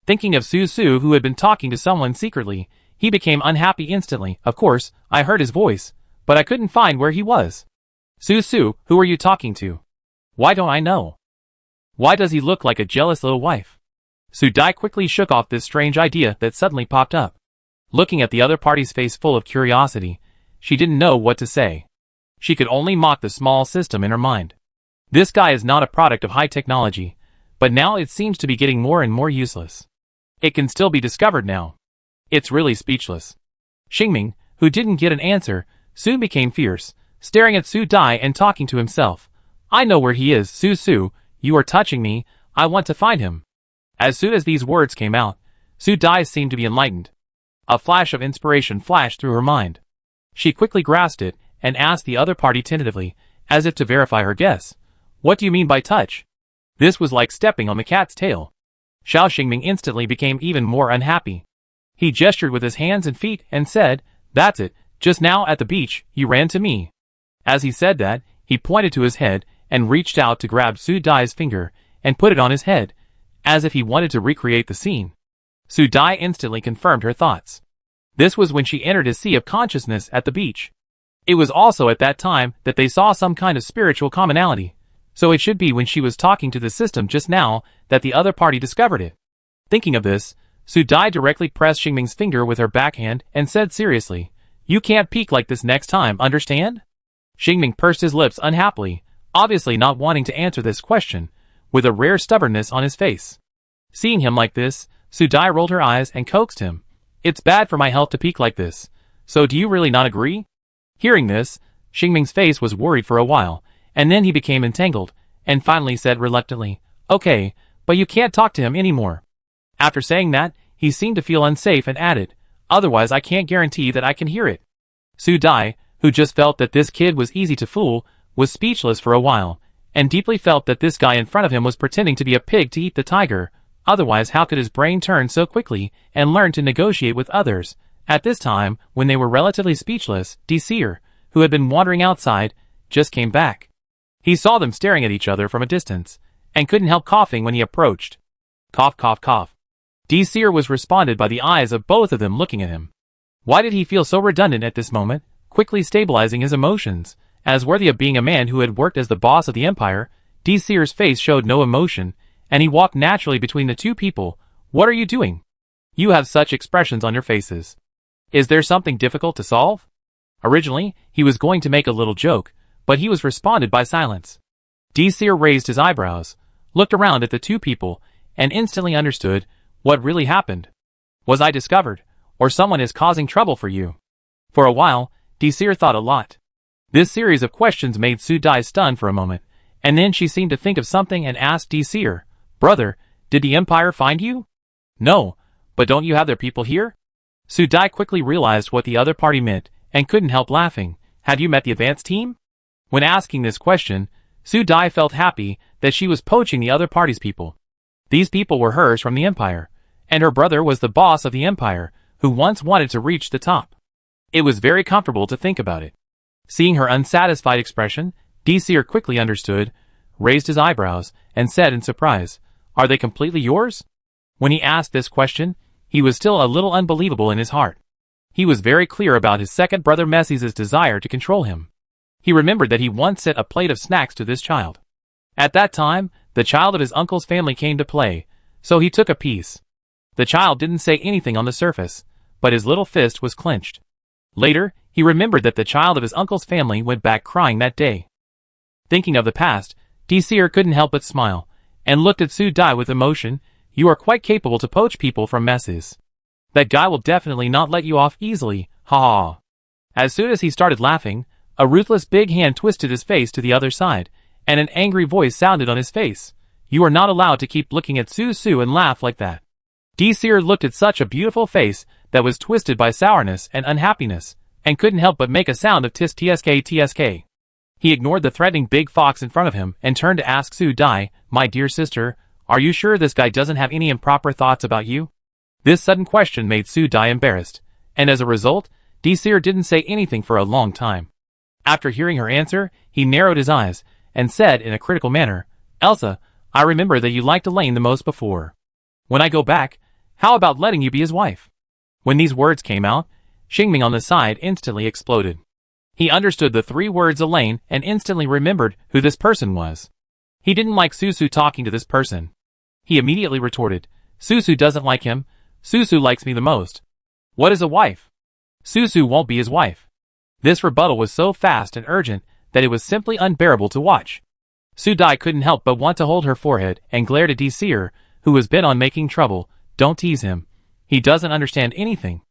Thinking of Su, who had been talking to someone secretly, he became unhappy instantly. "Of course, I heard his voice, but I couldn't find where he was." Su, who are you talking to? Why don't I know? Why does he look like a jealous little wife?" Su Dai quickly shook off this strange idea that suddenly popped up. Looking at the other party's face full of curiosity, she didn't know what to say. She could only mock the small system in her mind. This guy is not a product of high technology, but now it seems to be getting more and more useless. It can still be discovered now. It's really speechless. Xingming, who didn't get an answer, soon became fierce, staring at Su Dai and talking to himself. "I know where he is, Su, you are touching me, I want to find him." As soon as these words came out, Su Dai seemed to be enlightened. A flash of inspiration flashed through her mind. She quickly grasped it, and asked the other party tentatively, as if to verify her guess, "What do you mean by touch?" This was like stepping on the cat's tail. Xiao Xingming instantly became even more unhappy. He gestured with his hands and feet and said, "That's it, just now at the beach, you ran to me." As he said that, he pointed to his head and reached out to grab Su Dai's finger and put it on his head, as if he wanted to recreate the scene. Su Dai instantly confirmed her thoughts. This was when she entered a sea of consciousness at the beach. It was also at that time that they saw some kind of spiritual commonality, so it should be when she was talking to the system just now that the other party discovered it. Thinking of this, Su Dai directly pressed Xingming's finger with her backhand and said seriously, "You can't peek like this next time, understand?" Xingming pursed his lips unhappily, obviously not wanting to answer this question, with a rare stubbornness on his face. Seeing him like this, Su Dai rolled her eyes and coaxed him. "It's bad for my health to peek like this, so do you really not agree?" Hearing this, Xingming's face was worried for a while, and then he became entangled, and finally said reluctantly, "Okay, but you can't talk to him anymore." After saying that, he seemed to feel unsafe and added, "Otherwise I can't guarantee that I can hear it." Su Dai, who just felt that this kid was easy to fool, was speechless for a while, and deeply felt that this guy in front of him was pretending to be a pig to eat the tiger. Otherwise how could his brain turn so quickly and learn to negotiate with others, At this time, when they were relatively speechless, Seer, who had been wandering outside, just came back. He saw them staring at each other from a distance, and couldn't help coughing when he approached. Cough, cough, cough. Seer was responded by the eyes of both of them looking at him. Why did he feel so redundant at this moment, quickly stabilizing his emotions? As worthy of being a man who had worked as the boss of the empire, Seer's face showed no emotion, and he walked naturally between the two people. What are you doing? You have such expressions on your faces. Is there something difficult to solve? Originally, he was going to make a little joke, but he was responded by silence. Seer raised his eyebrows, looked around at the two people, and instantly understood what really happened. Was I discovered, or someone is causing trouble for you? For a while, Seer thought a lot. This series of questions made Su Dai stunned for a moment, and then she seemed to think of something and asked Seer, "Brother, did the Empire find you?" "No, but don't you have their people here?" Su Dai quickly realized what the other party meant, and couldn't help laughing. "Have you met the advance team?" When asking this question, Su Dai felt happy that she was poaching the other party's people. These people were hers from the Empire, and her brother was the boss of the Empire, who once wanted to reach the top. It was very comfortable to think about it. Seeing her unsatisfied expression, Seer quickly understood, raised his eyebrows, and said in surprise, "Are they completely yours?" When he asked this question, he was still a little unbelievable in his heart. He was very clear about his second brother Messie's desire to control him. He remembered that he once sent a plate of snacks to this child. At that time, the child of his uncle's family came to play, so he took a piece. The child didn't say anything on the surface, but his little fist was clenched. Later, he remembered that the child of his uncle's family went back crying that day. Thinking of the past, Seer couldn't help but smile, and looked at Su Dai with emotion. "You are quite capable to poach people from messes. That guy will definitely not let you off easily, ha ha." As soon as he started laughing, a ruthless big hand twisted his face to the other side, and an angry voice sounded on his face. "You are not allowed to keep looking at Su and laugh like that." Seer looked at such a beautiful face that was twisted by sourness and unhappiness, and couldn't help but make a sound of tisk tsk tsk. He ignored the threatening big fox in front of him and turned to ask Su Dai, "My dear sister, are you sure this guy doesn't have any improper thoughts about you?" This sudden question made Su Dai embarrassed, and as a result, Seer didn't say anything for a long time. After hearing her answer, he narrowed his eyes, and said in a critical manner, "Elsa, I remember that you liked Elaine the most before. When I go back, how about letting you be his wife?" When these words came out, Xingming on the side instantly exploded. He understood the three words Elaine and instantly remembered who this person was. He didn't like Su talking to this person. He immediately retorted, Su doesn't like him, Su likes me the most. What is a wife? Su won't be his wife. This rebuttal was so fast and urgent that it was simply unbearable to watch. Su Dai couldn't help but want to hold her forehead and glare at Seer, who was bent on making trouble. "Don't tease him. He doesn't understand anything."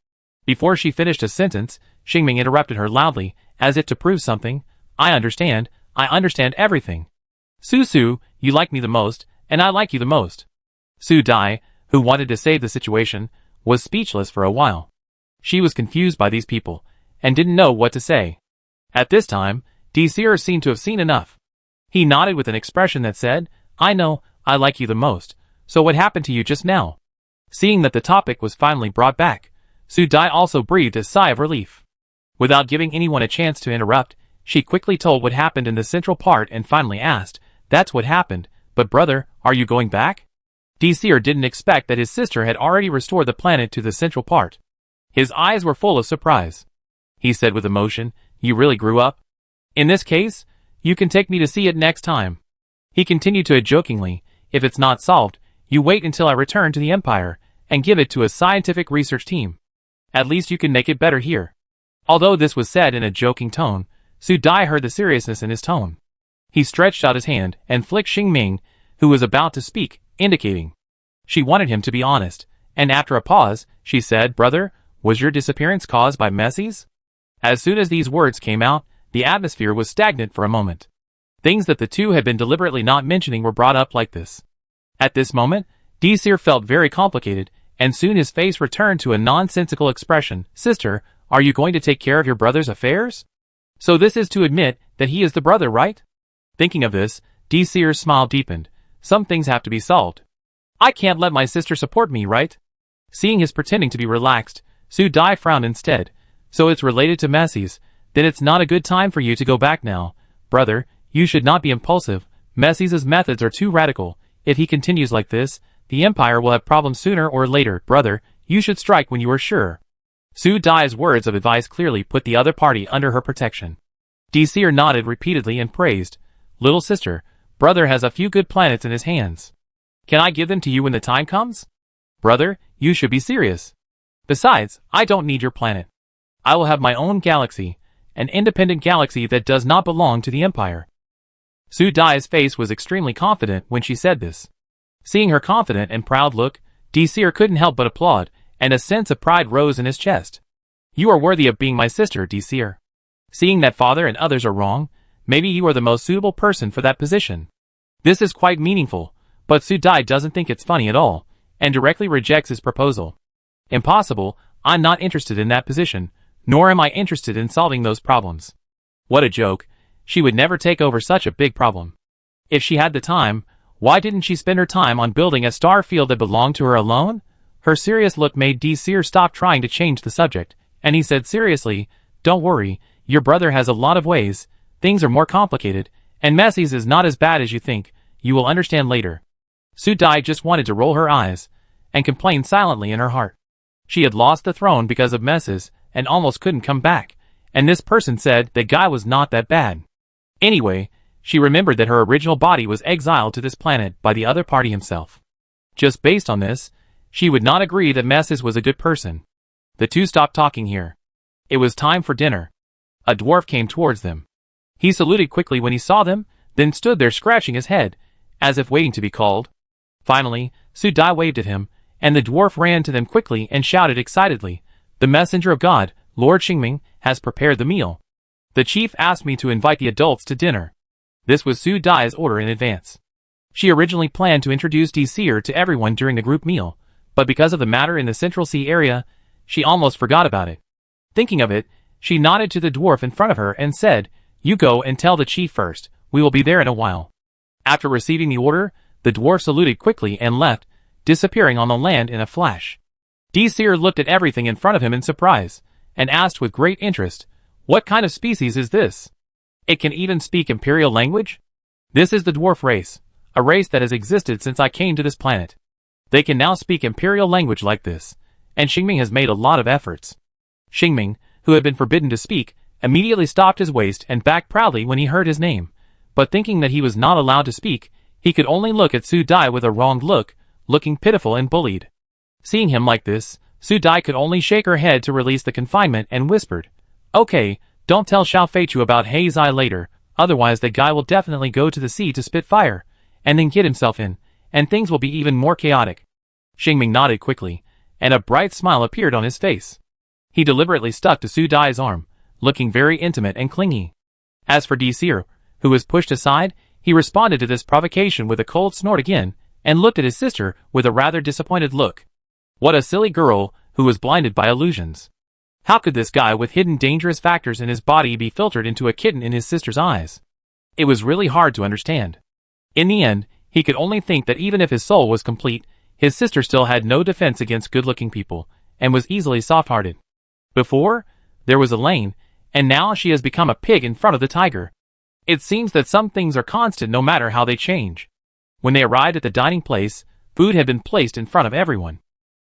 Before she finished a sentence, Xingming interrupted her loudly, as if to prove something. I understand everything. Su, you like me the most, and I like you the most." Su Dai, who wanted to save the situation, was speechless for a while. She was confused by these people, and didn't know what to say. At this time, Seer seemed to have seen enough. He nodded with an expression that said, "I know, I like you the most, so what happened to you just now?" Seeing that the topic was finally brought back, Su Dai also breathed a sigh of relief. Without giving anyone a chance to interrupt, she quickly told what happened in the central part and finally asked, "That's what happened, but brother, are you going back?" Seer didn't expect that his sister had already restored the planet to the central part. His eyes were full of surprise. He said with emotion, "You really grew up? In this case, you can take me to see it next time." He continued to add jokingly, "If it's not solved, you wait until I return to the Empire, and give it to a scientific research team. At least you can make it better here." Although this was said in a joking tone, Su Dai heard the seriousness in his tone. He stretched out his hand and flicked Xingming, who was about to speak, indicating. She wanted him to be honest, and after a pause, she said, "Brother, was your disappearance caused by Messie's?" As soon as these words came out, the atmosphere was stagnant for a moment. Things that the two had been deliberately not mentioning were brought up like this. At this moment, Seer felt very complicated, and soon his face returned to a nonsensical expression. "Sister, are you going to take care of your brother's affairs? So this is to admit that he is the brother, right?" Thinking of this, Seer's smile deepened. "Some things have to be solved. I can't let my sister support me, right?" Seeing his pretending to be relaxed, Su Dai frowned instead. So it's related to Messi's. Then it's not a good time for you to go back now. Brother, you should not be impulsive. Messi's methods are too radical. If he continues like this, the Empire will have problems sooner or later. Brother, you should strike when you are sure. Su Dai's words of advice clearly put the other party under her protection. Seer nodded repeatedly and praised. Little sister, brother has a few good planets in his hands. Can I give them to you when the time comes? Brother, you should be serious. Besides, I don't need your planet. I will have my own galaxy, an independent galaxy that does not belong to the Empire. Su Dai's face was extremely confident when she said this. Seeing her confident and proud look, Seer couldn't help but applaud, and a sense of pride rose in his chest. You are worthy of being my sister, Seer. Seeing that father and others are wrong, maybe you are the most suitable person for that position. This is quite meaningful, but Su Dai doesn't think it's funny at all, and directly rejects his proposal. Impossible, I'm not interested in that position, nor am I interested in solving those problems. What a joke, she would never take over such a big problem. If she had the time, why didn't she spend her time on building a star field that belonged to her alone? Her serious look made Seer stop trying to change the subject, and he said seriously, don't worry, your brother has a lot of ways, things are more complicated, and Messi's is not as bad as you think, you will understand later. Su Dai just wanted to roll her eyes, and complain silently in her heart. She had lost the throne because of Messi's, and almost couldn't come back, and this person said that guy was not that bad. Anyway, she remembered that her original body was exiled to this planet by the other party himself. Just based on this, she would not agree that Messi's was a good person. The two stopped talking here. It was time for dinner. A dwarf came towards them. He saluted quickly when he saw them, then stood there scratching his head, as if waiting to be called. Finally, Su Dai waved at him, and the dwarf ran to them quickly and shouted excitedly, the messenger of God, Lord Xingming, has prepared the meal. The chief asked me to invite the adults to dinner. This was Su Dai's order in advance. She originally planned to introduce Seer to everyone during the group meal, but because of the matter in the Central Sea area, she almost forgot about it. Thinking of it, she nodded to the dwarf in front of her and said, you go and tell the chief first, we will be there in a while. After receiving the order, the dwarf saluted quickly and left, disappearing on the land in a flash. Seer looked at everything in front of him in surprise, and asked with great interest, what kind of species is this? It can even speak imperial language? This is the dwarf race, a race that has existed since I came to this planet. They can now speak imperial language like this, and Xingming has made a lot of efforts. Xingming, who had been forbidden to speak, immediately stopped his waist and backed proudly when he heard his name, but thinking that he was not allowed to speak, he could only look at Su Dai with a wronged look, looking pitiful and bullied. Seeing him like this, Su Dai could only shake her head to release the confinement and whispered, okay, don't tell Xiao Feichu about Hei Zai later, otherwise that guy will definitely go to the sea to spit fire, and then get himself in, and things will be even more chaotic. Xingming nodded quickly, and a bright smile appeared on his face. He deliberately stuck to Su Dai's arm, looking very intimate and clingy. As for Seer, who was pushed aside, he responded to this provocation with a cold snort again, and looked at his sister with a rather disappointed look. What a silly girl, who was blinded by illusions. How could this guy with hidden dangerous factors in his body be filtered into a kitten in his sister's eyes? It was really hard to understand. In the end, he could only think that even if his soul was complete, his sister still had no defense against good-looking people, and was easily soft-hearted. Before, there was Elaine, and now she has become a pig in front of the tiger. It seems that some things are constant no matter how they change. When they arrived at the dining place, food had been placed in front of everyone.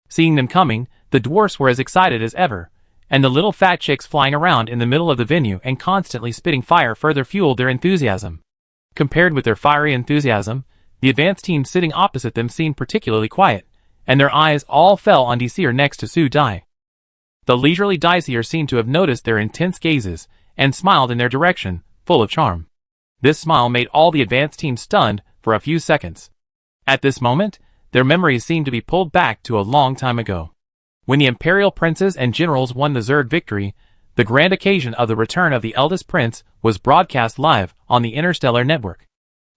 Seeing them coming, the dwarfs were as excited as ever, and the little fat chicks flying around in the middle of the venue and constantly spitting fire further fueled their enthusiasm. Compared with their fiery enthusiasm, the advanced team sitting opposite them seemed particularly quiet, and their eyes all fell on Seer next to Su Dai. The leisurely Seer seemed to have noticed their intense gazes, and smiled in their direction, full of charm. This smile made all the advanced team stunned for a few seconds. At this moment, their memories seemed to be pulled back to a long time ago. When the imperial princes and generals won the Zerg victory, the grand occasion of the return of the eldest prince was broadcast live on the Interstellar Network.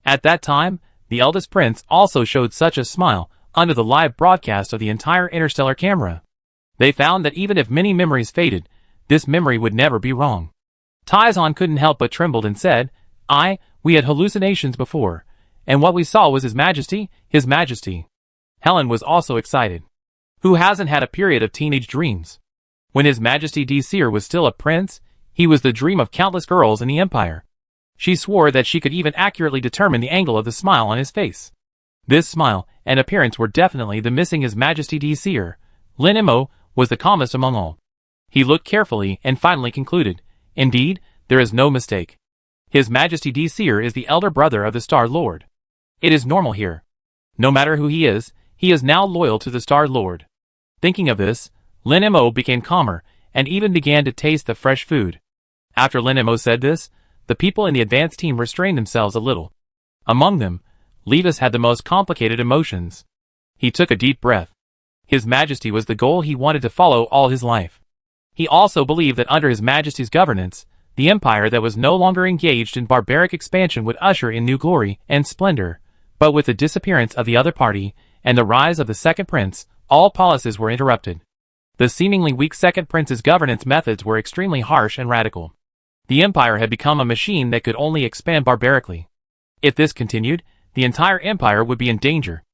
At that time, the eldest prince also showed such a smile under the live broadcast of the entire interstellar camera. They found that even if many memories faded, this memory would never be wrong. Taizan couldn't help but trembled and said, we had hallucinations before, and what we saw was His Majesty, His Majesty. Helen was also excited. Who hasn't had a period of teenage dreams? When His Majesty Desir was still a prince, he was the dream of countless girls in the empire. She swore that she could even accurately determine the angle of the smile on his face. This smile and appearance were definitely the missing His Majesty Desir. Lin Mo was the calmest among all. He looked carefully and finally concluded, "Indeed, there is no mistake. His Majesty Desir is the elder brother of the Star Lord. It is normal here. No matter who he is now loyal to the Star Lord." Thinking of this, Lin Mo became calmer and even began to taste the fresh food. After Lin Mo said this, the people in the advance team restrained themselves a little. Among them, Levis had the most complicated emotions. He took a deep breath. His Majesty was the goal he wanted to follow all his life. He also believed that under His Majesty's governance, the empire that was no longer engaged in barbaric expansion would usher in new glory and splendor. But with the disappearance of the other party and the rise of the second prince, all policies were interrupted. The seemingly weak second prince's governance methods were extremely harsh and radical. The empire had become a machine that could only expand barbarically. If this continued, the entire empire would be in danger.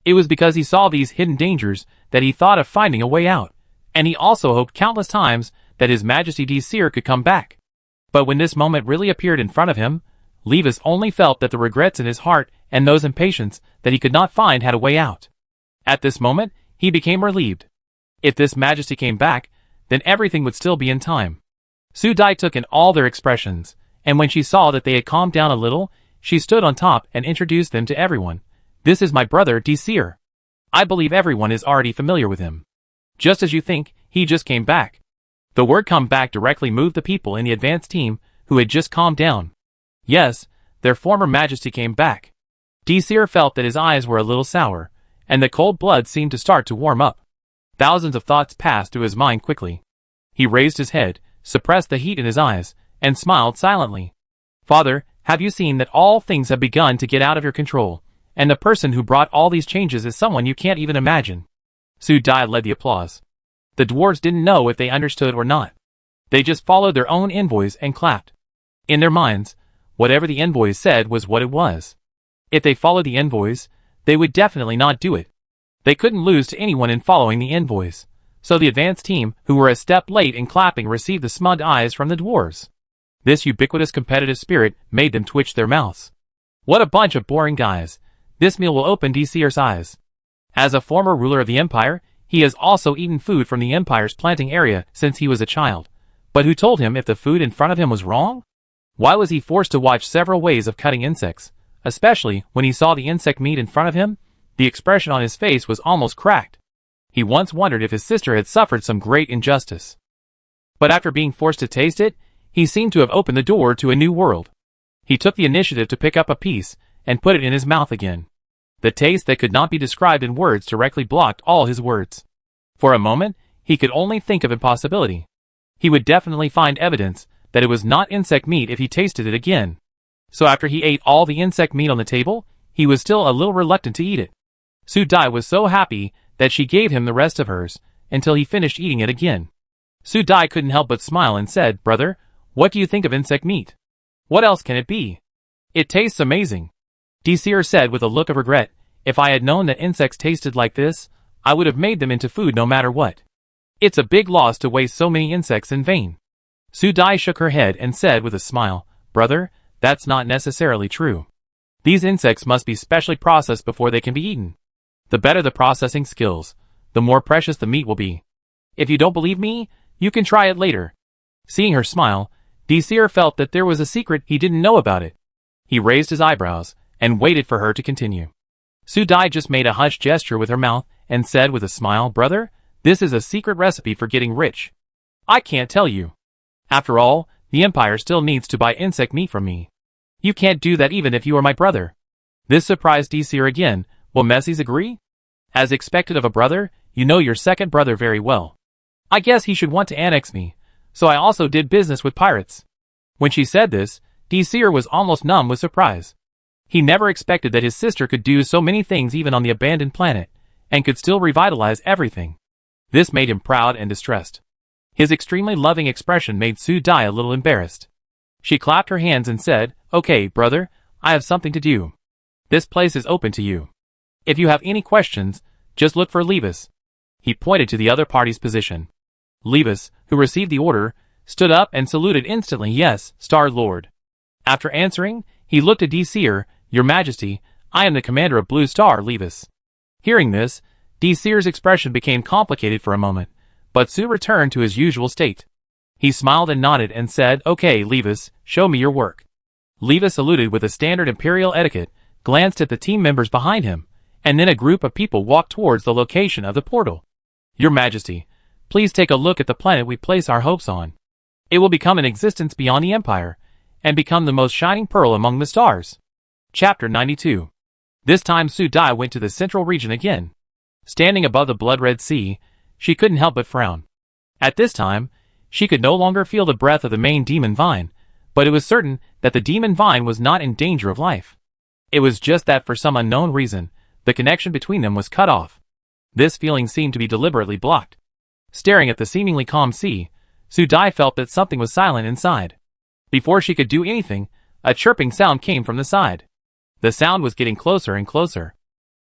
It was because he saw these hidden dangers that he thought of finding a way out, and he also hoped countless times that His Majesty Desir could come back. But when this moment really appeared in front of him, Levis only felt that the regrets in his heart and those impatience that he could not find had a way out. At this moment, he became relieved. If this Majesty came back, then everything would still be in time. Su Dai took in all their expressions, and when she saw that they had calmed down a little, she stood on top and introduced them to everyone. "This is my brother Desir. I believe everyone is already familiar with him. Just as you think, he just came back." The word "come back" directly moved the people in the advance team, who had just calmed down. Yes, their former Majesty came back. Desir felt that his eyes were a little sour, and the cold blood seemed to start to warm up. Thousands of thoughts passed through his mind quickly. He raised his head, suppressed the heat in his eyes, and smiled silently. "Father, have you seen that all things have begun to get out of your control, and the person who brought all these changes is someone you can't even imagine?" Su Dai led the applause. The dwarves didn't know if they understood or not. They just followed their own envoys and clapped. In their minds, whatever the envoys said was what it was. If they followed the envoys, they would definitely not do it. They couldn't lose to anyone in following the envoys. So the advance team, who were a step late in clapping, received the smug eyes from the dwarves. This ubiquitous competitive spirit made them twitch their mouths. What a bunch of boring guys. This meal will open Desir's eyes. As a former ruler of the empire, he has also eaten food from the empire's planting area since he was a child. But who told him if the food in front of him was wrong? Why was he forced to watch several ways of cutting insects? Especially when he saw the insect meat in front of him, the expression on his face was almost cracked. He once wondered if his sister had suffered some great injustice. But after being forced to taste it, he seemed to have opened the door to a new world. He took the initiative to pick up a piece and put it in his mouth again. The taste that could not be described in words directly blocked all his words. For a moment, he could only think of impossibility. He would definitely find evidence that it was not insect meat if he tasted it again. So after he ate all the insect meat on the table, he was still a little reluctant to eat it. Su Dai was so happy that she gave him the rest of hers, until he finished eating it again. Su Dai couldn't help but smile and said, "Brother, what do you think of insect meat? What else can it be? It tastes amazing." Desir said with a look of regret, "If I had known that insects tasted like this, I would have made them into food no matter what. It's a big loss to waste so many insects in vain." Su Dai shook her head and said with a smile, "Brother, that's not necessarily true. These insects must be specially processed before they can be eaten. The better the processing skills, the more precious the meat will be. If you don't believe me, you can try it later." Seeing her smile, Desir felt that there was a secret he didn't know about it. He raised his eyebrows and waited for her to continue. Su Dai just made a hushed gesture with her mouth and said with a smile, "Brother, this is a secret recipe for getting rich. I can't tell you. After all, the empire still needs to buy insect meat from me. You can't do that even if you are my brother." This surprised Desir again. Will Messies agree? As expected of a brother, you know your second brother very well. I guess he should want to annex me, so I also did business with pirates. When she said this, Desir was almost numb with surprise. He never expected that his sister could do so many things even on the abandoned planet, and could still revitalize everything. This made him proud and distressed. His extremely loving expression made Su Dai a little embarrassed. She clapped her hands and said, "Okay, brother, I have something to do. This place is open to you. If you have any questions, just look for Levis." He pointed to the other party's position. Levis, who received the order, stood up and saluted instantly. Yes, Star Lord. After answering, he looked at Seer. Your Majesty, I am the commander of Blue Star, Levis. Hearing this, Seer's expression became complicated for a moment, but soon returned to his usual state. He smiled and nodded and said, Okay, Levis, show me your work. Levis saluted with a standard Imperial etiquette, glanced at the team members behind him, and then a group of people walked towards the location of the portal. Your Majesty, please take a look at the planet we place our hopes on. It will become an existence beyond the Empire, and become the most shining pearl among the stars. Chapter 92. This time Su Dai went to the central region again. Standing above the blood-red sea, she couldn't help but frown. At this time, she could no longer feel the breath of the main demon vine, but it was certain that the demon vine was not in danger of life. It was just that for some unknown reason, the connection between them was cut off. This feeling seemed to be deliberately blocked. Staring at the seemingly calm sea, Su Dai felt that something was silent inside. Before she could do anything, a chirping sound came from the side. The sound was getting closer and closer.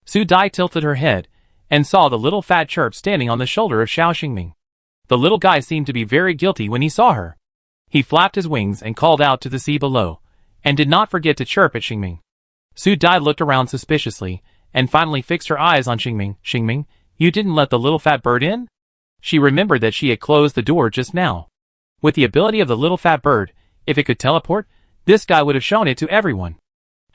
Su Dai tilted her head, and saw the little fat chirp standing on the shoulder of Xiao Xingming. The little guy seemed to be very guilty when he saw her. He flapped his wings and called out to the sea below, and did not forget to chirp at Xingming. Su Dai looked around suspiciously, and finally fixed her eyes on Xingming. Xingming, you didn't let the little fat bird in? She remembered that she had closed the door just now. With the ability of the little fat bird, if it could teleport, this guy would have shown it to everyone.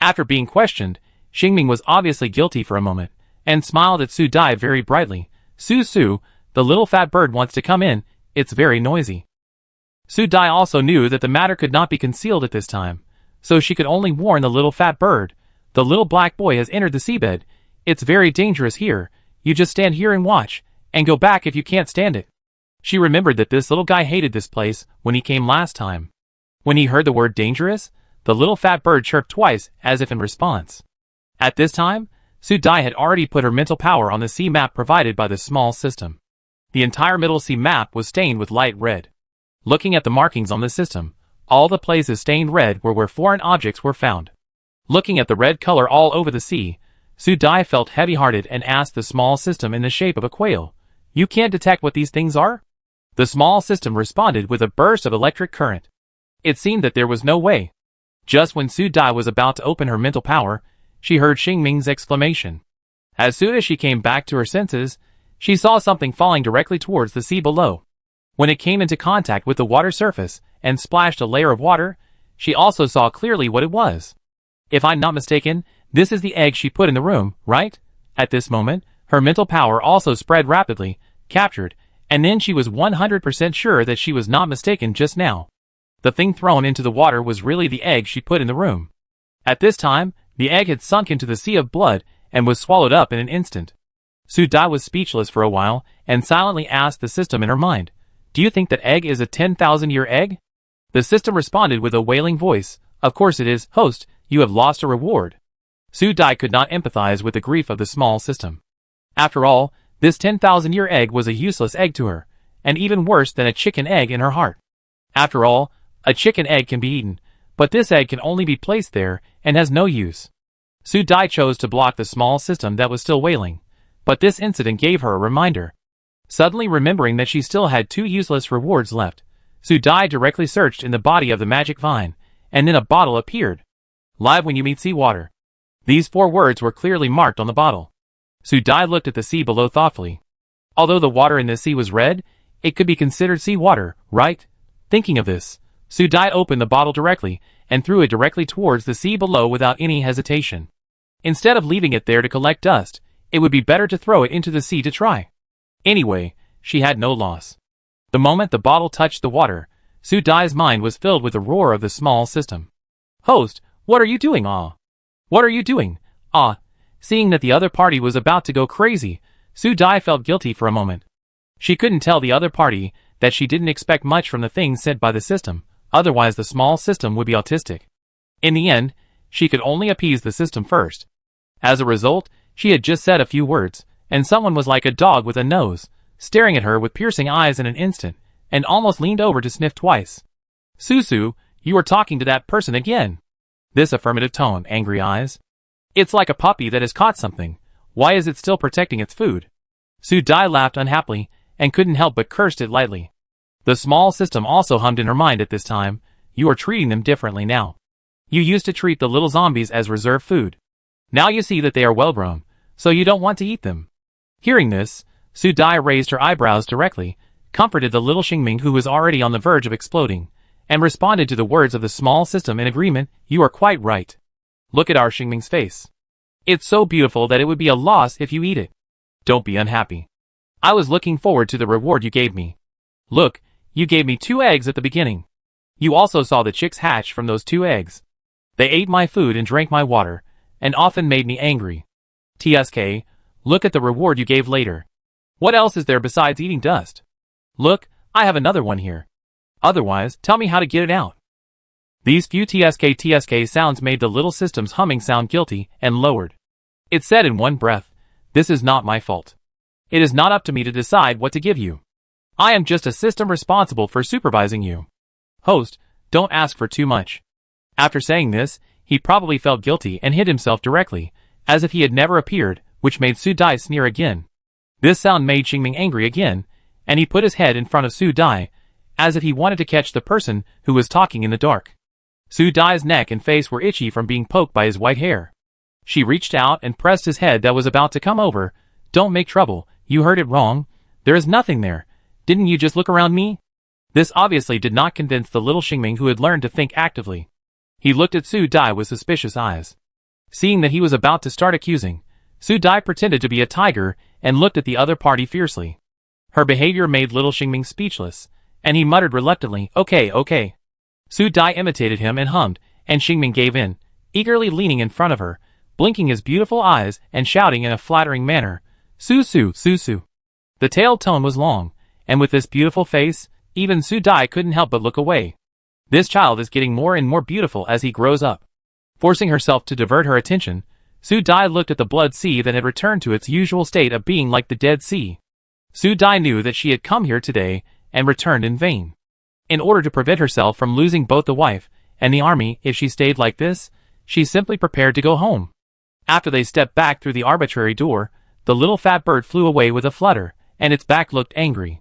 After being questioned, Xingming was obviously guilty for a moment, and smiled at Su Dai very brightly. Su, the little fat bird wants to come in, it's very noisy. Su Dai also knew that the matter could not be concealed at this time, so she could only warn the little fat bird. The little black boy has entered the seabed. It's very dangerous here. You just stand here and watch, and go back if you can't stand it. She remembered that this little guy hated this place when he came last time. When he heard the word dangerous, the little fat bird chirped twice as if in response. At this time, Su Dai had already put her mental power on the sea map provided by the small system. The entire middle sea map was stained with light red. Looking at the markings on the system, all the places stained red were where foreign objects were found. Looking at the red color all over the sea, Su Dai felt heavy-hearted and asked the small system in the shape of a quail, You can't detect what these things are? The small system responded with a burst of electric current. It seemed that there was no way. Just when Su Dai was about to open her mental power, she heard Xingming's exclamation. As soon as she came back to her senses, she saw something falling directly towards the sea below. When it came into contact with the water surface and splashed a layer of water, she also saw clearly what it was. If I'm not mistaken, this is the egg she put in the room, right? At this moment, her mental power also spread rapidly, captured, and then she was 100% sure that she was not mistaken just now. The thing thrown into the water was really the egg she put in the room. At this time, the egg had sunk into the sea of blood and was swallowed up in an instant. Su Dai was speechless for a while and silently asked the system in her mind, Do you think that egg is a 10,000-year egg? The system responded with a wailing voice, Of course it is, host, you have lost a reward. Su Dai could not empathize with the grief of the small system. After all, this 10,000-year egg was a useless egg to her, and even worse than a chicken egg in her heart. After all, a chicken egg can be eaten, but this egg can only be placed there and has no use. Su Dai chose to block the small system that was still wailing, but this incident gave her a reminder. Suddenly remembering that she still had 2 useless rewards left, Su Dai directly searched in the body of the magic vine, and then a bottle appeared. Live when you meet seawater. These 4 words were clearly marked on the bottle. Su Dai looked at the sea below thoughtfully. Although the water in the sea was red, it could be considered seawater, right? Thinking of this, Su Dai opened the bottle directly and threw it directly towards the sea below without any hesitation. Instead of leaving it there to collect dust, it would be better to throw it into the sea to try. Anyway, she had no loss. The moment the bottle touched the water, Su Dai's mind was filled with the roar of the small system. Host, what are you doing, ah? What are you doing, ah? Seeing that the other party was about to go crazy, Su Dai felt guilty for a moment. She couldn't tell the other party that she didn't expect much from the things sent by the system, otherwise the small system would be autistic. In the end, she could only appease the system first. As a result, she had just said a few words, and someone was like a dog with a nose, staring at her with piercing eyes in an instant, and almost leaned over to sniff twice. Su, you are talking to that person again. This affirmative tone, angry eyes. It's like a puppy that has caught something. Why is it still protecting its food? Su Dai laughed unhappily, and couldn't help but cursed it lightly. The small system also hummed in her mind at this time. You are treating them differently now. You used to treat the little zombies as reserved food. Now you see that they are well grown, so you don't want to eat them. Hearing this, Su Dai raised her eyebrows directly, comforted the little Xingming who was already on the verge of exploding, and responded to the words of the small system in agreement. You are quite right. Look at our Xingming's face. It's so beautiful that it would be a loss if you eat it. Don't be unhappy. I was looking forward to the reward you gave me. Look, you gave me 2 eggs at the beginning. You also saw the chicks hatch from those 2 eggs. They ate my food and drank my water, and often made me angry. TSK, look at the reward you gave later. What else is there besides eating dust? Look, I have another one here. Otherwise, tell me how to get it out. These few TSK sounds made the little system's humming sound guilty and lowered. It said in one breath, this is not my fault. It is not up to me to decide what to give you. I am just a system responsible for supervising you. Host, don't ask for too much. After saying this, he probably felt guilty and hid himself directly, as if he had never appeared, which made Su Dai sneer again. This sound made Xingming angry again, and he put his head in front of Su Dai, as if he wanted to catch the person who was talking in the dark. Su Dai's neck and face were itchy from being poked by his white hair. She reached out and pressed his head that was about to come over. Don't make trouble, you heard it wrong. There is nothing there. Didn't you just look around me? This obviously did not convince the little Xingming who had learned to think actively. He looked at Su Dai with suspicious eyes. Seeing that he was about to start accusing, Su Dai pretended to be a tiger and looked at the other party fiercely. Her behavior made little Xingming speechless, and he muttered reluctantly, okay. Su Dai imitated him and hummed, and Xingming gave in, eagerly leaning in front of her, blinking his beautiful eyes and shouting in a flattering manner, Su Su, Su Su. The tailed tone was long, and with this beautiful face, even Su Dai couldn't help but look away. This child is getting more and more beautiful as he grows up. Forcing herself to divert her attention, Su Dai looked at the blood sea that had returned to its usual state of being like the Dead Sea. Su Dai knew that she had come here today and returned in vain. In order to prevent herself from losing both the wife and the army if she stayed like this, she simply prepared to go home. After they stepped back through the arbitrary door, the little fat bird flew away with a flutter, and its back looked angry.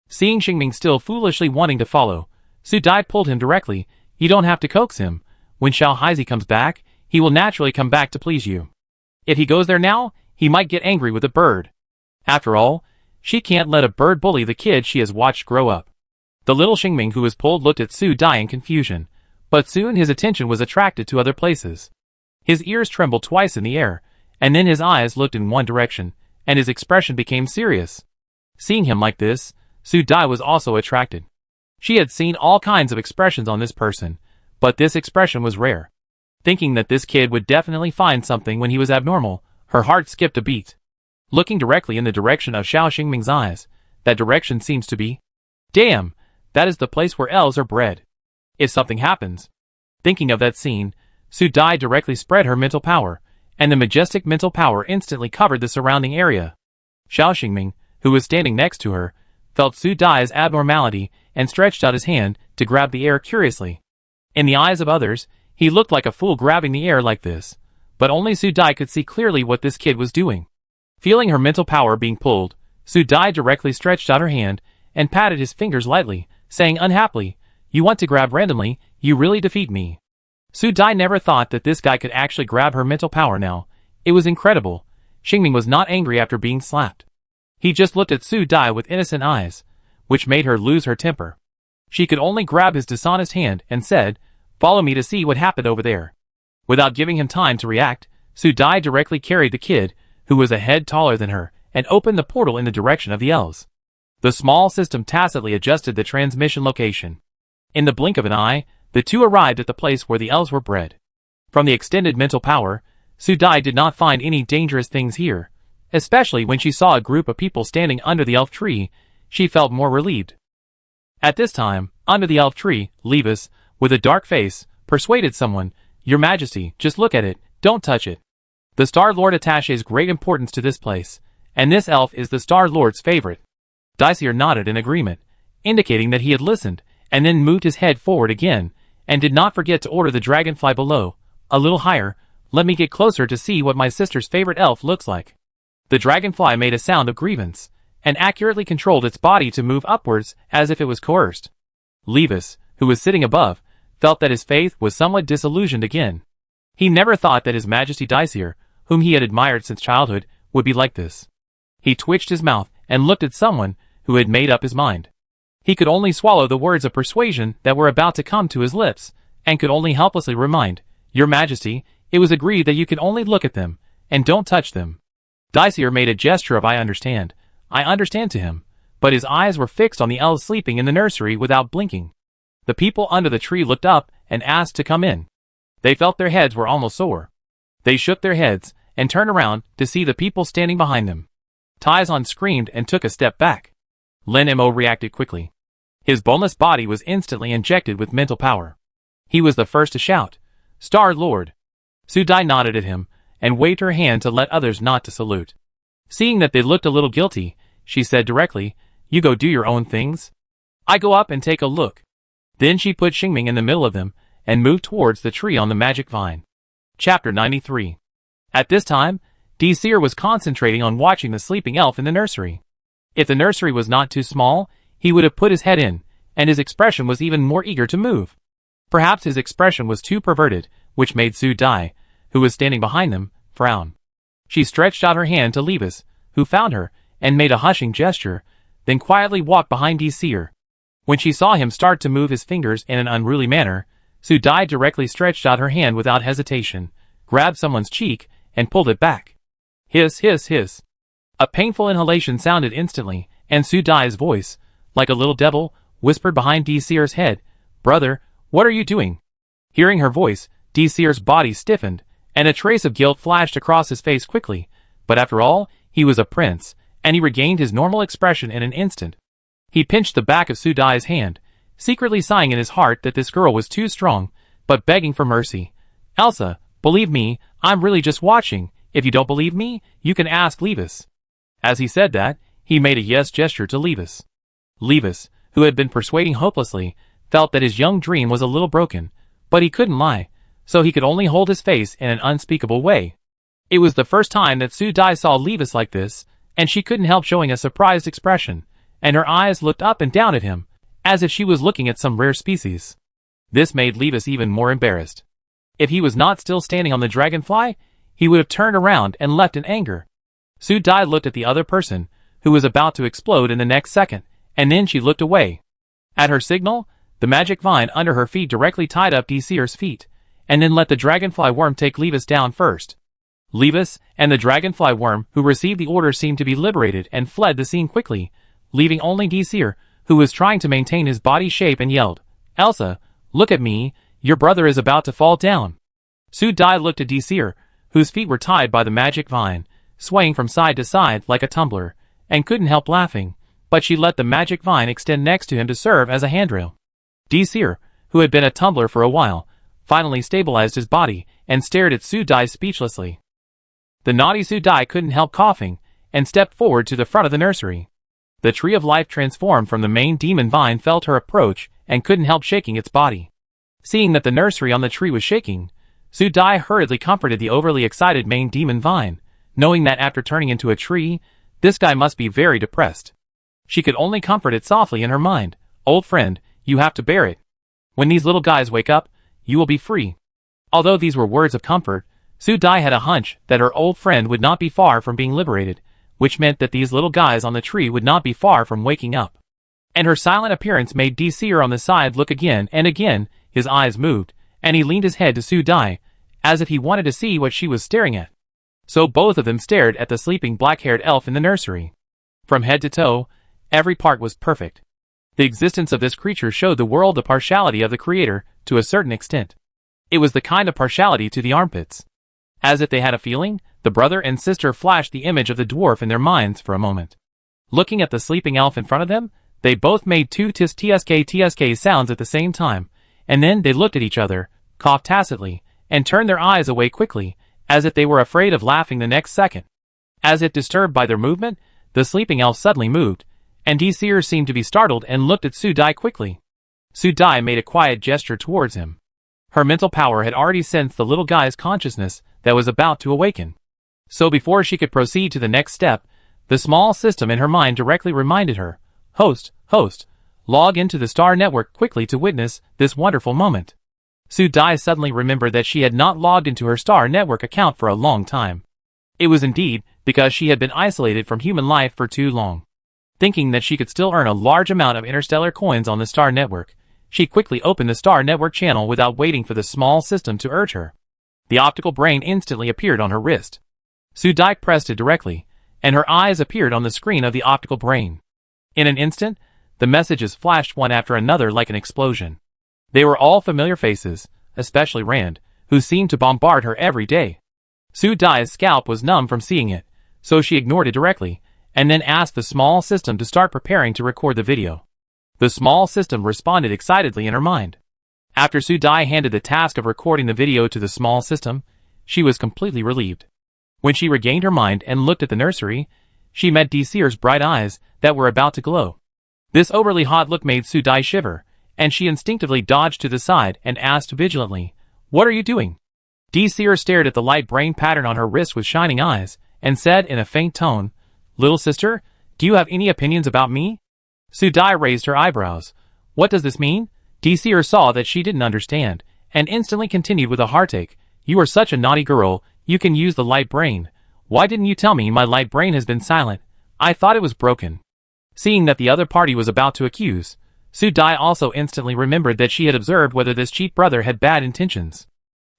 Seeing Xingming still foolishly wanting to follow, Su Dai pulled him directly. You don't have to coax him. When Xiao Haizi comes back, he will naturally come back to please you. If he goes there now, he might get angry with the bird. After all, she can't let a bird bully the kid she has watched grow up. The little Xingming who was pulled looked at Su Dai in confusion, but soon his attention was attracted to other places. His ears trembled twice in the air, and then his eyes looked in one direction, and his expression became serious. Seeing him like this, Su Dai was also attracted. She had seen all kinds of expressions on this person, but this expression was rare. Thinking that this kid would definitely find something when he was abnormal, her heart skipped a beat. Looking directly in the direction of Xiao Xingming's eyes, that direction seems to be. Damn, that is the place where elves are bred. If something happens. Thinking of that scene, Su Dai directly spread her mental power, and the majestic mental power instantly covered the surrounding area. Xiao Xingming, who was standing next to her, felt Su Dai's abnormality and stretched out his hand to grab the air curiously. In the eyes of others, he looked like a fool grabbing the air like this, but only Su Dai could see clearly what this kid was doing. Feeling her mental power being pulled, Su Dai directly stretched out her hand and patted his fingers lightly, saying unhappily, you want to grab randomly, you really defeat me. Su Dai never thought that this guy could actually grab her mental power now. It was incredible. Xingming was not angry after being slapped. He just looked at Su Dai with innocent eyes, which made her lose her temper. She could only grab his dishonest hand and said, follow me to see what happened over there. Without giving him time to react, Su Dai directly carried the kid, who was a head taller than her, and opened the portal in the direction of the elves. The small system tacitly adjusted the transmission location. In the blink of an eye, the two arrived at the place where the elves were bred. From the extended mental power, Su Dai did not find any dangerous things here, especially when she saw a group of people standing under the elf tree. She felt more relieved. At this time, under the elf tree, Levis, with a dark face, persuaded someone, Your Majesty, just look at it, don't touch it. The Star Lord attaches great importance to this place, and this elf is the Star Lord's favorite. Daisir nodded in agreement, indicating that he had listened, and then moved his head forward again, and did not forget to order the dragonfly below, a little higher. Let me get closer to see what my sister's favorite elf looks like. The dragonfly made a sound of grievance, and accurately controlled its body to move upwards as if it was coerced. Levis, who was sitting above, felt that his faith was somewhat disillusioned again. He never thought that His Majesty Daisir, whom he had admired since childhood, would be like this. He twitched his mouth and looked at someone who had made up his mind. He could only swallow the words of persuasion that were about to come to his lips, and could only helplessly remind, "Your Majesty, it was agreed that you can only look at them, and don't touch them." Daisir made a gesture of I understand to him, but his eyes were fixed on the elves sleeping in the nursery without blinking. The people under the tree looked up and asked to come in. They felt their heads were almost sore. They shook their heads and turned around to see the people standing behind them. Taizan screamed and took a step back. Lin Mo reacted quickly. His boneless body was instantly injected with mental power. He was the first to shout, "Star Lord!" Su Dai nodded at him and waved her hand to let others not to salute. Seeing that they looked a little guilty, she said directly, "You go do your own things. I go up and take a look." Then she put Xingming in the middle of them and moved towards the tree on the magic vine. Chapter 93. At this time, Daisir was concentrating on watching the sleeping elf in the nursery. If the nursery was not too small, he would have put his head in, and his expression was even more eager to move. Perhaps his expression was too perverted, which made Su Dai, who was standing behind them, frown. She stretched out her hand to Levis, who found her, and made a hushing gesture, then quietly walked behind Daisir. When she saw him start to move his fingers in an unruly manner, Su Dai directly stretched out her hand without hesitation, grabbed someone's cheek, and pulled it back. Hiss, hiss, hiss. A painful inhalation sounded instantly, and Su Dai's voice, like a little devil, whispered behind Daisir's head, "Brother, what are you doing?" Hearing her voice, Daisir's body stiffened, and a trace of guilt flashed across his face quickly, but after all, he was a prince, and he regained his normal expression in an instant. He pinched the back of Su Dai's hand, secretly sighing in his heart that this girl was too strong, but begging for mercy. "Elsa, believe me, I'm really just watching. If you don't believe me, you can ask Levis." As he said that, he made a yes gesture to Levis. Levis, who had been persuading hopelessly, felt that his young dream was a little broken, but he couldn't lie, so he could only hold his face in an unspeakable way. It was the first time that Su Dai saw Levis like this, and she couldn't help showing a surprised expression, and her eyes looked up and down at him, as if she was looking at some rare species. This made Levis even more embarrassed. If he was not still standing on the dragonfly, he would have turned around and left in anger. Su Dai looked at the other person, who was about to explode in the next second, and then she looked away. At her signal, the magic vine under her feet directly tied up Daisir's feet, and then let the dragonfly worm take Levis down first. Levis and the dragonfly worm who received the order seemed to be liberated and fled the scene quickly, leaving only Daisir, who was trying to maintain his body shape, and yelled, "Elsa, look at me, your brother is about to fall down." Su Dai looked at Daisir, whose feet were tied by the magic vine, swaying from side to side like a tumbler, and couldn't help laughing, but she let the magic vine extend next to him to serve as a handrail. Daisir, who had been a tumbler for a while, finally stabilized his body and stared at Su Dai speechlessly. The naughty Su Dai couldn't help coughing, and stepped forward to the front of the nursery. The tree of life transformed from the main demon vine felt her approach and couldn't help shaking its body. Seeing that the nursery on the tree was shaking, Su Dai hurriedly comforted the overly excited main demon vine, knowing that after turning into a tree, this guy must be very depressed. She could only comfort it softly in her mind. "Old friend, you have to bear it. When these little guys wake up, you will be free." Although these were words of comfort, Su Dai had a hunch that her old friend would not be far from being liberated, which meant that these little guys on the tree would not be far from waking up. And her silent appearance made Daisir on the side look again and again. His eyes moved, and he leaned his head to Su Dai, as if he wanted to see what she was staring at. So both of them stared at the sleeping black-haired elf in the nursery. From head to toe, every part was perfect. The existence of this creature showed the world the partiality of the Creator, to a certain extent. It was the kind of partiality to the armpits. As if they had a feeling, the brother and sister flashed the image of the dwarf in their minds for a moment. Looking at the sleeping elf in front of them, they both made two tsk sounds at the same time, and then they looked at each other, coughed tacitly, and turned their eyes away quickly, as if they were afraid of laughing the next second. As if disturbed by their movement, the sleeping elf suddenly moved, and Daisir seemed to be startled and looked at Su Dai quickly. Su Dai made a quiet gesture towards him. Her mental power had already sensed the little guy's consciousness that was about to awaken. So before she could proceed to the next step, The small system in her mind directly reminded her, host, log into the Star Network quickly to witness this wonderful moment. Su Dai suddenly remembered that she had not logged into her Star Network account for a long time. It was indeed because she had been isolated from human life for too long. Thinking that she could still earn a large amount of interstellar coins on the Star Network, she quickly opened the Star Network channel without waiting for the small system to urge her. The optical brain instantly appeared on her wrist. Su Dai pressed it directly, and her eyes appeared on the screen of the optical brain. In an instant, the messages flashed one after another like an explosion. They were all familiar faces, especially Rand, who seemed to bombard her every day. Su Dai's scalp was numb from seeing it, so she ignored it directly, and then asked the small system to start preparing to record the video. The small system responded excitedly in her mind. After Su Dai handed the task of recording the video to the small system, she was completely relieved. When she regained her mind and looked at the nursery, she met Seer's bright eyes that were about to glow. This overly hot look made Su Dai shiver, and she instinctively dodged to the side and asked vigilantly, "What are you doing?" Seer stared at the light brain pattern on her wrist with shining eyes, and said in a faint tone, "Little sister, do you have any opinions about me?" Su Dai raised her eyebrows. "What does this mean?" Seer saw that she didn't understand, and instantly continued with a heartache, "You are such a naughty girl, you can use the light brain. Why didn't you tell me my light brain has been silent? I thought it was broken." Seeing that the other party was about to accuse, Su Dai also instantly remembered that she had observed whether this cheat brother had bad intentions.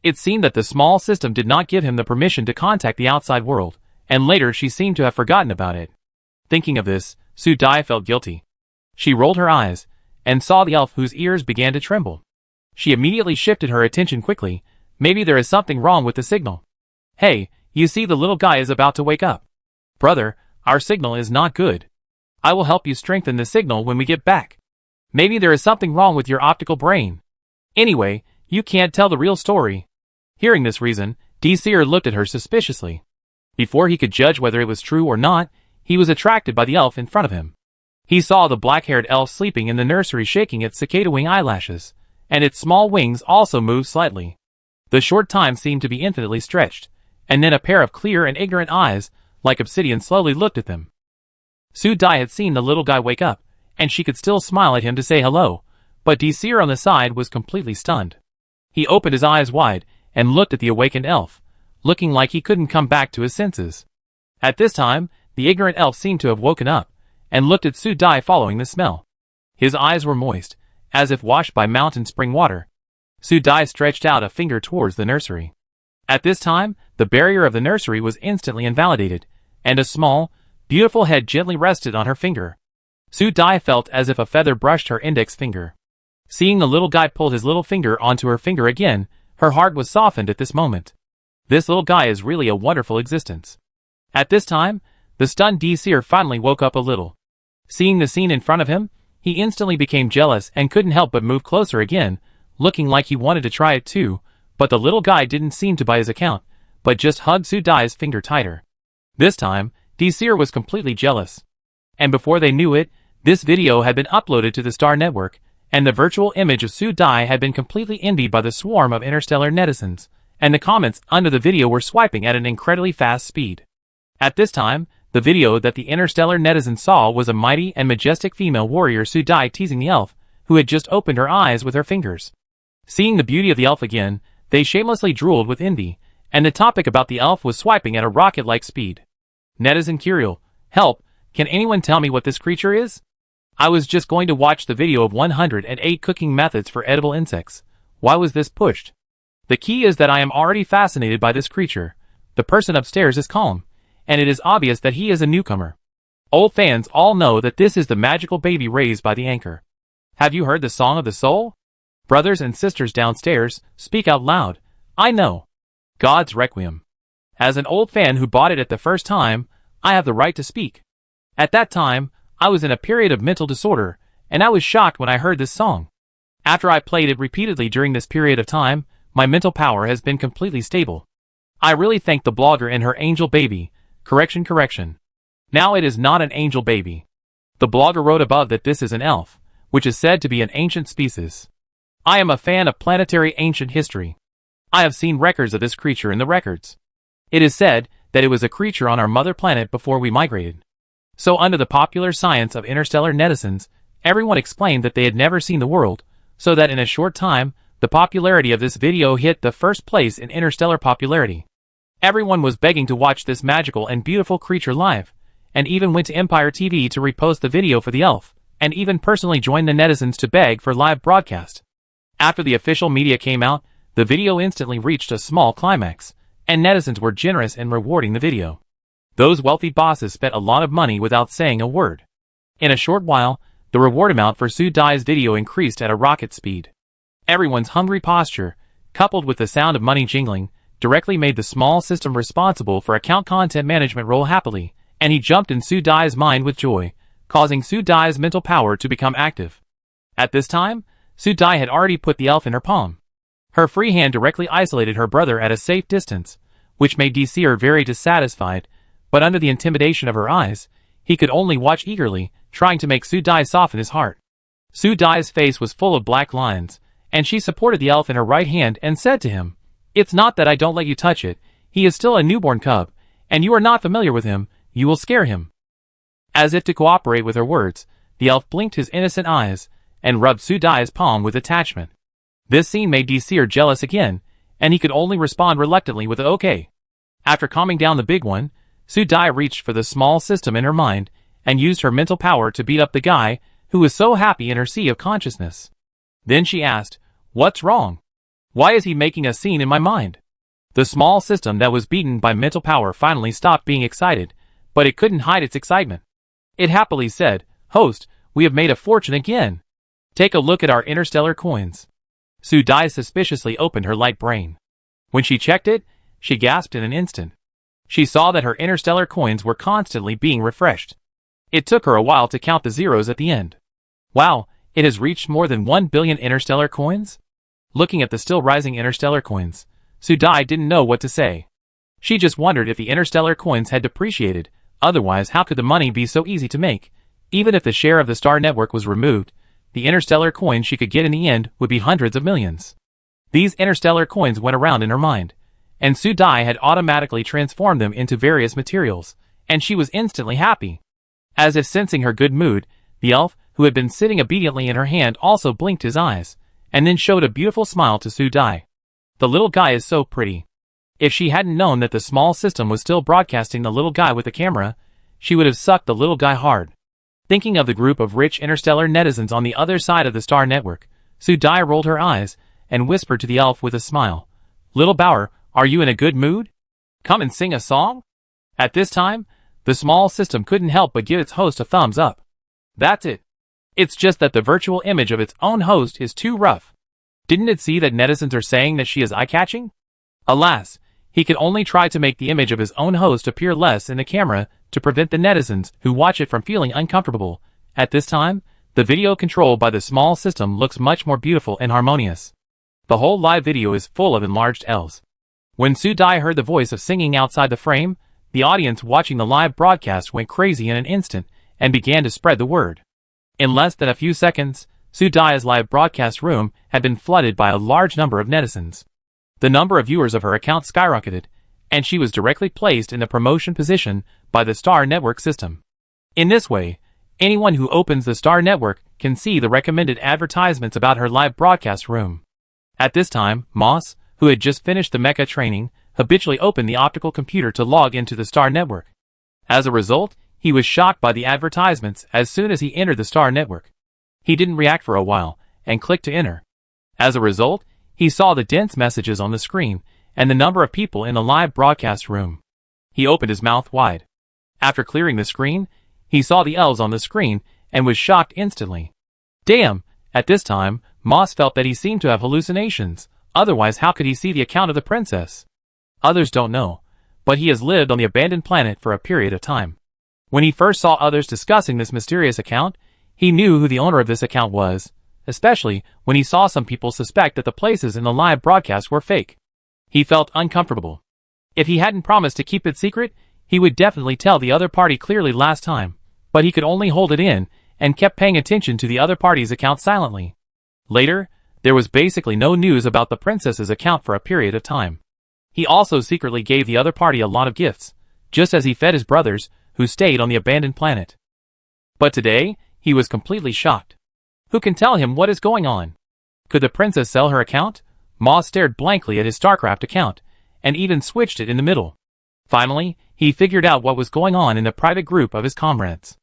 It seemed that the small system did not give him the permission to contact the outside world, and later she seemed to have forgotten about it. Thinking of this, Su Dai felt guilty. She rolled her eyes, and saw the elf whose ears began to tremble. She immediately shifted her attention quickly. Maybe there is something wrong with the signal. "Hey, you see the little guy is about to wake up. Brother, our signal is not good. I will help you strengthen the signal when we get back. Maybe there is something wrong with your optical brain. Anyway, you can't tell the real story." Hearing this reason, Seer looked at her suspiciously. Before he could judge whether it was true or not, he was attracted by the elf in front of him. He saw the black-haired elf sleeping in the nursery shaking its cicada wing eyelashes, and its small wings also moved slightly. The short time seemed to be infinitely stretched, and then a pair of clear and ignorant eyes, like obsidian, slowly looked at them. Su Dai had seen the little guy wake up, and she could still smile at him to say hello, but Seer on the side was completely stunned. He opened his eyes wide, and looked at the awakened elf, looking like he couldn't come back to his senses. At this time, the ignorant elf seemed to have woken up, and looked at Su Dai following the smell. His eyes were moist, as if washed by mountain spring water. Su Dai stretched out a finger towards the nursery. At this time, the barrier of the nursery was instantly invalidated, and a small, beautiful head gently rested on her finger. Su Dai felt as if a feather brushed her index finger. Seeing the little guy pull his little finger onto her finger again, her heart was softened at this moment. This little guy is really a wonderful existence. At this time, the stunned Seer finally woke up a little. Seeing the scene in front of him, he instantly became jealous and couldn't help but move closer again, looking like he wanted to try it too, but the little guy didn't seem to buy his account, but just hugged Su Dai's finger tighter. This time, Seer was completely jealous. And before they knew it, this video had been uploaded to the Star Network, and the virtual image of Su Dai had been completely envied by the swarm of interstellar netizens, and the comments under the video were swiping at an incredibly fast speed. At this time, the video that the interstellar netizens saw was a mighty and majestic female warrior Su Dai teasing the elf, who had just opened her eyes with her fingers. Seeing the beauty of the elf again, they shamelessly drooled with envy, and the topic about the elf was swiping at a rocket-like speed. Netizen Curial, help, can anyone tell me what this creature is? I was just going to watch the video of 108 cooking methods for edible insects. Why was this pushed? The key is that I am already fascinated by this creature. The person upstairs is calm, and it is obvious that he is a newcomer. Old fans all know that this is the magical baby raised by the anchor. Have you heard the Song of the Soul? Brothers and sisters downstairs, speak out loud. I know. God's Requiem. As an old fan who bought it at the first time, I have the right to speak. At that time, I was in a period of mental disorder, and I was shocked when I heard this song. After I played it repeatedly during this period of time, my mental power has been completely stable. I really thank the blogger and her angel baby. Correction. Now it is not an angel baby. The blogger wrote above that this is an elf, which is said to be an ancient species. I am a fan of planetary ancient history. I have seen records of this creature in the records. It is said that it was a creature on our mother planet before we migrated. So under the popular science of interstellar netizens, everyone explained that they had never seen the world, so that in a short time, the popularity of this video hit the first place in interstellar popularity. Everyone was begging to watch this magical and beautiful creature live, and even went to Empire TV to repost the video for the elf, and even personally joined the netizens to beg for live broadcast. After the official media came out, the video instantly reached a small climax, and netizens were generous in rewarding the video. Those wealthy bosses spent a lot of money without saying a word. In a short while, the reward amount for Su Dai's video increased at a rocket speed. Everyone's hungry posture, coupled with the sound of money jingling, directly made the small system responsible for account content management roll happily, and he jumped in Su Dai's mind with joy, causing Su Dai's mental power to become active. At this time, Su Dai had already put the elf in her palm. Her free hand directly isolated her brother at a safe distance, which made Seer very dissatisfied, but under the intimidation of her eyes, he could only watch eagerly, trying to make Su Dai soften his heart. Su Dai's face was full of black lines, and she supported the elf in her right hand and said to him, "It's not that I don't let you touch it, he is still a newborn cub, and you are not familiar with him, you will scare him." As if to cooperate with her words, the elf blinked his innocent eyes, and rubbed Su Dai's palm with attachment. This scene made Seer jealous again, and he could only respond reluctantly with okay. After calming down the big one, Su Dai reached for the small system in her mind, and used her mental power to beat up the guy, who was so happy in her sea of consciousness. Then she asked, "What's wrong? Why is he making a scene in my mind?" The small system that was beaten by mental power finally stopped being excited, but it couldn't hide its excitement. It happily said, "Host, we have made a fortune again. Take a look at our interstellar coins." Su Dai suspiciously opened her light brain. When she checked it, she gasped in an instant. She saw that her interstellar coins were constantly being refreshed. It took her a while to count the zeros at the end. Wow, it has reached more than 1 billion interstellar coins? Looking at the still rising interstellar coins, Su Dai didn't know what to say. She just wondered if the interstellar coins had depreciated, otherwise how could the money be so easy to make? Even if the share of the star network was removed, the interstellar coins she could get in the end would be hundreds of millions. These interstellar coins went around in her mind, and Su Dai had automatically transformed them into various materials, and she was instantly happy. As if sensing her good mood, the elf, who had been sitting obediently in her hand, also blinked his eyes, and then showed a beautiful smile to Su Dai. The little guy is so pretty. If she hadn't known that the small system was still broadcasting the little guy with the camera, she would have sucked the little guy hard. Thinking of the group of rich interstellar netizens on the other side of the star network, Su Dai rolled her eyes, and whispered to the elf with a smile, "Little Bower, are you in a good mood? Come and sing a song?" At this time, the small system couldn't help but give its host a thumbs up. That's it. It's just that the virtual image of its own host is too rough. Didn't it see that netizens are saying that she is eye-catching? Alas, he could only try to make the image of his own host appear less in the camera to prevent the netizens who watch it from feeling uncomfortable. At this time, the video controlled by the small system looks much more beautiful and harmonious. The whole live video is full of enlarged L's. When Su Dai heard the voice of singing outside the frame, the audience watching the live broadcast went crazy in an instant and began to spread the word. In less than a few seconds, Su Dai's live broadcast room had been flooded by a large number of netizens. The number of viewers of her account skyrocketed, and she was directly placed in the promotion position by the Star Network system. In this way, anyone who opens the Star Network can see the recommended advertisements about her live broadcast room. At this time, Moss, who had just finished the mecha training, habitually opened the optical computer to log into the Star Network. As a result, he was shocked by the advertisements as soon as he entered the Star Network. He didn't react for a while, and clicked to enter. As a result, he saw the dense messages on the screen, and the number of people in the live broadcast room. He opened his mouth wide. After clearing the screen, he saw the L's on the screen, and was shocked instantly. Damn! At this time, Moss felt that he seemed to have hallucinations, otherwise how could he see the account of the princess? Others don't know, but he has lived on the abandoned planet for a period of time. When he first saw others discussing this mysterious account, he knew who the owner of this account was, especially when he saw some people suspect that the places in the live broadcast were fake. He felt uncomfortable. If he hadn't promised to keep it secret, he would definitely tell the other party clearly last time, but he could only hold it in, and kept paying attention to the other party's account silently. Later, there was basically no news about the princess's account for a period of time. He also secretly gave the other party a lot of gifts, just as he fed his brothers, who stayed on the abandoned planet. But today, he was completely shocked. Who can tell him what is going on? Could the princess sell her account? Moss stared blankly at his StarCraft account, and even switched it in the middle. Finally, he figured out what was going on in the private group of his comrades.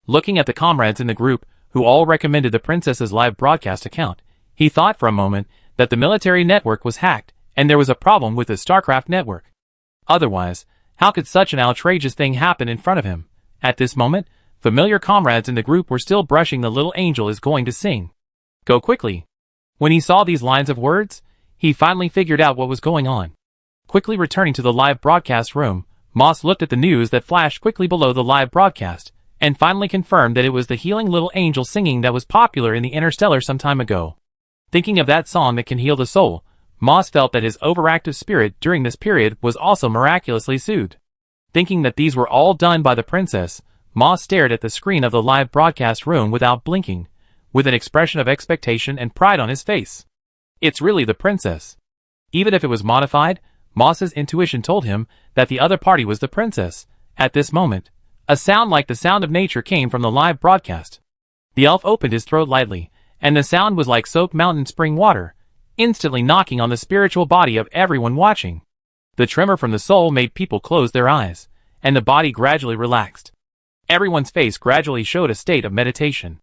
Looking at the comrades in the group, who all recommended the princess's live broadcast account, he thought for a moment that the military network was hacked and there was a problem with the StarCraft network. Otherwise, how could such an outrageous thing happen in front of him? At this moment, familiar comrades in the group were still brushing the little angel is going to sing. Go quickly. When he saw these lines of words, he finally figured out what was going on. Quickly returning to the live broadcast room, Moss looked at the news that flashed quickly below the live broadcast, and finally confirmed that it was the healing little angel singing that was popular in the Interstellar some time ago. Thinking of that song that can heal the soul, Moss felt that his overactive spirit during this period was also miraculously soothed. Thinking that these were all done by the princess, Moss stared at the screen of the live broadcast room without blinking, with an expression of expectation and pride on his face. It's really the princess. Even if it was modified, Moss's intuition told him that the other party was the princess. At this moment, a sound like the sound of nature came from the live broadcast. The elf opened his throat lightly, and the sound was like soaked mountain spring water, instantly knocking on the spiritual body of everyone watching. The tremor from the soul made people close their eyes, and the body gradually relaxed. Everyone's face gradually showed a state of meditation.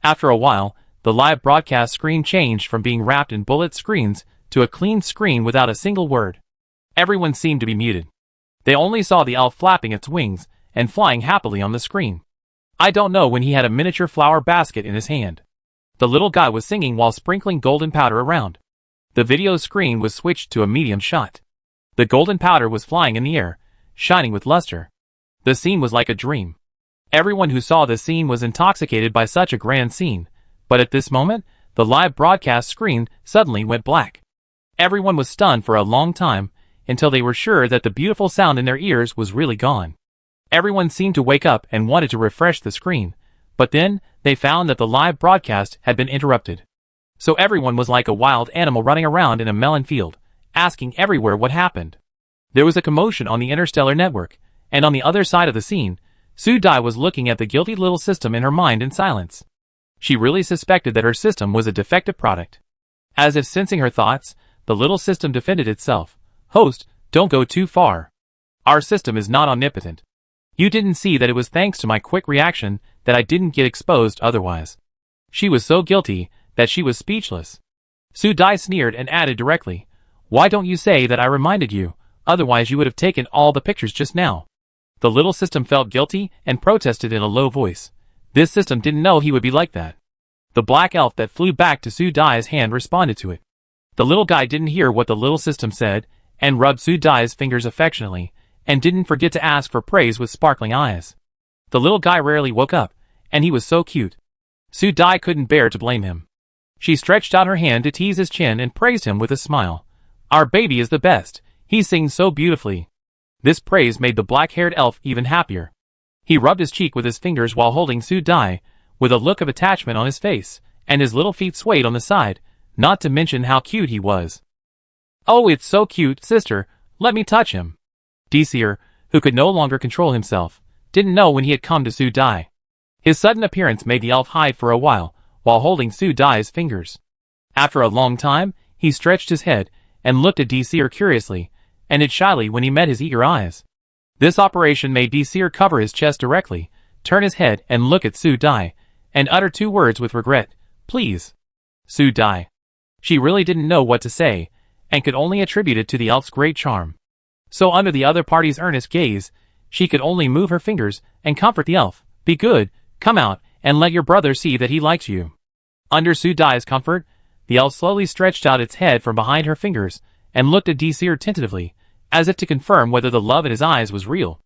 After a while, the live broadcast screen changed from being wrapped in bullet screens to a clean screen without a single word. Everyone seemed to be muted. They only saw the elf flapping its wings and flying happily on the screen. I don't know when he had a miniature flower basket in his hand. The little guy was singing while sprinkling golden powder around. The video screen was switched to a medium shot. The golden powder was flying in the air, shining with luster. The scene was like a dream. Everyone who saw this scene was intoxicated by such a grand scene, but at this moment, the live broadcast screen suddenly went black. Everyone was stunned for a long time, until they were sure that the beautiful sound in their ears was really gone. Everyone seemed to wake up and wanted to refresh the screen, but then they found that the live broadcast had been interrupted. So everyone was like a wild animal running around in a melon field, asking everywhere what happened. There was a commotion on the Interstellar network, and on the other side of the scene, Su Dai was looking at the guilty little system in her mind in silence. She really suspected that her system was a defective product. As if sensing her thoughts, the little system defended itself. Host, don't go too far. Our system is not omnipotent. You didn't see that it was thanks to my quick reaction that I didn't get exposed otherwise. She was so guilty that she was speechless. Su Dai sneered and added directly, why don't you say that I reminded you, otherwise you would have taken all the pictures just now. The little system felt guilty and protested in a low voice. This system didn't know he would be like that. The black elf that flew back to Su Dai's hand responded to it. The little guy didn't hear what the little system said, and rubbed Su Dai's fingers affectionately, and didn't forget to ask for praise with sparkling eyes. The little guy rarely woke up, and he was so cute. Su Dai couldn't bear to blame him. She stretched out her hand to tease his chin and praised him with a smile. Our baby is the best. He sings so beautifully. This praise made the black-haired elf even happier. He rubbed his cheek with his fingers while holding Su Dai, with a look of attachment on his face, and his little feet swayed on the side, not to mention how cute he was. Oh, it's so cute, sister, let me touch him. Deseer, who could no longer control himself, didn't know when he had come to Su Dai. His sudden appearance made the elf hide for a while holding Su Dai's fingers. After a long time, he stretched his head and looked at Deseer curiously, and hid shyly when he met his eager eyes. This operation made Deseer cover his chest directly, turn his head and look at Su Dai, and utter two words with regret, please. Su Dai. She really didn't know what to say, and could only attribute it to the elf's great charm. So under the other party's earnest gaze, she could only move her fingers and comfort the elf. Be good, come out, and let your brother see that he likes you. Under Su Dai's comfort, the elf slowly stretched out its head from behind her fingers, and looked at Deseer tentatively, as if to confirm whether the love in his eyes was real.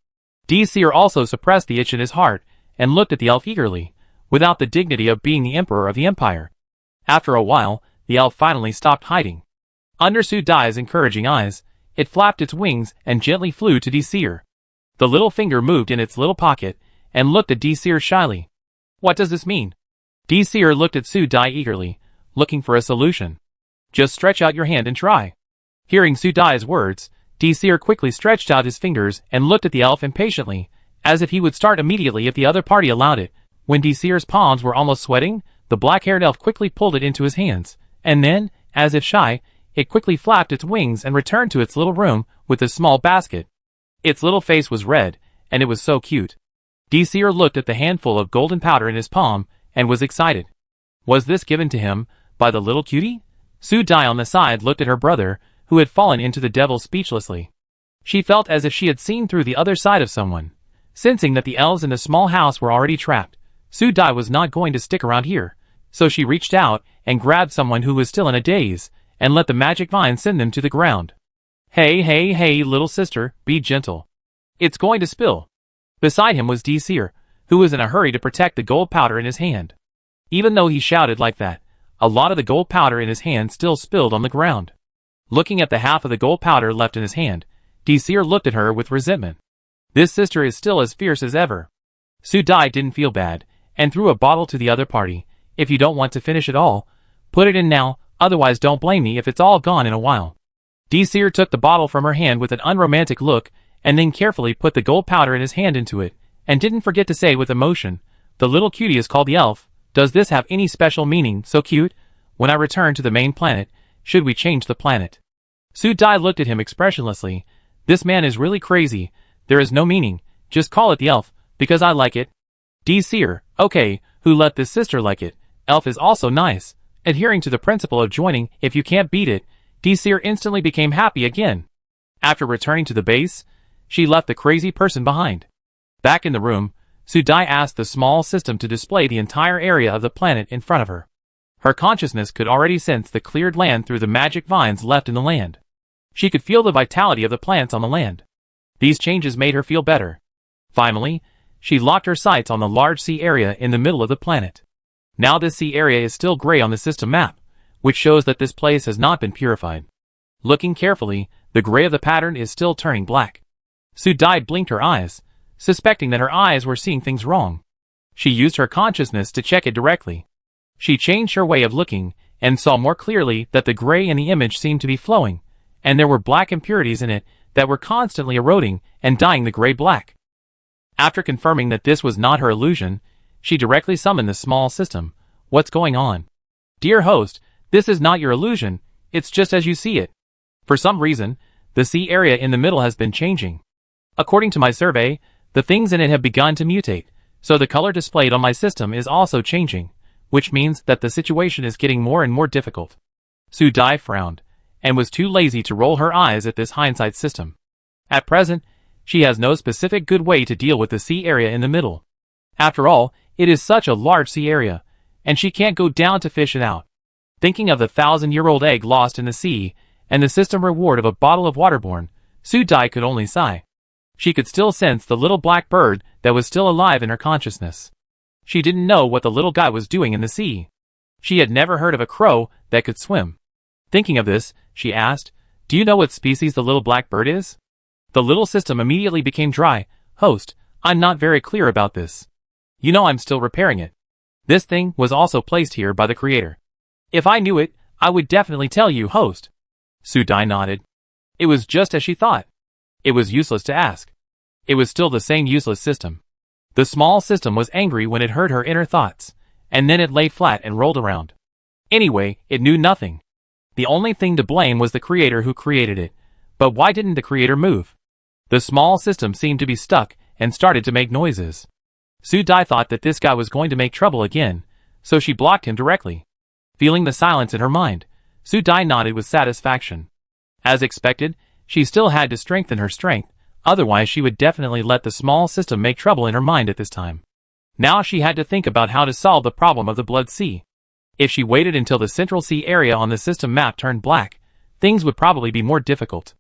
Deseer also suppressed the itch in his heart, and looked at the elf eagerly, without the dignity of being the emperor of the empire. After a while, the elf finally stopped hiding. Under Su Dai's encouraging eyes, it flapped its wings and gently flew to Deseer. The little finger moved in its little pocket, and looked at Deseer shyly. What does this mean? Deseer looked at Su Dai eagerly, looking for a solution. Just stretch out your hand and try. Hearing Su Dai's words, Deseer quickly stretched out his fingers and looked at the elf impatiently, as if he would start immediately if the other party allowed it. When Desir's palms were almost sweating, the black-haired elf quickly pulled it into his hands, and then, as if shy, it quickly flapped its wings and returned to its little room with a small basket. Its little face was red, and it was so cute. Desir looked at the handful of golden powder in his palm and was excited. Was this given to him by the little cutie? Su Dai on the side looked at her brother, who had fallen into the devil speechlessly. She felt as if she had seen through the other side of someone. Sensing that the elves in the small house were already trapped, Su Dai was not going to stick around here, so she reached out and grabbed someone who was still in a daze, and let the magic vine send them to the ground. Hey, hey, hey, little sister, be gentle. It's going to spill. Beside him was Desir, who was in a hurry to protect the gold powder in his hand. Even though he shouted like that, a lot of the gold powder in his hand still spilled on the ground. Looking at the half of the gold powder left in his hand, Desir looked at her with resentment. This sister is still as fierce as ever. Su Dai didn't feel bad, and threw a bottle to the other party. If you don't want to finish it all, put it in now, otherwise don't blame me if it's all gone in a while. Desir took the bottle from her hand with an unromantic look, and then carefully put the gold powder in his hand into it, and didn't forget to say with emotion, "The little cutie is called the elf. Does this have any special meaning, so cute? When I return to the main planet, should we change the planet?" Su Dai looked at him expressionlessly. This man is really crazy. There is no meaning. Just call it the elf, because I like it. Desir, okay, who let this sister like it? Elf is also nice. Adhering to the principle of joining if you can't beat it, Desir instantly became happy again. After returning to the base, she left the crazy person behind. Back in the room, Su Dai asked the small system to display the entire area of the planet in front of her. Her consciousness could already sense the cleared land through the magic vines left in the land. She could feel the vitality of the plants on the land. These changes made her feel better. Finally, she locked her sights on the large sea area in the middle of the planet. Now this sea area is still gray on the system map, which shows that this place has not been purified. Looking carefully, the gray of the pattern is still turning black. Su Dai blinked her eyes, suspecting that her eyes were seeing things wrong. She used her consciousness to check it directly. She changed her way of looking, and saw more clearly that the gray in the image seemed to be flowing, and there were black impurities in it that were constantly eroding and dyeing the gray black. After confirming that this was not her illusion, she directly summoned the small system. What's going on? Dear host, this is not your illusion, it's just as you see it. For some reason, the sea area in the middle has been changing. According to my survey, the things in it have begun to mutate, so the color displayed on my system is also changing, which means that the situation is getting more and more difficult. Su Dai frowned, and was too lazy to roll her eyes at this hindsight system. At present, she has no specific good way to deal with the sea area in the middle. After all, it is such a large sea area, and she can't go down to fish it out. Thinking of the 1,000-year-old egg lost in the sea, and the system reward of a bottle of waterborne, Su Dai could only sigh. She could still sense the little black bird that was still alive in her consciousness. She didn't know what the little guy was doing in the sea. She had never heard of a crow that could swim. Thinking of this, she asked, "Do you know what species the little black bird is?" The little system immediately became dry. "Host, I'm not very clear about this. You know I'm still repairing it. This thing was also placed here by the creator. If I knew it, I would definitely tell you, host." Su Dai nodded. It was just as she thought. It was useless to ask. It was still the same useless system. The small system was angry when it heard her inner thoughts, and then it lay flat and rolled around. Anyway, it knew nothing. The only thing to blame was the creator who created it. But why didn't the creator move? The small system seemed to be stuck and started to make noises. Su Dai thought that this guy was going to make trouble again, so she blocked him directly. Feeling the silence in her mind, Su Dai nodded with satisfaction. As expected, she still had to strengthen her strength, otherwise she would definitely let the small system make trouble in her mind at this time. Now she had to think about how to solve the problem of the Blood Sea. If she waited until the central sea area on the system map turned black, things would probably be more difficult.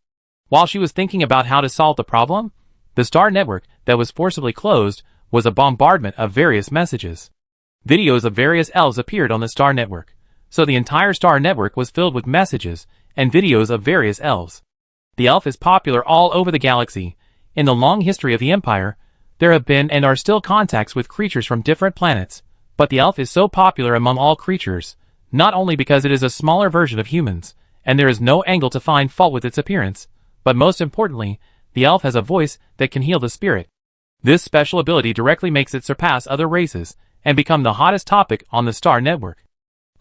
While she was thinking about how to solve the problem, the star network that was forcibly closed was a bombardment of various messages. Videos of various elves appeared on the star network, so the entire star network was filled with messages and videos of various elves. The elf is popular all over the galaxy. In the long history of the Empire, there have been and are still contacts with creatures from different planets, but the elf is so popular among all creatures, not only because it is a smaller version of humans, and there is no angle to find fault with its appearance, but most importantly, the elf has a voice that can heal the spirit. This special ability directly makes it surpass other races and become the hottest topic on the Star Network.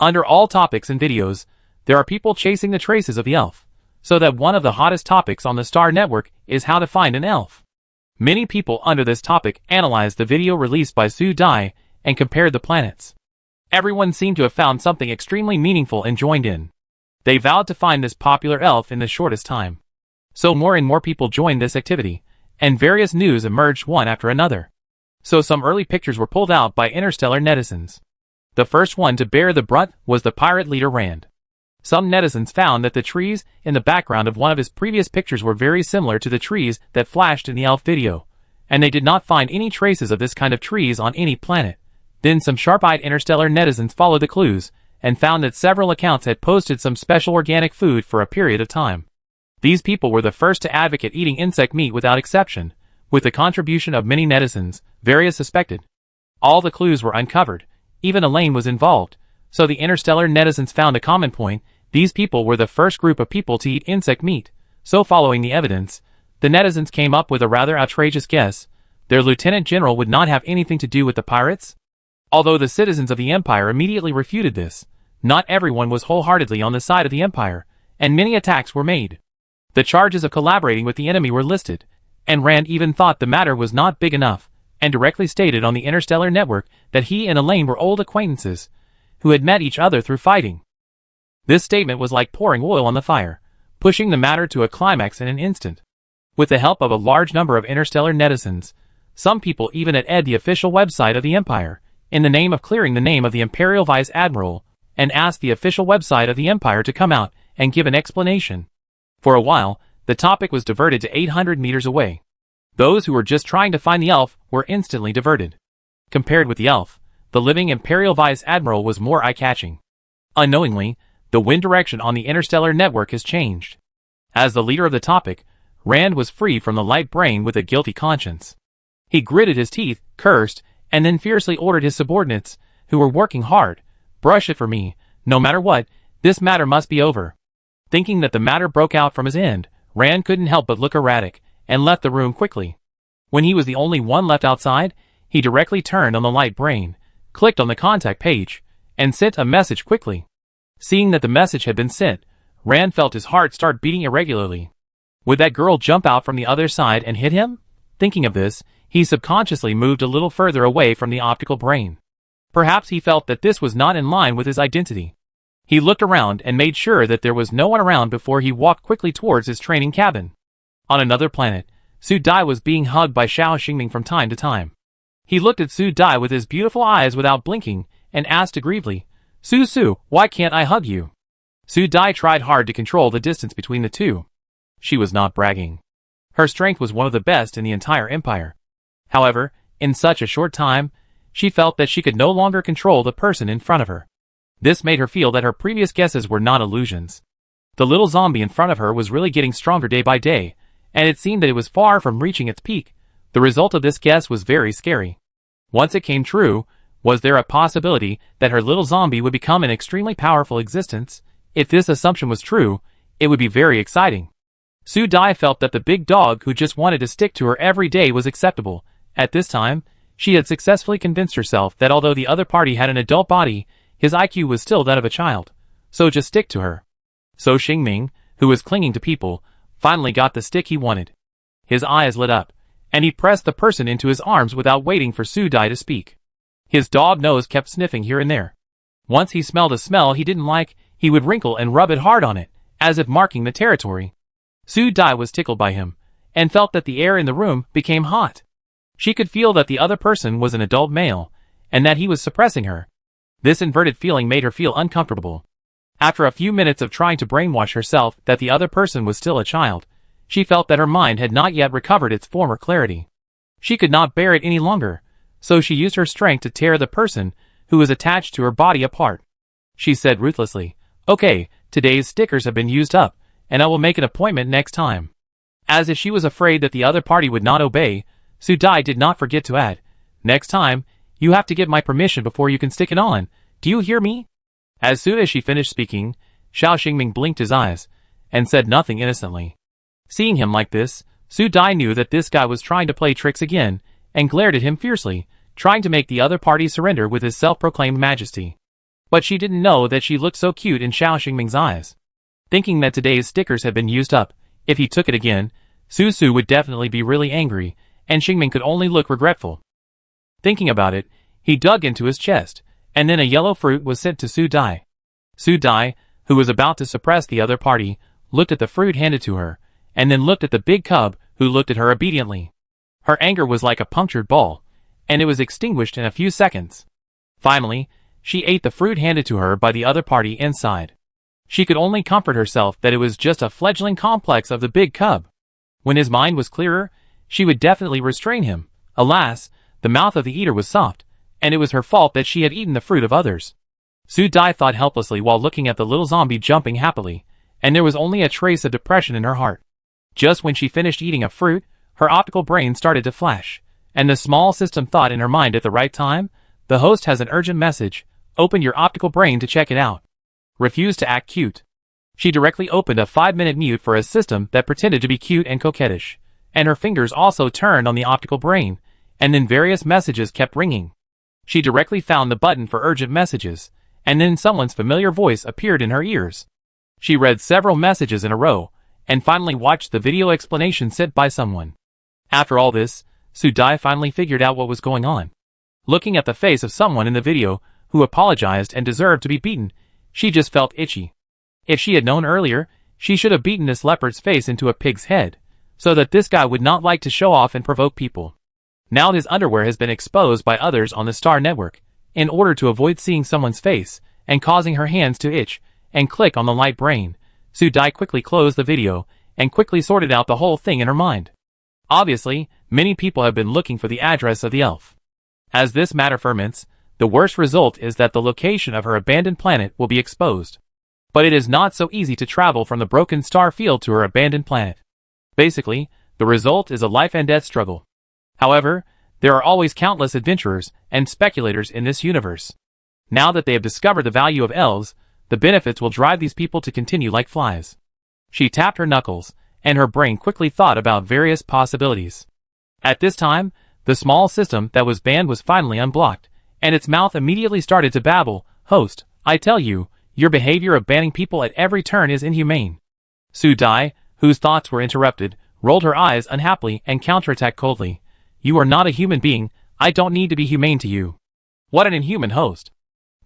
Under all topics and videos, there are people chasing the traces of the elf, so that one of the hottest topics on the Star Network is how to find an elf. Many people under this topic analyzed the video released by Sue Dai and compared the planets. Everyone seemed to have found something extremely meaningful and joined in. They vowed to find this popular elf in the shortest time. So more and more people joined this activity, and various news emerged one after another. So some early pictures were pulled out by interstellar netizens. The first one to bear the brunt was the pirate leader Rand. Some netizens found that the trees in the background of one of his previous pictures were very similar to the trees that flashed in the elf video, and they did not find any traces of this kind of trees on any planet. Then some sharp-eyed interstellar netizens followed the clues, and found that several accounts had posted some special organic food for a period of time. These people were the first to advocate eating insect meat without exception, with the contribution of many netizens, various suspected. All the clues were uncovered, even Elaine was involved, so the interstellar netizens found a common point: these people were the first group of people to eat insect meat. So following the evidence, the netizens came up with a rather outrageous guess: their lieutenant general would not have anything to do with the pirates? Although the citizens of the Empire immediately refuted this, not everyone was wholeheartedly on the side of the Empire, and many attacks were made. The charges of collaborating with the enemy were listed, and Rand even thought the matter was not big enough, and directly stated on the Interstellar Network that he and Elaine were old acquaintances, who had met each other through fighting. This statement was like pouring oil on the fire, pushing the matter to a climax in an instant. With the help of a large number of interstellar netizens, some people even at the official website of the Empire, in the name of clearing the name of the Imperial Vice Admiral, and asked the official website of the Empire to come out and give an explanation. For a while, the topic was diverted to 800 meters away. Those who were just trying to find the elf were instantly diverted. Compared with the elf, the living Imperial Vice Admiral was more eye-catching. Unknowingly, the wind direction on the Interstellar Network has changed. As the leader of the topic, Rand was free from the light brain with a guilty conscience. He gritted his teeth, cursed, and then fiercely ordered his subordinates, who were working hard, "Brush it for me, no matter what, this matter must be over." Thinking that the matter broke out from his end, Rand couldn't help but look erratic, and left the room quickly. When he was the only one left outside, he directly turned on the light brain, clicked on the contact page, and sent a message quickly. Seeing that the message had been sent, Rand felt his heart start beating irregularly. Would that girl jump out from the other side and hit him? Thinking of this, he subconsciously moved a little further away from the optical brain. Perhaps he felt that this was not in line with his identity. He looked around and made sure that there was no one around before he walked quickly towards his training cabin. On another planet, Sue Dai was being hugged by Xiao Xingming from time to time. He looked at Sue Dai with his beautiful eyes without blinking, and asked aggrievedly, Su, why can't I hug you?" Sue Dai tried hard to control the distance between the two. She was not bragging. Her strength was one of the best in the entire empire. However, in such a short time, she felt that she could no longer control the person in front of her. This made her feel that her previous guesses were not illusions. The little zombie in front of her was really getting stronger day by day, and it seemed that it was far from reaching its peak. The result of this guess was very scary. Once it came true, was there a possibility that her little zombie would become an extremely powerful existence? If this assumption was true, it would be very exciting. Sue Dai felt that the big dog who just wanted to stick to her every day was acceptable. At this time, she had successfully convinced herself that although the other party had an adult body, his IQ was still that of a child. So just stick to her. So Xingming, who was clinging to people, finally got the stick he wanted. His eyes lit up, and he pressed the person into his arms without waiting for Sue Dai to speak. His dog nose kept sniffing here and there. Once he smelled a smell he didn't like, he would wrinkle and rub it hard on it, as if marking the territory. Sue Dai was tickled by him, and felt that the air in the room became hot. She could feel that the other person was an adult male, and that he was suppressing her. This inverted feeling made her feel uncomfortable. After a few minutes of trying to brainwash herself that the other person was still a child, she felt that her mind had not yet recovered its former clarity. She could not bear it any longer, so she used her strength to tear the person who was attached to her body apart. She said ruthlessly, "Okay, today's stickers have been used up, and I will make an appointment next time." As if she was afraid that the other party would not obey, Sue Dai did not forget to add, "Next time, you have to get my permission before you can stick it on. Do you hear me?" As soon as she finished speaking, Xiao Xingming blinked his eyes, and said nothing innocently. Seeing him like this, Sue Dai knew that this guy was trying to play tricks again, and glared at him fiercely, trying to make the other party surrender with his self-proclaimed majesty. But she didn't know that she looked so cute in Xiao Xingming's eyes. Thinking that today's stickers had been used up, if he took it again, Su Su would definitely be really angry, and Xingming could only look regretful. Thinking about it, he dug into his chest, and then a yellow fruit was sent to Su Dai. Su Dai, who was about to suppress the other party, looked at the fruit handed to her, and then looked at the big cub, who looked at her obediently. Her anger was like a punctured ball, and it was extinguished in a few seconds. Finally, she ate the fruit handed to her by the other party inside. She could only comfort herself that it was just a fledgling complex of the big cub. When his mind was clearer, she would definitely restrain him. Alas, the mouth of the eater was soft, and it was her fault that she had eaten the fruit of others. Su Dai thought helplessly while looking at the little zombie jumping happily, and there was only a trace of depression in her heart. Just when she finished eating a fruit, her optical brain started to flash, and the small system thought in her mind at the right time, the host has an urgent message, open your optical brain to check it out. Refuse to act cute. She directly opened a 5-minute mute for a system that pretended to be cute and coquettish, and her fingers also turned on the optical brain, and then various messages kept ringing. She directly found the button for urgent messages, and then someone's familiar voice appeared in her ears. She read several messages in a row, and finally watched the video explanation sent by someone. After all this, Su Dai finally figured out what was going on. Looking at the face of someone in the video, who apologized and deserved to be beaten, she just felt itchy. If she had known earlier, she should have beaten this leopard's face into a pig's head, so that this guy would not like to show off and provoke people. Now his underwear has been exposed by others on the Star Network, in order to avoid seeing someone's face, and causing her hands to itch, and click on the light brain. Su Dai quickly closed the video, and quickly sorted out the whole thing in her mind. Obviously, many people have been looking for the address of the elf. As this matter ferments, the worst result is that the location of her abandoned planet will be exposed. But it is not so easy to travel from the broken star field to her abandoned planet. Basically, the result is a life and death struggle. However, there are always countless adventurers and speculators in this universe. Now that they have discovered the value of elves, the benefits will drive these people to continue like flies. She tapped her knuckles, and her brain quickly thought about various possibilities. At this time, the small system that was banned was finally unblocked, and its mouth immediately started to babble, "Host, I tell you, your behavior of banning people at every turn is inhumane." Su Dai, whose thoughts were interrupted, rolled her eyes unhappily and counterattacked coldly. "You are not a human being, I don't need to be humane to you." What an inhuman host.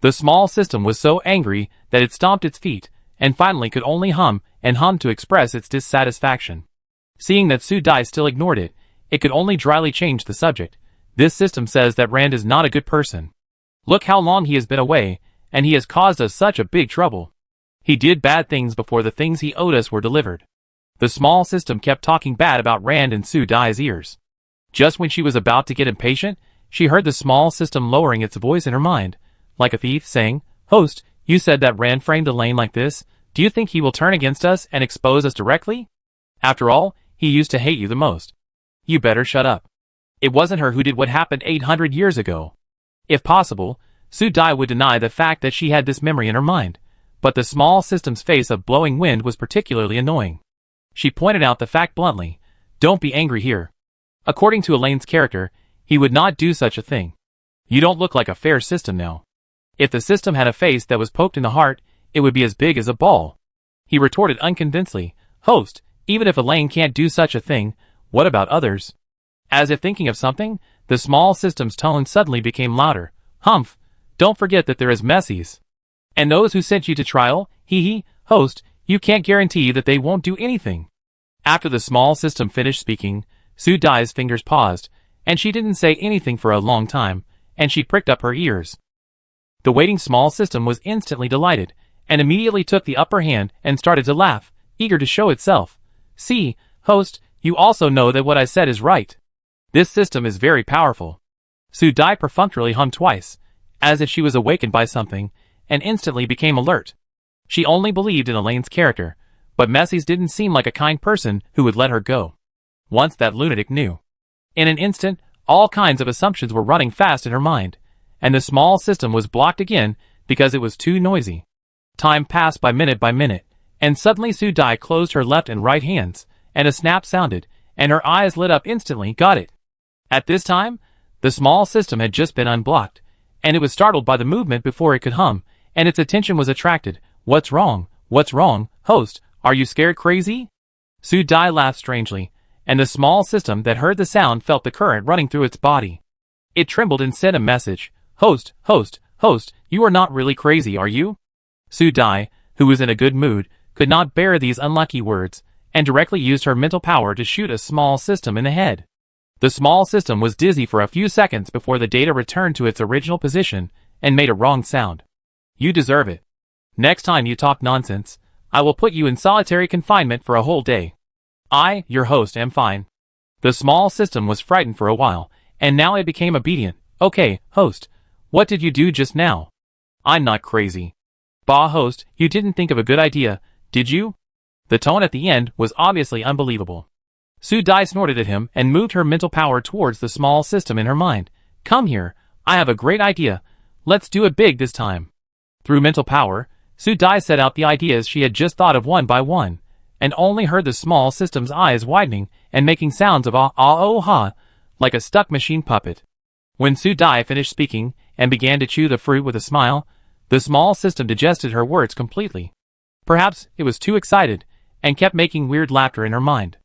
The small system was so angry that it stomped its feet, and finally could only hum and hum to express its dissatisfaction. Seeing that Su Dai still ignored it, it could only dryly change the subject. "This system says that Rand is not a good person. Look how long he has been away, and he has caused us such a big trouble. He did bad things before the things he owed us were delivered." The small system kept talking bad about Rand in Su Dai's ears. Just when she was about to get impatient, she heard the small system lowering its voice in her mind, like a thief, saying, "Host, you said that Rand framed Elaine like this. Do you think he will turn against us and expose us directly? After all, he used to hate you the most. You better shut up. It wasn't her who did what happened 800 years ago." If possible, Su Dai would deny the fact that she had this memory in her mind, but the small system's face of blowing wind was particularly annoying. She pointed out the fact bluntly. "Don't be angry here. According to Elaine's character, he would not do such a thing. You don't look like a fair system now. If the system had a face that was poked in the heart, it would be as big as a ball." He retorted unconvincedly, "Host, even if Elaine can't do such a thing, what about others?" As if thinking of something, the small system's tone suddenly became louder. "Humph, don't forget that there is Messies. And those who sent you to trial, hee. Host, you can't guarantee that they won't do anything." After the small system finished speaking, Su Dai's fingers paused, and she didn't say anything for a long time, and she pricked up her ears. The waiting small system was instantly delighted, and immediately took the upper hand and started to laugh, eager to show itself. "See, host, you also know that what I said is right. This system is very powerful." Su Dai perfunctorily hummed twice, as if she was awakened by something, and instantly became alert. She only believed in Elaine's character, but Messies didn't seem like a kind person who would let her go. Once that lunatic knew. In an instant, all kinds of assumptions were running fast in her mind, and the small system was blocked again because it was too noisy. Time passed by minute, and suddenly Su Dai closed her left and right hands, and a snap sounded, and her eyes lit up instantly. "Got it." At this time, the small system had just been unblocked, and it was startled by the movement before it could hum, and its attention was attracted. What's wrong? What's wrong, host? Are you scared crazy? Su Dai laughed strangely, and the small system that heard the sound felt the current running through its body. It trembled and sent a message. Host, host, host, you are not really crazy, are you? Su Dai, who was in a good mood, could not bear these unlucky words, and directly used her mental power to shoot a small system in the head. The small system was dizzy for a few seconds before the data returned to its original position and made a wrong sound. You deserve it. Next time you talk nonsense, I will put you in solitary confinement for a whole day. I, your host, am fine. The small system was frightened for a while, and now it became obedient. Okay, host, what did you do just now? I'm not crazy. Bah, host, you didn't think of a good idea, did you? The tone at the end was obviously unbelievable. Su Dai snorted at him and moved her mental power towards the small system in her mind. Come here, I have a great idea. Let's do it big this time. Through mental power, Su Dai set out the ideas she had just thought of one by one, and only heard the small system's eyes widening and making sounds of ah-oh-ha, like a stuck machine puppet. When Su Dai finished speaking and began to chew the fruit with a smile, the small system digested her words completely. Perhaps it was too excited, and kept making weird laughter in her mind.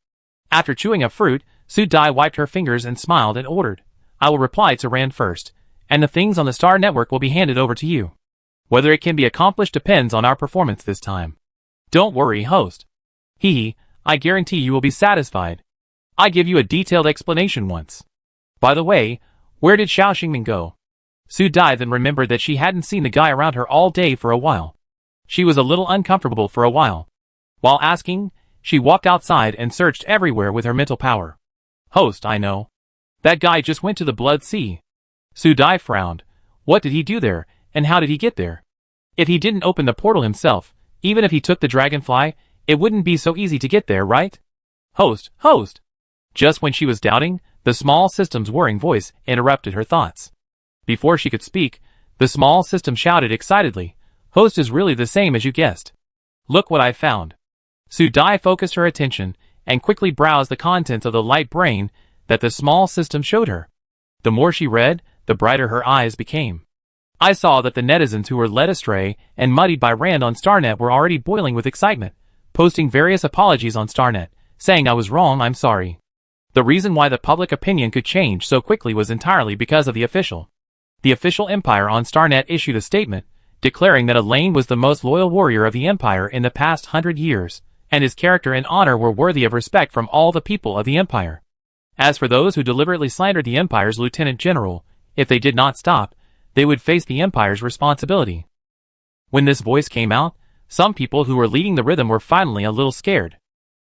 After chewing a fruit, Su Dai wiped her fingers and smiled and ordered, I will reply to Rand first, and the things on the Star Network will be handed over to you. Whether it can be accomplished depends on our performance this time. Don't worry, host. Hee, I guarantee you will be satisfied. I give you a detailed explanation once. By the way, where did Xiao Xingming go? Su Dai then remembered that she hadn't seen the guy around her all day for a while. She was a little uncomfortable for a while. While asking, she walked outside and searched everywhere with her mental power. Host, I know. That guy just went to the Blood Sea. Su Dai frowned. What did he do there, and how did he get there? If he didn't open the portal himself, even if he took the dragonfly, it wouldn't be so easy to get there, right? Host, host! Just when she was doubting, the small system's whirring voice interrupted her thoughts. Before she could speak, the small system shouted excitedly, Host is really the same as you guessed. Look what I found. Su Dai focused her attention and quickly browsed the contents of the light brain that the small system showed her. The more she read, the brighter her eyes became. I saw that the netizens who were led astray and muddied by Rand on Starnet were already boiling with excitement, posting various apologies on Starnet, saying I was wrong, I'm sorry. The reason why the public opinion could change so quickly was entirely because of the official. The official empire on Starnet issued a statement, declaring that Elaine was the most loyal warrior of the empire in the past 100 years, and his character and honor were worthy of respect from all the people of the empire. As for those who deliberately slandered the empire's lieutenant general, if they did not stop, they would face the empire's responsibility. When this voice came out, some people who were leading the rhythm were finally a little scared.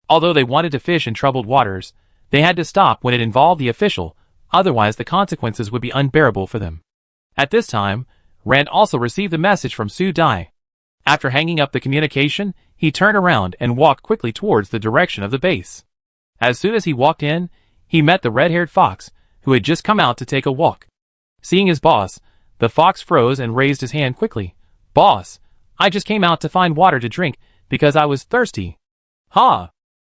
Although they wanted to fish in troubled waters, they had to stop when it involved the official, otherwise the consequences would be unbearable for them. At this time, Rand also received a message from Su Dai. After hanging up the communication, he turned around and walked quickly towards the direction of the base. As soon as he walked in, he met the red-haired fox, who had just come out to take a walk. Seeing his boss, the fox froze and raised his hand quickly. Boss, I just came out to find water to drink because I was thirsty. Ha!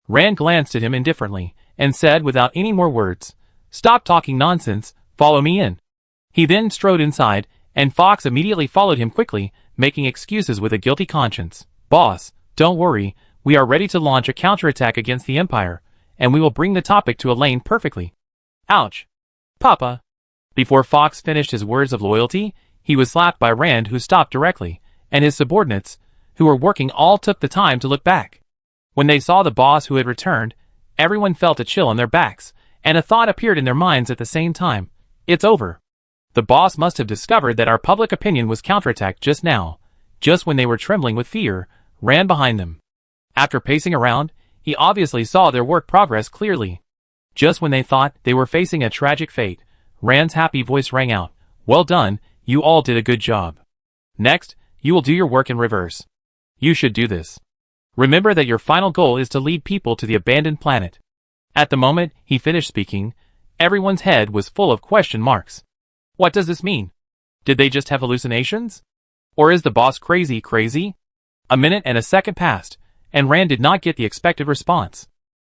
Rand glanced at him indifferently and said without any more words, Stop talking nonsense, follow me in. He then strode inside, and Fox immediately followed him quickly, making excuses with a guilty conscience. Boss, don't worry, we are ready to launch a counterattack against the Empire, and we will bring the topic to Elaine perfectly. Ouch. Papa. Before Fox finished his words of loyalty, he was slapped by Rand, who stopped directly, and his subordinates, who were working, all took the time to look back. When they saw the boss who had returned, everyone felt a chill on their backs, and a thought appeared in their minds at the same time. It's over. The boss must have discovered that our public opinion was counterattacked just now. Just when they were trembling with fear, Rand behind them. After pacing around, he obviously saw their work progress clearly. Just when they thought they were facing a tragic fate, Rand's happy voice rang out. Well done, you all did a good job. Next, you will do your work in reverse. You should do this. Remember that your final goal is to lead people to the abandoned planet. At the moment he finished speaking, everyone's head was full of question marks. What does this mean? Did they just have hallucinations? Or is the boss crazy? A minute and a second passed, and Rand did not get the expected response.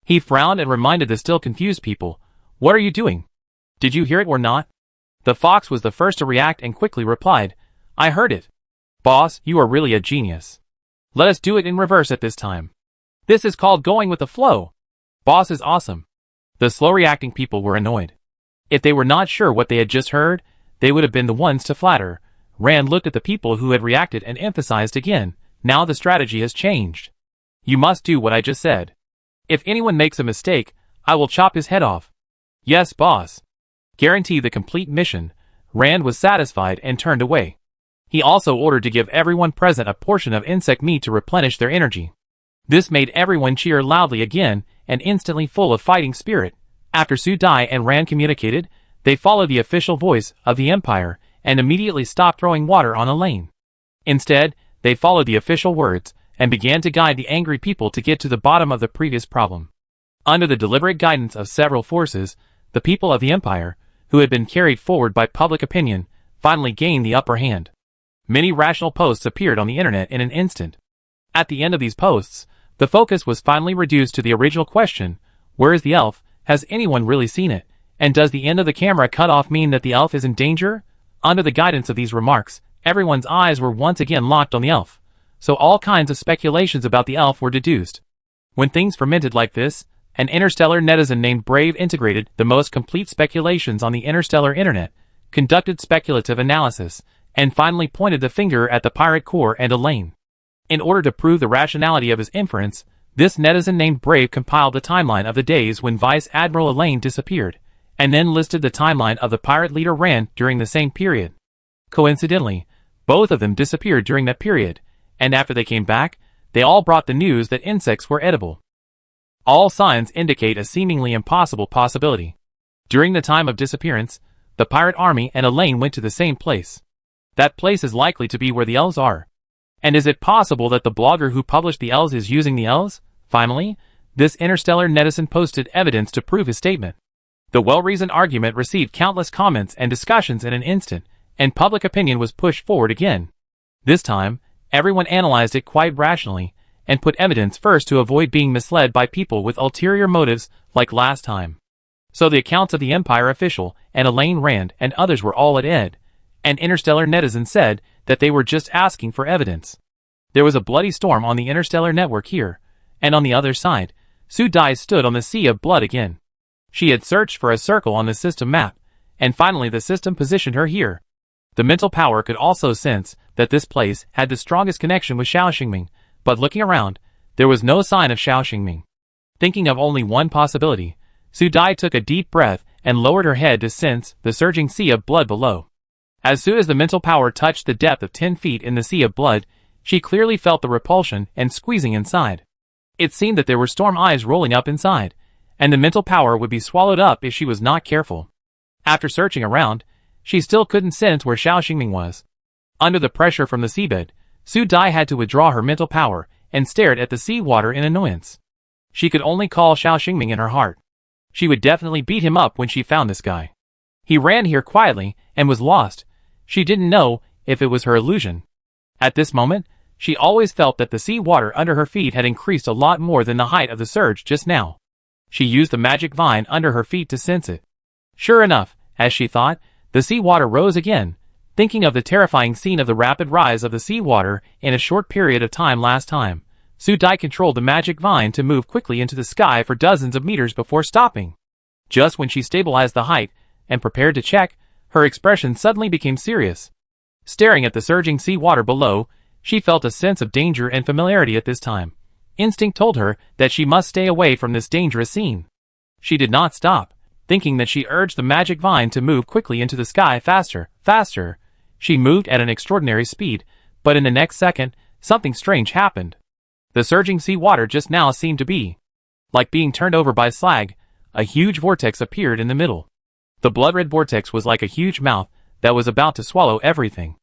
He frowned and reminded the still confused people, What are you doing? Did you hear it or not? The fox was the first to react and quickly replied, I heard it. Boss, you are really a genius. Let us do it in reverse at this time. This is called going with the flow. Boss is awesome. The slow-reacting people were annoyed. If they were not sure what they had just heard, they would have been the ones to flatter. Rand looked at the people who had reacted and emphasized again, now the strategy has changed. You must do what I just said. If anyone makes a mistake, I will chop his head off. Yes, boss. Guarantee the complete mission. Rand was satisfied and turned away. He also ordered to give everyone present a portion of insect meat to replenish their energy. This made everyone cheer loudly again and instantly full of fighting spirit. After Su Dai and Rand communicated, they followed the official voice of the Empire and immediately stopped throwing water on Elaine. Instead, they followed the official words and began to guide the angry people to get to the bottom of the previous problem. Under the deliberate guidance of several forces, the people of the Empire, who had been carried forward by public opinion, finally gained the upper hand. Many rational posts appeared on the internet in an instant. At the end of these posts, the focus was finally reduced to the original question, where is the elf? Has anyone really seen it? And does the end of the camera cut off mean that the elf is in danger? Under the guidance of these remarks, everyone's eyes were once again locked on the elf. So all kinds of speculations about the elf were deduced. When things fermented like this, an interstellar netizen named Brave integrated the most complete speculations on the interstellar internet, conducted speculative analysis, and finally pointed the finger at the pirate corps and Elaine. In order to prove the rationality of his inference, this netizen named Brave compiled the timeline of the days when Vice Admiral Elaine disappeared, and then listed the timeline of the pirate leader Rand during the same period. Coincidentally, both of them disappeared during that period, and after they came back, they all brought the news that insects were edible. All signs indicate a seemingly impossible possibility. During the time of disappearance, the pirate army and Elaine went to the same place. That place is likely to be where the elves are. And is it possible that the blogger who published the elves is using the elves? Finally, this interstellar netizen posted evidence to prove his statement. The well-reasoned argument received countless comments and discussions in an instant, and public opinion was pushed forward again. This time, everyone analyzed it quite rationally, and put evidence first to avoid being misled by people with ulterior motives like last time. So the accounts of the Empire official and Elaine Rand and others were all at ed, and interstellar netizens said that they were just asking for evidence. There was a bloody storm on the interstellar network here, and on the other side, Su Dai stood on the sea of blood again. She had searched for a circle on the system map, and finally the system positioned her here. The mental power could also sense that this place had the strongest connection with Xiao Xingming, but looking around, there was no sign of Xiao Xingming. Thinking of only one possibility, Su Dai took a deep breath and lowered her head to sense the surging sea of blood below. As soon as the mental power touched the depth of 10 feet in the sea of blood, she clearly felt the repulsion and squeezing inside. It seemed that there were storm eyes rolling up inside, and the mental power would be swallowed up if she was not careful. After searching around, she still couldn't sense where Xiao Xingming was. Under the pressure from the seabed, Su Dai had to withdraw her mental power and stared at the sea water in annoyance. She could only call Xiao Xingming in her heart. She would definitely beat him up when she found this guy. He ran here quietly and was lost. She didn't know if it was her illusion. At this moment, she always felt that the sea water under her feet had increased a lot more than the height of the surge just now. She used the magic vine under her feet to sense it. Sure enough, as she thought, the sea water rose again. Thinking of the terrifying scene of the rapid rise of the sea water in a short period of time last time, Su Dai controlled the magic vine to move quickly into the sky for dozens of meters before stopping. Just when she stabilized the height and prepared to check, her expression suddenly became serious. Staring at the surging sea water below, she felt a sense of danger and familiarity at this time. Instinct told her that she must stay away from this dangerous scene. She did not stop, thinking that she urged the magic vine to move quickly into the sky faster, faster. She moved at an extraordinary speed, but in the next second, something strange happened. The surging sea water just now seemed to be like being turned over by slag. A huge vortex appeared in the middle. The blood-red vortex was like a huge mouth that was about to swallow everything.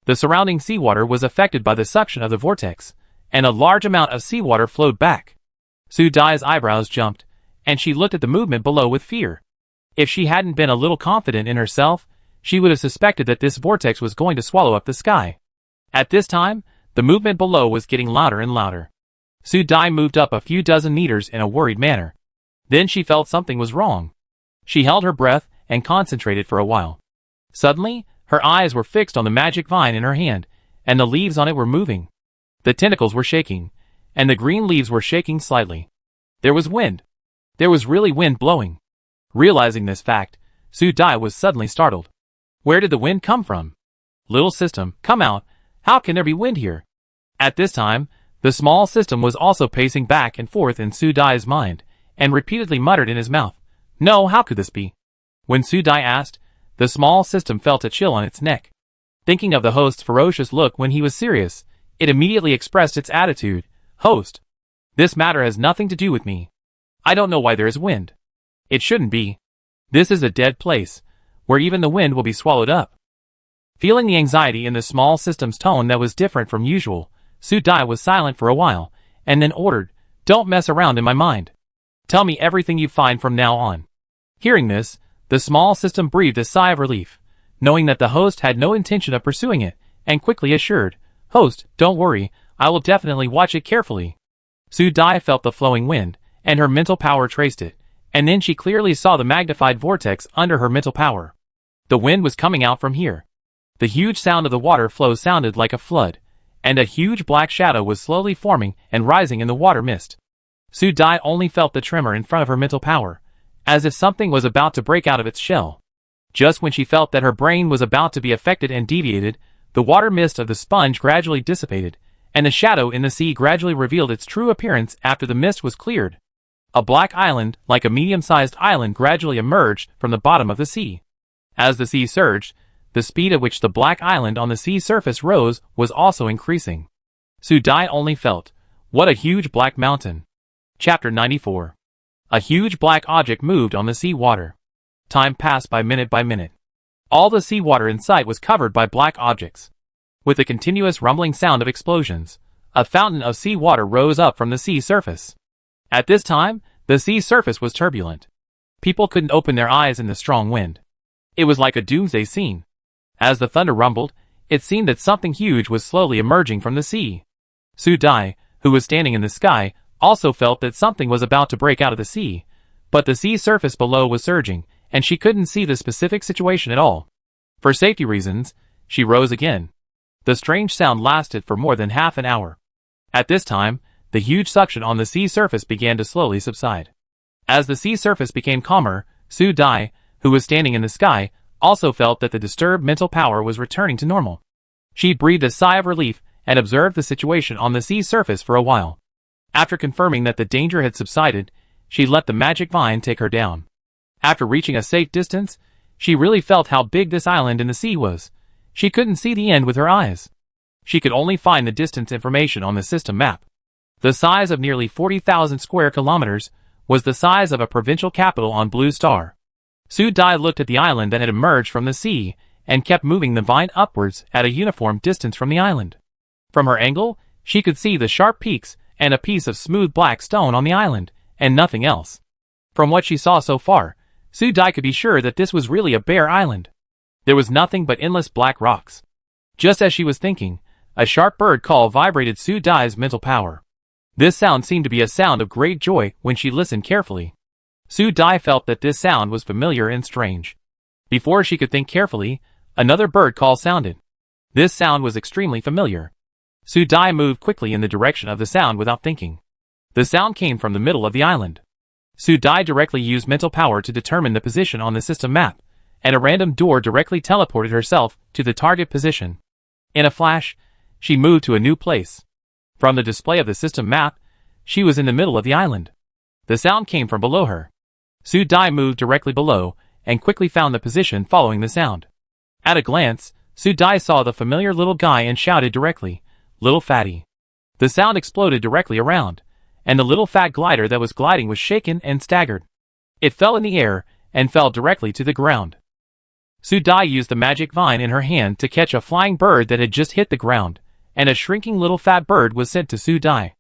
The surrounding seawater was affected by the suction of the vortex, and a large amount of seawater flowed back. Su Dai's eyebrows jumped, and she looked at the movement below with fear. If she hadn't been a little confident in herself, she would have suspected that this vortex was going to swallow up the sky. At this time, the movement below was getting louder and louder. Su Dai moved up a few dozen meters in a worried manner. Then she felt something was wrong. She held her breath and concentrated for a while. Suddenly, her eyes were fixed on the magic vine in her hand, and the leaves on it were moving. The tentacles were shaking, and the green leaves were shaking slightly. There was wind. There was really wind blowing. Realizing this fact, Su Dai was suddenly startled. Where did the wind come from? Little system, come out. How can there be wind here? At this time, the small system was also pacing back and forth in Su Dai's mind, and repeatedly muttered in his mouth, "No, how could this be?" When Su Dai asked, the small system felt a chill on its neck. Thinking of the host's ferocious look when he was serious, it immediately expressed its attitude. "Host, this matter has nothing to do with me. I don't know why there is wind. It shouldn't be. This is a dead place, where even the wind will be swallowed up." Feeling the anxiety in the small system's tone that was different from usual, Su Dai was silent for a while, and then ordered, "Don't mess around in my mind. Tell me everything you find from now on." Hearing this, the small system breathed a sigh of relief, knowing that the host had no intention of pursuing it, and quickly assured, "Host, don't worry, I will definitely watch it carefully." Su Dai felt the flowing wind, and her mental power traced it, and then she clearly saw the magnified vortex under her mental power. The wind was coming out from here. The huge sound of the water flow sounded like a flood, and a huge black shadow was slowly forming and rising in the water mist. Su Dai only felt the tremor in front of her mental power, as if something was about to break out of its shell. Just when she felt that her brain was about to be affected and deviated, the water mist of the sponge gradually dissipated, and the shadow in the sea gradually revealed its true appearance after the mist was cleared. A black island, like a medium-sized island, gradually emerged from the bottom of the sea. As the sea surged, the speed at which the black island on the sea surface rose was also increasing. Su Dai only felt, "What a huge black mountain." Chapter 94. A huge black object moved on the sea water. Time passed by minute by minute. All the sea water in sight was covered by black objects. With a continuous rumbling sound of explosions, a fountain of sea water rose up from the sea surface. At this time, the sea surface was turbulent. People couldn't open their eyes in the strong wind. It was like a doomsday scene. As the thunder rumbled, it seemed that something huge was slowly emerging from the sea. Su Dai, who was standing in the sky, also felt that something was about to break out of the sea, but the sea surface below was surging, and she couldn't see the specific situation at all. For safety reasons, she rose again. The strange sound lasted for more than half an hour. At this time, the huge suction on the sea surface began to slowly subside. As the sea surface became calmer, Su Dai, who was standing in the sky, also felt that the disturbed mental power was returning to normal. She breathed a sigh of relief and observed the situation on the sea surface for a while. After confirming that the danger had subsided, she let the magic vine take her down. After reaching a safe distance, she really felt how big this island in the sea was. She couldn't see the end with her eyes. She could only find the distance information on the system map. The size of nearly 40,000 square kilometers was the size of a provincial capital on Blue Star. Su Dai looked at the island that had emerged from the sea and kept moving the vine upwards at a uniform distance from the island. From her angle, she could see the sharp peaks and a piece of smooth black stone on the island, and nothing else. From what she saw so far, Su Dai could be sure that this was really a bare island. There was nothing but endless black rocks. Just as she was thinking, a sharp bird call vibrated Su Dai's mental power. This sound seemed to be a sound of great joy when she listened carefully. Su Dai felt that this sound was familiar and strange. Before she could think carefully, another bird call sounded. This sound was extremely familiar. Su Dai moved quickly in the direction of the sound without thinking. The sound came from the middle of the island. Su Dai directly used mental power to determine the position on the system map, and a random door directly teleported herself to the target position. In a flash, she moved to a new place. From the display of the system map, she was in the middle of the island. The sound came from below her. Su Dai moved directly below, and quickly found the position following the sound. At a glance, Su Dai saw the familiar little guy and shouted directly, "Little fatty." The sound exploded directly around, and the little fat glider that was gliding was shaken and staggered. It fell in the air, and fell directly to the ground. Su Dai used the magic vine in her hand to catch a flying bird that had just hit the ground, and a shrinking little fat bird was sent to Su Dai.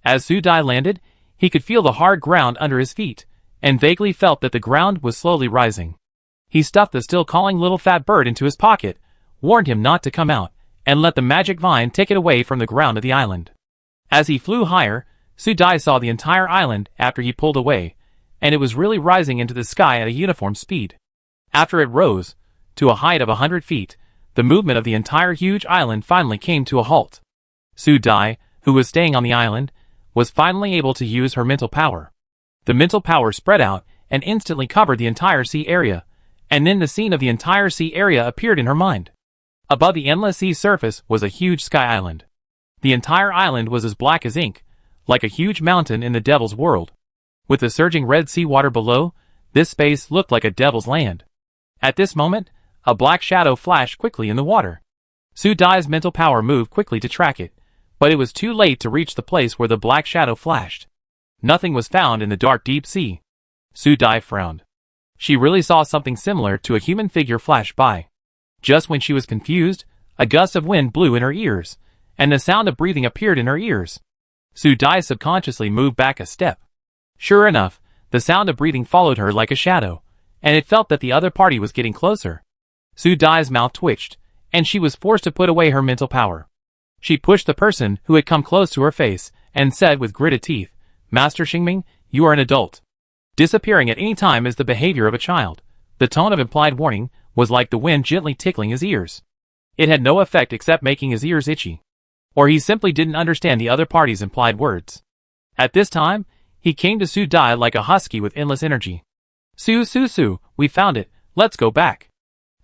As Su Dai landed, he could feel the hard ground under his feet, and vaguely felt that the ground was slowly rising. He stuffed the still calling little fat bird into his pocket, warned him not to come out, and let the magic vine take it away from the ground of the island. As he flew higher, Su Dai saw the entire island after he pulled away, and it was really rising into the sky at a uniform speed. After it rose to a height of 100 feet, the movement of the entire huge island finally came to a halt. Su Dai, who was staying on the island, was finally able to use her mental power. The mental power spread out and instantly covered the entire sea area, and then the scene of the entire sea area appeared in her mind. Above the endless sea surface was a huge sky island. The entire island was as black as ink, like a huge mountain in the devil's world. With the surging red sea water below, this space looked like a devil's land. At this moment, a black shadow flashed quickly in the water. Su Dai's mental power moved quickly to track it, but it was too late to reach the place where the black shadow flashed. Nothing was found in the dark deep sea. Su Dai frowned. She really saw something similar to a human figure flash by. Just when she was confused, a gust of wind blew in her ears, and the sound of breathing appeared in her ears. Su Dai subconsciously moved back a step. Sure enough, the sound of breathing followed her like a shadow, and it felt that the other party was getting closer. Su Dai's mouth twitched, and she was forced to put away her mental power. She pushed the person who had come close to her face, and said with gritted teeth, "Master Xingming, you are an adult. Disappearing at any time is the behavior of a child." The tone of implied warning was like the wind gently tickling his ears. It had no effect except making his ears itchy. Or he simply didn't understand the other party's implied words. At this time, he came to Su Dai like a husky with endless energy. Su, we found it, let's go back."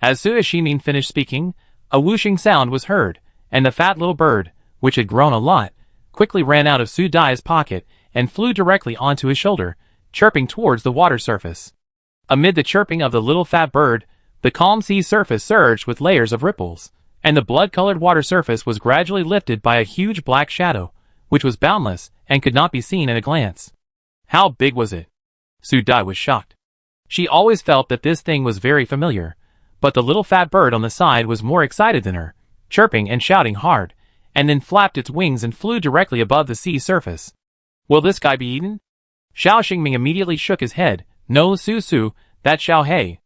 As soon as Xingming finished speaking, a whooshing sound was heard, and the fat little bird, which had grown a lot, quickly ran out of Su Dai's pocket and flew directly onto his shoulder, chirping towards the water surface. Amid the chirping of the little fat bird, the calm sea surface surged with layers of ripples, and the blood-colored water surface was gradually lifted by a huge black shadow, which was boundless and could not be seen at a glance. How big was it? Su Dai was shocked. She always felt that this thing was very familiar, but the little fat bird on the side was more excited than her, chirping and shouting hard, and then flapped its wings and flew directly above the sea surface. Will this guy be eaten? Xiao Xingming immediately shook his head. No, Su, that's Xiao Hei.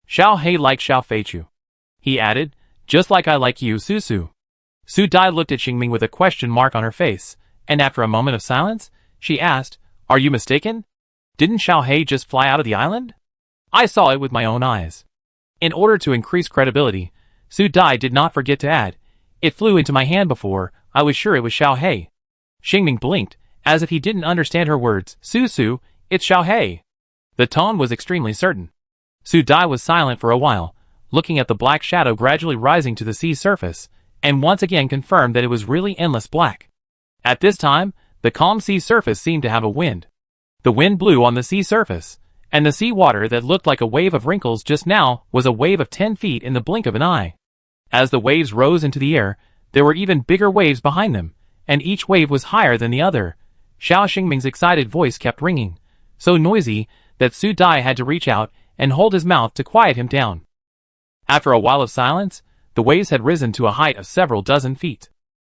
Xiao Hei like Xiao Feichu. He added, just like I like you, Su. Su Dai looked at Xingming with a question mark on her face, and after a moment of silence, she asked, "Are you mistaken? Didn't Xiao Hei just fly out of the island? I saw it with my own eyes." In order to increase credibility, Su Dai did not forget to add, "It flew into my hand before, I was sure it was Xiao Hei." Xingming blinked, as if he didn't understand her words. Su, it's Xiao Hei." The tone was extremely certain. Su Dai was silent for a while, looking at the black shadow gradually rising to the sea surface, and once again confirmed that it was really endless black. At this time, the calm sea surface seemed to have a wind. The wind blew on the sea surface, and the sea water that looked like a wave of wrinkles just now was a wave of 10 feet in the blink of an eye. As the waves rose into the air, there were even bigger waves behind them, and each wave was higher than the other. Xiao Xingming's excited voice kept ringing, so noisy that Su Dai had to reach out and hold his mouth to quiet him down. After a while of silence, the waves had risen to a height of several dozen feet.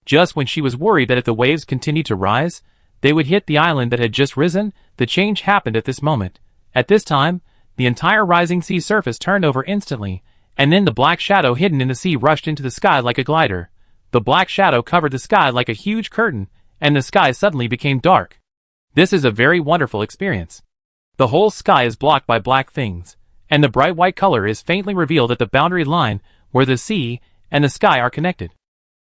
Just when she was worried that if the waves continued to rise, they would hit the island that had just risen, the change happened at this moment. At this time, the entire rising sea surface turned over instantly, and then the black shadow hidden in the sea rushed into the sky like a glider. The black shadow covered the sky like a huge curtain, and the sky suddenly became dark. This is a very wonderful experience. The whole sky is blocked by black things, and the bright white color is faintly revealed at the boundary line where the sea and the sky are connected.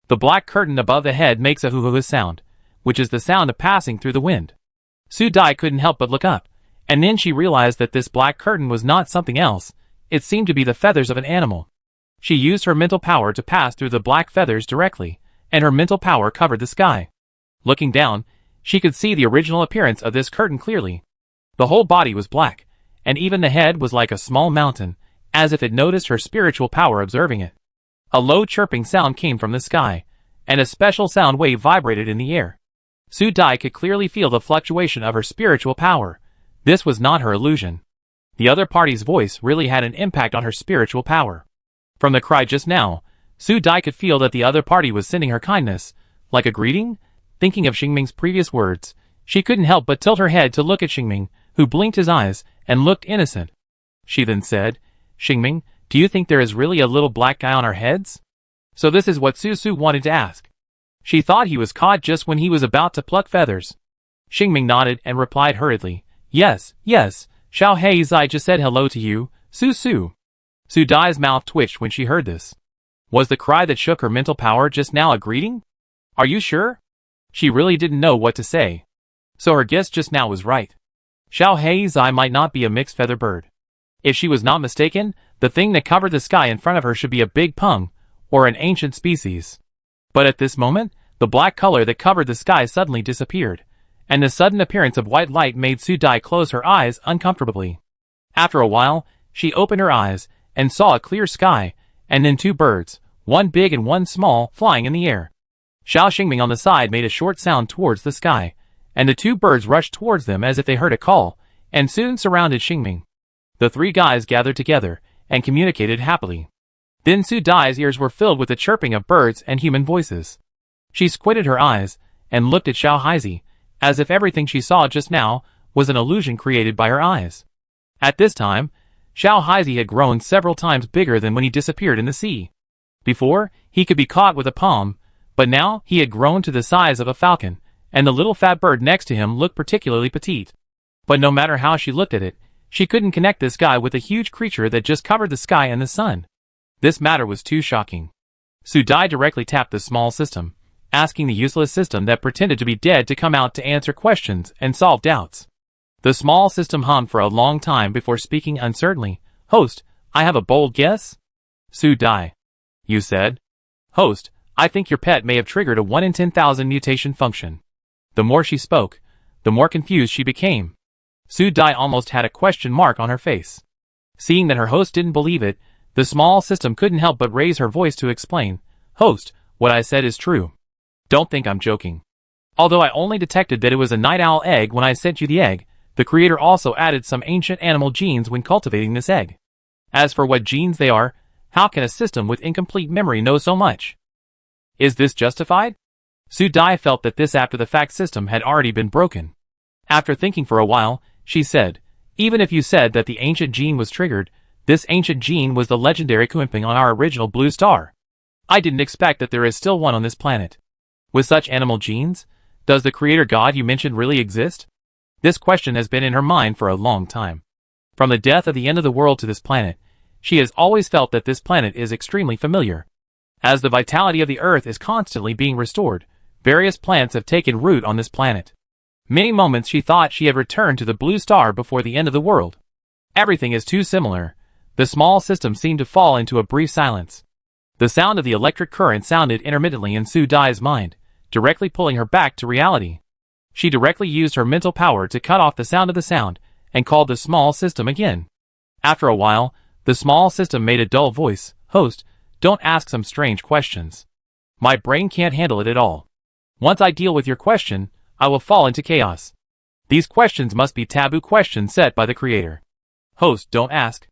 The black curtain above the head makes a hoo-hoo sound, which is the sound of passing through the wind. Su Dai couldn't help but look up, and then she realized that this black curtain was not something else. It seemed to be the feathers of an animal. She used her mental power to pass through the black feathers directly, and her mental power covered the sky. Looking down, she could see the original appearance of this curtain clearly. The whole body was black, and even the head was like a small mountain, as if it noticed her spiritual power observing it. A low chirping sound came from the sky, and a special sound wave vibrated in the air. Su Dai could clearly feel the fluctuation of her spiritual power. This was not her illusion. The other party's voice really had an impact on her spiritual power. From the cry just now, Su Dai could feel that the other party was sending her kindness, like a greeting. Thinking of Xingming's previous words, she couldn't help but tilt her head to look at Xingming, who blinked his eyes and looked innocent. She then said, "Xingming, do you think there is really a little black guy on our heads?" So this is what Su wanted to ask. She thought he was caught just when he was about to pluck feathers. Xingming nodded and replied hurriedly, Yes, Xiao Hei Zai just said hello to you, Su." Su Dai's mouth twitched when she heard this. Was the cry that shook her mental power just now a greeting? Are you sure? She really didn't know what to say. So her guess just now was right. Xiao Heizai might not be a mixed feather bird. If she was not mistaken, the thing that covered the sky in front of her should be a big pung, or an ancient species. But at this moment, the black color that covered the sky suddenly disappeared, and the sudden appearance of white light made Su Dai close her eyes uncomfortably. After a while, she opened her eyes, and saw a clear sky, and then two birds, one big and one small, flying in the air. Xiao Xingming on the side made a short sound towards the sky, and the two birds rushed towards them as if they heard a call, and soon surrounded Xingming. The three guys gathered together, and communicated happily. Then Su Dai's ears were filled with the chirping of birds and human voices. She squinted her eyes, and looked at Xiao Heizai, as if everything she saw just now was an illusion created by her eyes. At this time, Xiao Heizai had grown several times bigger than when he disappeared in the sea. Before, he could be caught with a palm, but now he had grown to the size of a falcon, and the little fat bird next to him looked particularly petite. But no matter how she looked at it, she couldn't connect this guy with the huge creature that just covered the sky and the sun. This matter was too shocking. Su Dai directly tapped the small system, asking the useless system that pretended to be dead to come out to answer questions and solve doubts. The small system hummed for a long time before speaking uncertainly. Host, I have a bold guess? Su Dai. You said? Host, I think your pet may have triggered a 1 in 10,000 mutation function. The more she spoke, the more confused she became. Su Dai almost had a question mark on her face. Seeing that her host didn't believe it, the small system couldn't help but raise her voice to explain. Host, what I said is true. Don't think I'm joking. Although I only detected that it was a night owl egg when I sent you the egg, the creator also added some ancient animal genes when cultivating this egg. As for what genes they are, how can a system with incomplete memory know so much? Is this justified? Su Dai felt that this after-the-fact system had already been broken. After thinking for a while, she said, even if you said that the ancient gene was triggered, this ancient gene was the legendary Kuimping on our original blue star. I didn't expect that there is still one on this planet. With such animal genes, does the creator god you mentioned really exist? This question has been in her mind for a long time. From the death of the end of the world to this planet, she has always felt that this planet is extremely familiar. As the vitality of the earth is constantly being restored, various plants have taken root on this planet. Many moments she thought she had returned to the blue star before the end of the world. Everything is too similar. The small system seemed to fall into a brief silence. The sound of the electric current sounded intermittently in Su Dai's mind, directly pulling her back to reality. She directly used her mental power to cut off the sound, and called the small system again. After a while, the small system made a dull voice. Host, don't ask some strange questions. My brain can't handle it at all. Once I deal with your question, I will fall into chaos. These questions must be taboo questions set by the creator. Host, don't ask.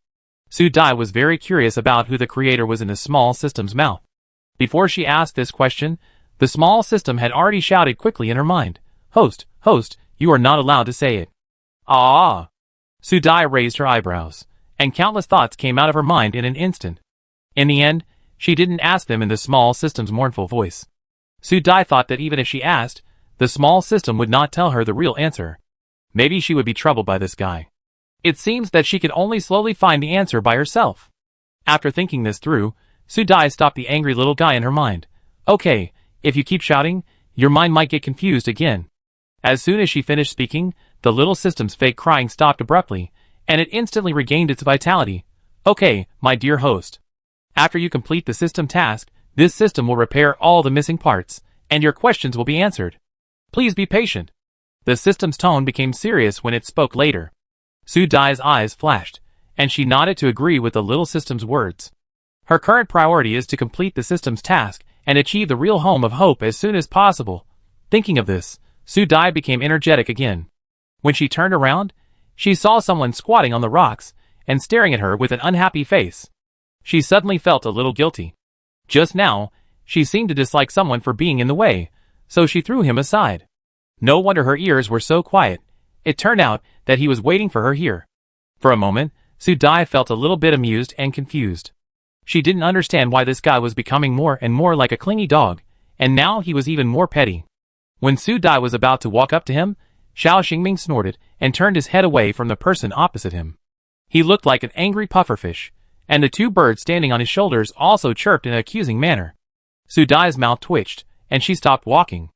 Su Dai was very curious about who the creator was in the small system's mouth. Before she asked this question, the small system had already shouted quickly in her mind. Host, you are not allowed to say it. Ah! Su Dai raised her eyebrows, and countless thoughts came out of her mind in an instant. In the end, she didn't ask them in the small system's mournful voice. Su Dai thought that even if she asked, the small system would not tell her the real answer. Maybe she would be troubled by this guy. It seems that she could only slowly find the answer by herself. After thinking this through, Su Dai stopped the angry little guy in her mind. Okay, if you keep shouting, your mind might get confused again. As soon as she finished speaking, the little system's fake crying stopped abruptly, and it instantly regained its vitality. Okay, my dear host. After you complete the system task, this system will repair all the missing parts, and your questions will be answered. Please be patient. The system's tone became serious when it spoke later. Su Dai's eyes flashed, and she nodded to agree with the little system's words. Her current priority is to complete the system's task and achieve the real home of hope as soon as possible. Thinking of this, Su Dai became energetic again. When she turned around, she saw someone squatting on the rocks and staring at her with an unhappy face. She suddenly felt a little guilty. Just now, she seemed to dislike someone for being in the way, so she threw him aside. No wonder her ears were so quiet. It turned out that he was waiting for her here. For a moment, Su Dai felt a little bit amused and confused. She didn't understand why this guy was becoming more and more like a clingy dog, and now he was even more petty. When Su Dai was about to walk up to him, Xiao Xingming snorted and turned his head away from the person opposite him. He looked like an angry pufferfish, and the two birds standing on his shoulders also chirped in an accusing manner. Su Dai's mouth twitched, and she stopped walking.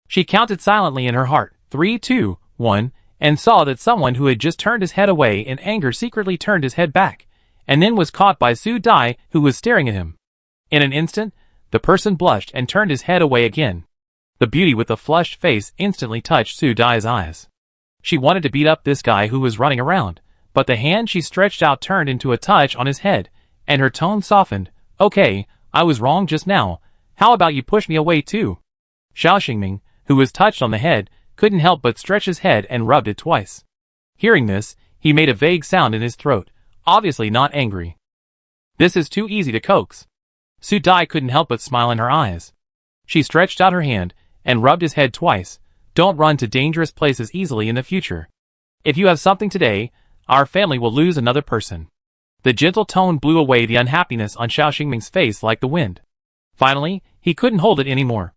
She counted silently in her heart, 3, 2, 1, and saw that someone who had just turned his head away in anger secretly turned his head back, and then was caught by Su Dai, who was staring at him. In an instant, the person blushed and turned his head away again. The beauty with the flushed face instantly touched Su Dai's eyes. She wanted to beat up this guy who was running around, but the hand she stretched out turned into a touch on his head, and her tone softened. Okay, I was wrong just now. How about you push me away too? Xiao Xingming, who was touched on the head, couldn't help but stretch his head and rubbed it twice. Hearing this, he made a vague sound in his throat, obviously not angry. This is too easy to coax. Su Dai couldn't help but smile in her eyes. She stretched out her hand and rubbed his head twice. Don't run to dangerous places easily in the future. If you have something today, our family will lose another person. The gentle tone blew away the unhappiness on Xiao Xingming's face like the wind. Finally, he couldn't hold it anymore.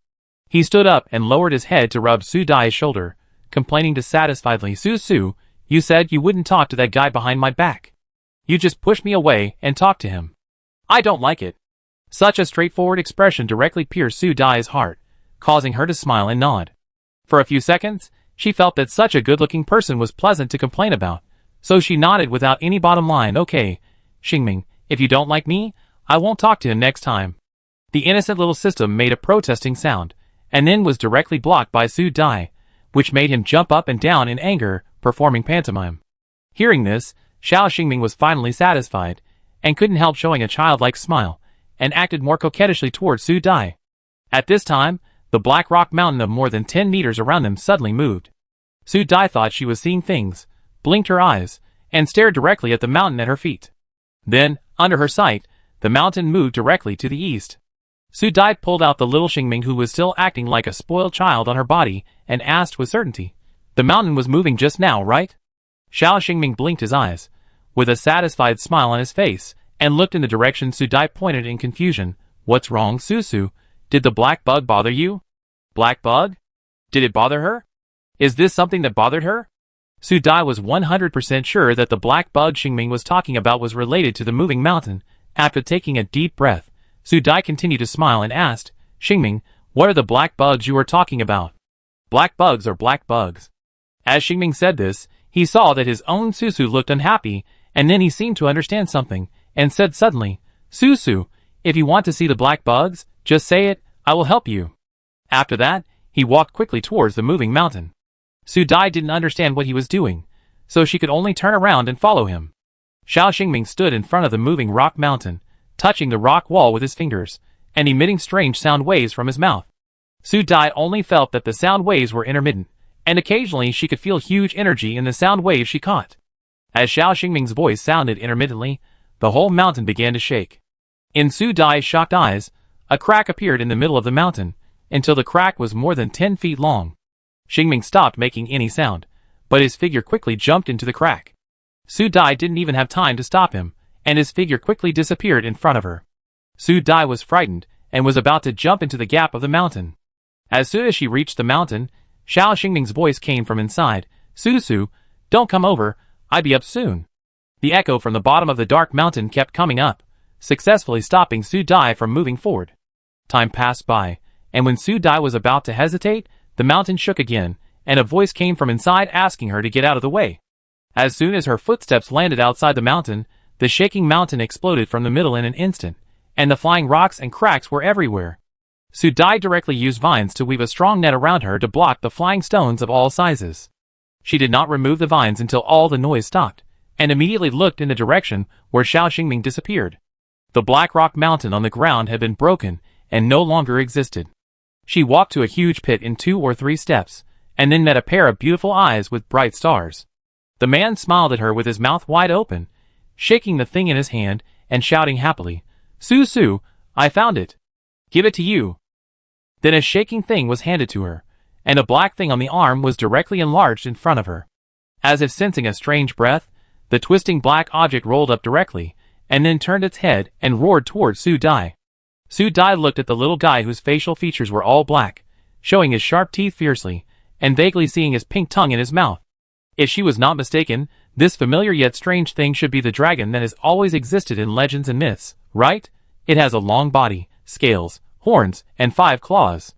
He stood up and lowered his head to rub Su Dai's shoulder, complaining dissatisfiedly, Su, you said you wouldn't talk to that guy behind my back. You just pushed me away and talked to him. I don't like it. Such a straightforward expression directly pierced Su Dai's heart, causing her to smile and nod. For a few seconds, she felt that such a good-looking person was pleasant to complain about, so she nodded without any bottom line. Okay, Xingming, if you don't like me, I won't talk to him next time. The innocent little system made a protesting sound, and then was directly blocked by Su Dai, which made him jump up and down in anger, performing pantomime. Hearing this, Xiao Xingming was finally satisfied, and couldn't help showing a childlike smile, and acted more coquettishly towards Su Dai. At this time, the black rock mountain of more than 10 meters around them suddenly moved. Su Dai thought she was seeing things, blinked her eyes, and stared directly at the mountain at her feet. Then, under her sight, the mountain moved directly to the east. Su Dai pulled out the little Xingming, who was still acting like a spoiled child, on her body, and asked with certainty, the mountain was moving just now, right? Xiao Xingming blinked his eyes, with a satisfied smile on his face, and looked in the direction Su Dai pointed in confusion. What's wrong, Su? Did the black bug bother you? Black bug? Did it bother her? Is this something that bothered her? Su Dai was 100% sure that the black bug Xingming was talking about was related to the moving mountain. After taking a deep breath, Su Dai continued to smile and asked, Xingming, what are the black bugs you are talking about? Black bugs are black bugs. As Xingming said this, he saw that his own Su looked unhappy, and then he seemed to understand something, and said suddenly, Su, if you want to see the black bugs, just say it, I will help you. After that, he walked quickly towards the moving mountain. Su Dai didn't understand what he was doing, so she could only turn around and follow him. Xiao Xingming stood in front of the moving rock mountain, touching the rock wall with his fingers, and emitting strange sound waves from his mouth. Su Dai only felt that the sound waves were intermittent, and occasionally she could feel huge energy in the sound waves she caught. As Xiao Xingming's voice sounded intermittently, the whole mountain began to shake. In Su Dai's shocked eyes, a crack appeared in the middle of the mountain, until the crack was more than 10 feet long. Xingming stopped making any sound, but his figure quickly jumped into the crack. Su Dai didn't even have time to stop him, and his figure quickly disappeared in front of her. Su Dai was frightened, and was about to jump into the gap of the mountain. As soon as she reached the mountain, Xiao Xingming's voice came from inside, Su, don't come over, I'll be up soon. The echo from the bottom of the dark mountain kept coming up, successfully stopping Su Dai from moving forward. Time passed by, and when Su Dai was about to hesitate, the mountain shook again, and a voice came from inside asking her to get out of the way. As soon as her footsteps landed outside the mountain, the shaking mountain exploded from the middle in an instant, and the flying rocks and cracks were everywhere. Su Dai directly used vines to weave a strong net around her to block the flying stones of all sizes. She did not remove the vines until all the noise stopped, and immediately looked in the direction where Xiao Xingming disappeared. The black rock mountain on the ground had been broken, and no longer existed. She walked to a huge pit in 2 or 3 steps, and then met a pair of beautiful eyes with bright stars. The man smiled at her with his mouth wide open, shaking the thing in his hand, and shouting happily, Su, I found it. Give it to you. Then a shaking thing was handed to her, and a black thing on the arm was directly enlarged in front of her. As if sensing a strange breath, the twisting black object rolled up directly, and then turned its head and roared towards Su Dai. Su Dai looked at the little guy whose facial features were all black, showing his sharp teeth fiercely, and vaguely seeing his pink tongue in his mouth. If she was not mistaken, this familiar yet strange thing should be the dragon that has always existed in legends and myths, right? It has a long body, scales, horns, and 5 claws.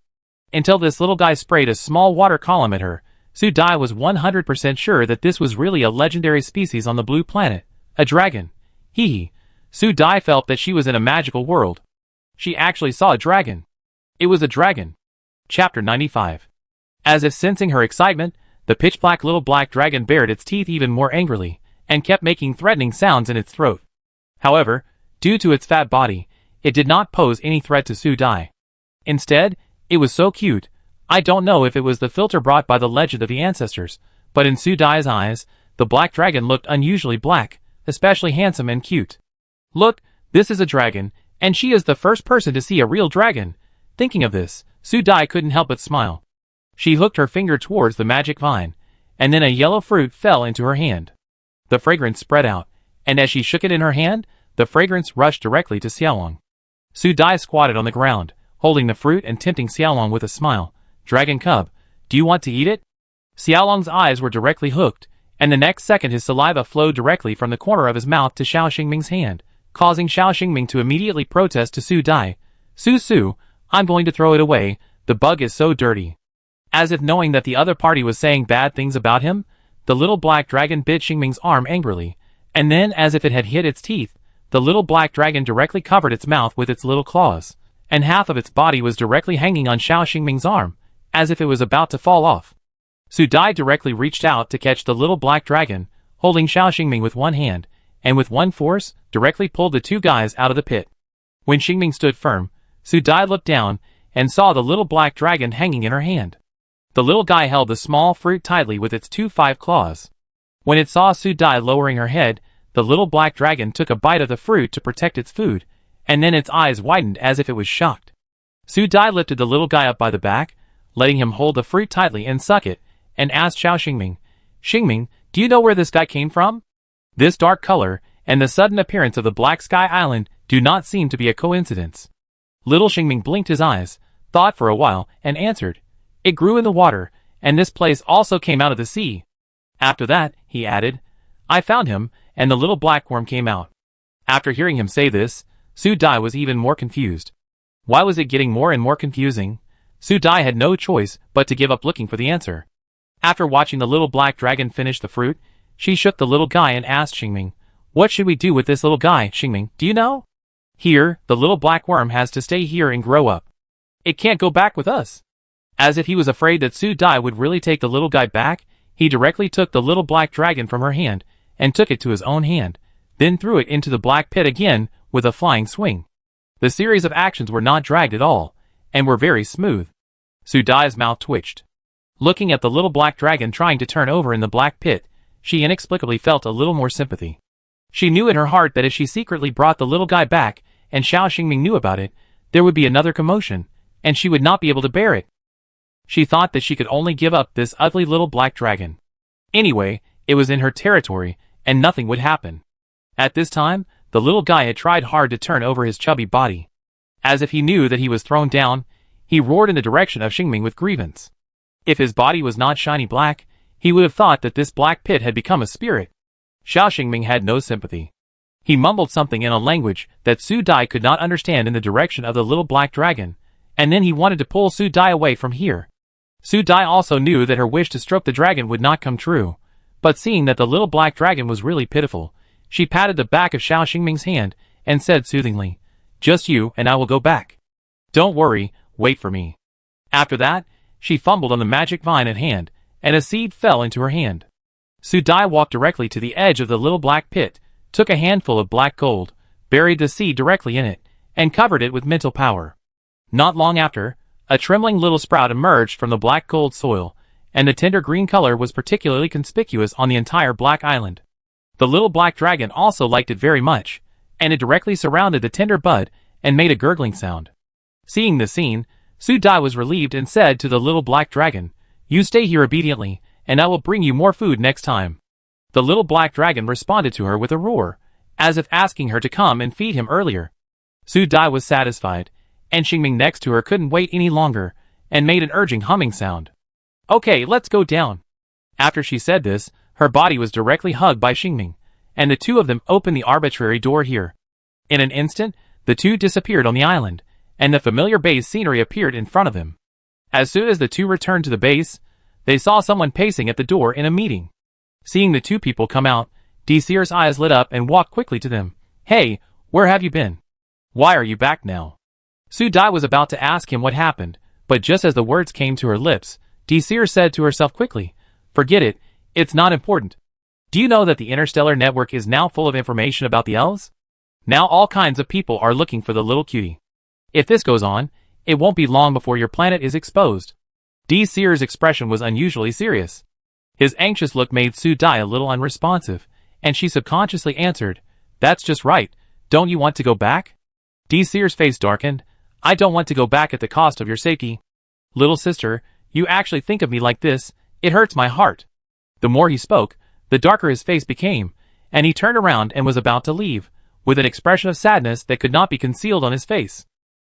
Until this little guy sprayed a small water column at her, Su Dai was 100% sure that this was really a legendary species on the blue planet, a dragon. Hee hee. Su Dai felt that she was in a magical world. She actually saw a dragon. It was a dragon. Chapter 95. As if sensing her excitement, the pitch-black little black dragon bared its teeth even more angrily, and kept making threatening sounds in its throat. However, due to its fat body, it did not pose any threat to Su Dai. Instead, it was so cute. I don't know if it was the filter brought by the legend of the ancestors, but in Su Dai's eyes, the black dragon looked unusually black, especially handsome and cute. Look, this is a dragon, and she is the first person to see a real dragon. Thinking of this, Su Dai couldn't help but smile. She hooked her finger towards the magic vine, and then a yellow fruit fell into her hand. The fragrance spread out, and as she shook it in her hand, the fragrance rushed directly to Xiaolong. Su Dai squatted on the ground, holding the fruit and tempting Xiaolong with a smile. Dragon cub, do you want to eat it? Xiaolong's eyes were directly hooked, and the next second his saliva flowed directly from the corner of his mouth to Xiao Xingming's hand, causing Xiao Xingming to immediately protest to Su Dai. Su, I'm going to throw it away, the bug is so dirty. As if knowing that the other party was saying bad things about him, the little black dragon bit Xingming's arm angrily, and then as if it had hit its teeth, the little black dragon directly covered its mouth with its little claws, and half of its body was directly hanging on Xiao Xingming's arm, as if it was about to fall off. Su Dai directly reached out to catch the little black dragon, holding Xiao Xingming with one hand, and with one force, directly pulled the two guys out of the pit. When Xingming stood firm, Su Dai looked down, and saw the little black dragon hanging in her hand. The little guy held the small fruit tightly with its 5 claws. When it saw Su Dai lowering her head, the little black dragon took a bite of the fruit to protect its food, and then its eyes widened as if it was shocked. Su Dai lifted the little guy up by the back, letting him hold the fruit tightly and suck it, and asked Xiao Xingming, Xingming, do you know where this guy came from? This dark color, and the sudden appearance of the Black Sky Island, do not seem to be a coincidence. Little Xingming blinked his eyes, thought for a while, and answered, It grew in the water, and this place also came out of the sea. After that, he added, I found him, and the little black worm came out. After hearing him say this, Su Dai was even more confused. Why was it getting more and more confusing? Su Dai had no choice but to give up looking for the answer. After watching the little black dragon finish the fruit, she shook the little guy and asked Xingming, What should we do with this little guy, Xingming, do you know? Here, the little black worm has to stay here and grow up. It can't go back with us. As if he was afraid that Su Dai would really take the little guy back, he directly took the little black dragon from her hand, and took it to his own hand, then threw it into the black pit again, with a flying swing. The series of actions were not dragged at all, and were very smooth. Su Dai's mouth twitched. Looking at the little black dragon trying to turn over in the black pit, she inexplicably felt a little more sympathy. She knew in her heart that if she secretly brought the little guy back, and Xiao Xingming knew about it, there would be another commotion, and she would not be able to bear it. She thought that she could only give up this ugly little black dragon. Anyway, it was in her territory, and nothing would happen. At this time, the little guy had tried hard to turn over his chubby body. As if he knew that he was thrown down, he roared in the direction of Xingming with grievance. If his body was not shiny black, he would have thought that this black pit had become a spirit. Xiao Xingming had no sympathy. He mumbled something in a language that Su Dai could not understand in the direction of the little black dragon, and then he wanted to pull Su Dai away from here. Su Dai also knew that her wish to stroke the dragon would not come true, but seeing that the little black dragon was really pitiful, she patted the back of Xiao Xingming's hand and said soothingly, Just you and I will go back. Don't worry, wait for me. After that, she fumbled on the magic vine at hand, and a seed fell into her hand. Su Dai walked directly to the edge of the little black pit, took a handful of black gold, buried the seed directly in it, and covered it with mental power. Not long after, a trembling little sprout emerged from the black gold soil, and the tender green color was particularly conspicuous on the entire black island. The little black dragon also liked it very much, and it directly surrounded the tender bud and made a gurgling sound. Seeing the scene, Su Dai was relieved and said to the little black dragon, You stay here obediently, and I will bring you more food next time. The little black dragon responded to her with a roar, as if asking her to come and feed him earlier. Su Dai was satisfied, and Xingming next to her couldn't wait any longer, and made an urging humming sound. Okay, let's go down. After she said this, Her body was directly hugged by Xingming, and the two of them opened the arbitrary door here. In an instant, the two disappeared on the island, and the familiar base scenery appeared in front of them. As soon as the two returned to the base, they saw someone pacing at the door in a meeting. Seeing the two people come out, Desir's eyes lit up and walked quickly to them. "Hey, where have you been? Why are you back now?" Su Dai was about to ask him what happened, but just as the words came to her lips, Desir said to herself quickly, "Forget it, it's not important. Do you know that the interstellar network is now full of information about the elves? Now all kinds of people are looking for the little cutie. If this goes on, it won't be long before your planet is exposed." Desir's expression was unusually serious. His anxious look made Su Dai a little unresponsive, and she subconsciously answered, "That's just right, don't you want to go back?" Desir's face darkened. "I don't want to go back at the cost of your safety. Little sister, you actually think of me like this, it hurts my heart." The more he spoke, the darker his face became, and he turned around and was about to leave, with an expression of sadness that could not be concealed on his face.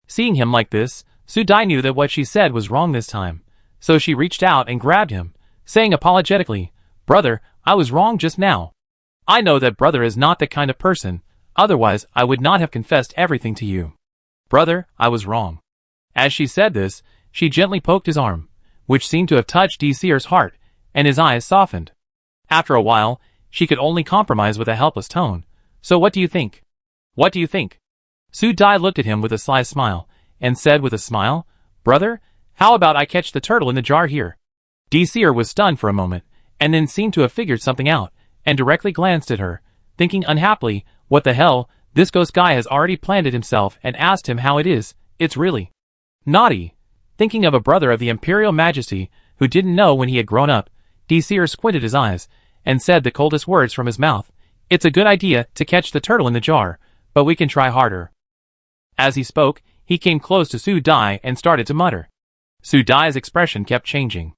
Seeing him like this, Su Dai knew that what she said was wrong this time, so she reached out and grabbed him, saying apologetically, "Brother, I was wrong just now. I know that brother is not that kind of person, otherwise I would not have confessed everything to you. Brother, I was wrong." As she said this, she gently poked his arm, which seemed to have touched Desir's heart, and his eyes softened. After a while, she could only compromise with a helpless tone. "So what do you think? What do you think?" Su Dai looked at him with a sly smile, and said with a smile, "Brother, how about I catch the turtle in the jar here?" Desir was stunned for a moment, and then seemed to have figured something out, and directly glanced at her, thinking unhappily, "What the hell, this ghost guy has already planned it himself and asked him how it is, it's really naughty." Thinking of a brother of the Imperial Majesty, who didn't know when he had grown up, Desir squinted his eyes, and said the coldest words from his mouth, "It's a good idea to catch the turtle in the jar, but we can try harder." As he spoke, he came close to Su Dai and started to mutter. Su Dai's expression kept changing.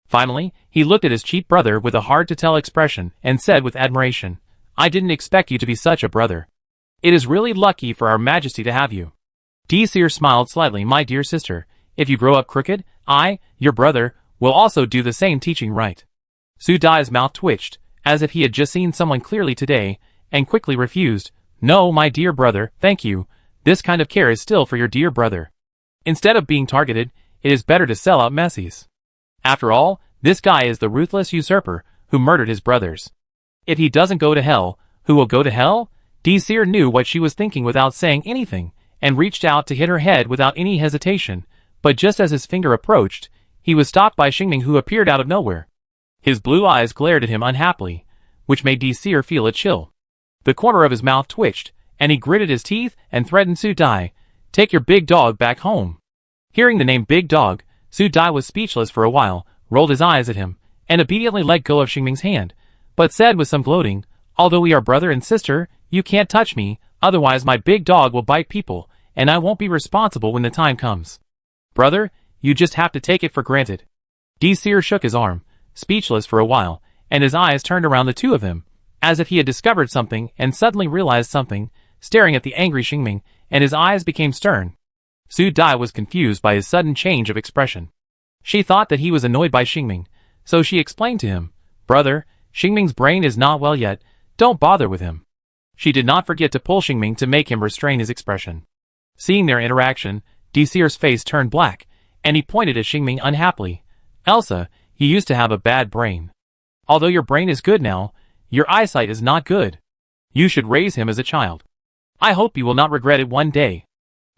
Finally, he looked at his cheap brother with a hard-to-tell expression and said with admiration, "I didn't expect you to be such a brother. It is really lucky for our Majesty to have you." Desir smiled slightly. "My dear sister, if you grow up crooked, I, your brother, will also do the same teaching right." Su Dai's mouth twitched, as if he had just seen someone clearly today, and quickly refused, "No, my dear brother, thank you. This kind of care is still for your dear brother. Instead of being targeted, it is better to sell out Messies. After all, this guy is the ruthless usurper who murdered his brothers. If he doesn't go to hell, who will go to hell?" Desir knew what she was thinking without saying anything, and reached out to hit her head without any hesitation, but just as his finger approached, he was stopped by Xingming, who appeared out of nowhere. His blue eyes glared at him unhappily, which made Desir feel a chill. The corner of his mouth twitched, and he gritted his teeth and threatened Su Dai, "Take your big dog back home." Hearing the name Big Dog, Su Dai was speechless for a while, rolled his eyes at him, and obediently let go of Xingming's hand, but said with some gloating, "Although we are brother and sister, you can't touch me, otherwise my big dog will bite people, and I won't be responsible when the time comes. Brother, you just have to take it for granted." Desir shook his arm, speechless for a while, and his eyes turned around the two of them, as if he had discovered something and suddenly realized something, staring at the angry Xingming, and his eyes became stern. Su Dai was confused by his sudden change of expression. She thought that he was annoyed by Xingming, so she explained to him, "Brother, Xingming's brain is not well yet, don't bother with him." She did not forget to pull Xingming to make him restrain his expression. Seeing their interaction, Desir's face turned black, and he pointed at Xingming unhappily. "Elsa, he used to have a bad brain. Although your brain is good now, your eyesight is not good. You should raise him as a child. I hope you will not regret it one day.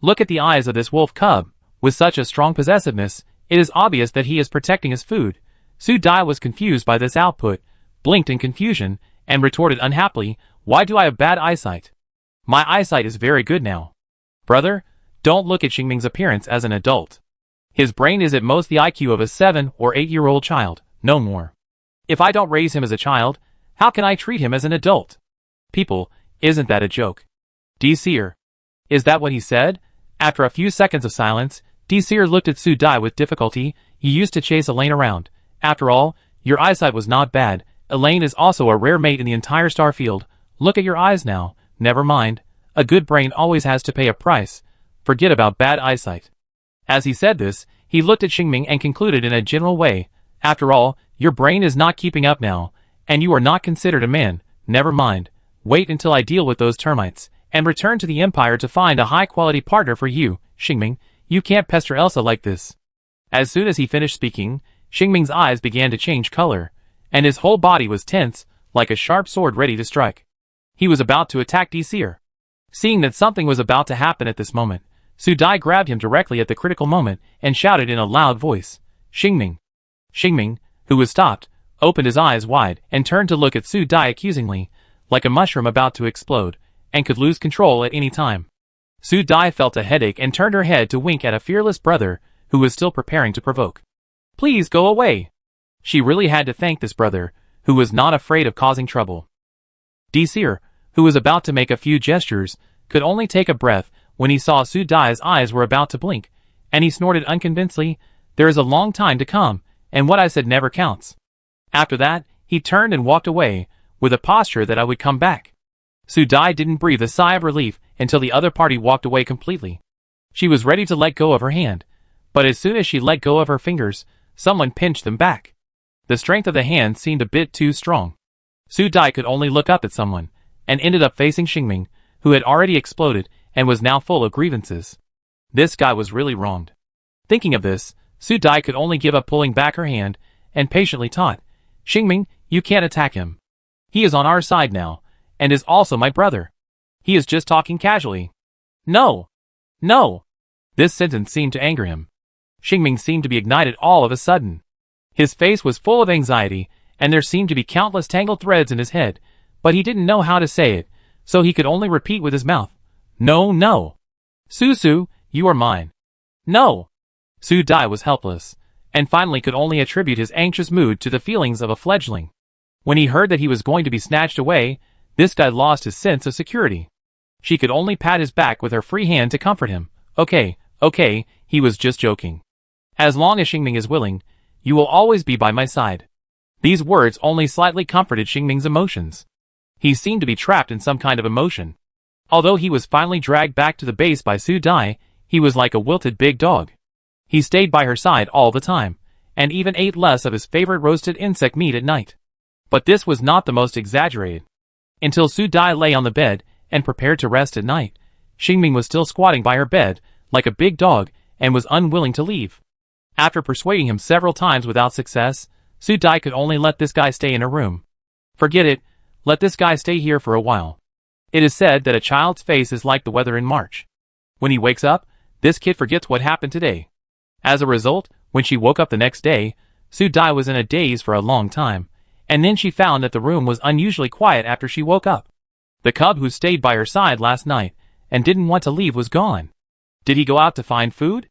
Look at the eyes of this wolf cub, with such a strong possessiveness, it is obvious that he is protecting his food." Su Dai was confused by this output, blinked in confusion, and retorted unhappily, "Why do I have bad eyesight? My eyesight is very good now." "Brother, don't look at Xingming's appearance as an adult. His brain is at most the IQ of a 7 or 8-year-old child, no more. If I don't raise him as a child, how can I treat him as an adult? People, isn't that a joke?" "Desir. Is that what he said?" After a few seconds of silence, Desir looked at Su Dai with difficulty. "You used to chase Elaine around. After all, your eyesight was not bad. Elaine is also a rare mate in the entire star field. Look at your eyes now. Never mind. A good brain always has to pay a price. Forget about bad eyesight." As he said this, he looked at Xingming and concluded in a general way, "After all, your brain is not keeping up now, And you are not considered a man. Never mind. Wait until I deal with those termites, and return to the Empire to find a high-quality partner for you, Xingming. You can't pester Elsa like this. As soon as he finished speaking, Xingming's eyes began to change color, and his whole body was tense, like a sharp sword ready to strike. He was about to attack Desir. Seeing that something was about to happen at this moment, Su Dai grabbed him directly at the critical moment and shouted in a loud voice, Xingming. Xingming, who was stopped, opened his eyes wide and turned to look at Su Dai accusingly, like a mushroom about to explode, and could lose control at any time. Su Dai felt a headache and turned her head to wink at a fearless brother who was still preparing to provoke. Please go away. She really had to thank this brother, who was not afraid of causing trouble. Desir, who was about to make a few gestures, could only take a breath when he saw Su Dai's eyes were about to blink, and he snorted unconvincingly, there is a long time to come, and what I said never counts. After that, he turned and walked away, with a posture that I would come back. Su Dai didn't breathe a sigh of relief until the other party walked away completely. She was ready to let go of her hand, but as soon as she let go of her fingers, someone pinched them back. The strength of the hand seemed a bit too strong. Su Dai could only look up at someone, and ended up facing Xingming, who had already exploded and was now full of grievances. This guy was really wronged. Thinking of this, Su Dai could only give up pulling back her hand, and patiently taught, Xingming, you can't attack him. He is on our side now, and is also my brother. He is just talking casually. No! No! This sentence seemed to anger him. Xingming seemed to be ignited all of a sudden. His face was full of anxiety, and there seemed to be countless tangled threads in his head, but he didn't know how to say it, so he could only repeat with his mouth. No, no. Su, you are mine. No. Su Dai was helpless, and finally could only attribute his anxious mood to the feelings of a fledgling. When he heard that he was going to be snatched away, this guy lost his sense of security. She could only pat his back with her free hand to comfort him. Okay, he was just joking. As long as Xingming is willing, you will always be by my side. These words only slightly comforted Xingming's emotions. He seemed to be trapped in some kind of emotion. Although he was finally dragged back to the base by Su Dai, he was like a wilted big dog. He stayed by her side all the time, and even ate less of his favorite roasted insect meat at night. But this was not the most exaggerated. Until Su Dai lay on the bed and prepared to rest at night, Xingming was still squatting by her bed, like a big dog, and was unwilling to leave. After persuading him several times without success, Su Dai could only let this guy stay in her room. Forget it, let this guy stay here for a while. It is said that a child's face is like the weather in March. When he wakes up, this kid forgets what happened today. As a result, when she woke up the next day, Su Dai was in a daze for a long time, and then she found that the room was unusually quiet after she woke up. The cub who stayed by her side last night and didn't want to leave was gone. Did he go out to find food?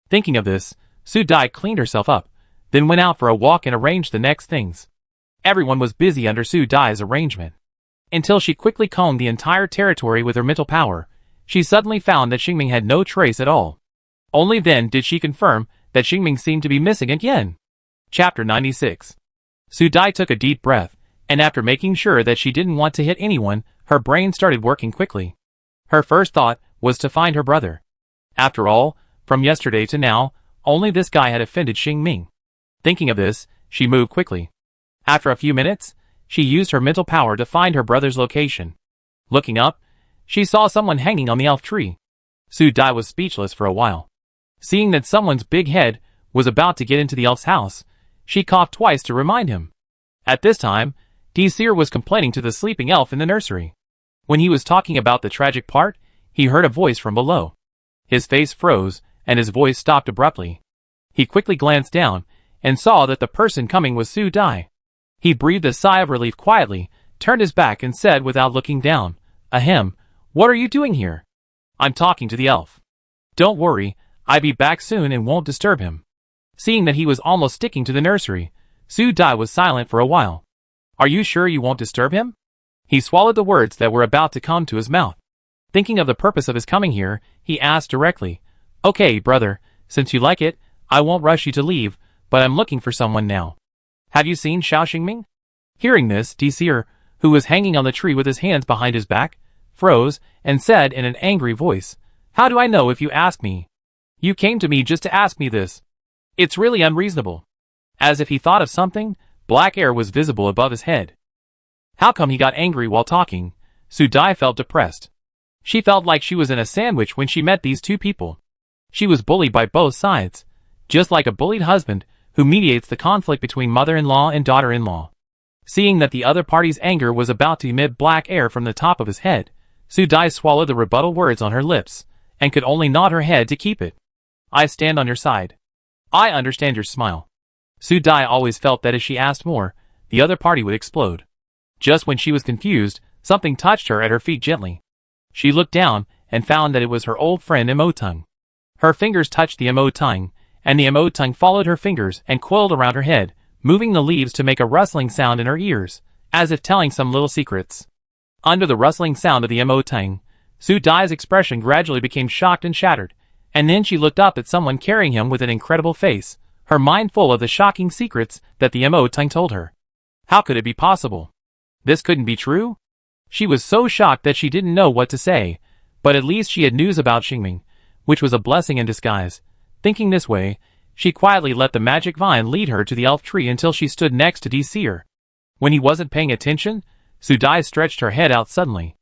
Thinking of this, Su Dai cleaned herself up, then went out for a walk and arranged the next things. Everyone was busy under Su Dai's arrangement. Until she quickly combed the entire territory with her mental power, she suddenly found that Xingming had no trace at all. Only then did she confirm that Xingming seemed to be missing again. Chapter 96. Su Dai took a deep breath, and after making sure that she didn't want to hit anyone, her brain started working quickly. Her first thought was to find her brother. After all, from yesterday to now, only this guy had offended Xingming. Thinking of this, she moved quickly. After a few minutes, she used her mental power to find her brother's location. Looking up, she saw someone hanging on the elf tree. Su Dai was speechless for a while. Seeing that someone's big head was about to get into the elf's house, she coughed twice to remind him. At this time, Desir was complaining to the sleeping elf in the nursery. When he was talking about the tragic part, he heard a voice from below. His face froze, and his voice stopped abruptly. He quickly glanced down, and saw that the person coming was Su Dai. He breathed a sigh of relief quietly, turned his back and said without looking down, Ahem, what are you doing here? I'm talking to the elf. Don't worry, I'll be back soon and won't disturb him. Seeing that he was almost sticking to the nursery, Su Dai was silent for a while. Are you sure you won't disturb him? He swallowed the words that were about to come to his mouth. Thinking of the purpose of his coming here, he asked directly, Okay, brother, since you like it, I won't rush you to leave, but I'm looking for someone now. Have you seen Xiao Xingming? Hearing this, Desir, who was hanging on the tree with his hands behind his back, froze, and said in an angry voice, How do I know if you ask me? You came to me just to ask me this. It's really unreasonable. As if he thought of something, black air was visible above his head. How come he got angry while talking? Su Dai felt depressed. She felt like she was in a sandwich when she met these two people. She was bullied by both sides, just like a bullied husband who mediates the conflict between mother-in-law and daughter-in-law. Seeing that the other party's anger was about to emit black air from the top of his head, Su Dai swallowed the rebuttal words on her lips, and could only nod her head to keep it. I stand on your side. I understand your smile. Su Dai always felt that if she asked more, the other party would explode. Just when she was confused, something touched her at her feet gently. She looked down and found that it was her old friend Imotung. Her fingers touched the Imotung, and the Imotung followed her fingers and coiled around her head, moving the leaves to make a rustling sound in her ears, as if telling some little secrets. Under the rustling sound of the Imotung, Su Dai's expression gradually became shocked and shattered, and then she looked up at someone carrying him with an incredible face, her mind full of the shocking secrets that the Imotung told her. How could it be possible? This couldn't be true? She was so shocked that she didn't know what to say, but at least she had news about Xingming, which was a blessing in disguise. Thinking this way, she quietly let the magic vine lead her to the elf tree until she stood next to Seer. When he wasn't paying attention, Su Dai stretched her head out suddenly.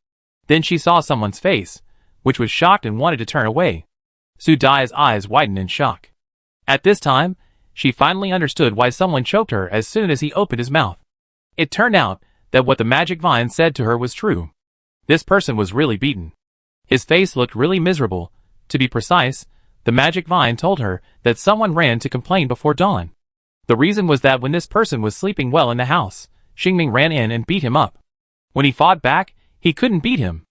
Then she saw someone's face, which was shocked and wanted to turn away. Su Dai's eyes widened in shock. At this time, she finally understood why someone choked her as soon as he opened his mouth. It turned out that what the magic vine said to her was true. This person was really beaten. His face looked really miserable. To be precise, the magic vine told her that someone ran to complain before dawn. The reason was that when this person was sleeping well in the house, Xingming ran in and beat him up. When he fought back, he couldn't beat him.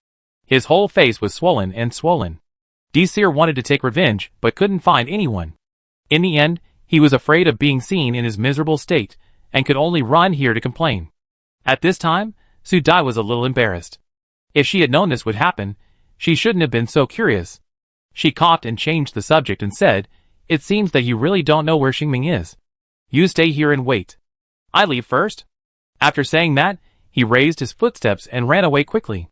His whole face was swollen and swollen. Seer wanted to take revenge but couldn't find anyone. In the end, he was afraid of being seen in his miserable state and could only run here to complain. At this time, Su Dai was a little embarrassed. If she had known this would happen, she shouldn't have been so curious. She coughed and changed the subject and said, "It seems that you really don't know where Xingming is. You stay here and wait. I leave first." After saying that, he raised his footsteps and ran away quickly.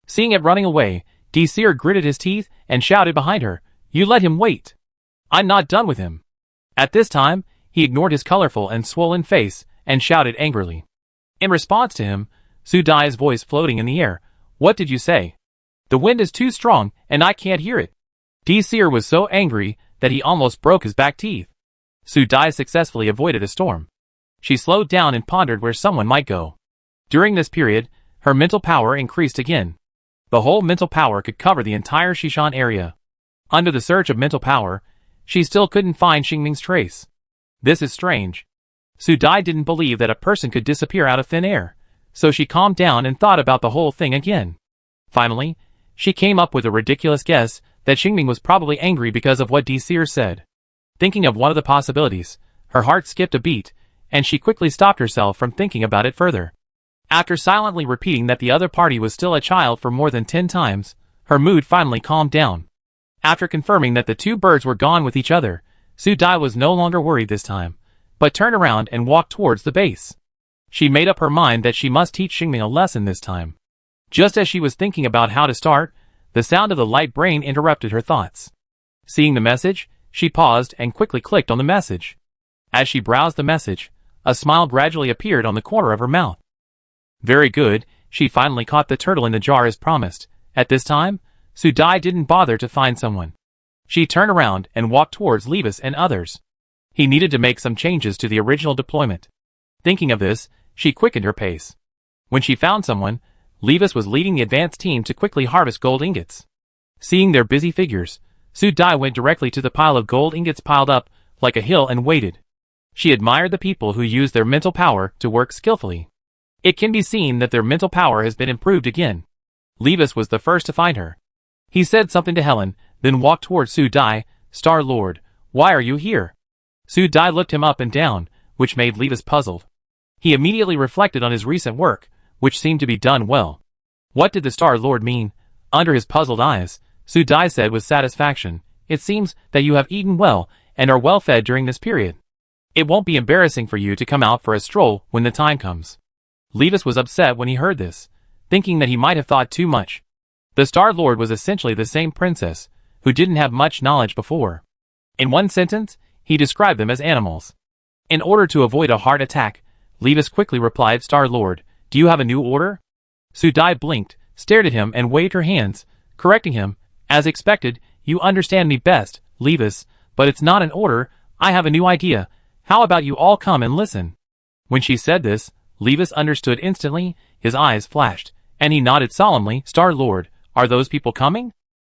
Seeing it running away, Seer gritted his teeth and shouted behind her, "You let him wait. I'm not done with him." At this time, he ignored his colorful and swollen face and shouted angrily. In response to him, Su Dai's voice floating in the air, "What did you say? The wind is too strong and I can't hear it." Seer was so angry that he almost broke his back teeth. Su Dai successfully avoided a storm. She slowed down and pondered where someone might go. During this period, her mental power increased again. The whole mental power could cover the entire Shishan area. Under the surge of mental power, she still couldn't find Xingming's trace. This is strange. Su Dai didn't believe that a person could disappear out of thin air, so she calmed down and thought about the whole thing again. Finally, she came up with a ridiculous guess that Xingming was probably angry because of what Seer said. Thinking of one of the possibilities, her heart skipped a beat, and she quickly stopped herself from thinking about it further. After silently repeating that the other party was still a child for more than 10 times, her mood finally calmed down. After confirming that the two birds were gone with each other, Su Dai was no longer worried this time, but turned around and walked towards the base. She made up her mind that she must teach Xingming a lesson this time. Just as she was thinking about how to start, the sound of the light brain interrupted her thoughts. Seeing the message, she paused and quickly clicked on the message. As she browsed the message, a smile gradually appeared on the corner of her mouth. Very good, she finally caught the turtle in the jar as promised. At this time, Su Dai didn't bother to find someone. She turned around and walked towards Levis and others. He needed to make some changes to the original deployment. Thinking of this, she quickened her pace. When she found someone, Levis was leading the advanced team to quickly harvest gold ingots. Seeing their busy figures, Su Dai went directly to the pile of gold ingots piled up like a hill and waited. She admired the people who used their mental power to work skillfully. It can be seen that their mental power has been improved again. Levis was the first to find her. He said something to Helen, then walked towards Su Dai. "Star-Lord, why are you here?" Su Dai looked him up and down, which made Levis puzzled. He immediately reflected on his recent work, which seemed to be done well. What did the Star-Lord mean? Under his puzzled eyes, Su Dai said with satisfaction, "It seems that you have eaten well and are well fed during this period. It won't be embarrassing for you to come out for a stroll when the time comes." Levis was upset when he heard this, thinking that he might have thought too much. The Star-Lord was essentially the same princess, who didn't have much knowledge before. In one sentence, he described them as animals. In order to avoid a heart attack, Levis quickly replied, "Star-Lord, Do you have a new order? Su Dai blinked, stared at him and waved her hands, correcting him. As expected, you understand me best, Levis, but it's not an order. I have a new idea. How about you all come and listen? When she said this, Levis understood instantly. His eyes flashed, and he nodded solemnly. Star-Lord, are those people coming?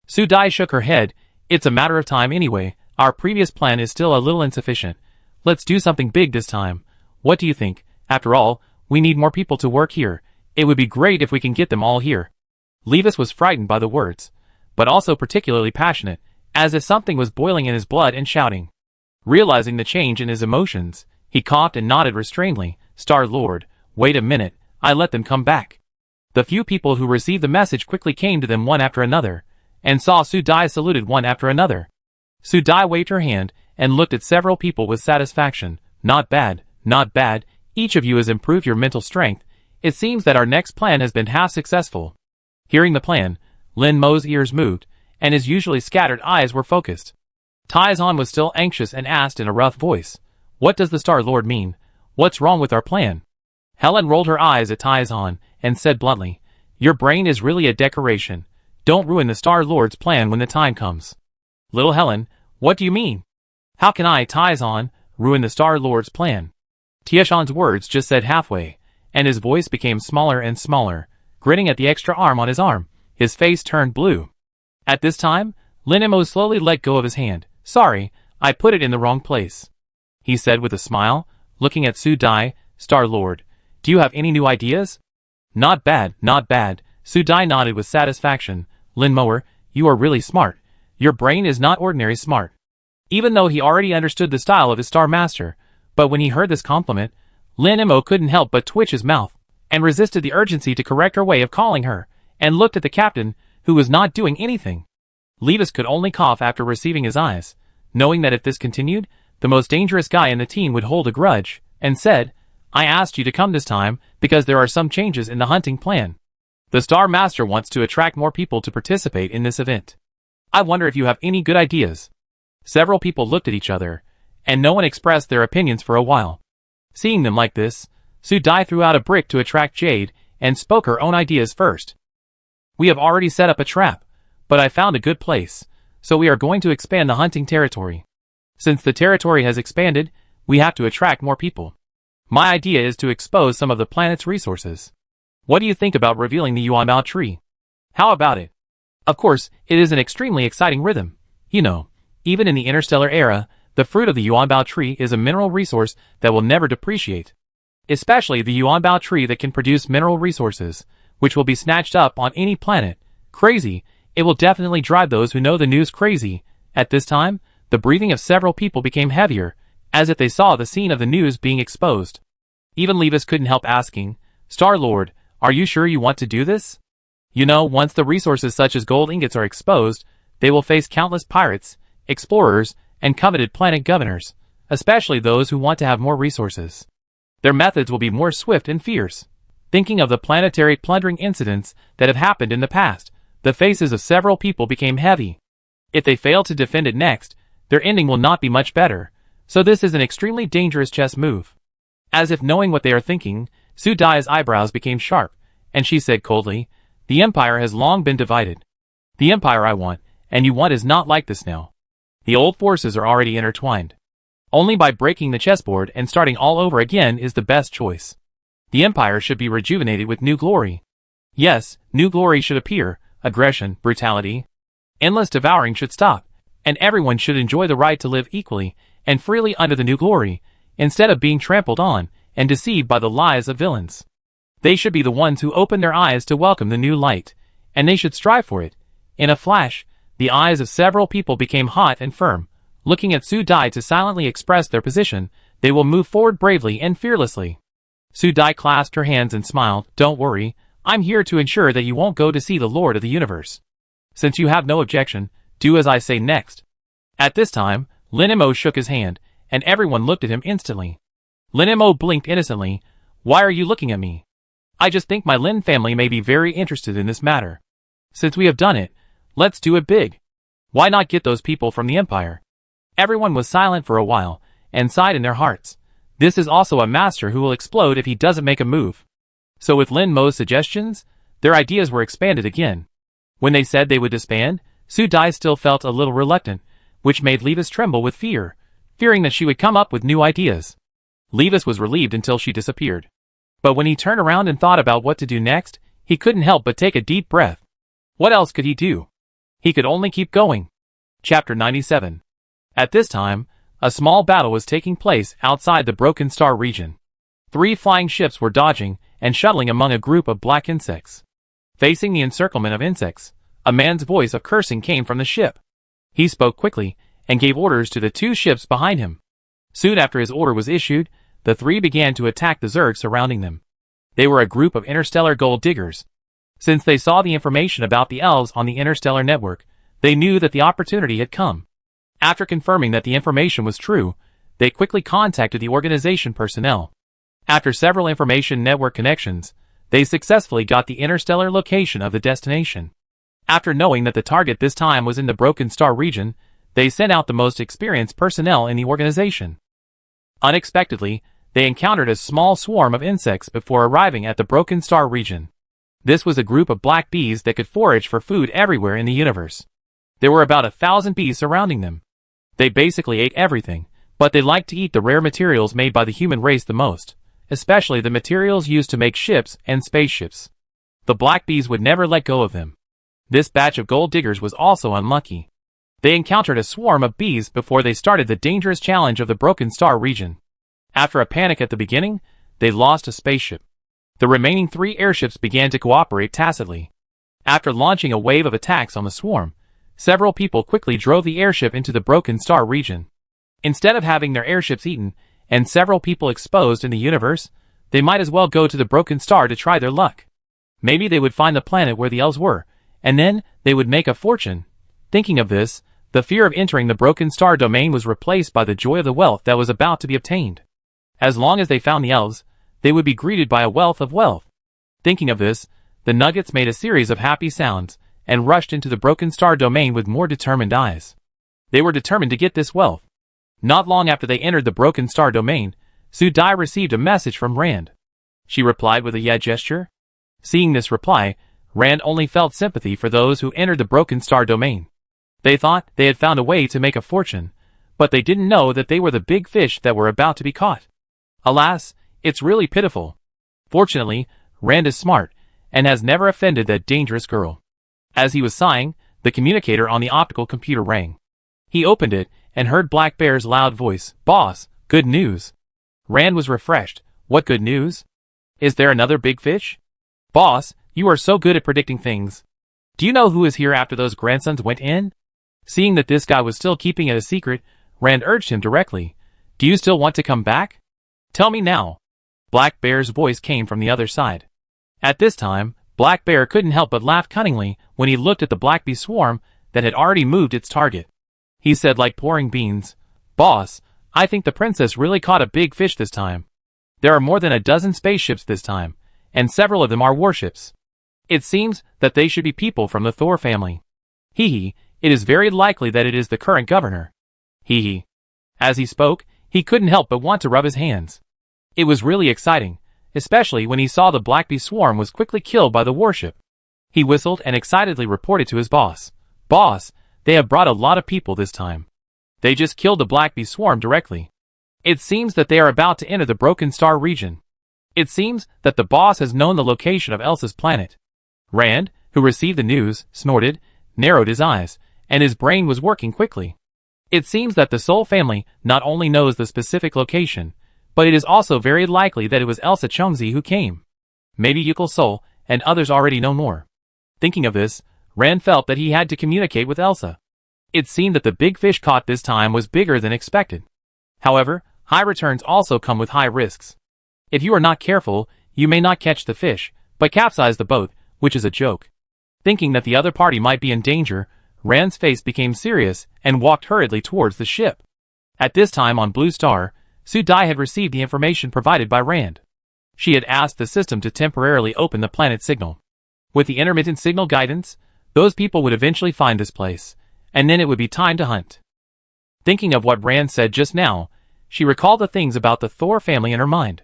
Su Dai shook her head. It's a matter of time anyway. Our previous plan is still a little insufficient. Let's do something big this time. What do you think? After all, we need more people to work here. It would be great if we can get them all here. Levis was frightened by the words, but also particularly passionate, as if something was boiling in his blood and shouting. Realizing the change in his emotions, he coughed and nodded restrainedly. Star-Lord, wait a minute, I let them come back. The few people who received the message quickly came to them one after another, and saw Su Dai saluted one after another. Su Dai waved her hand, and looked at several people with satisfaction. Not bad, not bad, each of you has improved your mental strength. It seems that our next plan has been half successful. Hearing the plan, Lin Mo's ears moved, and his usually scattered eyes were focused. Taizan was still anxious and asked in a rough voice, what does the Star-Lord mean? What's wrong with our plan? Helen rolled her eyes at Taizan, and said bluntly, your brain is really a decoration. Don't ruin the Star-Lord's plan when the time comes. Little Helen, what do you mean? How can I, Taizan, ruin the Star-Lord's plan? Tieshan's words just said halfway, and his voice became smaller and smaller, grinning at the extra arm on his arm. His face turned blue. At this time, Lin Mo slowly let go of his hand. Sorry, I put it in the wrong place, he said with a smile, looking at Su Dai. Star-Lord, do you have any new ideas? Not bad, not bad. Su Dai nodded with satisfaction. Lin Moer, you are really smart. Your brain is not ordinary smart. Even though he already understood the style of his Star Master, but when he heard this compliment, Lin Mo couldn't help but twitch his mouth, and resisted the urgency to correct her way of calling her, and looked at the captain, who was not doing anything. Levis could only cough after receiving his eyes, knowing that if this continued, the most dangerous guy in the team would hold a grudge, and said, I asked you to come this time because there are some changes in the hunting plan. The Star Master wants to attract more people to participate in this event. I wonder if you have any good ideas. Several people looked at each other, and no one expressed their opinions for a while. Seeing them like this, Su Dai threw out a brick to attract Jade, and spoke her own ideas first. We have already set up a trap, but I found a good place, so we are going to expand the hunting territory. Since the territory has expanded, we have to attract more people. My idea is to expose some of the planet's resources. What do you think about revealing the Yuanbao tree? How about it? Of course, it is an extremely exciting rhythm. You know, even in the interstellar era, the fruit of the Yuanbao tree is a mineral resource that will never depreciate. Especially the Yuanbao tree that can produce mineral resources, which will be snatched up on any planet. Crazy, it will definitely drive those who know the news crazy. At this time, the breathing of several people became heavier, as if they saw the scene of the news being exposed. Even Levis couldn't help asking, Star-Lord, are you sure you want to do this? You know, once the resources such as gold ingots are exposed, they will face countless pirates, explorers, and coveted planet governors, especially those who want to have more resources. Their methods will be more swift and fierce. Thinking of the planetary plundering incidents that have happened in the past, the faces of several people became heavy. If they fail to defend it next, their ending will not be much better, so this is an extremely dangerous chess move. As if knowing what they are thinking, Su Dai's eyebrows became sharp, and she said coldly, the Empire has long been divided. The Empire I want, and you want is not like this now. The old forces are already intertwined. Only by breaking the chessboard and starting all over again is the best choice. The Empire should be rejuvenated with new glory. Yes, new glory should appear, aggression, brutality, endless devouring should stop, and everyone should enjoy the right to live equally and freely under the new glory, instead of being trampled on and deceived by the lies of villains. They should be the ones who open their eyes to welcome the new light, and they should strive for it. In a flash, the eyes of several people became hot and firm. Looking at Su Dai to silently express their position, they will move forward bravely and fearlessly. Su Dai clasped her hands and smiled. Don't worry, I'm here to ensure that you won't go to see the Lord of the Universe. Since you have no objection, do as I say next. At this time, Lin Mo shook his hand, and everyone looked at him instantly. Lin Mo blinked innocently. Why are you looking at me? I just think my Lin family may be very interested in this matter. Since we have done it, let's do it big. Why not get those people from the Empire? Everyone was silent for a while, and sighed in their hearts. This is also a master who will explode if he doesn't make a move. So with Lin Mo's suggestions, their ideas were expanded again. When they said they would disband, Su Dai still felt a little reluctant, which made Levis tremble with fear, fearing that she would come up with new ideas. Levis was relieved until she disappeared. But when he turned around and thought about what to do next, he couldn't help but take a deep breath. What else could he do? He could only keep going. Chapter 97. At this time, a small battle was taking place outside the Broken Star region. 3 flying ships were dodging and shuttling among a group of black insects. Facing the encirclement of insects, a man's voice of cursing came from the ship. He spoke quickly and gave orders to the 2 ships behind him. Soon after his order was issued, the 3 began to attack the Zerg surrounding them. They were a group of interstellar gold diggers. Since they saw the information about the elves on the interstellar network, they knew that the opportunity had come. After confirming that the information was true, they quickly contacted the organization personnel. After several information network connections, they successfully got the interstellar location of the destination. After knowing that the target this time was in the Broken Star region, they sent out the most experienced personnel in the organization. Unexpectedly, they encountered a small swarm of insects before arriving at the Broken Star region. This was a group of black bees that could forage for food everywhere in the universe. There were about 1,000 bees surrounding them. They basically ate everything, but they liked to eat the rare materials made by the human race the most, especially the materials used to make ships and spaceships. The black bees would never let go of them. This batch of gold diggers was also unlucky. They encountered a swarm of bees before they started the dangerous challenge of the Broken Star region. After a panic at the beginning, they lost a spaceship. The remaining 3 airships began to cooperate tacitly. After launching a wave of attacks on the swarm, several people quickly drove the airship into the Broken Star region. Instead of having their airships eaten, and several people exposed in the universe, they might as well go to the Broken Star to try their luck. Maybe they would find the planet where the elves were, and then they would make a fortune. Thinking of this, the fear of entering the Broken Star domain was replaced by the joy of the wealth that was about to be obtained. As long as they found the elves, they would be greeted by a wealth of wealth. Thinking of this, the Nuggets made a series of happy sounds, and rushed into the Broken Star domain with more determined eyes. They were determined to get this wealth. Not long after they entered the Broken Star domain, Su Dai received a message from Rand. She replied with a yeah gesture. Seeing this reply, Rand only felt sympathy for those who entered the Broken Star domain. They thought they had found a way to make a fortune, but they didn't know that they were the big fish that were about to be caught. Alas, it's really pitiful. Fortunately, Rand is smart, and has never offended that dangerous girl. As he was sighing, the communicator on the optical computer rang. He opened it, and heard Black Bear's loud voice, "Boss, good news." Rand was refreshed. What good news? Is there another big fish? Boss, you are so good at predicting things. Do you know who is here after those grandsons went in? Seeing that this guy was still keeping it a secret, Rand urged him directly. Do you still want to come back? Tell me now. Black Bear's voice came from the other side. At this time, Black Bear couldn't help but laugh cunningly when he looked at the black bee swarm that had already moved its target. He said like pouring beans, "Boss, I think the princess really caught a big fish this time. There are more than a dozen spaceships this time, and several of them are warships. It seems that they should be people from the Thor family. Hee hee, it is very likely that it is the current governor. Hee hee." As he spoke, he couldn't help but want to rub his hands. It was really exciting, especially when he saw the black bee swarm was quickly killed by the warship. He whistled and excitedly reported to his boss. "Boss, they have brought a lot of people this time. They just killed the black bee swarm directly. It seems that they are about to enter the Broken Star region. It seems that the boss has known the location of Elsa's planet." Rand, who received the news, snorted, narrowed his eyes, and his brain was working quickly. It seems that the Soul family not only knows the specific location, but it is also very likely that it was Elsa Chongzi who came. Maybe Yukil Soul and others already know more. Thinking of this, Rand felt that he had to communicate with Elsa. It seemed that the big fish caught this time was bigger than expected. However, high returns also come with high risks. If you are not careful, you may not catch the fish, but capsize the boat, which is a joke. Thinking that the other party might be in danger, Rand's face became serious and walked hurriedly towards the ship. At this time on Blue Star, Su Dai had received the information provided by Rand. She had asked the system to temporarily open the planet signal. With the intermittent signal guidance, those people would eventually find this place, and then it would be time to hunt. Thinking of what Rand said just now, she recalled the things about the Thor family in her mind.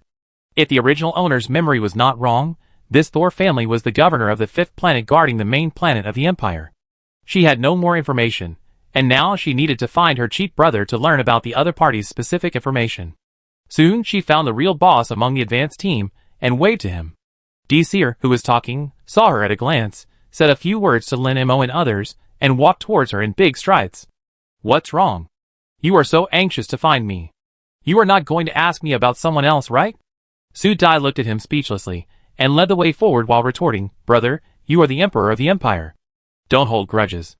If the original owner's memory was not wrong, This Thor family was the governor of the fifth planet guarding the main planet of the Empire. She had no more information, and now she needed to find her cheat brother to learn about the other party's specific information. Soon she found the real boss among the advanced team, and waved to him. Seer, who was talking, saw her at a glance, said a few words to Lin Mo and others, and walked towards her in big strides. What's wrong? You are so anxious to find me. You are not going to ask me about someone else, right? Su Dai looked at him speechlessly, and led the way forward while retorting, Brother, you are the Emperor of the Empire. Don't hold grudges.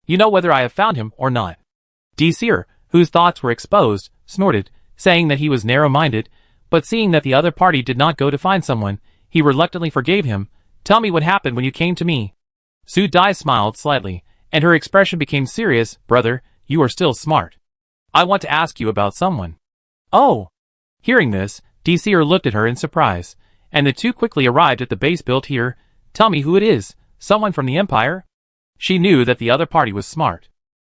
You know whether I have found him or not. Seer, whose thoughts were exposed, snorted, saying that he was narrow-minded, but seeing that the other party did not go to find someone, he reluctantly forgave him. Tell me what happened when you came to me. Su Dai smiled slightly, and her expression became serious. Brother, you are still smart. I want to ask you about someone. Oh! Hearing this, Seer looked at her in surprise, and the two quickly arrived at the base built here. Tell me who it is. Someone from the Empire? She knew that the other party was smart.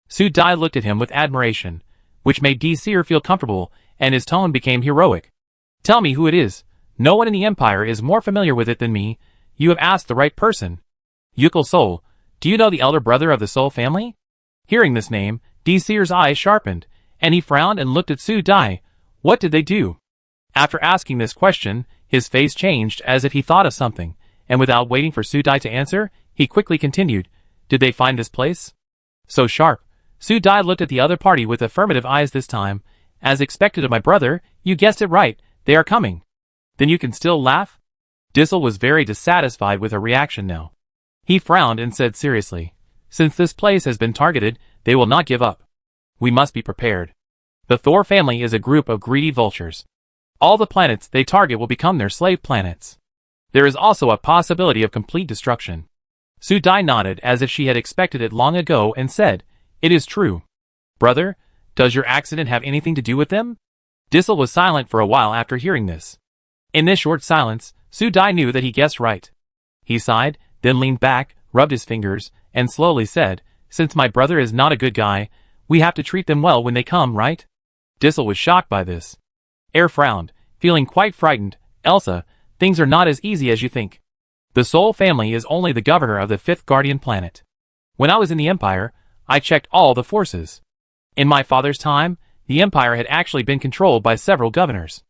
Su Dai looked at him with admiration, which made Seer feel comfortable, and his tone became heroic. Tell me who it is. No one in the Empire is more familiar with it than me. You have asked the right person. Yukil Sol, do you know the elder brother of the Sol family? Hearing this name, Seer's eyes sharpened, and he frowned and looked at Su Dai. What did they do? After asking this question, his face changed as if he thought of something, and without waiting for Su Dai to answer, he quickly continued. Did they find this place? So sharp. Su Dai looked at the other party with affirmative eyes this time. As expected of my brother, you guessed it right, they are coming. Then you can still laugh? Dissel was very dissatisfied with her reaction now. He frowned and said seriously, since this place has been targeted, they will not give up. We must be prepared. The Thor family is a group of greedy vultures. All the planets they target will become their slave planets. There is also a possibility of complete destruction. Su Dai nodded as if she had expected it long ago and said, It is true. Brother, does your accident have anything to do with them? Dissel was silent for a while after hearing this. In this short silence, Su Dai knew that he guessed right. He sighed, then leaned back, rubbed his fingers, and slowly said, Since my brother is not a good guy, we have to treat them well when they come, right? Dissel was shocked by this. Air frowned, feeling quite frightened. Elsa, things are not as easy as you think. The Sol family is only the governor of the fifth guardian planet. When I was in the Empire, I checked all the forces. In my father's time, the Empire had actually been controlled by several governors.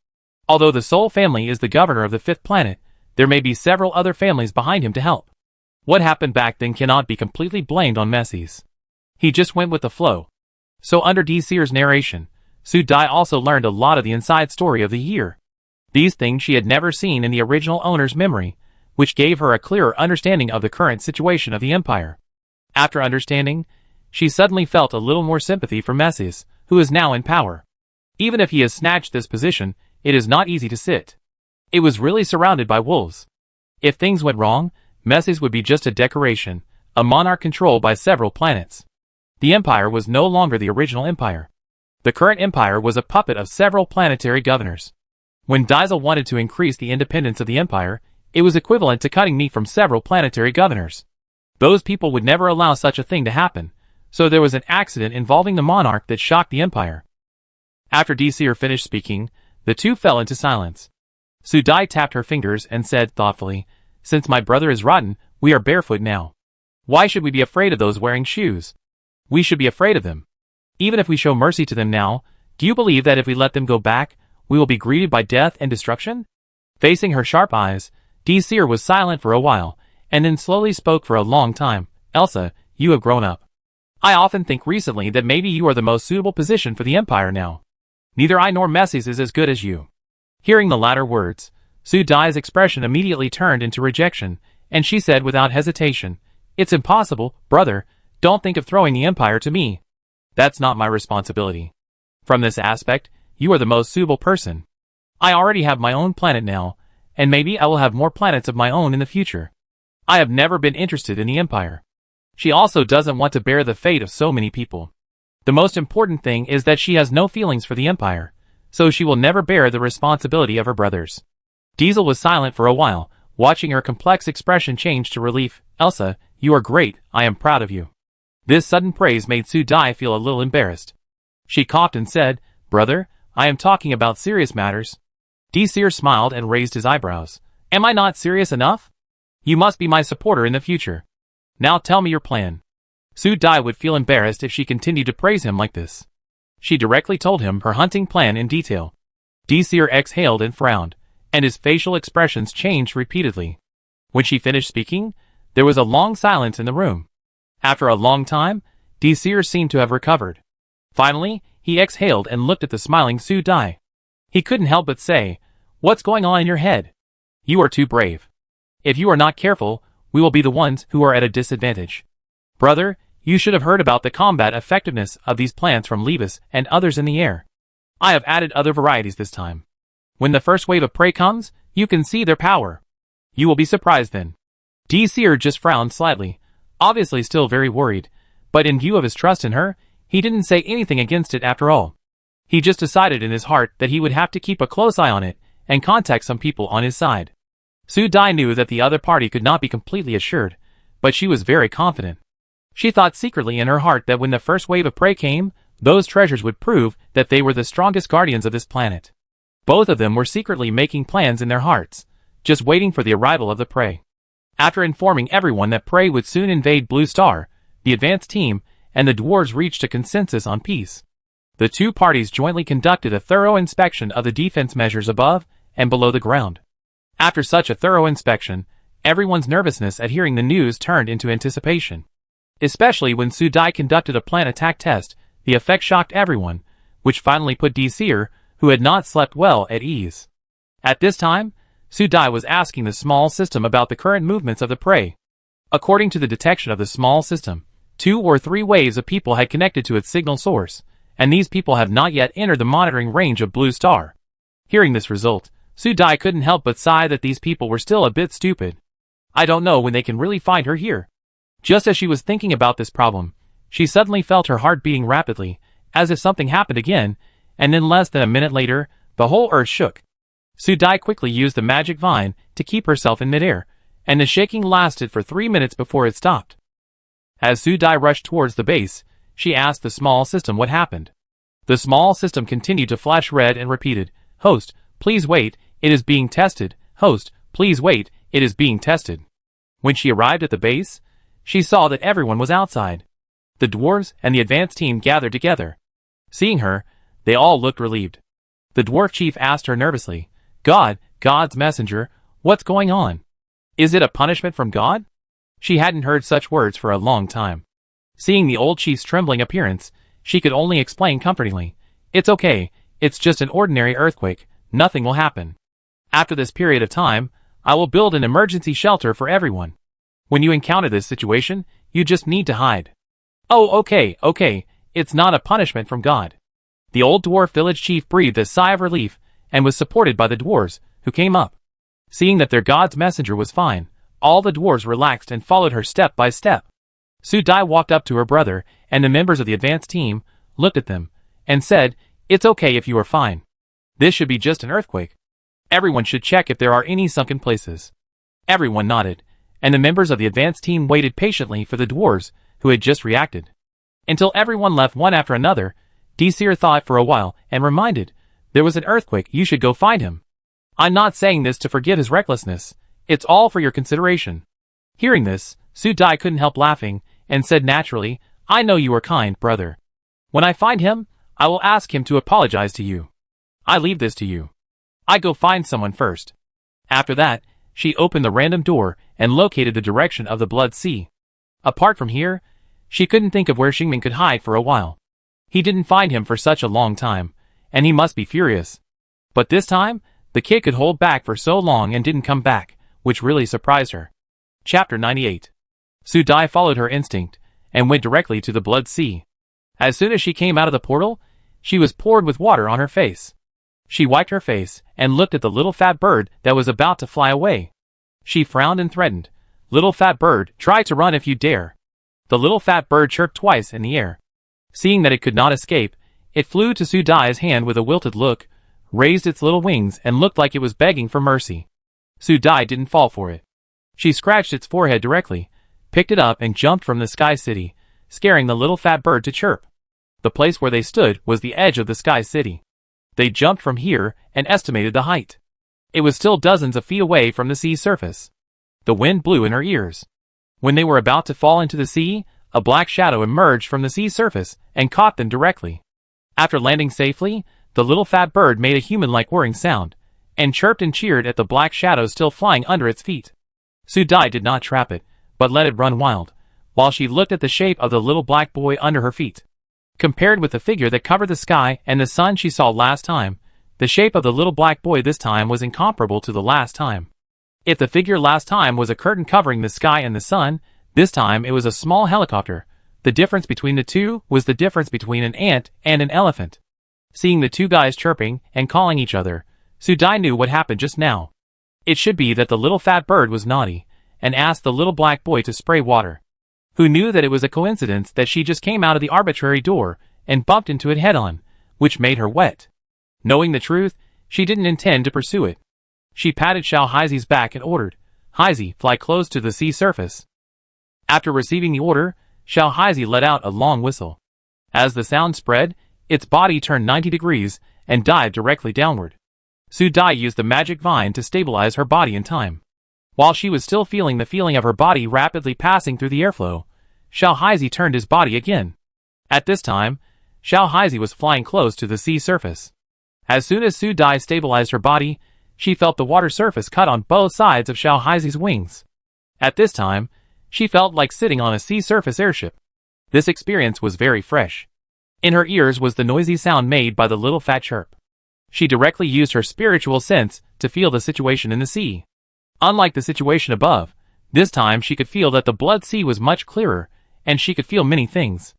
Although the Sol family is the governor of the fifth planet, there may be several other families behind him to help. What happened back then cannot be completely blamed on Messi's. He just went with the flow. So under Seer's narration, Su Dai also learned a lot of the inside story of the year. These things she had never seen in the original owner's memory, which gave her a clearer understanding of the current situation of the Empire. After understanding, she suddenly felt a little more sympathy for Messi's, who is now in power. Even if he has snatched this position, it is not easy to sit. It was really surrounded by wolves. If things went wrong, Messi's would be just a decoration, a monarch controlled by several planets. The Empire was no longer the original Empire. The current Empire was a puppet of several planetary governors. When Diesel wanted to increase the independence of the Empire, it was equivalent to cutting meat from several planetary governors. Those people would never allow such a thing to happen, so there was an accident involving the monarch that shocked the Empire. After Seer finished speaking, the two fell into silence. Su Dai tapped her fingers and said thoughtfully, Since my brother is rotten, we are barefoot now. Why should we be afraid of those wearing shoes? We should be afraid of them. Even if we show mercy to them now, do you believe that if we let them go back, we will be greeted by death and destruction? Facing her sharp eyes, Seer was silent for a while, and then slowly spoke for a long time. Elsa, you have grown up. I often think recently that maybe you are the most suitable position for the Empire now. Neither I nor Messi's is as good as you. Hearing the latter words, Su Dai's expression immediately turned into rejection, and she said without hesitation, It's impossible, brother, don't think of throwing the Empire to me. That's not my responsibility. From this aspect, you are the most suitable person. I already have my own planet now, and maybe I will have more planets of my own in the future. I have never been interested in the Empire. She also doesn't want to bear the fate of so many people. The most important thing is that she has no feelings for the Empire, so she will never bear the responsibility of her brothers. Diesel was silent for a while, watching her complex expression change to relief. Elsa, you are great, I am proud of you. This sudden praise made Su Dai feel a little embarrassed. She coughed and said, Brother, I am talking about serious matters. Seer smiled and raised his eyebrows. Am I not serious enough? You must be my supporter in the future. Now tell me your plan. Su Dai would feel embarrassed if she continued to praise him like this. She directly told him her hunting plan in detail. Seer exhaled and frowned, and his facial expressions changed repeatedly. When she finished speaking, there was a long silence in the room. After a long time, Seer seemed to have recovered. Finally, he exhaled and looked at the smiling Su Dai. He couldn't help but say, "What's going on in your head? You are too brave. If you are not careful, we will be the ones who are at a disadvantage. Brother, you should have heard about the combat effectiveness of these plants from Levis and others in the air. I have added other varieties this time. When the first wave of prey comes, you can see their power. You will be surprised then." Seer just frowned slightly, obviously still very worried, but in view of his trust in her, he didn't say anything against it after all. He just decided in his heart that he would have to keep a close eye on it and contact some people on his side. Su Dai knew that the other party could not be completely assured, but she was very confident. She thought secretly in her heart that when the first wave of prey came, those treasures would prove that they were the strongest guardians of this planet. Both of them were secretly making plans in their hearts, just waiting for the arrival of the prey. After informing everyone that prey would soon invade Blue Star, the advance team and the dwarves reached a consensus on peace. The two parties jointly conducted a thorough inspection of the defense measures above and below the ground. After such a thorough inspection, everyone's nervousness at hearing the news turned into anticipation. Especially when Su Dai conducted a plant attack test, the effect shocked everyone, which finally put Seer, who had not slept well, at ease. At this time, Su Dai was asking the small system about the current movements of the prey. According to the detection of the small system, 2 or 3 waves of people had connected to its signal source, and these people have not yet entered the monitoring range of Blue Star. Hearing this result, Su Dai couldn't help but sigh that these people were still a bit stupid. I don't know when they can really find her here. Just as she was thinking about this problem, she suddenly felt her heart beating rapidly, as if something happened again, and then less than a minute later, the whole earth shook. Su Dai quickly used the magic vine to keep herself in midair, and the shaking lasted for 3 minutes before it stopped. As Su Dai rushed towards the base, she asked the small system what happened. The small system continued to flash red and repeated, "Host, please wait, it is being tested. Host, please wait, it is being tested." When she arrived at the base, she saw that everyone was outside. The dwarves and the advance team gathered together. Seeing her, they all looked relieved. The dwarf chief asked her nervously, God's messenger, what's going on? Is it a punishment from God?" She hadn't heard such words for a long time. Seeing the old chief's trembling appearance, she could only explain comfortingly, "It's okay, it's just an ordinary earthquake, nothing will happen. After this period of time, I will build an emergency shelter for everyone. When you encounter this situation, you just need to hide." "Oh, okay, it's not a punishment from God." The old dwarf village chief breathed a sigh of relief and was supported by the dwarves, who came up. Seeing that their God's messenger was fine, all the dwarves relaxed and followed her step by step. Su Dai walked up to her brother, and the members of the advance team looked at them and said, "It's okay if you are fine. This should be just an earthquake. Everyone should check if there are any sunken places." Everyone nodded, and the members of the advance team waited patiently for the dwarves, who had just reacted. Until everyone left one after another, Seer thought for a while and reminded, "There was an earthquake, you should go find him. I'm not saying this to forgive his recklessness, it's all for your consideration." Hearing this, Su Dai couldn't help laughing, and said naturally, "I know you are kind, brother. When I find him, I will ask him to apologize to you. I leave this to you. I go find someone first." After that, she opened the random door and located the direction of the Blood Sea. Apart from here, she couldn't think of where Xingming could hide for a while. He didn't find him for such a long time, and he must be furious. But this time, the kid could hold back for so long and didn't come back, which really surprised her. Chapter 98. Su Dai followed her instinct, and went directly to the Blood Sea. As soon as she came out of the portal, she was poured with water on her face. She wiped her face, and looked at the little fat bird that was about to fly away. She frowned and threatened, "Little fat bird, try to run if you dare." The little fat bird chirped twice in the air. Seeing that it could not escape, it flew to Su Dai's hand with a wilted look, raised its little wings and looked like it was begging for mercy. Su Dai didn't fall for it. She scratched its forehead directly, picked it up and jumped from the Sky City, scaring the little fat bird to chirp. The place where they stood was the edge of the Sky City. They jumped from here and estimated the height. It was still dozens of feet away from the sea surface. The wind blew in her ears. When they were about to fall into the sea, a black shadow emerged from the sea's surface and caught them directly. After landing safely, the little fat bird made a human-like whirring sound, and chirped and cheered at the black shadow still flying under its feet. Su Dai did not trap it, but let it run wild, while she looked at the shape of the little black boy under her feet. Compared with the figure that covered the sky and the sun she saw last time, the shape of the little black boy this time was incomparable to the last time. If the figure last time was a curtain covering the sky and the sun, this time it was a small helicopter. The difference between the two was the difference between an ant and an elephant. Seeing the two guys chirping and calling each other, Su Dai knew what happened just now. It should be that the little fat bird was naughty, and asked the little black boy to spray water. Who knew that it was a coincidence that she just came out of the arbitrary door and bumped into it head-on, which made her wet. Knowing the truth, she didn't intend to pursue it. She patted Xiao Haizi's back and ordered, "Haizi, fly close to the sea surface." After receiving the order, Xiao Haizi let out a long whistle. As the sound spread, its body turned 90 degrees and dived directly downward. Su Dai used the magic vine to stabilize her body in time. While she was still feeling the feeling of her body rapidly passing through the airflow, Xiao Haizi turned his body again. At this time, Xiao Haizi was flying close to the sea surface. As soon as Su Dai stabilized her body, she felt the water surface cut on both sides of Xiao Haizi's wings. At this time, she felt like sitting on a sea surface airship. This experience was very fresh. In her ears was the noisy sound made by the little fat chirp. She directly used her spiritual sense to feel the situation in the sea. Unlike the situation above, this time she could feel that the blood sea was much clearer, and she could feel many things.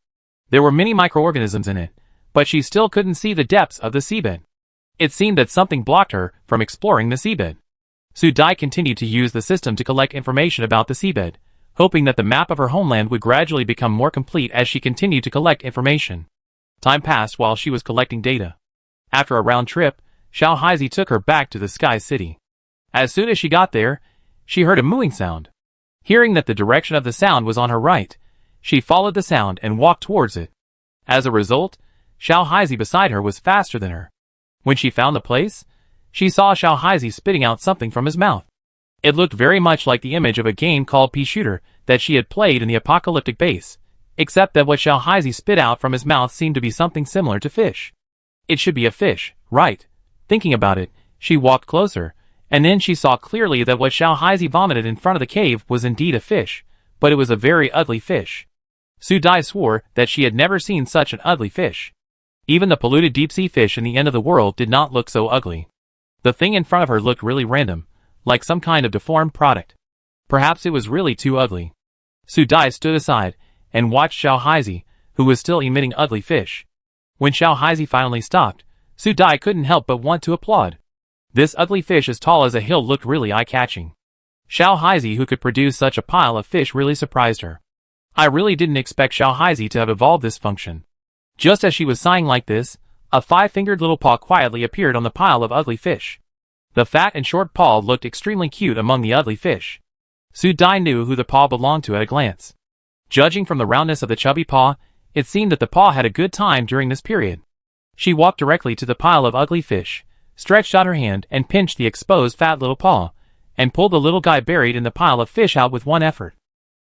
There were many microorganisms in it, but she still couldn't see the depths of the seabed. It seemed that something blocked her from exploring the seabed. Su Dai continued to use the system to collect information about the seabed, hoping that the map of her homeland would gradually become more complete as she continued to collect information. Time passed while she was collecting data. After a round trip, Xiao Haizi took her back to the Sky City. As soon as she got there, she heard a mooing sound. Hearing that the direction of the sound was on her right, she followed the sound and walked towards it. As a result, Xiao Haizi beside her was faster than her. When she found the place, she saw Xiao Haizi spitting out something from his mouth. It looked very much like the image of a game called Pea Shooter that she had played in the apocalyptic base, except that what Xiao Haizi spit out from his mouth seemed to be something similar to fish. It should be a fish, right? Thinking about it, she walked closer, and then she saw clearly that what Xiao Haizi vomited in front of the cave was indeed a fish, but it was a very ugly fish. Su Dai swore that she had never seen such an ugly fish. Even the polluted deep-sea fish in the end of the world did not look so ugly. The thing in front of her looked really random, like some kind of deformed product. Perhaps it was really too ugly. Su Dai stood aside and watched Xiao Haizi, who was still emitting ugly fish. When Xiao Haizi finally stopped, Su Dai couldn't help but want to applaud. This ugly fish as tall as a hill looked really eye-catching. Xiao Haizi, who could produce such a pile of fish, really surprised her. I really didn't expect Xiao Haizi to have evolved this function. Just as she was sighing like this, a five-fingered little paw quietly appeared on the pile of ugly fish. The fat and short paw looked extremely cute among the ugly fish. Su Dai knew who the paw belonged to at a glance. Judging from the roundness of the chubby paw, it seemed that the paw had a good time during this period. She walked directly to the pile of ugly fish, stretched out her hand and pinched the exposed fat little paw, and pulled the little guy buried in the pile of fish out with one effort.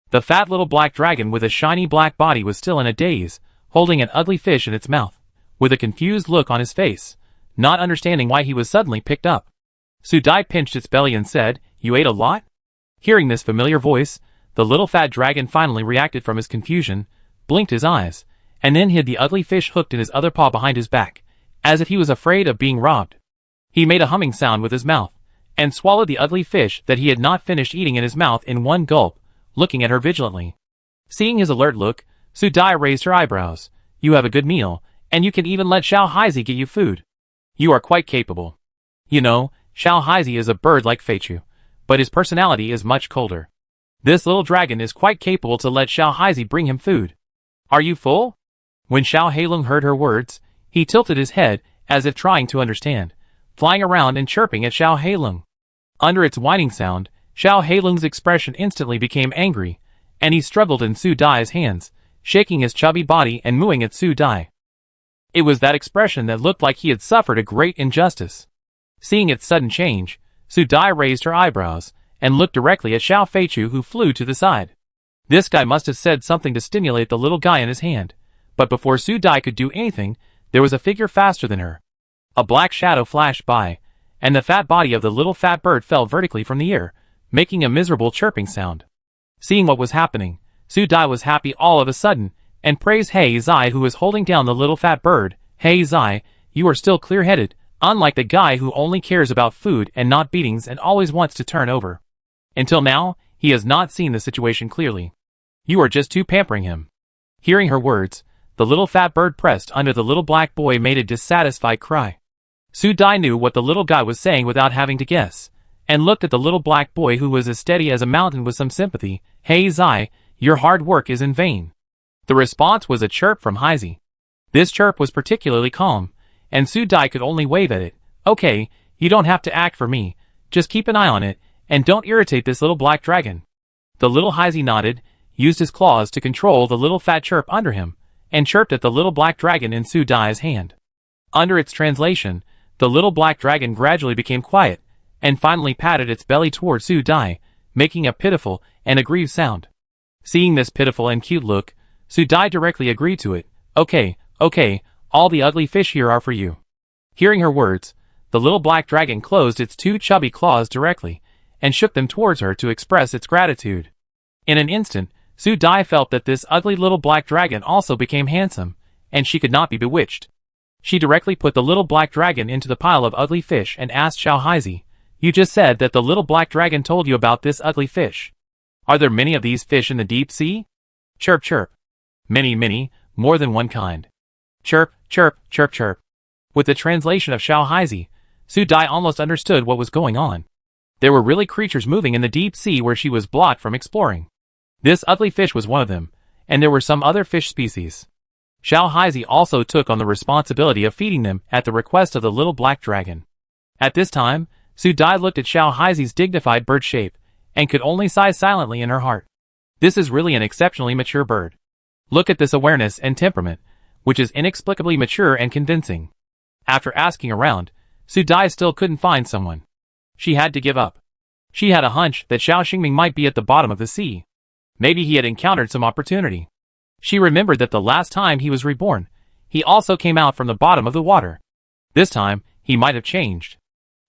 The fat little black dragon with a shiny black body was still in a daze, holding an ugly fish in its mouth, with a confused look on his face, not understanding why he was suddenly picked up. Su Dai pinched its belly and said, "You ate a lot?" Hearing this familiar voice, the little fat dragon finally reacted from his confusion, blinked his eyes, and then hid the ugly fish hooked in his other paw behind his back, as if he was afraid of being robbed. He made a humming sound with his mouth, and swallowed the ugly fish that he had not finished eating in his mouth in one gulp, looking at her vigilantly. Seeing his alert look, Su Dai raised her eyebrows. "You have a good meal, and you can even let Xiao Haizi get you food. You are quite capable. You know, Xiao Haizi is a bird like Feichu, but his personality is much colder. This little dragon is quite capable to let Xiao Haizi bring him food. Are you full?" When Xiao Heilung heard her words, he tilted his head as if trying to understand, flying around and chirping at Xiao Heilung. Under its whining sound, Xiao Heilung's expression instantly became angry, and he struggled in Su Dai's hands, shaking his chubby body and mooing at Su Dai. It was that expression that looked like he had suffered a great injustice. Seeing its sudden change, Su Dai raised her eyebrows, and looked directly at Xiao Feichu, who flew to the side. This guy must have said something to stimulate the little guy in his hand, but before Su Dai could do anything, there was a figure faster than her. A black shadow flashed by, and the fat body of the little fat bird fell vertically from the air, making a miserable chirping sound. Seeing what was happening, Su Dai was happy all of a sudden, and praised He Zai, who was holding down the little fat bird. He Zai, you are still clear-headed, unlike the guy who only cares about food and not beatings and always wants to turn over. Until now, he has not seen the situation clearly. You are just too pampering him. Hearing her words, the little fat bird pressed under the little black boy made a dissatisfied cry. Su Dai knew what the little guy was saying without having to guess, and looked at the little black boy who was as steady as a mountain with some sympathy. He Zai, your hard work is in vain. The response was a chirp from Heisey. This chirp was particularly calm, and Su Dai could only wave at it. Okay, you don't have to act for me, just keep an eye on it, and don't irritate this little black dragon. The little Heisey nodded, used his claws to control the little fat chirp under him, and chirped at the little black dragon in Su Dai's hand. Under its translation, the little black dragon gradually became quiet, and finally patted its belly toward Su Dai, making a pitiful and aggrieved sound. Seeing this pitiful and cute look, Su Dai directly agreed to it. Okay, all the ugly fish here are for you. Hearing her words, the little black dragon closed its two chubby claws directly, and shook them towards her to express its gratitude. In an instant, Su Dai felt that this ugly little black dragon also became handsome, and she could not be bewitched. She directly put the little black dragon into the pile of ugly fish and asked Xiao Heisey, you just said that the little black dragon told you about this ugly fish. Are there many of these fish in the deep sea? Chirp chirp. Many, more than one kind. Chirp, chirp, chirp chirp. With the translation of Xiao Heisey, Su Dai almost understood what was going on. There were really creatures moving in the deep sea where she was blocked from exploring. This ugly fish was one of them, and there were some other fish species. Xiao Heisey also took on the responsibility of feeding them at the request of the little black dragon. At this time, Su Dai looked at Xiao Heisey's dignified bird shape, and could only sigh silently in her heart. This is really an exceptionally mature bird. Look at this awareness and temperament, which is inexplicably mature and convincing. After asking around, Su Dai still couldn't find someone. She had to give up. She had a hunch that Xiao Xingming might be at the bottom of the sea. Maybe he had encountered some opportunity. She remembered that the last time he was reborn, he also came out from the bottom of the water. This time, he might have changed.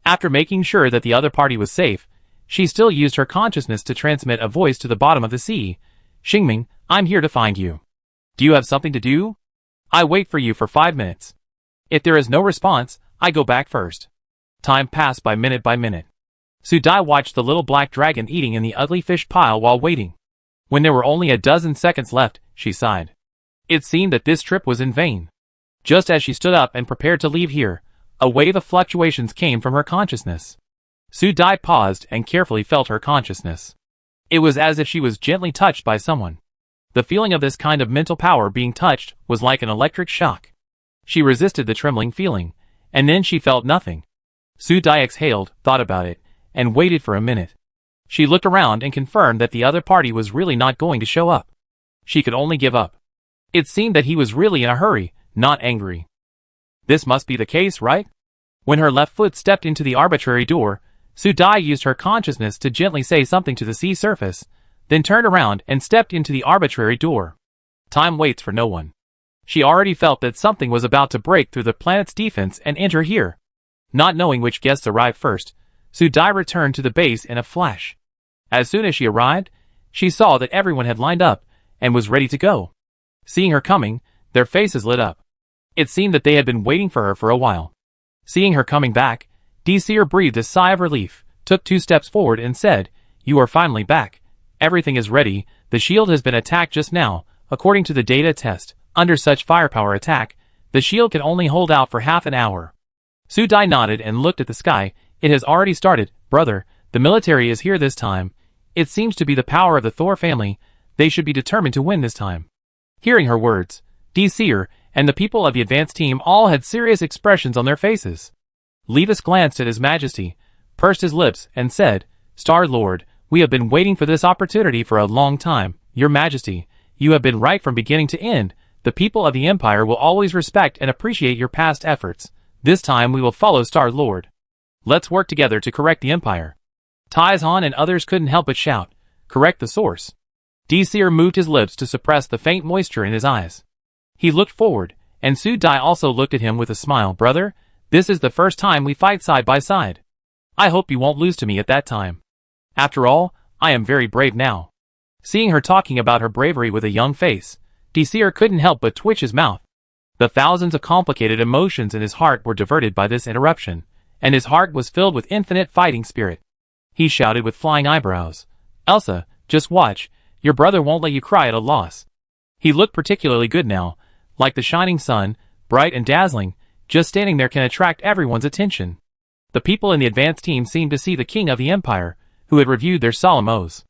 After making sure that the other party was safe, she still used her consciousness to transmit a voice to the bottom of the sea. Xingming, I'm here to find you. Do you have something to do? I wait for you for 5 minutes. If there is no response, I go back first. Time passed by minute. Su Dai watched the little black dragon eating in the ugly fish pile while waiting. When there were only a dozen seconds left, she sighed. It seemed that this trip was in vain. Just as she stood up and prepared to leave here, a wave of fluctuations came from her consciousness. Su Dai paused and carefully felt her consciousness. It was as if she was gently touched by someone. The feeling of this kind of mental power being touched was like an electric shock. She resisted the trembling feeling, and then she felt nothing. Su Dai exhaled, thought about it, and waited for a minute. She looked around and confirmed that the other party was really not going to show up. She could only give up. It seemed that he was really in a hurry, not angry. This must be the case, right? When her left foot stepped into the arbitrary door, Su Dai used her consciousness to gently say something to the sea surface, then turned around and stepped into the arbitrary door. Time waits for no one. She already felt that something was about to break through the planet's defense and enter here. Not knowing which guests arrived first, Su Dai returned to the base in a flash. As soon as she arrived, she saw that everyone had lined up and was ready to go. Seeing her coming, their faces lit up. It seemed that they had been waiting for her for a while. Seeing her coming back, Seer breathed a sigh of relief, took 2 steps forward and said, "You are finally back. Everything is ready. The shield has been attacked just now. According to the data test, under such firepower attack, the shield can only hold out for half an hour." Su Dai nodded and looked at the sky. "It has already started, brother. The military is here this time. It seems to be the power of the Thor family. They should be determined to win this time." Hearing her words, Seer and the people of the advance team all had serious expressions on their faces. Levis glanced at His Majesty, pursed his lips, and said, "Star Lord, we have been waiting for this opportunity for a long time. Your Majesty, you have been right from beginning to end. The people of the Empire will always respect and appreciate your past efforts. This time we will follow Star Lord. Let's work together to correct the Empire." Taizhan and others couldn't help but shout, "Correct the source." Seer moved his lips to suppress the faint moisture in his eyes. He looked forward, and Su Dai also looked at him with a smile. "Brother, this is the first time we fight side by side. I hope you won't lose to me at that time. After all, I am very brave now." Seeing her talking about her bravery with a young face, Seer couldn't help but twitch his mouth. The thousands of complicated emotions in his heart were diverted by this interruption, and his heart was filled with infinite fighting spirit. He shouted with flying eyebrows, "Elsa, just watch, your brother won't let you cry at a loss." He looked particularly good now, like the shining sun, bright and dazzling. Just standing there can attract everyone's attention. The people in the advance team seemed to see the king of the empire, who had reviewed their solemn oaths.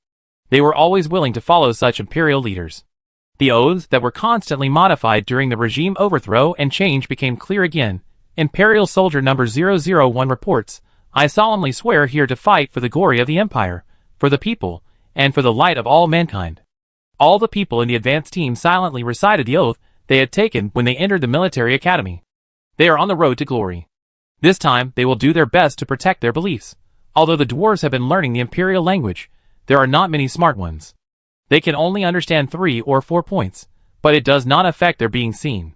They were always willing to follow such imperial leaders. The oaths that were constantly modified during the regime overthrow and change became clear again. Imperial Soldier Number 001 reports, "I solemnly swear here to fight for the glory of the empire, for the people, and for the light of all mankind." All the people in the advance team silently recited the oath they had taken when they entered the military academy. They are on the road to glory. This time they will do their best to protect their beliefs. Although the dwarves have been learning the imperial language, there are not many smart ones. They can only understand 3 or 4 points, but it does not affect their being seen.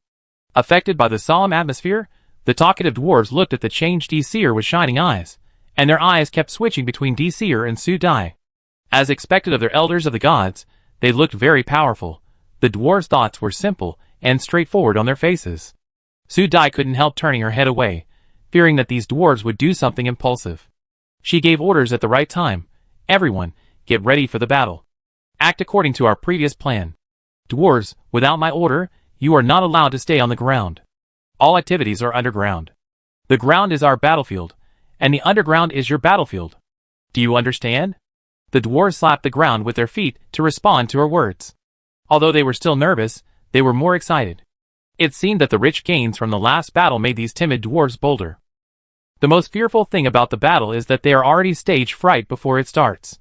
Affected by the solemn atmosphere, the talkative dwarves looked at the changed Seer with shining eyes, and their eyes kept switching between Seer and Su Dai. As expected of their elders of the gods, they looked very powerful. The dwarves' thoughts were simple and straightforward on their faces. Su Dai couldn't help turning her head away, fearing that these dwarves would do something impulsive. She gave orders at the right time. "Everyone, get ready for the battle. Act according to our previous plan. Dwarves, without my order, you are not allowed to stay on the ground. All activities are underground. The ground is our battlefield, and the underground is your battlefield. Do you understand?" The dwarves slapped the ground with their feet to respond to her words. Although they were still nervous, they were more excited. It seemed that the rich gains from the last battle made these timid dwarves bolder. The most fearful thing about the battle is that they are already stage fright before it starts.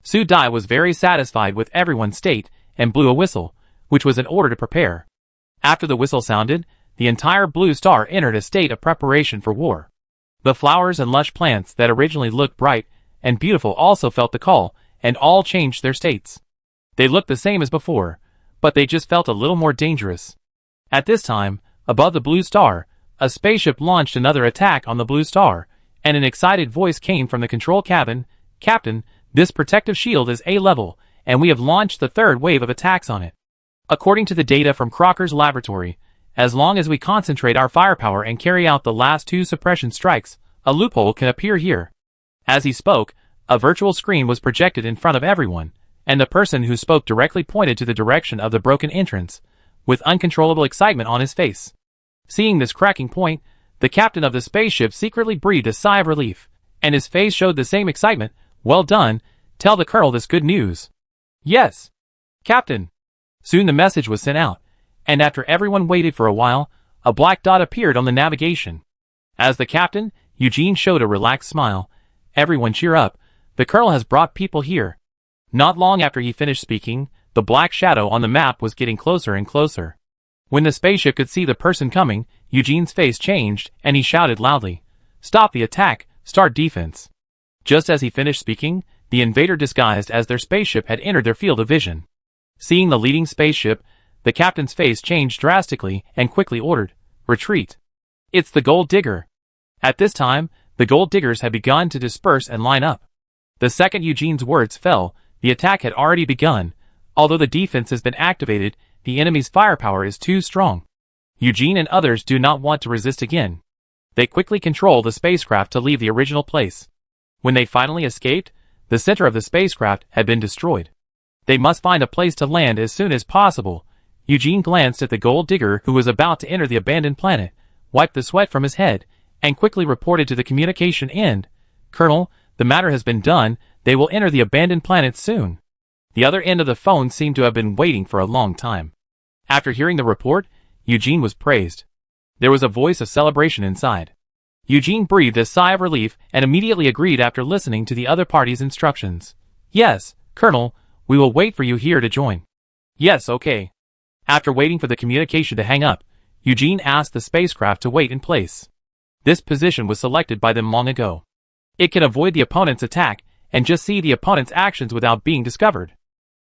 Su Dai was very satisfied with everyone's state and blew a whistle, which was an order to prepare. After the whistle sounded, the entire blue star entered a state of preparation for war. The flowers and lush plants that originally looked bright and beautiful also felt the call, and all changed their states. They looked the same as before, but they just felt a little more dangerous. At this time, above the blue star, a spaceship launched another attack on the blue star, and an excited voice came from the control cabin, "Captain, this protective shield is A-level, and we have launched the third wave of attacks on it. According to the data from Crocker's laboratory, as long as we concentrate our firepower and carry out the last 2 suppression strikes, a loophole can appear here." As he spoke, a virtual screen was projected in front of everyone, and the person who spoke directly pointed to the direction of the broken entrance, with uncontrollable excitement on his face. Seeing this cracking point, the captain of the spaceship secretly breathed a sigh of relief, and his face showed the same excitement. "Well done, tell the colonel this good news." "Yes, Captain." Soon the message was sent out, and after everyone waited for a while, a black dot appeared on the navigation. As the captain, Eugene showed a relaxed smile. "Everyone cheer up, the colonel has brought people here." Not long after he finished speaking, the black shadow on the map was getting closer and closer. When the spaceship could see the person coming, Eugene's face changed, and he shouted loudly, "Stop the attack, start defense." Just as he finished speaking, the invader disguised as their spaceship had entered their field of vision. Seeing the leading spaceship, the captain's face changed drastically and quickly ordered, "Retreat." "It's the gold digger." At this time, the gold diggers had begun to disperse and line up. The second Eugene's words fell, the attack had already begun. Although the defense has been activated, the enemy's firepower is too strong. Eugene and others do not want to resist again. They quickly control the spacecraft to leave the original place. When they finally escaped, the center of the spacecraft had been destroyed. They must find a place to land as soon as possible. Eugene glanced at the gold digger who was about to enter the abandoned planet, wiped the sweat from his head, and quickly reported to the communication end, "Colonel, the matter has been done, they will enter the abandoned planet soon." The other end of the phone seemed to have been waiting for a long time. After hearing the report, Eugene was praised. There was a voice of celebration inside. Eugene breathed a sigh of relief and immediately agreed after listening to the other party's instructions. "Yes, Colonel, we will wait for you here to join." "Yes, okay." After waiting for the communication to hang up, Eugene asked the spacecraft to wait in place. This position was selected by them long ago. It can avoid the opponent's attack and just see the opponent's actions without being discovered.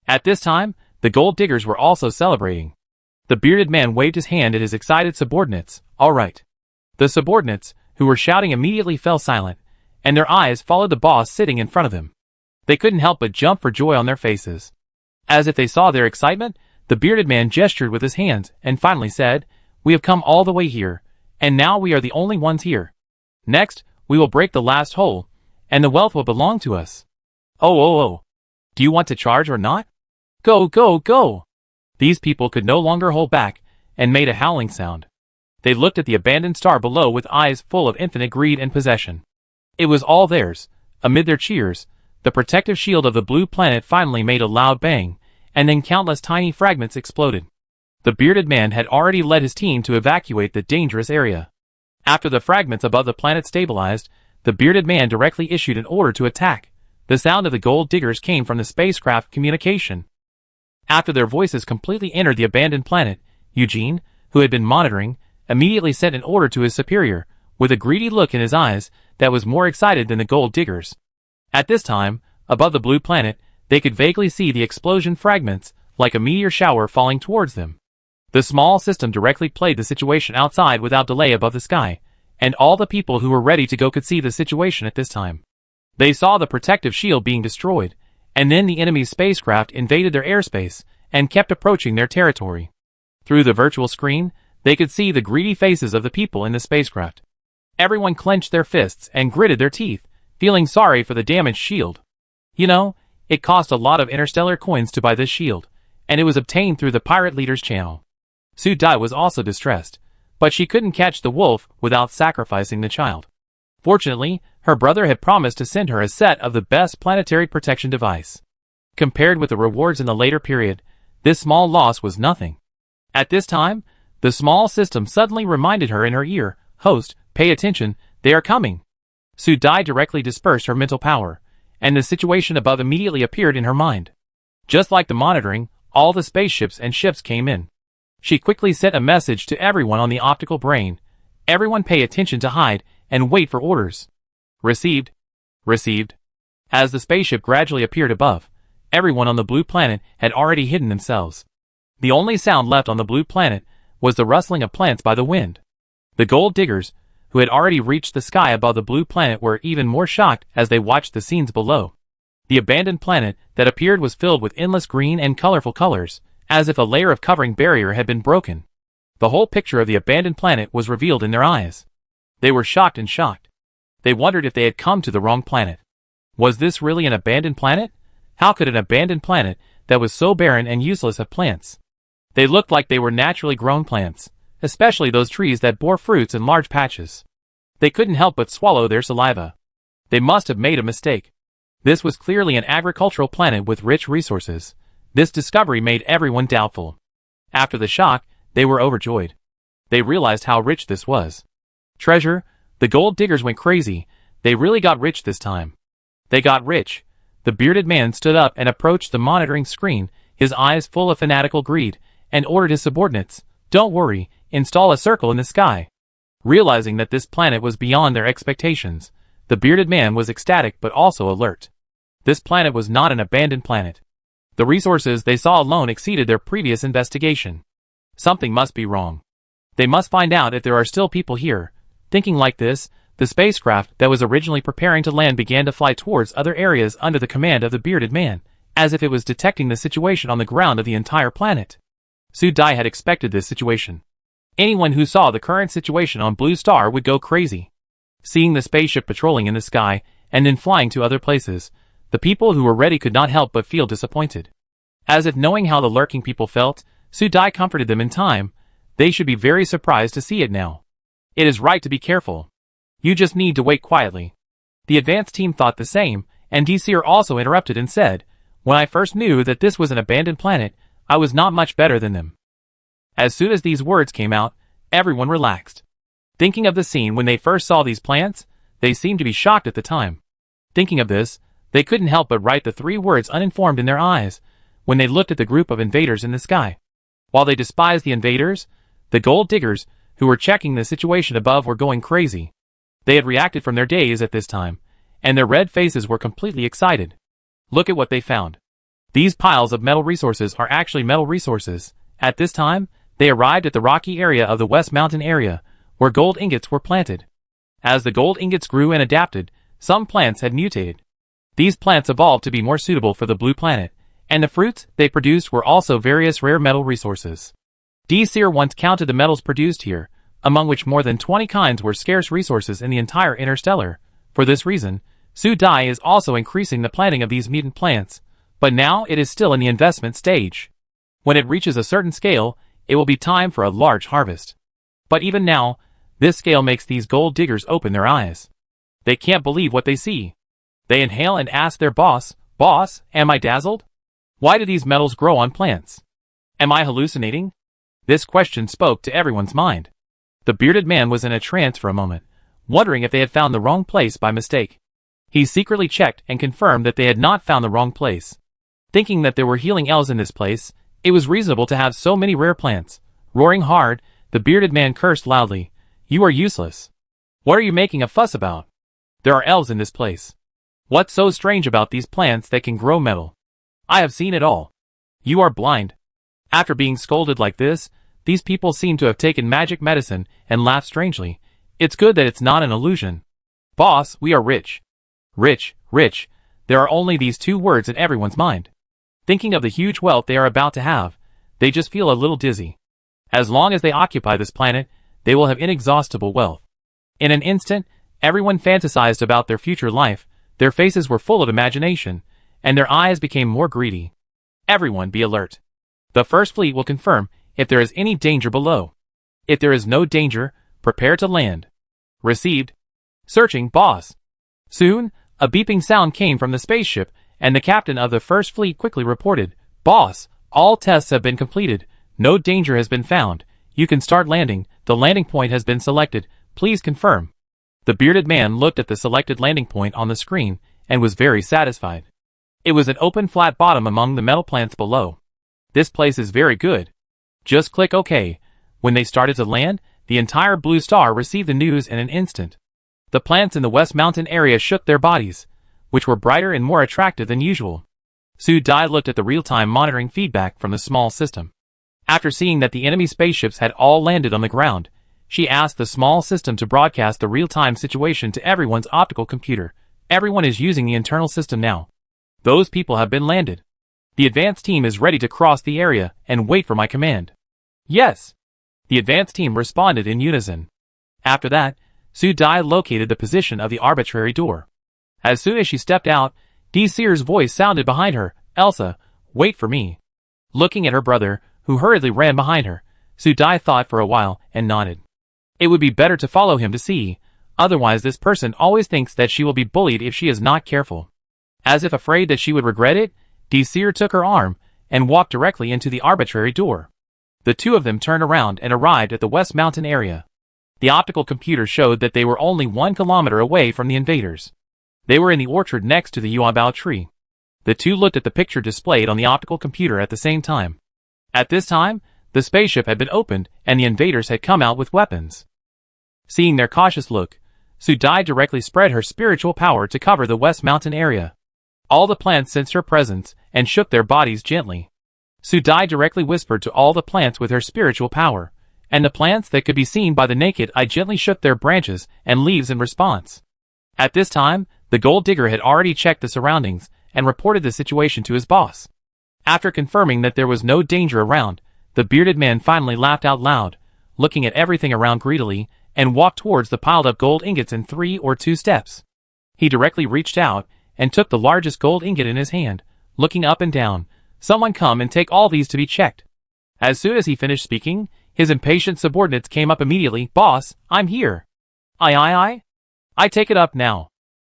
At this time, the gold diggers were also celebrating. The bearded man waved his hand at his excited subordinates. All right. The subordinates, who were shouting, immediately fell silent, and their eyes followed the boss sitting in front of them. They couldn't help but jump for joy on their faces. As if they saw their excitement, the bearded man gestured with his hands and finally said, "We have come all the way here, and now we are the only ones here. Next, we will break the last hole, and the wealth will belong to us. Oh. Do you want to charge or not? Go, go, go!" These people could no longer hold back, and made a howling sound. They looked at the abandoned star below with eyes full of infinite greed and possession. It was all theirs. Amid their cheers, the protective shield of the blue planet finally made a loud bang, and then countless tiny fragments exploded. The bearded man had already led his team to evacuate the dangerous area. After the fragments above the planet stabilized, the bearded man directly issued an order to attack. The sound of the gold diggers came from the spacecraft communication. After their voices completely entered the abandoned planet, Eugene, who had been monitoring, immediately sent an order to his superior, with a greedy look in his eyes that was more excited than the gold diggers. At this time, above the blue planet, they could vaguely see the explosion fragments, like a meteor shower falling towards them. The small system directly played the situation outside without delay above the sky, and all the people who were ready to go could see the situation at this time. They saw the protective shield being destroyed, and then the enemy's spacecraft invaded their airspace and kept approaching their territory. Through the virtual screen, they could see the greedy faces of the people in the spacecraft. Everyone clenched their fists and gritted their teeth, feeling sorry for the damaged shield. You know, it cost a lot of interstellar coins to buy this shield, and it was obtained through the pirate leader's channel. Su Dai was also distressed, but she couldn't catch the wolf without sacrificing the child. Fortunately, her brother had promised to send her a set of the best planetary protection device. Compared with the rewards in the later period, this small loss was nothing. At this time, the small system suddenly reminded her in her ear, "Host, pay attention, they are coming." Su Dai directly dispersed her mental power, and the situation above immediately appeared in her mind. Just like the monitoring, all the spaceships and ships came in. She quickly sent a message to everyone on the optical brain. "Everyone pay attention to hide, and wait for orders." Received. Received. As the spaceship gradually appeared above, everyone on the blue planet had already hidden themselves. The only sound left on the blue planet was the rustling of plants by the wind. The gold diggers, who had already reached the sky above the blue planet, were even more shocked as they watched the scenes below. The abandoned planet that appeared was filled with endless green and colorful colors, as if a layer of covering barrier had been broken. The whole picture of the abandoned planet was revealed in their eyes. They were shocked and shocked. They wondered if they had come to the wrong planet. Was this really an abandoned planet? How could an abandoned planet that was so barren and useless have plants? They looked like they were naturally grown plants, especially those trees that bore fruits in large patches. They couldn't help but swallow their saliva. They must have made a mistake. This was clearly an agricultural planet with rich resources. This discovery made everyone doubtful. After the shock, they were overjoyed. They realized how rich this was. Treasure, the gold diggers went crazy. They really got rich this time. They got rich. The bearded man stood up and approached the monitoring screen, his eyes full of fanatical greed, and ordered his subordinates, "Don't worry, install a circle in the sky." Realizing that this planet was beyond their expectations, the bearded man was ecstatic but also alert. This planet was not an abandoned planet. The resources they saw alone exceeded their previous investigation. Something must be wrong. They must find out if there are still people here. Thinking like this, the spacecraft that was originally preparing to land began to fly towards other areas under the command of the bearded man, as if it was detecting the situation on the ground of the entire planet. Su Dai had expected this situation. Anyone who saw the current situation on Blue Star would go crazy. Seeing the spaceship patrolling in the sky, and then flying to other places, the people who were ready could not help but feel disappointed. As if knowing how the lurking people felt, Su Dai comforted them in time. They should be very surprised to see it now. It is right to be careful. You just need to wait quietly. The advanced team thought the same, and Desir also interrupted and said, "When I first knew that this was an abandoned planet, I was not much better than them." As soon as these words came out, everyone relaxed. Thinking of the scene when they first saw these plants, they seemed to be shocked at the time. Thinking of this, they couldn't help but write the 3 words uninformed in their eyes when they looked at the group of invaders in the sky. While they despised the invaders, the gold diggers, who were checking the situation above, were going crazy. They had reacted from their days at this time, and their red faces were completely excited. Look at what they found. These piles of metal resources are actually metal resources. At this time, they arrived at the rocky area of the West Mountain area, where gold ingots were planted. As the gold ingots grew and adapted, some plants had mutated. These plants evolved to be more suitable for the blue planet, and the fruits they produced were also various rare metal resources. Seer once counted the metals produced here, among which more than 20 kinds were scarce resources in the entire interstellar. For this reason, Su Dai is also increasing the planting of these mutant plants, but now it is still in the investment stage. When it reaches a certain scale, it will be time for a large harvest. But even now, this scale makes these gold diggers open their eyes. They can't believe what they see. They inhale and ask their boss, "Boss, am I dazzled? Why do these metals grow on plants? Am I hallucinating?" This question spoke to everyone's mind. The bearded man was in a trance for a moment, wondering if they had found the wrong place by mistake. He secretly checked and confirmed that they had not found the wrong place. Thinking that there were healing elves in this place, it was reasonable to have so many rare plants. Roaring hard, the bearded man cursed loudly. "You are useless. What are you making a fuss about? There are elves in this place. What's so strange about these plants that can grow metal? I have seen it all. You are blind." After being scolded like this, these people seem to have taken magic medicine and laughed strangely. "It's good that it's not an illusion. Boss, we are rich." Rich, rich. There are only these two words in everyone's mind. Thinking of the huge wealth they are about to have, they just feel a little dizzy. As long as they occupy this planet, they will have inexhaustible wealth. In an instant, everyone fantasized about their future life, their faces were full of imagination, and their eyes became more greedy. Everyone be alert. The first fleet will confirm if there is any danger below. If there is no danger, prepare to land. Received. Searching, boss. Soon, a beeping sound came from the spaceship, and the captain of the first fleet quickly reported, "Boss, all tests have been completed. No danger has been found. You can start landing. The landing point has been selected. Please confirm." The bearded man looked at the selected landing point on the screen and was very satisfied. It was an open flat bottom among the metal plants below. "This place is very good. Just click OK." When they started to land, the entire blue star received the news in an instant. The plants in the West Mountain area shook their bodies, which were brighter and more attractive than usual. Su Dai looked at the real-time monitoring feedback from the small system. After seeing that the enemy spaceships had all landed on the ground, she asked the small system to broadcast the real-time situation to everyone's optical computer. Everyone is using the internal system now. Those people have been landed. The advanced team is ready to cross the area and wait for my command. Yes. The advanced team responded in unison. After that, Su Dai located the position of the arbitrary door. As soon as she stepped out, Seer's voice sounded behind her, "Elsa, wait for me." Looking at her brother, who hurriedly ran behind her, Su Dai thought for a while and nodded. It would be better to follow him to see, otherwise this person always thinks that she will be bullied if she is not careful. As if afraid that she would regret it, Seer took her arm and walked directly into the arbitrary door. The two of them turned around and arrived at the West Mountain area. The optical computer showed that they were only 1 kilometer away from the invaders. They were in the orchard next to the yuanbao tree. The two looked at the picture displayed on the optical computer at the same time. At this time, the spaceship had been opened and the invaders had come out with weapons. Seeing their cautious look, Su Dai directly spread her spiritual power to cover the West Mountain area. All the plants sensed her presence and shook their bodies gently. Su Dai directly whispered to all the plants with her spiritual power, and the plants that could be seen by the naked eye gently shook their branches and leaves in response. At this time, the gold digger had already checked the surroundings and reported the situation to his boss. After confirming that there was no danger around, the bearded man finally laughed out loud, looking at everything around greedily, and walked towards the piled-up gold ingots in 3 or 2 steps. He directly reached out and took the largest gold ingot in his hand, looking up and down. "Someone come and take all these to be checked." As soon as he finished speaking, his impatient subordinates came up immediately. "Boss, I'm here." Aye. I take it up now."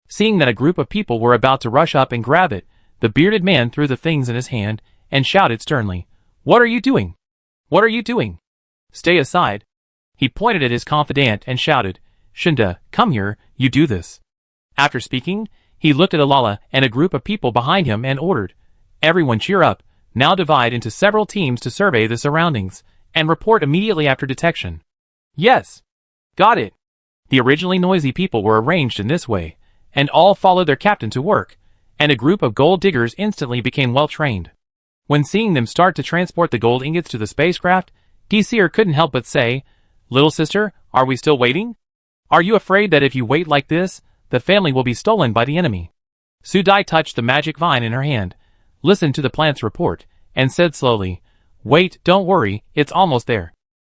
Seeing that a group of people were about to rush up and grab it, the bearded man threw the things in his hand and shouted sternly, "What are you doing? What are you doing? Stay aside." He pointed at his confidant and shouted, "Shinda, come here, you do this." After speaking, he looked at Alala and a group of people behind him and ordered, "Everyone cheer up, now divide into several teams to survey the surroundings, and report immediately after detection." "Yes. Got it." The originally noisy people were arranged in this way, and all followed their captain to work, and a group of gold diggers instantly became well trained. When seeing them start to transport the gold ingots to the spacecraft, Seer couldn't help but say, "Little sister, are we still waiting? Are you afraid that if you wait like this, the family will be stolen by the enemy?" Sudai touched the magic vine in her hand, listened to the plant's report, and said slowly, "Wait, don't worry, it's almost there."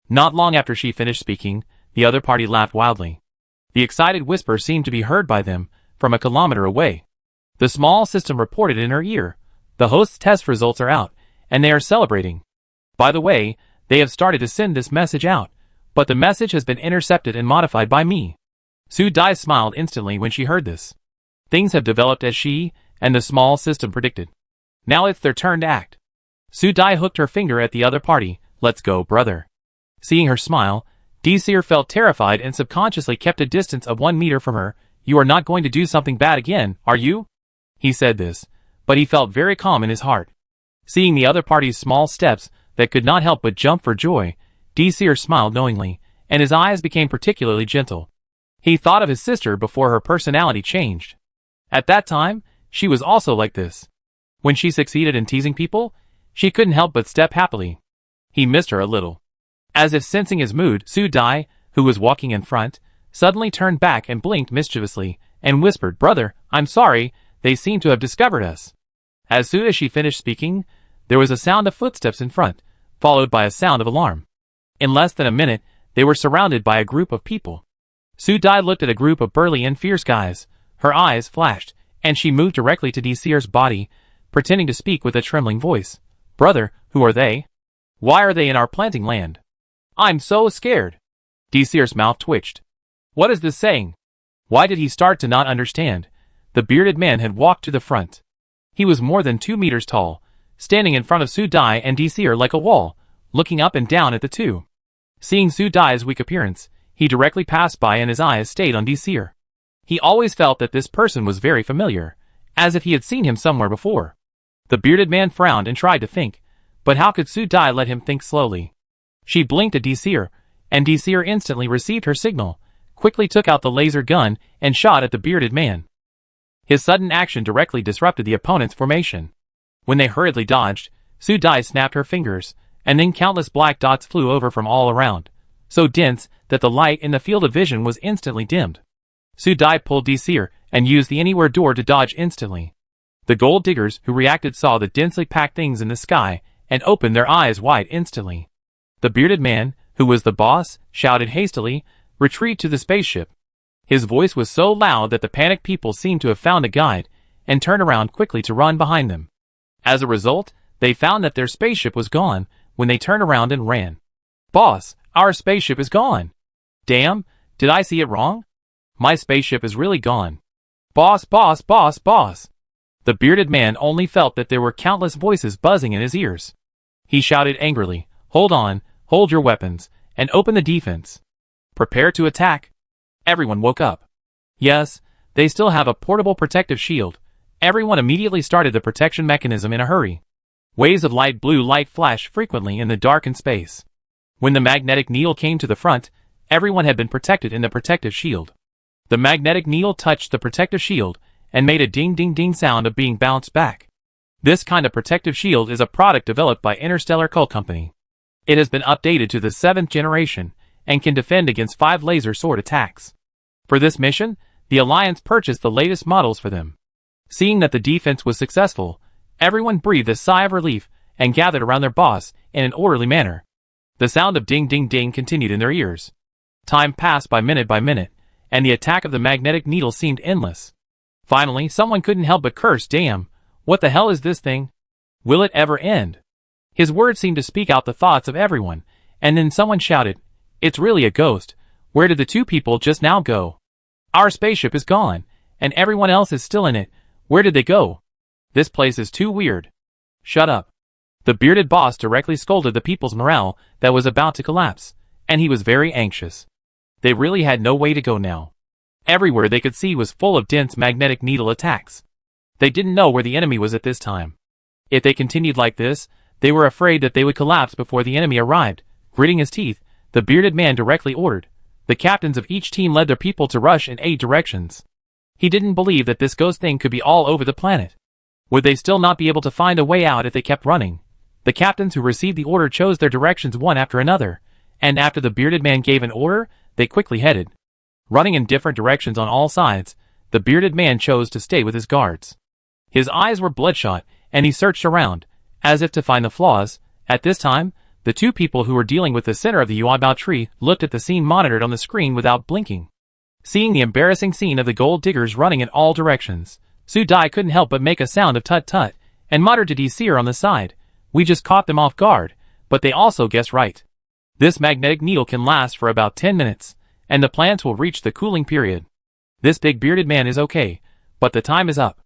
Not long after she finished speaking, the other party laughed wildly. The excited whisper seemed to be heard by them from a kilometer away. The small system reported in her ear, "The host's test results are out, and they are celebrating. By the way, they have started to send this message out, but the message has been intercepted and modified by me." Sudai smiled instantly when she heard this. Things have developed as she and the small system predicted. Now it's their turn to act. Sudai hooked her finger at the other party. "Let's go, brother." Seeing her smile, Seer felt terrified and subconsciously kept a distance of 1 meter from her. "You are not going to do something bad again, are you?" He said this, but he felt very calm in his heart. Seeing the other party's small steps that could not help but jump for joy, Seer smiled knowingly, and his eyes became particularly gentle. He thought of his sister before her personality changed. At that time, she was also like this. When she succeeded in teasing people, she couldn't help but step happily. He missed her a little. As if sensing his mood, Sudai, who was walking in front, suddenly turned back and blinked mischievously, and whispered, "Brother, I'm sorry, they seem to have discovered us." As soon as she finished speaking, there was a sound of footsteps in front, followed by a sound of alarm. In less than a minute, they were surrounded by a group of people. Sudai looked at a group of burly and fierce guys. Her eyes flashed, and she moved directly to Seer's body, pretending to speak with a trembling voice. "Brother, who are they? Why are they in our planting land? I'm so scared." Seer's mouth twitched. What is this saying? Why did he start to not understand? The bearded man had walked to the front. He was more than 2 meters tall, standing in front of Sudai and Seer like a wall, looking up and down at the two. Seeing Sudai's weak appearance, he directly passed by and his eyes stayed on Seer. He always felt that this person was very familiar, as if he had seen him somewhere before. The bearded man frowned and tried to think, but how could Sudai let him think slowly? She blinked at Seer, and Seer instantly received her signal, quickly took out the laser gun and shot at the bearded man. His sudden action directly disrupted the opponent's formation. When they hurriedly dodged, Sudai snapped her fingers, and then countless black dots flew over from all around, so dense that the light in the field of vision was instantly dimmed. Sudai pulled Seer and used the anywhere door to dodge instantly. The gold diggers who reacted saw the densely packed things in the sky and opened their eyes wide instantly. The bearded man, who was the boss, shouted hastily, "Retreat to the spaceship." His voice was so loud that the panicked people seemed to have found a guide and turned around quickly to run behind them. As a result, they found that their spaceship was gone when they turned around and ran. "Boss, our spaceship is gone. Damn, did I see it wrong? My spaceship is really gone. Boss, boss, boss, boss." The bearded man only felt that there were countless voices buzzing in his ears. He shouted angrily, "Hold on, hold your weapons, and open the defense. Prepare to attack." Everyone woke up. Yes, they still have a portable protective shield. Everyone immediately started the protection mechanism in a hurry. Waves of light blue light flashed frequently in the darkened space. When the magnetic needle came to the front, everyone had been protected in the protective shield. The magnetic needle touched the protective shield and made a ding-ding-ding sound of being bounced back. This kind of protective shield is a product developed by Interstellar Cult Company. It has been updated to the 7th generation and can defend against 5 laser sword attacks. For this mission, the Alliance purchased the latest models for them. Seeing that the defense was successful, everyone breathed a sigh of relief and gathered around their boss in an orderly manner. The sound of ding-ding-ding continued in their ears. Time passed by minute, and the attack of the magnetic needle seemed endless. Finally, someone couldn't help but curse, "Damn, what the hell is this thing? Will it ever end?" His words seemed to speak out the thoughts of everyone, and then someone shouted, "It's really a ghost. Where did the 2 people just now go? Our spaceship is gone, and everyone else is still in it. Where did they go? This place is too weird." "Shut up." The bearded boss directly scolded the people's morale that was about to collapse, and he was very anxious. They really had no way to go now. Everywhere they could see was full of dense magnetic needle attacks. They didn't know where the enemy was at this time. If they continued like this, they were afraid that they would collapse before the enemy arrived. Gritting his teeth, the bearded man directly ordered. The captains of each team led their people to rush in 8 directions. He didn't believe that this ghost thing could be all over the planet. Would they still not be able to find a way out if they kept running? The captains who received the order chose their directions one after another, and after the bearded man gave an order, they quickly headed. Running in different directions on all sides, the bearded man chose to stay with his guards. His eyes were bloodshot, and he searched around, as if to find the flaws. At this time, the two people who were dealing with the center of the yuanbao tree looked at the scene monitored on the screen without blinking. Seeing the embarrassing scene of the gold diggers running in all directions, Su Dai couldn't help but make a sound of tut-tut, and muttered to Seer on the side, "We just caught them off guard, but they also guessed right. This magnetic needle can last for about 10 minutes, and the plants will reach the cooling period. This big bearded man is okay, but the time is up.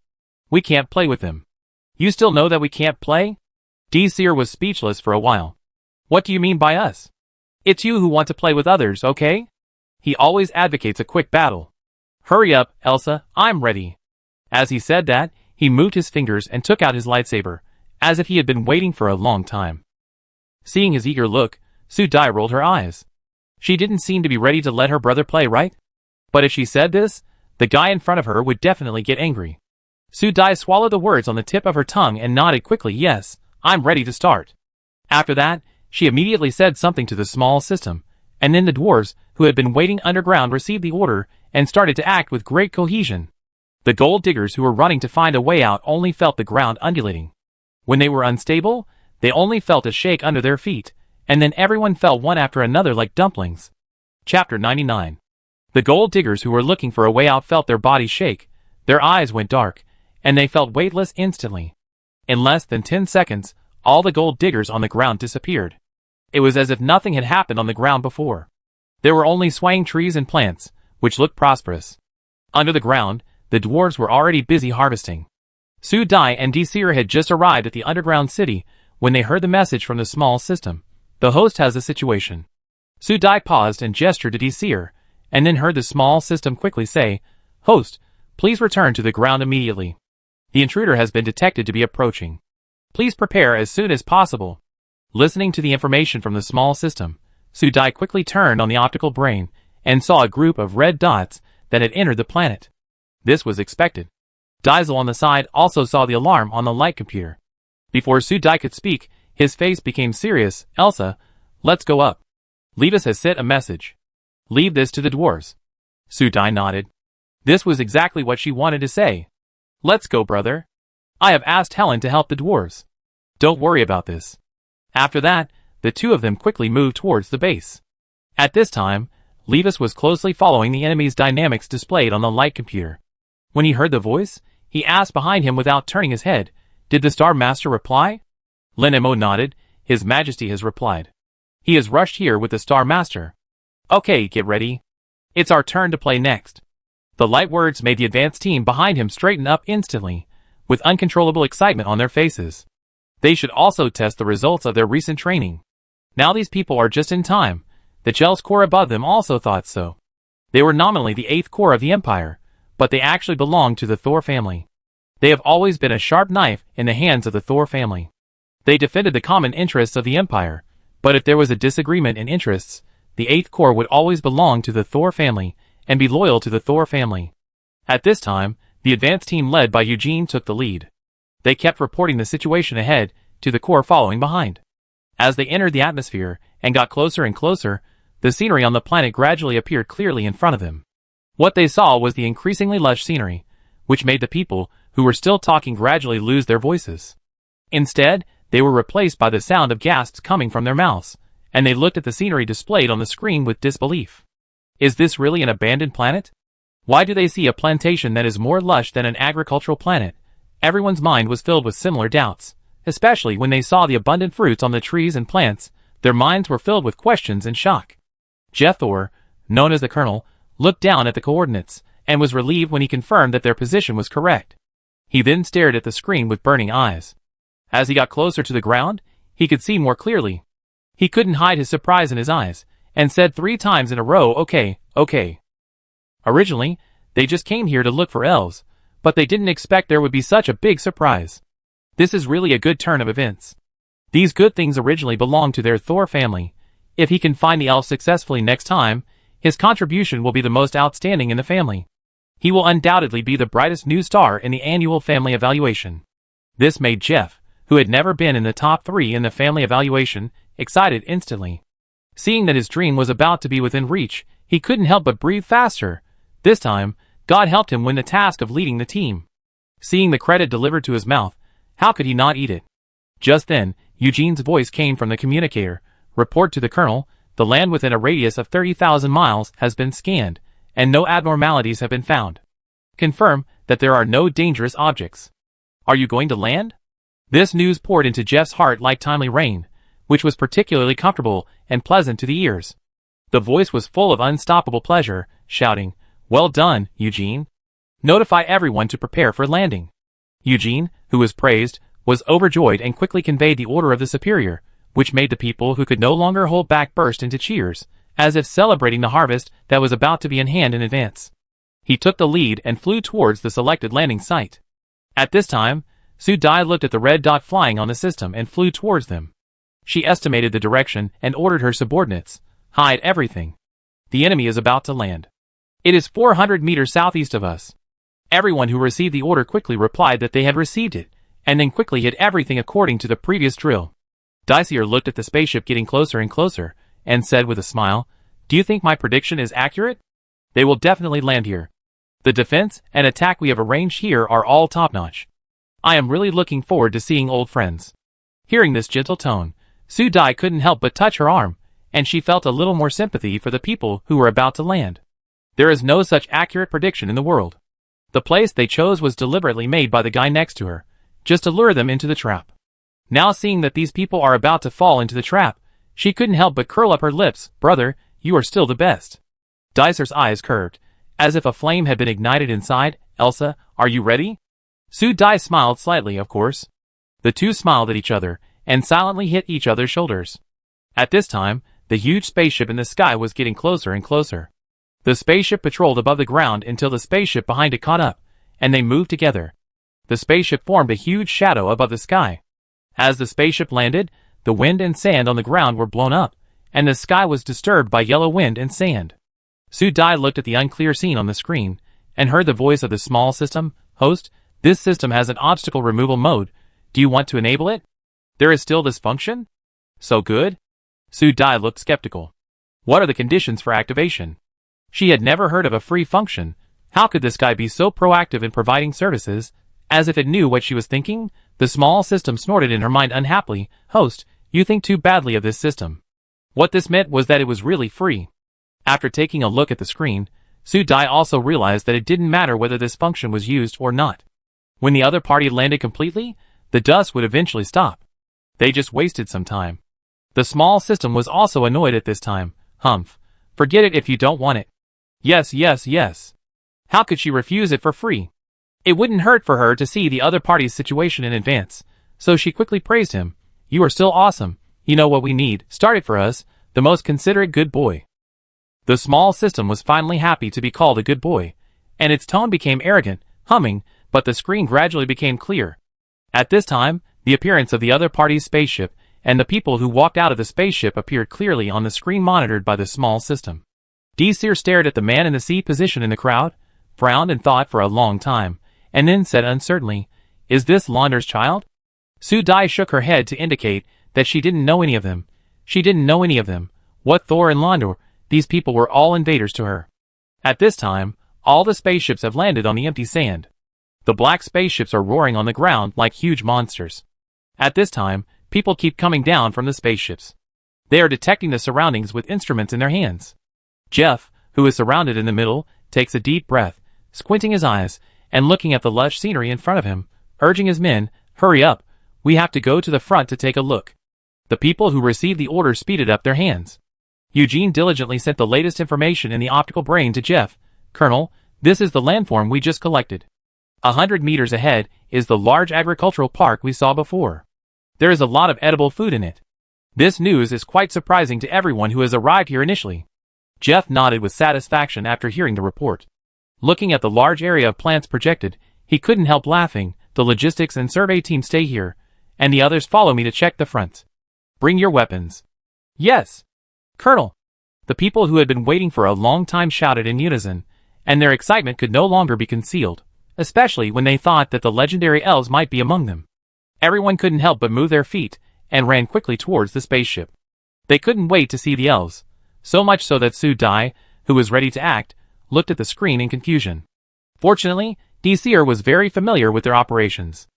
We can't play with him." "You still know that we can't play?" Seer was speechless for a while. "What do you mean by us?" "It's you who want to play with others, okay? He always advocates a quick battle." "Hurry up, Elsa, I'm ready." As he said that, he moved his fingers and took out his lightsaber, as if he had been waiting for a long time. Seeing his eager look, Su Dai rolled her eyes. She didn't seem to be ready to let her brother play, right? But if she said this, the guy in front of her would definitely get angry. Su Dai swallowed the words on the tip of her tongue and nodded quickly. "Yes, I'm ready to start." After that, she immediately said something to the small system, and then the dwarves, who had been waiting underground, received the order and started to act with great cohesion. The gold diggers who were running to find a way out only felt the ground undulating. When they were unstable, they only felt a shake under their feet, and then everyone fell one after another like dumplings. Chapter 99. The gold diggers who were looking for a way out felt their bodies shake, their eyes went dark, and they felt weightless instantly. In less than 10 seconds, all the gold diggers on the ground disappeared. It was as if nothing had happened on the ground before. There were only swaying trees and plants, which looked prosperous. Under the ground, the dwarves were already busy harvesting. Su Dai and Seer had just arrived at the underground city when they heard the message from the small system. "The host has a situation." Su Dai paused and gestured to Seer, and then heard the small system quickly say, "Host, please return to the ground immediately. The intruder has been detected to be approaching. Please prepare as soon as possible." Listening to the information from the small system, Su Dai quickly turned on the optical brain and saw a group of red dots that had entered the planet. This was expected. Diesel on the side also saw the alarm on the light computer. Before Su Dai could speak, his face became serious. "Elsa, let's go up. Levis has sent a message. Leave this to the dwarves." Su Dai nodded. This was exactly what she wanted to say. "Let's go, brother. I have asked Helen to help the dwarves. Don't worry about this." After that, the two of them quickly moved towards the base. At this time, Levis was closely following the enemy's dynamics displayed on the light computer. When he heard the voice, he asked behind him without turning his head, "Did the Star Master reply?" Lenemo nodded. "His Majesty has replied. He has rushed here with the Star Master." "Okay, get ready. It's our turn to play next." The light words made the advanced team behind him straighten up instantly, with uncontrollable excitement on their faces. They should also test the results of their recent training. Now these people are just in time. The Chels Corps above them also thought so. They were nominally the 8th Corps of the Empire, but they actually belonged to the Thor family. They have always been a sharp knife in the hands of the Thor family. They defended the common interests of the Empire, but if there was a disagreement in interests, the 8th Corps would always belong to the Thor family and be loyal to the Thor family. At this time, the advanced team led by Eugene took the lead. They kept reporting the situation ahead to the Corps following behind. As they entered the atmosphere and got closer and closer, the scenery on the planet gradually appeared clearly in front of them. What they saw was the increasingly lush scenery, which made the people who were still talking gradually lose their voices. Instead, they were replaced by the sound of gasps coming from their mouths, and they looked at the scenery displayed on the screen with disbelief. Is this really an abandoned planet? Why do they see a plantation that is more lush than an agricultural planet? Everyone's mind was filled with similar doubts, especially when they saw the abundant fruits on the trees and plants. Their minds were filled with questions and shock. Jethor, known as the Colonel, looked down at the coordinates, and was relieved when he confirmed that their position was correct. He then stared at the screen with burning eyes. As he got closer to the ground, he could see more clearly. He couldn't hide his surprise in his eyes, and said 3 times in a row, "Okay, okay." Originally, they just came here to look for elves, but they didn't expect there would be such a big surprise. This is really a good turn of events. These good things originally belonged to their Thor family. If he can find the elves successfully next time, his contribution will be the most outstanding in the family. He will undoubtedly be the brightest new star in the annual family evaluation. This made Jeff, who had never been in the top 3 in the family evaluation, excited instantly. Seeing that his dream was about to be within reach, he couldn't help but breathe faster. This time, God helped him win the task of leading the team. Seeing the credit delivered to his mouth, how could he not eat it? Just then, Eugene's voice came from the communicator. Report to the colonel, the land within a radius of 30,000 miles has been scanned, and no abnormalities have been found. Confirm that there are no dangerous objects. Are you going to land? This news poured into Jeff's heart like timely rain, which was particularly comfortable and pleasant to the ears. The voice was full of unstoppable pleasure, shouting, "Well done, Eugene. Notify everyone to prepare for landing." Eugene, who was praised, was overjoyed and quickly conveyed the order of the superior, which made the people who could no longer hold back burst into cheers, as if celebrating the harvest that was about to be in hand in advance. He took the lead and flew towards the selected landing site. At this time, Su Dai looked at the red dot flying on the system and flew towards them. She estimated the direction and ordered her subordinates, "Hide everything. The enemy is about to land. It is 400 meters southeast of us." Everyone who received the order quickly replied that they had received it, and then quickly hid everything according to the previous drill. Dacier looked at the spaceship getting closer and closer, and said with a smile, "Do you think my prediction is accurate? They will definitely land here. The defense and attack we have arranged here are all top-notch. I am really looking forward to seeing old friends." Hearing this gentle tone, Su Dai couldn't help but touch her arm, and she felt a little more sympathy for the people who were about to land. There is no such accurate prediction in the world. The place they chose was deliberately made by the guy next to her, just to lure them into the trap. Now seeing that these people are about to fall into the trap, she couldn't help but curl up her lips. "Brother, you are still the best." Dicier's eyes curved, as if a flame had been ignited inside. "Elsa, are you ready?" Su Dai smiled slightly, of course. The two smiled at each other, and silently hit each other's shoulders. At this time, the huge spaceship in the sky was getting closer and closer. The spaceship patrolled above the ground until the spaceship behind it caught up, and they moved together. The spaceship formed a huge shadow above the sky. As the spaceship landed, the wind and sand on the ground were blown up, and the sky was disturbed by yellow wind and sand. Su Dai looked at the unclear scene on the screen, and heard the voice of the small system. "Host, this system has an obstacle removal mode. Do you want to enable it? There is still this function? So good?" Su Dai looked skeptical. What are the conditions for activation? She had never heard of a free function. How could this guy be so proactive in providing services, as if it knew what she was thinking? The small system snorted in her mind unhappily. "Host, you think too badly of this system." What this meant was that it was really free. After taking a look at the screen, Su Dai also realized that it didn't matter whether this function was used or not. When the other party landed completely, the dust would eventually stop. They just wasted some time. The small system was also annoyed at this time. "Humph. Forget it if you don't want it." Yes, yes, yes. How could she refuse it for free? It wouldn't hurt for her to see the other party's situation in advance, so she quickly praised him. "You are still awesome. You know what we need. Start it for us, the most considerate good boy." The small system was finally happy to be called a good boy, and its tone became arrogant, humming, but the screen gradually became clear. At this time, the appearance of the other party's spaceship and the people who walked out of the spaceship appeared clearly on the screen monitored by the small system. Dacier stared at the man in the C position in the crowd, frowned and thought for a long time, and then said uncertainly, "Is this Launder's child?" Su Dai shook her head to indicate that she didn't know any of them. She didn't know any of them. What Thor and Launder, these people were all invaders to her. At this time, all the spaceships have landed on the empty sand. The black spaceships are roaring on the ground like huge monsters. At this time, people keep coming down from the spaceships. They are detecting the surroundings with instruments in their hands. Jeff, who is surrounded in the middle, takes a deep breath, squinting his eyes, and looking at the lush scenery in front of him, urging his men, "Hurry up, we have to go to the front to take a look." The people who received the order speeded up their hands. Eugene diligently sent the latest information in the optical brain to Jeff. "Colonel, this is the landform we just collected. 100 meters ahead is the large agricultural park we saw before. There is a lot of edible food in it. This news is quite surprising to everyone who has arrived here initially." Jeff nodded with satisfaction after hearing the report. Looking at the large area of plants projected, he couldn't help laughing. "The logistics and survey team stay here, and the others follow me to check the front. Bring your weapons." "Yes, Colonel." The people who had been waiting for a long time shouted in unison, and their excitement could no longer be concealed, especially when they thought that the legendary elves might be among them. Everyone couldn't help but move their feet, and ran quickly towards the spaceship. They couldn't wait to see the elves, so much so that Su Dai, who was ready to act, looked at the screen in confusion. Fortunately, Seer was very familiar with their operations.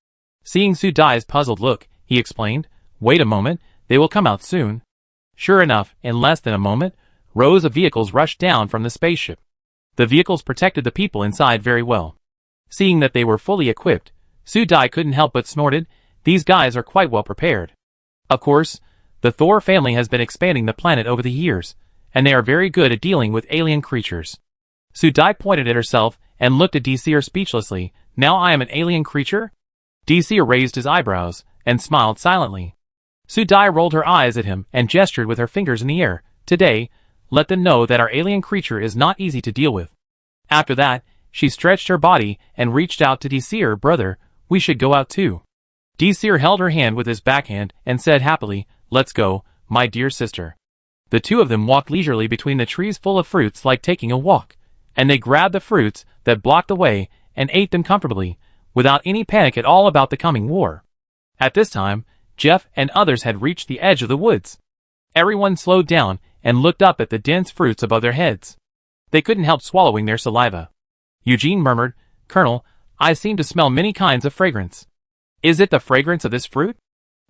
Seeing Su Dai's puzzled look, he explained, "Wait a moment, they will come out soon." Sure enough, in less than a moment, rows of vehicles rushed down from the spaceship. The vehicles protected the people inside very well. Seeing that they were fully equipped, Su Dai couldn't help but snorted, "These guys are quite well prepared." Of course, the Thor family has been expanding the planet over the years, and they are very good at dealing with alien creatures. Su Dai pointed at herself and looked at Seer speechlessly. "Now I am an alien creature?" Seer raised his eyebrows and smiled silently. Su Dai rolled her eyes at him and gestured with her fingers in the air. "Today, let them know that our alien creature is not easy to deal with." After that, she stretched her body and reached out to Seer. "Brother, we should go out too." Seer held her hand with his backhand and said happily, "Let's go, my dear sister." The two of them walked leisurely between the trees full of fruits like taking a walk, and they grabbed the fruits that blocked the way and ate them comfortably, without any panic at all about the coming war. At this time, Jeff and others had reached the edge of the woods. Everyone slowed down and looked up at the dense fruits above their heads. They couldn't help swallowing their saliva. Eugene murmured, "Colonel, I seem to smell many kinds of fragrance. Is it the fragrance of this fruit?"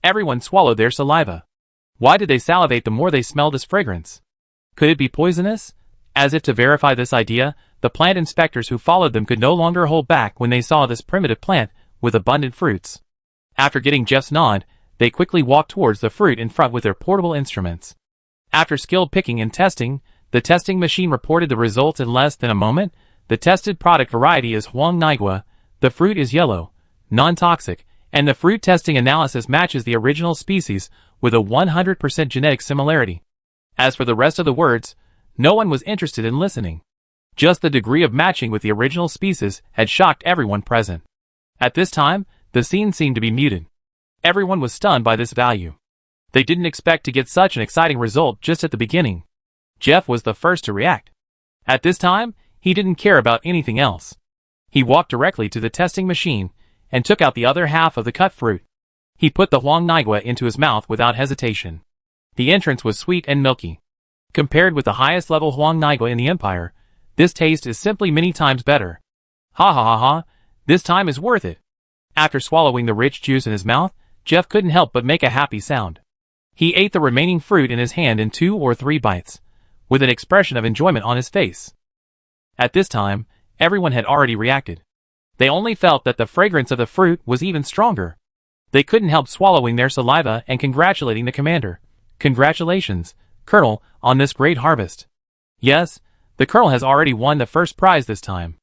Everyone swallowed their saliva. Why did they salivate the more they smelled this fragrance? Could it be poisonous? As if to verify this idea, the plant inspectors who followed them could no longer hold back when they saw this primitive plant with abundant fruits. After getting Jeff's nod, they quickly walked towards the fruit in front with their portable instruments. After skilled picking and testing, the testing machine reported the results in less than a moment. The tested product variety is Huang Nigua, the fruit is yellow, non-toxic, and the fruit testing analysis matches the original species with a 100% genetic similarity. As for the rest of the words, no one was interested in listening. Just the degree of matching with the original species had shocked everyone present. At this time, the scene seemed to be muted. Everyone was stunned by this value. They didn't expect to get such an exciting result just at the beginning. Jeff was the first to react. At this time, he didn't care about anything else. He walked directly to the testing machine and took out the other half of the cut fruit. He put the Huang Nigua into his mouth without hesitation. The entrance was sweet and milky. Compared with the highest level Huang Nigua in the Empire, this taste is simply many times better. Ha ha ha ha, this time is worth it. After swallowing the rich juice in his mouth, Jeff couldn't help but make a happy sound. He ate the remaining fruit in his hand in 2 or 3 bites, with an expression of enjoyment on his face. At this time, everyone had already reacted. They only felt that the fragrance of the fruit was even stronger. They couldn't help swallowing their saliva and congratulating the commander. "Congratulations, Colonel, on this great harvest." "Yes, the Colonel has already won the first prize this time.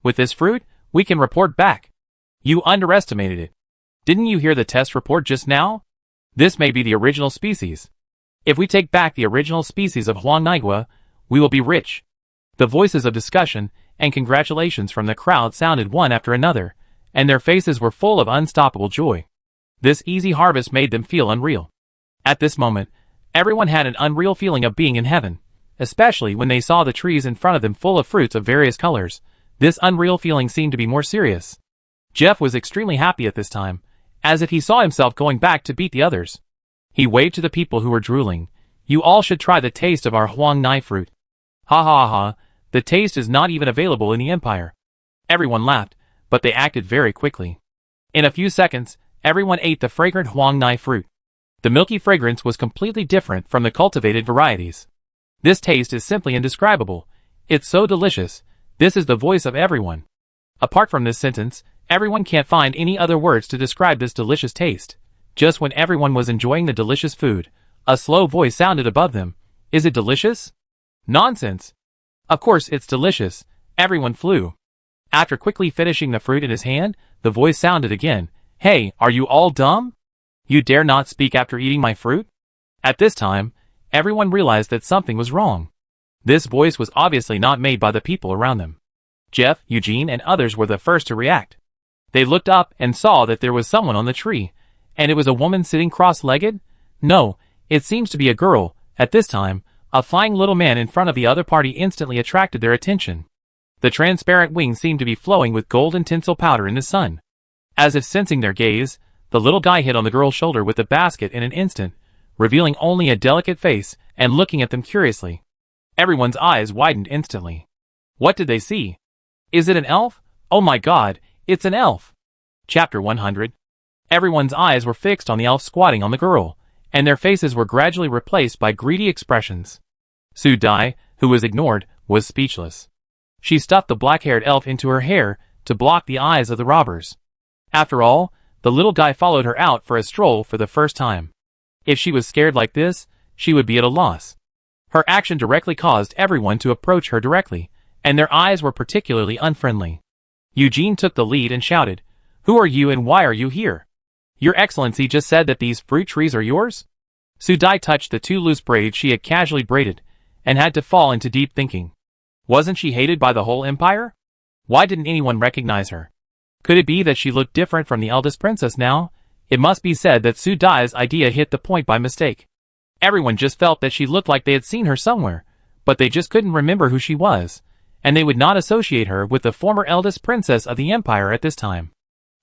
With this fruit, we can report back." "You underestimated it. Didn't you hear the test report just now? This may be the original species. If we take back the original species of Huang Nigua, we will be rich." The voices of discussion and congratulations from the crowd sounded one after another, and their faces were full of unstoppable joy. This easy harvest made them feel unreal. At this moment, everyone had an unreal feeling of being in heaven, especially when they saw the trees in front of them full of fruits of various colors. This unreal feeling seemed to be more serious. Jeff was extremely happy at this time, as if he saw himself going back to beat the others. He waved to the people who were drooling. "You all should try the taste of our Huang Nai fruit." "Ha ha ha, the taste is not even available in the Empire." Everyone laughed, but they acted very quickly. In a few seconds, everyone ate the fragrant Huang Nai fruit. The milky fragrance was completely different from the cultivated varieties. This taste is simply indescribable. It's so delicious. This is the voice of everyone. Apart from this sentence, everyone can't find any other words to describe this delicious taste. Just when everyone was enjoying the delicious food, a slow voice sounded above them. "Is it delicious?" "Nonsense. Of course it's delicious." Everyone flew. After quickly finishing the fruit in his hand, the voice sounded again. "Hey, are you all dumb? You dare not speak after eating my fruit?" At this time, everyone realized that something was wrong. This voice was obviously not made by the people around them. Jeff, Eugene, and others were the first to react. They looked up and saw that there was someone on the tree, and it was a woman sitting cross-legged? No, it seems to be a girl. At this time, a flying little man in front of the other party instantly attracted their attention. The transparent wings seemed to be flowing with golden tinsel powder in the sun. As if sensing their gaze, the little guy hit on the girl's shoulder with the basket in an instant, revealing only a delicate face and looking at them curiously. Everyone's eyes widened instantly. What did they see? Is it an elf? Oh my god, it's an elf! Chapter 100. Everyone's eyes were fixed on the elf squatting on the girl, and their faces were gradually replaced by greedy expressions. Su Dai, who was ignored, was speechless. She stuffed the black-haired elf into her hair to block the eyes of the robbers. After all, the little guy followed her out for a stroll for the first time. If she was scared like this, she would be at a loss. Her action directly caused everyone to approach her directly, and their eyes were particularly unfriendly. Eugene took the lead and shouted, "Who are you and why are you here? Your Excellency just said that these fruit trees are yours?" Su Dai touched the two loose braids she had casually braided, and had to fall into deep thinking. Wasn't she hated by the whole empire? Why didn't anyone recognize her? Could it be that she looked different from the eldest princess now? It must be said that Su Dai's idea hit the point by mistake. Everyone just felt that she looked like they had seen her somewhere, but they just couldn't remember who she was, and they would not associate her with the former eldest princess of the empire at this time.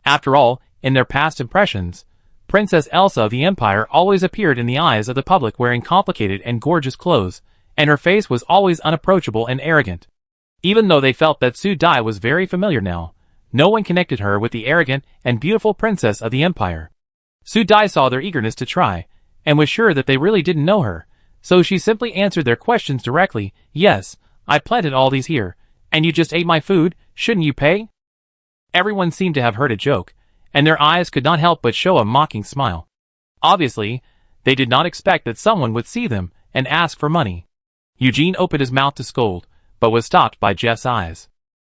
After all, in their past impressions, Princess Elsa of the empire always appeared in the eyes of the public wearing complicated and gorgeous clothes, and her face was always unapproachable and arrogant. Even though they felt that Su Dai was very familiar now, no one connected her with the arrogant and beautiful princess of the empire. Su Dai saw their eagerness to try, and was sure that they really didn't know her, so she simply answered their questions directly. "Yes, I planted all these here, and you just ate my food, shouldn't you pay?" Everyone seemed to have heard a joke, and their eyes could not help but show a mocking smile. Obviously, they did not expect that someone would see them and ask for money. Eugene opened his mouth to scold, but was stopped by Jeff's eyes.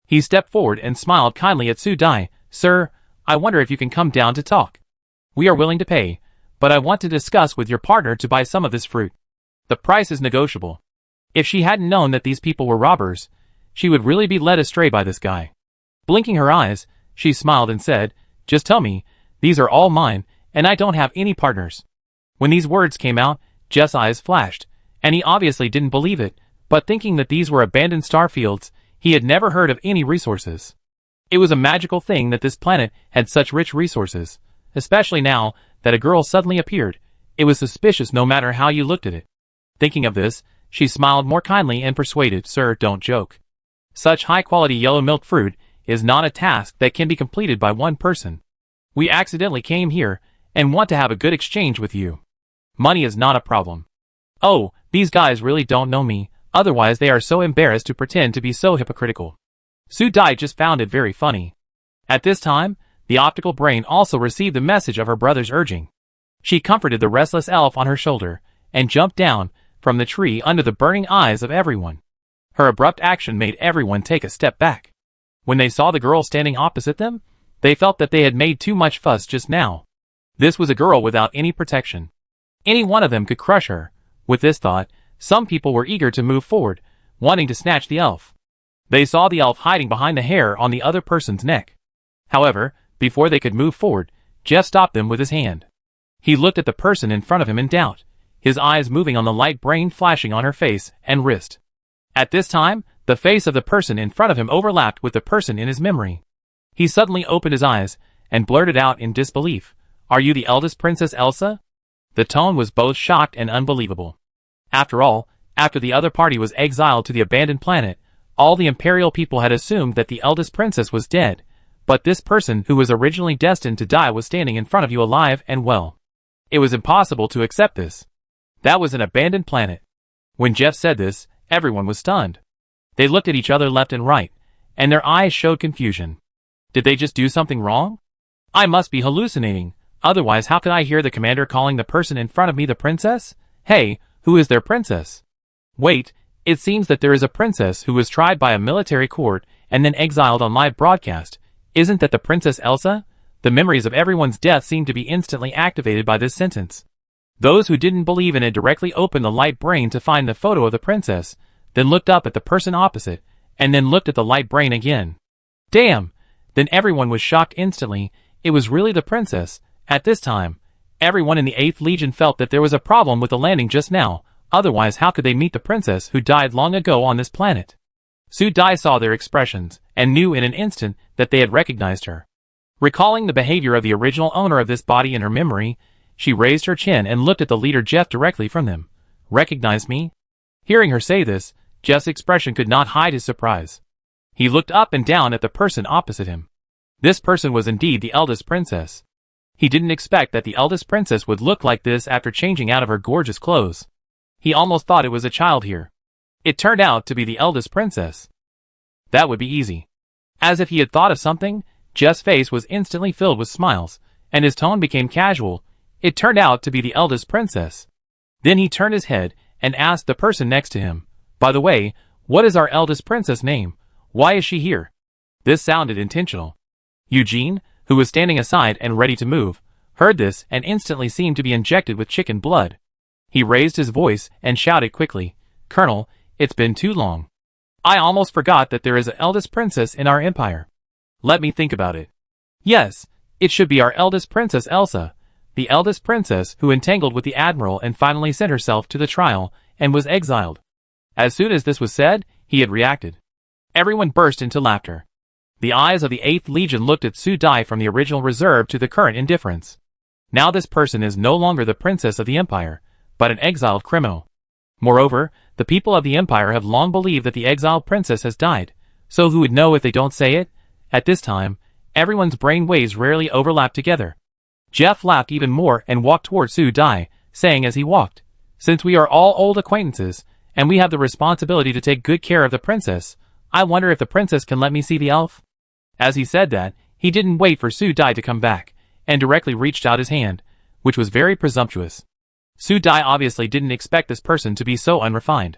He stepped forward and smiled kindly at Su Dai. "Sir, I wonder if you can come down to talk. We are willing to pay, but I want to discuss with your partner to buy some of this fruit. The price is negotiable." If she hadn't known that these people were robbers, she would really be led astray by this guy. Blinking her eyes, she smiled and said, "Just tell me, these are all mine, and I don't have any partners." When these words came out, Jeff's eyes flashed, and he obviously didn't believe it, but thinking that these were abandoned star fields, he had never heard of any resources. It was a magical thing that this planet had such rich resources, especially now that a girl suddenly appeared. It was suspicious no matter how you looked at it. Thinking of this, she smiled more kindly and persuaded, "Sir, don't joke. Such high-quality yellow milk fruit is not a task that can be completed by one person. We accidentally came here and want to have a good exchange with you. Money is not a problem. Oh, these guys really don't know me, otherwise they are so embarrassed to pretend to be so hypocritical." Su Dai just found it very funny. At this time, the optical brain also received the message of her brother's urging. She comforted the restless elf on her shoulder, and jumped down from the tree under the burning eyes of everyone. Her abrupt action made everyone take a step back. When they saw the girl standing opposite them, they felt that they had made too much fuss just now. This was a girl without any protection. Any one of them could crush her. With this thought, some people were eager to move forward, wanting to snatch the elf. They saw the elf hiding behind the hair on the other person's neck. However, before they could move forward, Jeff stopped them with his hand. He looked at the person in front of him in doubt, his eyes moving on the light brain flashing on her face and wrist. At this time, the face of the person in front of him overlapped with the person in his memory. He suddenly opened his eyes and blurted out in disbelief, "Are you the eldest Princess Elsa?" The tone was both shocked and unbelievable. After all, after the other party was exiled to the abandoned planet, all the imperial people had assumed that the eldest princess was dead, but this person who was originally destined to die was standing in front of you alive and well. It was impossible to accept this. That was an abandoned planet. When Jeff said this, everyone was stunned. They looked at each other left and right, and their eyes showed confusion. Did they just do something wrong? I must be hallucinating, otherwise how could I hear the commander calling the person in front of me the princess? Hey, who is their princess? Wait, it seems that there is a princess who was tried by a military court and then exiled on live broadcast. Isn't that the Princess Elsa? The memories of everyone's death seemed to be instantly activated by this sentence. Those who didn't believe in it directly opened the light brain to find the photo of the princess, then looked up at the person opposite, and then looked at the light brain again. Damn! Then everyone was shocked instantly. It was really the princess. At this time, everyone in the 8th Legion felt that there was a problem with the landing just now, otherwise how could they meet the princess who died long ago on this planet? Su Dai saw their expressions, and knew in an instant that they had recognized her. Recalling the behavior of the original owner of this body in her memory, she raised her chin and looked at the leader Jeff directly from them. "Recognize me?" Hearing her say this, Jeff's expression could not hide his surprise. He looked up and down at the person opposite him. This person was indeed the eldest princess. He didn't expect that the eldest princess would look like this after changing out of her gorgeous clothes. He almost thought it was a child here. It turned out to be the eldest princess. That would be easy. As if he had thought of something, Jeff's face was instantly filled with smiles, and his tone became casual. It turned out to be the eldest princess. Then he turned his head and asked the person next to him, "By the way, what is our eldest princess' name? Why is she here?" This sounded intentional. Eugene, who was standing aside and ready to move, heard this and instantly seemed to be injected with chicken blood. He raised his voice and shouted quickly, "Colonel, it's been too long. I almost forgot that there is an eldest princess in our empire. Let me think about it. Yes, it should be our eldest princess Elsa, the eldest princess who entangled with the admiral and finally sent herself to the trial and was exiled." As soon as this was said, he had reacted. Everyone burst into laughter. The eyes of the 8th Legion looked at Su Dai from the original reserve to the current indifference. Now this person is no longer the princess of the empire, but an exiled criminal. Moreover, the people of the empire have long believed that the exiled princess has died, so who would know if they don't say it? At this time, everyone's brain waves rarely overlap together. Jeff laughed even more and walked toward Su Dai, saying as he walked, "Since we are all old acquaintances, and we have the responsibility to take good care of the princess, I wonder if the princess can let me see the elf?" As he said that, he didn't wait for Su Dai to come back, and directly reached out his hand, which was very presumptuous. Su Dai obviously didn't expect this person to be so unrefined.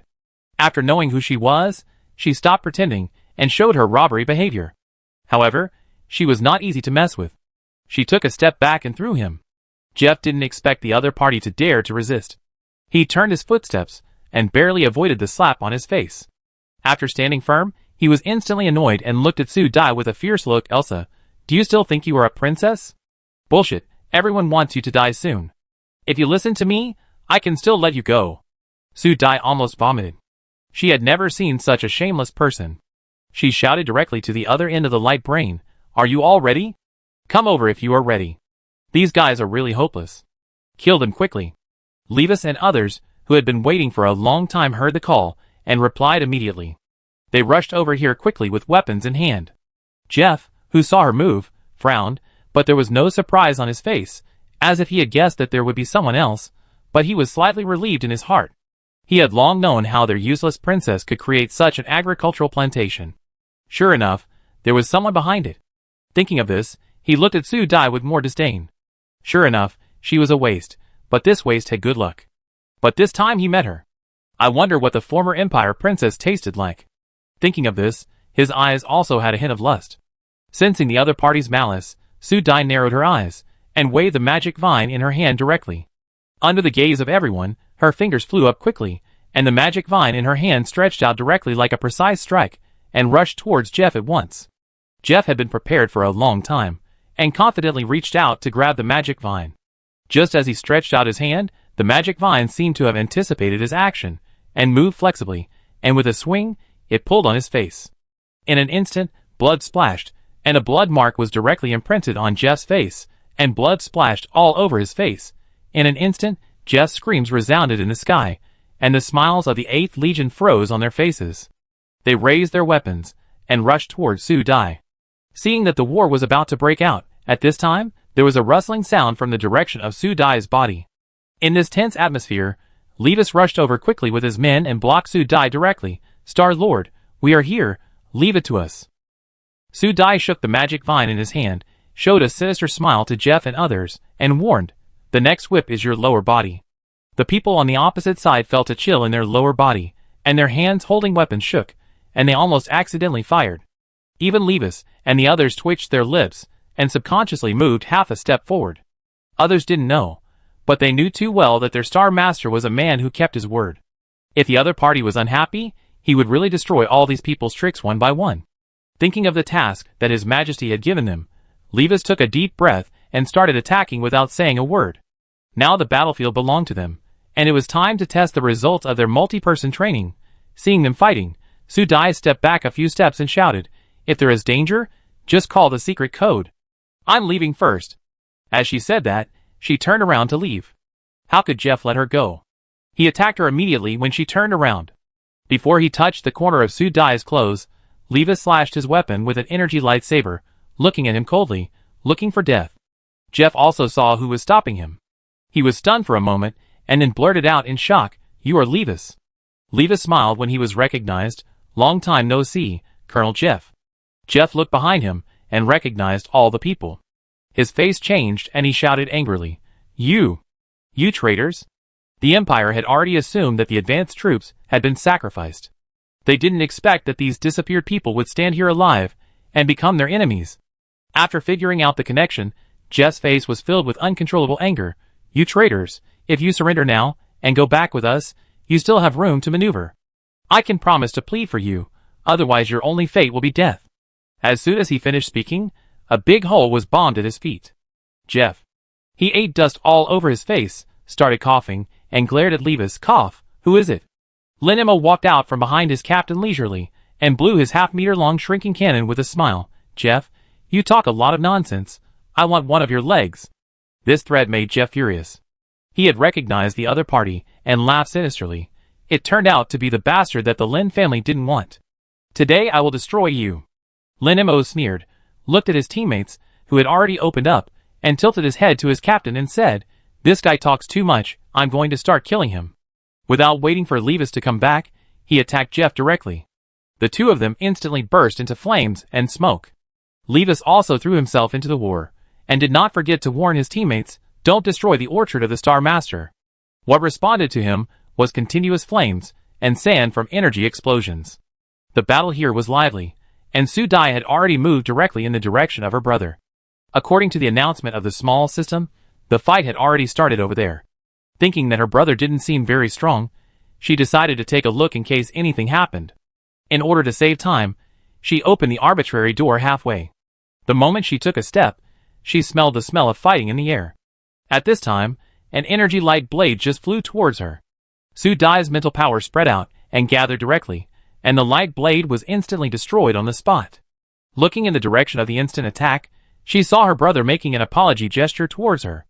After knowing who she was, she stopped pretending and showed her robbery behavior. However, she was not easy to mess with. She took a step back and threw him. Jeff didn't expect the other party to dare to resist. He turned his footsteps and barely avoided the slap on his face. After standing firm, he was instantly annoyed and looked at Su Dai with a fierce look. "Elsa, do you still think you are a princess? Bullshit, everyone wants you to die soon. If you listen to me, I can still let you go." Su Dai almost vomited. She had never seen such a shameless person. She shouted directly to the other end of the light brain, "Are you all ready? Come over if you are ready. These guys are really hopeless. Kill them quickly." Levis and others, who had been waiting for a long time, heard the call and replied immediately. They rushed over here quickly with weapons in hand. Jeff, who saw her move, frowned, but there was no surprise on his face, as if he had guessed that there would be someone else, but he was slightly relieved in his heart. He had long known how their useless princess could create such an agricultural plantation. Sure enough, there was someone behind it. Thinking of this, he looked at Su Dai with more disdain. Sure enough, she was a waste, but this waste had good luck. But this time he met her. I wonder what the former Empire princess tasted like. Thinking of this, his eyes also had a hint of lust. Sensing the other party's malice, Su Dai narrowed her eyes, and waved the magic vine in her hand directly. Under the gaze of everyone, her fingers flew up quickly, and the magic vine in her hand stretched out directly like a precise strike, and rushed towards Jeff at once. Jeff had been prepared for a long time, and confidently reached out to grab the magic vine. Just as he stretched out his hand, the magic vine seemed to have anticipated his action, and moved flexibly, and with a swing, it pulled on his face. In an instant, blood splashed, and a blood mark was directly imprinted on Jeff's face, and blood splashed all over his face. In an instant, Jeff's screams resounded in the sky, and the smiles of the 8th Legion froze on their faces. They raised their weapons, and rushed towards Su Dai. Seeing that the war was about to break out, at this time, there was a rustling sound from the direction of Su Dai's body. In this tense atmosphere, Levis rushed over quickly with his men and blocked Su Dai directly. "Star-Lord, we are here, leave it to us." Su Dai shook the magic vine in his hand, showed a sinister smile to Jeff and others, and warned, "The next whip is your lower body." The people on the opposite side felt a chill in their lower body, and their hands holding weapons shook, and they almost accidentally fired. Even Levis and the others twitched their lips, and subconsciously moved half a step forward. Others didn't know, but they knew too well that their Star Master was a man who kept his word. If the other party was unhappy, he would really destroy all these people's tricks one by one. Thinking of the task that His Majesty had given them, Levis took a deep breath and started attacking without saying a word. Now the battlefield belonged to them, and it was time to test the results of their multi-person training. Seeing them fighting, Su Dai stepped back a few steps and shouted, "If there is danger, just call the secret code. I'm leaving first." As she said that, she turned around to leave. How could Jeff let her go? He attacked her immediately when she turned around. Before he touched the corner of Su Dai's clothes, Levis slashed his weapon with an energy lightsaber, looking at him coldly, looking for death. Jeff also saw who was stopping him. He was stunned for a moment, and then blurted out in shock, "You are Levis." Levis smiled when he was recognized. "Long time no see, Colonel Jeff." Jeff looked behind him, and recognized all the people. His face changed and he shouted angrily, You traitors!" The Empire had already assumed that the advanced troops had been sacrificed. They didn't expect that these disappeared people would stand here alive and become their enemies. After figuring out the connection, Jeff's face was filled with uncontrollable anger. "You traitors, if you surrender now and go back with us, you still have room to maneuver. I can promise to plead for you, otherwise your only fate will be death." As soon as he finished speaking, a big hole was bombed at his feet. Jeff. He ate dust all over his face, started coughing, and glared at Levis. "Cough, who is it?" Linimo walked out from behind his captain leisurely, and blew his half-meter-long shrinking cannon with a smile. "Jeff, you talk a lot of nonsense. I want one of your legs." This threat made Jeff furious. He had recognized the other party, and laughed sinisterly. It turned out to be the bastard that the Lin family didn't want. "Today I will destroy you." Linimo sneered, looked at his teammates, who had already opened up, and tilted his head to his captain and said, "This guy talks too much, I'm going to start killing him." Without waiting for Levis to come back, he attacked Jeff directly. The two of them instantly burst into flames and smoke. Levis also threw himself into the war, and did not forget to warn his teammates, "Don't destroy the orchard of the Star Master." What responded to him was continuous flames and sand from energy explosions. The battle here was lively, and Su Dai had already moved directly in the direction of her brother. According to the announcement of the small system, the fight had already started over there. Thinking that her brother didn't seem very strong, she decided to take a look in case anything happened. In order to save time, she opened the arbitrary door halfway. The moment she took a step, she smelled the smell of fighting in the air. At this time, an energy light blade just flew towards her. Su Dai's mental power spread out and gathered directly, and the light blade was instantly destroyed on the spot. Looking in the direction of the instant attack, she saw her brother making an apology gesture towards her.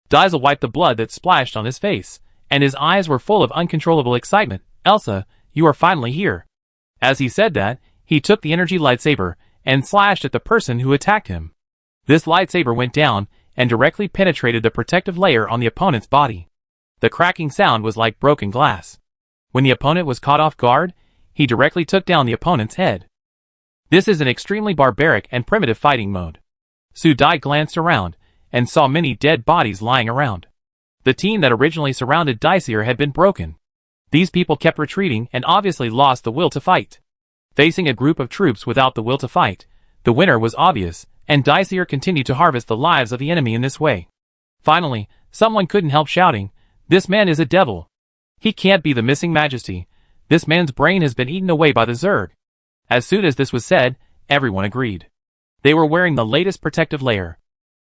Daizel wiped the blood that splashed on his face, and his eyes were full of uncontrollable excitement. "Elsa, you are finally here." As he said that, he took the energy lightsaber and slashed at the person who attacked him. This lightsaber went down and directly penetrated the protective layer on the opponent's body. The cracking sound was like broken glass. When the opponent was caught off guard, he directly took down the opponent's head. This is an extremely barbaric and primitive fighting mode. Su Dai glanced around and saw many dead bodies lying around. The team that originally surrounded Daisir had been broken. These people kept retreating and obviously lost the will to fight. Facing a group of troops without the will to fight, the winner was obvious, and Daisir continued to harvest the lives of the enemy in this way. Finally, someone couldn't help shouting, "This man is a devil. He can't be the missing majesty. This man's brain has been eaten away by the Zerg." As soon as this was said, everyone agreed. They were wearing the latest protective layer.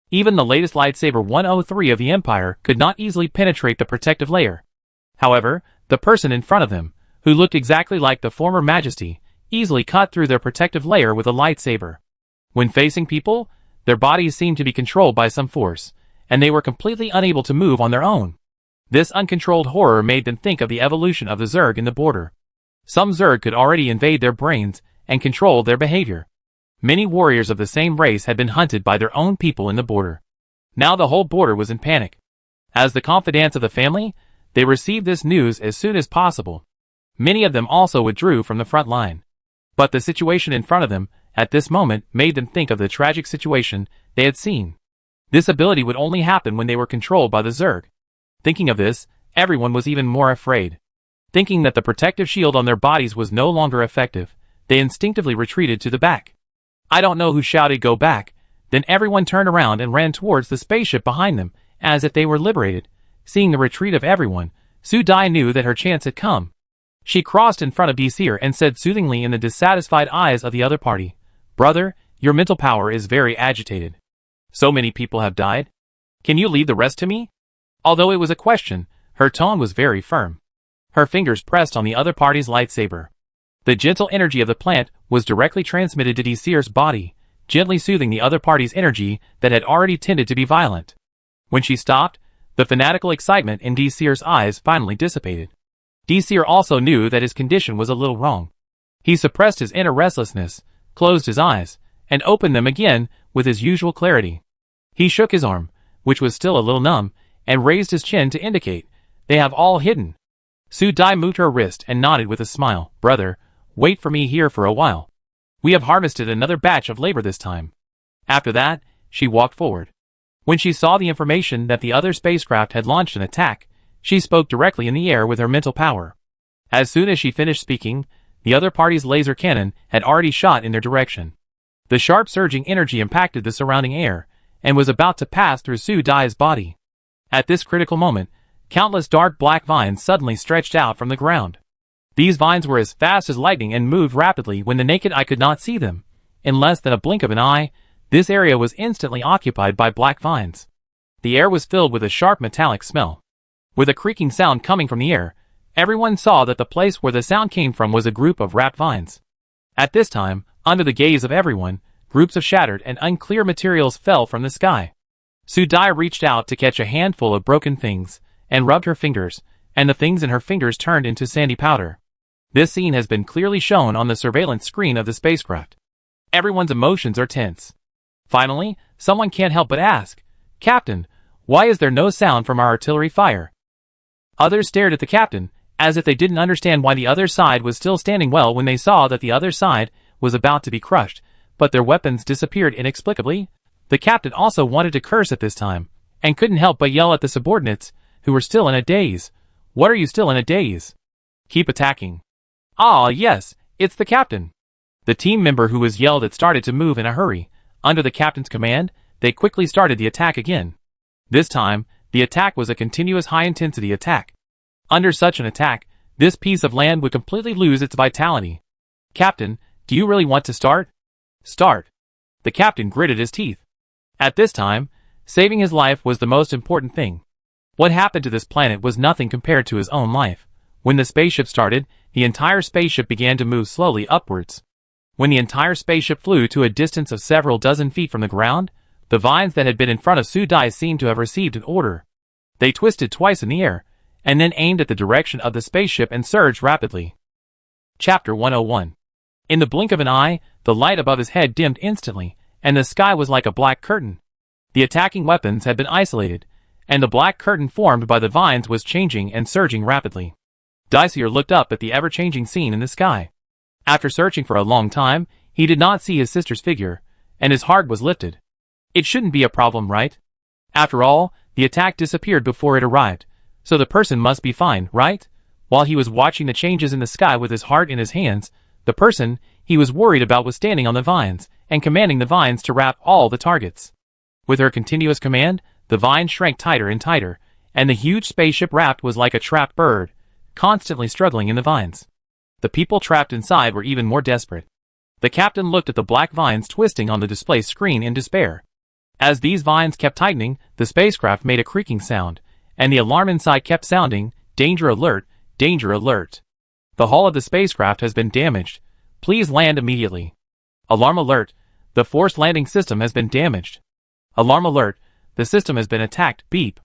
Even the latest lightsaber 103 of the Empire could not easily penetrate the protective layer. However, the person in front of them, who looked exactly like the former majesty, easily cut through their protective layer with a lightsaber. When facing people, their bodies seemed to be controlled by some force, and they were completely unable to move on their own. This uncontrolled horror made them think of the evolution of the Zerg in the border. Some Zerg could already invade their brains and control their behavior. Many warriors of the same race had been hunted by their own people in the border. Now the whole border was in panic. As the confidants of the family, they received this news as soon as possible. Many of them also withdrew from the front line. But the situation in front of them, at this moment, made them think of the tragic situation they had seen. This ability would only happen when they were controlled by the Zerg. Thinking of this, everyone was even more afraid. Thinking that the protective shield on their bodies was no longer effective, they instinctively retreated to the back. I don't know who shouted "Go back," then everyone turned around and ran towards the spaceship behind them, as if they were liberated. Seeing the retreat of everyone, Su Dai knew that her chance had come. She crossed in front of Daisir and said soothingly in the dissatisfied eyes of the other party, "Brother, your mental power is very agitated. So many people have died. Can you leave the rest to me?" Although it was a question, her tone was very firm. Her fingers pressed on the other party's lightsaber. The gentle energy of the plant was directly transmitted to Desir's body, gently soothing the other party's energy that had already tended to be violent. When she stopped, the fanatical excitement in Desir's eyes finally dissipated. Desir also knew that his condition was a little wrong. He suppressed his inner restlessness, closed his eyes, and opened them again with his usual clarity. He shook his arm, which was still a little numb, and raised his chin to indicate, "They have all hidden." Su Dai moved her wrist and nodded with a smile. "Brother, wait for me here for a while. We have harvested another batch of labor this time." After that, she walked forward. When she saw the information that the other spacecraft had launched an attack, she spoke directly in the air with her mental power. As soon as she finished speaking, the other party's laser cannon had already shot in their direction. The sharp surging energy impacted the surrounding air, and was about to pass through Su Dai's body. At this critical moment, countless dark black vines suddenly stretched out from the ground. These vines were as fast as lightning and moved rapidly when the naked eye could not see them. In less than a blink of an eye, this area was instantly occupied by black vines. The air was filled with a sharp metallic smell. With a creaking sound coming from the air, everyone saw that the place where the sound came from was a group of wrapped vines. At this time, under the gaze of everyone, groups of shattered and unclear materials fell from the sky. Su Dai reached out to catch a handful of broken things, and rubbed her fingers, and the things in her fingers turned into sandy powder. This scene has been clearly shown on the surveillance screen of the spacecraft. Everyone's emotions are tense. Finally, someone can't help but ask, "Captain, why is there no sound from our artillery fire?" Others stared at the captain, as if they didn't understand why the other side was still standing well when they saw that the other side was about to be crushed, but their weapons disappeared inexplicably. The captain also wanted to curse at this time, and couldn't help but yell at the subordinates, who were still in a daze. "What are you still in a daze? Keep attacking." "Ah, yes, it's the captain." The team member who was yelled at started to move in a hurry. Under the captain's command, they quickly started the attack again. This time, the attack was a continuous high-intensity attack. Under such an attack, this piece of land would completely lose its vitality. "Captain, do you really want to start?" "Start." The captain gritted his teeth. At this time, saving his life was the most important thing. What happened to this planet was nothing compared to his own life. When the spaceship started, the entire spaceship began to move slowly upwards. When the entire spaceship flew to a distance of several dozen feet from the ground, the vines that had been in front of Su Dai seemed to have received an order. They twisted twice in the air, and then aimed at the direction of the spaceship and surged rapidly. Chapter 101. In the blink of an eye, the light above his head dimmed instantly, and the sky was like a black curtain. The attacking weapons had been isolated, and the black curtain formed by the vines was changing and surging rapidly. Desir looked up at the ever-changing scene in the sky. After searching for a long time, he did not see his sister's figure, and his heart was lifted. It shouldn't be a problem, right? After all, the attack disappeared before it arrived, so the person must be fine, right? While he was watching the changes in the sky with his heart in his hands, the person he was worried about was standing on the vines, and commanding the vines to wrap all the targets. With her continuous command, the vines shrank tighter and tighter, and the huge spaceship wrapped was like a trapped bird, constantly struggling in the vines. The people trapped inside were even more desperate. The captain looked at the black vines twisting on the display screen in despair. As these vines kept tightening, the spacecraft made a creaking sound, and the alarm inside kept sounding, "Danger alert, danger alert. The hull of the spacecraft has been damaged. Please land immediately. Alarm alert, the forced landing system has been damaged. Alarm alert, the system has been attacked, beep."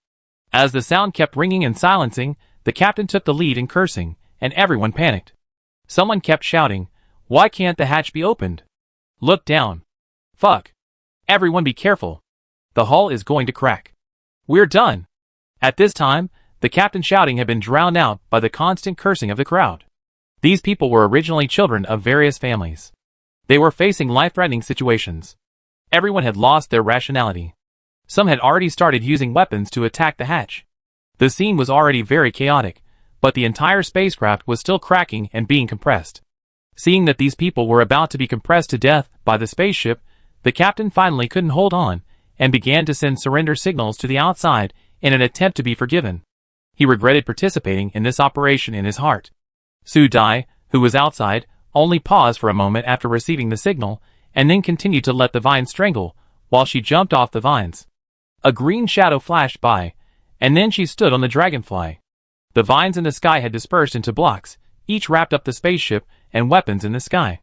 As the sound kept ringing and silencing, the captain took the lead in cursing, and everyone panicked. Someone kept shouting, "Why can't the hatch be opened? Look down. Fuck. Everyone be careful. The hull is going to crack. We're done." At this time, the captain's shouting had been drowned out by the constant cursing of the crowd. These people were originally children of various families. They were facing life-threatening situations. Everyone had lost their rationality. Some had already started using weapons to attack the hatch. The scene was already very chaotic, but the entire spacecraft was still cracking and being compressed. Seeing that these people were about to be compressed to death by the spaceship, the captain finally couldn't hold on, and began to send surrender signals to the outside in an attempt to be forgiven. He regretted participating in this operation in his heart. Su Dai, who was outside, only paused for a moment after receiving the signal, and then continued to let the vines strangle, while she jumped off the vines. A green shadow flashed by, and then she stood on the dragonfly. The vines in the sky had dispersed into blocks, each wrapped up the spaceship, and weapons in the sky.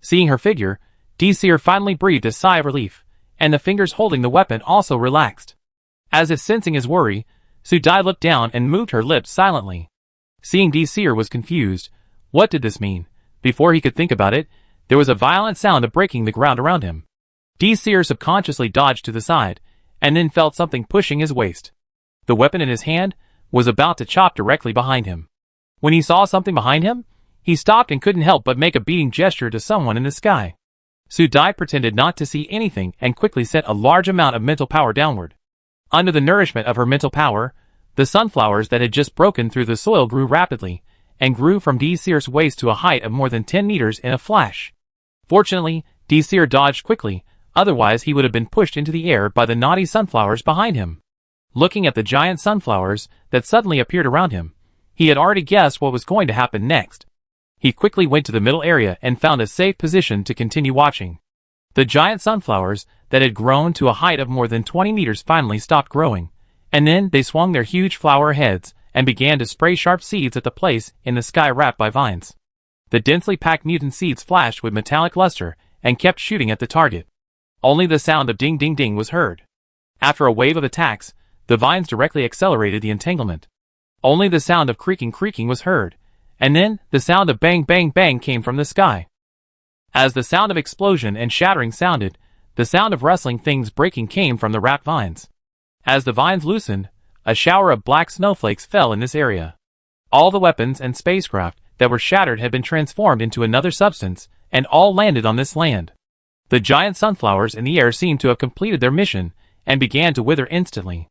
Seeing her figure, Seer finally breathed a sigh of relief, and the fingers holding the weapon also relaxed. As if sensing his worry, Dai looked down and moved her lips silently. Seeing Seer was confused. What did this mean? Before he could think about it, there was a violent sound of breaking the ground around him. Seer subconsciously dodged to the side, and then felt something pushing his waist. The weapon in his hand was about to chop directly behind him. When he saw something behind him, he stopped and couldn't help but make a beating gesture to someone in the sky. Dai pretended not to see anything and quickly sent a large amount of mental power downward. Under the nourishment of her mental power, the sunflowers that had just broken through the soil grew rapidly, and grew from Seer's waist to a height of more than 10 meters in a flash. Fortunately, Seer dodged quickly, otherwise he would have been pushed into the air by the naughty sunflowers behind him. Looking at the giant sunflowers that suddenly appeared around him, he had already guessed what was going to happen next. He quickly went to the middle area and found a safe position to continue watching. The giant sunflowers that had grown to a height of more than 20 meters finally stopped growing, and then they swung their huge flower heads and began to spray sharp seeds at the place in the sky wrapped by vines. The densely packed mutant seeds flashed with metallic luster and kept shooting at the target. Only the sound of ding ding ding was heard. After a wave of attacks, the vines directly accelerated the entanglement. Only the sound of creaking was heard, and then the sound of bang bang bang came from the sky. As the sound of explosion and shattering sounded, the sound of rustling things breaking came from the wrapped vines. As the vines loosened, a shower of black snowflakes fell in this area. All the weapons and spacecraft that were shattered had been transformed into another substance, and all landed on this land. The giant sunflowers in the air seemed to have completed their mission, and began to wither instantly.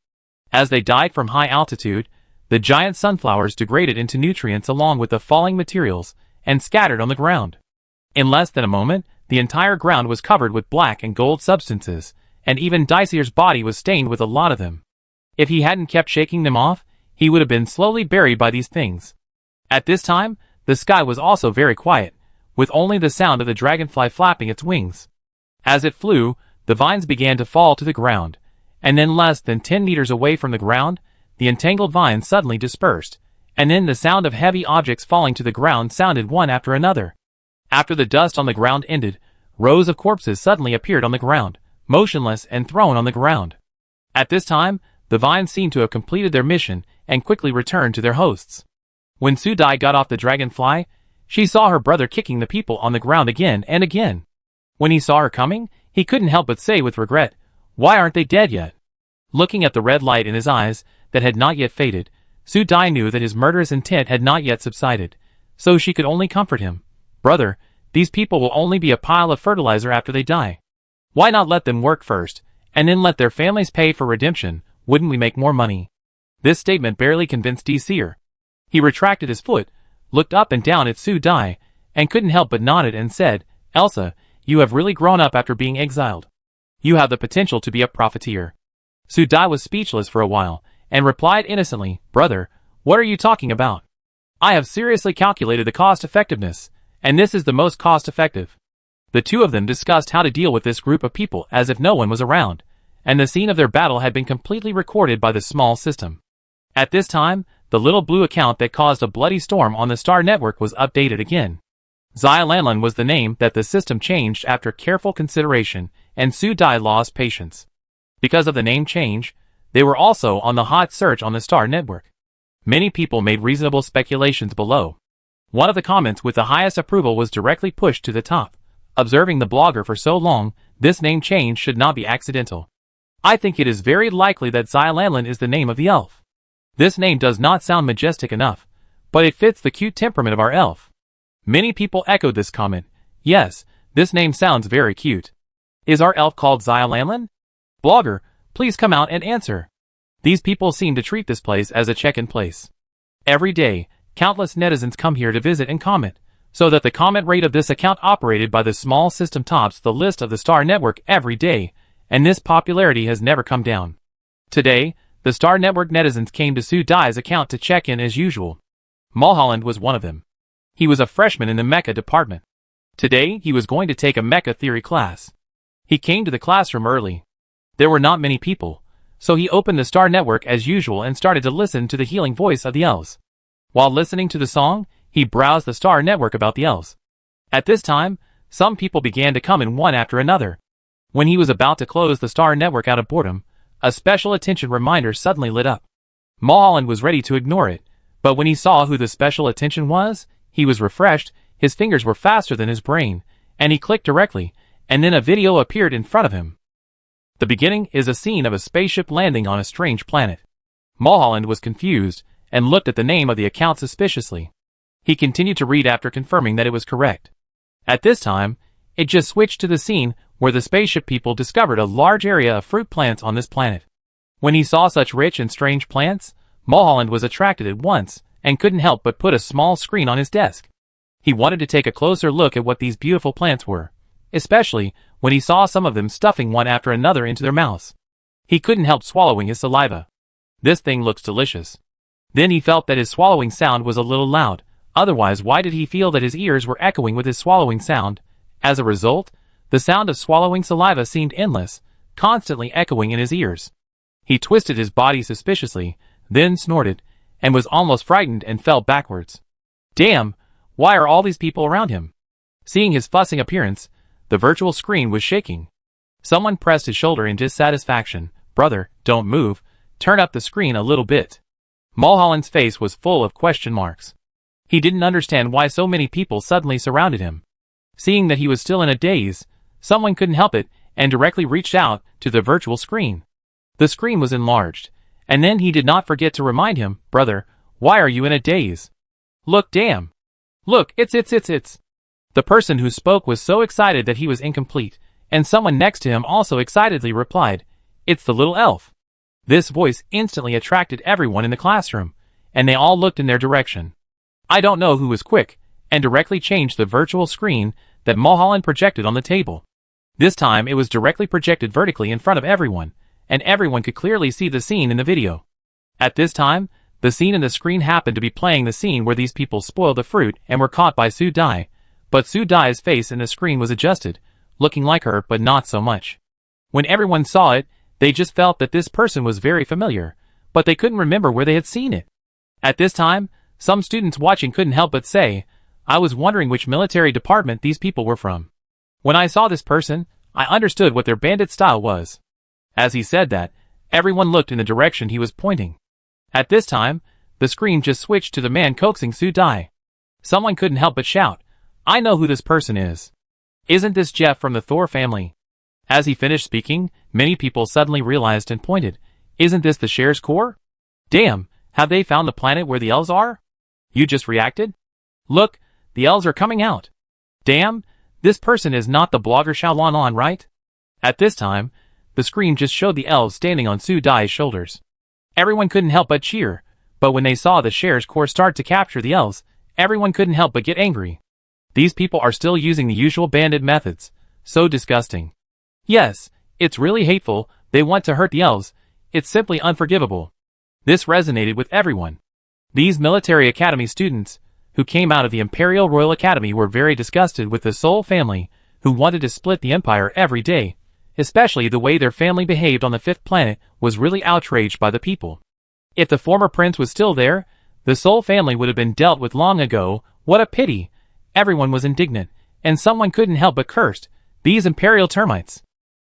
As they died from high altitude, the giant sunflowers degraded into nutrients along with the falling materials, and scattered on the ground. In less than a moment, the entire ground was covered with black and gold substances, and even Seer's body was stained with a lot of them. If he hadn't kept shaking them off, he would have been slowly buried by these things. At this time, the sky was also very quiet, with only the sound of the dragonfly flapping its wings. As it flew, the vines began to fall to the ground, and then less than 10 meters away from the ground, the entangled vines suddenly dispersed, and then the sound of heavy objects falling to the ground sounded one after another. After the dust on the ground ended, rows of corpses suddenly appeared on the ground, motionless and thrown on the ground. At this time, the vines seemed to have completed their mission and quickly returned to their hosts. When Dai got off the dragonfly, she saw her brother kicking the people on the ground again and again. When he saw her coming, he couldn't help but say with regret, "Why aren't they dead yet?" Looking at the red light in his eyes that had not yet faded, Dai knew that his murderous intent had not yet subsided, so she could only comfort him. "Brother, these people will only be a pile of fertilizer after they die. Why not let them work first, and then let their families pay for redemption? Wouldn't we make more money?" This statement barely convinced Seer. He retracted his foot, looked up and down at Dai, and couldn't help but nodded and said, "Elsa, you have really grown up after being exiled. You have the potential to be a profiteer." Dai was speechless for a while, and replied innocently, "Brother, what are you talking about? I have seriously calculated the cost-effectiveness, and this is the most cost-effective." The two of them discussed how to deal with this group of people as if no one was around, and the scene of their battle had been completely recorded by the small system. At this time, the little blue account that caused a bloody storm on the Star Network was updated again. Xialanlan was the name that the system changed after careful consideration, and Dai lost patience. Because of the name change, they were also on the hot search on the Star Network. Many people made reasonable speculations below. One of the comments with the highest approval was directly pushed to the top. "Observing the blogger for so long, this name change should not be accidental. I think it is very likely that Xialanlan is the name of the elf. This name does not sound majestic enough, but it fits the cute temperament of our elf." Many people echoed this comment. "Yes, this name sounds very cute. Is our elf called Xialanlan? Blogger, please come out and answer." These people seem to treat this place as a check-in place. Every day, countless netizens come here to visit and comment, so that the comment rate of this account operated by the small system tops the list of the Star Network every day, and this popularity has never come down. Today, the Star Network netizens came to Dai's account to check in as usual. Mulholland was one of them. He was a freshman in the mecha department. Today, he was going to take a mecha theory class. He came to the classroom early. There were not many people, so he opened the Star Network as usual and started to listen to the healing voice of the elves. While listening to the song, he browsed the Star Network about the elves. At this time, some people began to come in one after another. When he was about to close the Star Network out of boredom, a special attention reminder suddenly lit up. Mulholland was ready to ignore it, but when he saw who the special attention was, he was refreshed, his fingers were faster than his brain, and he clicked directly, and then a video appeared in front of him. The beginning is a scene of a spaceship landing on a strange planet. Mulholland was confused, and looked at the name of the account suspiciously. He continued to read after confirming that it was correct. At this time, it just switched to the scene where the spaceship people discovered a large area of fruit plants on this planet. When he saw such rich and strange plants, Mulholland was attracted at once, and couldn't help but put a small screen on his desk. He wanted to take a closer look at what these beautiful plants were, especially when he saw some of them stuffing one after another into their mouths. He couldn't help swallowing his saliva. This thing looks delicious. Then he felt that his swallowing sound was a little loud, otherwise why did he feel that his ears were echoing with his swallowing sound? As a result, the sound of swallowing saliva seemed endless, constantly echoing in his ears. He twisted his body suspiciously, then snorted, and was almost frightened and fell backwards. Damn, why are all these people around him? Seeing his fussing appearance, the virtual screen was shaking. Someone pressed his shoulder in dissatisfaction. Brother, don't move, turn up the screen a little bit. Mulholland's face was full of question marks. He didn't understand why so many people suddenly surrounded him. Seeing that he was still in a daze, someone couldn't help it and directly reached out to the virtual screen. The screen was enlarged, and then he did not forget to remind him, Brother, why are you in a daze? Look, damn. Look, it's. The person who spoke was so excited that he was incomplete, and someone next to him also excitedly replied, It's the little elf. This voice instantly attracted everyone in the classroom, and they all looked in their direction. I don't know who was quick, and directly changed the virtual screen that Mulholland projected on the table. This time it was directly projected vertically in front of everyone, and everyone could clearly see the scene in the video. At this time, the scene in the screen happened to be playing the scene where these people spoiled the fruit and were caught by Sue Dai, but Sue Dai's face in the screen was adjusted, looking like her but not so much. When everyone saw it, they just felt that this person was very familiar, but they couldn't remember where they had seen it. At this time, some students watching couldn't help but say, I was wondering which military department these people were from. When I saw this person, I understood what their bandit style was. As he said that, everyone looked in the direction he was pointing. At this time, the screen just switched to the man coaxing Sue Dai. Someone couldn't help but shout, I know who this person is. Isn't this Jeff from the Thor family? As he finished speaking, many people suddenly realized and pointed, Isn't this the Share's core? Damn, have they found the planet where the elves are? You just reacted? Look, the elves are coming out. Damn, this person is not the blogger Xiaolan, right? At this time, the screen just showed the elves standing on Sue Dai's shoulders. Everyone couldn't help but cheer, but when they saw the Share's core start to capture the elves, everyone couldn't help but get angry. These people are still using the usual bandit methods. So disgusting. Yes, it's really hateful, they want to hurt the elves, it's simply unforgivable. This resonated with everyone. These military academy students, who came out of the Imperial Royal Academy, were very disgusted with the Soul family, who wanted to split the empire every day, especially the way their family behaved on the fifth planet was really outraged by the people. If the former prince was still there, the Soul family would have been dealt with long ago. What a pity! Everyone was indignant, and someone couldn't help but cursed, these imperial termites.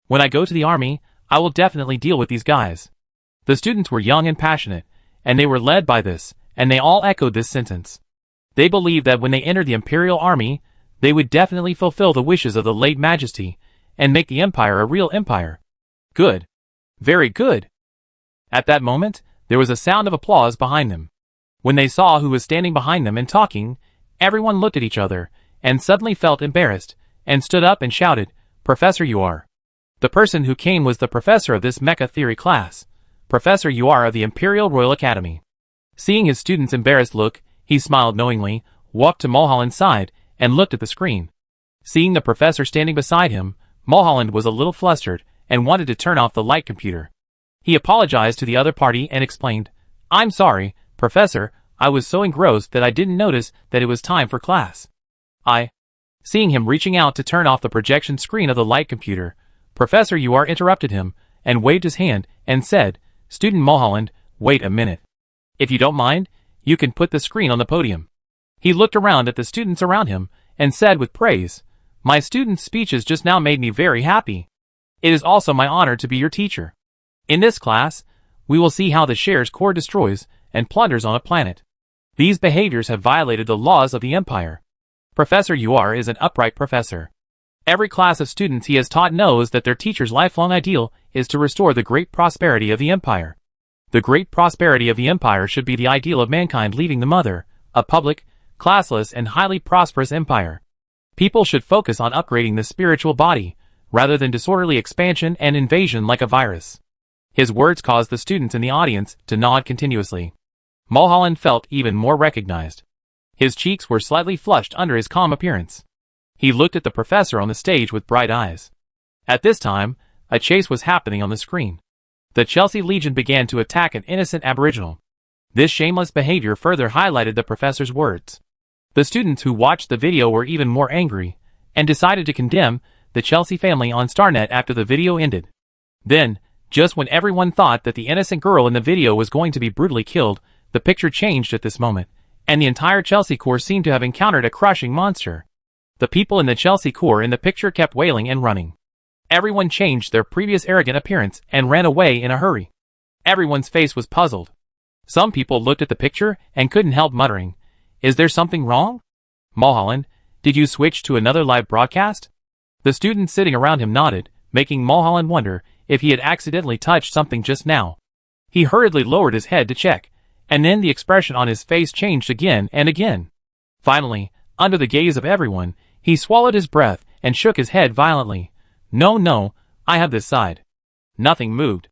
When I go to the army, I will definitely deal with these guys. The students were young and passionate, and they were led by this, and they all echoed this sentence. They believed that when they entered the imperial army, they would definitely fulfill the wishes of the late majesty, and make the empire a real empire. Good. Very good. At that moment, there was a sound of applause behind them. When they saw who was standing behind them and talking, everyone looked at each other, and suddenly felt embarrassed, and stood up and shouted, Professor Yuar. The person who came was the professor of this mecha theory class, Professor Yuar of the Imperial Royal Academy. Seeing his students' embarrassed look, he smiled knowingly, walked to Mulholland's side, and looked at the screen. Seeing the professor standing beside him, Mulholland was a little flustered, and wanted to turn off the light computer. He apologized to the other party and explained, I'm sorry, Professor, I was so engrossed that I didn't notice that it was time for class. Seeing him reaching out to turn off the projection screen of the light computer, Professor Yuar interrupted him, and waved his hand, and said, Student Mulholland, wait a minute. If you don't mind, you can put the screen on the podium. He looked around at the students around him, and said with praise, "My students' speeches just now made me very happy. It is also my honor to be your teacher. In this class, we will see how the share's core destroys and plunders on a planet. These behaviors have violated the laws of the empire. Professor UR is an upright professor. Every class of students he has taught knows that their teacher's lifelong ideal is to restore the great prosperity of the empire. The great prosperity of the empire should be the ideal of mankind leaving the mother, a public, classless and highly prosperous empire. People should focus on upgrading the spiritual body, rather than disorderly expansion and invasion like a virus." His words caused the students in the audience to nod continuously. Mulholland felt even more recognized. His cheeks were slightly flushed under his calm appearance. He looked at the professor on the stage with bright eyes. At this time, a chase was happening on the screen. The Chelsea Legion began to attack an innocent aboriginal. This shameless behavior further highlighted the professor's words. The students who watched the video were even more angry, and decided to condemn the Chelsea family on Starnet after the video ended. Then, just when everyone thought that the innocent girl in the video was going to be brutally killed, the picture changed at this moment, and the entire Chelsea Corps seemed to have encountered a crushing monster. The people in the Chelsea Corps in the picture kept wailing and running. Everyone changed their previous arrogant appearance and ran away in a hurry. Everyone's face was puzzled. Some people looked at the picture and couldn't help muttering, "Is there something wrong? Mulholland, did you switch to another live broadcast?" The students sitting around him nodded, making Mulholland wonder if he had accidentally touched something just now. He hurriedly lowered his head to check, and then the expression on his face changed again and again. Finally, under the gaze of everyone, he swallowed his breath and shook his head violently. No, I have this side." Nothing moved.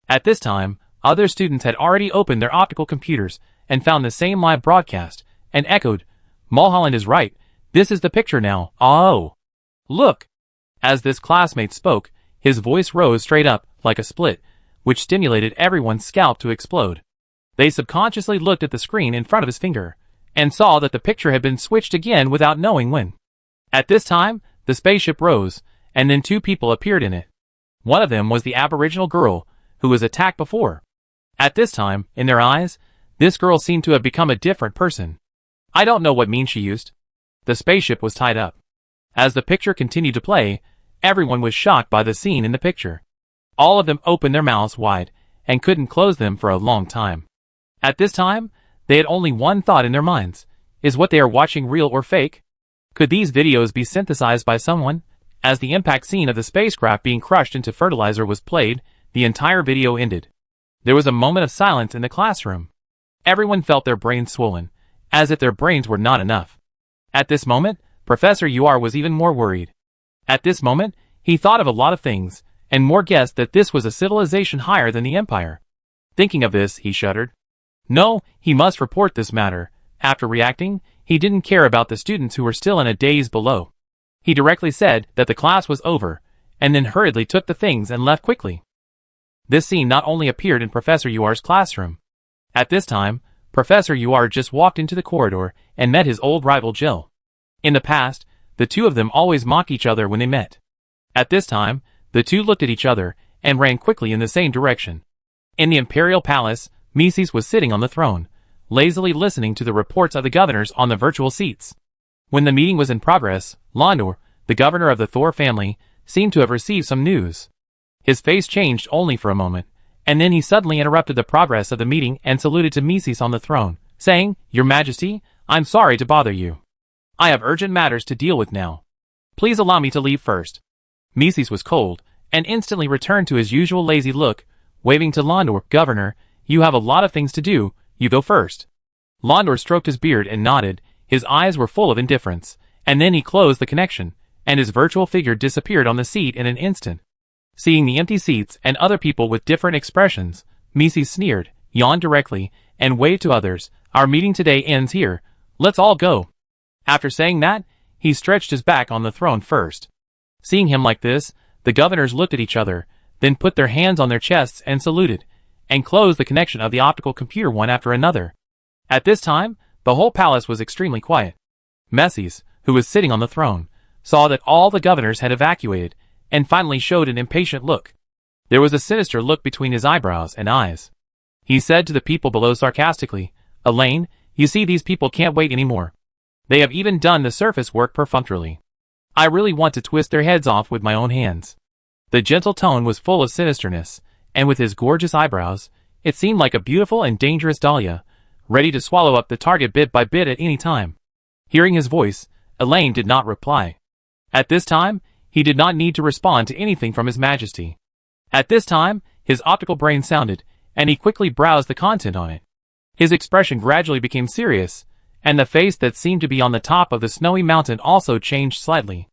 At this time, other students had already opened their optical computers and found the same live broadcast, and echoed, "Mulholland is right, this is the picture now, oh! Look!" As this classmate spoke, his voice rose straight up, like a split, which stimulated everyone's scalp to explode. They subconsciously looked at the screen in front of his finger, and saw that the picture had been switched again without knowing when. At this time, the spaceship rose, and then two people appeared in it. One of them was the aboriginal girl, who was attacked before. At this time, in their eyes, this girl seemed to have become a different person. I don't know what means she used. The spaceship was tied up. As the picture continued to play, everyone was shocked by the scene in the picture. All of them opened their mouths wide, and couldn't close them for a long time. At this time, they had only one thought in their minds. Is what they are watching real or fake? Could these videos be synthesized by someone? As the impact scene of the spacecraft being crushed into fertilizer was played, the entire video ended. There was a moment of silence in the classroom. Everyone felt their brains swollen, as if their brains were not enough. At this moment, Professor UR was even more worried. At this moment, he thought of a lot of things, and more guessed that this was a civilization higher than the Empire. Thinking of this, he shuddered. No, he must report this matter. After reacting, he didn't care about the students who were still in a daze below. He directly said that the class was over, and then hurriedly took the things and left quickly. This scene not only appeared in Professor UR's classroom. At this time, Professor UR just walked into the corridor and met his old rival Jill. In the past, the two of them always mocked each other when they met. At this time, the two looked at each other and ran quickly in the same direction. In the Imperial Palace, Mises was sitting on the throne, lazily listening to the reports of the governors on the virtual seats. When the meeting was in progress, Londor, the governor of the Thor family, seemed to have received some news. His face changed only for a moment, and then he suddenly interrupted the progress of the meeting and saluted to Mises on the throne, saying, "Your Majesty, I'm sorry to bother you. I have urgent matters to deal with now. Please allow me to leave first." Mises was cold, and instantly returned to his usual lazy look, waving to Londor, "Governor, you have a lot of things to do, you go first." Londor stroked his beard and nodded, his eyes were full of indifference, and then he closed the connection, and his virtual figure disappeared on the seat in an instant. Seeing the empty seats and other people with different expressions, Mises sneered, yawned directly, and waved to others, "Our meeting today ends here, let's all go." After saying that, he stretched his back on the throne first. Seeing him like this, the governors looked at each other, then put their hands on their chests and saluted, and closed the connection of the optical computer one after another. At this time, the whole palace was extremely quiet. Mises, who was sitting on the throne, saw that all the governors had evacuated, and finally showed an impatient look. There was a sinister look between his eyebrows and eyes. He said to the people below sarcastically, "Elaine, you see these people can't wait anymore. They have even done the surface work perfunctorily. I really want to twist their heads off with my own hands. The gentle tone was full of sinisterness, and with his gorgeous eyebrows, it seemed like a beautiful and dangerous dahlia, ready to swallow up the target bit by bit at any time. Hearing his voice, Elaine did not reply. At this time, he did not need to respond to anything from His Majesty. At this time, his optical brain sounded, and he quickly browsed the content on it. His expression gradually became serious, and the face that seemed to be on the top of the snowy mountain also changed slightly.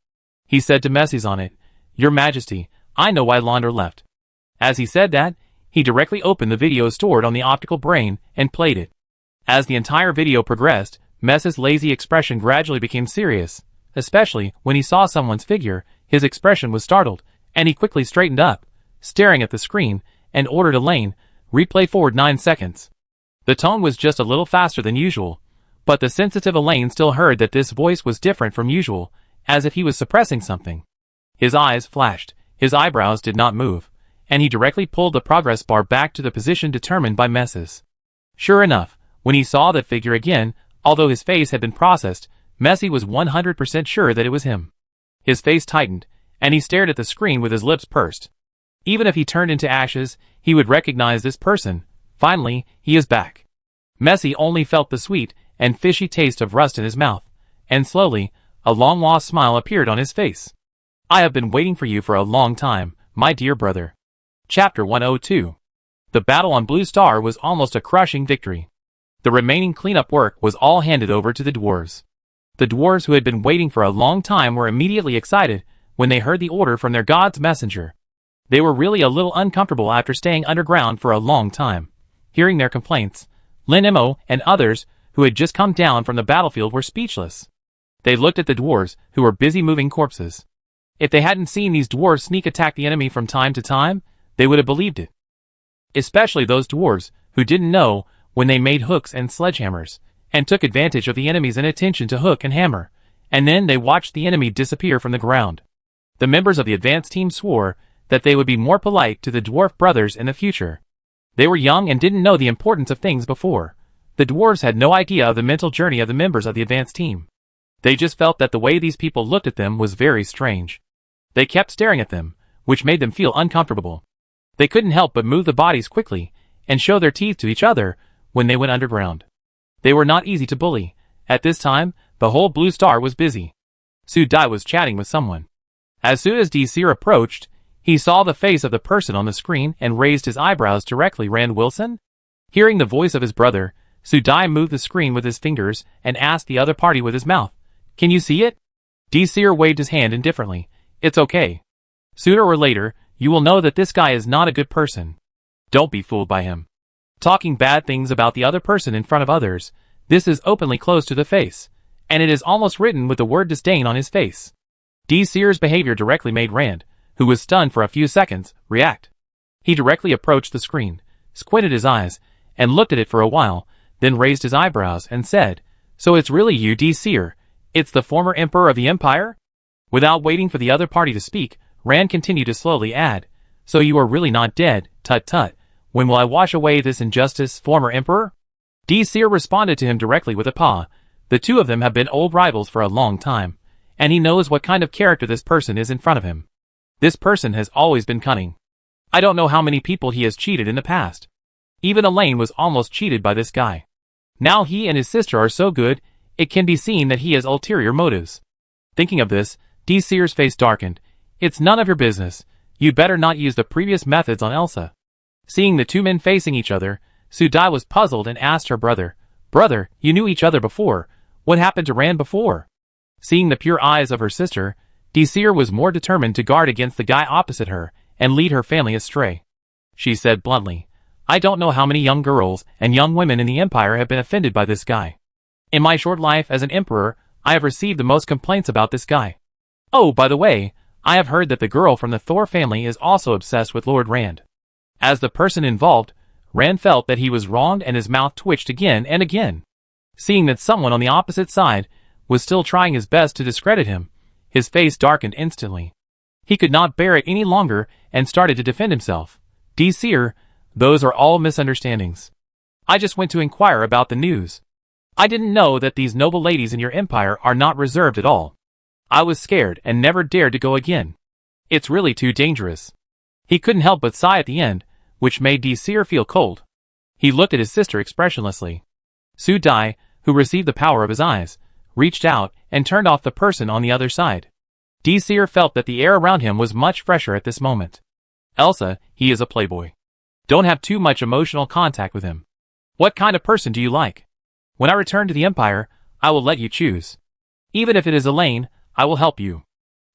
He said to Messies on it, "Your Majesty, I know why Launder left." As he said that, he directly opened the video stored on the optical brain and played it. As the entire video progressed, Mess's lazy expression gradually became serious, especially when he saw someone's figure. His expression was startled, and he quickly straightened up, staring at the screen, and ordered Elaine, "Replay forward 9 seconds." The tone was just a little faster than usual, but the sensitive Elaine still heard that this voice was different from usual, as if he was suppressing something. His eyes flashed, his eyebrows did not move, and he directly pulled the progress bar back to the position determined by Messes. Sure enough, when he saw that figure again, although his face had been processed, Messi was 100% sure that it was him. His face tightened, and he stared at the screen with his lips pursed. Even if he turned into ashes, he would recognize this person. Finally, he is back. Messi only felt the sweet and fishy taste of rust in his mouth, and slowly, a long-lost smile appeared on his face. "I have been waiting for you for a long time, my dear brother." Chapter 102. The battle on Blue Star was almost a crushing victory. The remaining cleanup work was all handed over to the dwarves. The dwarves who had been waiting for a long time were immediately excited when they heard the order from their god's messenger. They were really a little uncomfortable after staying underground for a long time. Hearing their complaints, Lin Mo and others who had just come down from the battlefield were speechless. They looked at the dwarves who were busy moving corpses. If they hadn't seen these dwarves sneak attack the enemy from time to time, they would have believed it. Especially those dwarves who didn't know when they made hooks and sledgehammers, and took advantage of the enemy's inattention to hook and hammer, and then they watched the enemy disappear from the ground. The members of the advance team swore that they would be more polite to the dwarf brothers in the future. They were young and didn't know the importance of things before. The dwarves had no idea of the mental journey of the members of the advance team. They just felt that the way these people looked at them was very strange. They kept staring at them, which made them feel uncomfortable. They couldn't help but move the bodies quickly, and show their teeth to each other when they went underground. They were not easy to bully. At this time, the whole Blue Star was busy. Su Dai was chatting with someone. As soon as Desir approached, he saw the face of the person on the screen and raised his eyebrows directly. Rand Wilson? Hearing the voice of his brother, Su Dai moved the screen with his fingers and asked the other party with his mouth, "Can you see it?" Desir waved his hand indifferently. "It's okay. Sooner or later, you will know that this guy is not a good person. Don't be fooled by him. Talking bad things about the other person in front of others, this is openly close to the face, and it is almost written with the word disdain on his face." Desir's behavior directly made Rand, who was stunned for a few seconds, react. He directly approached the screen, squinted his eyes, and looked at it for a while, then raised his eyebrows and said, "So it's really you, Desir? It's the former emperor of the empire?" Without waiting for the other party to speak, Rand continued to slowly add, "So you are really not dead, tut-tut. When will I wash away this injustice, former emperor?" Desir responded to him directly with a paw. The two of them have been old rivals for a long time, and he knows what kind of character this person is in front of him. This person has always been cunning. I don't know how many people he has cheated in the past. Even Elaine was almost cheated by this guy. Now he and his sister are so good, it can be seen that he has ulterior motives. Thinking of this, Desir's face darkened. "It's none of your business. You'd better not use the previous methods on Elsa." Seeing the two men facing each other, Su Dai was puzzled and asked her brother, "Brother, you knew each other before. What happened to Rand before?" Seeing the pure eyes of her sister, Desir was more determined to guard against the guy opposite her and lead her family astray. She said bluntly, "I don't know how many young girls and young women in the Empire have been offended by this guy. In my short life as an emperor, I have received the most complaints about this guy. Oh, by the way, I have heard that the girl from the Thor family is also obsessed with Lord Rand." As the person involved, Rand felt that he was wronged and his mouth twitched again and again. Seeing that someone on the opposite side was still trying his best to discredit him, his face darkened instantly. He could not bear it any longer and started to defend himself. "Desir, those are all misunderstandings. I just went to inquire about the news." I didn't know that these noble ladies in your empire are not reserved at all. I was scared and never dared to go again. It's really too dangerous." He couldn't help but sigh at the end, which made Desir feel cold. He looked at his sister expressionlessly. Su Dai, who received the power of his eyes, reached out and turned off the person on the other side. Desir felt that the air around him was much fresher at this moment. "Elsa, he is a playboy. Don't have too much emotional contact with him. What kind of person do you like? When I return to the Empire, I will let you choose. Even if it is Elaine, I will help you."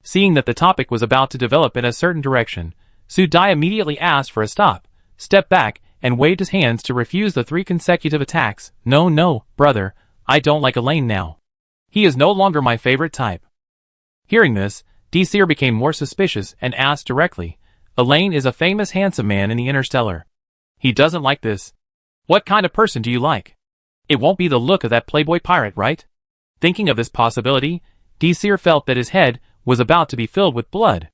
Seeing that the topic was about to develop in a certain direction, Su Dai immediately asked for a stop, stepped back, and waved his hands to refuse the 3 consecutive attacks. No, brother, I don't like Elaine now. He is no longer my favorite type." Hearing this, Desir became more suspicious and asked directly, "Elaine is a famous handsome man in the Interstellar. He doesn't like this. What kind of person do you like? It won't be the look of that playboy pirate, right?" Thinking of this possibility, Desir felt that his head was about to be filled with blood.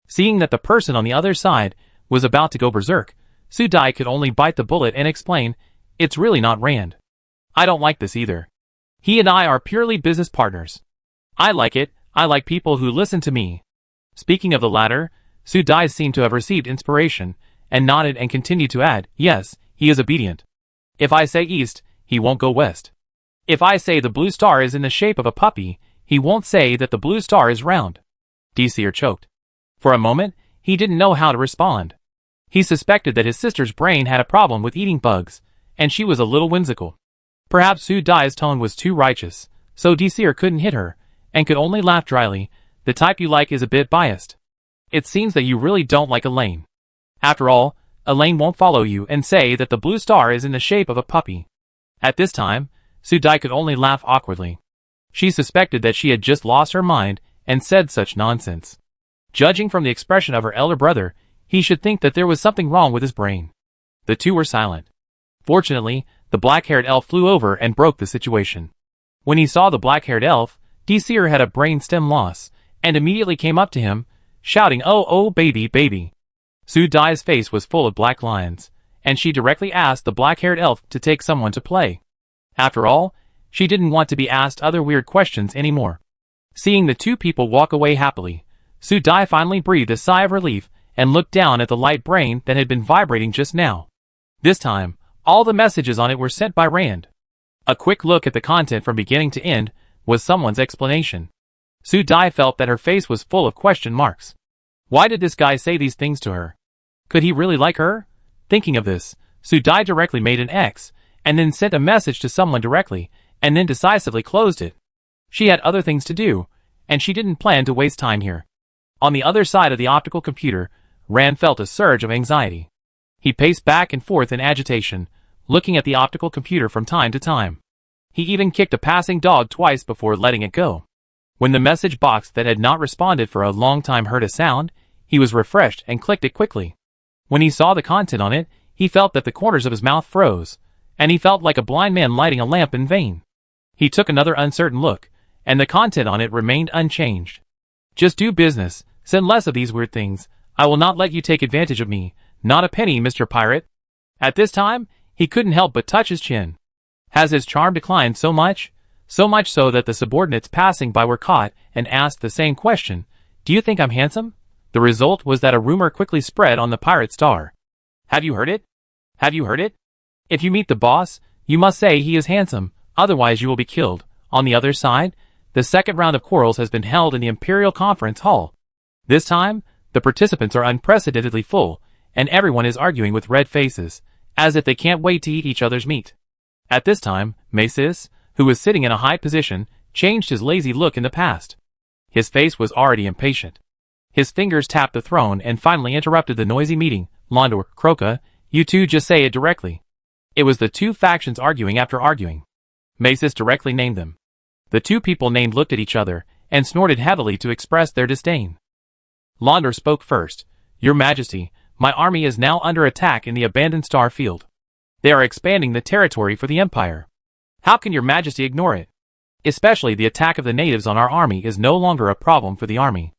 Seeing that the person on the other side was about to go berserk, Su Dai could only bite the bullet and explain, "It's really not Rand. I don't like this either. He and I are purely business partners. I like it, I like people who listen to me." Speaking of the latter, Su Dai seemed to have received inspiration, and nodded and continued to add, "Yes, he is obedient. If I say east, he won't go west. If I say the blue star is in the shape of a puppy, he won't say that the blue star is round." Desir choked. For a moment, he didn't know how to respond. He suspected that his sister's brain had a problem with eating bugs, and she was a little whimsical. Perhaps Su Dai's tone was too righteous, so Desir couldn't hit her, and could only laugh dryly. "The type you like is a bit biased. It seems that you really don't like Elaine. After all, Elaine won't follow you and say that the blue star is in the shape of a puppy." At this time, Su Dai could only laugh awkwardly. She suspected that she had just lost her mind and said such nonsense. Judging from the expression of her elder brother, he should think that there was something wrong with his brain. The two were silent. Fortunately, the black-haired elf flew over and broke the situation. When he saw the black-haired elf, Desir had a brain stem loss, and immediately came up to him, shouting, Oh, baby. Su Dai's face was full of black lines, and she directly asked the black-haired elf to take someone to play. After all, she didn't want to be asked other weird questions anymore. Seeing the two people walk away happily, Su Dai finally breathed a sigh of relief and looked down at the light brain that had been vibrating just now. This time, all the messages on it were sent by Rand. A quick look at the content from beginning to end was someone's explanation. Su Dai felt that her face was full of question marks. Why did this guy say these things to her? Could he really like her? Thinking of this, Su Dai directly made an X, and then sent a message to someone directly, and then decisively closed it. She had other things to do, and she didn't plan to waste time here. On the other side of the optical computer, Rand felt a surge of anxiety. He paced back and forth in agitation, looking at the optical computer from time to time. He even kicked a passing dog twice before letting it go. When the message box that had not responded for a long time heard a sound, he was refreshed and clicked it quickly. When he saw the content on it, he felt that the corners of his mouth froze, and he felt like a blind man lighting a lamp in vain. He took another uncertain look, and the content on it remained unchanged. Just do business, send less of these weird things. I will not let you take advantage of me, not a penny, Mr. Pirate. At this time, he couldn't help but touch his chin. Has his charm declined so much? So much so that the subordinates passing by were caught and asked the same question. Do you think I'm handsome? The result was that a rumor quickly spread on the Pirate Star. Have you heard it? Have you heard it? If you meet the boss, you must say he is handsome, otherwise you will be killed. On the other side, the second round of quarrels has been held in the Imperial Conference Hall. This time, the participants are unprecedentedly full, and everyone is arguing with red faces, as if they can't wait to eat each other's meat. At this time, Macis, who was sitting in a high position, changed his lazy look in the past. His face was already impatient. His fingers tapped the throne and finally interrupted the noisy meeting. Londor, Croca, you two just say it directly. It was the two factions arguing after arguing. Macis directly named them. The two people named looked at each other and snorted heavily to express their disdain. Londor spoke first. Your Majesty, my army is now under attack in the abandoned star field. They are expanding the territory for the Empire. How can your Majesty ignore it? Especially the attack of the natives on our army is no longer a problem for the army.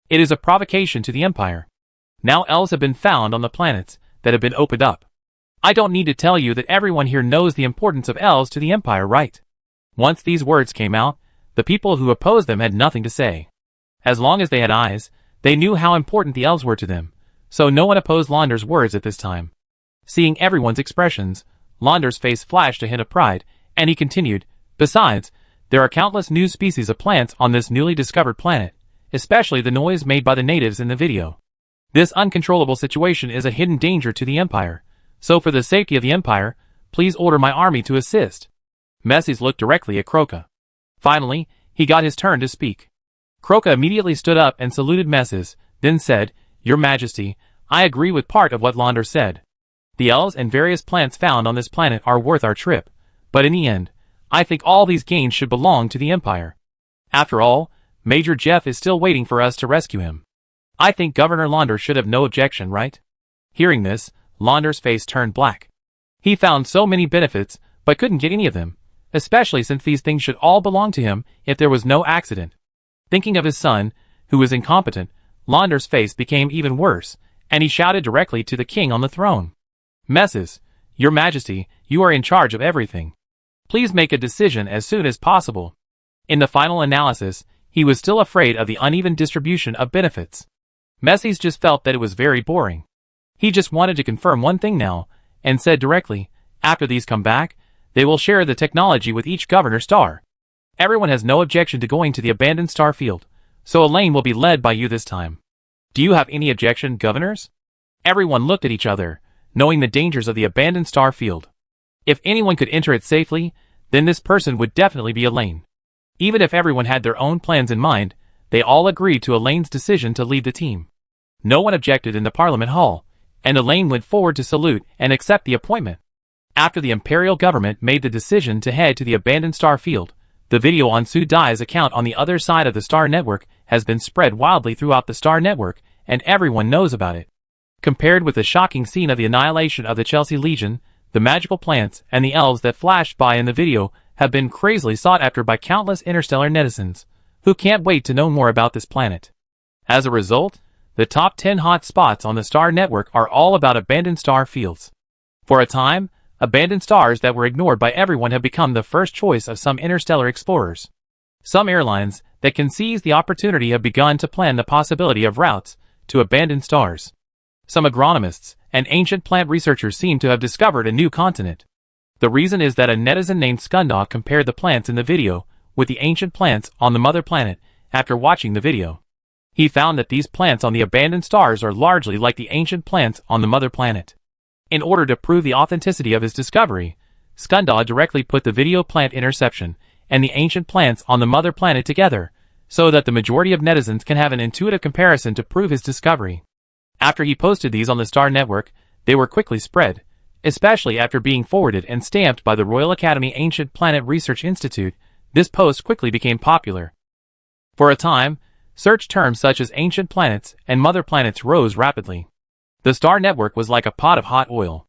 It is a provocation to the Empire. Now elves have been found on the planets that have been opened up. I don't need to tell you that everyone here knows the importance of elves to the Empire, right? Once these words came out, the people who opposed them had nothing to say. As long as they had eyes, they knew how important the elves were to them, so no one opposed Launder's words at this time. Seeing everyone's expressions, Launder's face flashed a hint of pride, and he continued, "Besides, there are countless new species of plants on this newly discovered planet, especially the noise made by the natives in the video. This uncontrollable situation is a hidden danger to the Empire, so for the safety of the Empire, please order my army to assist." Messies looked directly at Croca. Finally, he got his turn to speak. Croca immediately stood up and saluted Messies, then said, "Your Majesty, I agree with part of what Launder said. The elves and various plants found on this planet are worth our trip, but in the end, I think all these gains should belong to the Empire. After all, Major Jeff is still waiting for us to rescue him. I think Governor Launder should have no objection, right?" Hearing this, Launder's face turned black. He found so many benefits, but couldn't get any of them, especially since these things should all belong to him if there was no accident. Thinking of his son, who was incompetent, Launder's face became even worse, and he shouted directly to the king on the throne. "Messies, Your Majesty, you are in charge of everything. Please make a decision as soon as possible." In the final analysis, he was still afraid of the uneven distribution of benefits. Messies just felt that it was very boring. He just wanted to confirm one thing now, and said directly, "After these come back, they will share the technology with each governor star. Everyone has no objection to going to the abandoned star field, so a lane will be led by you this time. Do you have any objection, governors?" Everyone looked at each other, knowing the dangers of the abandoned star field. If anyone could enter it safely, then this person would definitely be Elaine. Even if everyone had their own plans in mind, they all agreed to Elaine's decision to lead the team. No one objected in the Parliament Hall, and Elaine went forward to salute and accept the appointment. After the Imperial government made the decision to head to the abandoned star field, the video on Sue Dai's account on the other side of the Star Network has been spread wildly throughout the Star Network, and everyone knows about it. Compared with the shocking scene of the annihilation of the Chelsea Legion, the magical plants and the elves that flashed by in the video have been crazily sought after by countless interstellar netizens, who can't wait to know more about this planet. As a result, the top 10 hot spots on the Star Network are all about abandoned star fields. For a time, abandoned stars that were ignored by everyone have become the first choice of some interstellar explorers. Some airlines that can seize the opportunity have begun to plan the possibility of routes to abandoned stars. Some agronomists and ancient plant researchers seem to have discovered a new continent. The reason is that a netizen named Skundog compared the plants in the video with the ancient plants on the mother planet after watching the video. He found that these plants on the abandoned stars are largely like the ancient plants on the mother planet. In order to prove the authenticity of his discovery, Skundog directly put the video plant interception and the ancient plants on the mother planet together, so that the majority of netizens can have an intuitive comparison to prove his discovery. After he posted these on the Star Network, they were quickly spread, especially after being forwarded and stamped by the Royal Academy Ancient Planet Research Institute. This post quickly became popular. For a time, search terms such as ancient planets and mother planets rose rapidly. The Star Network was like a pot of hot oil.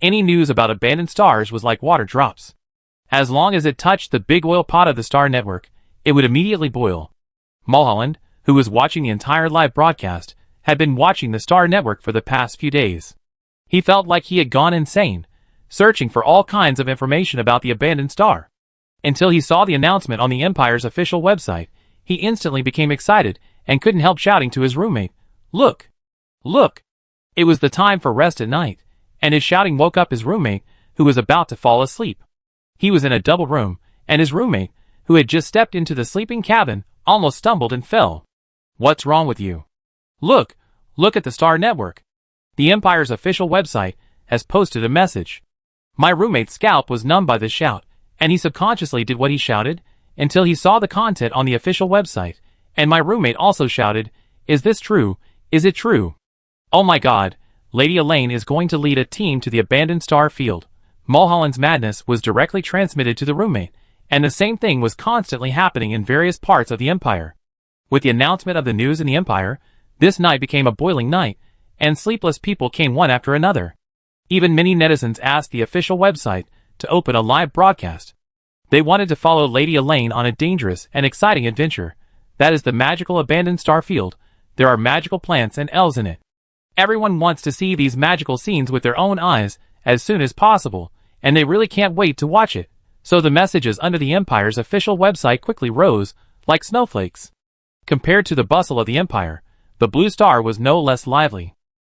Any news about abandoned stars was like water drops. As long as it touched the big oil pot of the Star Network, it would immediately boil. Mulholland, who was watching the entire live broadcast, had been watching the Star Network for the past few days. He felt like he had gone insane, searching for all kinds of information about the abandoned star. Until he saw the announcement on the Empire's official website, he instantly became excited and couldn't help shouting to his roommate, "Look! Look!" It was the time for rest at night, and his shouting woke up his roommate, who was about to fall asleep. He was in a double room, and his roommate, who had just stepped into the sleeping cabin, almost stumbled and fell. "What's wrong with you?" "Look! Look at the Star Network. The Empire's official website has posted a message." My roommate's scalp was numb by this shout, and he subconsciously did what he shouted, until he saw the content on the official website, and my roommate also shouted, "Is this true? Is it true? Oh my god, Lady Elaine is going to lead a team to the abandoned star field." Mulholland's madness was directly transmitted to the roommate, and the same thing was constantly happening in various parts of the Empire. With the announcement of the news in the Empire, this night became a boiling night, and sleepless people came one after another. Even many netizens asked the official website to open a live broadcast. They wanted to follow Lady Elaine on a dangerous and exciting adventure. That is the magical abandoned star field. There are magical plants and elves in it. Everyone wants to see these magical scenes with their own eyes as soon as possible, and they really can't wait to watch it. So the messages under the Empire's official website quickly rose, like snowflakes. Compared to the bustle of the Empire, the Blue Star was no less lively.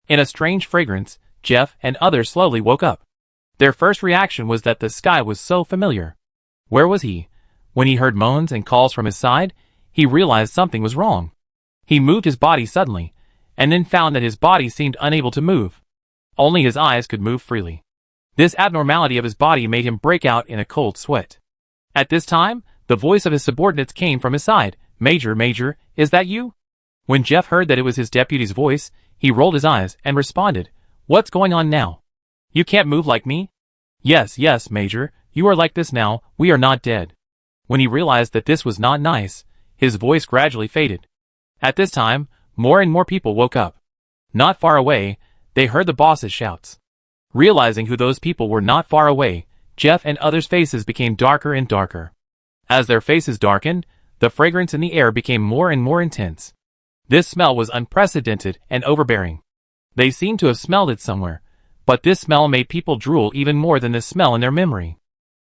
In a strange fragrance, Jeff and others slowly woke up. Their first reaction was that the sky was so familiar. Where was he? When he heard moans and calls from his side, he realized something was wrong. He moved his body suddenly, and then found that his body seemed unable to move. Only his eyes could move freely. This abnormality of his body made him break out in a cold sweat. At this time, the voice of his subordinates came from his side. "Major, Major, is that you?" When Jeff heard that it was his deputy's voice, he rolled his eyes and responded, "What's going on now? You can't move like me?" "Yes, yes, Major, you are like this now, we are not dead." When he realized that this was not nice, his voice gradually faded. At this time, more and more people woke up. Not far away, they heard the boss's shouts. Realizing who those people were not far away, Jeff and others' faces became darker and darker. As their faces darkened, the fragrance in the air became more and more intense. This smell was unprecedented and overbearing. They seemed to have smelled it somewhere, but this smell made people drool even more than the smell in their memory.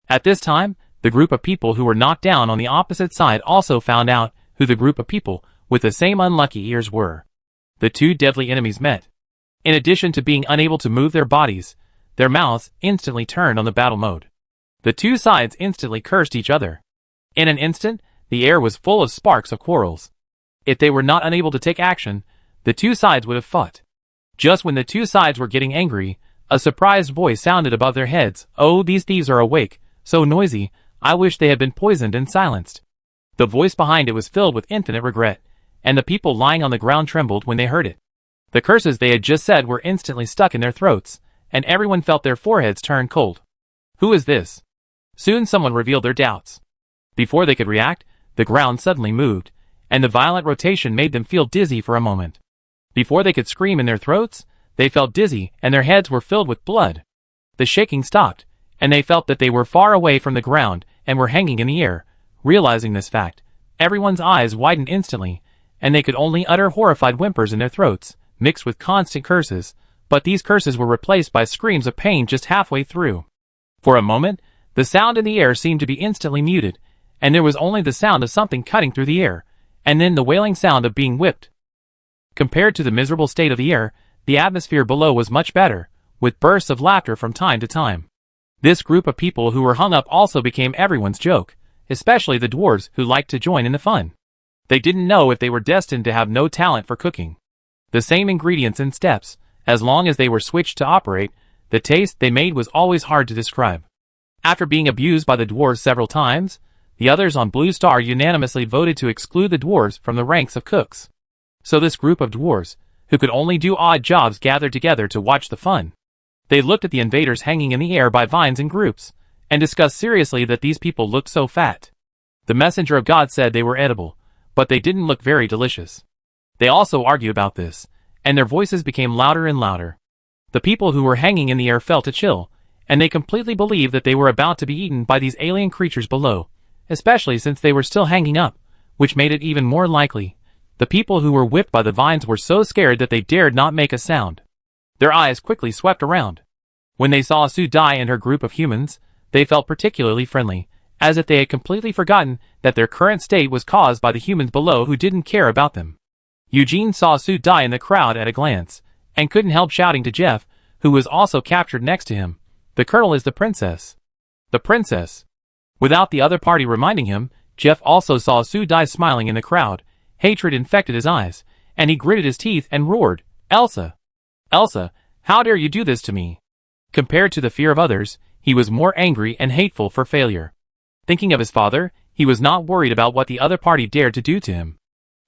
At this time, the group of people who were knocked down on the opposite side also found out who the group of people with the same unlucky ears were. The two deadly enemies met. In addition to being unable to move their bodies, their mouths instantly turned on the battle mode. The two sides instantly cursed each other. In an instant, the air was full of sparks of quarrels. If they were not unable to take action, the two sides would have fought. Just when the two sides were getting angry, a surprised voice sounded above their heads. "Oh, these thieves are awake, so noisy, I wish they had been poisoned and silenced." The voice behind it was filled with infinite regret, and the people lying on the ground trembled when they heard it. The curses they had just said were instantly stuck in their throats, and everyone felt their foreheads turn cold. Who is this? Soon someone revealed their doubts. Before they could react, the ground suddenly moved, and the violent rotation made them feel dizzy for a moment. Before they could scream in their throats, they felt dizzy and their heads were filled with blood. The shaking stopped, and they felt that they were far away from the ground and were hanging in the air. Realizing this fact, everyone's eyes widened instantly, and they could only utter horrified whimpers in their throats, mixed with constant curses, but these curses were replaced by screams of pain just halfway through. For a moment, the sound in the air seemed to be instantly muted, and there was only the sound of something cutting through the air, and then the wailing sound of being whipped. Compared to the miserable state of the air, the atmosphere below was much better, with bursts of laughter from time to time. This group of people who were hung up also became everyone's joke, especially the dwarves who liked to join in the fun. They didn't know if they were destined to have no talent for cooking. The same ingredients and steps, as long as they were switched to operate, the taste they made was always hard to describe. After being abused by the dwarves several times, the others on Blue Star unanimously voted to exclude the dwarves from the ranks of cooks. So this group of dwarves, who could only do odd jobs, gathered together to watch the fun. They looked at the invaders hanging in the air by vines in groups, and discussed seriously that these people looked so fat. The messenger of God said they were edible, but they didn't look very delicious. They also argued about this, and their voices became louder and louder. The people who were hanging in the air felt a chill, and they completely believed that they were about to be eaten by these alien creatures below, especially since they were still hanging up, which made it even more likely. The people who were whipped by the vines were so scared that they dared not make a sound. Their eyes quickly swept around. When they saw Sue Dai and her group of humans, they felt particularly friendly, as if they had completely forgotten that their current state was caused by the humans below who didn't care about them. Eugene saw Sue Dai in the crowd at a glance, and couldn't help shouting to Jeff, who was also captured next to him, "The colonel is the princess." The princess. Without the other party reminding him, Jeff also saw Sue Dai smiling in the crowd. Hatred infected his eyes, and he gritted his teeth and roared, "Elsa! Elsa, how dare you do this to me?" Compared to the fear of others, he was more angry and hateful for failure. Thinking of his father, he was not worried about what the other party dared to do to him.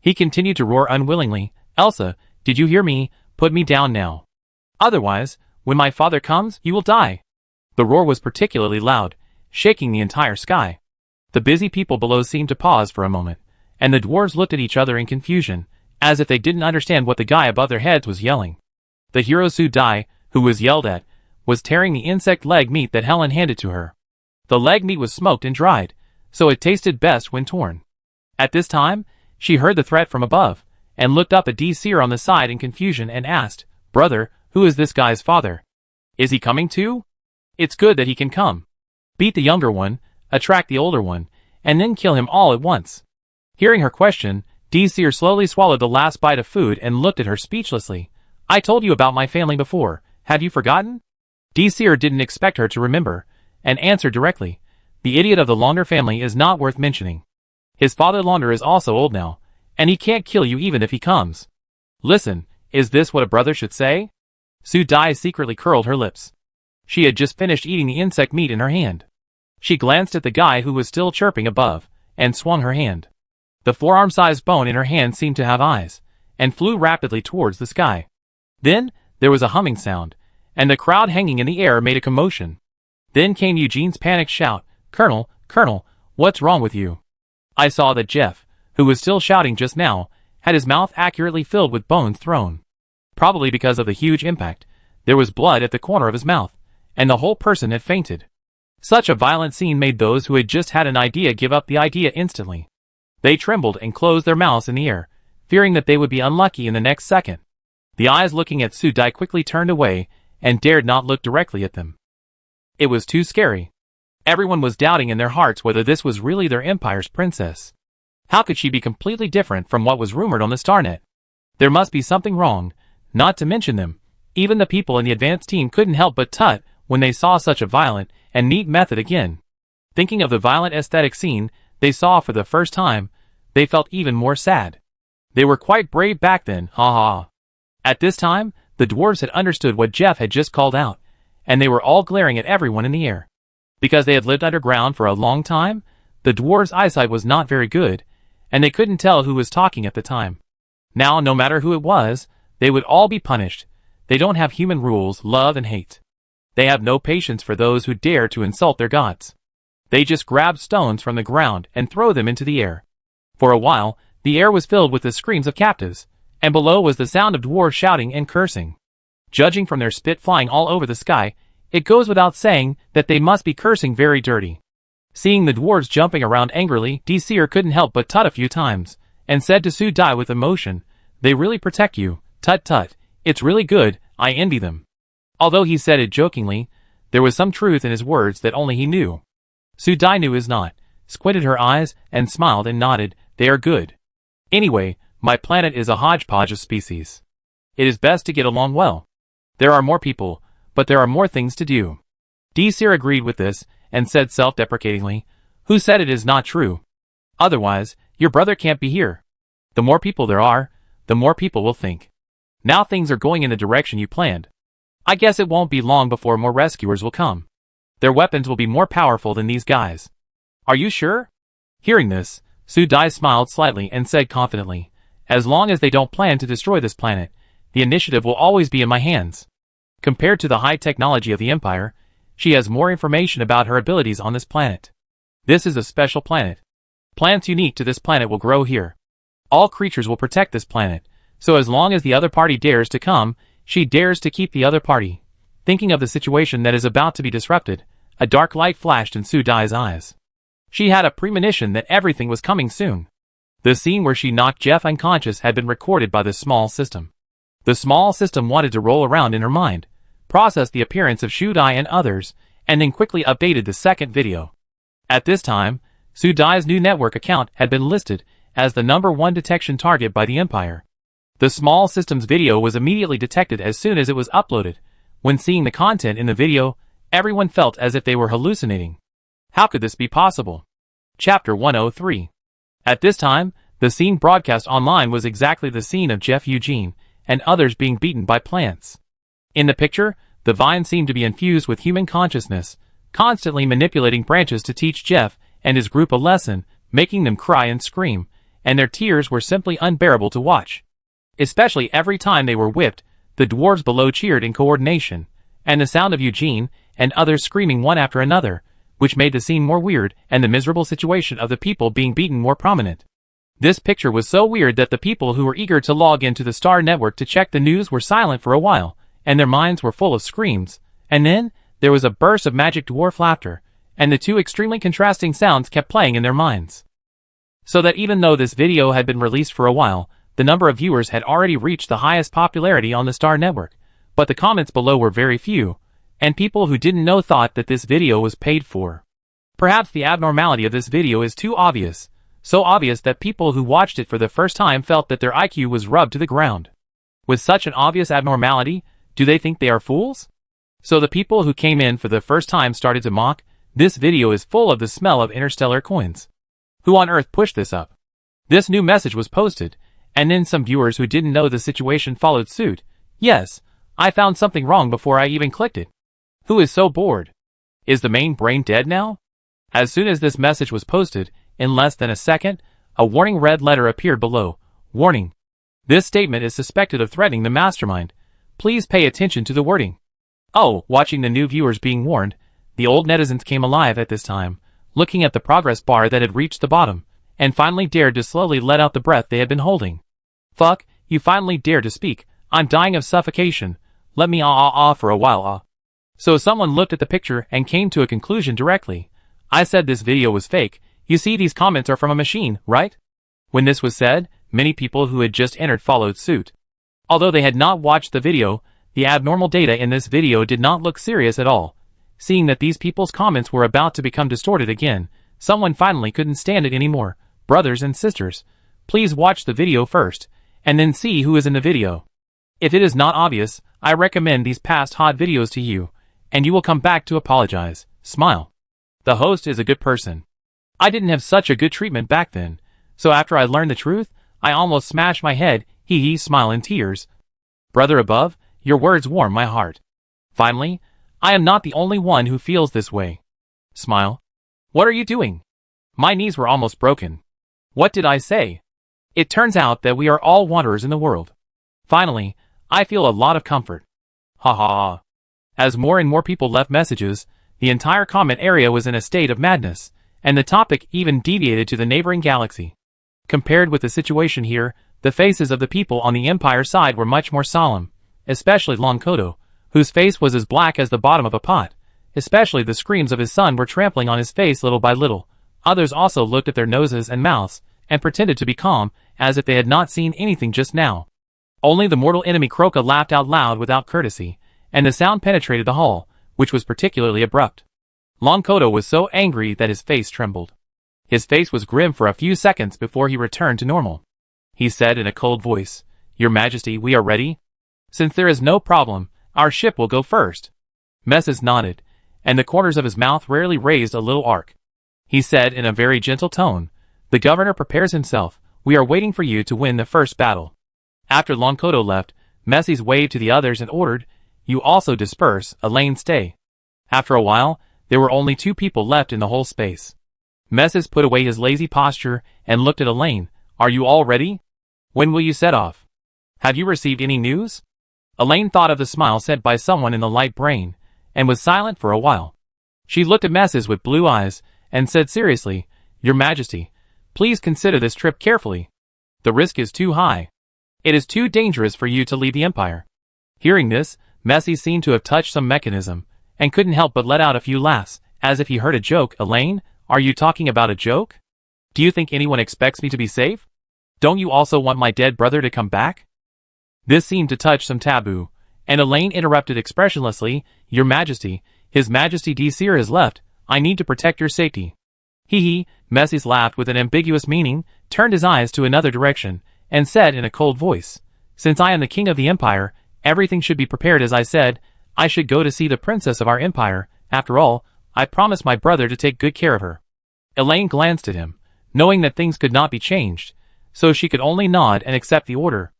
He continued to roar unwillingly, "Elsa, did you hear me? Put me down now. Otherwise, when my father comes, you will die." The roar was particularly loud, shaking the entire sky. The busy people below seemed to pause for a moment, and the dwarves looked at each other in confusion, as if they didn't understand what the guy above their heads was yelling. The hero Sue Dai, who was yelled at, was tearing the insect leg meat that Helen handed to her. The leg meat was smoked and dried, so it tasted best when torn. At this time, she heard the threat from above, and looked up at Seer on the side in confusion and asked, "Brother, who is this guy's father? Is he coming too?" "It's good that he can come. Beat the younger one, attract the older one, and then kill him all at once? Hearing her question, Seer slowly swallowed the last bite of food and looked at her speechlessly. I told you about my family before, have you forgotten? Seer didn't expect her to remember, and answered directly. The idiot of the Launder family is not worth mentioning. His father Launder is also old now, and he can't kill you even if he comes. Listen, is this what a brother should say? Su Dai secretly curled her lips. She had just finished eating the insect meat in her hand. She glanced at the guy who was still chirping above, and swung her hand. The forearm-sized bone in her hand seemed to have eyes, and flew rapidly towards the sky. Then, there was a humming sound, and the crowd hanging in the air made a commotion. Then came Eugene's panicked shout, Colonel, Colonel, what's wrong with you? I saw that Jeff, who was still shouting just now, had his mouth accurately filled with bones thrown. Probably because of the huge impact, there was blood at the corner of his mouth, and the whole person had fainted. Such a violent scene made those who had just had an idea give up the idea instantly. They trembled and closed their mouths in the air, fearing that they would be unlucky in the next second. The eyes looking at Su Dai quickly turned away, and dared not look directly at them. It was too scary. Everyone was doubting in their hearts whether this was really their empire's princess. How could she be completely different from what was rumored on the Starnet? There must be something wrong, not to mention them. Even the people in the advanced team couldn't help but tut when they saw such a violent and neat method again. Thinking of the violent aesthetic scene they saw for the first time, they felt even more sad. They were quite brave back then, ha ha. At this time, the dwarves had understood what Jeff had just called out, and they were all glaring at everyone in the air. Because they had lived underground for a long time, the dwarves' eyesight was not very good, and they couldn't tell who was talking at the time. Now, no matter who it was, they would all be punished. They don't have human rules, love and hate. They have no patience for those who dare to insult their gods. They just grab stones from the ground and throw them into the air. For a while, the air was filled with the screams of captives, and below was the sound of dwarves shouting and cursing. Judging from their spit flying all over the sky, it goes without saying that they must be cursing very dirty. Seeing the dwarves jumping around angrily, Seer couldn't help but tut a few times, and said to Su Dai with emotion, They really protect you, tut tut, it's really good, I envy them. Although he said it jokingly, there was some truth in his words that only he knew. Su Dai knew his not, squinted her eyes, and smiled and nodded, They are good. Anyway, my planet is a hodgepodge of species. It is best to get along well. There are more people, but there are more things to do. Seer agreed with this, and said self-deprecatingly, Who said it is not true? Otherwise, your brother can't be here. The more people there are, the more people will think. Now things are going in the direction you planned. I guess it won't be long before more rescuers will come. Their weapons will be more powerful than these guys. Are you sure? Hearing this, Su Dai smiled slightly and said confidently, As long as they don't plan to destroy this planet, the initiative will always be in my hands. Compared to the high technology of the Empire, she has more information about her abilities on this planet. This is a special planet. Plants unique to this planet will grow here. All creatures will protect this planet, so as long as the other party dares to come, she dares to keep the other party. Thinking of the situation that is about to be disrupted, a dark light flashed in Su Dai's eyes. She had a premonition that everything was coming soon. The scene where she knocked Jeff unconscious had been recorded by the small system. The small system wanted to roll around in her mind, process the appearance of Su Dai and others, and then quickly updated the second video. At this time, Su Dai's new network account had been listed as the #1 detection target by the Empire. The small system's video was immediately detected as soon as it was uploaded. When seeing the content in the video, everyone felt as if they were hallucinating. How could this be possible? Chapter 103. At this time, the scene broadcast online was exactly the scene of Jeff Eugene and others being beaten by plants. In the picture, the vine seemed to be infused with human consciousness, constantly manipulating branches to teach Jeff and his group a lesson, making them cry and scream, and their tears were simply unbearable to watch. Especially every time they were whipped, the dwarves below cheered in coordination, and the sound of Eugene and others screaming one after another, which made the scene more weird and the miserable situation of the people being beaten more prominent. This picture was so weird that the people who were eager to log into the Star Network to check the news were silent for a while, and their minds were full of screams, and then, there was a burst of magic dwarf laughter, and the two extremely contrasting sounds kept playing in their minds. So that even though this video had been released for a while, the number of viewers had already reached the highest popularity on the Star Network, but the comments below were very few, and people who didn't know thought that this video was paid for. Perhaps the abnormality of this video is too obvious, so obvious that people who watched it for the first time felt that their IQ was rubbed to the ground. With such an obvious abnormality, do they think they are fools? So the people who came in for the first time started to mock, this video is full of the smell of interstellar coins. Who on earth pushed this up? This new message was posted, and then some viewers who didn't know the situation followed suit. Yes, I found something wrong before I even clicked it. Who is so bored? Is the main brain dead now? As soon as this message was posted, in less than a second, a warning red letter appeared below. Warning. This statement is suspected of threatening the mastermind. Please pay attention to the wording. Oh, watching the new viewers being warned, the old netizens came alive at this time, looking at the progress bar that had reached the bottom, and finally dared to slowly let out the breath they had been holding. Fuck, you finally dared to speak. I'm dying of suffocation. Let me for a while So someone looked at the picture and came to a conclusion directly. I said this video was fake. You see, these comments are from a machine, right? When this was said, many people who had just entered followed suit. Although they had not watched the video, the abnormal data in this video did not look serious at all. Seeing that these people's comments were about to become distorted again, someone finally couldn't stand it anymore. Brothers and sisters, please watch the video first, and then see who is in the video. If it is not obvious, I recommend these past hot videos to you, and you will come back to apologize. Smile. The host is a good person. I didn't have such a good treatment back then, so after I learned the truth, I almost smashed my head, smile in tears. Brother above, your words warm my heart. Finally, I am not the only one who feels this way. Smile. What are you doing? My knees were almost broken. What did I say? It turns out that we are all wanderers in the world. Finally, I feel a lot of comfort. Ha ha ha. As more and more people left messages, the entire comment area was in a state of madness, and the topic even deviated to the neighboring galaxy. Compared with the situation here, the faces of the people on the Empire side were much more solemn, especially Lonkoto, whose face was as black as the bottom of a pot. Especially the screams of his son were trampling on his face little by little. Others also looked at their noses and mouths, and pretended to be calm, as if they had not seen anything just now. Only the mortal enemy Croca laughed out loud without courtesy, and the sound penetrated the hall, which was particularly abrupt. Lonkoto was so angry that his face trembled. His face was grim for a few seconds before he returned to normal. He said in a cold voice, "Your Majesty, we are ready? Since there is no problem, our ship will go first." Messes nodded, and the corners of his mouth rarely raised a little arc. He said in a very gentle tone, "The governor prepares himself. We are waiting for you to win the first battle." After Lonkoto left, Messes waved to the others and ordered, "You also disperse, Elaine stay." After a while, there were only 2 people left in the whole space. Messes put away his lazy posture and looked at Elaine. "Are you all ready? When will you set off? Have you received any news?" Elaine thought of the smile said by someone in the light brain, and was silent for a while. She looked at Messes with blue eyes, and said seriously, "Your Majesty, please consider this trip carefully. The risk is too high. It is too dangerous for you to leave the Empire." Hearing this, Messes seemed to have touched some mechanism, and couldn't help but let out a few laughs, as if he heard a joke. "Elaine, are you talking about a joke? Do you think anyone expects me to be safe? Don't you also want my dead brother to come back?" This seemed to touch some taboo, and Elaine interrupted expressionlessly, "Your Majesty, His Majesty Desir has left. I need to protect your safety." Messes laughed with an ambiguous meaning, turned his eyes to another direction, and said in a cold voice, "Since I am the king of the Empire, everything should be prepared as I said. I should go to see the princess of our empire. After all, I promised my brother to take good care of her." Elaine glanced at him, knowing that things could not be changed, so she could only nod and accept the order.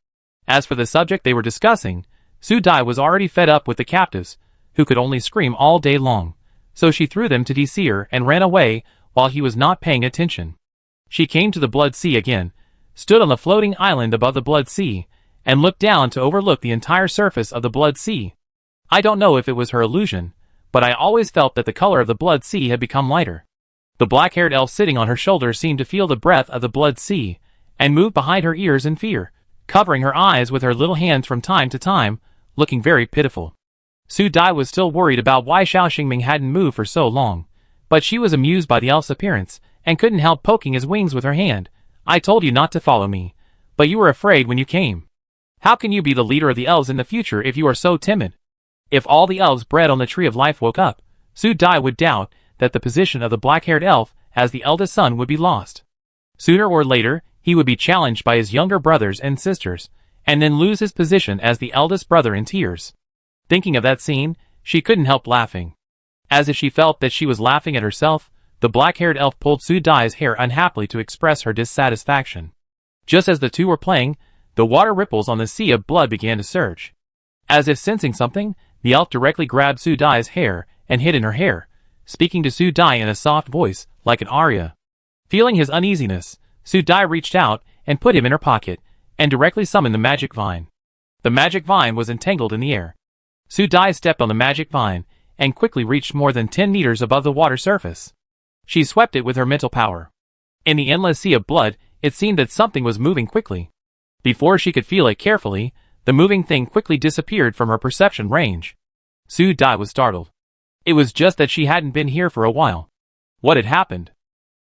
As for the subject they were discussing, Su Dai was already fed up with the captives, who could only scream all day long, so she threw them to Desir and ran away while he was not paying attention. She came to the Blood Sea again, stood on the floating island above the Blood Sea, and looked down to overlook the entire surface of the Blood Sea. I don't know if it was her illusion, but I always felt that the color of the Blood Sea had become lighter. The black-haired elf sitting on her shoulder seemed to feel the breath of the Blood Sea, and moved behind her ears in fear, covering her eyes with her little hands from time to time, looking very pitiful. Su Dai was still worried about why Xiao Xingming hadn't moved for so long, but she was amused by the elf's appearance, and couldn't help poking his wings with her hand. "I told you not to follow me, but you were afraid when you came. How can you be the leader of the elves in the future if you are so timid?" If all the elves bred on the Tree of Life woke up, Su Dai would doubt that the position of the black-haired elf as the eldest son would be lost. Sooner or later, he would be challenged by his younger brothers and sisters, and then lose his position as the eldest brother in tears. Thinking of that scene, she couldn't help laughing. As if she felt that she was laughing at herself, the black-haired elf pulled Su Dai's hair unhappily to express her dissatisfaction. Just as the two were playing, the water ripples on the sea of blood began to surge. As if sensing something, the elf directly grabbed Su Dai's hair and hid in her hair, speaking to Su Dai in a soft voice, like an aria. Feeling his uneasiness, Su Dai reached out and put him in her pocket, and directly summoned the magic vine. The magic vine was entangled in the air. Su Dai stepped on the magic vine, and quickly reached more than 10 meters above the water surface. She swept it with her mental power. In the endless sea of blood, it seemed that something was moving quickly. Before she could feel it carefully, the moving thing quickly disappeared from her perception range. Su Dai was startled. It was just that she hadn't been here for a while. What had happened?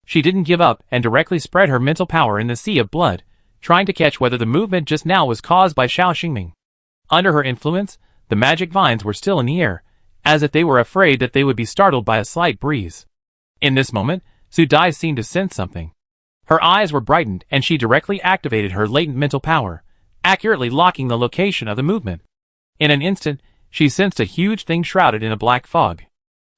She didn't give up and directly spread her mental power in the sea of blood, trying to catch whether the movement just now was caused by Xiao Xingming. Under her influence, the magic vines were still in the air, as if they were afraid that they would be startled by a slight breeze. In this moment, Su Dai seemed to sense something. Her eyes were brightened and she directly activated her latent mental power, accurately locking the location of the movement. In an instant, she sensed a huge thing shrouded in a black fog.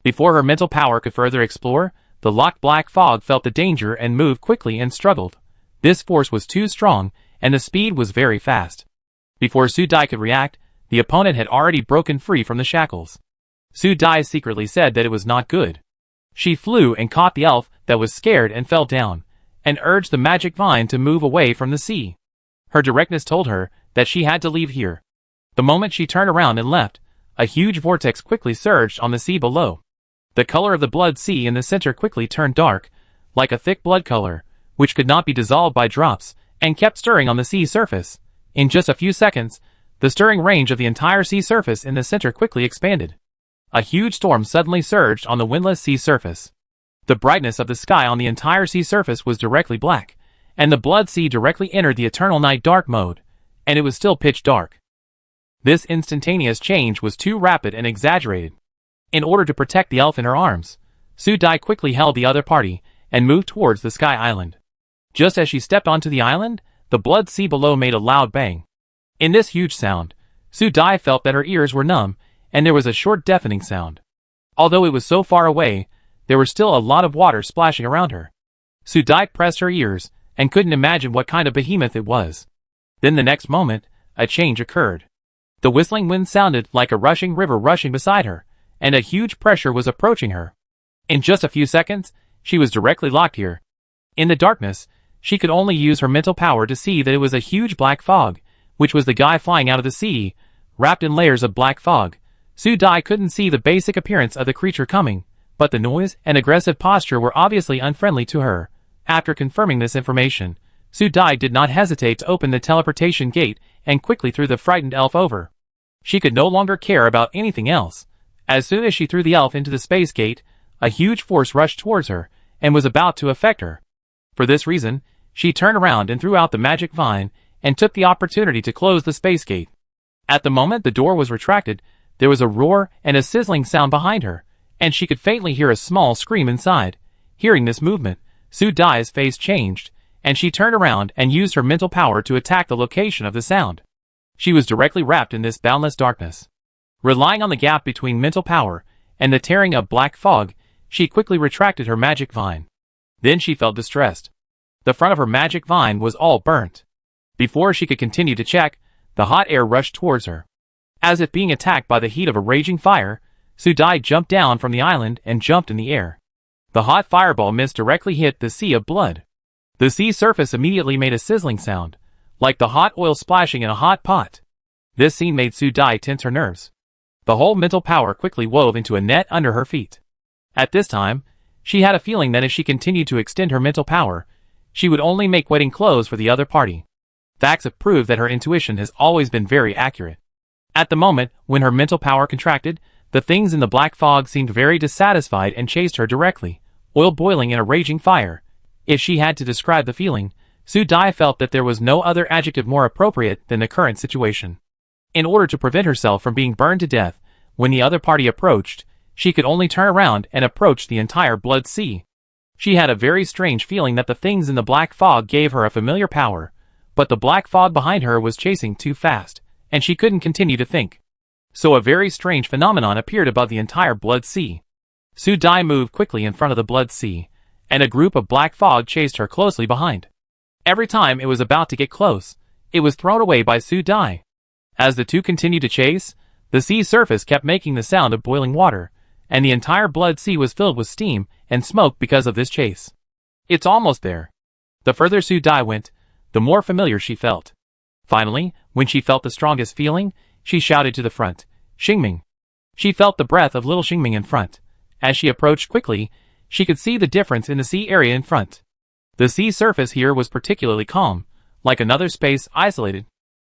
Before her mental power could further explore, the locked black fog felt the danger and moved quickly and struggled. This force was too strong, and the speed was very fast. Before Su Dai could react, the opponent had already broken free from the shackles. Su Dai secretly said that it was not good. She flew and caught the elf that was scared and fell down, and urged the magic vine to move away from the sea. Her directness told her that she had to leave here. The moment she turned around and left, a huge vortex quickly surged on the sea below. The color of the blood sea in the center quickly turned dark, like a thick blood color, which could not be dissolved by drops, and kept stirring on the sea surface. In just a few seconds, the stirring range of the entire sea surface in the center quickly expanded. A huge storm suddenly surged on the windless sea surface. The brightness of the sky on the entire sea surface was directly black, and the blood sea directly entered the eternal night dark mode, and it was still pitch dark. This instantaneous change was too rapid and exaggerated. In order to protect the elf in her arms, Su Dai quickly held the other party and moved towards the sky island. Just as she stepped onto the island, the blood sea below made a loud bang. In this huge sound, Su Dai felt that her ears were numb, and there was a short deafening sound. Although it was so far away, there was still a lot of water splashing around her. Su Dai pressed her ears, and couldn't imagine what kind of behemoth it was. Then the next moment, a change occurred. The whistling wind sounded like a rushing river rushing beside her, and a huge pressure was approaching her. In just a few seconds, she was directly locked here. In the darkness, she could only use her mental power to see that it was a huge black fog, which was the guy flying out of the sea, wrapped in layers of black fog. Su Dai couldn't see the basic appearance of the creature coming, but the noise and aggressive posture were obviously unfriendly to her. After confirming this information, Su Dai did not hesitate to open the teleportation gate and quickly threw the frightened elf over. She could no longer care about anything else. As soon as she threw the elf into the space gate, a huge force rushed towards her and was about to affect her. For this reason, she turned around and threw out the magic vine and took the opportunity to close the space gate. At the moment the door was retracted, there was a roar and a sizzling sound behind her, and she could faintly hear a small scream inside. Hearing this movement, Su Dai's face changed, and she turned around and used her mental power to attack the location of the sound. She was directly wrapped in this boundless darkness. Relying on the gap between mental power and the tearing of black fog, she quickly retracted her magic vine. Then she felt distressed. The front of her magic vine was all burnt. Before she could continue to check, the hot air rushed towards her. As if being attacked by the heat of a raging fire, Su Dai jumped down from the island and jumped in the air. The hot fireball mist directly hit the sea of blood. The sea surface immediately made a sizzling sound, like the hot oil splashing in a hot pot. This scene made Su Dai tense her nerves. The whole mental power quickly wove into a net under her feet. At this time, she had a feeling that if she continued to extend her mental power, she would only make wedding clothes for the other party. Facts have proved that her intuition has always been very accurate. At the moment, when her mental power contracted, the things in the black fog seemed very dissatisfied and chased her directly, oil boiling in a raging fire. If she had to describe the feeling, Su Dai felt that there was no other adjective more appropriate than the current situation. In order to prevent herself from being burned to death, when the other party approached, she could only turn around and approach the entire blood sea. She had a very strange feeling that the things in the black fog gave her a familiar power, but the black fog behind her was chasing too fast, and she couldn't continue to think. So a very strange phenomenon appeared above the entire blood sea. Su Dai moved quickly in front of the blood sea, and a group of black fog chased her closely behind. Every time it was about to get close, it was thrown away by Su Dai. As the two continued to chase, the sea surface kept making the sound of boiling water, and the entire blood sea was filled with steam and smoke because of this chase. It's almost there. The further Su Dai went, the more familiar she felt. Finally, when she felt the strongest feeling, she shouted to the front, "Xingming." She felt the breath of little Xingming in front. As she approached quickly, she could see the difference in the sea area in front. The sea surface here was particularly calm, like another space isolated.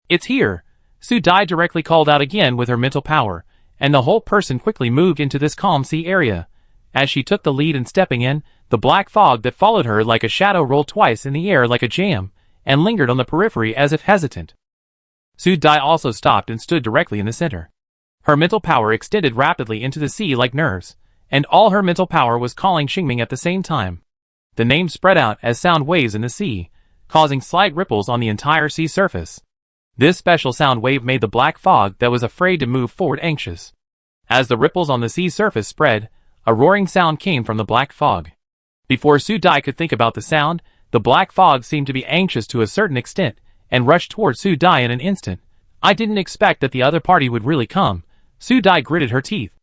"It's here!" Su Dai directly called out again with her mental power, and the whole person quickly moved into this calm sea area. As she took the lead in stepping in, the black fog that followed her like a shadow rolled twice in the air like a jam, and lingered on the periphery as if hesitant. Su Dai also stopped and stood directly in the center. Her mental power extended rapidly into the sea like nerves, and all her mental power was calling Xingming at the same time. The name spread out as sound waves in the sea, causing slight ripples on the entire sea surface. This special sound wave made the black fog that was afraid to move forward anxious. As the ripples on the sea surface spread, a roaring sound came from the black fog. Before Su Dai could think about the sound, the black fog seemed to be anxious to a certain extent, and rushed toward Su Dai in an instant. "I didn't expect that the other party would really come." Su Dai gritted her teeth.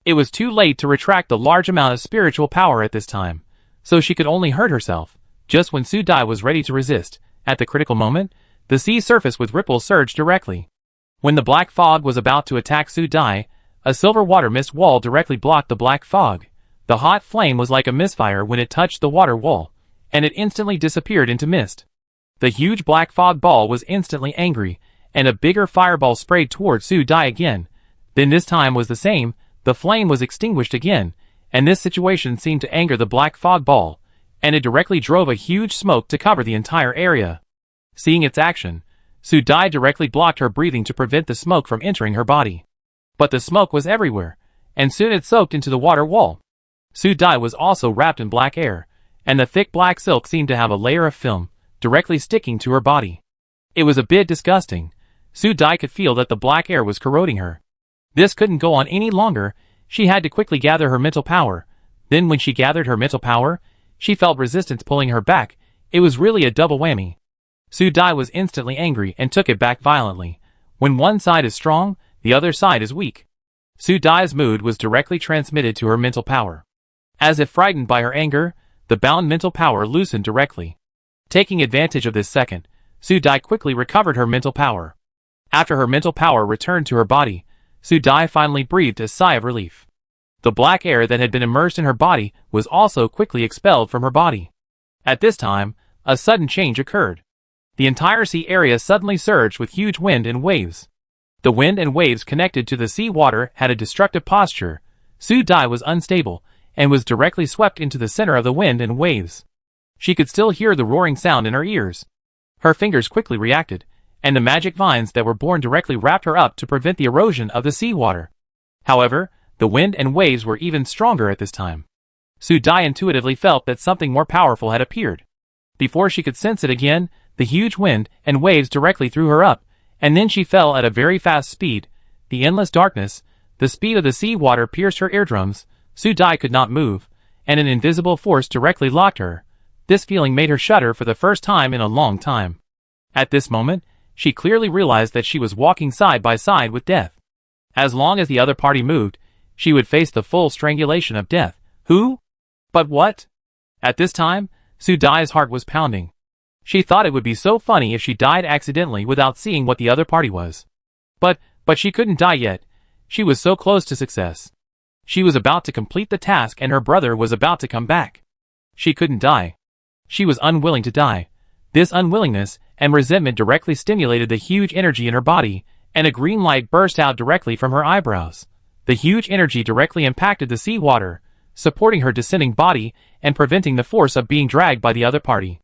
It was too late to retract the large amount of spiritual power at this time, so she could only hurt herself. Just when Su Dai was ready to resist, at the critical moment, the sea surface with ripples surged directly. When the black fog was about to attack Su Dai, a silver water mist wall directly blocked the black fog. The hot flame was like a misfire when it touched the water wall, and it instantly disappeared into mist. The huge black fog ball was instantly angry, and a bigger fireball sprayed toward Su Dai again. Then this time was the same, the flame was extinguished again, and this situation seemed to anger the black fog ball, and it directly drove a huge smoke to cover the entire area. Seeing its action, Su Dai directly blocked her breathing to prevent the smoke from entering her body. But the smoke was everywhere, and soon it soaked into the water wall. Su Dai was also wrapped in black air, and the thick black silk seemed to have a layer of film, directly sticking to her body. It was a bit disgusting. Su Dai could feel that the black air was corroding her. This couldn't go on any longer. She had to quickly gather her mental power. Then when she gathered her mental power, she felt resistance pulling her back. It was really a double whammy. Su Dai was instantly angry and took it back violently. When one side is strong, the other side is weak. Su Dai's mood was directly transmitted to her mental power. As if frightened by her anger, the bound mental power loosened directly. Taking advantage of this second, Su Dai quickly recovered her mental power. After her mental power returned to her body, Su Dai finally breathed a sigh of relief. The black air that had been immersed in her body was also quickly expelled from her body. At this time, a sudden change occurred. The entire sea area suddenly surged with huge wind and waves. The wind and waves connected to the sea water had a destructive posture. Su Dai was unstable, and was directly swept into the center of the wind and waves. She could still hear the roaring sound in her ears. Her fingers quickly reacted, and the magic vines that were born directly wrapped her up to prevent the erosion of the seawater. However, the wind and waves were even stronger at this time. Su Dai intuitively felt that something more powerful had appeared. Before she could sense it again, the huge wind and waves directly threw her up, and then she fell at a very fast speed. The endless darkness, the speed of the sea water pierced her eardrums. Su Dai could not move, and an invisible force directly locked her. This feeling made her shudder for the first time in a long time. At this moment, she clearly realized that she was walking side by side with death. As long as the other party moved, she would face the full strangulation of death. Who? But what? At this time, Su Dai's heart was pounding. She thought it would be so funny if she died accidentally without seeing what the other party was. But she couldn't die yet. She was so close to success. She was about to complete the task and her brother was about to come back. She couldn't die. She was unwilling to die. This unwillingness and resentment directly stimulated the huge energy in her body, and a green light burst out directly from her eyebrows. The huge energy directly impacted the seawater, supporting her descending body and preventing the force of being dragged by the other party.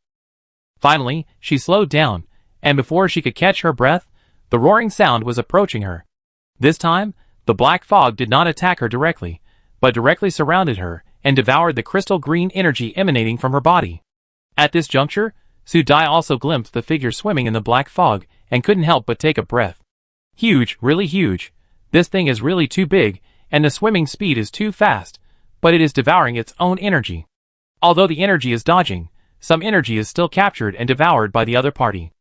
Finally, she slowed down, and before she could catch her breath, the roaring sound was approaching her. This time, the black fog did not attack her directly, but directly surrounded her and devoured the crystal green energy emanating from her body. At this juncture, Su Dai also glimpsed the figure swimming in the black fog and couldn't help but take a breath. Huge, really huge. This thing is really too big, and the swimming speed is too fast, but it is devouring its own energy. Although the energy is dodging, some energy is still captured and devoured by the other party.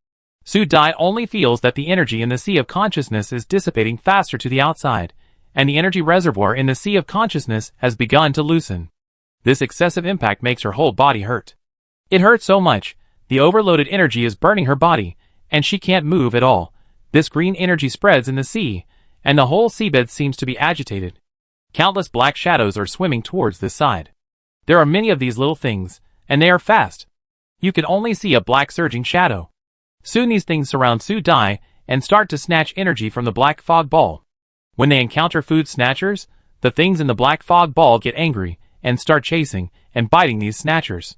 Su Dai only feels that the energy in the sea of consciousness is dissipating faster to the outside, and the energy reservoir in the sea of consciousness has begun to loosen. This excessive impact makes her whole body hurt. It hurts so much, the overloaded energy is burning her body, and she can't move at all. This green energy spreads in the sea, and the whole seabed seems to be agitated. Countless black shadows are swimming towards this side. There are many of these little things, and they are fast. You can only see a black surging shadow. Soon these things surround Su Dai and start to snatch energy from the black fog ball. When they encounter food snatchers, the things in the black fog ball get angry and start chasing and biting these snatchers.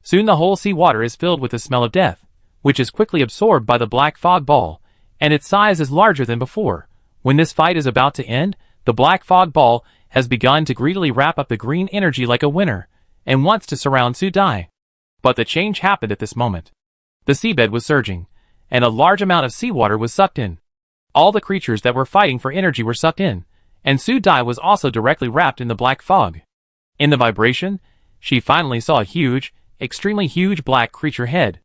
Soon the whole sea water is filled with the smell of death, which is quickly absorbed by the black fog ball, and its size is larger than before. When this fight is about to end, the black fog ball has begun to greedily wrap up the green energy like a winner, and wants to surround Su Dai. But the change happened at this moment. The seabed was surging, and a large amount of seawater was sucked in. All the creatures that were fighting for energy were sucked in, and Su Dai was also directly wrapped in the black fog. In the vibration, she finally saw a huge, extremely huge black creature head.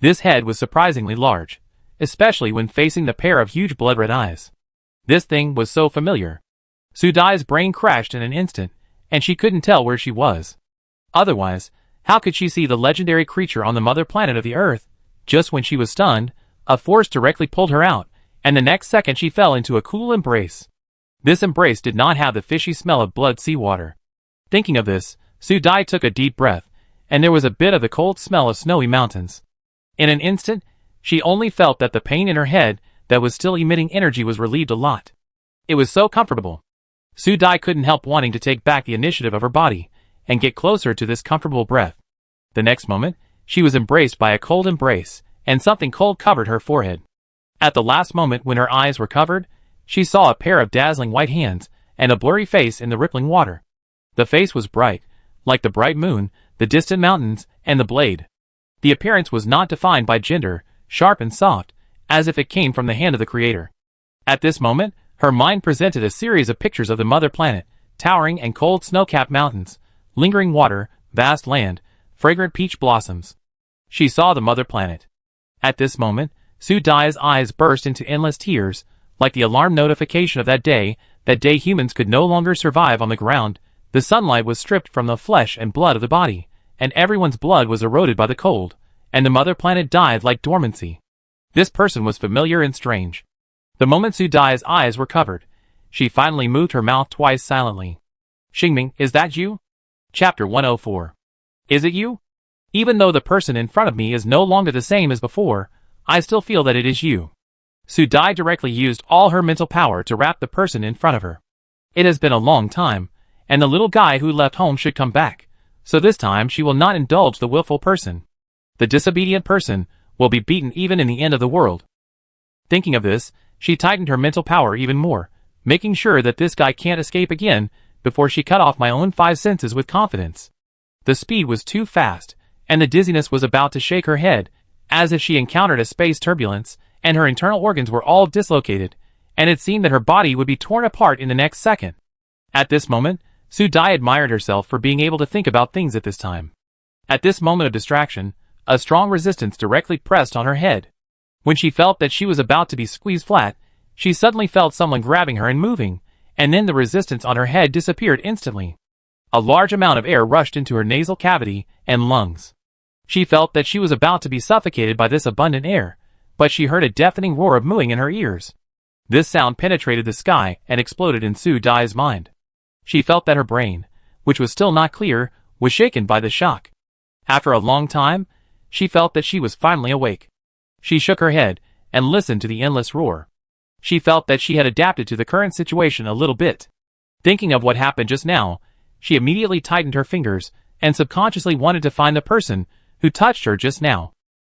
This head was surprisingly large, especially when facing the pair of huge blood-red eyes. This thing was so familiar. Su Dai's brain crashed in an instant, and she couldn't tell where she was. Otherwise, how could she see the legendary creature on the mother planet of the Earth? Just when she was stunned, a force directly pulled her out, and the next second she fell into a cool embrace. This embrace did not have the fishy smell of blood seawater. Thinking of this, Su Dai took a deep breath, and there was a bit of the cold smell of snowy mountains. In an instant, she only felt that the pain in her head that was still emitting energy was relieved a lot. It was so comfortable. Su Dai couldn't help wanting to take back the initiative of her body and get closer to this comfortable breath. The next moment, she was embraced by a cold embrace, and something cold covered her forehead. At the last moment when her eyes were covered, she saw a pair of dazzling white hands and a blurry face in the rippling water. The face was bright, like the bright moon, the distant mountains, and the blade. The appearance was not defined by gender, sharp and soft, as if it came from the hand of the Creator. At this moment, her mind presented a series of pictures of the mother planet, towering and cold snow-capped mountains, lingering water, vast land, fragrant peach blossoms. She saw the mother planet. At this moment, Su Dai's eyes burst into endless tears, like the alarm notification of that day humans could no longer survive on the ground. The sunlight was stripped from the flesh and blood of the body, and everyone's blood was eroded by the cold, and the mother planet died like dormancy. This person was familiar and strange. The moment Su Dai's eyes were covered, she finally moved her mouth twice silently. Xingming, is that you? Chapter 104. Is it you? Even though the person in front of me is no longer the same as before, I still feel that it is you. Su Dai directly used all her mental power to wrap the person in front of her. It has been a long time, and the little guy who left home should come back, so this time she will not indulge the willful person. The disobedient person will be beaten even in the end of the world. Thinking of this, she tightened her mental power even more, making sure that this guy can't escape again before she cut off my own 5 senses with confidence. The speed was too fast, and the dizziness was about to shake her head, as if she encountered a space turbulence, and her internal organs were all dislocated, and it seemed that her body would be torn apart in the next second. At this moment, Su Dai admired herself for being able to think about things at this time. At this moment of distraction, a strong resistance directly pressed on her head. When she felt that she was about to be squeezed flat, she suddenly felt someone grabbing her and moving, and then the resistance on her head disappeared instantly. A large amount of air rushed into her nasal cavity and lungs. She felt that she was about to be suffocated by this abundant air, but she heard a deafening roar of mooing in her ears. This sound penetrated the sky and exploded in Su Dai's mind. She felt that her brain, which was still not clear, was shaken by the shock. After a long time, she felt that she was finally awake. She shook her head and listened to the endless roar. She felt that she had adapted to the current situation a little bit. Thinking of what happened just now, she immediately tightened her fingers and subconsciously wanted to find the person who touched her just now.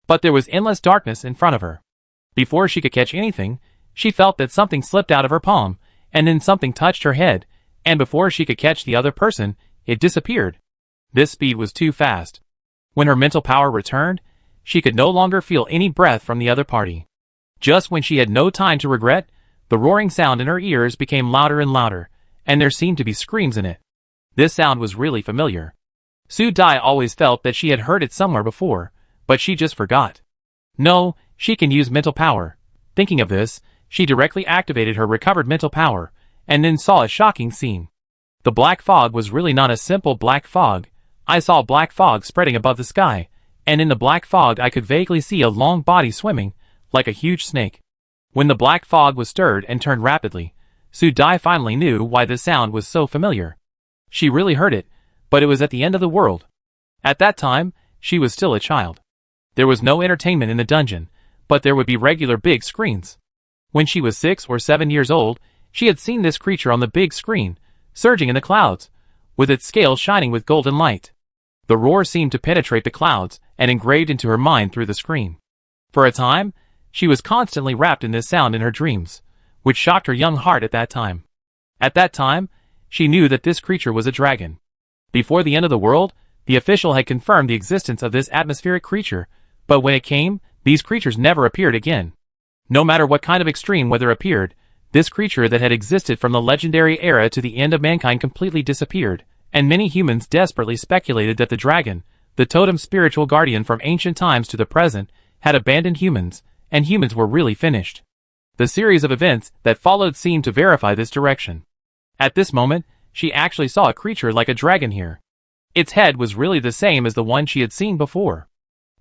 But there was endless darkness in front of her. Before she could catch anything, she felt that something slipped out of her palm, and then something touched her head, and before she could catch the other person, it disappeared. This speed was too fast. When her mental power returned, she could no longer feel any breath from the other party. Just when she had no time to regret, the roaring sound in her ears became louder and louder, and there seemed to be screams in it. This sound was really familiar. Su Dai always felt that she had heard it somewhere before, but she just forgot. No, she can use mental power. Thinking of this, she directly activated her recovered mental power, and then saw a shocking scene. The black fog was really not a simple black fog. I saw black fog spreading above the sky, and in the black fog I could vaguely see a long body swimming, like a huge snake. When the black fog was stirred and turned rapidly, Su Dai finally knew why this sound was so familiar. She really heard it, but it was at the end of the world. At that time, she was still a child. There was no entertainment in the dungeon, but there would be regular big screens. When she was 6 or 7 years old, she had seen this creature on the big screen, surging in the clouds, with its scales shining with golden light. The roar seemed to penetrate the clouds and engraved into her mind through the screen. For a time, she was constantly wrapped in this sound in her dreams, which shocked her young heart at that time. At that time, she knew that this creature was a dragon. Before the end of the world, the official had confirmed the existence of this atmospheric creature, but when it came, these creatures never appeared again. No matter what kind of extreme weather appeared, this creature that had existed from the legendary era to the end of mankind completely disappeared, and many humans desperately speculated that the dragon, the totem spiritual guardian from ancient times to the present, had abandoned humans, and humans were really finished. The series of events that followed seemed to verify this direction. At this moment, she actually saw a creature like a dragon here. Its head was really the same as the one she had seen before.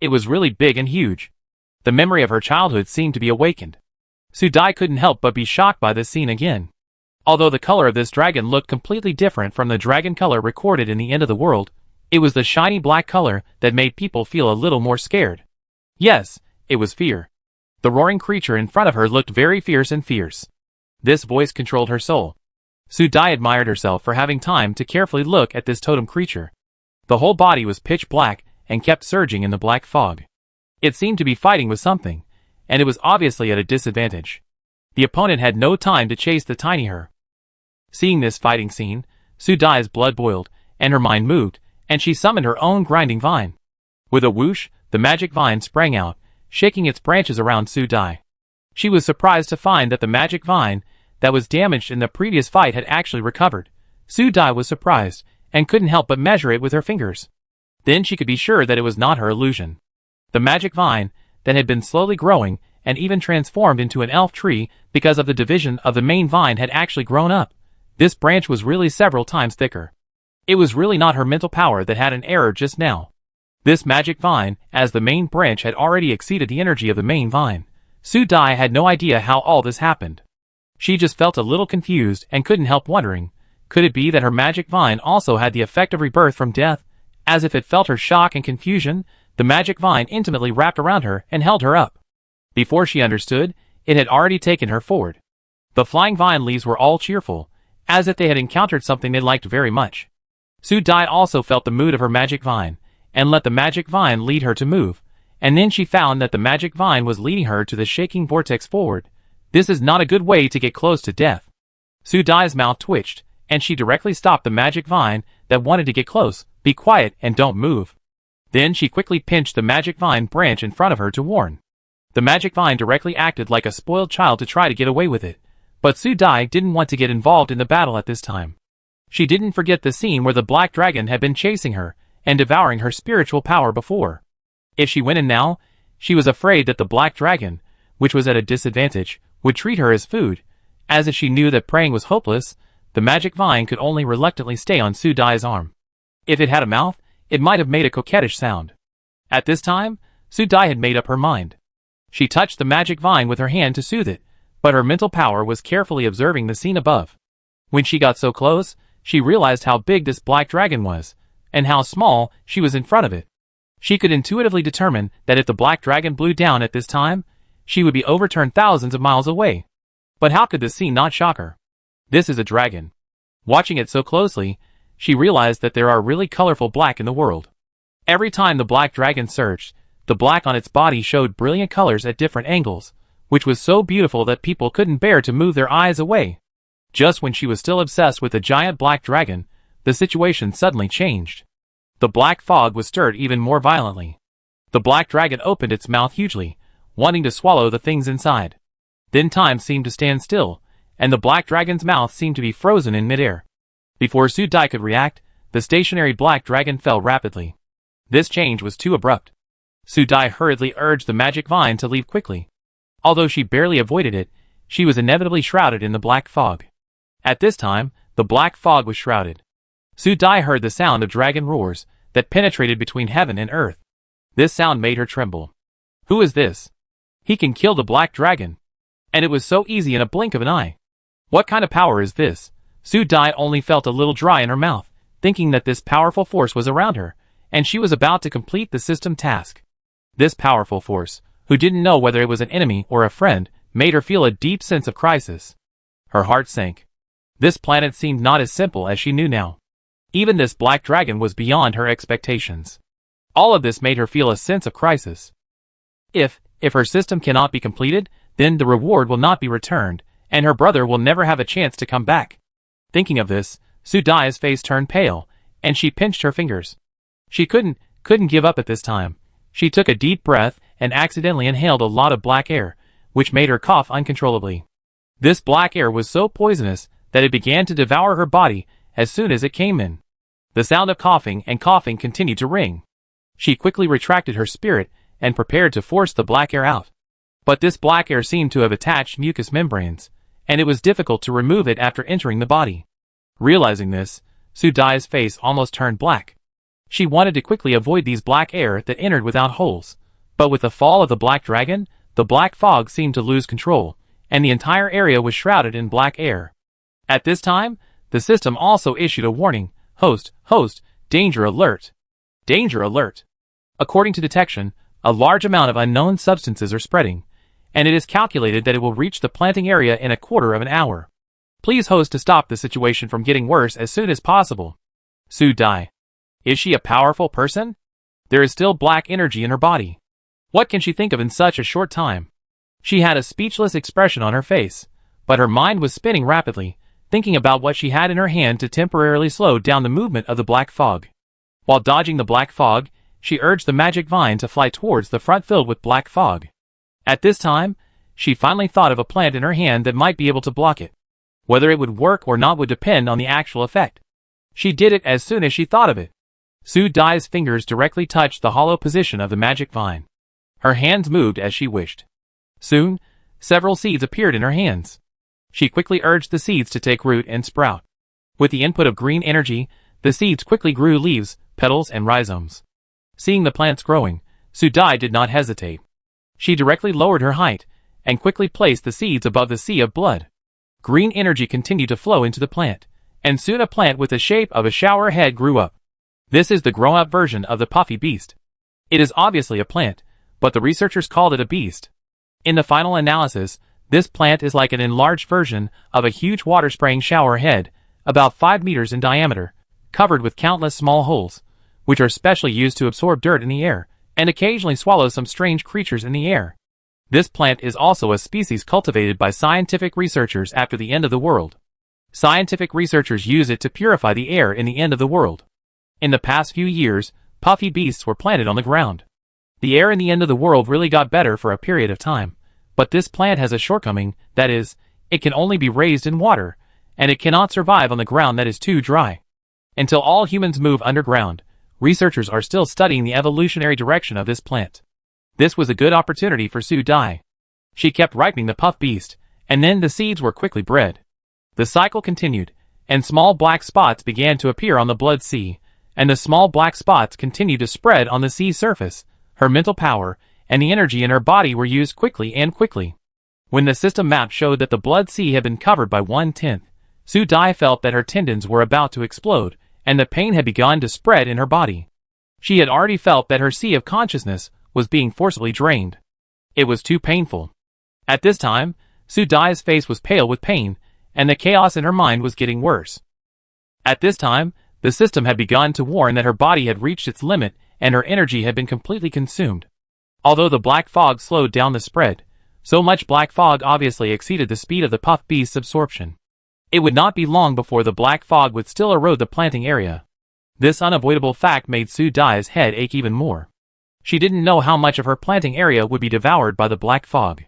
It was really big and huge. The memory of her childhood seemed to be awakened. Su Dai couldn't help but be shocked by this scene again. Although the color of this dragon looked completely different from the dragon color recorded in the end of the world, it was the shiny black color that made people feel a little more scared. Yes, it was fear. The roaring creature in front of her looked very fierce and fierce. This voice controlled her soul. Su Dai admired herself for having time to carefully look at this totem creature. The whole body was pitch black and kept surging in the black fog. It seemed to be fighting with something, and it was obviously at a disadvantage. The opponent had no time to chase the tiny her. Seeing this fighting scene, Su Dai's blood boiled, and her mind moved, and she summoned her own grinding vine. With a whoosh, the magic vine sprang out, shaking its branches around Su Dai. She was surprised to find that the magic vine that was damaged in the previous fight had actually recovered. Su Dai was surprised, and couldn't help but measure it with her fingers. Then she could be sure that it was not her illusion. The magic vine, that had been slowly growing, and even transformed into an elf tree because of the division of the main vine, had actually grown up. This branch was really several times thicker. It was really not her mental power that had an error just now. This magic vine, as the main branch, had already exceeded the energy of the main vine. Su Dai had no idea how all this happened. She just felt a little confused and couldn't help wondering, could it be that her magic vine also had the effect of rebirth from death? As if it felt her shock and confusion, the magic vine intimately wrapped around her and held her up. Before she understood, it had already taken her forward. The flying vine leaves were all cheerful, as if they had encountered something they liked very much. Su Dai also felt the mood of her magic vine, and let the magic vine lead her to move, and then she found that the magic vine was leading her to the shaking vortex forward. This is not a good way to get close to death. Su Dai's mouth twitched, and she directly stopped the magic vine that wanted to get close. Be quiet and don't move. Then she quickly pinched the magic vine branch in front of her to warn. The magic vine directly acted like a spoiled child to try to get away with it, but Su Dai didn't want to get involved in the battle at this time. She didn't forget the scene where the black dragon had been chasing her and devouring her spiritual power before. If she went in now, she was afraid that the black dragon, which was at a disadvantage, would treat her as food. As if she knew that praying was hopeless, the magic vine could only reluctantly stay on Su Dai's arm. If it had a mouth, it might have made a coquettish sound. At this time, Su Dai had made up her mind. She touched the magic vine with her hand to soothe it, but her mental power was carefully observing the scene above. When she got so close, she realized how big this black dragon was, and how small she was in front of it. She could intuitively determine that if the black dragon blew down at this time, she would be overturned thousands of miles away. But how could this scene not shock her? This is a dragon. Watching it so closely, she realized that there are really colorful black in the world. Every time the black dragon surged, the black on its body showed brilliant colors at different angles, which was so beautiful that people couldn't bear to move their eyes away. Just when she was still obsessed with the giant black dragon, the situation suddenly changed. The black fog was stirred even more violently. The black dragon opened its mouth hugely, wanting to swallow the things inside. Then time seemed to stand still, and the black dragon's mouth seemed to be frozen in midair. Before Su Dai could react, the stationary black dragon fell rapidly. This change was too abrupt. Su Dai hurriedly urged the magic vine to leave quickly. Although she barely avoided it, she was inevitably shrouded in the black fog. At this time, the black fog was shrouded. Su Dai heard the sound of dragon roars that penetrated between heaven and earth. This sound made her tremble. Who is this? He can kill the black dragon. And it was so easy in a blink of an eye. What kind of power is this? Su Dai only felt a little dry in her mouth, thinking that this powerful force was around her, and she was about to complete the system task. This powerful force, who didn't know whether it was an enemy or a friend, made her feel a deep sense of crisis. Her heart sank. This planet seemed not as simple as she knew now. Even this black dragon was beyond her expectations. All of this made her feel a sense of crisis. If her system cannot be completed, then the reward will not be returned, and her brother will never have a chance to come back. Thinking of this, Su Dai's face turned pale, and she pinched her fingers. She couldn't give up at this time. She took a deep breath and accidentally inhaled a lot of black air, which made her cough uncontrollably. This black air was so poisonous that it began to devour her body as soon as it came in. The sound of coughing and coughing continued to ring. She quickly retracted her spirit and prepared to force the black air out. But this black air seemed to have attached mucous membranes, and it was difficult to remove it after entering the body. Realizing this, Su Dai's face almost turned black. She wanted to quickly avoid these black air that entered without holes, but with the fall of the black dragon, the black fog seemed to lose control, and the entire area was shrouded in black air. At this time, the system also issued a warning, host, danger alert. Danger alert. According to detection, a large amount of unknown substances are spreading, and it is calculated that it will reach the planting area in a quarter of an hour. Please host to stop the situation from getting worse as soon as possible. Su Dai. Is she a powerful person? There is still black energy in her body. What can she think of in such a short time? She had a speechless expression on her face, but her mind was spinning rapidly, thinking about what she had in her hand to temporarily slow down the movement of the black fog. While dodging the black fog, she urged the magic vine to fly towards the front filled with black fog. At this time, she finally thought of a plant in her hand that might be able to block it. Whether it would work or not would depend on the actual effect. She did it as soon as she thought of it. Su Dai's fingers directly touched the hollow position of the magic vine. Her hands moved as she wished. Soon, several seeds appeared in her hands. She quickly urged the seeds to take root and sprout. With the input of green energy, the seeds quickly grew leaves, petals, and rhizomes. Seeing the plants growing, Su Dai did not hesitate. She directly lowered her height, and quickly placed the seeds above the sea of blood. Green energy continued to flow into the plant, and soon a plant with the shape of a shower head grew up. This is the grown-up version of the puffy beast. It is obviously a plant, but the researchers called it a beast. In the final analysis, this plant is like an enlarged version of a huge water-spraying shower head, about 5 meters in diameter, covered with countless small holes, which are specially used to absorb dirt in the air, and occasionally swallow some strange creatures in the air. This plant is also a species cultivated by scientific researchers after the end of the world. Scientific researchers use it to purify the air in the end of the world. In the past few years, puffy beasts were planted on the ground. The air in the end of the world really got better for a period of time, but this plant has a shortcoming, that is, it can only be raised in water, and it cannot survive on the ground that is too dry. Until all humans move underground, researchers are still studying the evolutionary direction of this plant. This was a good opportunity for Su Dai. She kept ripening the puff beast, and then the seeds were quickly bred. The cycle continued, and small black spots began to appear on the blood sea, and the small black spots continued to spread on the sea surface. Her mental power and the energy in her body were used quickly. When the system map showed that the blood sea had been covered by 1/10, Su Dai felt that her tendons were about to explode, and the pain had begun to spread in her body. She had already felt that her sea of consciousness was being forcibly drained. It was too painful. At this time, Su Dai's face was pale with pain, and the chaos in her mind was getting worse. At this time, the system had begun to warn that her body had reached its limit and her energy had been completely consumed. Although the black fog slowed down the spread, so much black fog obviously exceeded the speed of the puff beast's absorption. It would not be long before the black fog would still erode the planting area. This unavoidable fact made Su Dai's head ache even more. She didn't know how much of her planting area would be devoured by the black fog.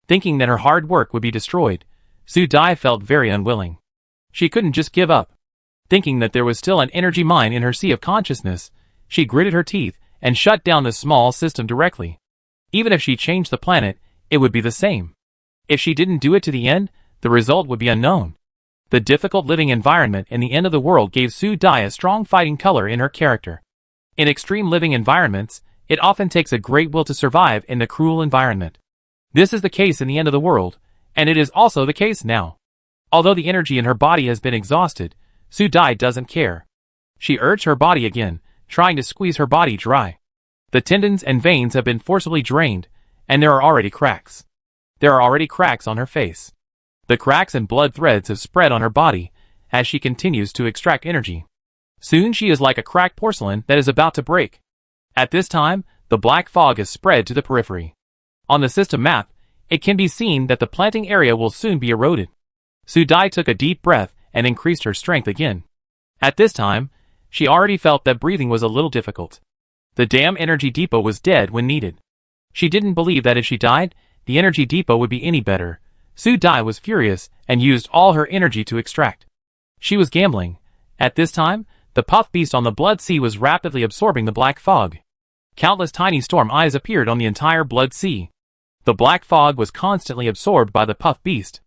Thinking that her hard work would be destroyed, Su Dai felt very unwilling. She couldn't just give up. Thinking that there was still an energy mine in her sea of consciousness, she gritted her teeth and shut down the small system directly. Even if she changed the planet, it would be the same. If she didn't do it to the end, the result would be unknown. The difficult living environment in the end of the world gave Su Dai a strong fighting color in her character. In extreme living environments, it often takes a great will to survive in the cruel environment. This is the case in the end of the world, and it is also the case now. Although the energy in her body has been exhausted, Su Dai doesn't care. She urged her body again, trying to squeeze her body dry. The tendons and veins have been forcibly drained, and there are already cracks. There are already cracks on her face. The cracks and blood threads have spread on her body as she continues to extract energy. Soon she is like a cracked porcelain that is about to break. At this time, the black fog has spread to the periphery. On the system map, it can be seen that the planting area will soon be eroded. Su Dai took a deep breath and increased her strength again. At this time, she already felt that breathing was a little difficult. The damn energy depot was dead when needed. She didn't believe that if she died, the energy depot would be any better. Su Dai was furious and used all her energy to extract. She was gambling. At this time, the puff beast on the blood sea was rapidly absorbing the black fog. Countless tiny storm eyes appeared on the entire blood sea. The black fog was constantly absorbed by the puff beast.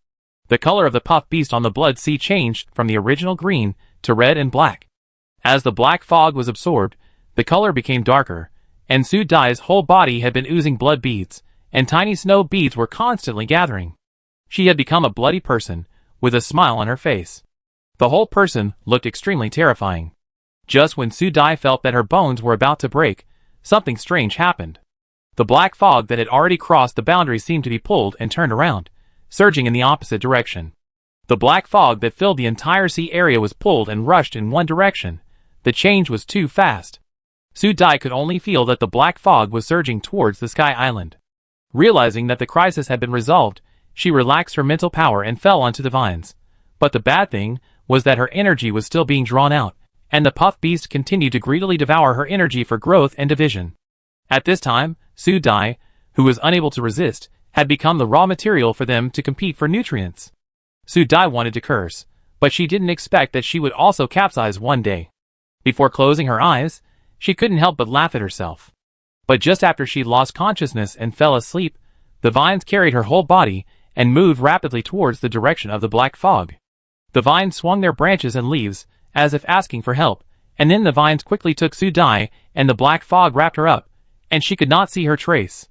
The color of the puff beast on the blood sea changed from the original green to red and black. As the black fog was absorbed, the color became darker, and Su Dai's whole body had been oozing blood beads, and tiny snow beads were constantly gathering. She had become a bloody person, with a smile on her face. The whole person looked extremely terrifying. Just when Su Dai felt that her bones were about to break, something strange happened. The black fog that had already crossed the boundary seemed to be pulled and turned around, surging in the opposite direction. The black fog that filled the entire sea area was pulled and rushed in one direction. The change was too fast. Su Dai could only feel that the black fog was surging towards the Sky Island. Realizing that the crisis had been resolved, she relaxed her mental power and fell onto the vines. But the bad thing was that her energy was still being drawn out, and the puff beast continued to greedily devour her energy for growth and division. At this time, Su Dai, who was unable to resist, had become the raw material for them to compete for nutrients. Su Dai wanted to curse, but she didn't expect that she would also capsize one day. Before closing her eyes, she couldn't help but laugh at herself. But just after she lost consciousness and fell asleep, the vines carried her whole body and moved rapidly towards the direction of the black fog. The vines swung their branches and leaves, as if asking for help, and then the vines quickly took Su Dai, and the black fog wrapped her up, and she could not see her trace.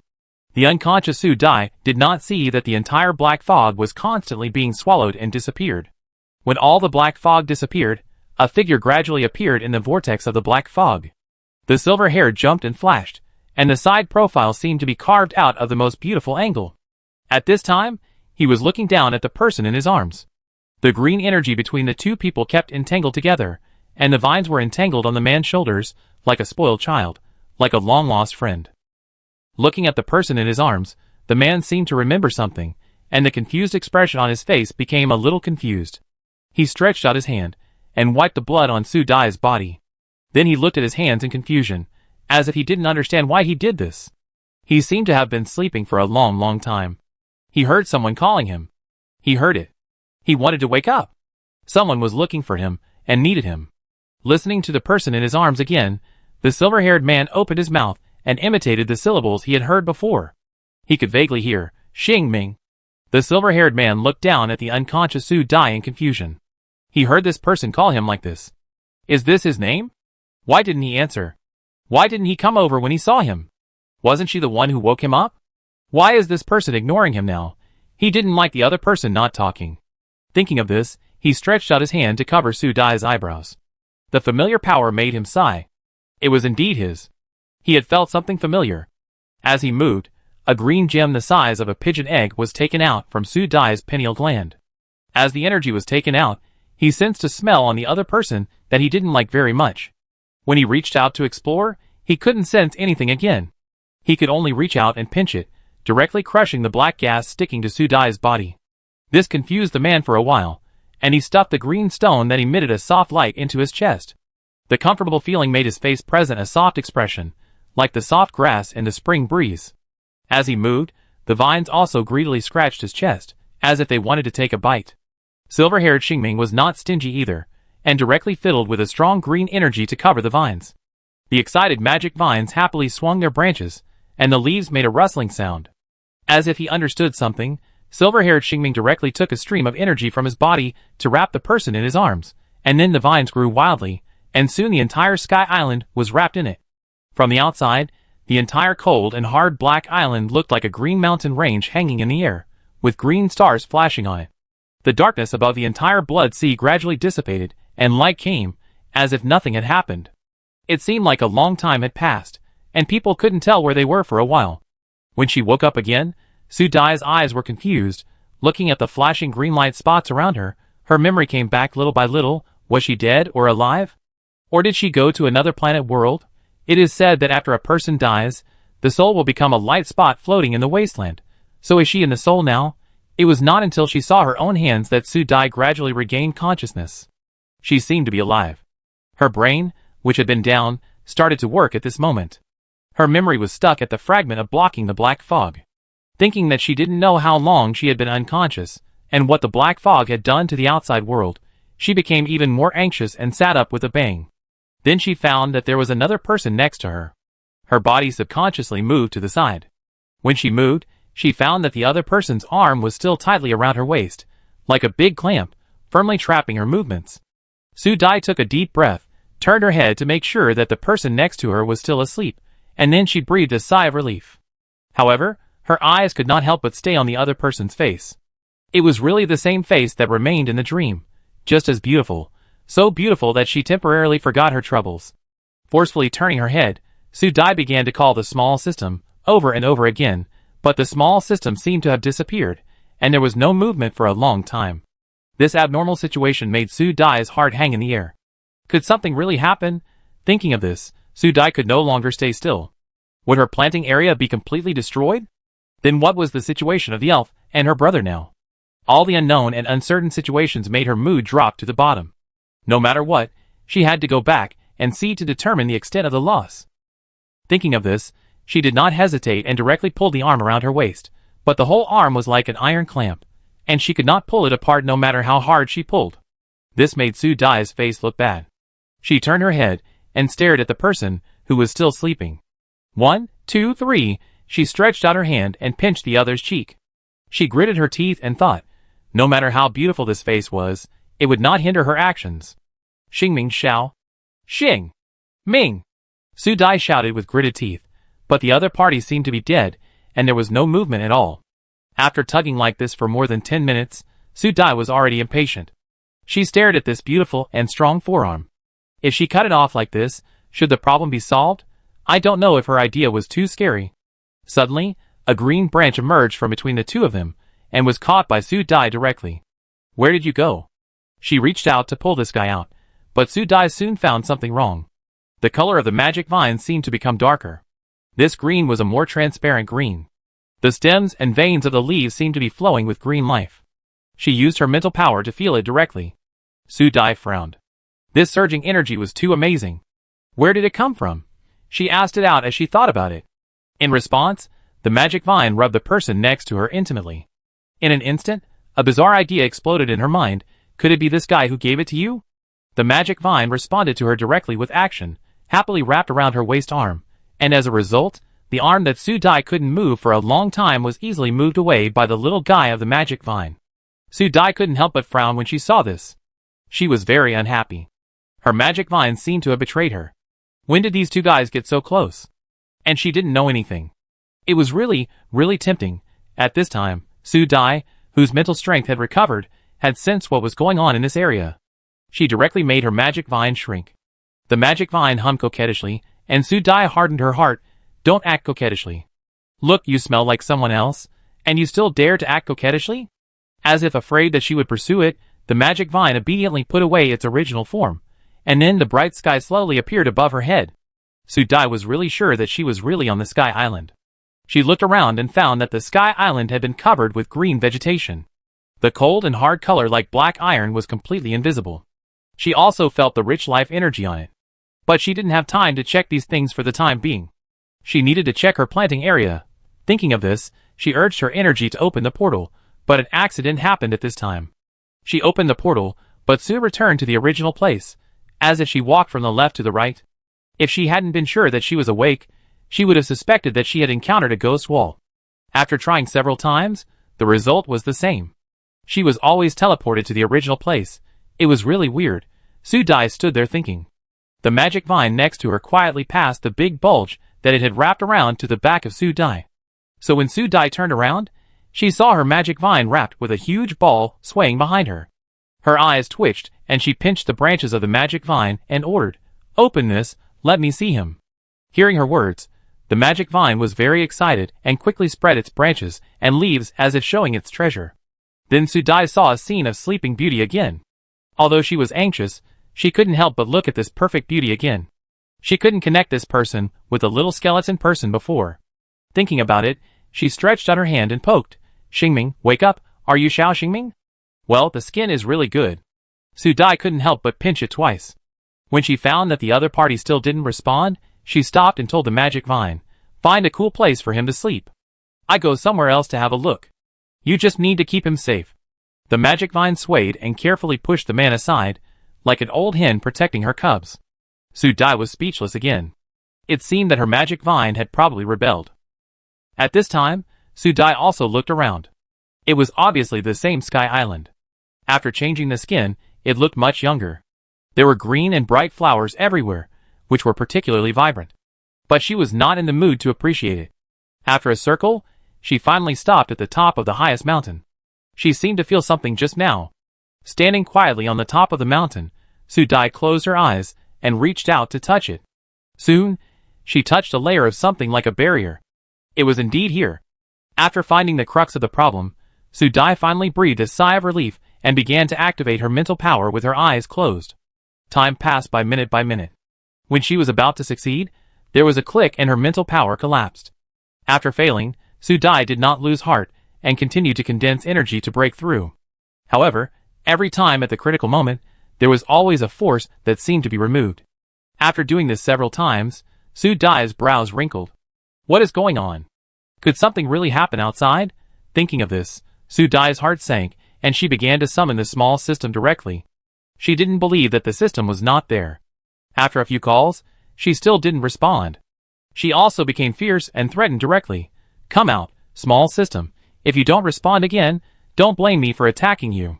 The unconscious Su Dai did not see that the entire black fog was constantly being swallowed and disappeared. When all the black fog disappeared, a figure gradually appeared in the vortex of the black fog. The silver hair jumped and flashed, and the side profile seemed to be carved out of the most beautiful angle. At this time, he was looking down at the person in his arms. The green energy between the two people kept entangled together, and the vines were entangled on the man's shoulders, like a spoiled child, like a long-lost friend. Looking at the person in his arms, the man seemed to remember something, and the confused expression on his face became a little confused. He stretched out his hand, and wiped the blood on Su Dai's body. Then he looked at his hands in confusion, as if he didn't understand why he did this. He seemed to have been sleeping for a long time. He heard someone calling him. He heard it. He wanted to wake up. Someone was looking for him, and needed him. Listening to the person in his arms again, the silver-haired man opened his mouth and imitated the syllables he had heard before. He could vaguely hear, Xing Ming. The silver-haired man looked down at the unconscious Su Dai in confusion. He heard this person call him like this. Is this his name? Why didn't he answer? Why didn't he come over when he saw him? Wasn't she the one who woke him up? Why is this person ignoring him now? He didn't like the other person not talking. Thinking of this, he stretched out his hand to cover Su Dai's eyebrows. The familiar power made him sigh. It was indeed his. He had felt something familiar. As he moved, a green gem the size of a pigeon egg was taken out from Su Dai's pineal gland. As the energy was taken out, he sensed a smell on the other person that he didn't like very much. When he reached out to explore, he couldn't sense anything again. He could only reach out and pinch it, directly crushing the black gas sticking to Su Dai's body. This confused the man for a while, and he stuffed the green stone that emitted a soft light into his chest. The comfortable feeling made his face present a soft expression, like the soft grass in the spring breeze. As he moved, the vines also greedily scratched his chest, as if they wanted to take a bite. Silver-haired Xingming was not stingy either, and directly fiddled with a strong green energy to cover the vines. The excited magic vines happily swung their branches, and the leaves made a rustling sound. As if he understood something, silver-haired Xingming directly took a stream of energy from his body to wrap the person in his arms, and then the vines grew wildly, and soon the entire Sky Island was wrapped in it. From the outside, the entire cold and hard black island looked like a green mountain range hanging in the air, with green stars flashing on it. The darkness above the entire blood sea gradually dissipated, and light came, as if nothing had happened. It seemed like a long time had passed, and people couldn't tell where they were for a while. When she woke up again, Su Dai's eyes were confused. Looking at the flashing green light spots around her, her memory came back little by little. Was she dead or alive? Or did she go to another planet world? It is said that after a person dies, the soul will become a light spot floating in the wasteland. So is she in the soul now? It was not until she saw her own hands that Su Dai gradually regained consciousness. She seemed to be alive. Her brain, which had been down, started to work at this moment. Her memory was stuck at the fragment of blocking the black fog. Thinking that she didn't know how long she had been unconscious, and what the black fog had done to the outside world, she became even more anxious and sat up with a bang. Then she found that there was another person next to her. Her body subconsciously moved to the side. When she moved, she found that the other person's arm was still tightly around her waist, like a big clamp, firmly trapping her movements. Su Dai took a deep breath, turned her head to make sure that the person next to her was still asleep, and then she breathed a sigh of relief. However, her eyes could not help but stay on the other person's face. It was really the same face that remained in the dream, just as beautiful, so beautiful that she temporarily forgot her troubles. Forcefully turning her head, Su Dai began to call the small system, over and over again, but the small system seemed to have disappeared, and there was no movement for a long time. This abnormal situation made Su Dai's heart hang in the air. Could something really happen? Thinking of this, Su Dai could no longer stay still. Would her planting area be completely destroyed? Then what was the situation of the elf and her brother now? All the unknown and uncertain situations made her mood drop to the bottom. No matter what, she had to go back and see to determine the extent of the loss. Thinking of this, she did not hesitate and directly pulled the arm around her waist, but the whole arm was like an iron clamp, and she could not pull it apart no matter how hard she pulled. This made Su Dai's face look bad. She turned her head and stared at the person who was still sleeping. 1, 2, 3, she stretched out her hand and pinched the other's cheek. She gritted her teeth and thought, no matter how beautiful this face was, it would not hinder her actions. Xingming Xiao. Xing! Ming! Su Dai shouted with gritted teeth, but the other party seemed to be dead, and there was no movement at all. After tugging like this for more than 10 minutes, Su Dai was already impatient. She stared at this beautiful and strong forearm. If she cut it off like this, should the problem be solved? I don't know if her idea was too scary. Suddenly, a green branch emerged from between the two of them, and was caught by Su Dai directly. Where did you go? She reached out to pull this guy out, but Su Dai soon found something wrong. The color of the magic vine seemed to become darker. This green was a more transparent green. The stems and veins of the leaves seemed to be flowing with green life. She used her mental power to feel it directly. Su Dai frowned. This surging energy was too amazing. Where did it come from? She asked it out as she thought about it. In response, the magic vine rubbed the person next to her intimately. In an instant, a bizarre idea exploded in her mind. Could it be this guy who gave it to you? The magic vine responded to her directly with action, happily wrapped around her waist arm, and as a result, the arm that Su Dai couldn't move for a long time was easily moved away by the little guy of the magic vine. Su Dai couldn't help but frown when she saw this. She was very unhappy. Her magic vine seemed to have betrayed her. When did these two guys get so close? And she didn't know anything. It was really, really tempting. At this time, Su Dai, whose mental strength had recovered, had sensed what was going on in this area. She directly made her magic vine shrink. The magic vine hummed coquettishly, and Su Dai hardened her heart. Don't act coquettishly. Look, you smell like someone else, and you still dare to act coquettishly? As if afraid that she would pursue it, the magic vine obediently put away its original form, and then the bright sky slowly appeared above her head. Su Dai was really sure that she was really on the Sky Island. She looked around and found that the Sky Island had been covered with green vegetation. The cold and hard color like black iron was completely invisible. She also felt the rich life energy on it. But she didn't have time to check these things for the time being. She needed to check her planting area. Thinking of this, she urged her energy to open the portal, but an accident happened at this time. She opened the portal, but soon returned to the original place, as if she walked from the left to the right. If she hadn't been sure that she was awake, she would have suspected that she had encountered a ghost wall. After trying several times, the result was the same. She was always teleported to the original place. It was really weird. Su Dai stood there thinking. The magic vine next to her quietly passed the big bulge that it had wrapped around to the back of Su Dai. So when Su Dai turned around, she saw her magic vine wrapped with a huge ball swaying behind her. Her eyes twitched, and she pinched the branches of the magic vine and ordered, "Open this, let me see him." Hearing her words, the magic vine was very excited and quickly spread its branches and leaves as if showing its treasure. Then Su Dai saw a scene of Sleeping Beauty again. Although she was anxious, she couldn't help but look at this perfect beauty again. She couldn't connect this person with the little skeleton person before. Thinking about it, she stretched out her hand and poked. "Xingming, wake up, are you Xiao Xingming? Well, the skin is really good." Su Dai couldn't help but pinch it twice. When she found that the other party still didn't respond, she stopped and told the magic vine, "Find a cool place for him to sleep. I go somewhere else to have a look. You just need to keep him safe." The magic vine swayed and carefully pushed the man aside, like an old hen protecting her cubs. Su Dai was speechless again. It seemed that her magic vine had probably rebelled. At this time, Su Dai also looked around. It was obviously the same Sky Island. After changing the skin, it looked much younger. There were green and bright flowers everywhere, which were particularly vibrant. But she was not in the mood to appreciate it. After a circle, she finally stopped at the top of the highest mountain. She seemed to feel something just now. Standing quietly on the top of the mountain, Su Dai closed her eyes and reached out to touch it. Soon, she touched a layer of something like a barrier. It was indeed here. After finding the crux of the problem, Su Dai finally breathed a sigh of relief and began to activate her mental power with her eyes closed. Time passed by minute by minute. When she was about to succeed, there was a click and her mental power collapsed. After failing, Su Dai did not lose heart and continued to condense energy to break through. However, every time at the critical moment, there was always a force that seemed to be removed. After doing this several times, Su Dai's brows wrinkled. What is going on? Could something really happen outside? Thinking of this, Su Dai's heart sank, and she began to summon the small system directly. She didn't believe that the system was not there. After a few calls, she still didn't respond. She also became fierce and threatened directly. "Come out, small system. If you don't respond again, don't blame me for attacking you."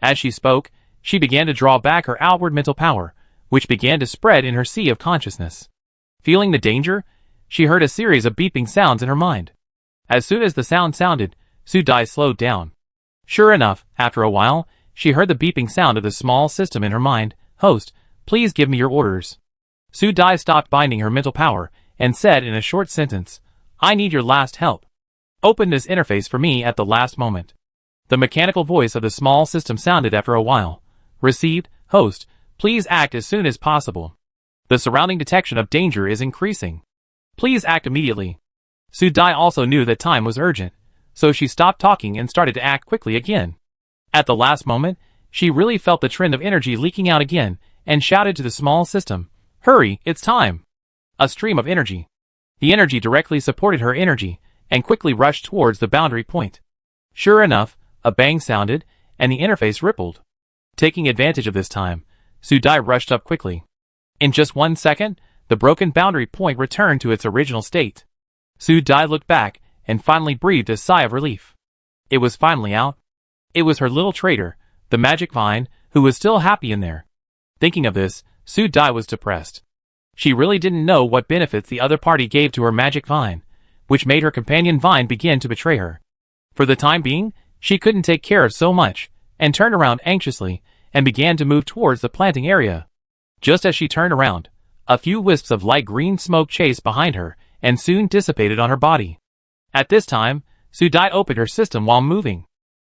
As she spoke, she began to draw back her outward mental power, which began to spread in her sea of consciousness. Feeling the danger, she heard a series of beeping sounds in her mind. As soon as the sound sounded, Su Dai slowed down. Sure enough, after a while, she heard the beeping sound of the small system in her mind. "Host, please give me your orders." Su Dai stopped binding her mental power and said in a short sentence, "I need your last help. Open this interface for me at the last moment." The mechanical voice of the small system sounded after a while. "Received, host, please act as soon as possible. The surrounding detection of danger is increasing. Please act immediately." Su Dai also knew that time was urgent, so she stopped talking and started to act quickly again. At the last moment, she really felt the trend of energy leaking out again and shouted to the small system, "Hurry, it's time." A stream of energy. The energy directly supported her energy and quickly rushed towards the boundary point. Sure enough, a bang sounded, and the interface rippled. Taking advantage of this time, Su Dai rushed up quickly. In just 1 second, the broken boundary point returned to its original state. Su Dai looked back and finally breathed a sigh of relief. It was finally out. It was her little traitor, the magic vine, who was still happy in there. Thinking of this, Su Dai was depressed. She really didn't know what benefits the other party gave to her magic vine, which made her companion vine begin to betray her. For the time being, she couldn't take care of so much, and turned around anxiously, and began to move towards the planting area. Just as she turned around, a few wisps of light green smoke chased behind her, and soon dissipated on her body. At this time, Su Dai opened her system while moving.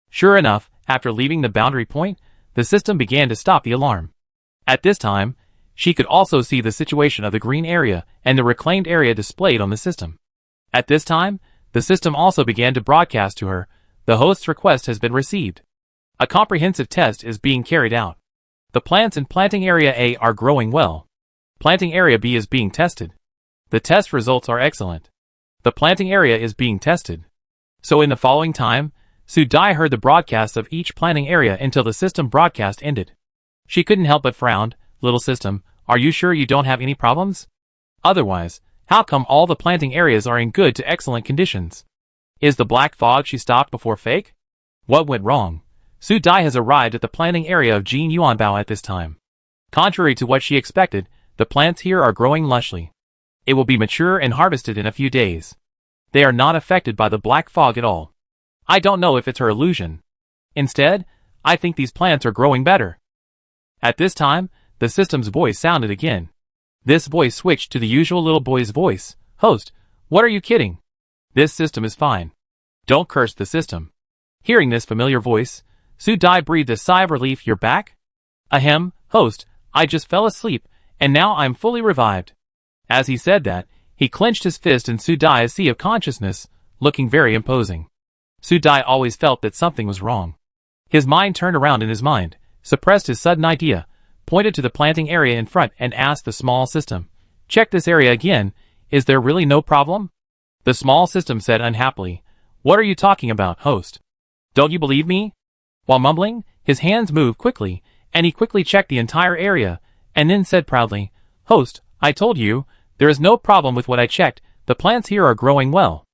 Sure enough, after leaving the boundary point, the system began to stop the alarm. At this time, she could also see the situation of the green area and the reclaimed area displayed on the system. At this time, the system also began to broadcast to her, "The host's request has been received. A comprehensive test is being carried out. The plants in planting area A are growing well. Planting area B is being tested. The test results are excellent. The planting area is being tested. So in the following time, Su Dai heard the broadcast of each planting area until the system broadcast ended. She couldn't help but frown. Little system, are you sure you don't have any problems? Otherwise, how come all the planting areas are in good to excellent conditions? Is the black fog she stopped before fake? What went wrong? Su Dai has arrived at the planting area of Jin Yuanbao at this time. Contrary to what she expected, the plants here are growing lushly. It will be mature and harvested in a few days. They are not affected by the black fog at all. I don't know if it's her illusion. Instead, I think these plants are growing better. At this time, the system's voice sounded again. This voice switched to the usual little boy's voice. Host, what are you kidding? This system is fine. Don't curse the system. Hearing this familiar voice, Su Dai breathed a sigh of relief. You're back? Ahem, host, I just fell asleep, and now I'm fully revived. As he said that, he clenched his fist in Su Dai's sea of consciousness, looking very imposing. Su Dai always felt that something was wrong. His mind turned around in his mind, suppressed his sudden idea, pointed to the planting area in front and asked the small system, check this area again, is there really no problem? The small system said unhappily, what are you talking about, host? Don't you believe me? While mumbling, his hands moved quickly, and he quickly checked the entire area, and then said proudly, host, I told you, there is no problem with what I checked, the plants here are growing well.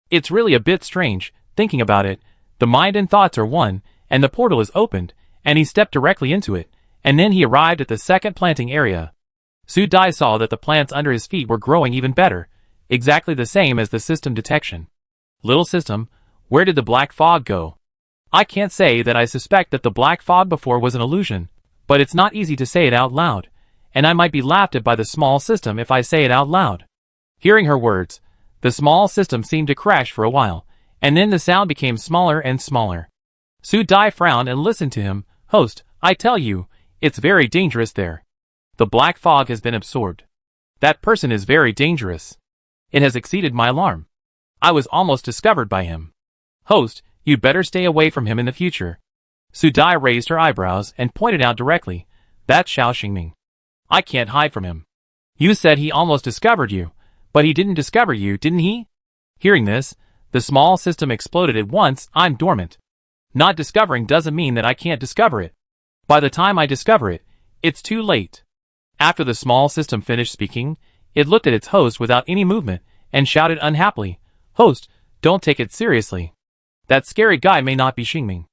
It's really a bit strange, thinking about it, the mind and thoughts are one, and the portal is opened, and he stepped directly into it, and then he arrived at the second planting area. Su Dai saw that the plants under his feet were growing even better, exactly the same as the system detection. Little system, where did the black fog go? I can't say that I suspect that the black fog before was an illusion, but it's not easy to say it out loud, and I might be laughed at by the small system if I say it out loud. Hearing her words, the small system seemed to crash for a while, and then the sound became smaller and smaller. Su Dai frowned and listened to him. Host, I tell you, it's very dangerous there. The black fog has been absorbed. That person is very dangerous. It has exceeded my alarm. I was almost discovered by him. Host, you'd better stay away from him in the future. Su Dai raised her eyebrows and pointed out directly, that's Xiao Xingming. I can't hide from him. You said he almost discovered you, but he didn't discover you, didn't he? Hearing this, the small system exploded at once. I'm dormant. Not discovering doesn't mean that I can't discover it. By the time I discover it, it's too late. After the small system finished speaking, it looked at its host without any movement and shouted unhappily, Host, don't take it seriously. That scary guy may not be Xingming.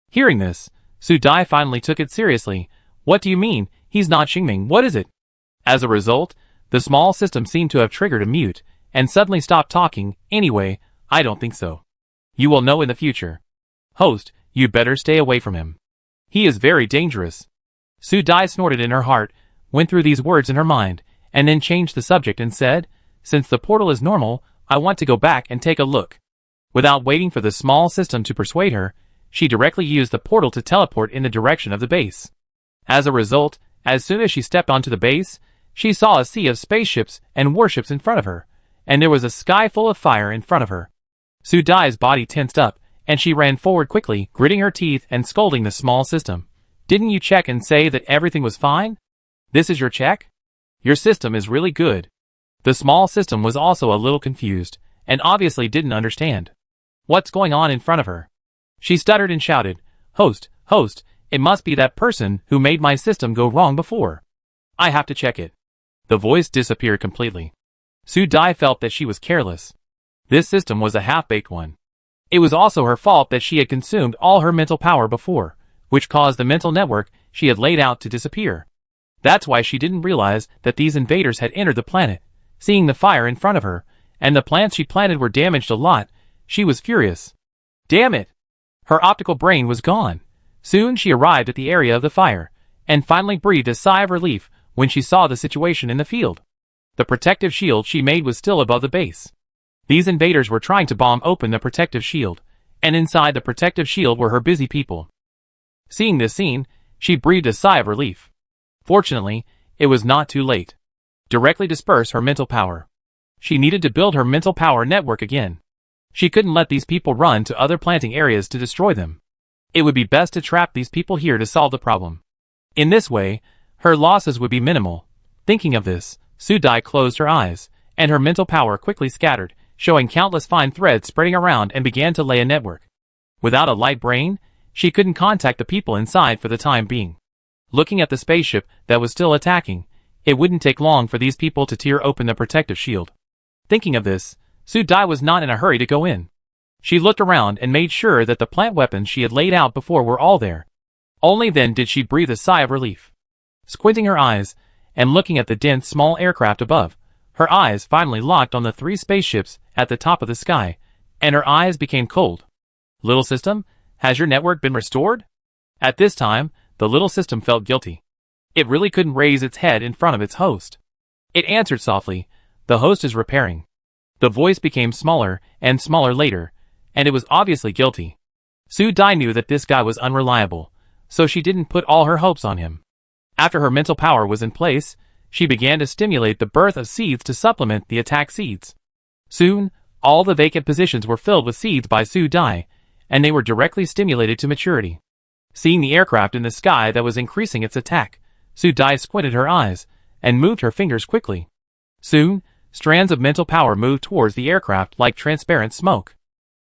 Hearing this, Su Dai finally took it seriously. What do you mean, he's not Xingming, what is it? As a result, the small system seemed to have triggered a mute, and suddenly stopped talking. Anyway, I don't think so. You will know in the future. Host, you'd better stay away from him. He is very dangerous. Su Dai snorted in her heart, went through these words in her mind, and then changed the subject and said, since the portal is normal, I want to go back and take a look. Without waiting for the small system to persuade her, she directly used the portal to teleport in the direction of the base. As a result, as soon as she stepped onto the base, she saw a sea of spaceships and warships in front of her, and there was a sky full of fire in front of her. Su Dai's body tensed up, and she ran forward quickly, gritting her teeth and scolding the small system. Didn't you check and say that everything was fine? This is your check? Your system is really good. The small system was also a little confused, and obviously didn't understand. What's going on in front of her? She stuttered and shouted, Host, host, it must be that person who made my system go wrong before. I have to check it. The voice disappeared completely. Su Dai felt that she was careless. This system was a half-baked one. It was also her fault that she had consumed all her mental power before, which caused the mental network she had laid out to disappear. That's why she didn't realize that these invaders had entered the planet. Seeing the fire in front of her, and the plants she planted were damaged a lot, she was furious. Damn it! Her optical brain was gone. Soon she arrived at the area of the fire, and finally breathed a sigh of relief when she saw the situation in the field. The protective shield she made was still above the base. These invaders were trying to bomb open the protective shield, and inside the protective shield were her busy people. Seeing this scene, she breathed a sigh of relief. Fortunately, it was not too late. Directly disperse her mental power. She needed to build her mental power network again. She couldn't let these people run to other planting areas to destroy them. It would be best to trap these people here to solve the problem. In this way, her losses would be minimal. Thinking of this, Su Dai closed her eyes, and her mental power quickly scattered, showing countless fine threads spreading around, and began to lay a network. Without a light brain, she couldn't contact the people inside for the time being. Looking at the spaceship that was still attacking, it wouldn't take long for these people to tear open the protective shield. Thinking of this, Su Dai was not in a hurry to go in. She looked around and made sure that the plant weapons she had laid out before were all there. Only then did she breathe a sigh of relief. Squinting her eyes, and looking at the dense small aircraft above, her eyes finally locked on the 3 spaceships at the top of the sky, and her eyes became cold. Little system, has your network been restored? At this time, the little system felt guilty. It really couldn't raise its head in front of its host. It answered softly, "The host is repairing." The voice became smaller and smaller later, and it was obviously guilty. Su Dai knew that this guy was unreliable, so she didn't put all her hopes on him. After her mental power was in place, she began to stimulate the birth of seeds to supplement the attack seeds. Soon, all the vacant positions were filled with seeds by Su Dai, and they were directly stimulated to maturity. Seeing the aircraft in the sky that was increasing its attack, Su Dai squinted her eyes, and moved her fingers quickly. Soon, strands of mental power moved towards the aircraft like transparent smoke.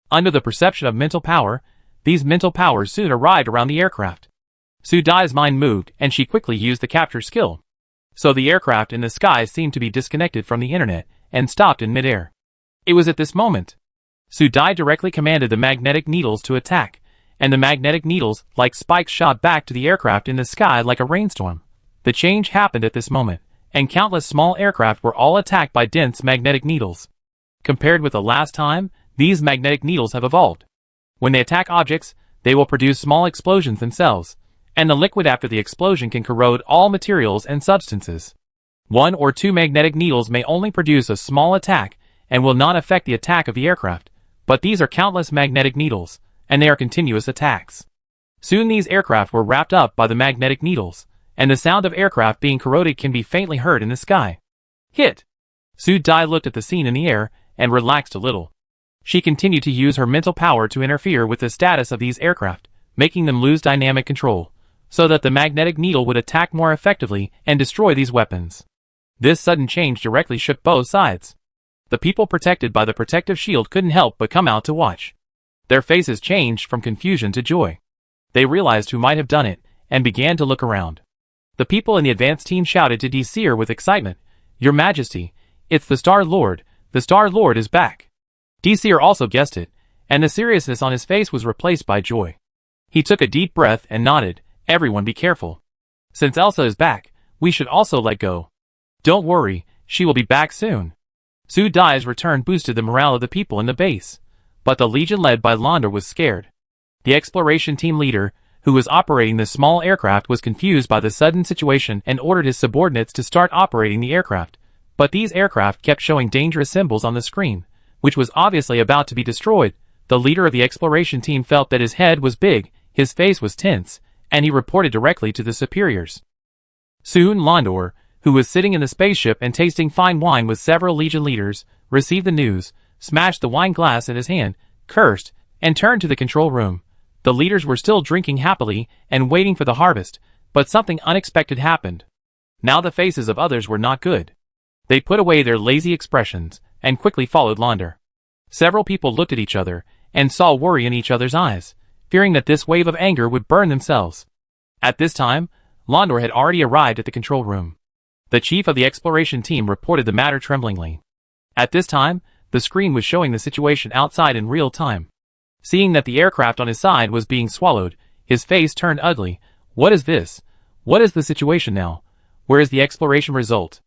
Under the perception of mental power, these mental powers soon arrived around the aircraft. Su Dai's mind moved, and she quickly used the capture skill. So the aircraft in the sky seemed to be disconnected from the internet, and stopped in midair. It was at this moment Su Dai directly commanded the magnetic needles to attack, and the magnetic needles, like spikes, shot back to the aircraft in the sky like a rainstorm. The change happened at this moment, and countless small aircraft were all attacked by dense magnetic needles. Compared with the last time, these magnetic needles have evolved. When they attack objects, they will produce small explosions themselves, and the liquid after the explosion can corrode all materials and substances. 1 or 2 magnetic needles may only produce a small attack and will not affect the attack of the aircraft, but these are countless magnetic needles, and they are continuous attacks. Soon these aircraft were wrapped up by the magnetic needles, and the sound of aircraft being corroded can be faintly heard in the sky. Hit! Su Dai looked at the scene in the air, and relaxed a little. She continued to use her mental power to interfere with the status of these aircraft, making them lose dynamic control, so that the magnetic needle would attack more effectively and destroy these weapons. This sudden change directly shook both sides. The people protected by the protective shield couldn't help but come out to watch. Their faces changed from confusion to joy. They realized who might have done it, and began to look around. The people in the advance team shouted to Seer with excitement, "Your Majesty, it's the Star Lord is back." Seer also guessed it, and the seriousness on his face was replaced by joy. He took a deep breath and nodded, "Everyone be careful. Since Elsa is back, we should also let go. Don't worry, she will be back soon." Su Dai's return boosted the morale of the people in the base, but the Legion led by Launder was scared. The exploration team leader, who was operating the small aircraft, was confused by the sudden situation and ordered his subordinates to start operating the aircraft, but these aircraft kept showing dangerous symbols on the screen, which was obviously about to be destroyed. The leader of the exploration team felt that his head was big, his face was tense, and he reported directly to the superiors. Soon Londor, who was sitting in the spaceship and tasting fine wine with several Legion leaders, received the news, smashed the wine glass in his hand, cursed, and turned to the control room. The leaders were still drinking happily and waiting for the harvest, but something unexpected happened. Now the faces of others were not good. They put away their lazy expressions, and quickly followed Launder. Several people looked at each other, and saw worry in each other's eyes, fearing that this wave of anger would burn themselves. At this time, Launder had already arrived at the control room. The chief of the exploration team reported the matter tremblingly. At this time, the screen was showing the situation outside in real time. Seeing that the aircraft on his side was being swallowed, his face turned ugly. "What is this? What is the situation now? Where is the exploration result?"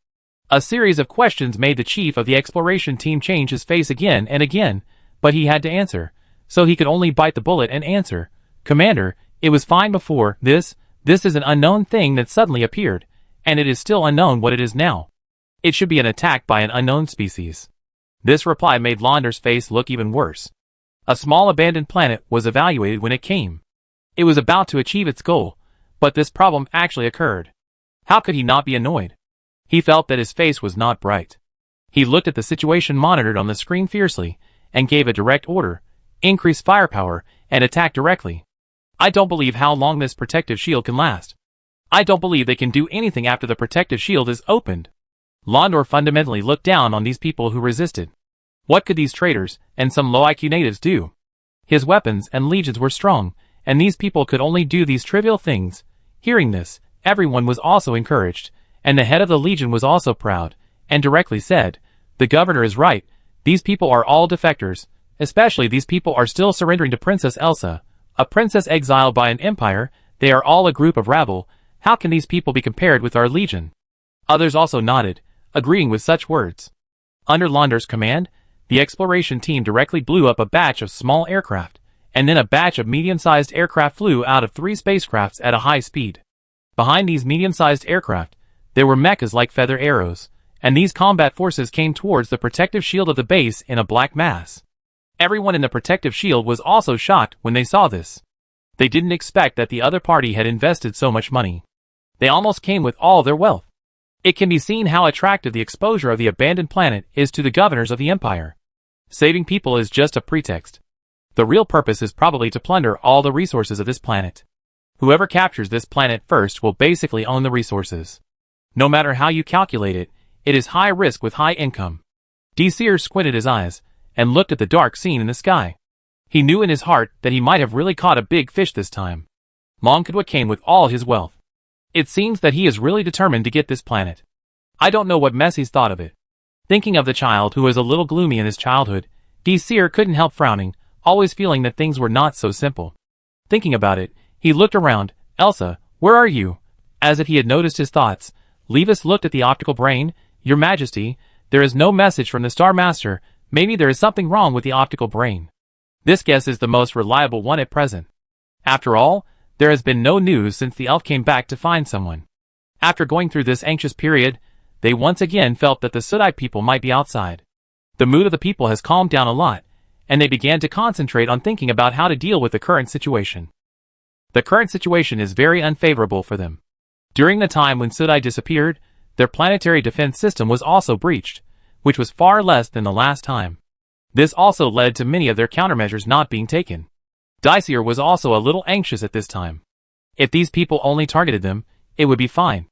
A series of questions made the chief of the exploration team change his face again and again, but he had to answer, so he could only bite the bullet and answer, "Commander, it was fine before. This is an unknown thing that suddenly appeared, and it is still unknown what it is now. It should be an attack by an unknown species." This reply made Launder's face look even worse. A small abandoned planet was evaluated when it came. It was about to achieve its goal, but this problem actually occurred. How could he not be annoyed? He felt that his face was not bright. He looked at the situation monitored on the screen fiercely, and gave a direct order, increase firepower, and attack directly. I don't believe how long this protective shield can last. I don't believe they can do anything after the protective shield is opened. Londor fundamentally looked down on these people who resisted. What could these traitors, and some low-IQ natives do? His weapons and legions were strong, and these people could only do these trivial things. Hearing this, everyone was also encouraged, and the head of the legion was also proud, and directly said, "The governor is right, these people are all defectors, especially these people are still surrendering to Princess Elsa, a princess exiled by an empire. They are all a group of rabble. How can these people be compared with our legion?" Others also nodded, agreeing with such words. Under Londor's command, the exploration team directly blew up a batch of small aircraft, and then a batch of medium-sized aircraft flew out of 3 spacecrafts at a high speed. Behind these medium-sized aircraft, there were mechas like feather arrows, and these combat forces came towards the protective shield of the base in a black mass. Everyone in the protective shield was also shocked when they saw this. They didn't expect that the other party had invested so much money. They almost came with all their wealth. It can be seen how attractive the exposure of the abandoned planet is to the governors of the empire. Saving people is just a pretext. The real purpose is probably to plunder all the resources of this planet. Whoever captures this planet first will basically own the resources. No matter how you calculate it, it is high risk with high income. Seer squinted his eyes, and looked at the dark scene in the sky. He knew in his heart that he might have really caught a big fish this time. Monkadwa came with all his wealth. It seems that he is really determined to get this planet. I don't know what Messi's thought of it. Thinking of the child who was a little gloomy in his childhood, Seer couldn't help frowning, always feeling that things were not so simple. Thinking about it, he looked around. "Elsa, where are you?" As if he had noticed his thoughts, Levis looked at the optical brain. "Your Majesty, there is no message from the Star Master. Maybe there is something wrong with the optical brain. This guess is the most reliable one at present. After all, there has been no news since the elf came back to find someone." After going through this anxious period, they once again felt that the Sudai people might be outside. The mood of the people has calmed down a lot, and they began to concentrate on thinking about how to deal with the current situation. The current situation is very unfavorable for them. During the time when Sudai disappeared, their planetary defense system was also breached, which was far less than the last time. This also led to many of their countermeasures not being taken. Seer was also a little anxious at this time. If these people only targeted them, it would be fine.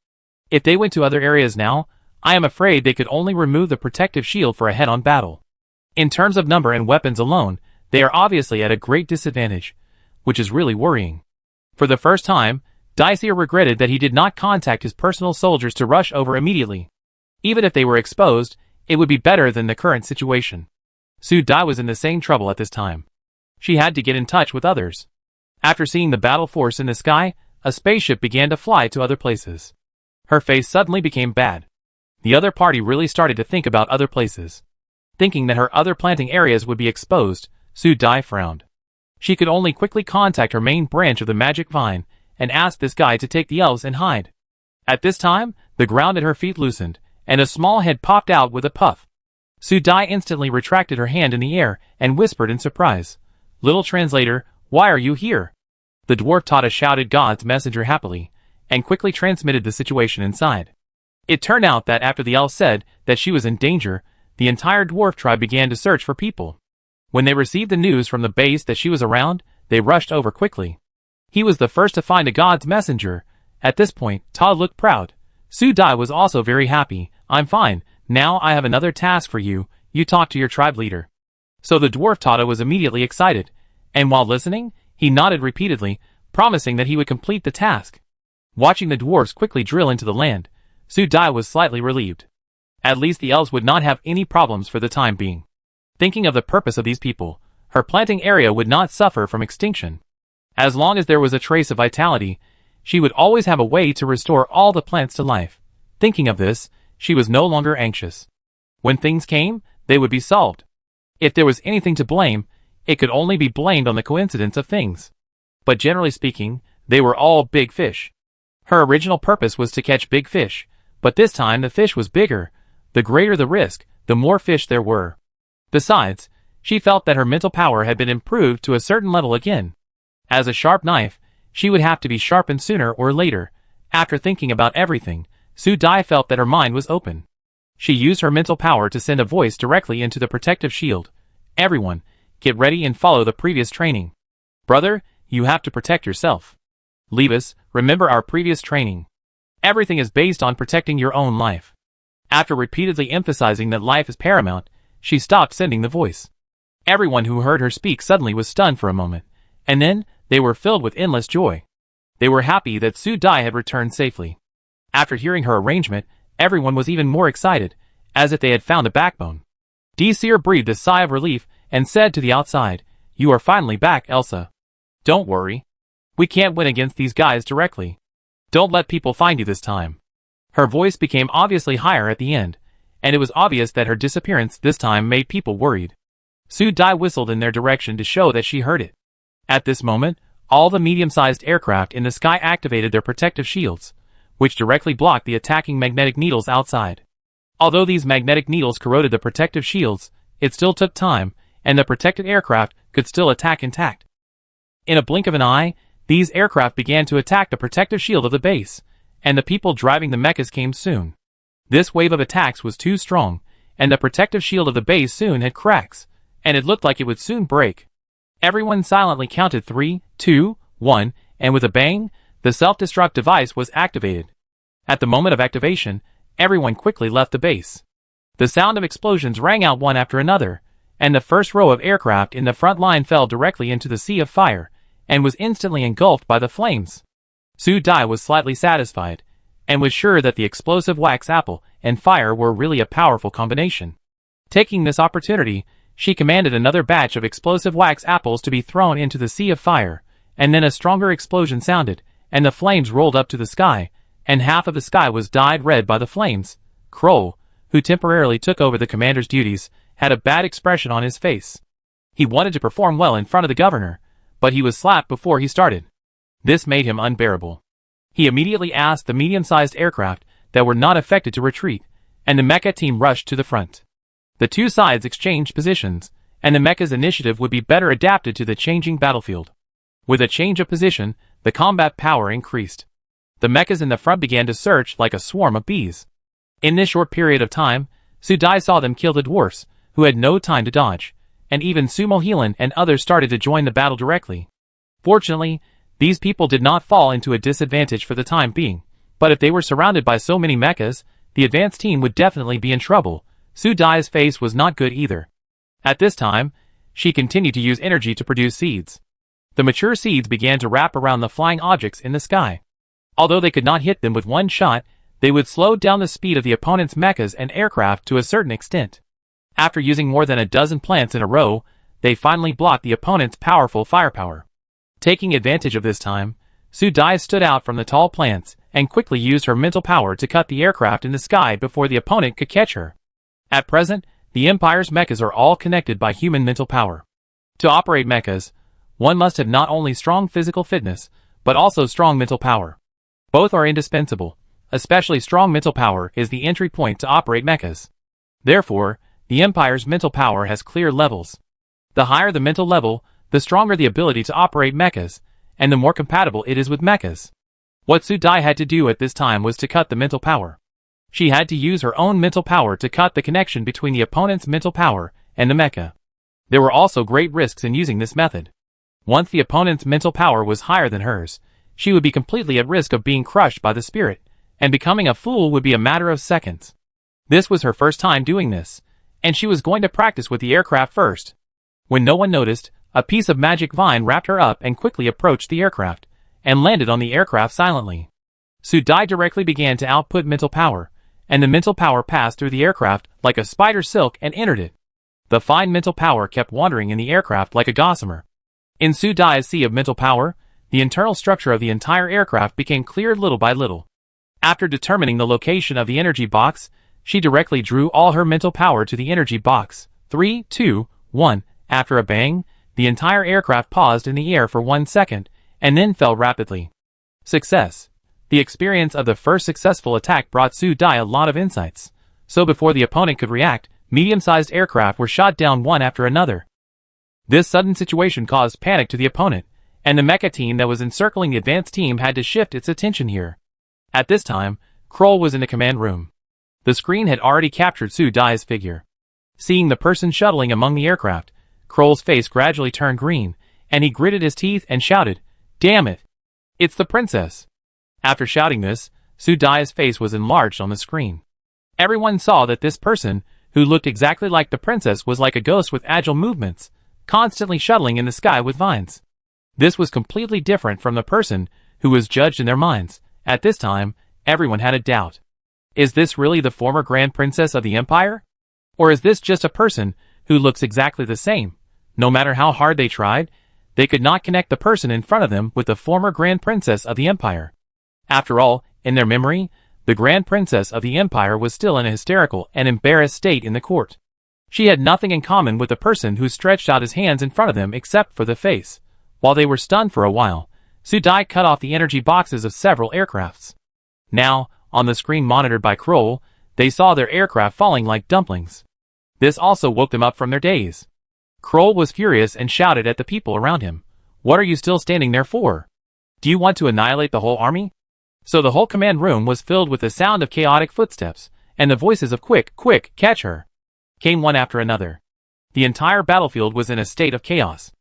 If they went to other areas now, I am afraid they could only remove the protective shield for a head-on battle. In terms of number and weapons alone, they are obviously at a great disadvantage, which is really worrying. For the first time, Seer regretted that he did not contact his personal soldiers to rush over immediately. Even if they were exposed, it would be better than the current situation. Sudai was in the same trouble at this time. She had to get in touch with others. After seeing the battle force in the sky, a spaceship began to fly to other places. Her face suddenly became bad. The other party really started to think about other places. Thinking that her other planting areas would be exposed, Sudai frowned. She could only quickly contact her main branch of the magic vine, and ask this guy to take the elves and hide. At this time, the ground at her feet loosened, and a small head popped out with a puff. Sudai instantly retracted her hand in the air, and whispered in surprise, "Little translator, why are you here?" The dwarf Tata shouted God's messenger happily, and quickly transmitted the situation inside. It turned out that after the elf said that she was in danger, the entire dwarf tribe began to search for people. When they received the news from the base that she was around, they rushed over quickly. He was the first to find a God's messenger. At this point, Ta looked proud. Sudai was also very happy. "I'm fine. Now I have another task for you. You talk to your tribe leader." So the dwarf Tata was immediately excited, and while listening, he nodded repeatedly, promising that he would complete the task. Watching the dwarves quickly drill into the land, Sudai was slightly relieved. At least the elves would not have any problems for the time being. Thinking of the purpose of these people, her planting area would not suffer from extinction. As long as there was a trace of vitality, she would always have a way to restore all the plants to life. Thinking of this, she was no longer anxious. When things came, they would be solved. If there was anything to blame, it could only be blamed on the coincidence of things. But generally speaking, they were all big fish. Her original purpose was to catch big fish, but this time the fish was bigger. The greater the risk, the more fish there were. Besides, she felt that her mental power had been improved to a certain level again. As a sharp knife, she would have to be sharpened sooner or later. After thinking about everything, Sudai felt that her mind was open. She used her mental power to send a voice directly into the protective shield. "Everyone, get ready and follow the previous training. Brother, you have to protect yourself. Levis, remember our previous training. Everything is based on protecting your own life. After repeatedly emphasizing that life is paramount, she stopped sending the voice. Everyone who heard her speak suddenly was stunned for a moment, and then they were filled with endless joy. They were happy that Su Dai had returned safely. After hearing her arrangement, everyone was even more excited, as if they had found a backbone. Seer breathed a sigh of relief and said to the outside, "You are finally back, Elsa. Don't worry. We can't win against these guys directly. Don't let people find you this time." Her voice became obviously higher at the end, and it was obvious that her disappearance this time made people worried. Su Dai whistled in their direction to show that she heard it. At this moment, all the medium-sized aircraft in the sky activated their protective shields, which directly blocked the attacking magnetic needles outside. Although these magnetic needles corroded the protective shields, it still took time, and the protected aircraft could still attack intact. In a blink of an eye, these aircraft began to attack the protective shield of the base, and the people driving the mechas came soon. This wave of attacks was too strong, and the protective shield of the base soon had cracks, and it looked like it would soon break. Everyone silently counted 3, 2, 1, and with a bang, the self-destruct device was activated. At the moment of activation, everyone quickly left the base. The sound of explosions rang out one after another, and the first row of aircraft in the front line fell directly into the sea of fire, and was instantly engulfed by the flames. Su Dai was slightly satisfied, and was sure that the explosive wax apple and fire were really a powerful combination. Taking this opportunity, she commanded another batch of explosive wax apples to be thrown into the sea of fire, and then a stronger explosion sounded, and the flames rolled up to the sky, and half of the sky was dyed red by the flames. Kroll, who temporarily took over the commander's duties, had a bad expression on his face. He wanted to perform well in front of the governor, but he was slapped before he started. This made him unbearable. He immediately asked the medium-sized aircraft that were not affected to retreat, and the mecha team rushed to the front. The two sides exchanged positions, and the mecha's initiative would be better adapted to the changing battlefield. With a change of position, the combat power increased. The mechas in the front began to search like a swarm of bees. In this short period of time, Su Dai saw them kill the dwarfs, who had no time to dodge, and even Sumo Heelan and others started to join the battle directly. Fortunately, these people did not fall into a disadvantage for the time being, but if they were surrounded by so many mechas, the advanced team would definitely be in trouble. Su Dai's face was not good either. At this time, she continued to use energy to produce seeds. The mature seeds began to wrap around the flying objects in the sky. Although they could not hit them with one shot, they would slow down the speed of the opponent's mechas and aircraft to a certain extent. After using more than a dozen plants in a row, they finally blocked the opponent's powerful firepower. Taking advantage of this time, Su Dai stood out from the tall plants and quickly used her mental power to cut the aircraft in the sky before the opponent could catch her. At present, the Empire's mechas are all connected by human mental power. To operate mechas, one must have not only strong physical fitness, but also strong mental power. Both are indispensable, especially strong mental power is the entry point to operate mechas. Therefore, the Empire's mental power has clear levels. The higher the mental level, the stronger the ability to operate mechas, and the more compatible it is with mechas. What Su Dai had to do at this time was to cut the mental power. She had to use her own mental power to cut the connection between the opponent's mental power and the mecha. There were also great risks in using this method. Once the opponent's mental power was higher than hers, she would be completely at risk of being crushed by the spirit, and becoming a fool would be a matter of seconds. This was her first time doing this, and she was going to practice with the aircraft first. When no one noticed, a piece of magic vine wrapped her up and quickly approached the aircraft, and landed on the aircraft silently. Su Dai directly began to output mental power, and the mental power passed through the aircraft like a spider silk and entered it. The fine mental power kept wandering in the aircraft like a gossamer. In Su Dai's sea of mental power, the internal structure of the entire aircraft became clear little by little. After determining the location of the energy box, she directly drew all her mental power to the energy box. 3, 2, 1. After a bang, the entire aircraft paused in the air for 1 second, and then fell rapidly. Success. The experience of the first successful attack brought Su Dai a lot of insights, so before the opponent could react, medium-sized aircraft were shot down one after another. This sudden situation caused panic to the opponent, and the mecha team that was encircling the advanced team had to shift its attention here. At this time, Kroll was in the command room. The screen had already captured Su Dai's figure. Seeing the person shuttling among the aircraft, Kroll's face gradually turned green, and he gritted his teeth and shouted, "Damn it! It's the princess!" After shouting this, Su Dai's face was enlarged on the screen. Everyone saw that this person, who looked exactly like the princess, was like a ghost with agile movements, constantly shuttling in the sky with vines. This was completely different from the person who was judged in their minds. At this time, everyone had a doubt. Is this really the former Grand Princess of the Empire? Or is this just a person who looks exactly the same? No matter how hard they tried, they could not connect the person in front of them with the former Grand Princess of the Empire. After all, in their memory, the Grand Princess of the Empire was still in a hysterical and embarrassed state in the court. She had nothing in common with the person who stretched out his hands in front of them except for the face. While they were stunned for a while, Su Dai cut off the energy boxes of several aircrafts. Now, on the screen monitored by Kroll, they saw their aircraft falling like dumplings. This also woke them up from their daze. Kroll was furious and shouted at the people around him, "What are you still standing there for? Do you want to annihilate the whole army?" So the whole command room was filled with the sound of chaotic footsteps, and the voices of "Quick, quick, catch her!" came one after another. The entire battlefield was in a state of chaos.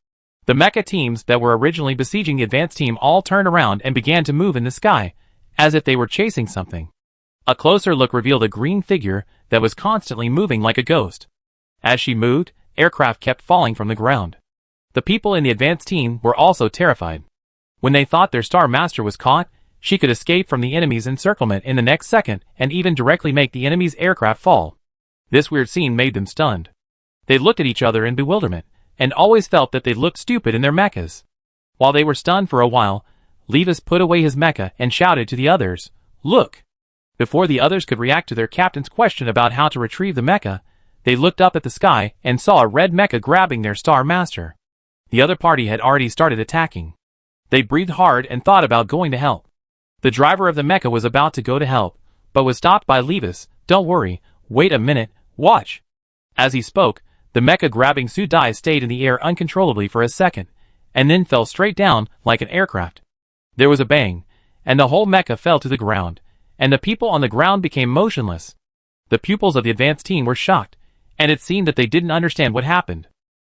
The mecha teams that were originally besieging the advanced team all turned around and began to move in the sky, as if they were chasing something. A closer look revealed a green figure that was constantly moving like a ghost. As she moved, aircraft kept falling from the ground. The people in the advanced team were also terrified. When they thought their Star Master was caught, she could escape from the enemy's encirclement in the next second and even directly make the enemy's aircraft fall. This weird scene made them stunned. They looked at each other in bewilderment, and always felt that they looked stupid in their mechas. While they were stunned for a while, Levis put away his mecha and shouted to the others, "Look!" Before the others could react to their captain's question about how to retrieve the mecha, they looked up at the sky and saw a red mecha grabbing their Star Master. The other party had already started attacking. They breathed hard and thought about going to help. The driver of the mecha was about to go to help, but was stopped by Levis. "Don't worry, wait a minute, watch." As he spoke, the mecha grabbing Su Dai stayed in the air uncontrollably for a second, and then fell straight down like an aircraft. There was a bang, and the whole mecha fell to the ground, and the people on the ground became motionless. The pupils of the advanced team were shocked, and it seemed that they didn't understand what happened.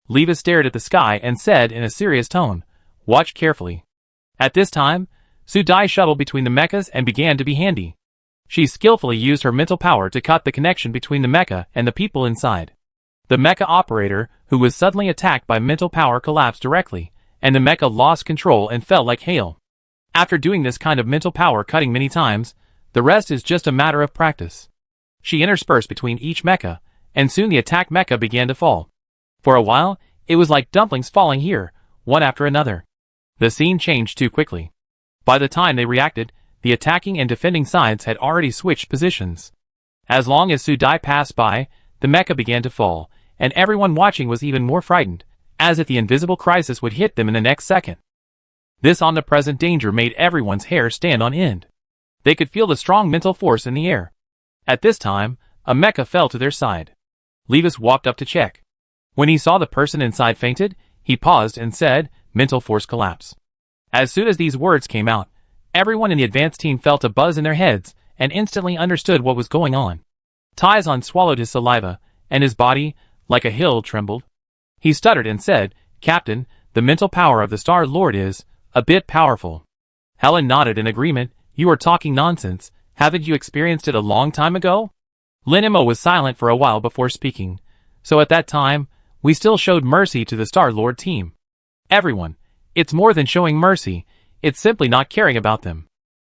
Levis stared at the sky and said in a serious tone, "Watch carefully." At this time, Su Dai shuttled between the mechas and began to be handy. She skillfully used her mental power to cut the connection between the mecha and the people inside. The mecha operator, who was suddenly attacked by mental power, collapsed directly, and the mecha lost control and fell like hail. After doing this kind of mental power cutting many times, the rest is just a matter of practice. She interspersed between each mecha, and soon the attack mecha began to fall. For a while, it was like dumplings falling here, one after another. The scene changed too quickly. By the time they reacted, the attacking and defending sides had already switched positions. As long as Su Dai passed by, the mecha began to fall, and everyone watching was even more frightened, as if the invisible crisis would hit them in the next second. This omnipresent danger made everyone's hair stand on end. They could feel the strong mental force in the air. At this time, a mecha fell to their side. Levis walked up to check. When he saw the person inside fainted, he paused and said, "Mental force collapse." As soon as these words came out, everyone in the advanced team felt a buzz in their heads and instantly understood what was going on. Taizan swallowed his saliva, and his body, like a hill, trembled. He stuttered and said, "Captain, the mental power of the Star Lord is a bit powerful." Helen nodded in agreement. "You are talking nonsense. Haven't you experienced it a long time ago?" Lin Imo was silent for a while before speaking. "So at that time, we still showed mercy to the Star Lord team." Everyone, "It's more than showing mercy, it's simply not caring about them.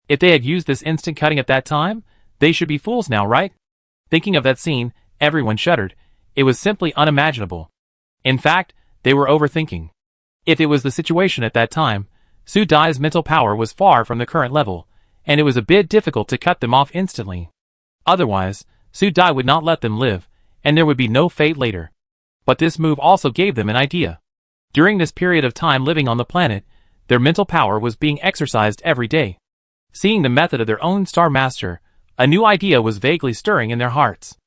If they had used this instant cutting at that time, they should be fools now, right?" Thinking of that scene, everyone shuddered. It was simply unimaginable. In fact, they were overthinking. If it was the situation at that time, Su Dai's mental power was far from the current level, and it was a bit difficult to cut them off instantly. Otherwise, Su Dai would not let them live, and there would be no fate later. But this move also gave them an idea. During this period of time living on the planet, their mental power was being exercised every day. Seeing the method of their own Star Master, a new idea was vaguely stirring in their hearts.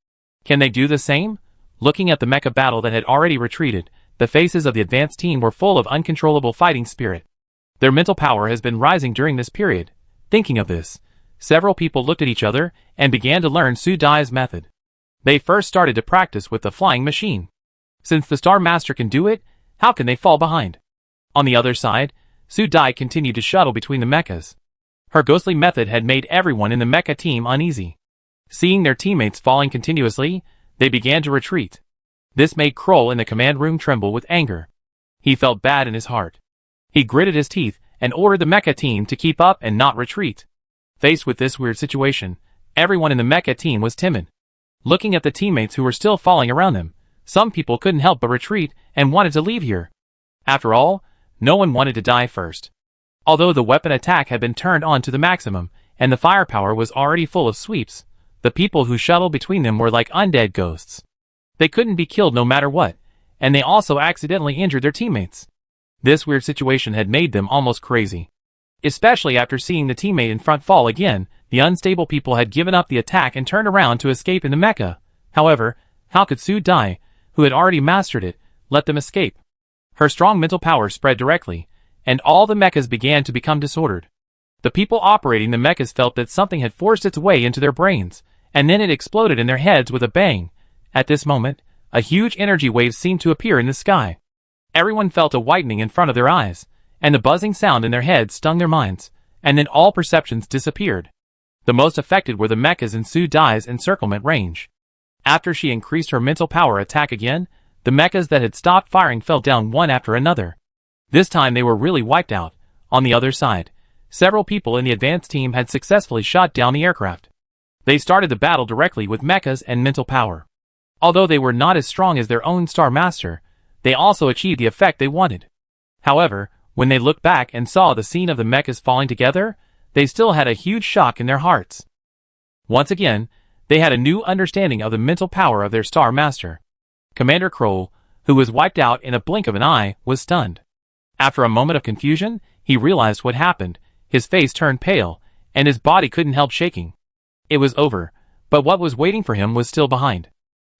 Can they do the same? Looking at the mecha battle that had already retreated, the faces of the advanced team were full of uncontrollable fighting spirit. Their mental power has been rising during this period. Thinking of this, several people looked at each other and began to learn Su Dai's method. They first started to practice with the flying machine. Since the Star Master can do it, how can they fall behind? On the other side, Su Dai continued to shuttle between the mechas. Her ghostly method had made everyone in the mecha team uneasy. Seeing their teammates falling continuously, they began to retreat. This made Kroll in the command room tremble with anger. He felt bad in his heart. He gritted his teeth and ordered the mecha team to keep up and not retreat. Faced with this weird situation, everyone in the mecha team was timid. Looking at the teammates who were still falling around them, some people couldn't help but retreat and wanted to leave here. After all, no one wanted to die first. Although the weapon attack had been turned on to the maximum, and the firepower was already full of sweeps, the people who shuttled between them were like undead ghosts. They couldn't be killed no matter what, and they also accidentally injured their teammates. This weird situation had made them almost crazy. Especially after seeing the teammate in front fall again, the unstable people had given up the attack and turned around to escape in the mecha. However, how could Su Dai, who had already mastered it, let them escape? Her strong mental power spread directly, and all the mechas began to become disordered. The people operating the mechas felt that something had forced its way into their brains, and then it exploded in their heads with a bang. At this moment, a huge energy wave seemed to appear in the sky. Everyone felt a whitening in front of their eyes, and the buzzing sound in their heads stung their minds, and then all perceptions disappeared. The most affected were the mechas in Su Dai's encirclement range. After she increased her mental power attack again, the mechas that had stopped firing fell down one after another. This time they were really wiped out. On the other side, several people in the advanced team had successfully shot down the aircraft. They started the battle directly with mechas and mental power. Although they were not as strong as their own Star Master, they also achieved the effect they wanted. However, when they looked back and saw the scene of the mechas falling together, they still had a huge shock in their hearts. Once again, they had a new understanding of the mental power of their Star Master. Commander Kroll, who was wiped out in a blink of an eye, was stunned. After a moment of confusion, he realized what happened. His face turned pale, and his body couldn't help shaking. It was over, but what was waiting for him was still behind.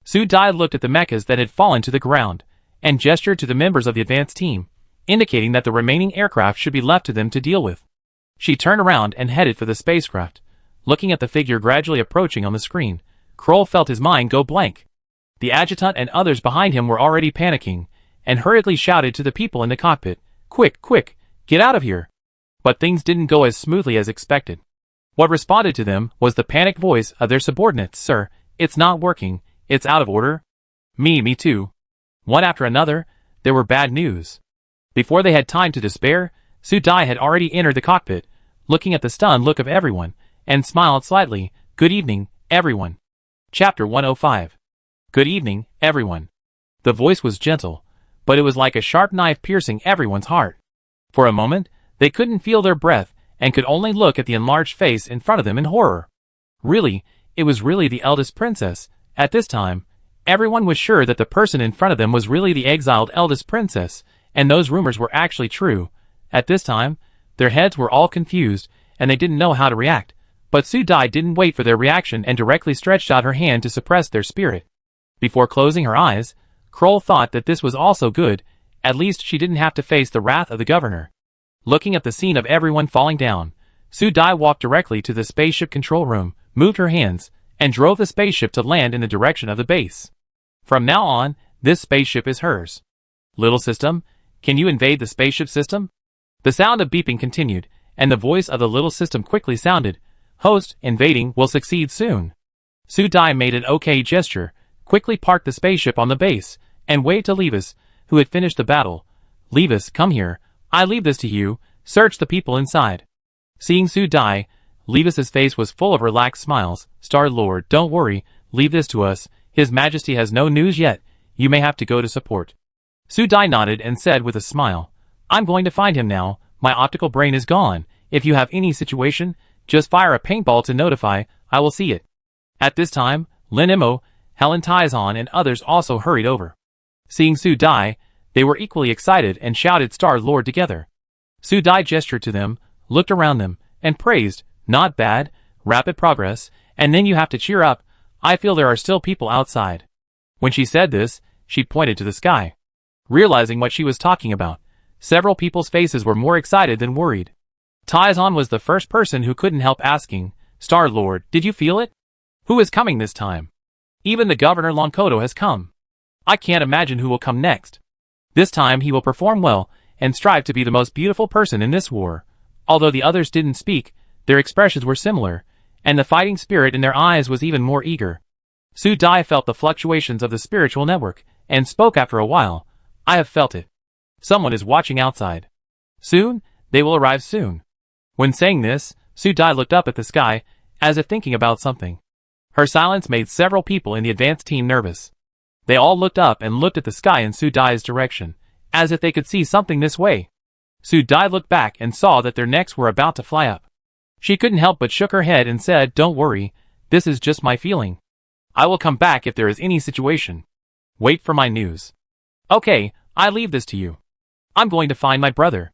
Su Dai looked at the mechas that had fallen to the ground, and gestured to the members of the advanced team, indicating that the remaining aircraft should be left to them to deal with. She turned around and headed for the spacecraft. Looking at the figure gradually approaching on the screen, Kroll felt his mind go blank. The adjutant and others behind him were already panicking, and hurriedly shouted to the people in the cockpit, "Quick, quick, get out of here!" But things didn't go as smoothly as expected. What responded to them was the panicked voice of their subordinates. "Sir, it's not working, it's out of order." Me too." One after another, there were bad news. Before they had time to despair, Su Dai had already entered the cockpit, looking at the stunned look of everyone, and smiled slightly. "Good evening, everyone." Chapter 105. Good evening, everyone. The voice was gentle, but it was like a sharp knife piercing everyone's heart. For a moment, they couldn't feel their breath, and could only look at the enlarged face in front of them in horror. Really, it was really the eldest princess. At this time, everyone was sure that the person in front of them was really the exiled eldest princess, and those rumors were actually true. At this time, their heads were all confused, and they didn't know how to react. But Su Dai didn't wait for their reaction and directly stretched out her hand to suppress their spirit. Before closing her eyes, Kroll thought that this was also good. At least she didn't have to face the wrath of the governor. Looking at the scene of everyone falling down, Su Dai walked directly to the spaceship control room, moved her hands, and drove the spaceship to land in the direction of the base. From now on, this spaceship is hers. "Little system, can you invade the spaceship system?" The sound of beeping continued, and the voice of the little system quickly sounded. "Host, invading will succeed soon." Su Dai made an OK gesture, quickly parked the spaceship on the base, and waved to Levis, who had finished the battle. "Levis, come here. I leave this to you. Search the people inside." Seeing Su Dai, Levis's face was full of relaxed smiles. "Star-Lord, don't worry. Leave this to us. His Majesty has no news yet. You may have to go to support." Su Dai nodded and said with a smile, "I'm going to find him now. My optical brain is gone. If you have any situation, just fire a paintball to notify. I will see it." At this time, Lin Imo, Helen Taizan and others also hurried over. Seeing Su Dai, they were equally excited and shouted "Star-Lord" together. Su Dai gestured to them, looked around them, and praised, "Not bad, rapid progress, and then you have to cheer up. I feel there are still people outside." When she said this, she pointed to the sky. Realizing what she was talking about, several people's faces were more excited than worried. Taizan was the first person who couldn't help asking, "Star-Lord, did you feel it? Who is coming this time? Even the Governor Lonkoto has come. I can't imagine who will come next. This time he will perform well, and strive to be the most beautiful person in this war. Although the others didn't speak, their expressions were similar, and the fighting spirit in their eyes was even more eager. Su Dai felt the fluctuations of the spiritual network, and spoke after a while. I have felt it. Someone is watching outside. Soon, they will arrive soon. When saying this, Su Dai looked up at the sky, as if thinking about something. Her silence made several people in the advance team nervous. They all looked up and looked at the sky in Su Dai's direction, as if they could see something this way. Su Dai looked back and saw that their necks were about to fly up. She couldn't help but shook her head and said, "Don't worry, this is just my feeling. I will come back if there is any situation. Wait for my news." "Okay, I leave this to you. I'm going to find my brother."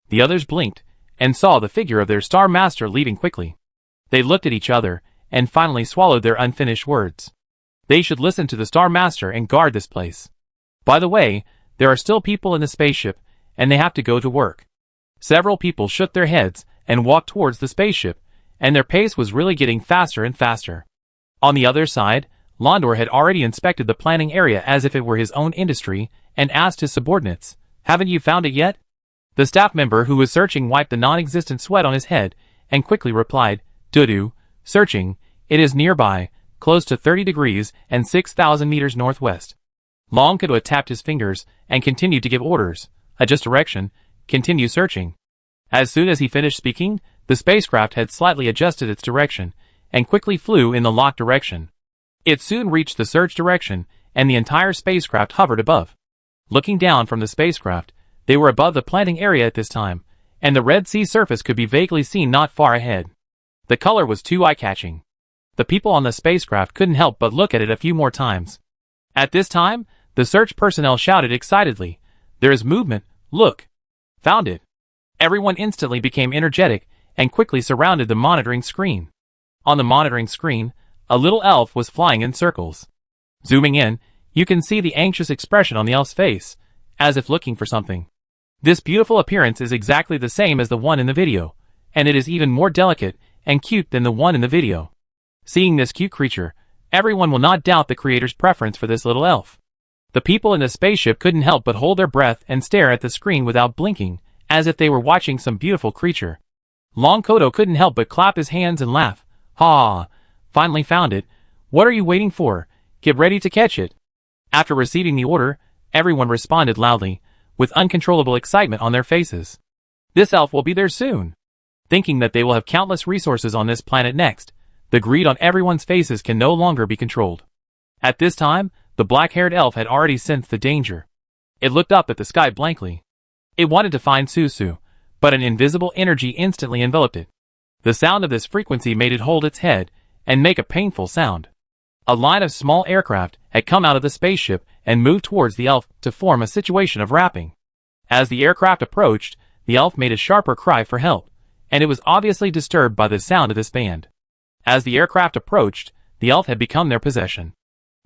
The others blinked, and saw the figure of their Star Master leaving quickly. They looked at each other, and finally swallowed their unfinished words. They should listen to the Star Master and guard this place. By the way, there are still people in the spaceship, and they have to go to work. Several people shook their heads, and walked towards the spaceship, and their pace was really getting faster and faster. On the other side, Londor had already inspected the planning area as if it were his own industry, and asked his subordinates, "Haven't you found it yet?" The staff member who was searching wiped the non-existent sweat on his head, and quickly replied, "Dudu, searching, it is nearby, close to 30 degrees and 6,000 meters northwest." Long Kudo tapped his fingers, and continued to give orders. "Adjust direction, continue searching." As soon as he finished speaking, the spacecraft had slightly adjusted its direction, and quickly flew in the locked direction. It soon reached the search direction, and the entire spacecraft hovered above. Looking down from the spacecraft, they were above the planting area at this time, and the Red Sea surface could be vaguely seen not far ahead. The color was too eye-catching. The people on the spacecraft couldn't help but look at it a few more times. At this time, the search personnel shouted excitedly, "There is movement, look! Found it!" Everyone instantly became energetic, and quickly surrounded the monitoring screen. On the monitoring screen, a little elf was flying in circles. Zooming in, you can see the anxious expression on the elf's face, as if looking for something. This beautiful appearance is exactly the same as the one in the video, and it is even more delicate and cute than the one in the video. Seeing this cute creature, everyone will not doubt the creator's preference for this little elf. The people in the spaceship couldn't help but hold their breath and stare at the screen without blinking, as if they were watching some beautiful creature. Long Kodo couldn't help but clap his hands and laugh. "Ha! Finally found it. What are you waiting for? Get ready to catch it." After receiving the order, everyone responded loudly, with uncontrollable excitement on their faces. This elf will be there soon. Thinking that they will have countless resources on this planet next, the greed on everyone's faces can no longer be controlled. At this time, the black-haired elf had already sensed the danger. It looked up at the sky blankly. It wanted to find Susu, but an invisible energy instantly enveloped it. The sound of this frequency made it hold its head, and make a painful sound. A line of small aircraft had come out of the spaceship and moved towards the elf to form a situation of wrapping. As the aircraft approached, the elf made a sharper cry for help, and it was obviously disturbed by the sound of this band. As the aircraft approached, the elf had become their possession.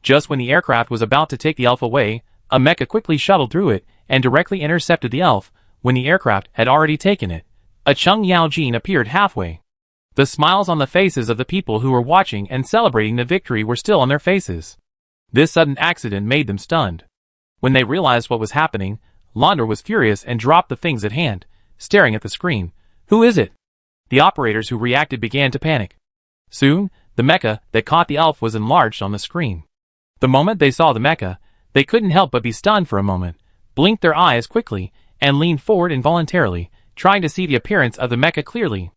Just when the aircraft was about to take the elf away, a mecha quickly shuttled through it and directly intercepted the elf. When the aircraft had already taken it, a Chung Yao Jin appeared halfway. The smiles on the faces of the people who were watching and celebrating the victory were still on their faces. This sudden accident made them stunned. When they realized what was happening, Londor was furious and dropped the things at hand, staring at the screen. "Who is it?" The operators who reacted began to panic. Soon, the mecha that caught the elf was enlarged on the screen. The moment they saw the mecha, they couldn't help but be stunned for a moment, blinked their eyes quickly, and leaned forward involuntarily, trying to see the appearance of the mecha clearly.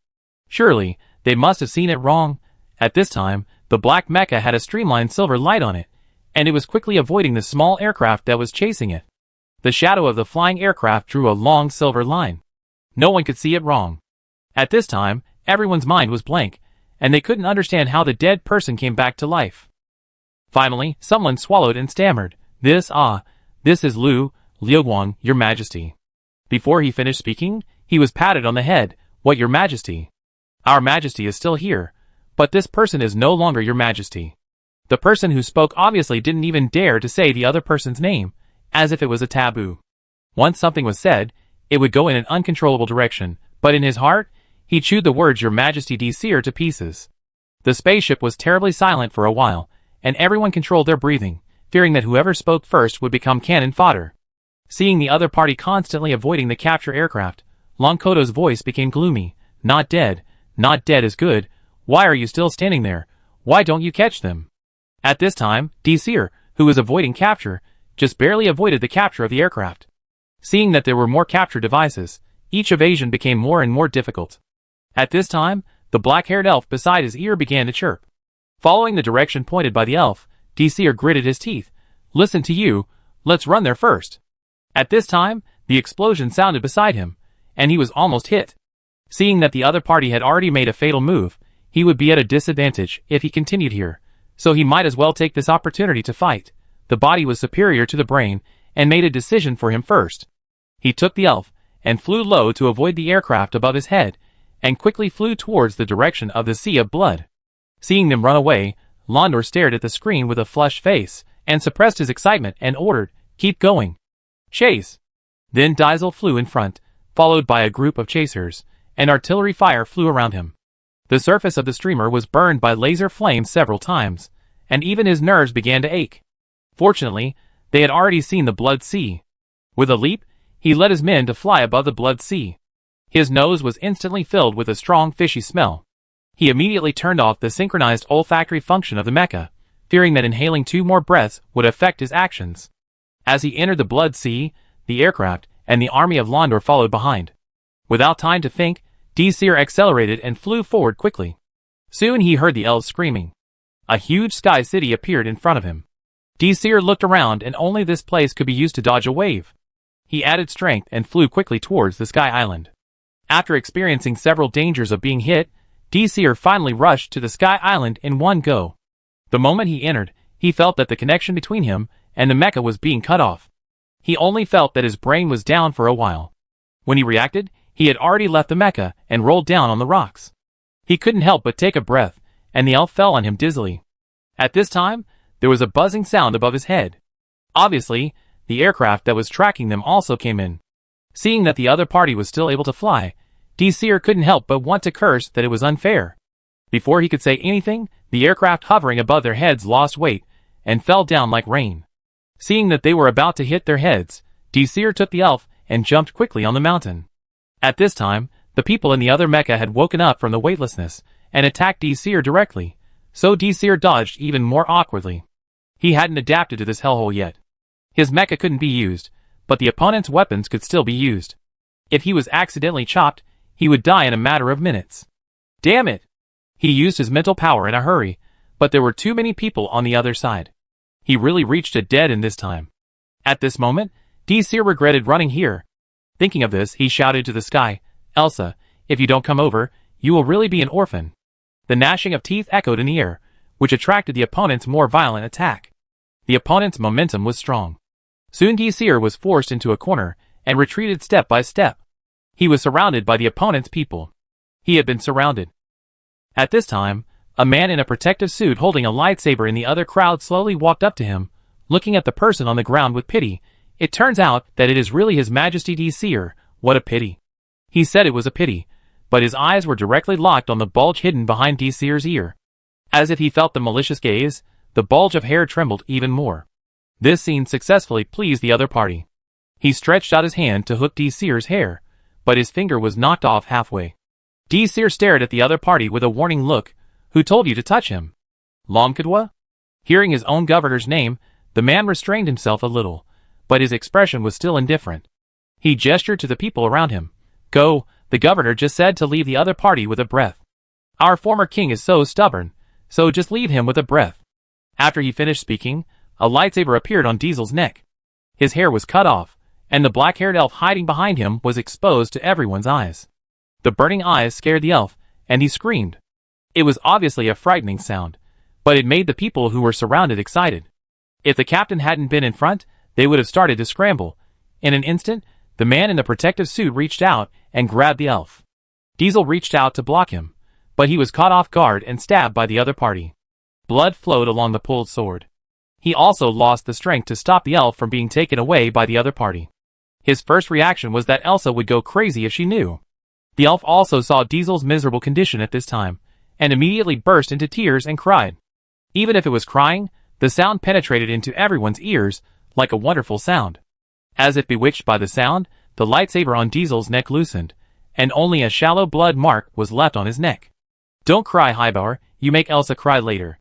Surely, they must have seen it wrong. At this time, the black mecha had a streamlined silver light on it, and it was quickly avoiding the small aircraft that was chasing it. The shadow of the flying aircraft drew a long silver line. No one could see it wrong. At this time, everyone's mind was blank, and they couldn't understand how the dead person came back to life. Finally, someone swallowed and stammered, This is Liuguang, Your Majesty." Before he finished speaking, he was patted on the head. "What, Your Majesty? Our Majesty is still here, but this person is no longer Your Majesty." The person who spoke obviously didn't even dare to say the other person's name, as if it was a taboo. Once something was said, it would go in an uncontrollable direction, but in his heart, he chewed the words Your Majesty Seer to pieces. The spaceship was terribly silent for a while, and everyone controlled their breathing, fearing that whoever spoke first would become cannon fodder. Seeing the other party constantly avoiding the capture aircraft, Longkoto's voice became gloomy. Not dead is good. Why are you still standing there? Why don't you catch them? At this time, Desir, who was avoiding capture, just barely avoided the capture of the aircraft. Seeing that there were more capture devices, each evasion became more and more difficult. At this time, the black-haired elf beside his ear began to chirp. Following the direction pointed by the elf, Desir gritted his teeth. Listen to you, let's run there first. At this time, the explosion sounded beside him, and he was almost hit. Seeing that the other party had already made a fatal move, he would be at a disadvantage if he continued here, so he might as well take this opportunity to fight. The body was superior to the brain, and made a decision for him first. He took the elf, and flew low to avoid the aircraft above his head, and quickly flew towards the direction of the sea of blood. Seeing them run away, Londor stared at the screen with a flushed face, and suppressed his excitement and ordered, "Keep going. Chase!" Then Diesel flew in front, followed by a group of chasers, and artillery fire flew around him. The surface of the streamer was burned by laser flames several times, and even his nerves began to ache. Fortunately, they had already seen the blood sea. With a leap, he led his men to fly above the blood sea. His nose was instantly filled with a strong fishy smell. He immediately turned off the synchronized olfactory function of the mecha, fearing that inhaling 2 more breaths would affect his actions. As he entered the blood sea, the aircraft and the army of Londor followed behind. Without time to think, Desir accelerated and flew forward quickly. Soon he heard the elves screaming. A huge sky city appeared in front of him. Desir looked around, and only this place could be used to dodge a wave. He added strength and flew quickly towards the sky island. After experiencing several dangers of being hit, Desir finally rushed to the sky island in one go. The moment he entered, he felt that the connection between him and the mecha was being cut off. He only felt that his brain was down for a while. When he reacted, he had already left the mecha and rolled down on the rocks. He couldn't help but take a breath, and the elf fell on him dizzily. At this time, there was a buzzing sound above his head. Obviously, the aircraft that was tracking them also came in. Seeing that the other party was still able to fly, Desir couldn't help but want to curse that it was unfair. Before he could say anything, the aircraft hovering above their heads lost weight and fell down like rain. Seeing that they were about to hit their heads, Desir took the elf and jumped quickly on the mountain. At this time, the people in the other mecha had woken up from the weightlessness and attacked Desir directly, so Desir dodged even more awkwardly. He hadn't adapted to this hellhole yet. His mecha couldn't be used, but the opponent's weapons could still be used. If he was accidentally chopped, he would die in a matter of minutes. Damn it! He used his mental power in a hurry, but there were too many people on the other side. He really reached a dead end this time. At this moment, Desir regretted running here. Thinking of this, he shouted to the sky, "Elsa, if you don't come over, you will really be an orphan." The gnashing of teeth echoed in the air, which attracted the opponent's more violent attack. The opponent's momentum was strong. Soon Desir was forced into a corner and retreated step by step. He was surrounded by the opponent's people. He had been surrounded. At this time, a man in a protective suit holding a lightsaber in the other crowd slowly walked up to him, looking at the person on the ground with pity. It turns out that it is really His Majesty Desir. What a pity. He said it was a pity, but his eyes were directly locked on the bulge hidden behind Desir's ear. As if he felt the malicious gaze, the bulge of hair trembled even more. This scene successfully pleased the other party. He stretched out his hand to hook Desir's hair, but his finger was knocked off halfway. Desir stared at the other party with a warning look. Who told you to touch him? Lomkadwa? Hearing his own governor's name, the man restrained himself a little, but his expression was still indifferent. He gestured to the people around him. Go, the governor just said to leave the other party with a breath. Our former king is so stubborn, so just leave him with a breath. After he finished speaking, a lightsaber appeared on Diesel's neck. His hair was cut off, and the black-haired elf hiding behind him was exposed to everyone's eyes. The burning eyes scared the elf, and he screamed. It was obviously a frightening sound, but it made the people who were surrounded excited. If the captain hadn't been in front, they would have started to scramble. In an instant, the man in the protective suit reached out and grabbed the elf. Diesel reached out to block him, but he was caught off guard and stabbed by the other party. Blood flowed along the pulled sword. He also lost the strength to stop the elf from being taken away by the other party. His first reaction was that Elsa would go crazy if she knew. The elf also saw Diesel's miserable condition at this time, and immediately burst into tears and cried. Even if it was crying, the sound penetrated into everyone's ears like a wonderful sound. As if bewitched by the sound, the lightsaber on Diesel's neck loosened, and only a shallow blood mark was left on his neck. "Don't cry, Highbauer, you make Elsa cry later."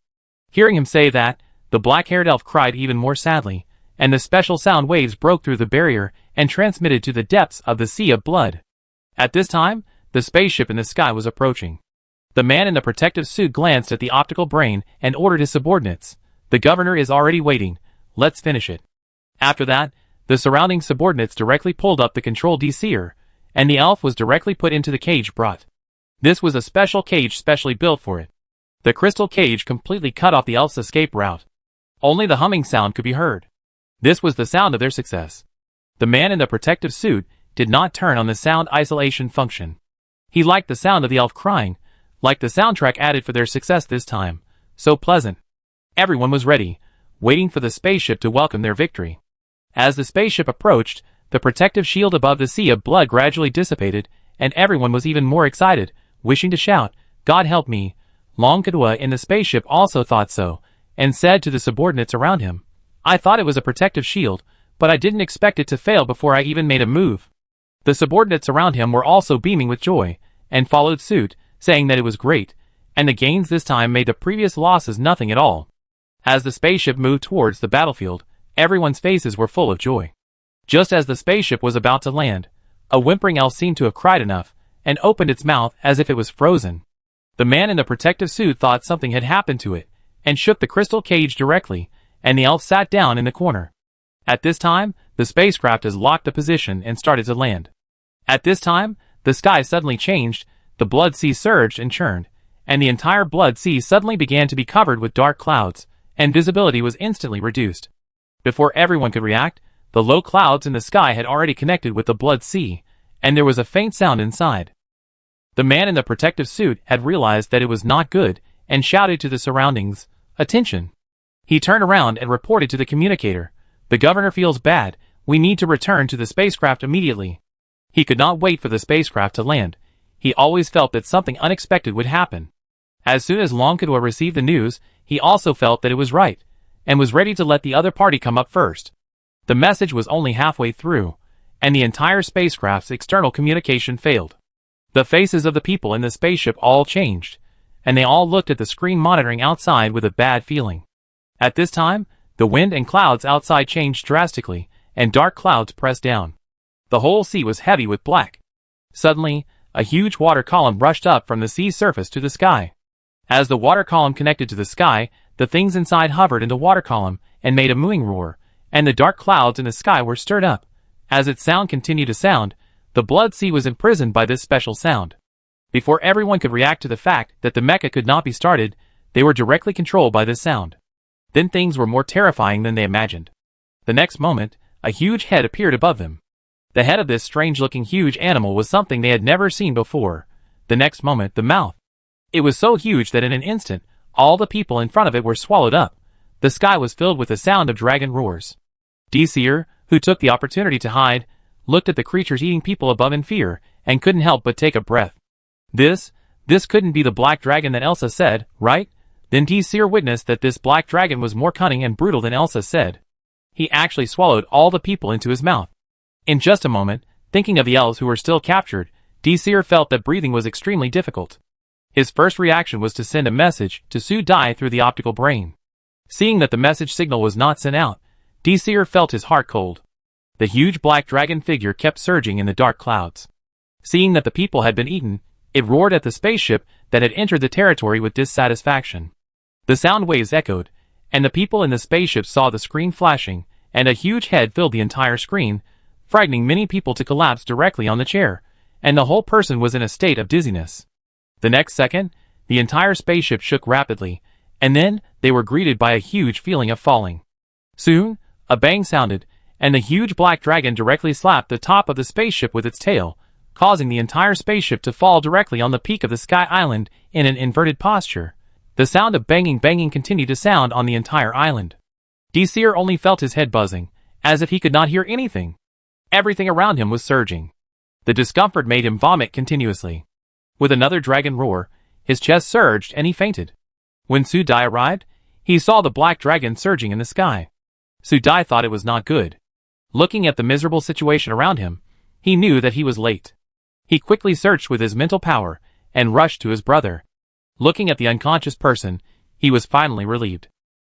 Hearing him say that, the black-haired elf cried even more sadly, and the special sound waves broke through the barrier and transmitted to the depths of the sea of blood. At this time, the spaceship in the sky was approaching. The man in the protective suit glanced at the optical brain and ordered his subordinates. "The governor is already waiting. Let's finish it." After that, the surrounding subordinates directly pulled up the control de-seer, and the elf was directly put into the cage brought. This was a special cage specially built for it. The crystal cage completely cut off the elf's escape route. Only the humming sound could be heard. This was the sound of their success. The man in the protective suit did not turn on the sound isolation function. He liked the sound of the elf crying, like the soundtrack added for their success this time. So pleasant. Everyone was ready, waiting for the spaceship to welcome their victory. As the spaceship approached, the protective shield above the sea of blood gradually dissipated, and everyone was even more excited, wishing to shout, "God help me." Long Kadua in the spaceship also thought so, and said to the subordinates around him, "I thought it was a protective shield, but I didn't expect it to fail before I even made a move." The subordinates around him were also beaming with joy, and followed suit, saying that it was great, and the gains this time made the previous losses nothing at all. As the spaceship moved towards the battlefield, everyone's faces were full of joy. Just as the spaceship was about to land, a whimpering elf seemed to have cried enough, and opened its mouth as if it was frozen. The man in the protective suit thought something had happened to it, and shook the crystal cage directly, and the elf sat down in the corner. At this time, the spacecraft has locked the position and started to land. At this time, the sky suddenly changed, the blood sea surged and churned, and the entire blood sea suddenly began to be covered with dark clouds, and visibility was instantly reduced. Before everyone could react, the low clouds in the sky had already connected with the blood sea, and there was a faint sound inside. The man in the protective suit had realized that it was not good, and shouted to the surroundings, "Attention!" He turned around and reported to the communicator, "The governor feels bad, we need to return to the spacecraft immediately." He could not wait for the spacecraft to land. He always felt that something unexpected would happen. As soon as Long Kadua received the news, he also felt that it was right, and was ready to let the other party come up first. The message was only halfway through, and the entire spacecraft's external communication failed. The faces of the people in the spaceship all changed, and they all looked at the screen monitoring outside with a bad feeling. At this time, the wind and clouds outside changed drastically, and dark clouds pressed down. The whole sea was heavy with black. Suddenly, a huge water column rushed up from the sea surface to the sky. As the water column connected to the sky, the things inside hovered in the water column and made a mooing roar, and the dark clouds in the sky were stirred up. As its sound continued to sound, the blood sea was imprisoned by this special sound. Before everyone could react to the fact that the mecha could not be started, they were directly controlled by this sound. Then things were more terrifying than they imagined. The next moment, a huge head appeared above them. The head of this strange-looking huge animal was something they had never seen before. The next moment, the mouth. It was so huge that in an instant, all the people in front of it were swallowed up. The sky was filled with the sound of dragon roars. De-seer, who took the opportunity to hide, looked at the creatures eating people above in fear, and couldn't help but take a breath. This couldn't be the black dragon that Elsa said, right? Then De-seer witnessed that this black dragon was more cunning and brutal than Elsa said. He actually swallowed all the people into his mouth. In just a moment, thinking of the elves who were still captured, De-seer felt that breathing was extremely difficult. His first reaction was to send a message to Su Dai through the optical brain. Seeing that the message signal was not sent out, De-seer felt his heart cold. The huge black dragon figure kept surging in the dark clouds. Seeing that the people had been eaten, it roared at the spaceship that had entered the territory with dissatisfaction. The sound waves echoed, and the people in the spaceship saw the screen flashing, and a huge head filled the entire screen, frightening many people to collapse directly on the chair, and the whole person was in a state of dizziness. The next second, the entire spaceship shook rapidly, and then they were greeted by a huge feeling of falling. Soon, a bang sounded, and the huge black dragon directly slapped the top of the spaceship with its tail, causing the entire spaceship to fall directly on the peak of the sky island in an inverted posture. The sound of banging continued to sound on the entire island. De-seer only felt his head buzzing, as if he could not hear anything. Everything around him was surging. The discomfort made him vomit continuously. With another dragon roar, his chest surged and he fainted. When Su Dai arrived, he saw the black dragon surging in the sky. Su Dai thought it was not good. Looking at the miserable situation around him, he knew that he was late. He quickly searched with his mental power and rushed to his brother. Looking at the unconscious person, he was finally relieved.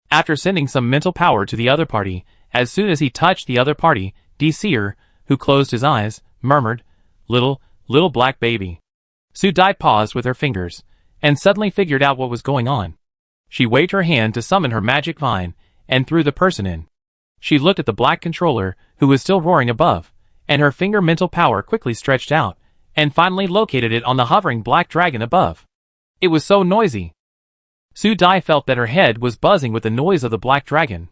After sending some mental power to the other party, as soon as he touched the other party, Seer, who closed his eyes, murmured, "Little black baby." Su Dai paused with her fingers, and suddenly figured out what was going on. She waved her hand to summon her magic vine, and threw the person in. She looked at the black controller, who was still roaring above, and her finger mental power quickly stretched out, and finally located it on the hovering black dragon above. It was so noisy. Su Dai felt that her head was buzzing with the noise of the black dragon.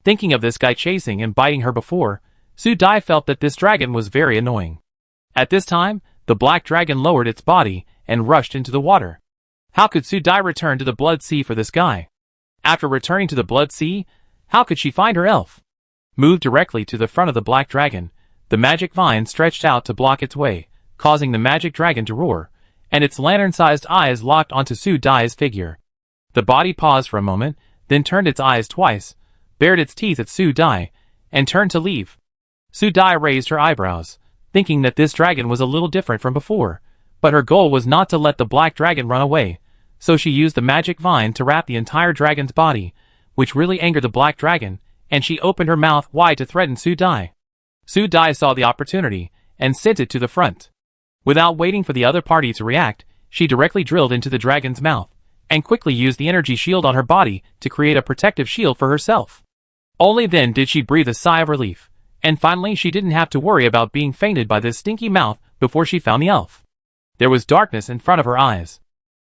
Thinking of this guy chasing and biting her before, Su Dai felt that this dragon was very annoying. At this time, the black dragon lowered its body and rushed into the water. How could Su Dai return to the Blood Sea for this guy? After returning to the Blood Sea, how could she find her elf? Moved directly to the front of the black dragon, the magic vine stretched out to block its way, causing the magic dragon to roar, and its lantern-sized eyes locked onto Su Dai's figure. The body paused for a moment, then turned its eyes twice, bared its teeth at Su Dai, and turned to leave. Su Dai raised her eyebrows, thinking that this dragon was a little different from before, but her goal was not to let the black dragon run away, so she used the magic vine to wrap the entire dragon's body, which really angered the black dragon, and she opened her mouth wide to threaten Su Dai. Su Dai saw the opportunity, and sent it to the front. Without waiting for the other party to react, she directly drilled into the dragon's mouth, and quickly used the energy shield on her body to create a protective shield for herself. Only then did she breathe a sigh of relief, and finally she didn't have to worry about being fainted by this stinky mouth before she found the elf. There was darkness in front of her eyes.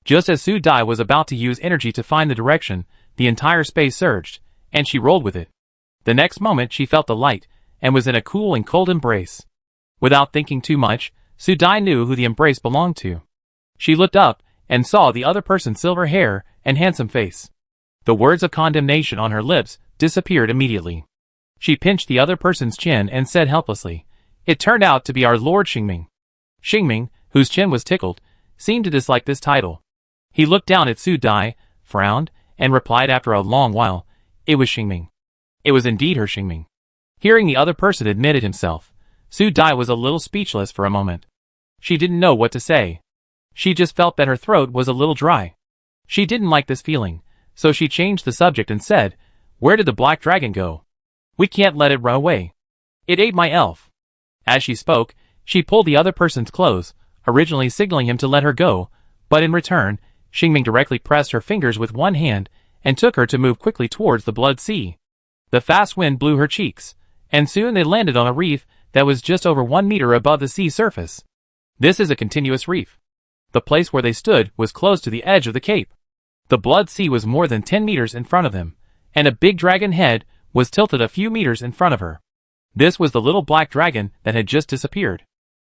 Just as Su Dai was about to use energy to find the direction, the entire space surged, and she rolled with it. The next moment she felt the light, and was in a cool and cold embrace. Without thinking too much, Su Dai knew who the embrace belonged to. She looked up, and saw the other person's silver hair and handsome face. The words of condemnation on her lips disappeared immediately. She pinched the other person's chin and said helplessly, "It turned out to be our Lord Xingming." Xingming, whose chin was tickled, seemed to dislike this title. He looked down at Su Dai, frowned, and replied after a long while, "It was Xingming." It was indeed her Xingming. Hearing the other person admit it himself, Su Dai was a little speechless for a moment. She didn't know what to say. She just felt that her throat was a little dry. She didn't like this feeling, so she changed the subject and said, "Where did the black dragon go? We can't let it run away. It ate my elf." As she spoke, she pulled the other person's clothes, originally signaling him to let her go, but in return, Xingming directly pressed her fingers with one hand and took her to move quickly towards the Blood Sea. The fast wind blew her cheeks, and soon they landed on a reef that was just over 1 meter above the sea surface. This is a continuous reef. The place where they stood was close to the edge of the cape. The Blood Sea was more than 10 meters in front of them, and a big dragon head was tilted a few meters in front of her. This was the little black dragon that had just disappeared.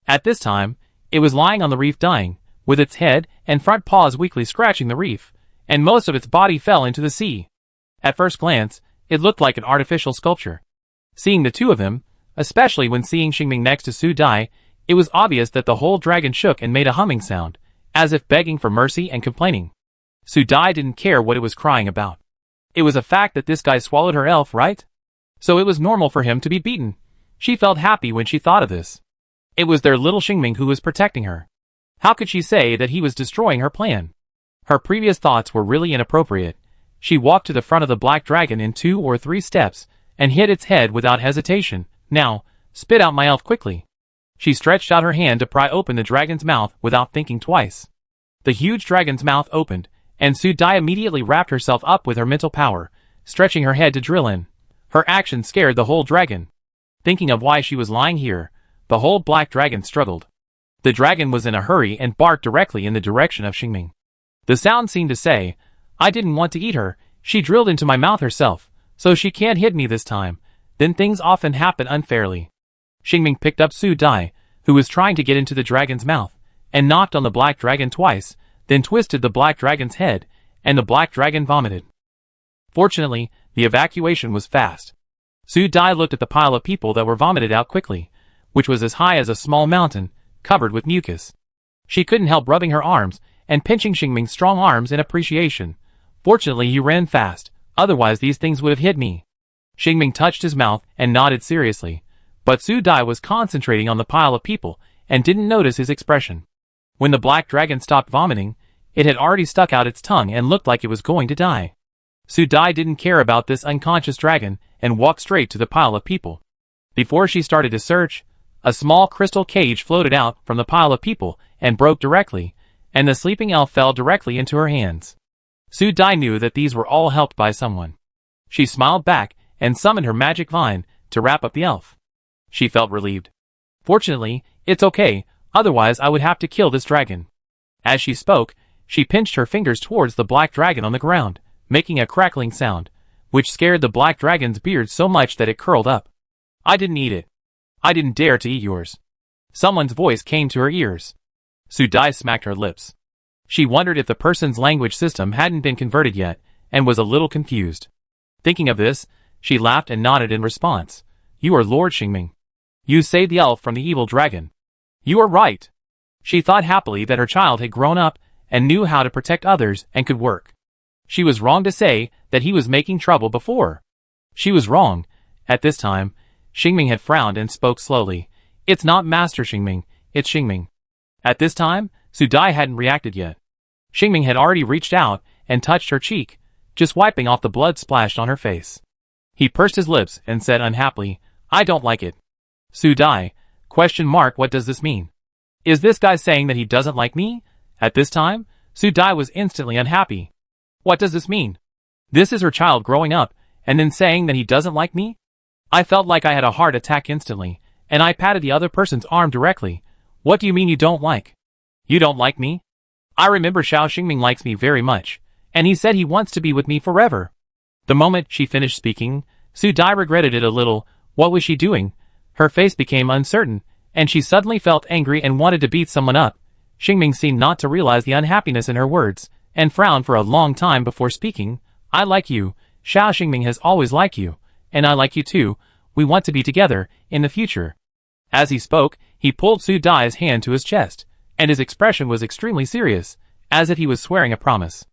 At this time, it was lying on the reef dying, with its head and front paws weakly scratching the reef, and most of its body fell into the sea. At first glance, it looked like an artificial sculpture. Seeing the two of them, especially when seeing Xingming next to Su Dai, it was obvious that the whole dragon shook and made a humming sound, as if begging for mercy and complaining. Su Dai didn't care what it was crying about. It was a fact that this guy swallowed her elf, right? So it was normal for him to be beaten. She felt happy when she thought of this. It was their little Xingming who was protecting her. How could she say that he was destroying her plan? Her previous thoughts were really inappropriate. She walked to the front of the black dragon in 2 or 3 steps, and hit its head without hesitation. "Now, spit out my elf quickly." She stretched out her hand to pry open the dragon's mouth without thinking twice. The huge dragon's mouth opened, and Su Dai immediately wrapped herself up with her mental power, stretching her head to drill in. Her action scared the whole dragon. Thinking of why she was lying here, the whole black dragon struggled. The dragon was in a hurry and barked directly in the direction of Xingming. The sound seemed to say, "I didn't want to eat her, she drilled into my mouth herself, so she can't hit me this time." Then things often happen unfairly. Xingming picked up Su Dai, who was trying to get into the dragon's mouth, and knocked on the black dragon twice, then twisted the black dragon's head, and the black dragon vomited. Fortunately, the evacuation was fast. Su Dai looked at the pile of people that were vomited out quickly, which was as high as a small mountain, covered with mucus. She couldn't help rubbing her arms and pinching Xingming's strong arms in appreciation. "Fortunately you ran fast, otherwise these things would have hit me." Xingming touched his mouth and nodded seriously, But Su Dai was concentrating on the pile of people and didn't notice his expression. When the black dragon stopped vomiting, it had already stuck out its tongue and looked like it was going to die. Su Dai didn't care about this unconscious dragon and walked straight to the pile of people. Before she started to search, a small crystal cage floated out from the pile of people and broke directly, and the sleeping elf fell directly into her hands. Su Dai knew that these were all helped by someone. She smiled back and summoned her magic vine to wrap up the elf. She felt relieved. Fortunately, it's okay, otherwise I would have to kill this dragon. As she spoke, she pinched her fingers towards the black dragon on the ground, making a crackling sound, which scared the black dragon's beard so much that it curled up. I didn't eat it. I didn't dare to eat yours. Someone's voice came to her ears. Su Dai smacked her lips. She wondered if the person's language system hadn't been converted yet, and was a little confused. Thinking of this, she laughed and nodded in response. You are Lord Xingming. You saved the elf from the evil dragon. You are right. She thought happily that her child had grown up and knew how to protect others and could work. She was wrong to say that he was making trouble before. She was wrong. At this time, Xingming had frowned and spoke slowly. It's not Master Xingming, it's Xingming. At this time, Su Dai hadn't reacted yet. Xingming had already reached out and touched her cheek, just wiping off the blood splashed on her face. He pursed his lips and said unhappily, I don't like it. Su Dai, ? What does this mean? Is this guy saying that he doesn't like me? At this time, Su Dai was instantly unhappy. What does this mean? This is her child growing up, and then saying that he doesn't like me? I felt like I had a heart attack instantly, and I patted the other person's arm directly. What do you mean you don't like? You don't like me? I remember Xiao Xingming likes me very much, and he said he wants to be with me forever. The moment she finished speaking, Su Dai regretted it a little. What was she doing? Her face became uncertain, and she suddenly felt angry and wanted to beat someone up. Xingming seemed not to realize the unhappiness in her words, and frowned for a long time before speaking. I like you. Xiao Xingming has always liked you, and I like you too. We want to be together in the future. As he spoke, he pulled Su Dai's hand to his chest, and his expression was extremely serious, as if he was swearing a promise.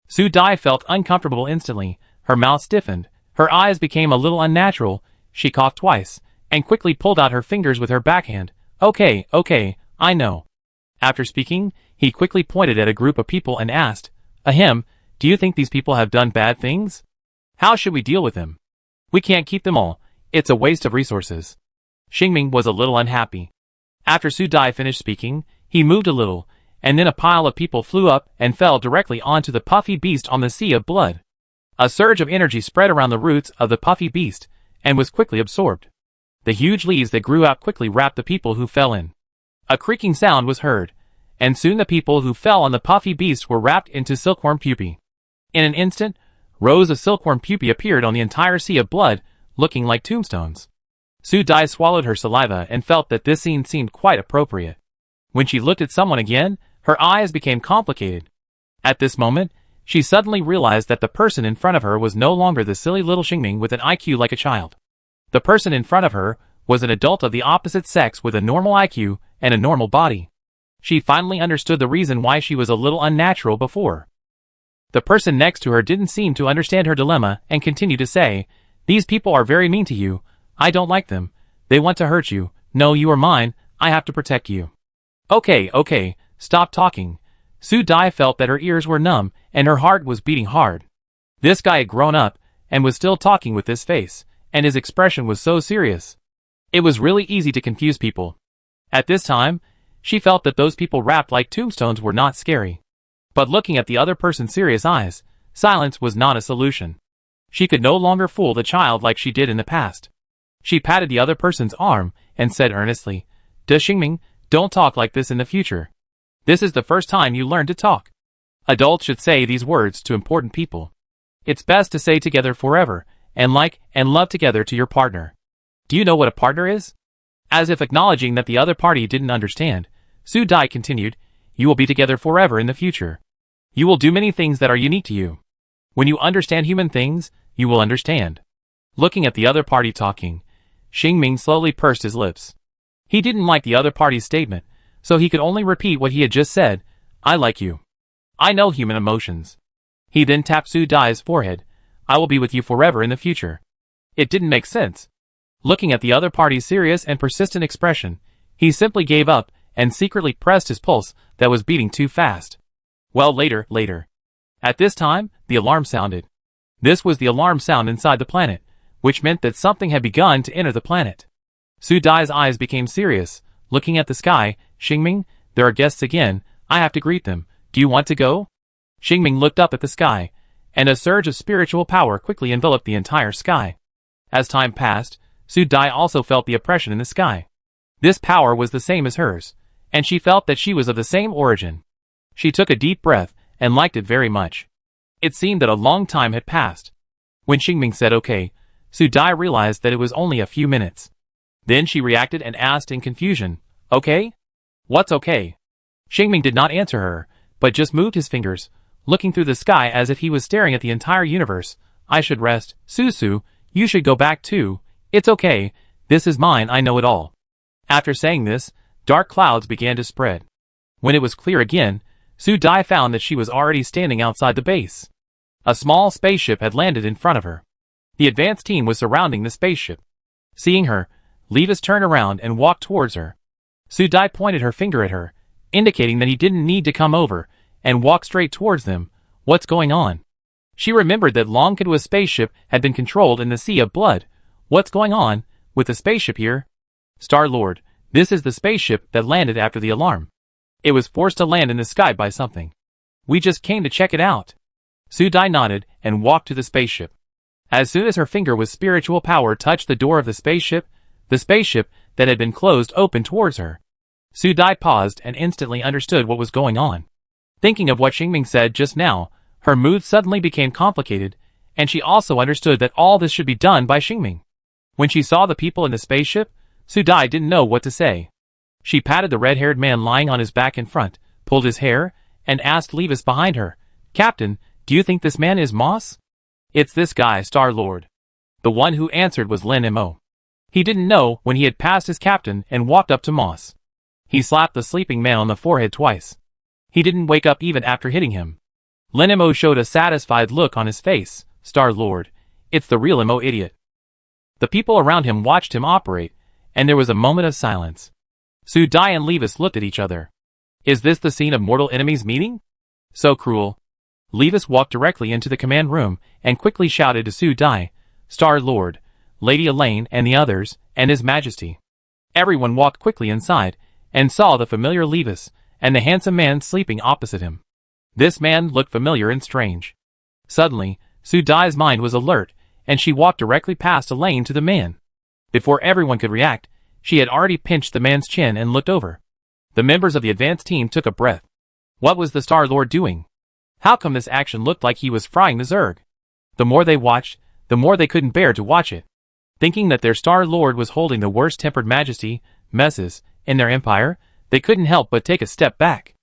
Su Dai felt uncomfortable instantly. Her mouth stiffened, her eyes became a little unnatural. She coughed twice, and quickly pulled out her fingers with her backhand. Okay, I know. After speaking, he quickly pointed at a group of people and asked, Ahem, do you think these people have done bad things? How should we deal with them? We can't keep them all. It's a waste of resources. Xingming was a little unhappy. After Su Dai finished speaking, he moved a little, and then a pile of people flew up and fell directly onto the puffy beast on the sea of blood. A surge of energy spread around the roots of the puffy beast, and was quickly absorbed. The huge leaves that grew out quickly wrapped the people who fell in. A creaking sound was heard, and soon the people who fell on the puffy beast were wrapped into silkworm pupae. In an instant, rows of silkworm pupae appeared on the entire sea of blood, looking like tombstones. Su Dai swallowed her saliva and felt that this scene seemed quite appropriate. When she looked at someone again, her eyes became complicated. At this moment, she suddenly realized that the person in front of her was no longer the silly little Xingming with an IQ like a child. The person in front of her was an adult of the opposite sex with a normal IQ and a normal body. She finally understood the reason why she was a little unnatural before. The person next to her didn't seem to understand her dilemma and continued to say, These people are very mean to you. I don't like them. They want to hurt you. No, you are mine. I have to protect you. Okay, stop talking. Su Dai felt that her ears were numb and her heart was beating hard. This guy had grown up and was still talking with this face, and his expression was so serious. It was really easy to confuse people. At this time, she felt that those people wrapped like tombstones were not scary. But looking at the other person's serious eyes, silence was not a solution. She could no longer fool the child like she did in the past. She patted the other person's arm and said earnestly, Xingming, don't talk like this in the future. This is the first time you learn to talk. Adults should say these words to important people. It's best to say together forever, and like and love together to your partner. Do you know what a partner is? As if acknowledging that the other party didn't understand, Su Dai continued, You will be together forever in the future. You will do many things that are unique to you. When you understand human things, you will understand. Looking at the other party talking, Xingming slowly pursed his lips. He didn't like the other party's statement, so he could only repeat what he had just said, I like you. I know human emotions. He then tapped Su Dai's forehead. I will be with you forever in the future. It didn't make sense. Looking at the other party's serious and persistent expression, he simply gave up and secretly pressed his pulse that was beating too fast. Well, later. At this time, the alarm sounded. This was the alarm sound inside the planet, which meant that something had begun to enter the planet. Su Dai's eyes became serious, looking at the sky. Xingming, there are guests again, I have to greet them, do you want to go? Xingming looked up at the sky, and a surge of spiritual power quickly enveloped the entire sky. As time passed, Su Dai also felt the oppression in the sky. This power was the same as hers, and she felt that she was of the same origin. She took a deep breath and liked it very much. It seemed that a long time had passed. When Xingming said okay, Su Dai realized that it was only a few minutes. Then she reacted and asked in confusion, okay? What's okay? Xingming did not answer her, but just moved his fingers, looking through the sky as if he was staring at the entire universe. I should rest. Su, you should go back too. It's okay, this is mine, I know it all. After saying this, dark clouds began to spread. When it was clear again, Su Dai found that she was already standing outside the base. A small spaceship had landed in front of her. The advance team was surrounding the spaceship. Seeing her, Levis turned around and walked towards her. Su Dai pointed her finger at her, indicating that he didn't need to come over, and walked straight towards them. What's going on? She remembered that Long Kadua's spaceship had been controlled in the Sea of Blood. What's going on with the spaceship here? Star-Lord, this is the spaceship that landed after the alarm. It was forced to land in the sky by something. We just came to check it out. Su Dai nodded and walked to the spaceship. As soon as her finger with spiritual power touched the door of the spaceship that had been closed opened towards her. Su Dai paused and instantly understood what was going on. Thinking of what Xingming said just now, her mood suddenly became complicated, and she also understood that all this should be done by Xingming. When she saw the people in the spaceship, Su Dai didn't know what to say. She patted the red-haired man lying on his back in front, pulled his hair, and asked Levis behind her, Captain, do you think this man is Moss? It's this guy, Star-Lord. The one who answered was Lin Mo. He didn't know when he had passed his captain and walked up to Moss. He slapped the sleeping man on the forehead twice. He didn't wake up even after hitting him. Lin Mo showed a satisfied look on his face. Star-Lord, it's the real Mo idiot. The people around him watched him operate, and there was a moment of silence. Su Dai and Levis looked at each other. Is this the scene of mortal enemies meeting? So cruel. Levis walked directly into the command room and quickly shouted to Su Dai, Star-Lord, Lady Elaine and the others, and His Majesty. Everyone walked quickly inside and saw the familiar Levis and the handsome man sleeping opposite him. This man looked familiar and strange. Suddenly, Su Dai's mind was alert, and she walked directly past Elaine to the man. Before everyone could react, she had already pinched the man's chin and looked over. The members of the advance team took a breath. What was the Star-Lord doing? How come this action looked like he was frying the Zerg? The more they watched, the more they couldn't bear to watch it. Thinking that their Star-Lord was holding the worst-tempered majesty, messes, in their empire, they couldn't help but take a step back.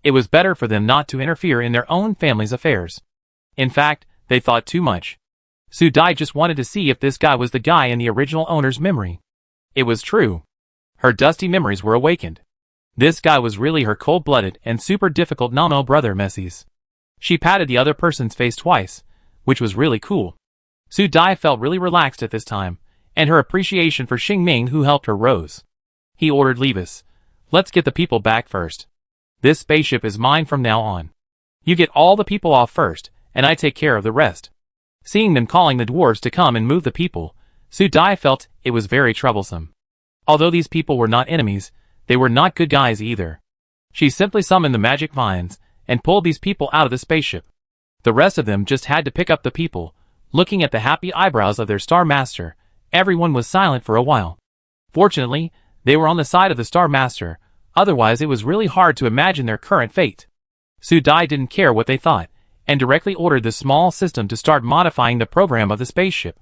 It was better for them not to interfere in their own family's affairs. In fact, they thought too much. Su Dai just wanted to see if this guy was the guy in the original owner's memory. It was true. Her dusty memories were awakened. This guy was really her cold-blooded and super difficult Namo brother Messies. She patted the other person's face twice, which was really cool. Su Dai felt really relaxed at this time, and her appreciation for Xingming who helped her rose. He ordered Levis, let's get the people back first. This spaceship is mine from now on. You get all the people off first, and I take care of the rest. Seeing them calling the dwarves to come and move the people, Su Dai felt it was very troublesome. Although these people were not enemies, they were not good guys either. She simply summoned the magic vines and pulled these people out of the spaceship. The rest of them just had to pick up the people. Looking at the happy eyebrows of their Star Master, everyone was silent for a while. Fortunately, they were on the side of the Star Master, otherwise it was really hard to imagine their current fate. Su Dai didn't care what they thought, and directly ordered the small system to start modifying the program of the spaceship.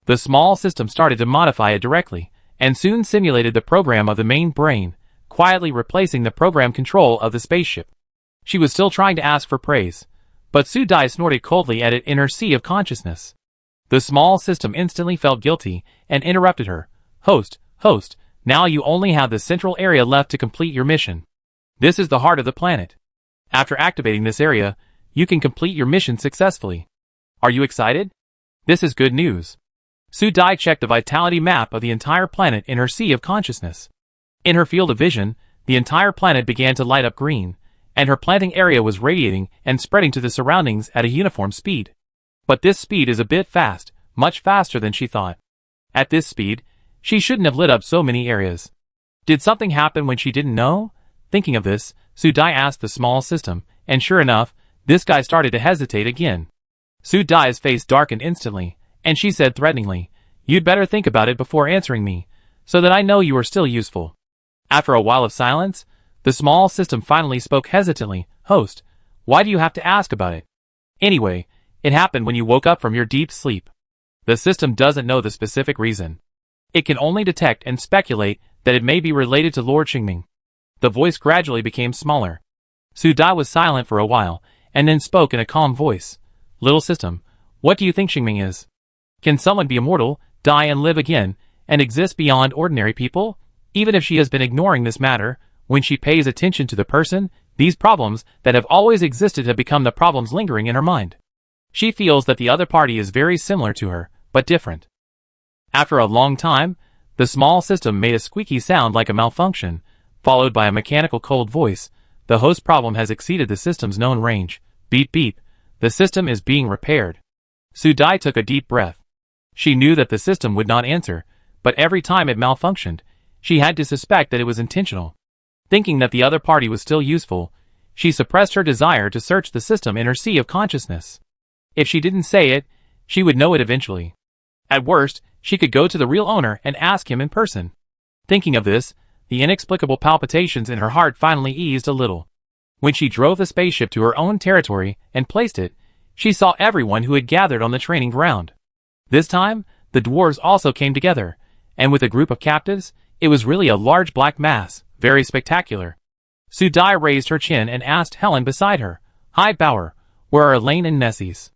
The small system started to modify it directly, and soon simulated the program of the main brain, quietly replacing the program control of the spaceship. She was still trying to ask for praise, but Su Dai snorted coldly at it in her sea of consciousness. The small system instantly felt guilty and interrupted her. Host, now you only have the central area left to complete your mission. This is the heart of the planet. After activating this area, you can complete your mission successfully. Are you excited? This is good news. Su Dai checked the vitality map of the entire planet in her sea of consciousness. In her field of vision, the entire planet began to light up green, and her planting area was radiating and spreading to the surroundings at a uniform speed. But this speed is a bit fast, much faster than she thought. At this speed, she shouldn't have lit up so many areas. Did something happen when she didn't know? Thinking of this, Su Dai asked the small system, and sure enough, this guy started to hesitate again. Su Dai's face darkened instantly, and she said threateningly, "You'd better think about it before answering me, so that I know you are still useful." After a while of silence, the small system finally spoke hesitantly, "Host, why do you have to ask about it? Anyway, it happened when you woke up from your deep sleep." The system doesn't know the specific reason. It can only detect and speculate that it may be related to Lord Xingming. The voice gradually became smaller. Su Dai was silent for a while, and then spoke in a calm voice. "Little system, what do you think Xingming is? Can someone be immortal, die and live again, and exist beyond ordinary people? Even if she has been ignoring this matter, when she pays attention to the person, these problems that have always existed have become the problems lingering in her mind. She feels that the other party is very similar to her, but different." After a long time, the small system made a squeaky sound like a malfunction, followed by a mechanical cold voice. "The host problem has exceeded the system's known range. Beep beep. The system is being repaired." Su Dai took a deep breath. She knew that the system would not answer, but every time it malfunctioned, she had to suspect that it was intentional. Thinking that the other party was still useful, she suppressed her desire to search the system in her sea of consciousness. If she didn't say it, she would know it eventually. At worst, she could go to the real owner and ask him in person. Thinking of this, the inexplicable palpitations in her heart finally eased a little. When she drove the spaceship to her own territory and placed it, she saw everyone who had gathered on the training ground. This time, the dwarves also came together, and with a group of captives, it was really a large black mass, very spectacular. Su Dai raised her chin and asked Helen beside her, "Hi Bauer, where are Elaine and Nessies?"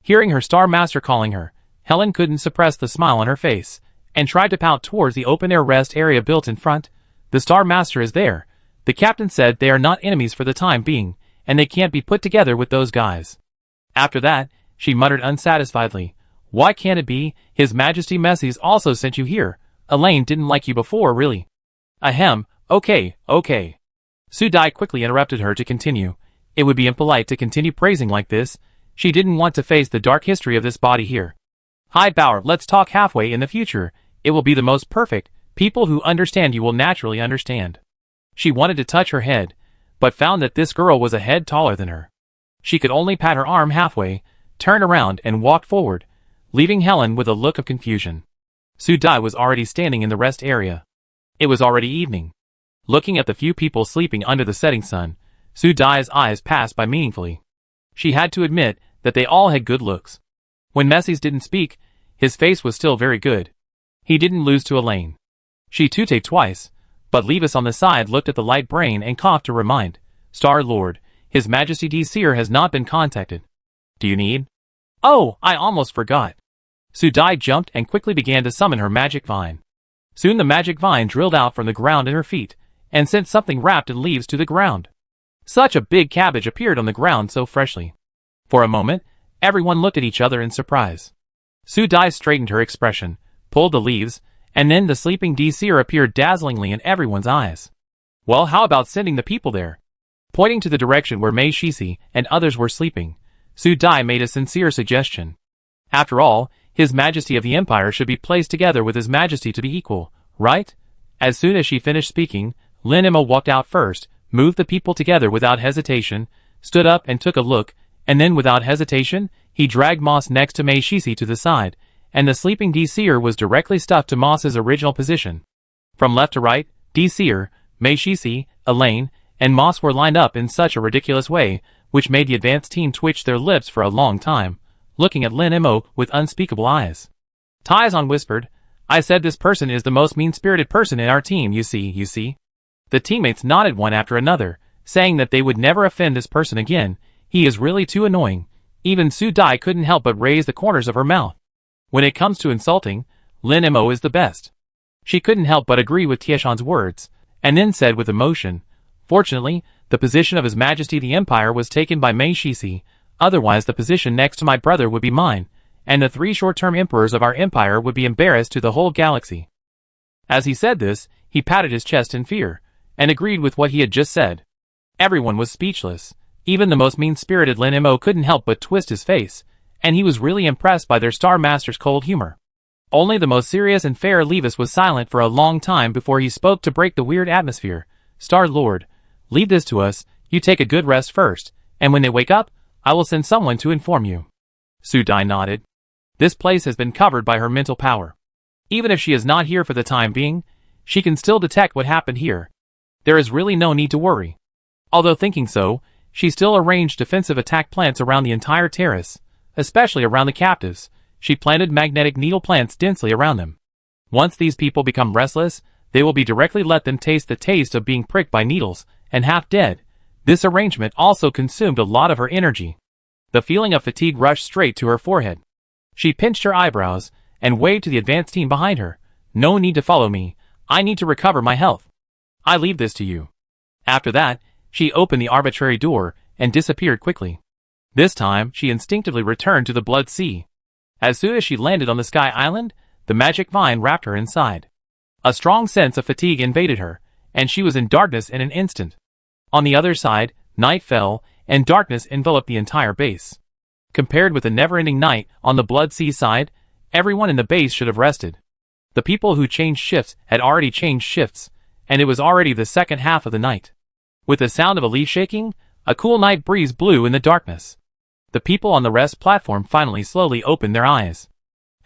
Hearing her Star Master calling her, Helen couldn't suppress the smile on her face, and tried to pout towards the open-air rest area built in front. "The Star Master is there. The captain said they are not enemies for the time being, and they can't be put together with those guys." After that, she muttered unsatisfiedly, "Why can't it be? His Majesty Messies also sent you here. Elaine didn't like you before, really." "Ahem, okay. Su Dai quickly interrupted her to continue. It would be impolite to continue praising like this. She didn't want to face the dark history of this body here. "Hi Bauer, let's talk halfway in the future. It will be the most perfect. People who understand you will naturally understand." She wanted to touch her head, but found that this girl was a head taller than her. She could only pat her arm halfway, turn around and walk forward, leaving Helen with a look of confusion. Su Dai was already standing in the rest area. It was already evening. Looking at the few people sleeping under the setting sun, Su Dai's eyes passed by meaningfully. She had to admit that they all had good looks. When Messies didn't speak, his face was still very good. He didn't lose to Elaine. She tooted twice, but Levis on the side looked at the light brain and coughed to remind, "Star-Lord, His Majesty D. Seer has not been contacted. Do you need?" "Oh, I almost forgot." Su Dai jumped and quickly began to summon her magic vine. Soon the magic vine drilled out from the ground at her feet, and sent something wrapped in leaves to the ground. Such a big cabbage appeared on the ground so freshly. For a moment, everyone looked at each other in surprise. Su Dai straightened her expression, pulled the leaves, and then the sleeping D. Seer appeared dazzlingly in everyone's eyes. "Well, how about sending the people there?" Pointing to the direction where Mei Shishi and others were sleeping, Su Dai made a sincere suggestion. After all, His Majesty of the Empire should be placed together with His Majesty to be equal, right? As soon as she finished speaking, Lin Imo walked out first, moved the people together without hesitation, stood up and took a look, and then without hesitation, he dragged Moss next to Mei Shishi to the side, and the sleeping D. Seer was directly stuffed to Moss's original position. From left to right, D. Seer, Mei Shishi, Elaine, and Moss were lined up in such a ridiculous way, which made the advanced team twitch their lips for a long time, looking at Lin Imo with unspeakable eyes. Taizan whispered, "I said this person is the most mean-spirited person in our team, you see. The teammates nodded one after another, saying that they would never offend this person again. He is really too annoying. Even Su Dai couldn't help but raise the corners of her mouth. When it comes to insulting, Lin Imo is the best. She couldn't help but agree with Tieshan's words, and then said with emotion, "Fortunately, the position of His Majesty the Empire was taken by Mei Shishi, otherwise the position next to my brother would be mine, and the 3 short-term emperors of our empire would be embarrassed to the whole galaxy. As he said this, he patted his chest in fear, and agreed with what he had just said. Everyone was speechless. Even the most mean-spirited Lin Mo couldn't help but twist his face, and he was really impressed by their Star Master's cold humor. Only the most serious and fair Levis was silent for a long time before he spoke to break the weird atmosphere. Star Lord, leave this to us, you take a good rest first, and when they wake up, I will send someone to inform you. Su Dai nodded. This place has been covered by her mental power. Even if she is not here for the time being, she can still detect what happened here. There is really no need to worry. Although thinking so, she still arranged defensive attack plants around the entire terrace, especially around the captives. She planted magnetic needle plants densely around them. Once these people become restless, they will be directly let them taste the taste of being pricked by needles, and half dead. This arrangement also consumed a lot of her energy. The feeling of fatigue rushed straight to her forehead. She pinched her eyebrows, and waved to the advance team behind her. No need to follow me, I need to recover my health. I leave this to you. After that, she opened the arbitrary door, and disappeared quickly. This time, she instinctively returned to the Blood Sea. As soon as she landed on the Sky Island, the magic vine wrapped her inside. A strong sense of fatigue invaded her, and she was in darkness in an instant. On the other side, night fell, and darkness enveloped the entire base. Compared with the never-ending night on the Blood Sea side, everyone in the base should have rested. The people who changed shifts had already changed shifts, and it was already the second half of the night. With the sound of a leaf shaking, a cool night breeze blew in the darkness. The people on the rest platform finally slowly opened their eyes.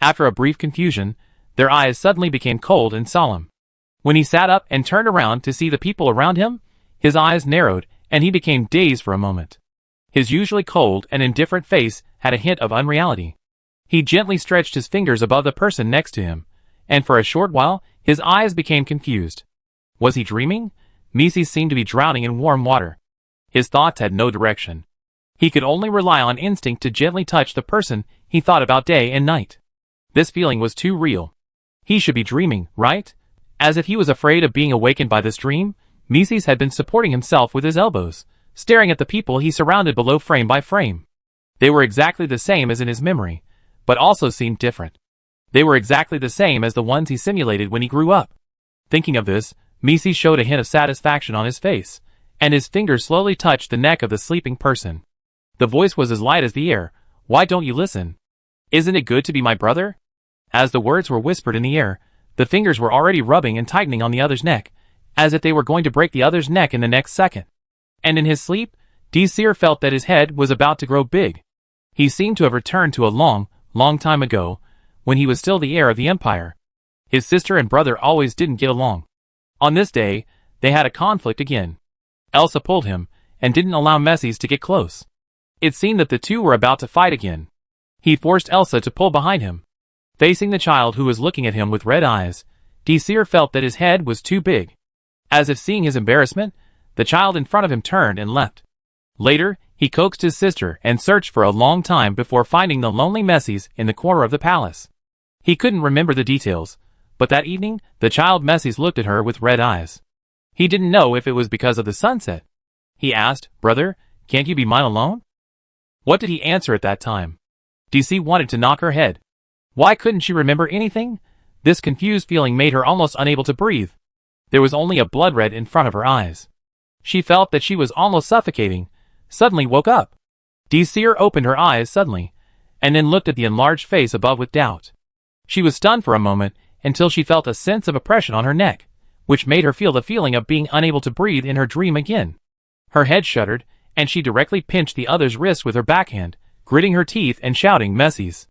After a brief confusion, their eyes suddenly became cold and solemn. When he sat up and turned around to see the people around him, his eyes narrowed, and he became dazed for a moment. His usually cold and indifferent face had a hint of unreality. He gently stretched his fingers above the person next to him, and for a short while, his eyes became confused. Was he dreaming? Mises seemed to be drowning in warm water. His thoughts had no direction. He could only rely on instinct to gently touch the person he thought about day and night. This feeling was too real. He should be dreaming, right? As if he was afraid of being awakened by this dream, Mises had been supporting himself with his elbows, staring at the people he surrounded below frame by frame. They were exactly the same as in his memory, but also seemed different. They were exactly the same as the ones he simulated when he grew up. Thinking of this, Mises showed a hint of satisfaction on his face, and his fingers slowly touched the neck of the sleeping person. The voice was as light as the air. Why don't you listen? Isn't it good to be my brother? As the words were whispered in the air, the fingers were already rubbing and tightening on the other's neck, as if they were going to break the other's neck in the next second. And in his sleep, Desir felt that his head was about to grow big. He seemed to have returned to a long, long time ago, when he was still the heir of the empire. His sister and brother always didn't get along. On this day, they had a conflict again. Elsa pulled him, and didn't allow Messies to get close. It seemed that the two were about to fight again. He forced Elsa to pull behind him. Facing the child who was looking at him with red eyes, Desir felt that his head was too big. As if seeing his embarrassment, the child in front of him turned and left. Later, he coaxed his sister and searched for a long time before finding the lonely Messies in the corner of the palace. He couldn't remember the details, but that evening, the child Messies looked at her with red eyes. He didn't know if it was because of the sunset. He asked, "Brother, can't you be mine alone?" What did he answer at that time? DC wanted to knock her head. Why couldn't she remember anything? This confused feeling made her almost unable to breathe. There was only a blood red in front of her eyes. She felt that she was almost suffocating, suddenly woke up. Desir opened her eyes suddenly, and then looked at the enlarged face above with doubt. She was stunned for a moment, until she felt a sense of oppression on her neck, which made her feel the feeling of being unable to breathe in her dream again. Her head shuddered, and she directly pinched the other's wrist with her backhand, gritting her teeth and shouting Messies.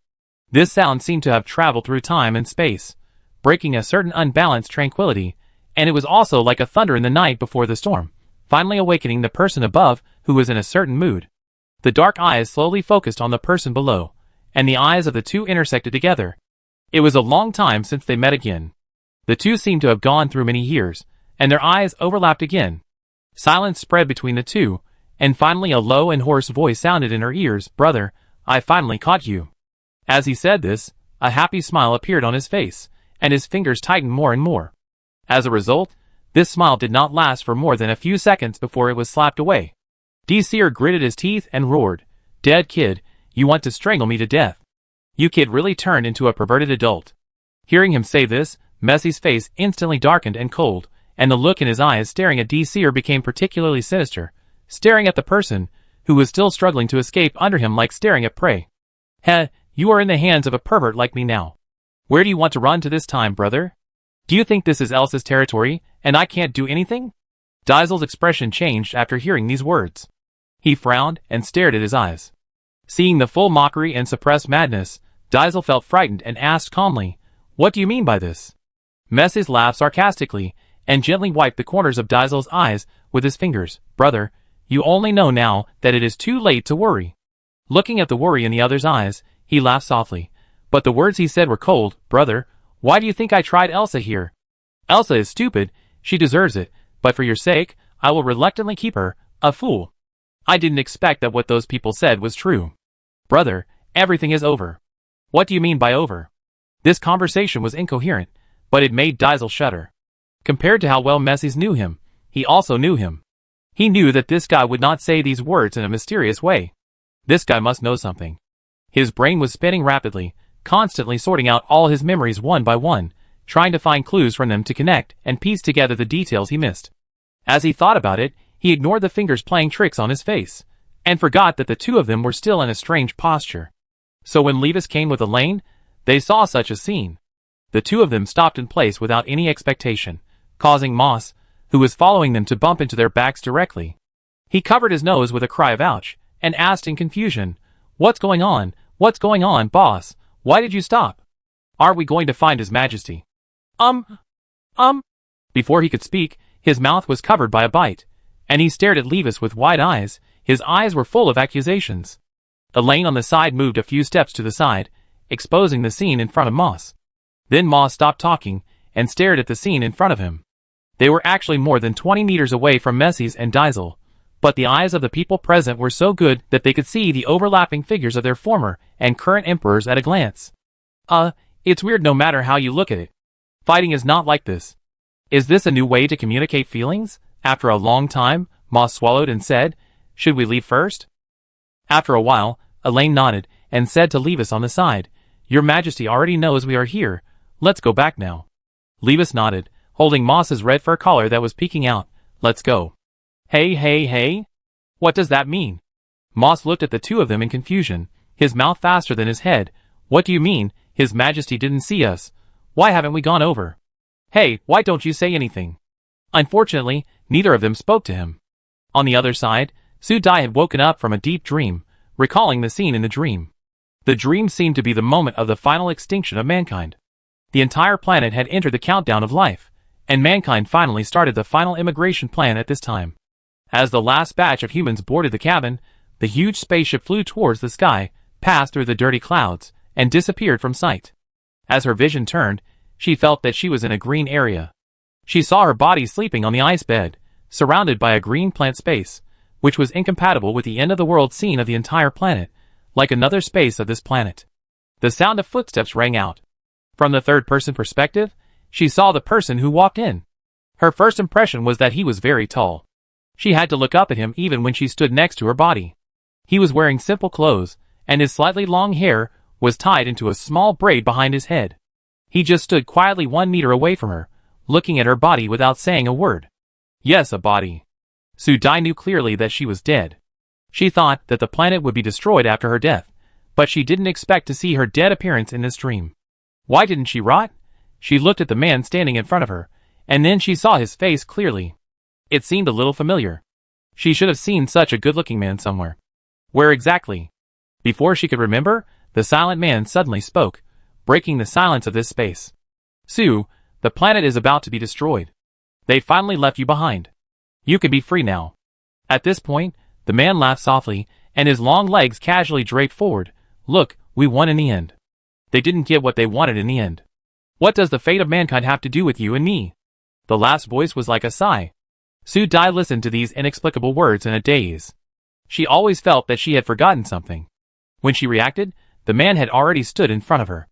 This sound seemed to have traveled through time and space, breaking a certain unbalanced tranquility, and it was also like a thunder in the night before the storm, finally awakening the person above who was in a certain mood. The dark eyes slowly focused on the person below, and the eyes of the two intersected together. It was a long time since they met again. The two seemed to have gone through many years, and their eyes overlapped again. Silence spread between the two, and finally a low and hoarse voice sounded in her ears, "Brother, I finally caught you." As he said this, a happy smile appeared on his face, and his fingers tightened more and more. As a result, this smile did not last for more than a few seconds before it was slapped away. Desir gritted his teeth and roared, "Dead kid, you want to strangle me to death. You kid really turned into a perverted adult. Hearing him say this, Messie's face instantly darkened and cold, and the look in his eyes staring at DCer became particularly sinister, staring at the person who was still struggling to escape under him like staring at prey. Heh, you are in the hands of a pervert like me now. Where do you want to run to this time, brother? Do you think this is Elsa's territory, and I can't do anything? Diesel's expression changed after hearing these words. He frowned and stared at his eyes. Seeing the full mockery and suppressed madness, Diesel felt frightened and asked calmly, "What do you mean by this?" Messies laughed sarcastically, and gently wiped the corners of Diesel's eyes with his fingers. "Brother, you only know now that it is too late to worry." Looking at the worry in the other's eyes, he laughed softly, but the words he said were cold. "Brother, why do you think I tried Elsa here? Elsa is stupid, she deserves it, but for your sake, I will reluctantly keep her, a fool. I didn't expect that what those people said was true. Brother, everything is over." "What do you mean by over?" This conversation was incoherent, but it made Diesel shudder. Compared to how well Messies knew him, he also knew him. He knew that this guy would not say these words in a mysterious way. This guy must know something. His brain was spinning rapidly, constantly sorting out all his memories one by one, trying to find clues from them to connect and piece together the details he missed. As he thought about it, he ignored the fingers playing tricks on his face, and forgot that the two of them were still in a strange posture. So when Levis came with Elaine, they saw such a scene. The two of them stopped in place without any expectation, causing Moss, who was following them, to bump into their backs directly. He covered his nose with a cry of ouch, and asked in confusion, "What's going on? What's going on, boss? Why did you stop? Are we going to find His Majesty?" Before he could speak, his mouth was covered by a bite, and he stared at Levis with wide eyes. His eyes were full of accusations. Elaine on the side moved a few steps to the side, exposing the scene in front of Moss. Then Moss stopped talking and stared at the scene in front of him. They were actually more than 20 meters away from Messies and Diesel, but the eyes of the people present were so good that they could see the overlapping figures of their former and current emperors at a glance. It's weird no matter how you look at it. Fighting is not like this. Is this a new way to communicate feelings? After a long time, Moss swallowed and said, "Should we leave first?" After a while, Elaine nodded and said to Levis on the side, "Your Majesty already knows we are here. Let's go back now." Levis nodded, holding Moss's red fur collar that was peeking out. "Let's go." Hey. What does that mean? Moss looked at the two of them in confusion, his mouth faster than his head. "What do you mean, His Majesty didn't see us? Why haven't we gone over? Hey, why don't you say anything?" Unfortunately, neither of them spoke to him. On the other side, Su Dai had woken up from a deep dream, recalling the scene in the dream. The dream seemed to be the moment of the final extinction of mankind. The entire planet had entered the countdown of life, and mankind finally started the final immigration plan at this time. As the last batch of humans boarded the cabin, the huge spaceship flew towards the sky, passed through the dirty clouds, and disappeared from sight. As her vision turned, she felt that she was in a green area. She saw her body sleeping on the ice bed, surrounded by a green plant space, which was incompatible with the end-of-the-world scene of the entire planet, like another space of this planet. The sound of footsteps rang out. From the third-person perspective, she saw the person who walked in. Her first impression was that he was very tall. She had to look up at him even when she stood next to her body. He was wearing simple clothes, and his slightly long hair was tied into a small braid behind his head. He just stood quietly 1 meter away from her, looking at her body without saying a word. Yes, a body. Su Dai knew clearly that she was dead. She thought that the planet would be destroyed after her death, but she didn't expect to see her dead appearance in this dream. Why didn't she rot? She looked at the man standing in front of her, and then she saw his face clearly. It seemed a little familiar. She should have seen such a good-looking man somewhere. Where exactly? Before she could remember, the silent man suddenly spoke, breaking the silence of this space. "Su, the planet is about to be destroyed. They finally left you behind. You can be free now." At this point, the man laughed softly, and his long legs casually draped forward. "Look, we won in the end." They didn't get what they wanted in the end. "What does the fate of mankind have to do with you and me?" The last voice was like a sigh. Su Dai listened to these inexplicable words in a daze. She always felt that she had forgotten something. When she reacted, the man had already stood in front of her.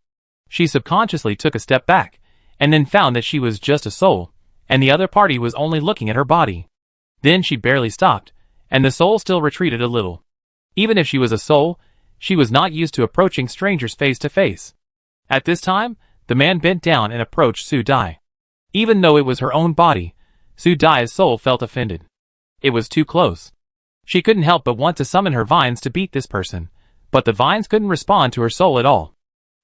She subconsciously took a step back, and then found that she was just a soul, and the other party was only looking at her body. Then she barely stopped, and the soul still retreated a little. Even if she was a soul, She was not used to approaching strangers face to face. At this time, the man bent down and approached Su Dai. Even though it was her own body, Su Dai's soul felt offended. It was too close. She couldn't help but want to summon her vines to beat this person, but the vines couldn't respond to her soul at all.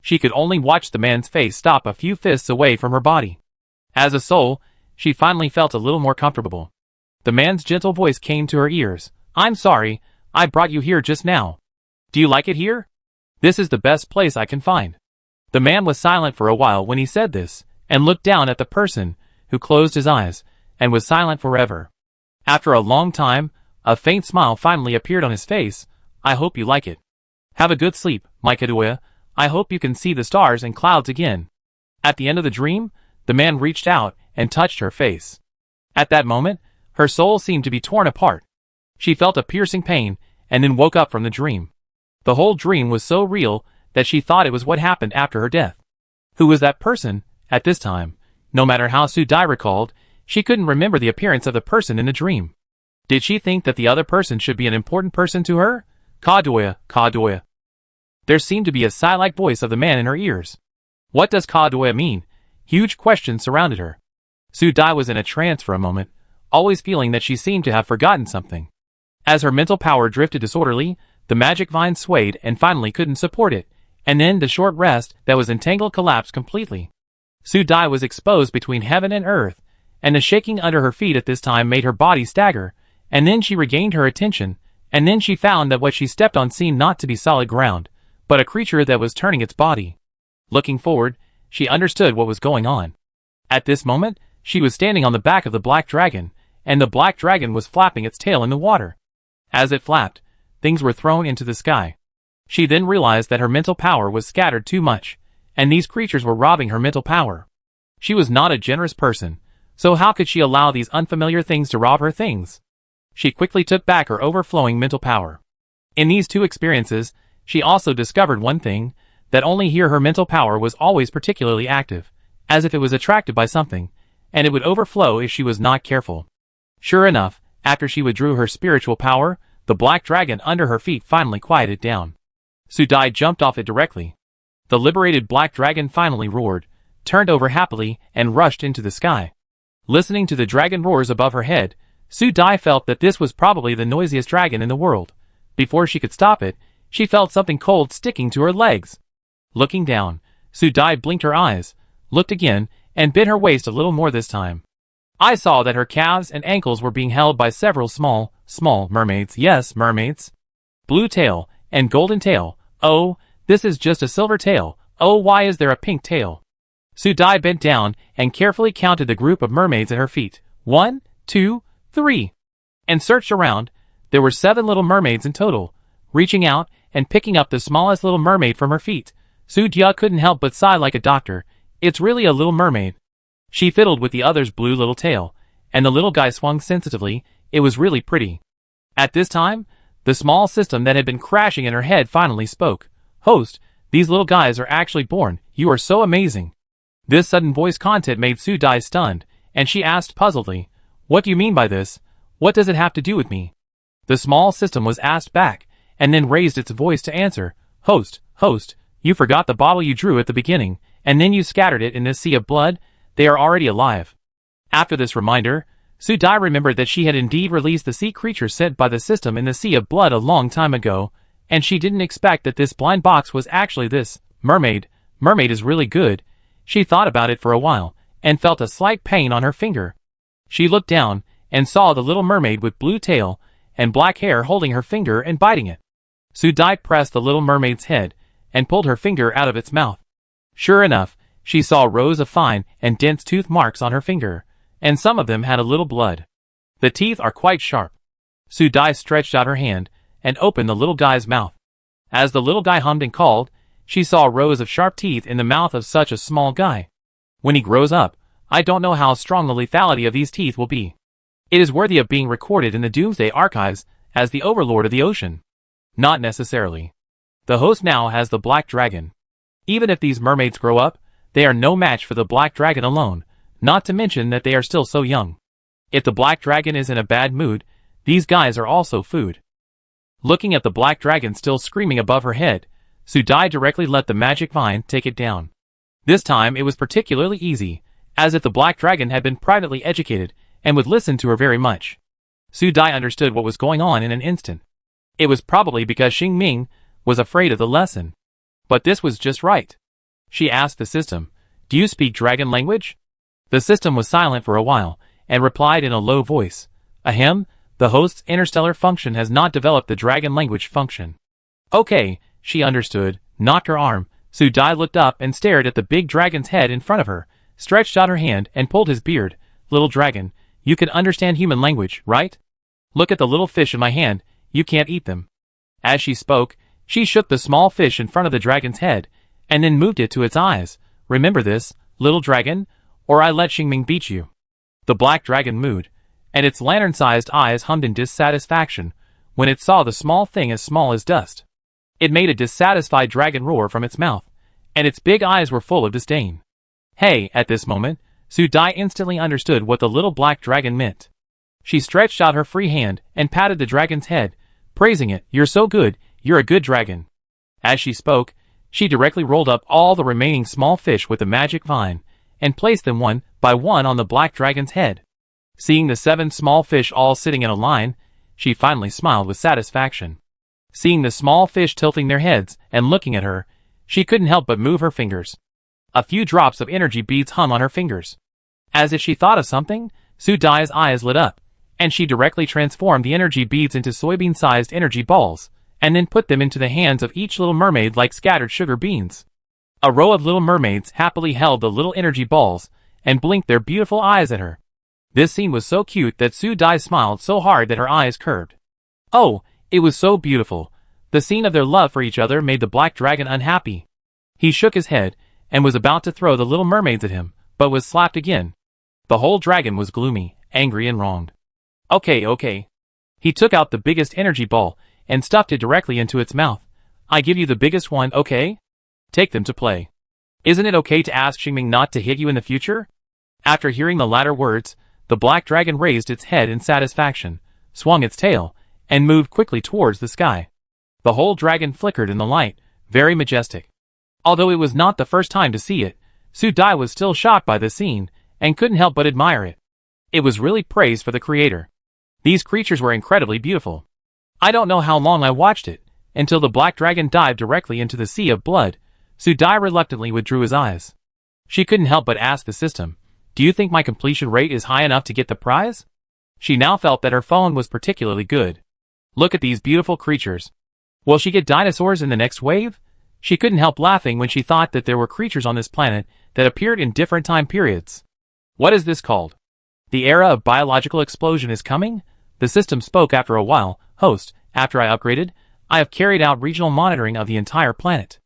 She could only watch the man's face stop a few fists away from her body. As a soul, she finally felt a little more comfortable. The man's gentle voice came to her ears. "I'm sorry, I brought you here just now. Do you like it here? This is the best place I can find." The man was silent for a while when he said this, and looked down at the person, who closed his eyes, and was silent forever. After a long time, a faint smile finally appeared on his face. "I hope you like it. Have a good sleep, my Kadoya. I hope you can see the stars and clouds again." At the end of the dream, the man reached out and touched her face. At that moment, her soul seemed to be torn apart. She felt a piercing pain, and then woke up from the dream. The whole dream was so real that she thought it was what happened after her death. Who was that person, at this time? No matter how Su Dai recalled, she couldn't remember the appearance of the person in the dream. Did she think that the other person should be an important person to her? Kadoya, Kadoya. There seemed to be a sigh-like voice of the man in her ears. What does Kadoya mean? Huge questions surrounded her. Su Dai was in a trance for a moment, always feeling that she seemed to have forgotten something. As her mental power drifted disorderly, the magic vine swayed and finally couldn't support it, and then the short rest that was entangled collapsed completely. Su Dai was exposed between heaven and earth, and the shaking under her feet at this time made her body stagger, and then she regained her attention, and then she found that what she stepped on seemed not to be solid ground, but a creature that was turning its body. Looking forward, she understood what was going on. At this moment, she was standing on the back of the black dragon, and the black dragon was flapping its tail in the water. As it flapped, things were thrown into the sky. She then realized that her mental power was scattered too much, and these creatures were robbing her mental power. She was not a generous person, so how could she allow these unfamiliar things to rob her things? She quickly took back her overflowing mental power. In these two experiences, she also discovered one thing, that only here her mental power was always particularly active, as if it was attracted by something, and it would overflow if she was not careful. Sure enough, after she withdrew her spiritual power, the black dragon under her feet finally quieted down. Su Dai jumped off it directly. The liberated black dragon finally roared, turned over happily, and rushed into the sky. Listening to the dragon roars above her head, Su Dai felt that this was probably the noisiest dragon in the world. Before she could stop it, she felt something cold sticking to her legs. Looking down, Su Dai blinked her eyes, looked again, and bit her waist a little more this time. I saw that her calves and ankles were being held by several small mermaids. Yes, mermaids. Blue tail and golden tail. Oh, this is just a silver tail. Oh, why is there a pink tail? Su Dai bent down and carefully counted the group of mermaids at her feet. 1, 2, 3. And searched around. There were 7 little mermaids in total. Reaching out and picking up the smallest little mermaid from her feet, Su Dai couldn't help but sigh like a doctor. It's really a little mermaid. She fiddled with the other's blue little tail, and the little guy swung sensitively. It was really pretty. At this time, the small system that had been crashing in her head finally spoke. Host, these little guys are actually born. You are so amazing. This sudden voice content made Su Dai stunned, and she asked puzzledly, What do you mean by this? What does it have to do with me? The small system was asked back, and then raised its voice to answer. Host, you forgot the bottle you drew at the beginning, and then you scattered it in this sea of blood. They are already alive. After this reminder, Su Dai remembered that she had indeed released the sea creature sent by the system in the sea of blood a long time ago, and she didn't expect that this blind box was actually this mermaid. Mermaid is really good. She thought about it for a while, and felt a slight pain on her finger. She looked down, and saw the little mermaid with blue tail and black hair holding her finger and biting it. Su Dai pressed the little mermaid's head, and pulled her finger out of its mouth. Sure enough, she saw rows of fine and dense tooth marks on her finger, and some of them had a little blood. The teeth are quite sharp. Su Dai stretched out her hand, and opened the little guy's mouth. As the little guy hummed and called, she saw rows of sharp teeth in the mouth of such a small guy. When he grows up, I don't know how strong the lethality of these teeth will be. It is worthy of being recorded in the Doomsday Archives as the overlord of the ocean. Not necessarily. The host now has the black dragon. Even if these mermaids grow up, they are no match for the black dragon alone, not to mention that they are still so young. If the black dragon is in a bad mood, these guys are also food. Looking at the black dragon still screaming above her head, Su Dai directly let the magic vine take it down. This time it was particularly easy, as if the black dragon had been privately educated and would listen to her very much. Su Dai understood what was going on in an instant. It was probably because Xing Ming was afraid of the lesson. But this was just right. She asked the system, "Do you speak dragon language?" The system was silent for a while, and replied in a low voice, "Ahem, the host's interstellar function has not developed the dragon language function." Okay, she understood, knocked her arm. Su Dai looked up and stared at the big dragon's head in front of her, stretched out her hand and pulled his beard. "Little dragon, you can understand human language, right? Look at the little fish in my hand, you can't eat them." As she spoke, she shook the small fish in front of the dragon's head, and then moved it to its eyes. "Remember this, little dragon, or I let Xingming beat you." The black dragon moved, and its lantern-sized eyes hummed in dissatisfaction when it saw the small thing as small as dust. It made a dissatisfied dragon roar from its mouth, and its big eyes were full of disdain. Hey, at this moment, Su Dai instantly understood what the little black dragon meant. She stretched out her free hand and patted the dragon's head, praising it. "You're so good, you're a good dragon." As she spoke, she directly rolled up all the remaining small fish with the magic vine, and placed them one by one on the black dragon's head. Seeing the 7 small fish all sitting in a line, she finally smiled with satisfaction. Seeing the small fish tilting their heads and looking at her, she couldn't help but move her fingers. A few drops of energy beads hung on her fingers. As if she thought of something, Su Dai's eyes lit up, and she directly transformed the energy beads into soybean-sized energy balls, and then put them into the hands of each little mermaid like scattered sugar beans. A row of little mermaids happily held the little energy balls, and blinked their beautiful eyes at her. This scene was so cute that Su Dai smiled so hard that her eyes curved. Oh, it was so beautiful. The scene of their love for each other made the black dragon unhappy. He shook his head, and was about to throw the little mermaids at him, but was slapped again. The whole dragon was gloomy, angry and wronged. Okay. He took out the biggest energy ball, and stuffed it directly into its mouth. "I give you the biggest one, okay? Take them to play. Isn't it okay to ask Xingming not to hit you in the future?" After hearing the latter words, the black dragon raised its head in satisfaction, swung its tail, and moved quickly towards the sky. The whole dragon flickered in the light, very majestic. Although it was not the first time to see it, Su Dai was still shocked by the scene, and couldn't help but admire it. It was really praise for the creator. These creatures were incredibly beautiful. I don't know how long I watched it, until the black dragon dived directly into the sea of blood. Su Dai reluctantly withdrew his eyes. She couldn't help but ask the system, "Do you think my completion rate is high enough to get the prize?" She now felt that her phone was particularly good. Look at these beautiful creatures. Will she get dinosaurs in the next wave? She couldn't help laughing when she thought that there were creatures on this planet that appeared in different time periods. What is this called? The era of biological explosion is coming? The system spoke after a while. "Host, after I upgraded, I have carried out regional monitoring of the entire planet.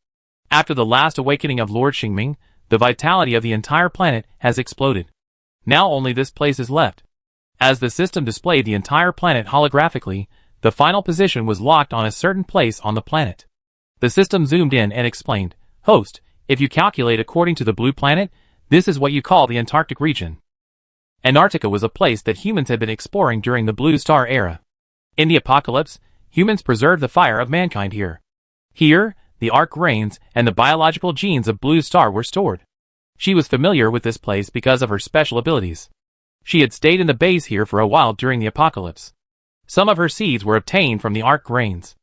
After the last awakening of Lord Xingming, the vitality of the entire planet has exploded. Now only this place is left." As the system displayed the entire planet holographically, the final position was locked on a certain place on the planet. The system zoomed in and explained, "Host, if you calculate according to the blue planet, this is what you call the Antarctic region." Antarctica was a place that humans had been exploring during the Blue Star era. In the apocalypse, humans preserved the fire of mankind here. Here, the arc grains and the biological genes of Blue Star were stored. She was familiar with this place because of her special abilities. She had stayed in the base here for a while during the apocalypse. Some of her seeds were obtained from the arc grains.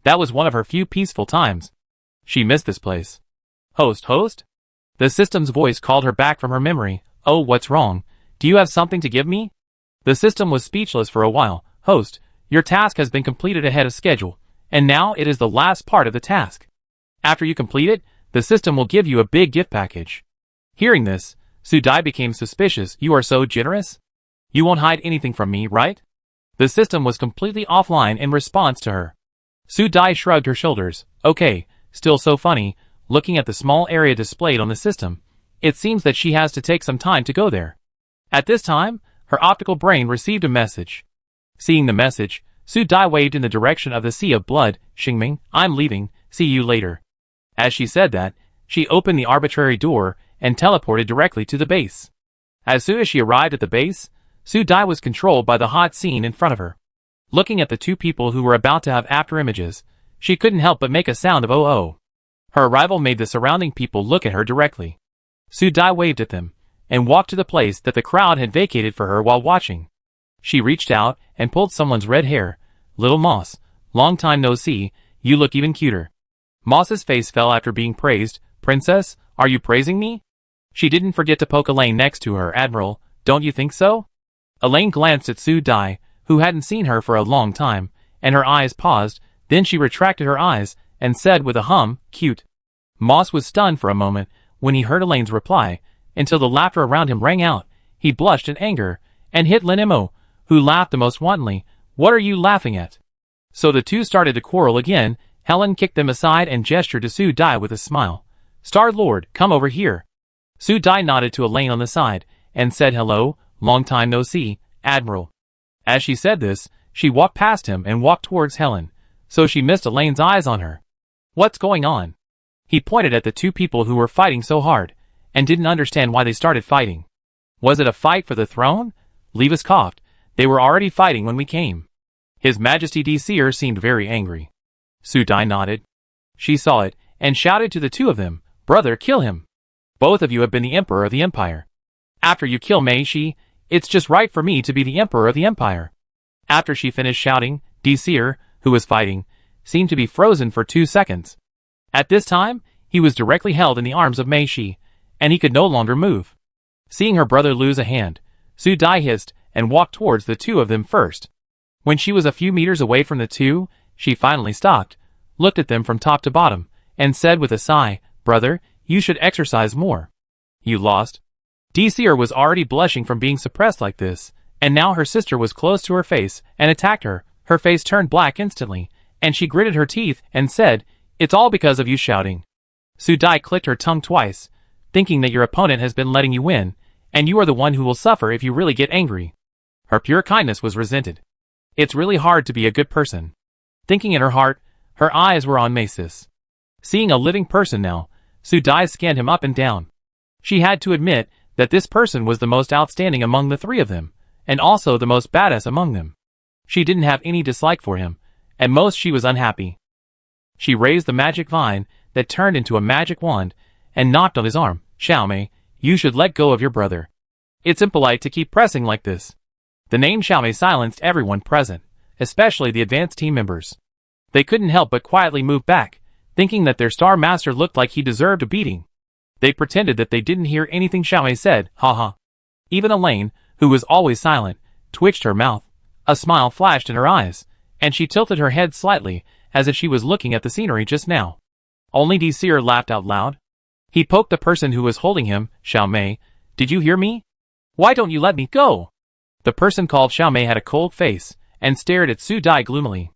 That was one of her few peaceful times. She missed this place. Host? The system's voice called her back from her memory. "Oh, what's wrong? Do you have something to give me?" The system was speechless for a while. "Host, your task has been completed ahead of schedule, and now it is the last part of the task. After you complete it, the system will give you a big gift package." Hearing this, Su Dai became suspicious. "You are so generous? You won't hide anything from me, right?" The system was completely offline in response to her. Su Dai shrugged her shoulders. "Okay, still so funny." Looking at the small area displayed on the system, it seems that she has to take some time to go there. At this time, her optical brain received a message. Seeing the message, Su Dai waved in the direction of the sea of blood. "Xingming, I'm leaving, see you later." As she said that, she opened the arbitrary door and teleported directly to the base. As soon as she arrived at the base, Su Dai was controlled by the hot scene in front of her. Looking at the two people who were about to have after images, she couldn't help but make a sound of oh. Her arrival made the surrounding people look at her directly. Su Dai waved at them, and walked to the place that the crowd had vacated for her while watching. She reached out and pulled someone's red hair. Little Moss, long time no see, you look even cuter. Moss's face fell after being praised. Princess, are you praising me? She didn't forget to poke Elaine next to her. Admiral, don't you think so? Elaine glanced at Su Dai, who hadn't seen her for a long time, and her eyes paused, then she retracted her eyes, and said with a hum, cute. Moss was stunned for a moment when he heard Elaine's reply, until the laughter around him rang out. He blushed in anger, and hit Lenimo, who laughed the most wantonly. What are you laughing at? So the two started to quarrel again. Helen kicked them aside and gestured to Su Dai with a smile. Star-Lord, come over here. Su Dai nodded to Elaine on the side, and said hello, long time no see, Admiral. As she said this, she walked past him and walked towards Helen, so she missed Elaine's eyes on her. What's going on? He pointed at the two people who were fighting so hard, and didn't understand why they started fighting. Was it a fight for the throne? Levis coughed. They were already fighting when we came. His Majesty D.C.er seemed very angry. Su Dai nodded. She saw it, and shouted to the two of them, Brother, kill him. Both of you have been the Emperor of the Empire. After you kill Mei Shi, it's just right for me to be the Emperor of the Empire. After she finished shouting, D.C.er, who was fighting, seemed to be frozen for 2 seconds. At this time, he was directly held in the arms of Mei Shi, and he could no longer move. Seeing her brother lose a hand, Su Dai hissed and walked towards the two of them first. When she was a few meters away from the two, she finally stopped, looked at them from top to bottom, and said with a sigh, Brother, you should exercise more. You lost. D.C.er was already blushing from being suppressed like this, and now her sister was close to her face and attacked her. Her face turned black instantly, and she gritted her teeth and said, It's all because of you shouting. Su Dai clicked her tongue twice, thinking that your opponent has been letting you win, and you are the one who will suffer if you really get angry. Her pure kindness was resented. It's really hard to be a good person. Thinking in her heart, her eyes were on Masis. Seeing a living person now, Su Dai scanned him up and down. She had to admit that this person was the most outstanding among the three of them, and also the most badass among them. She didn't have any dislike for him, at most she was unhappy. She raised the magic vine that turned into a magic wand, and knocked on his arm. Xiaomei, you should let go of your brother. It's impolite to keep pressing like this. The name Xiaomei silenced everyone present, especially the advanced team members. They couldn't help but quietly move back, thinking that their star master looked like he deserved a beating. They pretended that they didn't hear anything Xiaomei said, haha. Even Elaine, who was always silent, twitched her mouth. A smile flashed in her eyes, and she tilted her head slightly, as if she was looking at the scenery just now. Only D.C.er laughed out loud. He poked the person who was holding him. Xiaomei, did you hear me? Why don't you let me go? The person called Xiaomei had a cold face, and stared at Su Dai gloomily.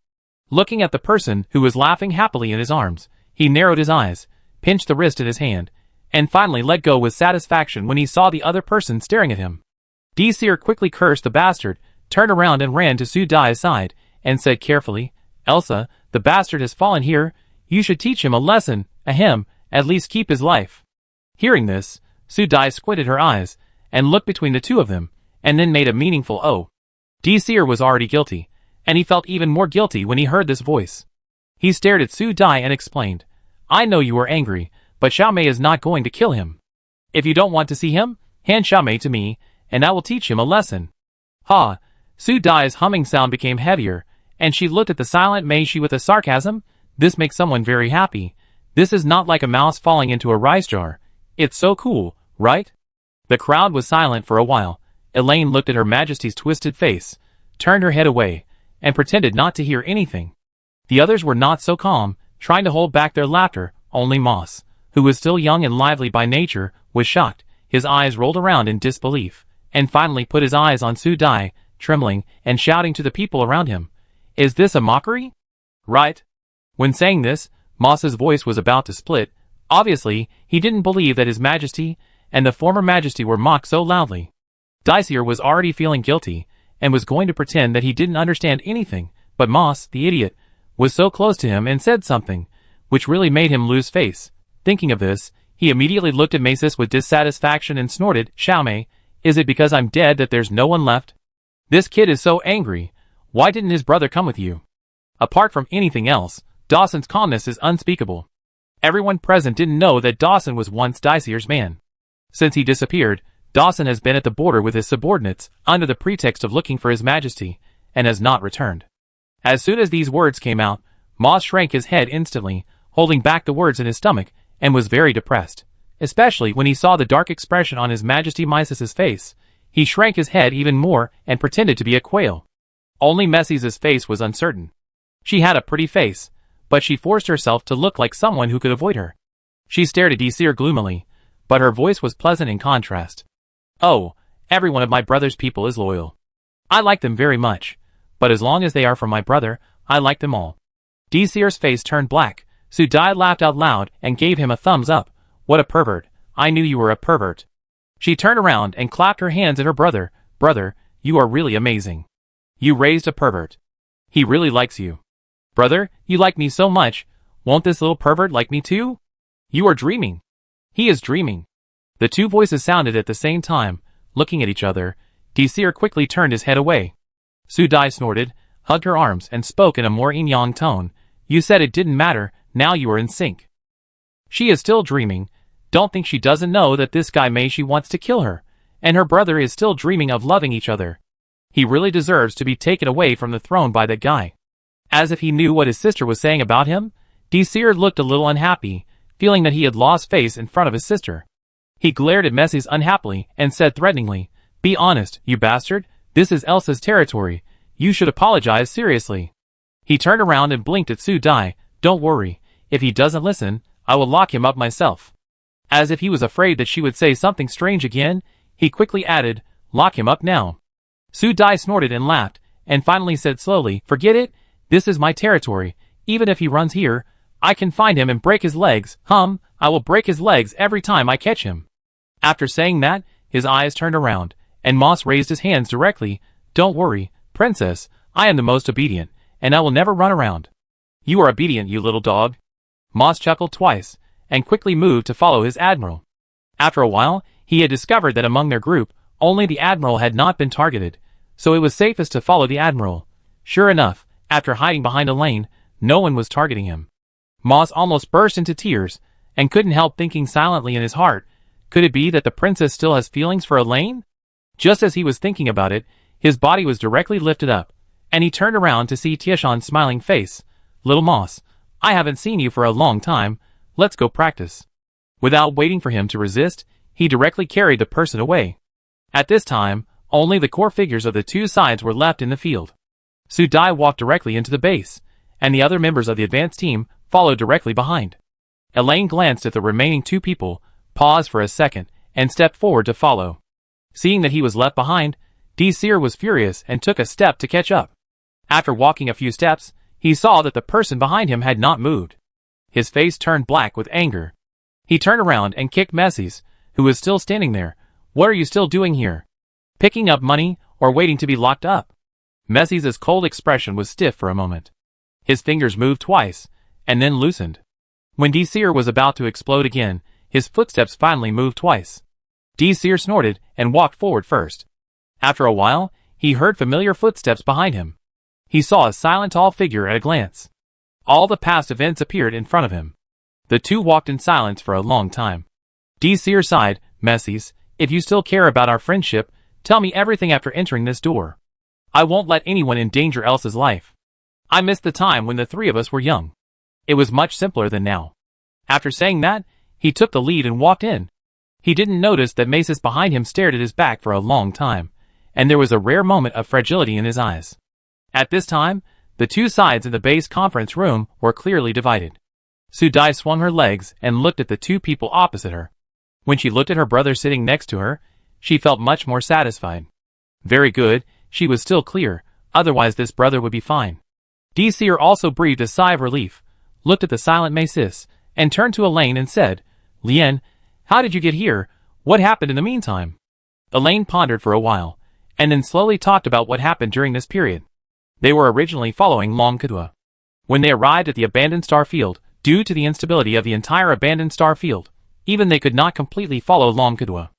Looking at the person who was laughing happily in his arms, he narrowed his eyes, pinched the wrist in his hand, and finally let go with satisfaction when he saw the other person staring at him. D.C.er quickly cursed the bastard, turned around and ran to Su Dai's side, and said carefully, Elsa, the bastard has fallen here, you should teach him a lesson, ahem, at least keep his life. Hearing this, Su Dai squinted her eyes, and looked between the two of them, and then made a meaningful oh. D.C.er was already guilty, and he felt even more guilty when he heard this voice. He stared at Su Dai and explained, I know you are angry, but Xiaomei is not going to kill him. If you don't want to see him, hand Xiaomei to me, and I will teach him a lesson. Ha! Su Dai's humming sound became heavier, and she looked at the silent Mei Shi with a sarcasm. This makes someone very happy. This is not like a mouse falling into a rice jar. It's so cool, right? The crowd was silent for a while. Elaine looked at Her Majesty's twisted face, turned her head away, and pretended not to hear anything. The others were not so calm, trying to hold back their laughter. Only Moss, who was still young and lively by nature, was shocked. His eyes rolled around in disbelief, and finally put his eyes on Su Dai, trembling and shouting to the people around him. Is this a mockery? Right? When saying this, Moss's voice was about to split. Obviously, he didn't believe that His Majesty and the former Majesty were mocked so loudly. D.C.er was already feeling guilty, and was going to pretend that he didn't understand anything, but Moss, the idiot, was so close to him and said something, which really made him lose face. Thinking of this, he immediately looked at Masis with dissatisfaction and snorted, Xiaomei, is it because I'm dead that there's no one left? This kid is so angry. Why didn't his brother come with you? Apart from anything else, Dawson's calmness is unspeakable. Everyone present didn't know that Dawson was once Dicier's man. Since he disappeared, Dawson has been at the border with his subordinates, under the pretext of looking for His Majesty, and has not returned. As soon as these words came out, Moss shrank his head instantly, holding back the words in his stomach, and was very depressed. Especially when he saw the dark expression on His Majesty Mises's face. He shrank his head even more, and pretended to be a quail. Only Messie's face was uncertain. She had a pretty face, but she forced herself to look like someone who could avoid her. She stared at Dicir gloomily, but her voice was pleasant in contrast. Oh, every one of my brother's people is loyal. I like them very much, but as long as they are from my brother, I like them all. Dicir's face turned black. Su Dai laughed out loud and gave him a thumbs up. What a pervert. I knew you were a pervert. She turned around and clapped her hands at her brother. Brother, you are really amazing. You raised a pervert. He really likes you. Brother, you like me so much. Won't this little pervert like me too? You are dreaming. He is dreaming. The two voices sounded at the same time, looking at each other. Dicir quickly turned his head away. Su Dai snorted, hugged her arms, and spoke in a more yin-yang tone. You said it didn't matter, now you are in sync. She is still dreaming. Don't think she doesn't know that this guy Meishi wants to kill her, and her brother is still dreaming of loving each other. He really deserves to be taken away from the throne by that guy. As if he knew what his sister was saying about him, Dicir looked a little unhappy, feeling that he had lost face in front of his sister. He glared at Messies unhappily and said threateningly, Be honest, you bastard, this is Elsa's territory. You should apologize seriously. He turned around and blinked at Su Dai. Don't worry, if he doesn't listen, I will lock him up myself. As if he was afraid that she would say something strange again, he quickly added, Lock him up now. Su Dai snorted and laughed, and finally said slowly, Forget it, this is my territory. Even if he runs here, I can find him and break his legs. I will break his legs every time I catch him. After saying that, his eyes turned around, and Moss raised his hands directly. Don't worry, princess, I am the most obedient, and I will never run around. You are obedient, you little dog. Moss chuckled twice, and quickly moved to follow his admiral. After a while, he had discovered that among their group, only the admiral had not been targeted, so it was safest to follow the admiral. Sure enough, after hiding behind a lane, no one was targeting him. Moss almost burst into tears, and couldn't help thinking silently in his heart, could it be that the princess still has feelings for Elaine? Just as he was thinking about it, his body was directly lifted up, and he turned around to see Tieshan's smiling face. Little Moss, I haven't seen you for a long time, let's go practice. Without waiting for him to resist, he directly carried the person away. At this time, only the core figures of the two sides were left in the field. Su Dai walked directly into the base, and the other members of the advance team followed directly behind. Elaine glanced at the remaining two people, paused for a second, and stepped forward to follow. Seeing that he was left behind, Dicir was furious and took a step to catch up. After walking a few steps, he saw that the person behind him had not moved. His face turned black with anger. He turned around and kicked Messies, who was still standing there. What are you still doing here? Picking up money, or waiting to be locked up? Messies' cold expression was stiff for a moment. His fingers moved twice, and then loosened. When Dicir was about to explode again, his footsteps finally moved twice. Dicir snorted and walked forward first. After a while, he heard familiar footsteps behind him. He saw a silent tall figure at a glance. All the past events appeared in front of him. The two walked in silence for a long time. Dicir sighed, Messies, if you still care about our friendship, tell me everything after entering this door. I won't let anyone endanger Elsa's life. I missed the time when the three of us were young. It was much simpler than now. After saying that, he took the lead and walked in. He didn't notice that Masis behind him stared at his back for a long time, and there was a rare moment of fragility in his eyes. At this time, the two sides in the base conference room were clearly divided. Su Dai swung her legs and looked at the two people opposite her. When she looked at her brother sitting next to her, she felt much more satisfied. Very good, she was still clear, otherwise this brother would be fine. Dicir also breathed a sigh of relief, looked at the silent Masis, and turned to Elaine and said, Lien, how did you get here? What happened in the meantime? Elaine pondered for a while, and then slowly talked about what happened during this period. They were originally following Long Kadua. When they arrived at the abandoned star field, due to the instability of the entire abandoned star field, even they could not completely follow Long Kadua.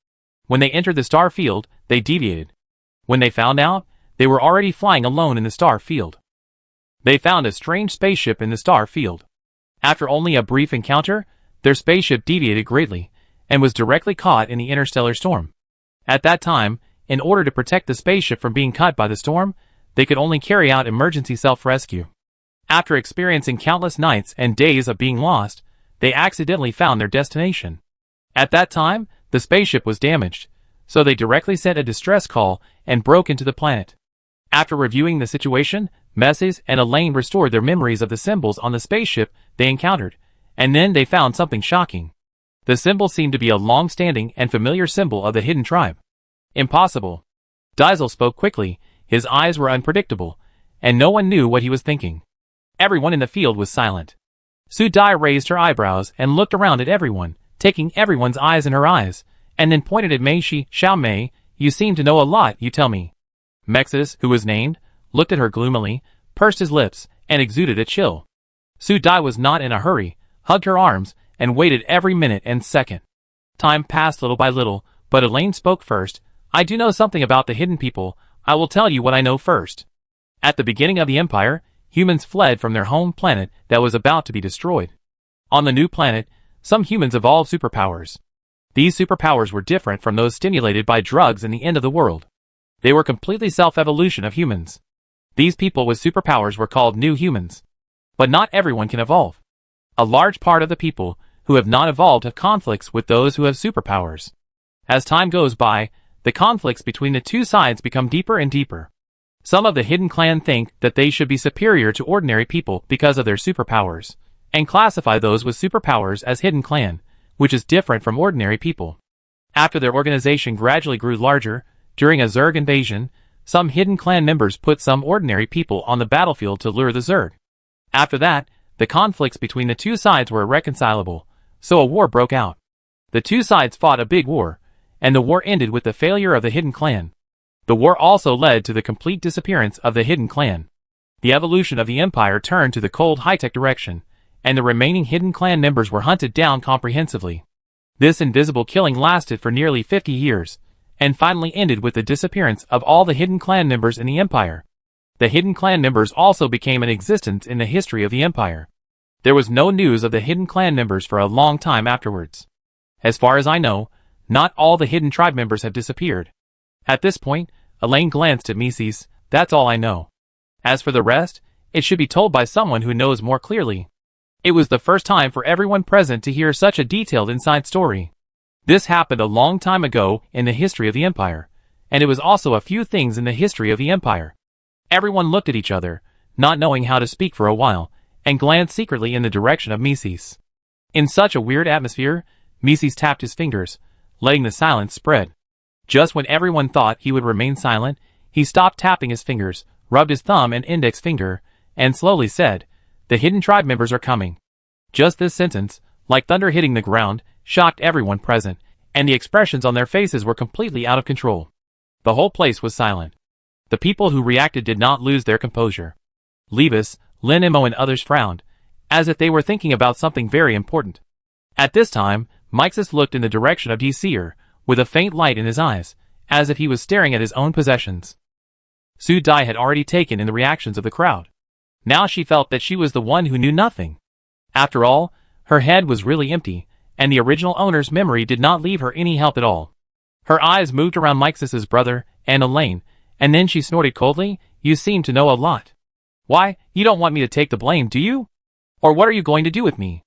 When they entered the star field, they deviated. When they found out, they were already flying alone in the star field. They found a strange spaceship in the star field. After only a brief encounter, their spaceship deviated greatly, and was directly caught in the interstellar storm. At that time, in order to protect the spaceship from being cut by the storm, they could only carry out emergency self-rescue. After experiencing countless nights and days of being lost, they accidentally found their destination. At that time, the spaceship was damaged, so they directly sent a distress call and broke into the planet. After reviewing the situation, Mrs. and Elaine restored their memories of the symbols on the spaceship they encountered, and then they found something shocking. The symbol seemed to be a long-standing and familiar symbol of the hidden tribe. Impossible. Diesel spoke quickly, his eyes were unpredictable, and no one knew what he was thinking. Everyone in the field was silent. Su Dai raised her eyebrows and looked around at everyone, taking everyone's eyes in her eyes, and then pointed at Mei Shi. Xiao Mei, you seem to know a lot, you tell me. Mexis, who was named, looked at her gloomily, pursed his lips, and exuded a chill. Su Dai was not in a hurry, hugged her arms, and waited every minute and second. Time passed little by little, but Elaine spoke first. I do know something about the hidden people. I will tell you what I know first. At the beginning of the Empire, humans fled from their home planet that was about to be destroyed. On the new planet, some humans evolved superpowers. These superpowers were different from those stimulated by drugs in the end of the world. They were completely self-evolution of humans. These people with superpowers were called new humans. But not everyone can evolve. A large part of the people who have not evolved have conflicts with those who have superpowers. As time goes by, the conflicts between the two sides become deeper and deeper. Some of the hidden clan think that they should be superior to ordinary people because of their superpowers, and classify those with superpowers as hidden clan, which is different from ordinary people. After their organization gradually grew larger, during a Zerg invasion, some hidden clan members put some ordinary people on the battlefield to lure the Zerg. After that, the conflicts between the two sides were irreconcilable, so a war broke out. The two sides fought a big war, and the war ended with the failure of the hidden clan. The war also led to the complete disappearance of the hidden clan. The evolution of the empire turned to the cold high-tech direction, and the remaining hidden clan members were hunted down comprehensively. This invisible killing lasted for nearly 50 years, and finally ended with the disappearance of all the hidden clan members in the empire. The hidden clan members also became in existence in the history of the empire. There was no news of the hidden clan members for a long time afterwards. As far as I know, not all the hidden tribe members have disappeared. At this point, Elaine glanced at Mrs. That's all I know. As for the rest, it should be told by someone who knows more clearly. It was the first time for everyone present to hear such a detailed inside story. This happened a long time ago in the history of the empire, and it was also a few things in the history of the empire. Everyone looked at each other, not knowing how to speak for a while, and glanced secretly in the direction of Mrs. In such a weird atmosphere, Mrs. tapped his fingers, letting the silence spread. Just when everyone thought he would remain silent, he stopped tapping his fingers, rubbed his thumb and index finger, and slowly said, "The hidden tribe members are coming." Just this sentence, like thunder hitting the ground, shocked everyone present, and the expressions on their faces were completely out of control. The whole place was silent. The people who reacted did not lose their composure. Levis, Lin Imo and others frowned, as if they were thinking about something very important. At this time, Mixus looked in the direction of Seer, with a faint light in his eyes, as if he was staring at his own possessions. Su Dai had already taken in the reactions of the crowd. Now she felt that she was the one who knew nothing. After all, her head was really empty, and the original owner's memory did not leave her any help at all. Her eyes moved around Mixus's brother and Elaine, and then she snorted coldly, "You seem to know a lot. Why, you don't want me to take the blame, do you? Or what are you going to do with me?"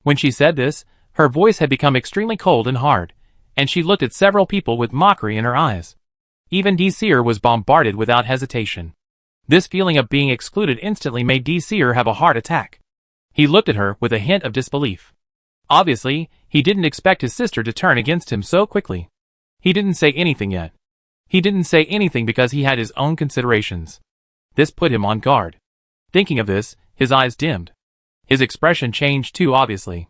When she said this, her voice had become extremely cold and hard, and she looked at several people with mockery in her eyes. Even Seer was bombarded without hesitation. This feeling of being excluded instantly made Seer have a heart attack. He looked at her with a hint of disbelief. Obviously, he didn't expect his sister to turn against him so quickly. He didn't say anything yet. He didn't say anything because he had his own considerations. This put him on guard. Thinking of this, his eyes dimmed. His expression changed too, obviously.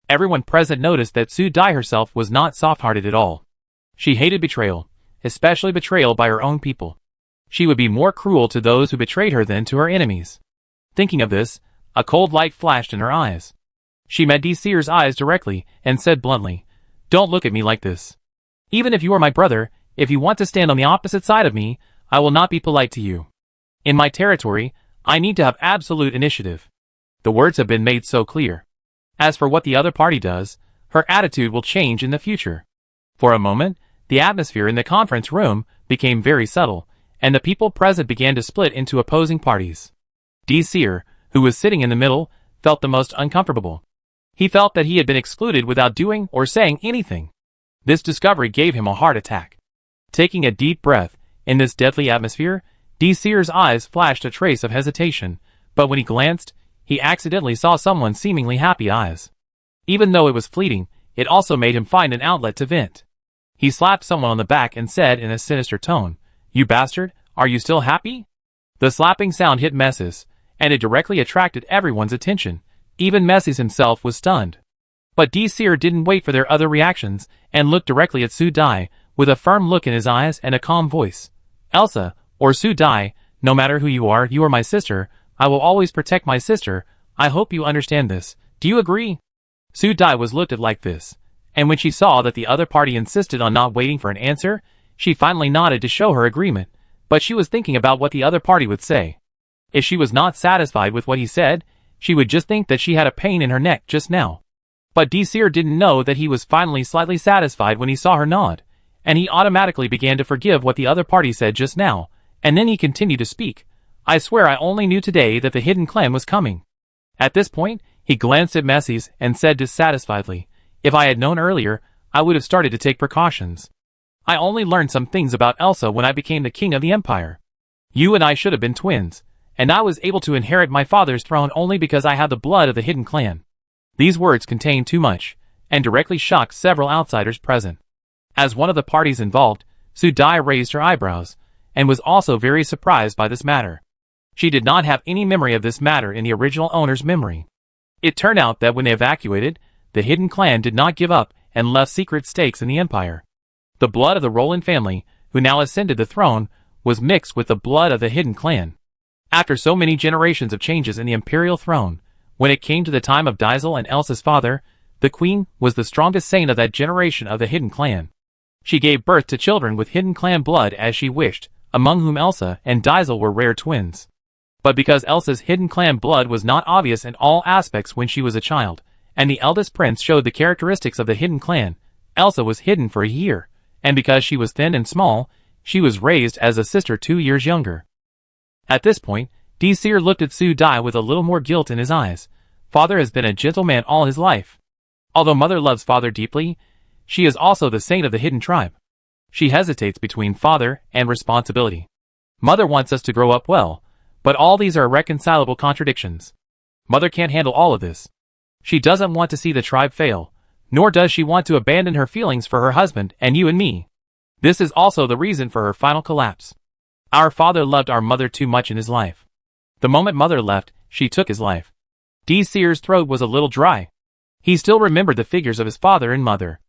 Everyone present noticed that Su Dai herself was not soft-hearted at all. She hated betrayal, especially betrayal by her own people. She would be more cruel to those who betrayed her than to her enemies. Thinking of this, a cold light flashed in her eyes. She met Seer's eyes directly and said bluntly, "Don't look at me like this. Even if you are my brother, if you want to stand on the opposite side of me, I will not be polite to you. In my territory, I need to have absolute initiative. The words have been made so clear. As for what the other party does, her attitude will change in the future. For a moment, the atmosphere in the conference room became very subtle, and the people present began to split into opposing parties. Seer, who was sitting in the middle, felt the most uncomfortable. He felt that he had been excluded without doing or saying anything. This discovery gave him a heart attack. Taking a deep breath, in this deadly atmosphere, Seer's eyes flashed a trace of hesitation, but when he glanced, he accidentally saw someone's seemingly happy eyes. Even though it was fleeting, it also made him find an outlet to vent. He slapped someone on the back and said in a sinister tone, "You bastard, are you still happy?" The slapping sound hit Messis, and it directly attracted everyone's attention. Even Messis himself was stunned. But Seer didn't wait for their other reactions, and looked directly at Su Dai, with a firm look in his eyes and a calm voice. "Elsa, or Su Dai, no matter who you are my sister. I will always protect my sister. I hope you understand this. Do you agree?" Su Dai was looked at like this, and when she saw that the other party insisted on not waiting for an answer, she finally nodded to show her agreement, but she was thinking about what the other party would say. If she was not satisfied with what he said, she would just think that she had a pain in her neck just now. But Seer didn't know that he was finally slightly satisfied when he saw her nod, and he automatically began to forgive what the other party said just now, and then he continued to speak. "I swear I only knew today that the hidden clan was coming." At this point, he glanced at Messis and said dissatisfiedly, "If I had known earlier, I would have started to take precautions. I only learned some things about Elsa when I became the king of the empire. You and I should have been twins, and I was able to inherit my father's throne only because I had the blood of the hidden clan." These words contained too much, and directly shocked several outsiders present. As one of the parties involved, Su Dai raised her eyebrows, and was also very surprised by this matter. She did not have any memory of this matter in the original owner's memory. It turned out that when they evacuated, the hidden clan did not give up and left secret stakes in the empire. The blood of the Roland family, who now ascended the throne, was mixed with the blood of the hidden clan. After so many generations of changes in the imperial throne, when it came to the time of Diesel and Elsa's father, the queen was the strongest saint of that generation of the hidden clan. She gave birth to children with hidden clan blood as she wished, among whom Elsa and Diesel were rare twins. But because Elsa's hidden clan blood was not obvious in all aspects when she was a child, and the eldest prince showed the characteristics of the hidden clan, Elsa was hidden for a year, and because she was thin and small, she was raised as a sister 2 years younger. At this point, Seer looked at Su Dai with a little more guilt in his eyes. Father has been a gentleman all his life. Although mother loves father deeply, she is also the saint of the hidden tribe. She hesitates between father and responsibility. Mother wants us to grow up well, but all these are irreconcilable contradictions. Mother can't handle all of this. She doesn't want to see the tribe fail, nor does she want to abandon her feelings for her husband and you and me. This is also the reason for her final collapse. Our father loved our mother too much in his life. The moment mother left, she took his life. Seer's throat was a little dry. He still remembered the figures of his father and mother.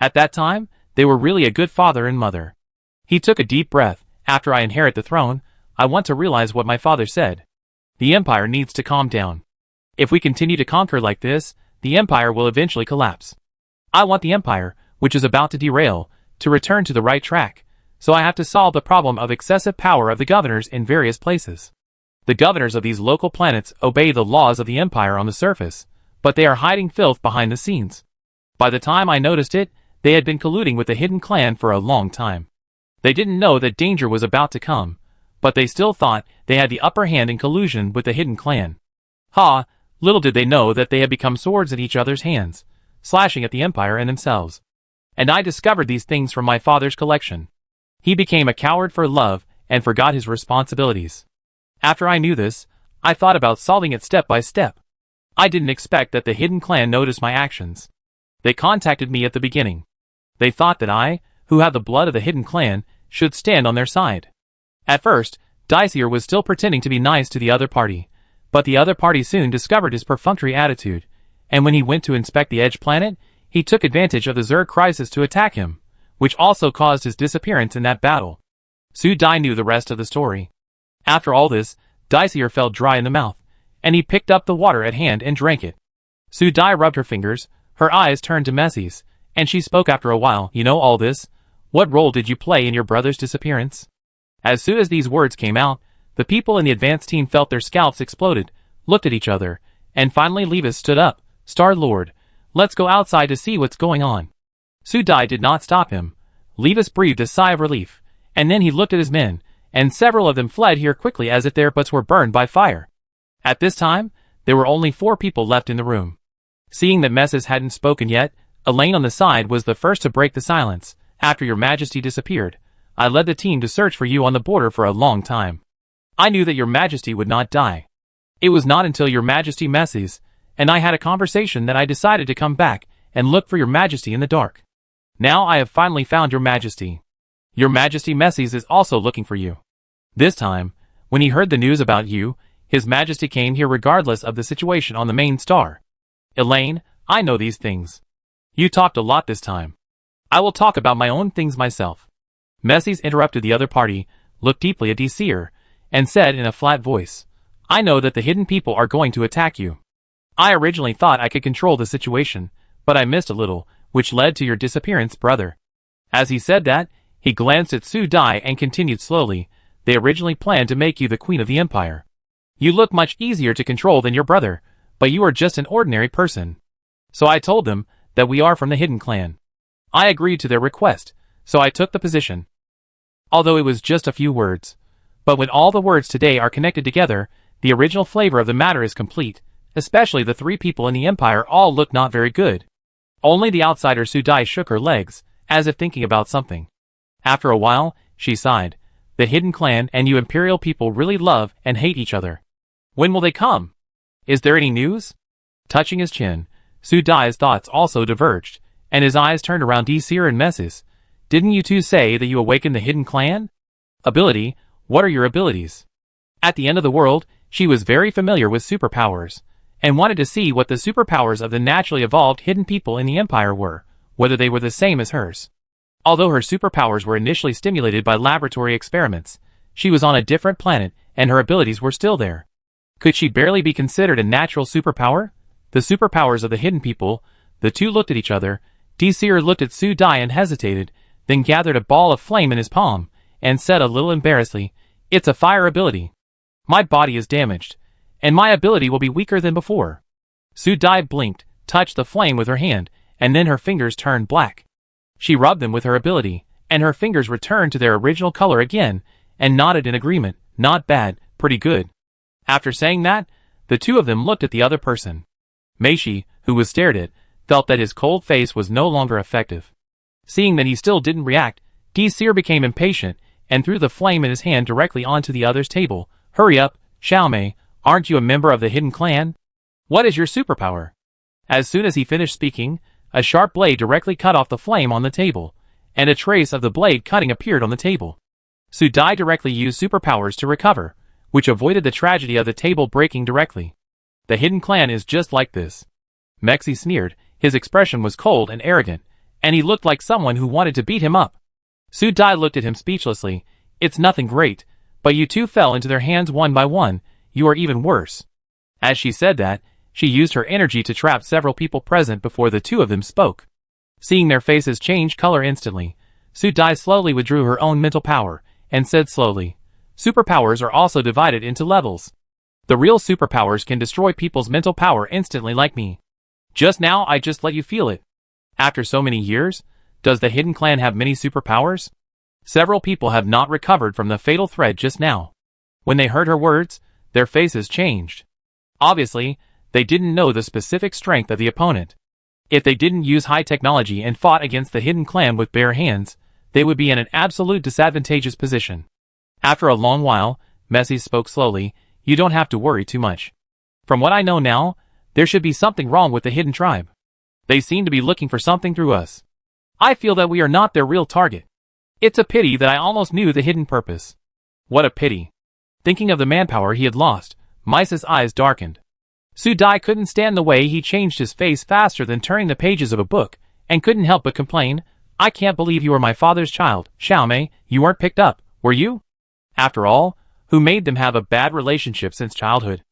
At that time, they were really a good father and mother. He took a deep breath. "After I inherit the throne, I want to realize what my father said. The empire needs to calm down. If we continue to conquer like this, the empire will eventually collapse. I want the empire, which is about to derail, to return to the right track, so I have to solve the problem of excessive power of the governors in various places. The governors of these local planets obey the laws of the empire on the surface, but they are hiding filth behind the scenes. By the time I noticed it, they had been colluding with the hidden clan for a long time. They didn't know that danger was about to come, but they still thought they had the upper hand in collusion with the hidden clan. Ha! Little did they know that they had become swords in each other's hands, slashing at the empire and themselves. And I discovered these things from my father's collection. He became a coward for love and forgot his responsibilities. After I knew this, I thought about solving it step by step. I didn't expect that the hidden clan noticed my actions. They contacted me at the beginning. They thought that I, who had the blood of the hidden clan, should stand on their side. At first, Seer was still pretending to be nice to the other party, but the other party soon discovered his perfunctory attitude, and when he went to inspect the Edge planet, he took advantage of the Zerg crisis to attack him, which also caused his disappearance in that battle. Su Dai knew the rest of the story. After all this, Seer felt dry in the mouth, and he picked up the water at hand and drank it. Su Dai rubbed her fingers, her eyes turned to Messis, and she spoke after a while. "You know all this? What role did you play in your brother's disappearance?" As soon as these words came out, the people in the advance team felt their scalps exploded, looked at each other, and finally Levis stood up. Star-Lord, let's go outside to see what's going on. Su-Dai did not stop him. Levis breathed a sigh of relief, and then he looked at his men, and several of them fled here quickly as if their butts were burned by fire. At this time, there were only 4 people left in the room. Seeing that Mrs. hadn't spoken yet, Elaine on the side was the first to break the silence. After your majesty disappeared, I led the team to search for you on the border for a long time. I knew that your majesty would not die. It was not until your majesty Mrs. and I had a conversation that I decided to come back and look for your majesty in the dark. Now I have finally found your majesty. Your majesty Mrs. is also looking for you. This time, when he heard the news about you, his majesty came here regardless of the situation on the main star. Elaine, I know these things. You talked a lot this time. I will talk about my own things myself. Mrs. interrupted the other party, looked deeply at Desir, and said in a flat voice, I know that the hidden people are going to attack you. I originally thought I could control the situation, but I missed a little, which led to your disappearance, brother. As he said that, he glanced at Su-Dai and continued slowly, they originally planned to make you the queen of the empire. You look much easier to control than your brother, but you are just an ordinary person. So I told them that we are from the hidden clan. I agreed to their request, so I took the position. Although it was just a few words. But when all the words today are connected together, the original flavor of the matter is complete, especially the 3 people in the empire all look not very good. Only the outsider Su-Dai shook her legs, as if thinking about something. After a while, she sighed. The hidden clan and you imperial people really love and hate each other. When will they come? Is there any news? Touching his chin, Su-Dai's thoughts also diverged, and his eyes turned around Desir and Mrs. Didn't you two say that you awakened the hidden clan? Ability, what are your abilities? At the end of the world, she was very familiar with superpowers, and wanted to see what the superpowers of the naturally evolved hidden people in the empire were, whether they were the same as hers. Although her superpowers were initially stimulated by laboratory experiments, she was on a different planet, and her abilities were still there. Could she barely be considered a natural superpower? The superpowers of the hidden people. The two looked at each other. Desir looked at Su-Dai and hesitated, then gathered a ball of flame in his palm, and said a little embarrassedly, It's a fire ability. My body is damaged, and my ability will be weaker than before. Su-Dai blinked, touched the flame with her hand, and then her fingers turned black. She rubbed them with her ability, and her fingers returned to their original color again, and nodded in agreement. Not bad, pretty good. After saying that, the two of them looked at the other person. Meishi, who was stared at, felt that his cold face was no longer effective. Seeing that he still didn't react, Desir became impatient, and threw the flame in his hand directly onto the other's table. Hurry up, Xiaomei, aren't you a member of the hidden clan? What is your superpower? As soon as he finished speaking, a sharp blade directly cut off the flame on the table, and a trace of the blade cutting appeared on the table. Su-Dai directly used superpowers to recover, which avoided the tragedy of the table breaking directly. The hidden clan is just like this. Mexi sneered, his expression was cold and arrogant, and he looked like someone who wanted to beat him up. Su-Dai looked at him speechlessly. It's nothing great, but you two fell into their hands one by one, you are even worse. As she said that, she used her energy to trap several people present before the two of them spoke. Seeing their faces change color instantly, Su-Dai slowly withdrew her own mental power, and said slowly, Superpowers are also divided into levels. The real superpowers can destroy people's mental power instantly like me. Just now I just let you feel it. After so many years, does the hidden clan have many superpowers? Several people have not recovered from the fatal threat just now. When they heard her words, their faces changed. Obviously, they didn't know the specific strength of the opponent. If they didn't use high technology and fought against the hidden clan with bare hands, they would be in an absolute disadvantageous position. After a long while, Messi spoke slowly, You don't have to worry too much. From what I know now, there should be something wrong with the hidden tribe. They seem to be looking for something through us. I feel that we are not their real target. It's a pity that I almost knew the hidden purpose. What a pity. Thinking of the manpower he had lost, Mice's eyes darkened. Su-Dai couldn't stand the way he changed his face faster than turning the pages of a book, and couldn't help but complain, I can't believe you are my father's child, Xiaomei, you weren't picked up, were you? After all, who made them have a bad relationship since childhood?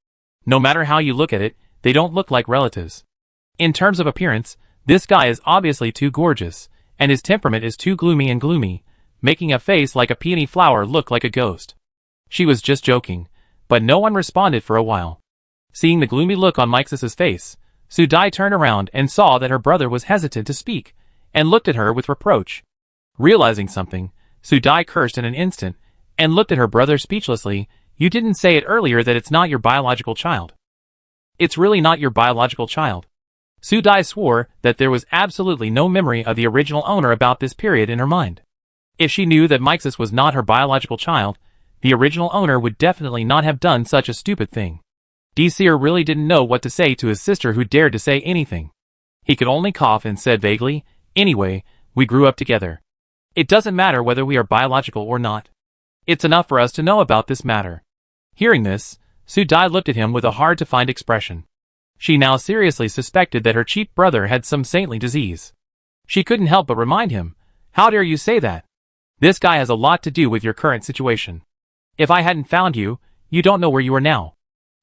No matter how you look at it, they don't look like relatives. In terms of appearance, this guy is obviously too gorgeous, and his temperament is too gloomy. making a face like a peony flower look like a ghost. She was just joking, but no one responded for a while. Seeing the gloomy look on Mixus's face, Sudai turned around and saw that her brother was hesitant to speak, and looked at her with reproach. Realizing something, Sudai cursed in an instant, and looked at her brother speechlessly. You didn't say it earlier that it's not your biological child. It's really not your biological child. Sudai swore that there was absolutely no memory of the original owner about this period in her mind. If she knew that Mixus was not her biological child, the original owner would definitely not have done such a stupid thing. Seer really didn't know what to say to his sister who dared to say anything. He could only cough and said vaguely, "Anyway, we grew up together. It doesn't matter whether we are biological or not. It's enough for us to know about this matter." Hearing this, Sudai looked at him with a hard-to-find expression. She now seriously suspected that her cheap brother had some saintly disease. She couldn't help but remind him, "How dare you say that? This guy has a lot to do with your current situation. If I hadn't found you, you don't know where you are now.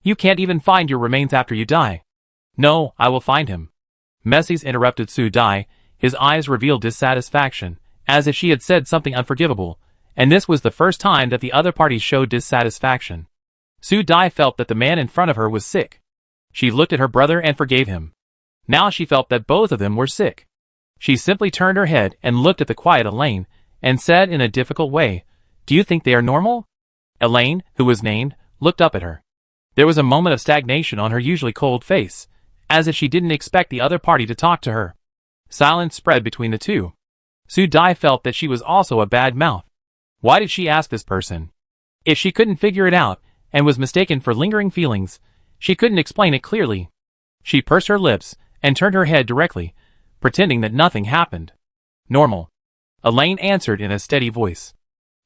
You can't even find your remains after you die." "No, I will find him." Messies interrupted Sudai. His eyes revealed dissatisfaction, as if she had said something unforgivable, and this was the first time that the other party showed dissatisfaction. Sudai felt that the man in front of her was sick. She looked at her brother and forgave him. Now she felt that both of them were sick. She simply turned her head and looked at the quiet Elaine, and said in a difficult way, "Do you think they are normal?" Elaine, who was named, looked up at her. There was a moment of stagnation on her usually cold face, as if she didn't expect the other party to talk to her. Silence spread between the two. Sudai felt that she was also a bad mouth. Why did she ask this person? If she couldn't figure it out, and was mistaken for lingering feelings, she couldn't explain it clearly. She pursed her lips, and turned her head directly, pretending that nothing happened. "Normal," Elaine answered in a steady voice.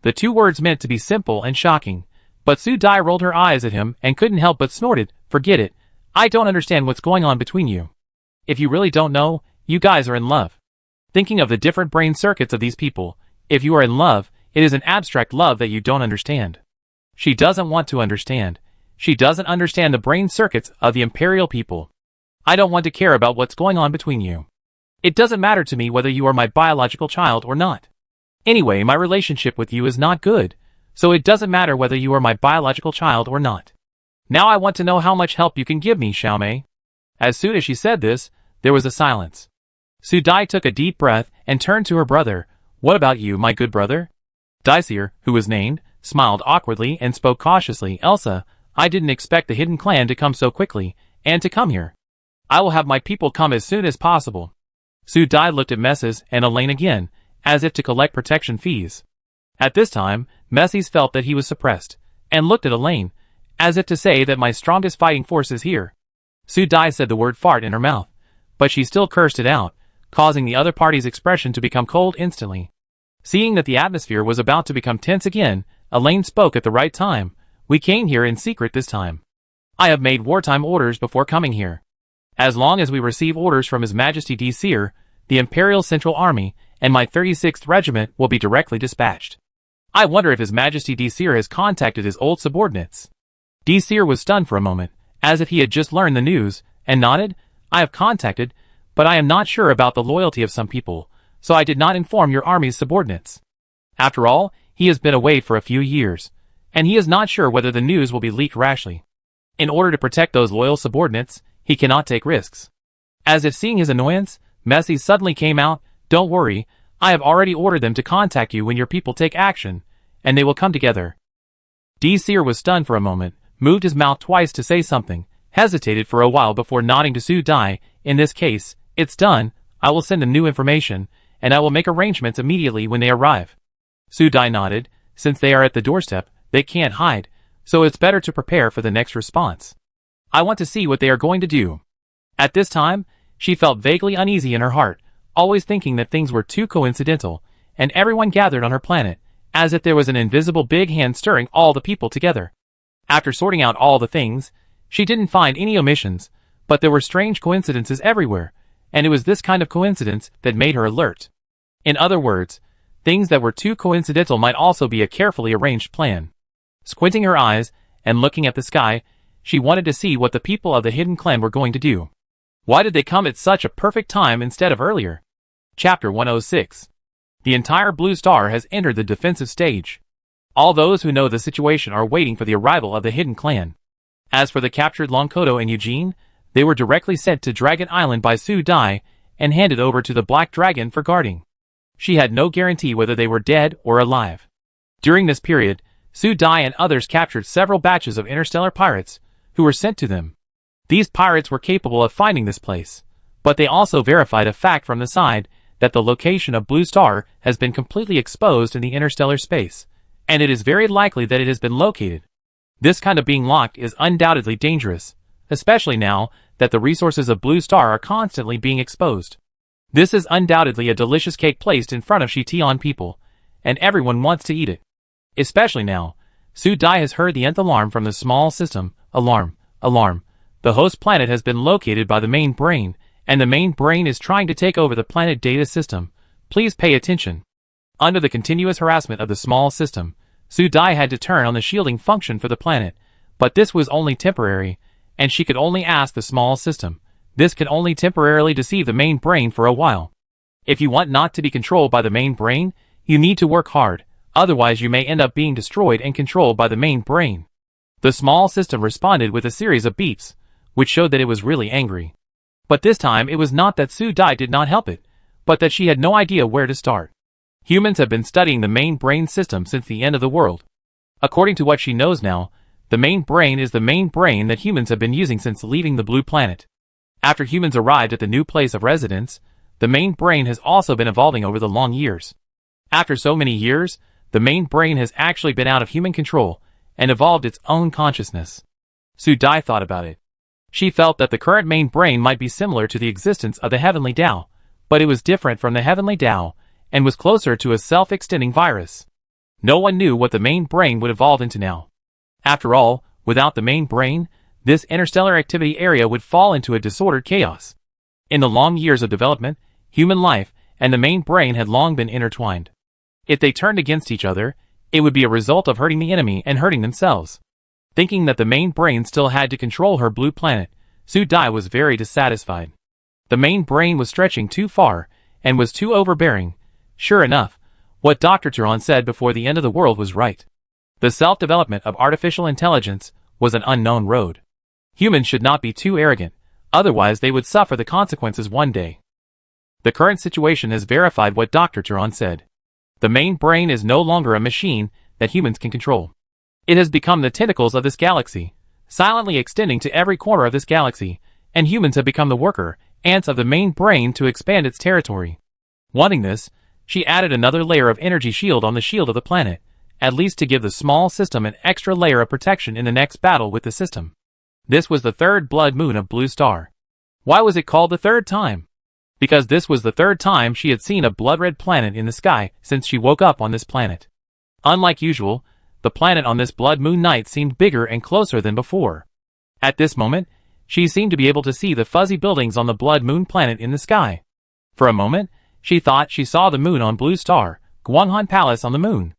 The two words meant to be simple and shocking, but Sudai rolled her eyes at him and couldn't help but snorted, "Forget it. I don't understand what's going on between you. If you really don't know, you guys are in love." Thinking of the different brain circuits of these people, if you are in love, it is an abstract love that you don't understand. She doesn't want to understand. She doesn't understand the brain circuits of the imperial people. "I don't want to care about what's going on between you. It doesn't matter to me whether you are my biological child or not. Anyway, my relationship with you is not good, so it doesn't matter whether you are my biological child or not. Now I want to know how much help you can give me, Xiaomei." As soon as she said this, there was a silence. Sudai took a deep breath and turned to her brother. "What about you, my good brother?" Seer, who was named, smiled awkwardly and spoke cautiously. "Elsa, I didn't expect the hidden clan to come so quickly, and to come here. I will have my people come as soon as possible." Sudai looked at Messies and Elaine again, as if to collect protection fees. At this time, Messies felt that he was suppressed, and looked at Elaine, as if to say that my strongest fighting force is here. Sudai said the word fart in her mouth, but she still cursed it out, causing the other party's expression to become cold instantly. Seeing that the atmosphere was about to become tense again, Elaine spoke at the right time. "We came here in secret this time. I have made wartime orders before coming here. As long as we receive orders from His Majesty Seer, the Imperial Central Army, and my 36th Regiment will be directly dispatched. I wonder if His Majesty Seer has contacted his old subordinates." Seer was stunned for a moment, as if he had just learned the news, and nodded. "I have contacted, but I am not sure about the loyalty of some people, so I did not inform your army's subordinates. After all, he has been away for a few years, and he is not sure whether the news will be leaked rashly. In order to protect those loyal subordinates, he cannot take risks." As if seeing his annoyance, Messies suddenly came out. "Don't worry, I have already ordered them to contact you when your people take action, and they will come together." Seer was stunned for a moment, moved his mouth twice to say something, hesitated for a while before nodding to Sudai. "In this case, it's done. I will send them new information, and I will make arrangements immediately when they arrive." Sudai nodded. Since they are at the doorstep, they can't hide, so it's better to prepare for the next response. "I want to see what they are going to do." At this time, she felt vaguely uneasy in her heart, always thinking that things were too coincidental, and everyone gathered on her planet, as if there was an invisible big hand stirring all the people together. After sorting out all the things, she didn't find any omissions, but there were strange coincidences everywhere, and it was this kind of coincidence that made her alert. In other words, things that were too coincidental might also be a carefully arranged plan. Squinting her eyes, and looking at the sky, she wanted to see what the people of the hidden clan were going to do. Why did they come at such a perfect time instead of earlier? Chapter 106. The entire blue star has entered the defensive stage. All those who know the situation are waiting for the arrival of the hidden clan. As for the captured Longkoto and Eugene, they were directly sent to Dragon Island by Su Dai and handed over to the Black Dragon for guarding. She had no guarantee whether they were dead or alive. During this period, Su Dai and others captured several batches of interstellar pirates who were sent to them. These pirates were capable of finding this place, but they also verified a fact from the side that the location of Blue Star has been completely exposed in the interstellar space, and it is very likely that it has been located. This kind of being locked is undoubtedly dangerous, especially now that the resources of Blue Star are constantly being exposed. This is undoubtedly a delicious cake placed in front of Shitian people, and everyone wants to eat it. Especially now, Su Dai has heard the nth alarm from the small system. Alarm, alarm. The host planet has been located by the main brain, and the main brain is trying to take over the planet data system. Please pay attention. Under the continuous harassment of the small system, Su Dai had to turn on the shielding function for the planet, but this was only temporary, and she could only ask the small system. This can only temporarily deceive the main brain for a while. If you want not to be controlled by the main brain, you need to work hard, otherwise you may end up being destroyed and controlled by the main brain. The small system responded with a series of beeps, which showed that it was really angry. But this time it was not that Su Dai did not help it, but that she had no idea where to start. Humans have been studying the main brain system since the end of the world. According to what she knows now, the main brain is the main brain that humans have been using since leaving the blue planet. After humans arrived at the new place of residence, the main brain has also been evolving over the long years. After so many years, the main brain has actually been out of human control and evolved its own consciousness. Su Dai thought about it. She felt that the current main brain might be similar to the existence of the heavenly Tao, but it was different from the heavenly Tao and was closer to a self-extending virus. No one knew what the main brain would evolve into now. After all, without the main brain, this interstellar activity area would fall into a disordered chaos. In the long years of development, human life and the main brain had long been intertwined. If they turned against each other, it would be a result of hurting the enemy and hurting themselves. Thinking that the main brain still had to control her blue planet, Su Dai was very dissatisfied. The main brain was stretching too far and was too overbearing. Sure enough, what Dr. Turan said before the end of the world was right. The self-development of artificial intelligence was an unknown road. Humans should not be too arrogant, otherwise they would suffer the consequences one day. The current situation has verified what Dr. Turan said. The main brain is no longer a machine that humans can control. It has become the tentacles of this galaxy, silently extending to every corner of this galaxy, and humans have become the worker ants of the main brain to expand its territory. Wanting this, she added another layer of energy shield on the shield of the planet, at least to give the small system an extra layer of protection in the next battle with the system. This was the third blood moon of Blue Star. Why was it called the third time? Because this was the third time she had seen a blood-red planet in the sky since she woke up on this planet. Unlike usual, the planet on this blood moon night seemed bigger and closer than before. At this moment, she seemed to be able to see the fuzzy buildings on the blood moon planet in the sky. For a moment, she thought she saw the moon on Blue Star, Guanghan Palace on the moon.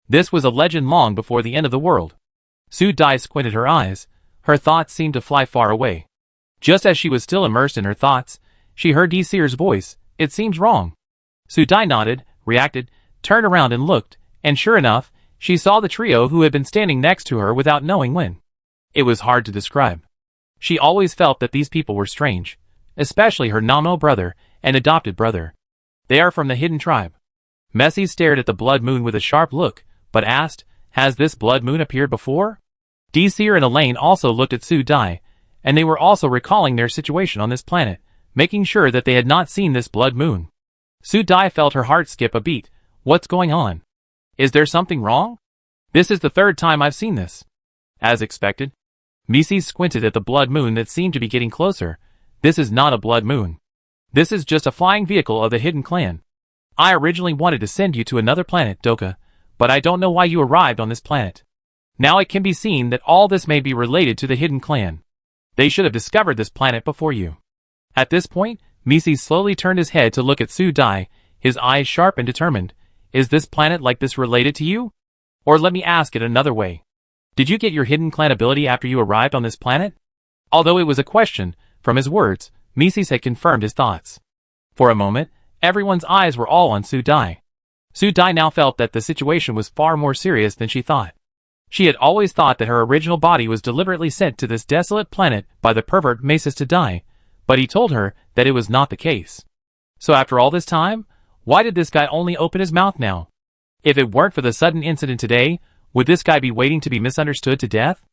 This was a legend long before the end of the world. Su Dai squinted her eyes. Her thoughts seemed to fly far away. Just as she was still immersed in her thoughts, she heard Seer's voice. It seems wrong. Su Dai nodded, reacted, turned around and looked, and sure enough, she saw the trio who had been standing next to her without knowing when. It was hard to describe. She always felt that these people were strange, especially her nominal brother and adopted brother. They are from the hidden tribe. Messi stared at the blood moon with a sharp look, but asked, has this blood moon appeared before? Seer and Elaine also looked at Su Dai, and they were also recalling their situation on this planet, making sure that they had not seen this blood moon. Su Dai felt her heart skip a beat. What's going on? Is there something wrong? This is the third time I've seen this. As expected. Messi squinted at the blood moon that seemed to be getting closer. This is not a blood moon. This is just a flying vehicle of the hidden clan. I originally wanted to send you to another planet, Doka, but I don't know why you arrived on this planet. Now it can be seen that all this may be related to the hidden clan. They should have discovered this planet before you. At this point, Messi slowly turned his head to look at Su Dai, his eyes sharp and determined. Is this planet like this related to you? Or let me ask it another way. Did you get your hidden clan ability after you arrived on this planet? Although it was a question, from his words, Messi had confirmed his thoughts. For a moment, everyone's eyes were all on Su Dai. Su Dai now felt that the situation was far more serious than she thought. She had always thought that her original body was deliberately sent to this desolate planet by the pervert Masis to die, but he told her that it was not the case. So after all this time, why did this guy only open his mouth now? If it weren't for the sudden incident today, would this guy be waiting to be misunderstood to death?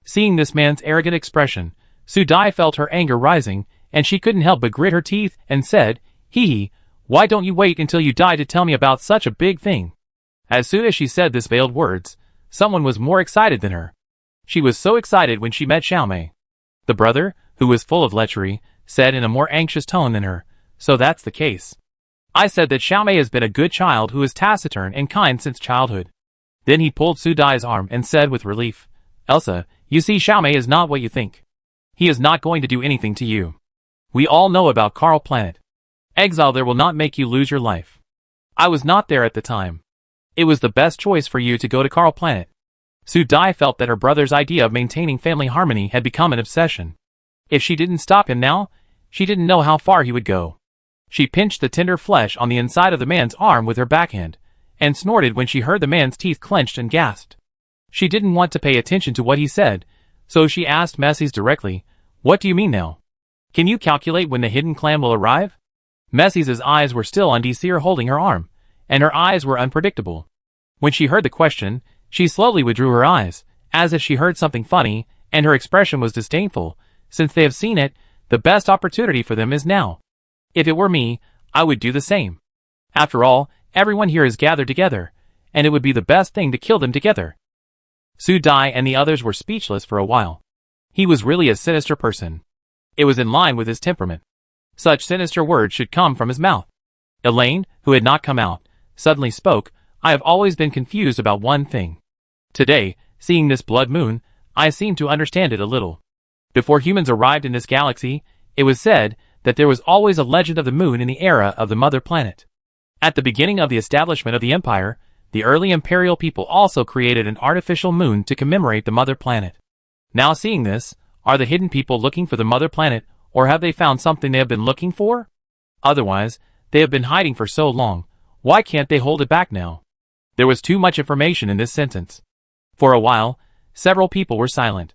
Seeing this man's arrogant expression, Su Dai felt her anger rising, and she couldn't help but grit her teeth and said, "Hee hee, why don't you wait until you die to tell me about such a big thing?" As soon as she said this veiled words, someone was more excited than her. She was so excited when she met Xiaomei. The brother, who was full of lechery, said in a more anxious tone than her, "So that's the case. I said that Xiaomei has been a good child who is taciturn and kind since childhood." Then he pulled Su Dai's arm and said with relief, "Elsa, you see Xiaomei is not what you think. He is not going to do anything to you. We all know about Carl Planet. Exile there will not make you lose your life. I was not there at the time. It was the best choice for you to go to Carl Planet." Su Dai felt that her brother's idea of maintaining family harmony had become an obsession. If she didn't stop him now, she didn't know how far he would go. She pinched the tender flesh on the inside of the man's arm with her backhand, and snorted when she heard the man's teeth clenched and gasped. She didn't want to pay attention to what he said, so she asked Messi's directly, "What do you mean now? Can you calculate when the hidden clan will arrive?" Messi's eyes were still on Desir holding her arm, and her eyes were unpredictable. When she heard the question, she slowly withdrew her eyes, as if she heard something funny, and her expression was disdainful. Since they have seen it, the best opportunity for them is now. If it were me, I would do the same. After all, everyone here is gathered together, and it would be the best thing to kill them together. Su Dai and the others were speechless for a while. He was really a sinister person. It was in line with his temperament. Such sinister words should come from his mouth. Elaine, who had not come out, suddenly spoke, "I have always been confused about one thing. Today, seeing this blood moon, I seem to understand it a little. Before humans arrived in this galaxy, it was said that there was always a legend of the moon in the era of the mother planet. At the beginning of the establishment of the empire, the early imperial people also created an artificial moon to commemorate the mother planet. Now seeing this, are the hidden people looking for the mother planet, or have they found something they have been looking for? Otherwise, they have been hiding for so long, why can't they hold it back now?" There was too much information in this sentence. For a while, several people were silent.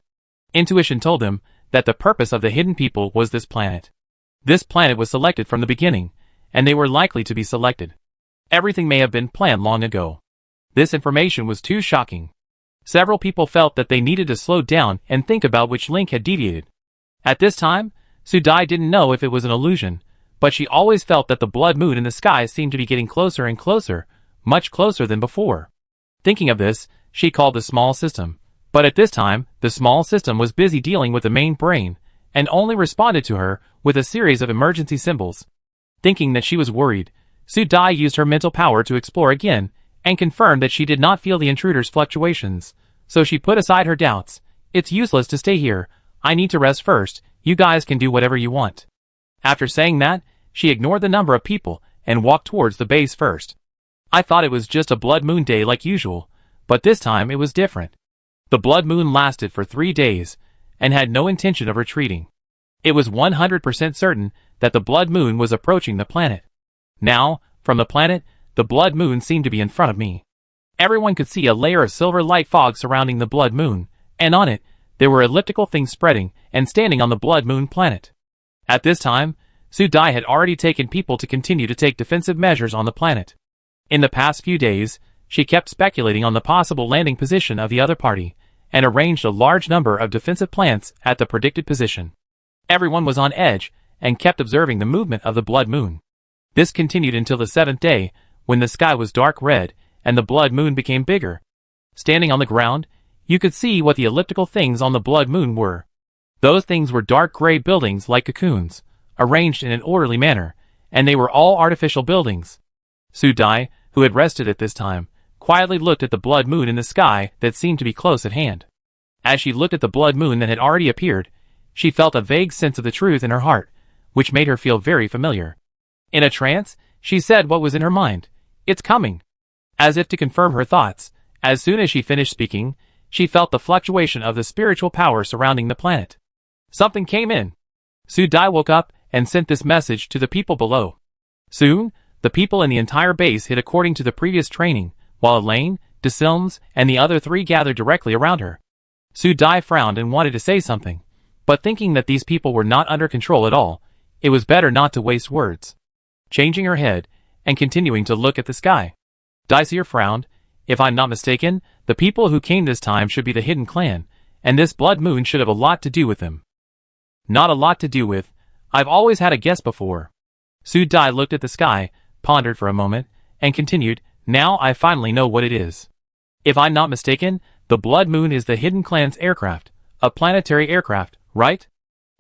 Intuition told them that the purpose of the hidden people was this planet. This planet was selected from the beginning, and they were likely to be selected. Everything may have been planned long ago. This information was too shocking. Several people felt that they needed to slow down and think about which link had deviated. At this time, Su Dai didn't know if it was an illusion, but she always felt that the blood moon in the sky seemed to be getting closer and closer, much closer than before. Thinking of this, she called the small system. But at this time, the small system was busy dealing with the main brain, and only responded to her with a series of emergency symbols. Thinking that she was worried, Su Dai used her mental power to explore again, and confirmed that she did not feel the intruder's fluctuations. So she put aside her doubts. "It's useless to stay here. I need to rest first. You guys can do whatever you want." After saying that, she ignored the number of people, and walked towards the base first. "I thought it was just a blood moon day like usual, but this time it was different." The blood moon lasted for 3 days, and had no intention of retreating. It was 100% certain that the blood moon was approaching the planet. Now, from the planet, the blood moon seemed to be in front of me. Everyone could see a layer of silver light fog surrounding the blood moon, and on it, there were elliptical things spreading and standing on the blood moon planet. At this time, Su Dai had already taken people to continue to take defensive measures on the planet. In the past few days, she kept speculating on the possible landing position of the other party, and arranged a large number of defensive plants at the predicted position. Everyone was on edge, and kept observing the movement of the blood moon. This continued until the 7th day, when the sky was dark red, and the blood moon became bigger. Standing on the ground, you could see what the elliptical things on the blood moon were. Those things were dark gray buildings like cocoons, arranged in an orderly manner, and they were all artificial buildings. Su Dai, who had rested at this time, quietly looked at the blood moon in the sky that seemed to be close at hand. As she looked at the blood moon that had already appeared, she felt a vague sense of the truth in her heart, which made her feel very familiar. In a trance, she said what was in her mind. "It's coming." As if to confirm her thoughts, as soon as she finished speaking, she felt the fluctuation of the spiritual power surrounding the planet. Something came in. Su Dai woke up and sent this message to the people below. Soon, the people in the entire base hid according to the previous training, while Elaine, DeSilms, and the other three gathered directly around her. Su Dai frowned and wanted to say something, but thinking that these people were not under control at all, it was better not to waste words. Changing her head, and continuing to look at the sky. Daisir frowned. If I'm not mistaken, the people who came this time should be the Hidden Clan, and this blood moon should have a lot to do with them. Not a lot to do with. I've always had a guess before. Su Dai looked at the sky, pondered for a moment, and continued, now I finally know what it is. If I'm not mistaken, the blood moon is the Hidden Clan's aircraft, a planetary aircraft, right?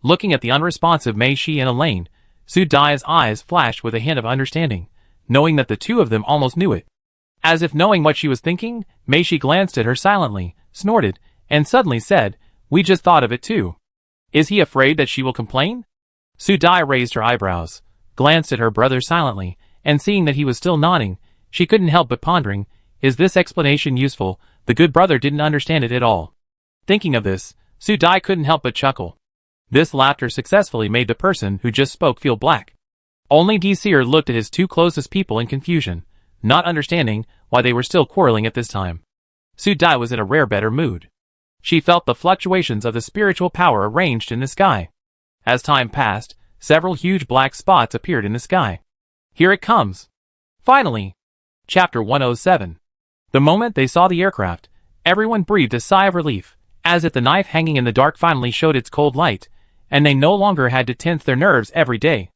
Looking at the unresponsive Mei Shi and Elaine, Su Dai's eyes flashed with a hint of understanding, knowing that the two of them almost knew it. As if knowing what she was thinking, Mei Shi glanced at her silently, snorted, and suddenly said, we just thought of it too. Is he afraid that she will complain? Su Dai raised her eyebrows, glanced at her brother silently, and seeing that he was still nodding, she couldn't help but pondering, is this explanation useful? The good brother didn't understand it at all. Thinking of this, Su Dai couldn't help but chuckle. This laughter successfully made the person who just spoke feel black. Only Daisir looked at his two closest people in confusion, not understanding why they were still quarreling at this time. Su Dai was in a rare better mood. She felt the fluctuations of the spiritual power arranged in the sky. As time passed, several huge black spots appeared in the sky. Here it comes. Finally. Chapter 107. The moment they saw the aircraft, everyone breathed a sigh of relief, as if the knife hanging in the dark finally showed its cold light, and they no longer had to tense their nerves every day.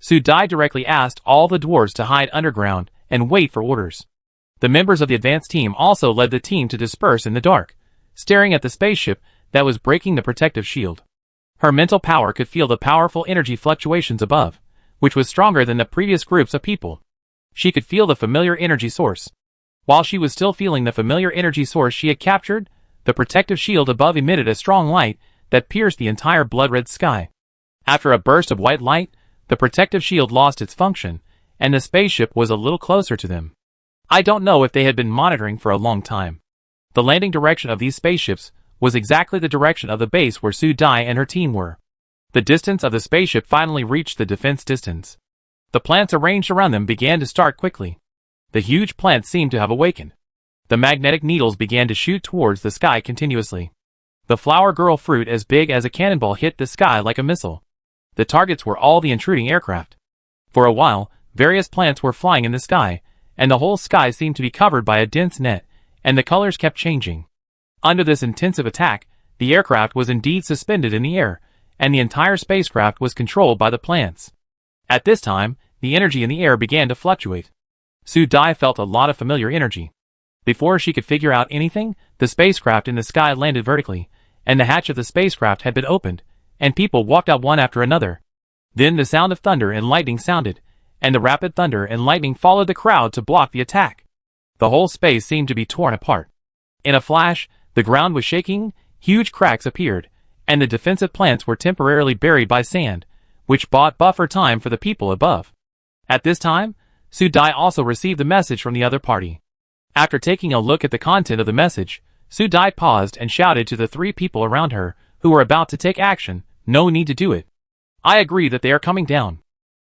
Su Dai directly asked all the dwarves to hide underground and wait for orders. The members of the advance team also led the team to disperse in the dark, staring at the spaceship that was breaking the protective shield. Her mental power could feel the powerful energy fluctuations above, which was stronger than the previous groups of people. She could feel the familiar energy source. While she was still feeling the familiar energy source she had captured, the protective shield above emitted a strong light that pierced the entire blood-red sky. After a burst of white light, the protective shield lost its function, and the spaceship was a little closer to them. I don't know if they had been monitoring for a long time. The landing direction of these spaceships was exactly the direction of the base where Su Dai and her team were. The distance of the spaceship finally reached the defense distance. The plants arranged around them began to start quickly. The huge plants seemed to have awakened. The magnetic needles began to shoot towards the sky continuously. The flower girl fruit as big as a cannonball hit the sky like a missile. The targets were all the intruding aircraft. For a while, various plants were flying in the sky, and the whole sky seemed to be covered by a dense net, and the colors kept changing. Under this intensive attack, the aircraft was indeed suspended in the air, and the entire spacecraft was controlled by the plants. At this time, the energy in the air began to fluctuate. Su Dai felt a lot of familiar energy. Before she could figure out anything, the spacecraft in the sky landed vertically, and the hatch of the spacecraft had been opened, and people walked out one after another. Then the sound of thunder and lightning sounded, and the rapid thunder and lightning followed the crowd to block the attack. The whole space seemed to be torn apart. In a flash, the ground was shaking, huge cracks appeared, and the defensive plants were temporarily buried by sand, which bought buffer time for the people above. At this time, Su Dai also received the message from the other party. After taking a look at the content of the message, Su Dai paused and shouted to the three people around her, who were about to take action, no need to do it. I agree that they are coming down.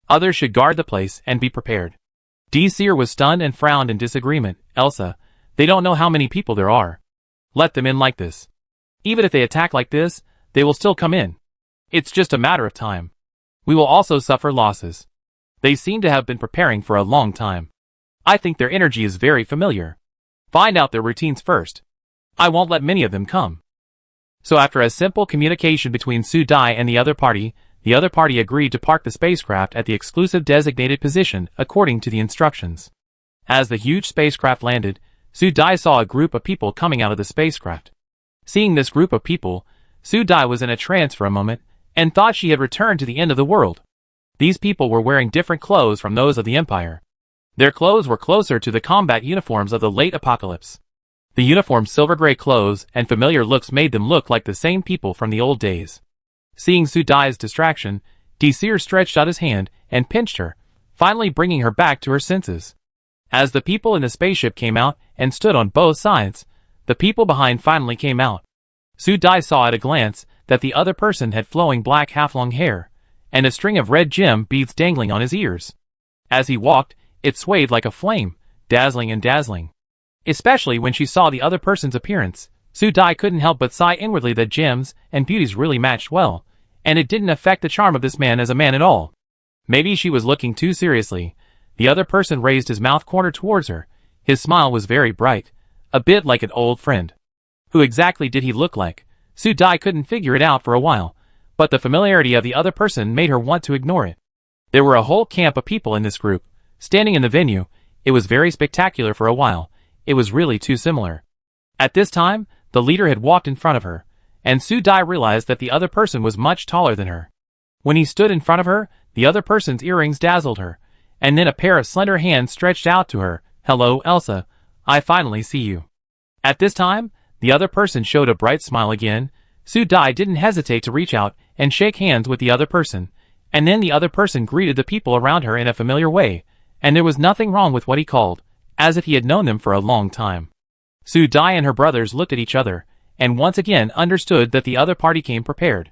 Others should guard the place and be prepared. Daisir was stunned and frowned in disagreement. Elsa, they don't know how many people there are. Let them in like this. Even if they attack like this, they will still come in. It's just a matter of time. We will also suffer losses. They seem to have been preparing for a long time. I think their energy is very familiar. Find out their routines first. I won't let many of them come. So after a simple communication between Su Dai and the other party agreed to park the spacecraft at the exclusive designated position according to the instructions. As the huge spacecraft landed, Su Dai saw a group of people coming out of the spacecraft. Seeing this group of people, Su Dai was in a trance for a moment, and thought she had returned to the end of the world. These people were wearing different clothes from those of the Empire. Their clothes were closer to the combat uniforms of the late apocalypse. The uniform's silver-gray clothes and familiar looks made them look like the same people from the old days. Seeing Su Dai's distraction, Daisir stretched out his hand and pinched her, finally bringing her back to her senses. As the people in the spaceship came out and stood on both sides, the people behind finally came out. Su Dai saw at a glance that the other person had flowing black half-long hair, and a string of red gem beads dangling on his ears. As he walked, It swayed like a flame, dazzling and dazzling. Especially when she saw the other person's appearance, Su Dai couldn't help but sigh inwardly that gems and beauties really matched well, and it didn't affect the charm of this man as a man at all. Maybe she was looking too seriously. The other person raised his mouth corner towards her. His smile was very bright, a bit like an old friend. Who exactly did he look like? Su Dai couldn't figure it out for a while, but the familiarity of the other person made her want to ignore it. There were a whole camp of people in this group, standing in the venue. It was very spectacular for a while. It was really too similar. At this time, the leader had walked in front of her, and Su Dai realized that the other person was much taller than her. When he stood in front of her, the other person's earrings dazzled her, and then a pair of slender hands stretched out to her. "Hello, Elsa. I finally see you." At this time, the other person showed a bright smile again. Su Dai didn't hesitate to reach out and shake hands with the other person, and then the other person greeted the people around her in a familiar way, and there was nothing wrong with what he called, as if he had known them for a long time. Su Dai and her brothers looked at each other, and once again understood that the other party came prepared.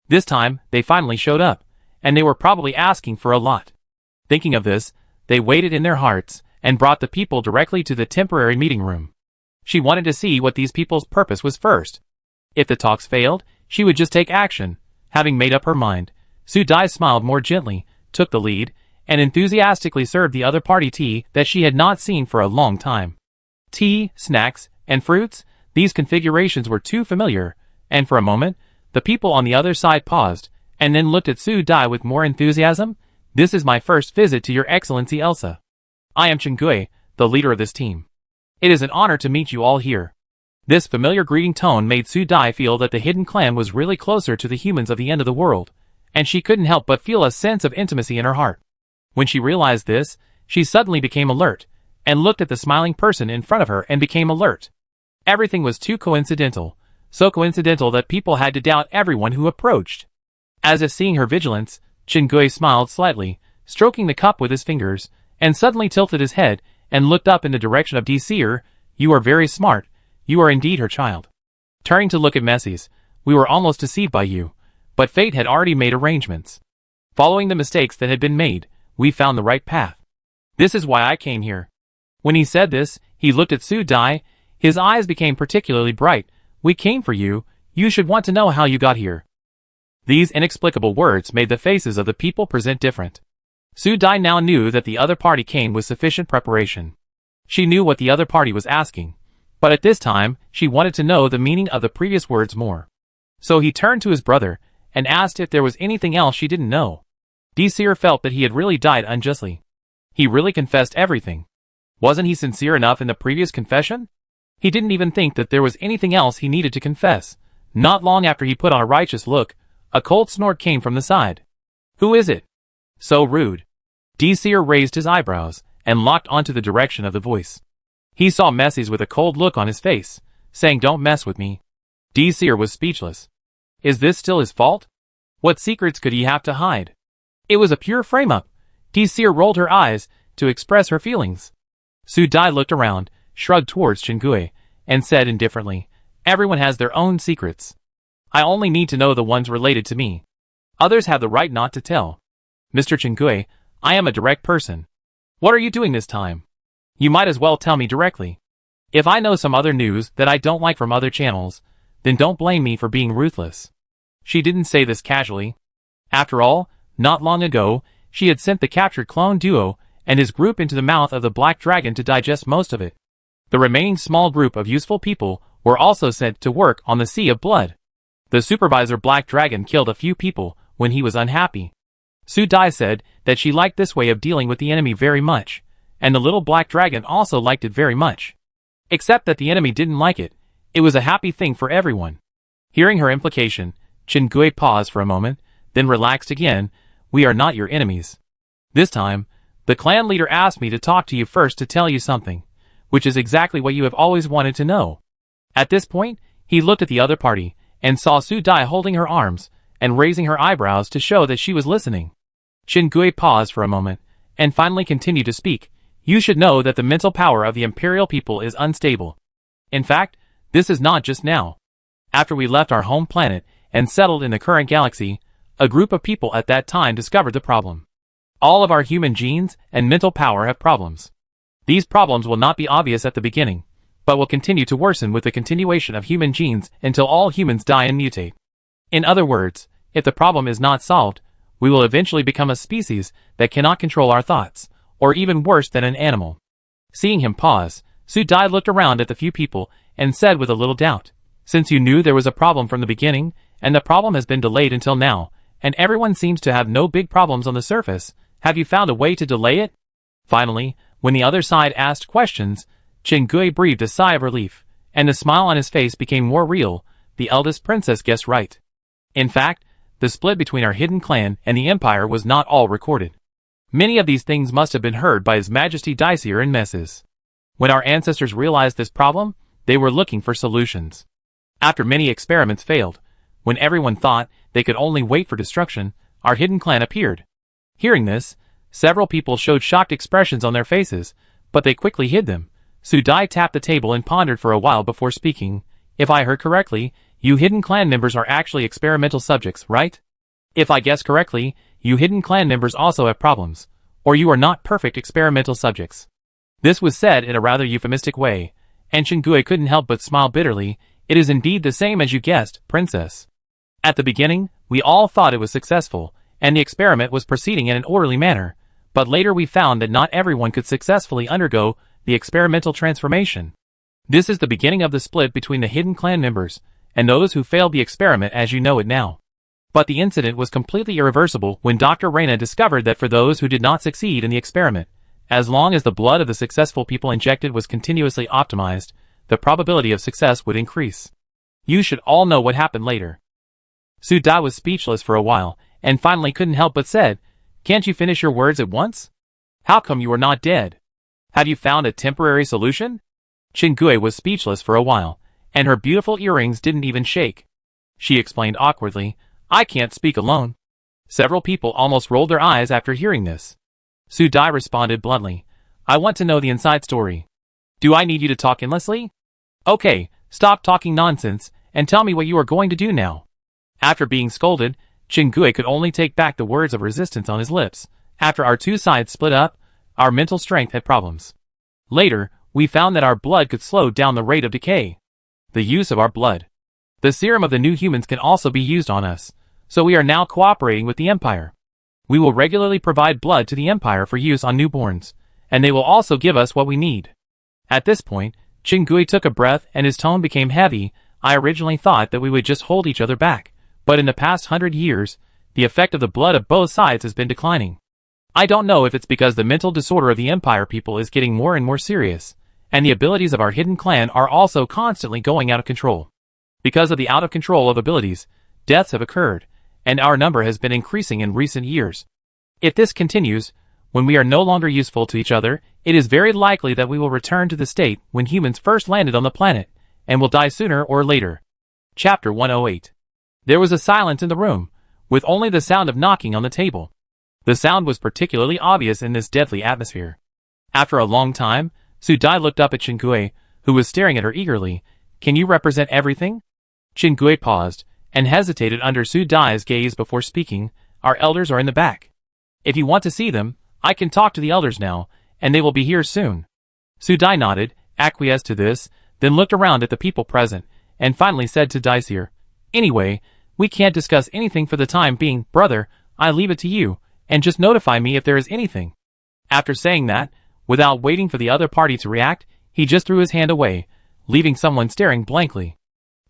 This time, they finally showed up, and they were probably asking for a lot. Thinking of this, they waited in their hearts, and brought the people directly to the temporary meeting room. She wanted to see what these people's purpose was first. If the talks failed, she would just take action. Having made up her mind, Su Dai smiled more gently, took the lead, and enthusiastically served the other party tea that she had not seen for a long time. Tea, snacks, and fruits, these configurations were too familiar, and for a moment, the people on the other side paused, and then looked at Su Dai with more enthusiasm. "This is my first visit to Your Excellency Elsa. I am Chen Gui, the leader of this team. It is an honor to meet you all here." This familiar greeting tone made Su Dai feel that the hidden clan was really closer to the humans of the end of the world, and she couldn't help but feel a sense of intimacy in her heart. When she realized this, she suddenly became alert, and looked at the smiling person in front of her and became alert. Everything was too coincidental, so coincidental that people had to doubt everyone who approached. As if seeing her vigilance, Chen Gui smiled slightly, stroking the cup with his fingers, and suddenly tilted his head, and looked up in the direction of Seer. "You are very smart. You are indeed her child." Turning to look at Messi's, "We were almost deceived by you, but fate had already made arrangements. Following the mistakes that had been made, we found the right path. This is why I came here." When he said this, he looked at Su Dai. His eyes became particularly bright. "We came for you. You should want to know how you got here." These inexplicable words made the faces of the people present different. Su Dai now knew that the other party came with sufficient preparation. She knew what the other party was asking, but at this time, she wanted to know the meaning of the previous words more. So he turned to his brother, and asked if there was anything else she didn't know. Seer felt that he had really died unjustly. He really confessed everything. Wasn't he sincere enough in the previous confession? He didn't even think that there was anything else he needed to confess. Not long after he put on a righteous look, a cold snort came from the side. "Who is it? So rude." Seer raised his eyebrows, and locked onto the direction of the voice. He saw Messi's with a cold look on his face, saying, "Don't mess with me." Seer was speechless. Is this still his fault? What secrets could he have to hide? It was a pure frame-up. Seer rolled her eyes, to express her feelings. Su Dai looked around, shrugged towards Chen Gui, and said indifferently, "Everyone has their own secrets. I only need to know the ones related to me. Others have the right not to tell. Mr. Chen Gui, I am a direct person. What are you doing this time? You might as well tell me directly. If I know some other news that I don't like from other channels, then don't blame me for being ruthless." She didn't say this casually. After all, not long ago, she had sent the captured clone duo and his group into the mouth of the Black Dragon to digest most of it. The remaining small group of useful people were also sent to work on the Sea of Blood. The supervisor Black Dragon killed a few people when he was unhappy. Su Dai said that she liked this way of dealing with the enemy very much, and the little Black Dragon also liked it very much. Except that the enemy didn't like it. It was a happy thing for everyone. Hearing her implication, Chen Gui paused for a moment, then relaxed again. "We are not your enemies. This time, the clan leader asked me to talk to you first to tell you something, which is exactly what you have always wanted to know." At this point, he looked at the other party, and saw Su Dai holding her arms, and raising her eyebrows to show that she was listening. Chen Gui paused for a moment, and finally continued to speak. "You should know that the mental power of the imperial people is unstable. In fact, this is not just now. After we left our home planet and settled in the current galaxy, a group of people at that time discovered the problem. All of our human genes and mental power have problems. These problems will not be obvious at the beginning, but will continue to worsen with the continuation of human genes until all humans die and mutate. In other words, if the problem is not solved, we will eventually become a species that cannot control our thoughts, or even worse than an animal. Seeing him pause, Su Dai looked around at the few people and said with a little doubt, "Since you knew there was a problem from the beginning, and the problem has been delayed until now, and everyone seems to have no big problems on the surface, have you found a way to delay it?" Finally, when the other side asked questions, Chen Gui breathed a sigh of relief, and the smile on his face became more real. The eldest princess guessed right. In fact, the split between our hidden clan and the empire was not all recorded. Many of these things must have been heard by His Majesty Daisir and Mrs. When our ancestors realized this problem, they were looking for solutions. After many experiments failed, when everyone thought they could only wait for destruction, our hidden clan appeared. Hearing this, several people showed shocked expressions on their faces, but they quickly hid them. Su Dai tapped the table and pondered for a while before speaking. "If I heard correctly, you hidden clan members are actually experimental subjects, right? If I guess correctly, you hidden clan members also have problems, or you are not perfect experimental subjects." This was said in a rather euphemistic way, and Chen Gui couldn't help but smile bitterly. "It is indeed the same as you guessed, princess. At the beginning, we all thought it was successful, and the experiment was proceeding in an orderly manner, but later we found that not everyone could successfully undergo the experimental transformation. This is the beginning of the split between the hidden clan members and those who failed the experiment as you know it now. But the incident was completely irreversible when Dr. Reina discovered that for those who did not succeed in the experiment, as long as the blood of the successful people injected was continuously optimized, the probability of success would increase. You should all know what happened later." Su Dai was speechless for a while, and finally couldn't help but said, "Can't you finish your words at once? How come you are not dead? Have you found a temporary solution?" Chen Gui was speechless for a while, and her beautiful earrings didn't even shake. She explained awkwardly, "I can't speak alone." Several people almost rolled their eyes after hearing this. Su Dai responded bluntly, "I want to know the inside story. Do I need you to talk endlessly? Okay, stop talking nonsense, and tell me what you are going to do now." After being scolded, Chen Gui could only take back the words of resistance on his lips. "After our two sides split up, our mental strength had problems. Later, we found that our blood could slow down the rate of decay. The use of our blood. The serum of the new humans can also be used on us, so we are now cooperating with the Empire. We will regularly provide blood to the Empire for use on newborns, and they will also give us what we need." At this point, Chen Gui took a breath and his tone became heavy. "I originally thought that we would just hold each other back, but in the past 100 years, the effect of the blood of both sides has been declining. I don't know if it's because the mental disorder of the Empire people is getting more and more serious, and the abilities of our hidden clan are also constantly going out of control. Because of the out of control of abilities, deaths have occurred, and our number has been increasing in recent years. If this continues, when we are no longer useful to each other, it is very likely that we will return to the state when humans first landed on the planet, and will die sooner or later." Chapter 108. There was a silence in the room, with only the sound of knocking on the table. The sound was particularly obvious in this deadly atmosphere. After a long time, Su Dai looked up at Chen Gui, who was staring at her eagerly. "Can you represent everything?" Chen Gui paused, and hesitated under Su Dai's gaze before speaking. "Our elders are in the back. If you want to see them, I can talk to the elders now, and they will be here soon." Su Dai nodded, acquiesced to this, then looked around at the people present, and finally said to Daisir, "Anyway, we can't discuss anything for the time being, brother. I leave it to you, and just notify me if there is anything." After saying that, without waiting for the other party to react, he just threw his hand away, leaving someone staring blankly.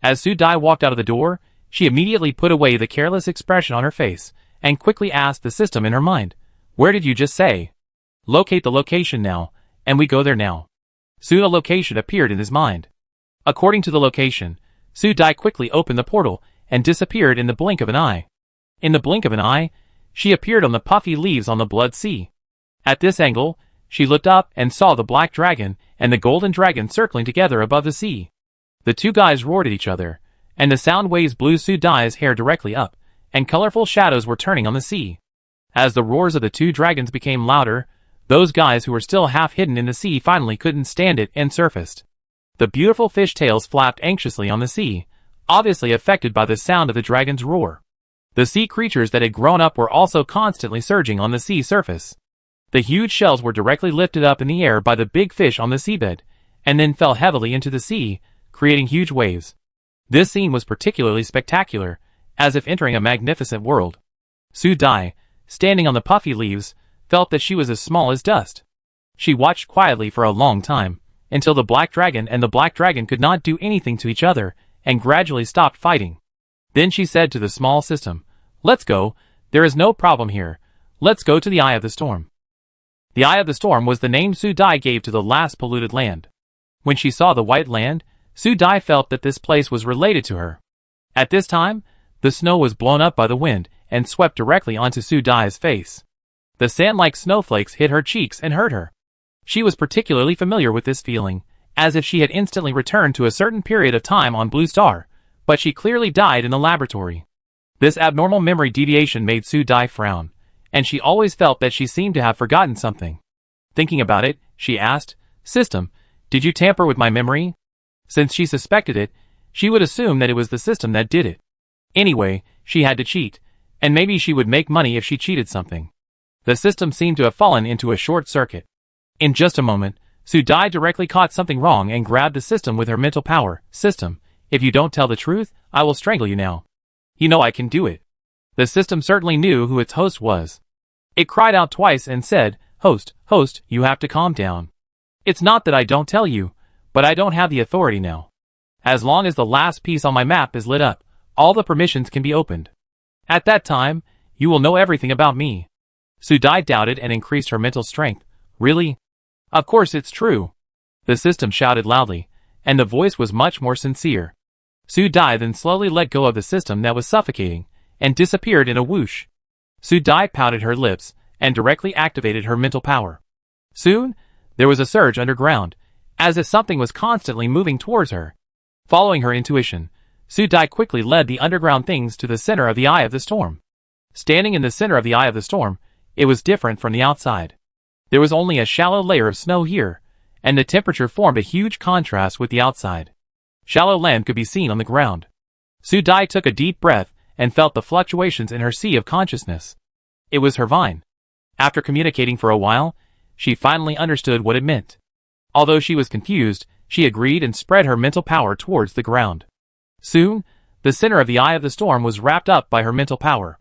As Su Dai walked out of the door, she immediately put away the careless expression on her face, and quickly asked the system in her mind, "Where did you just say? Locate the location now, and we go there now." Soon a location appeared in his mind. According to the location, Su Dai quickly opened the portal, and disappeared in the blink of an eye. In the blink of an eye, she appeared on the puffy leaves on the Blood Sea. At this angle, she looked up and saw the black dragon and the golden dragon circling together above the sea. The two guys roared at each other, and the sound waves blew Su Dai's hair directly up, and colorful shadows were turning on the sea. As the roars of the two dragons became louder, those guys who were still half hidden in the sea finally couldn't stand it and surfaced. The beautiful fish tails flapped anxiously on the sea, obviously affected by the sound of the dragon's roar. The sea creatures that had grown up were also constantly surging on the sea surface. The huge shells were directly lifted up in the air by the big fish on the seabed, and then fell heavily into the sea, creating huge waves. This scene was particularly spectacular, as if entering a magnificent world. Su Dai, standing on the puffy leaves, felt that she was as small as dust. She watched quietly for a long time, until the black dragon and the black dragon could not do anything to each other, and gradually stopped fighting. Then she said to the small system, "Let's go, there is no problem here. Let's go to the Eye of the Storm." The Eye of the Storm was the name Su Dai gave to the last polluted land. When she saw the white land, Su Dai felt that this place was related to her. At this time, the snow was blown up by the wind and swept directly onto Su Dai's face. The sand-like snowflakes hit her cheeks and hurt her. She was particularly familiar with this feeling, as if she had instantly returned to a certain period of time on Blue Star, but she clearly died in the laboratory. This abnormal memory deviation made Su Dai frown, and she always felt that she seemed to have forgotten something. Thinking about it, she asked, "System, did you tamper with my memory?" Since she suspected it, she would assume that it was the system that did it. Anyway, she had to cheat, and maybe she would make money if she cheated something. The system seemed to have fallen into a short circuit. In just a moment, Su Dai directly caught something wrong and grabbed the system with her mental power. "System, if you don't tell the truth, I will strangle you now. You know I can do it." The system certainly knew who its host was. It cried out twice and said, "Host, host, you have to calm down. It's not that I don't tell you, but I don't have the authority now. As long as the last piece on my map is lit up, all the permissions can be opened. At that time, you will know everything about me." Su Dai doubted and increased her mental strength. "Really? Of course it's true." The system shouted loudly, and the voice was much more sincere. Su Dai then slowly let go of the system that was suffocating, and disappeared in a whoosh. Su Dai pouted her lips, and directly activated her mental power. Soon, there was a surge underground, as if something was constantly moving towards her. Following her intuition, Su Dai quickly led the underground things to the center of the Eye of the Storm. Standing in the center of the Eye of the Storm, it was different from the outside. There was only a shallow layer of snow here, and the temperature formed a huge contrast with the outside. Shallow land could be seen on the ground. Su Dai took a deep breath and felt the fluctuations in her sea of consciousness. It was her vine. After communicating for a while, she finally understood what it meant. Although she was confused, she agreed and spread her mental power towards the ground. Soon, the center of the Eye of the Storm was wrapped up by her mental power.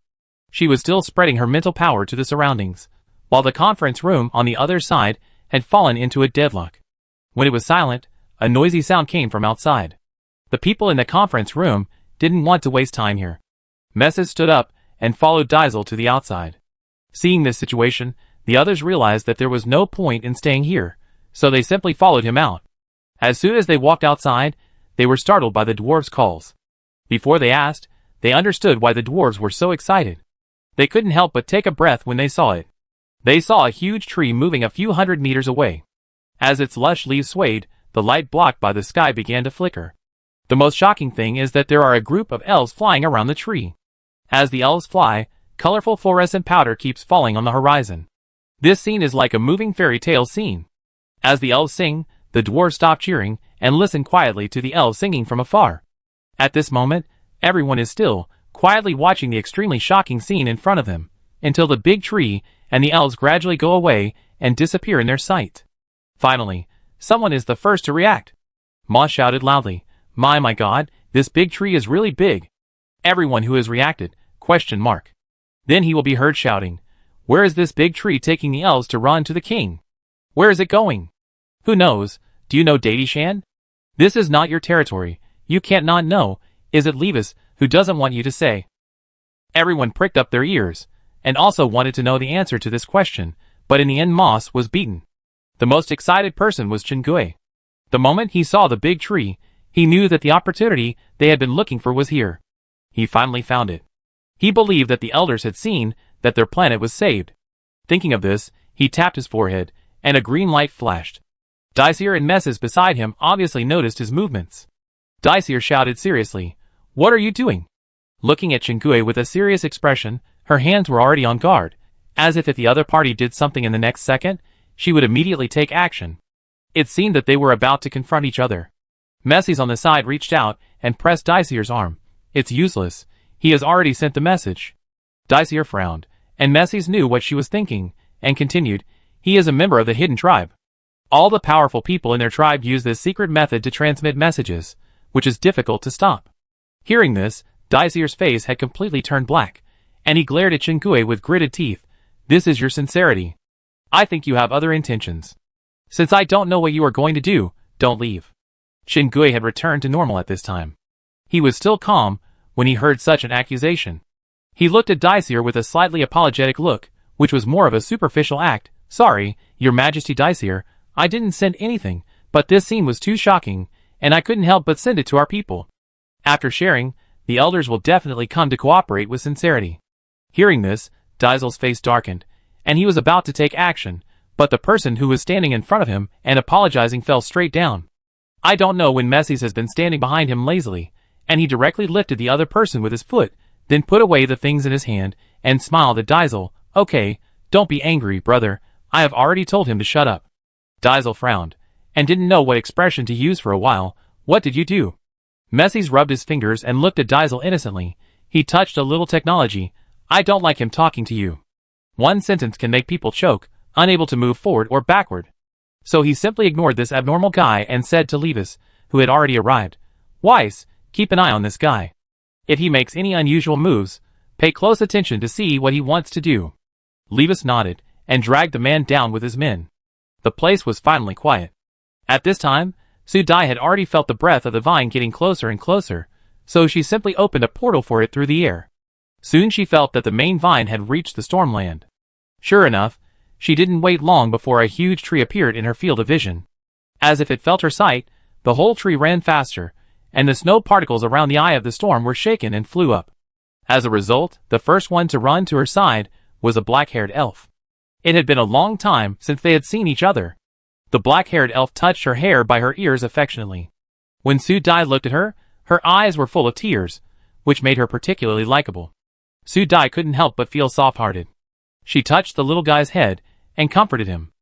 She was still spreading her mental power to the surroundings, while the conference room on the other side had fallen into a deadlock. When it was silent, a noisy sound came from outside. The people in the conference room didn't want to waste time here. Messes stood up and followed Diesel to the outside. Seeing this situation, the others realized that there was no point in staying here, so they simply followed him out. As soon as they walked outside, they were startled by the dwarves' calls. Before they asked, they understood why the dwarves were so excited. They couldn't help but take a breath when they saw it. They saw a huge tree moving a few hundred meters away. As its lush leaves swayed, the light blocked by the sky began to flicker. The most shocking thing is that there are a group of elves flying around the tree. As the elves fly, colorful fluorescent powder keeps falling on the horizon. This scene is like a moving fairy tale scene. As the elves sing, the dwarves stop cheering and listen quietly to the elves singing from afar. At this moment, everyone is still, quietly watching the extremely shocking scene in front of them, until the big tree and the elves gradually go away and disappear in their sight. Finally, someone is the first to react. Moss shouted loudly, My God, this big tree is really big." Everyone who has reacted, question mark. Then he will be heard shouting, "Where is this big tree taking the elves to run to the king? Where is it going? Who knows? Do you know Daddy Shan? This is not your territory. You can't not know. Is it Levis who doesn't want you to say?" Everyone pricked up their ears, and also wanted to know the answer to this question, but in the end Moss was beaten. The most excited person was Chingui. The moment he saw the big tree, he knew that the opportunity they had been looking for was here. He finally found it. He believed that the elders had seen that their planet was saved. Thinking of this, he tapped his forehead, and a green light flashed. Daisir and Messes beside him obviously noticed his movements. Daisir shouted seriously, "What are you doing?" Looking at Chingui with a serious expression, her hands were already on guard, as if the other party did something in the next second, she would immediately take action. It seemed that they were about to confront each other. Messes on the side reached out and pressed Daisir's arm. "It's useless. He has already sent the message. Daisy frowned, and Messies knew what she was thinking, and continued, he is a member of the hidden tribe. All the powerful people in their tribe use this secret method to transmit messages, which is difficult to stop. Hearing this, Daisier's face had completely turned black, and he glared at Shingue with gritted teeth. This is your sincerity. I think you have other intentions. Since I don't know what you are going to do, don't leave. Shingue had returned to normal at this time. He was still calm when he heard such an accusation. He looked at Daisier with a slightly apologetic look, which was more of a superficial act. Sorry, Your Majesty Daisier, I didn't send anything, but this scene was too shocking, and I couldn't help but send it to our people. After sharing, the elders will definitely come to cooperate with sincerity. Hearing this, Daisel's face darkened, and he was about to take action, but the person who was standing in front of him and apologizing fell straight down. I don't know when Messies has been standing behind him lazily, and he directly lifted the other person with his foot, then put away the things in his hand, and smiled at Daisel. Okay, don't be angry, brother, I have already told him to shut up. Daisel frowned, and didn't know what expression to use for a while. What did you do? Messies rubbed his fingers and looked at Daisel innocently. He touched a little technology. I don't like him talking to you. One sentence can make people choke, unable to move forward or backward. So he simply ignored this abnormal guy and said to Levis, who had already arrived, Weiss, keep an eye on this guy. If he makes any unusual moves, pay close attention to see what he wants to do. Levis nodded, and dragged the man down with his men. The place was finally quiet. At this time, Su Dai had already felt the breath of the vine getting closer and closer, so she simply opened a portal for it through the air. Soon she felt that the main vine had reached the stormland. Sure enough, she didn't wait long before a huge tree appeared in her field of vision. As if it felt her sight, the whole tree ran faster, and the snow particles around the eye of the storm were shaken and flew up. As a result, the first one to run to her side was a black-haired elf. It had been a long time since they had seen each other. The black-haired elf touched her hair by her ears affectionately. When Su Dai looked at her, her eyes were full of tears, which made her particularly likable. Su Dai couldn't help but feel soft-hearted. She touched the little guy's head and comforted him.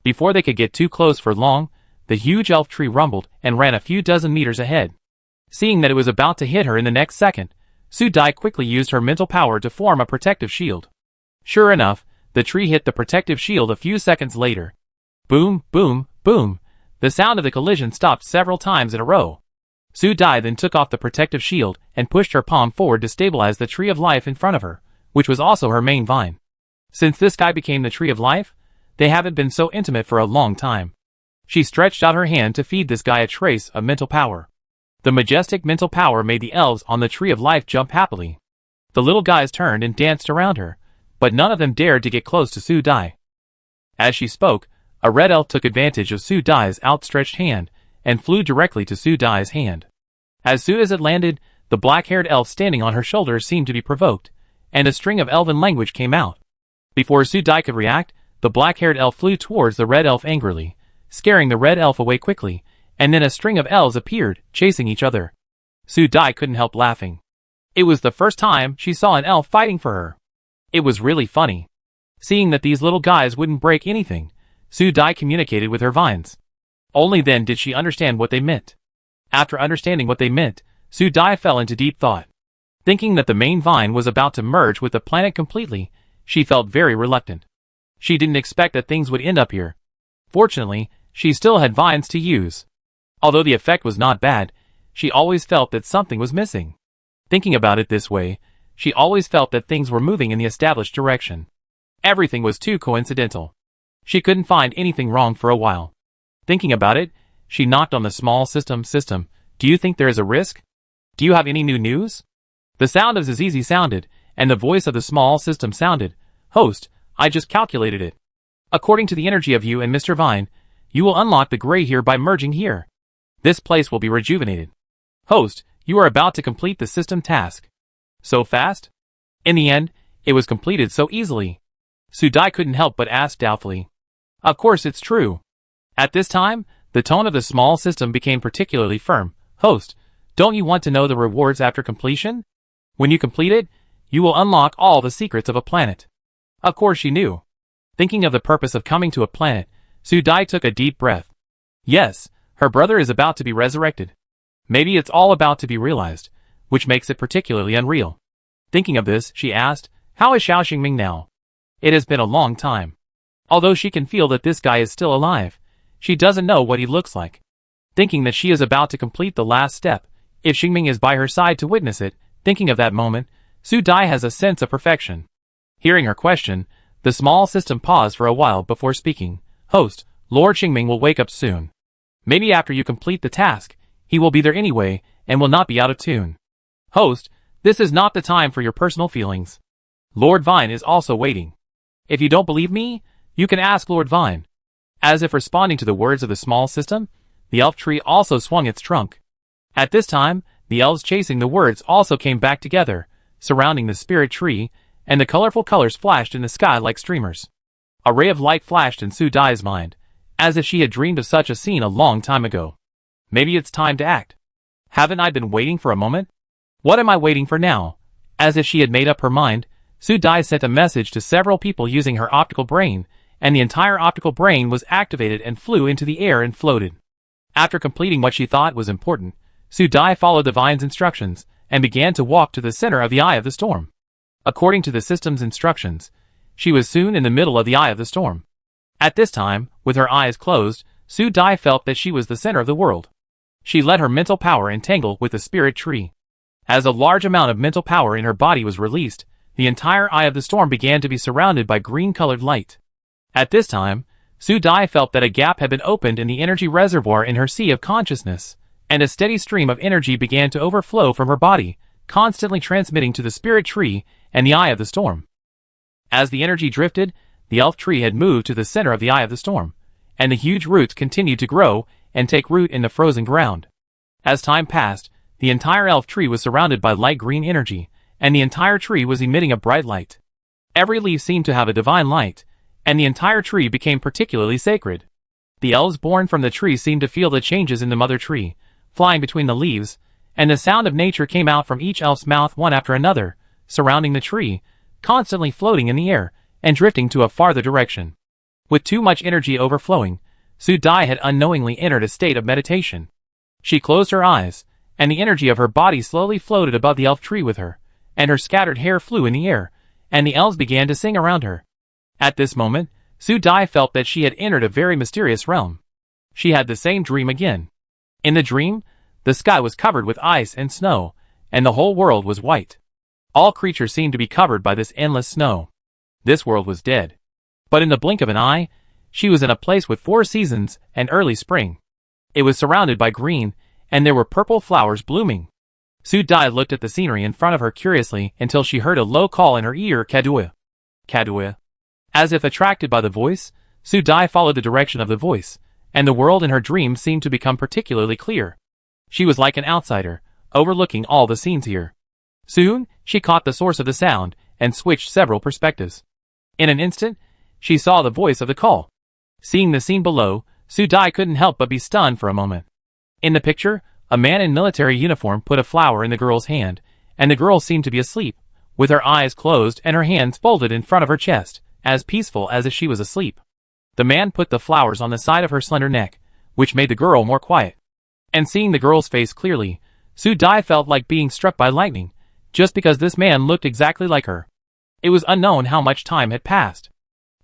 Before they could get too close for long, the huge elf tree rumbled and ran a few dozen meters ahead. Seeing that it was about to hit her in the next second, Su Dai quickly used her mental power to form a protective shield. Sure enough, the tree hit the protective shield a few seconds later. Boom, boom, boom. The sound of the collision stopped several times in a row. Su Dai then took off the protective shield and pushed her palm forward to stabilize the tree of life in front of her, which was also her main vine. Since this guy became the tree of life, they haven't been so intimate for a long time. She stretched out her hand to feed this guy a trace of mental power. The majestic mental power made the elves on the tree of life jump happily. The little guys turned and danced around her, but none of them dared to get close to Su Dai. As she spoke, a red elf took advantage of Su Dai's outstretched hand and flew directly to Su Dai's hand. As soon as it landed, the black-haired elf standing on her shoulder seemed to be provoked, and a string of elven language came out. Before Su Dai could react, the black-haired elf flew towards the red elf angrily, scaring the red elf away quickly, and then a string of elves appeared, chasing each other. Su Dai couldn't help laughing. It was the first time she saw an elf fighting for her. It was really funny. Seeing that these little guys wouldn't break anything, Su Dai communicated with her vines. Only then did she understand what they meant. After understanding what they meant, Su Dai fell into deep thought. Thinking that the main vine was about to merge with the planet completely, she felt very reluctant. She didn't expect that things would end up here. Fortunately, she still had vines to use. Although the effect was not bad, she always felt that something was missing. Thinking about it this way, she always felt that things were moving in the established direction. Everything was too coincidental. She couldn't find anything wrong for a while. Thinking about it, she knocked on the small system. Do you think there is a risk? Do you have any new news? The sound of Zizi sounded, and the voice of the small system sounded. Host, I just calculated it. According to the energy of you and Mr. Vine, you will unlock the gray here by merging here. This place will be rejuvenated. Host, you are about to complete the system task. So fast? In the end, it was completed so easily. Su Dai couldn't help but ask doubtfully. Of course it's true. At this time, the tone of the small system became particularly firm. Host, don't you want to know the rewards after completion? When you complete it, you will unlock all the secrets of a planet. Of course she knew. Thinking of the purpose of coming to a planet, Su Dai took a deep breath. Yes, her brother is about to be resurrected. Maybe it's all about to be realized, which makes it particularly unreal. Thinking of this, she asked, "How is Xiao Xingming now?" It has been a long time. Although she can feel that this guy is still alive, she doesn't know what he looks like. Thinking that she is about to complete the last step, if Xingming is by her side to witness it, thinking of that moment, Su Dai has a sense of perfection. Hearing her question, the small system paused for a while before speaking. "Host, Lord Xingming will wake up soon. Maybe after you complete the task, he will be there anyway and will not be out of tune. Host, this is not the time for your personal feelings. Lord Vine is also waiting. If you don't believe me, you can ask Lord Vine." As if responding to the words of the small system, the elf tree also swung its trunk. At this time, the elves chasing the words also came back together, surrounding the spirit tree, and the colorful colors flashed in the sky like streamers. A ray of light flashed in Su Dai's mind, as if she had dreamed of such a scene a long time ago. Maybe it's time to act. Haven't I been waiting for a moment? What am I waiting for now? As if she had made up her mind, Su Dai sent a message to several people using her optical brain, and the entire optical brain was activated and flew into the air and floated. After completing what she thought was important, Su Dai followed the vine's instructions and began to walk to the center of the eye of the storm. According to the system's instructions, she was soon in the middle of the eye of the storm. At this time, with her eyes closed, Su Dai felt that she was the center of the world. She let her mental power entangle with the spirit tree. As a large amount of mental power in her body was released, the entire eye of the storm began to be surrounded by green-colored light. At this time, Su Dai felt that a gap had been opened in the energy reservoir in her sea of consciousness, and a steady stream of energy began to overflow from her body, constantly transmitting to the spirit tree and the eye of the storm. As the energy drifted, the elf tree had moved to the center of the eye of the storm, and the huge roots continued to grow and take root in the frozen ground. As time passed, the entire elf tree was surrounded by light green energy, and the entire tree was emitting a bright light. Every leaf seemed to have a divine light, and the entire tree became particularly sacred. The elves born from the tree seemed to feel the changes in the mother tree, flying between the leaves, and the sound of nature came out from each elf's mouth one after another, surrounding the tree, constantly floating in the air, and drifting to a farther direction. With too much energy overflowing, Su Dai had unknowingly entered a state of meditation. She closed her eyes, and the energy of her body slowly floated above the elf tree with her, and her scattered hair flew in the air, and the elves began to sing around her. At this moment, Su Dai felt that she had entered a very mysterious realm. She had the same dream again. In the dream, the sky was covered with ice and snow, and the whole world was white. All creatures seemed to be covered by this endless snow. This world was dead. But in the blink of an eye, she was in a place with 4 seasons and early spring. It was surrounded by green, and there were purple flowers blooming. Su Dai looked at the scenery in front of her curiously until she heard a low call in her ear, "Kadua. Kadua." As if attracted by the voice, Su Dai followed the direction of the voice, and the world in her dream seemed to become particularly clear. She was like an outsider, overlooking all the scenes here. Soon, she caught the source of the sound, and switched several perspectives. In an instant, she saw the voice of the call. Seeing the scene below, Su Dai couldn't help but be stunned for a moment. In the picture, a man in military uniform put a flower in the girl's hand, and the girl seemed to be asleep, with her eyes closed and her hands folded in front of her chest, as peaceful as if she was asleep. The man put the flowers on the side of her slender neck, which made the girl more quiet. And seeing the girl's face clearly, Su Dai felt like being struck by lightning, just because this man looked exactly like her. It was unknown how much time had passed.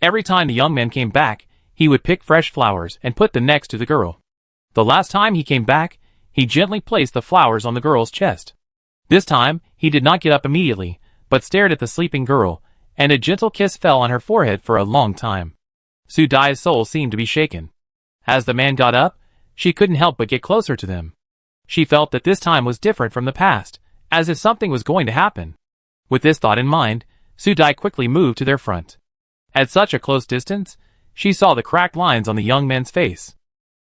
Every time the young man came back, he would pick fresh flowers and put them next to the girl. The last time he came back, he gently placed the flowers on the girl's chest. This time, he did not get up immediately, but stared at the sleeping girl, and a gentle kiss fell on her forehead for a long time. Su Dai's soul seemed to be shaken. As the man got up, she couldn't help but get closer to them. She felt that this time was different from the past, as if something was going to happen. With this thought in mind, Su Dai quickly moved to their front. At such a close distance, she saw the cracked lines on the young man's face.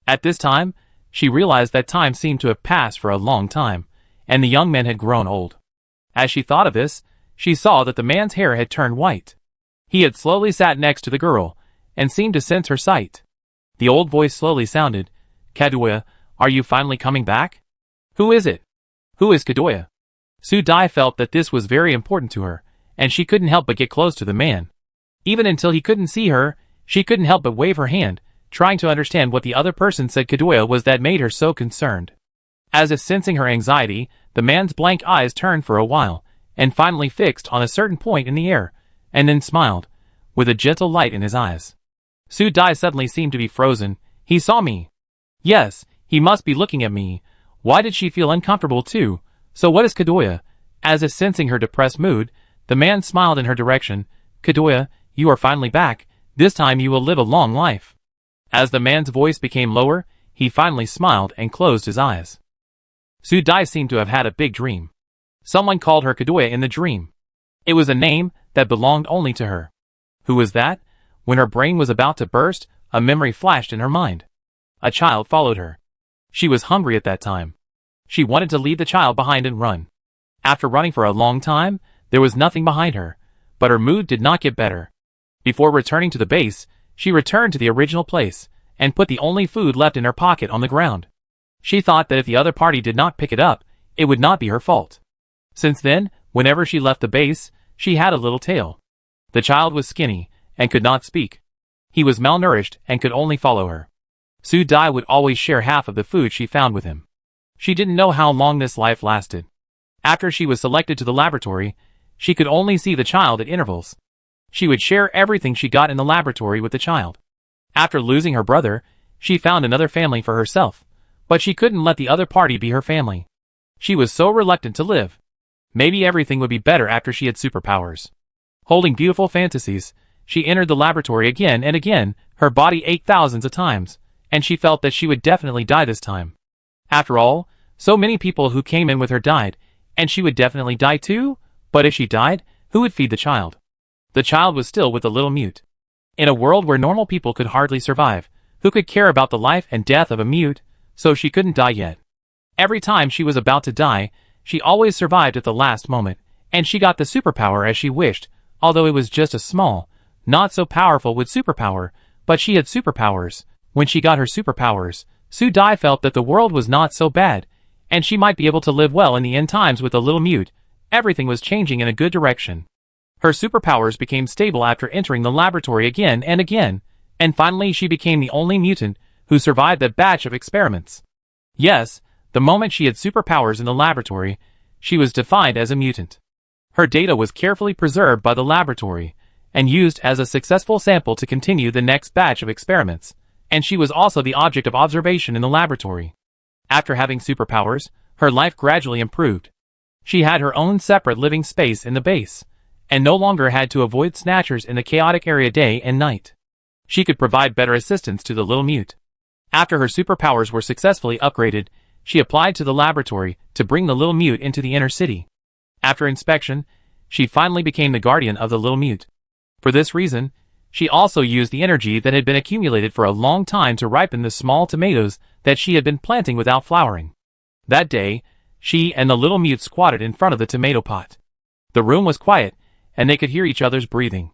At this time, she realized that time seemed to have passed for a long time, and the young man had grown old. As she thought of this, she saw that the man's hair had turned white. He had slowly sat next to the girl, and seemed to sense her sight. The old voice slowly sounded, "Kadoya, are you finally coming back? Who is it? Who is Kadoya?" Su Dai felt that this was very important to her, and she couldn't help but get close to the man. Even until he couldn't see her, she couldn't help but wave her hand, trying to understand what the other person said Kadoya was that made her so concerned. As if sensing her anxiety, the man's blank eyes turned for a while, and finally fixed on a certain point in the air, and then smiled, with a gentle light in his eyes. Su Dai suddenly seemed to be frozen. He saw me. Yes, he must be looking at me. Why did she feel uncomfortable too? So what is Kadoya? As if sensing her depressed mood, the man smiled in her direction. Kadoya, you are finally back. This time you will live a long life. As the man's voice became lower, he finally smiled and closed his eyes. Su Dai seemed to have had a big dream. Someone called her Kadoya in the dream. It was a name that belonged only to her. Who was that? When her brain was about to burst, a memory flashed in her mind. A child followed her. She was hungry at that time. She wanted to leave the child behind and run. After running for a long time, there was nothing behind her, but her mood did not get better. Before returning to the base, she returned to the original place, and put the only food left in her pocket on the ground. She thought that if the other party did not pick it up, it would not be her fault. Since then, whenever she left the base, she had a little tail. The child was skinny, and could not speak. He was malnourished and could only follow her. Su Dai would always share half of the food she found with him. She didn't know how long this life lasted. After she was selected to the laboratory, she could only see the child at intervals. She would share everything she got in the laboratory with the child. After losing her brother, she found another family for herself, but she couldn't let the other party be her family. She was so reluctant to live. Maybe everything would be better after she had superpowers. Holding beautiful fantasies, she entered the laboratory again and again. Her body ached thousands of times, and she felt that she would definitely die this time. After all, so many people who came in with her died, and she would definitely die too? But if she died, who would feed the child? The child was still with the little mute. In a world where normal people could hardly survive, who could care about the life and death of a mute? So she couldn't die yet. Every time she was about to die, she always survived at the last moment, and she got the superpower as she wished, although it was just a small, not so powerful with superpower, but she had superpowers. When she got her superpowers, Su Dai felt that the world was not so bad, and she might be able to live well in the end times with the little mute. Everything was changing in a good direction. Her superpowers became stable after entering the laboratory again and again, and finally she became the only mutant who survived that batch of experiments. Yes, the moment she had superpowers in the laboratory, she was defined as a mutant. Her data was carefully preserved by the laboratory, and used as a successful sample to continue the next batch of experiments, and she was also the object of observation in the laboratory. After having superpowers, her life gradually improved. She had her own separate living space in the base, and no longer had to avoid snatchers in the chaotic area day and night. She could provide better assistance to the little mute. After her superpowers were successfully upgraded, she applied to the laboratory to bring the little mute into the inner city. After inspection, she finally became the guardian of the little mute. For this reason, she also used the energy that had been accumulated for a long time to ripen the small tomatoes that she had been planting without flowering. That day, she and the little mute squatted in front of the tomato pot. The room was quiet, and they could hear each other's breathing.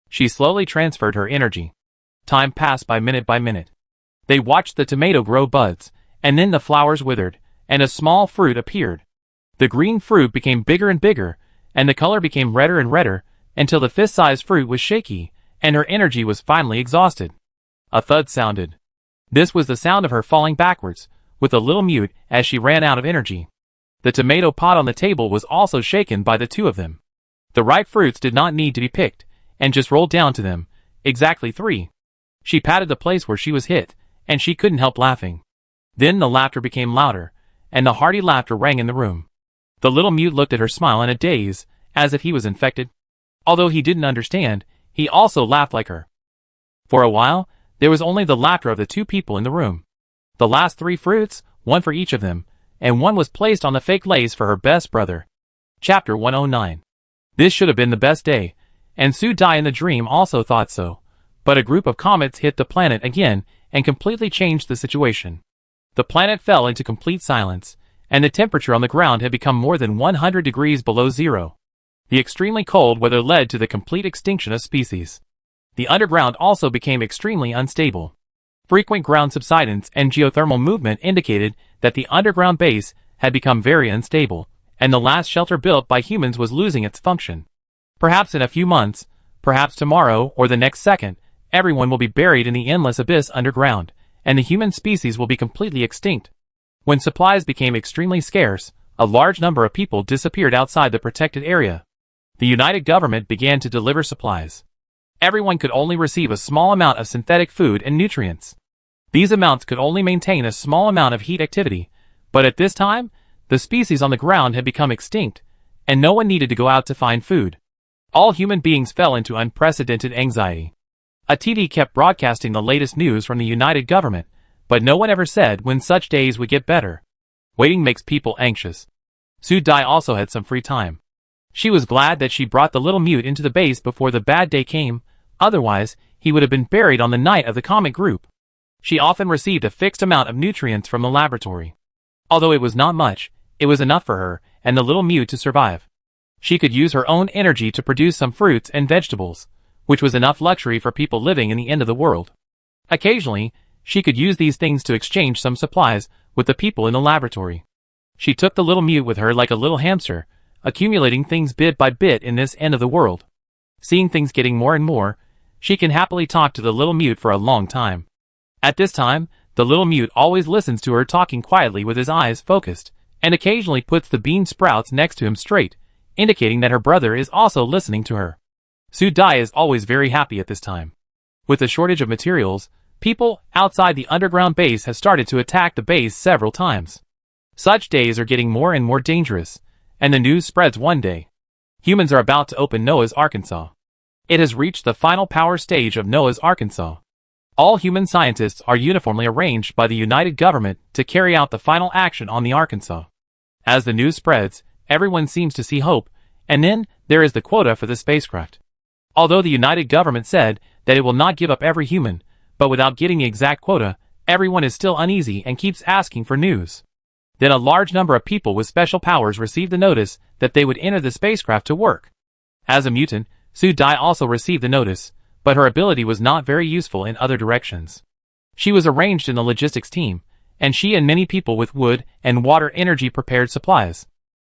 She slowly transferred her energy. Time passed by minute. They watched the tomato grow buds, and then the flowers withered, and a small fruit appeared. The green fruit became bigger and bigger, and the color became redder and redder, until the fist-sized fruit was shaky, and her energy was finally exhausted. A thud sounded. This was the sound of her falling backwards, with the little mute as she ran out of energy. The tomato pot on the table was also shaken by the two of them. The ripe fruits did not need to be picked, and just rolled down to them, exactly 3. She patted the place where she was hit, and she couldn't help laughing. Then the laughter became louder, and the hearty laughter rang in the room. The little mute looked at her smile in a daze, as if he was infected. Although he didn't understand, he also laughed like her. For a while, there was only the laughter of the two people in the room. The last 3 fruits, one for each of them, and one was placed on the fake lace for her best brother. Chapter 109. This should have been the best day, and Su Dai in the dream also thought so. But a group of comets hit the planet again and completely changed the situation. The planet fell into complete silence, and the temperature on the ground had become more than 100 degrees below zero. The extremely cold weather led to the complete extinction of species. The underground also became extremely unstable. Frequent ground subsidence and geothermal movement indicated that the underground base had become very unstable, and the last shelter built by humans was losing its function. Perhaps in a few months, perhaps tomorrow or the next second, everyone will be buried in the endless abyss underground, and the human species will be completely extinct. When supplies became extremely scarce, a large number of people disappeared outside the protected area. The United Government began to deliver supplies. Everyone could only receive a small amount of synthetic food and nutrients. These amounts could only maintain a small amount of heat activity, but at this time, the species on the ground had become extinct, and no one needed to go out to find food. All human beings fell into unprecedented anxiety. A TV kept broadcasting the latest news from the United Government, but no one ever said when such days would get better. Waiting makes people anxious. Sue Dai also had some free time. She was glad that she brought the little mute into the base before the bad day came, otherwise, he would have been buried on the night of the comet group. She often received a fixed amount of nutrients from the laboratory. Although it was not much, it was enough for her and the little mute to survive. She could use her own energy to produce some fruits and vegetables, which was enough luxury for people living in the end of the world. Occasionally, she could use these things to exchange some supplies with the people in the laboratory. She took the little mute with her like a little hamster, accumulating things bit by bit in this end of the world. Seeing things getting more and more, she can happily talk to the little mute for a long time. At this time, the little mute always listens to her talking quietly with his eyes focused, and occasionally puts the bean sprouts next to him straight, indicating that her brother is also listening to her. Sue Dai is always very happy at this time. With the shortage of materials, people outside the underground base have started to attack the base several times. Such days are getting more and more dangerous, and the news spreads one day. Humans are about to open Noah's Arkansas. It has reached the final power stage of Noah's Arkansas. All human scientists are uniformly arranged by the United Government to carry out the final action on the Arkansas. As the news spreads, everyone seems to see hope, and then there is the quota for the spacecraft. Although the United Government said that it will not give up every human, but without getting the exact quota, everyone is still uneasy and keeps asking for news. Then a large number of people with special powers received the notice that they would enter the spacecraft to work. As a mutant, Sue Dai also received the notice, but her ability was not very useful in other directions. She was arranged in the logistics team, and she and many people with wood and water energy prepared supplies.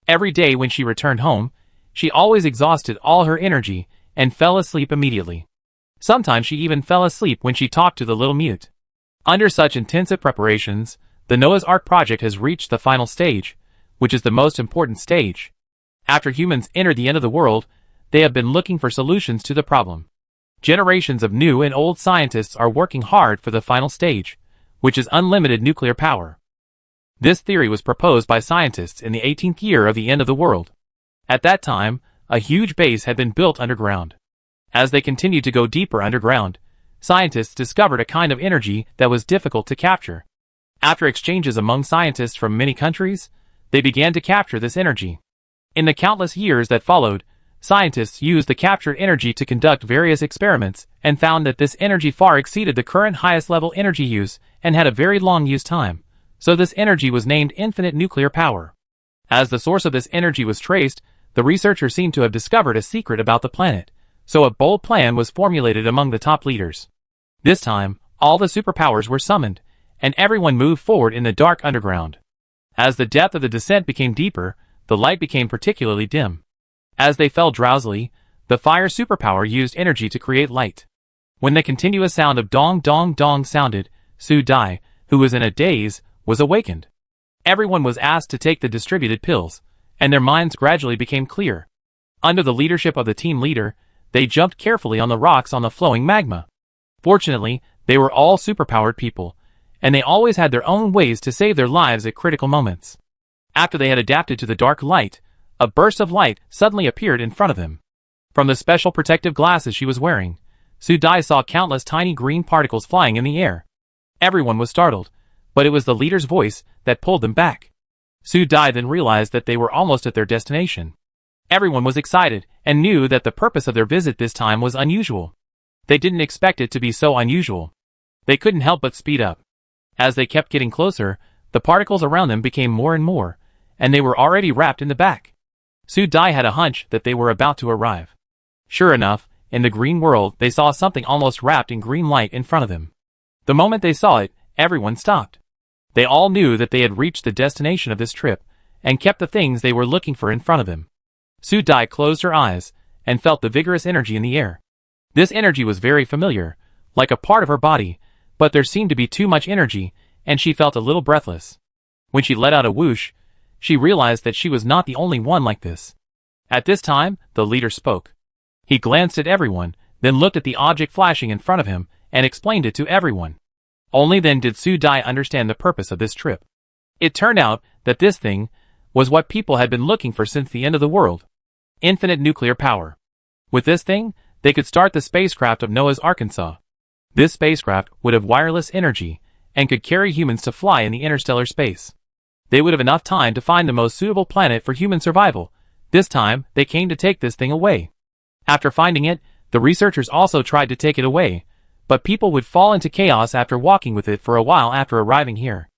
Every day when she returned home, she always exhausted all her energy and fell asleep immediately. Sometimes she even fell asleep when she talked to the little mute. Under such intensive preparations, the Noah's Ark project has reached the final stage, which is the most important stage. After humans entered the end of the world, they have been looking for solutions to the problem. Generations of new and old scientists are working hard for the final stage, which is unlimited nuclear power. This theory was proposed by scientists in the 18th year of the end of the world. At that time, a huge base had been built underground. As they continued to go deeper underground, scientists discovered a kind of energy that was difficult to capture. After exchanges among scientists from many countries, they began to capture this energy. In the countless years that followed, scientists used the captured energy to conduct various experiments and found that this energy far exceeded the current highest level energy use and had a very long use time, so this energy was named infinite nuclear power. As the source of this energy was traced, the researchers seemed to have discovered a secret about the planet, so a bold plan was formulated among the top leaders. This time, all the superpowers were summoned, and everyone moved forward in the dark underground. As the depth of the descent became deeper, the light became particularly dim. As they fell drowsily, the fire superpower used energy to create light. When the continuous sound of dong dong dong sounded, Sue Dai, who was in a daze, was awakened. Everyone was asked to take the distributed pills, and their minds gradually became clear. Under the leadership of the team leader, they jumped carefully on the rocks on the flowing magma. Fortunately, they were all superpowered people, and they always had their own ways to save their lives at critical moments. After they had adapted to the dark light, a burst of light suddenly appeared in front of them. From the special protective glasses she was wearing, Sue Dai saw countless tiny green particles flying in the air. Everyone was startled, but it was the leader's voice that pulled them back. Sue Dai then realized that they were almost at their destination. Everyone was excited and knew that the purpose of their visit this time was unusual. They didn't expect it to be so unusual. They couldn't help but speed up. As they kept getting closer, the particles around them became more and more, and they were already wrapped in the back. Sue Dai had a hunch that they were about to arrive. Sure enough, in the green world they saw something almost wrapped in green light in front of them. The moment they saw it, everyone stopped. They all knew that they had reached the destination of this trip, and kept the things they were looking for in front of them. Sue Dai closed her eyes, and felt the vigorous energy in the air. This energy was very familiar, like a part of her body, but there seemed to be too much energy, and she felt a little breathless. When she let out a whoosh, she realized that she was not the only one like this. At this time, the leader spoke. He glanced at everyone, then looked at the object flashing in front of him, and explained it to everyone. Only then did Su Dai understand the purpose of this trip. It turned out that this thing was what people had been looking for since the end of the world. Infinite nuclear power. With this thing, they could start the spacecraft of Noah's Arkansas. This spacecraft would have wireless energy, and could carry humans to fly in the interstellar space. They would have enough time to find the most suitable planet for human survival. This time, they came to take this thing away. After finding it, the researchers also tried to take it away, but people would fall into chaos after walking with it for a while after arriving here.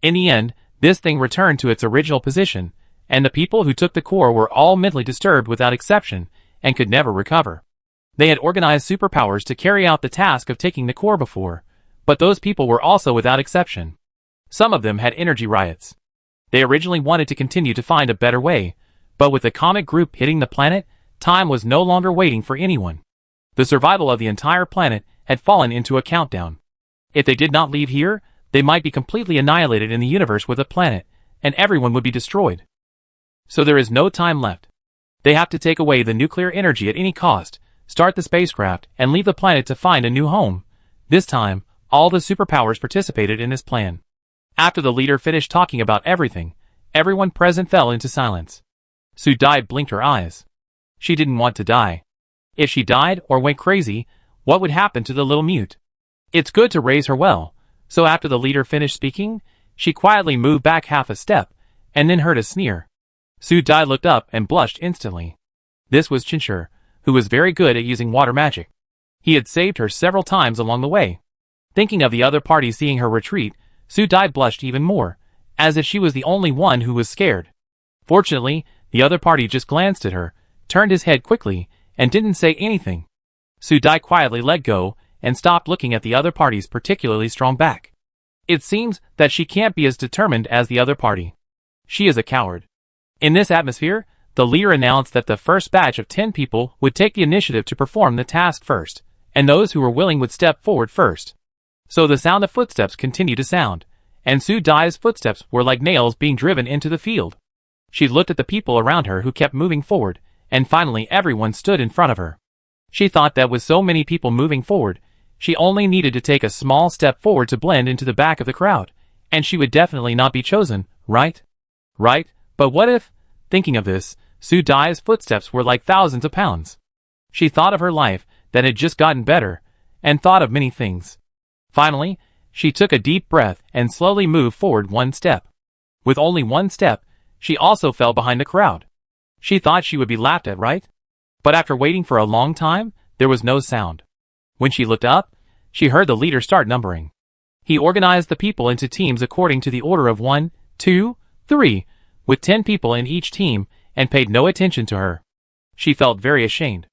In the end, this thing returned to its original position, and the people who took the core were all mentally disturbed without exception, and could never recover. They had organized superpowers to carry out the task of taking the core before, but those people were also without exception. Some of them had energy riots. They originally wanted to continue to find a better way, but with the comet group hitting the planet, time was no longer waiting for anyone. The survival of the entire planet had fallen into a countdown. If they did not leave here, they might be completely annihilated in the universe with a planet, and everyone would be destroyed. So there is no time left. They have to take away the nuclear energy at any cost, start the spacecraft, and leave the planet to find a new home. This time, all the superpowers participated in this plan. After the leader finished talking about everything, everyone present fell into silence. Su Dai blinked her eyes. She didn't want to die. If she died or went crazy, what would happen to the little mute? It's good to raise her well, so after the leader finished speaking, she quietly moved back half a step, and then heard a sneer. Su Dai looked up and blushed instantly. This was Chinshur, who was very good at using water magic. He had saved her several times along the way. Thinking of the other party seeing her retreat, Su Dai blushed even more, as if she was the only one who was scared. Fortunately, the other party just glanced at her, turned his head quickly, and didn't say anything. Su Dai quietly let go, and stopped looking at the other party's particularly strong back. It seems that she can't be as determined as the other party. She is a coward. In this atmosphere, the leader announced that the first batch of 10 people would take the initiative to perform the task first, and those who were willing would step forward first. So the sound of footsteps continued to sound, and Su Dai's footsteps were like nails being driven into the field. She looked at the people around her who kept moving forward, and finally everyone stood in front of her. She thought that with so many people moving forward, she only needed to take a small step forward to blend into the back of the crowd, and she would definitely not be chosen, right? Right? But what if? Thinking of this, Su Dai's footsteps were like thousands of pounds. She thought of her life that had just gotten better, and thought of many things. Finally, she took a deep breath and slowly moved forward one step. With only one step, she also fell behind the crowd. She thought she would be laughed at, right? But after waiting for a long time, there was no sound. When she looked up, she heard the leader start numbering. He organized the people into teams according to the order of 1, 2, 3, with 10 people in each team, and paid no attention to her. She felt very ashamed.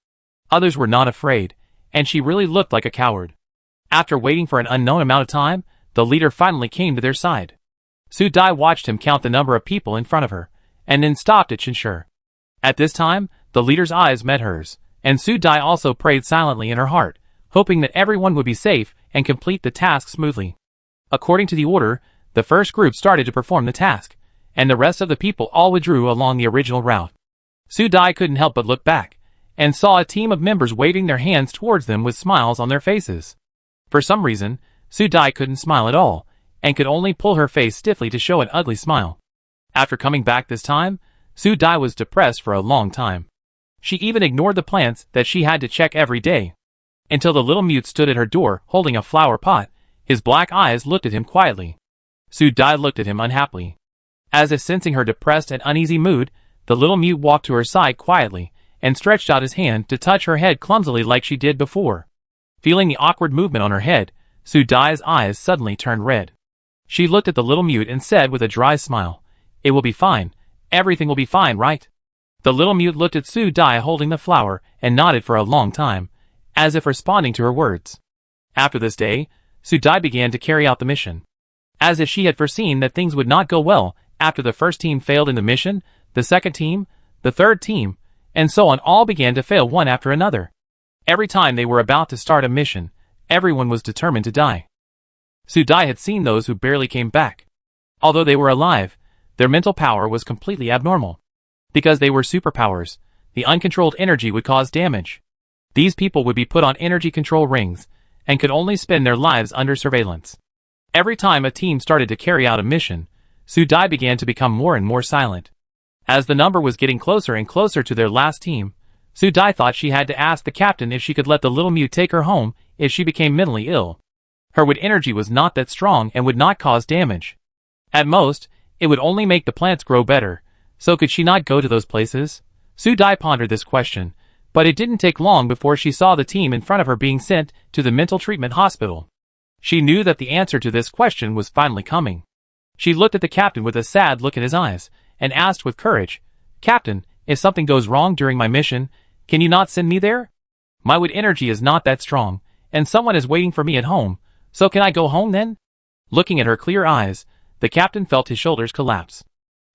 Others were not afraid, and she really looked like a coward. After waiting for an unknown amount of time, the leader finally came to their side. Su Dai watched him count the number of people in front of her, and then stopped at Chinshur. At this time, the leader's eyes met hers, and Su Dai also prayed silently in her heart, hoping that everyone would be safe and complete the task smoothly. According to the order, the first group started to perform the task, and the rest of the people all withdrew along the original route. Su Dai couldn't help but look back, and saw a team of members waving their hands towards them with smiles on their faces. For some reason, Su Dai couldn't smile at all, and could only pull her face stiffly to show an ugly smile. After coming back this time, Su Dai was depressed for a long time. She even ignored the plants that she had to check every day. Until the little mute stood at her door holding a flower pot, his black eyes looked at him quietly. Su Dai looked at him unhappily. As if sensing her depressed and uneasy mood, the little mute walked to her side quietly, and stretched out his hand to touch her head clumsily like she did before. Feeling the awkward movement on her head, Su Dai's eyes suddenly turned red. She looked at the little mute and said with a dry smile, "It will be fine. Everything will be fine, right?" The little mute looked at Su Dai holding the flower and nodded for a long time, as if responding to her words. After this day, Su Dai began to carry out the mission. As if she had foreseen that things would not go well after the first team failed in the mission, the second team, the third team, and so on all began to fail one after another. Every time they were about to start a mission, everyone was determined to die. Su Dai had seen those who barely came back. Although they were alive, Their mental power was completely abnormal. Because they were superpowers, the uncontrolled energy would cause damage. These people would be put on energy control rings, and could only spend their lives under surveillance. Every time a team started to carry out a mission, Su Dai began to become more and more silent. As the number was getting closer and closer to their last team, Su Dai thought she had to ask the captain if she could let the little mute take her home if she became mentally ill. Her wood energy was not that strong and would not cause damage. At most, it would only make the plants grow better, so could she not go to those places? Su Dai pondered this question, but it didn't take long before she saw the team in front of her being sent to the mental treatment hospital. She knew that the answer to this question was finally coming. She looked at the captain with a sad look in his eyes, and asked with courage, "Captain, if something goes wrong during my mission, can you not send me there? My wood energy is not that strong, and someone is waiting for me at home, so can I go home then?" Looking at her clear eyes, the captain felt his shoulders collapse.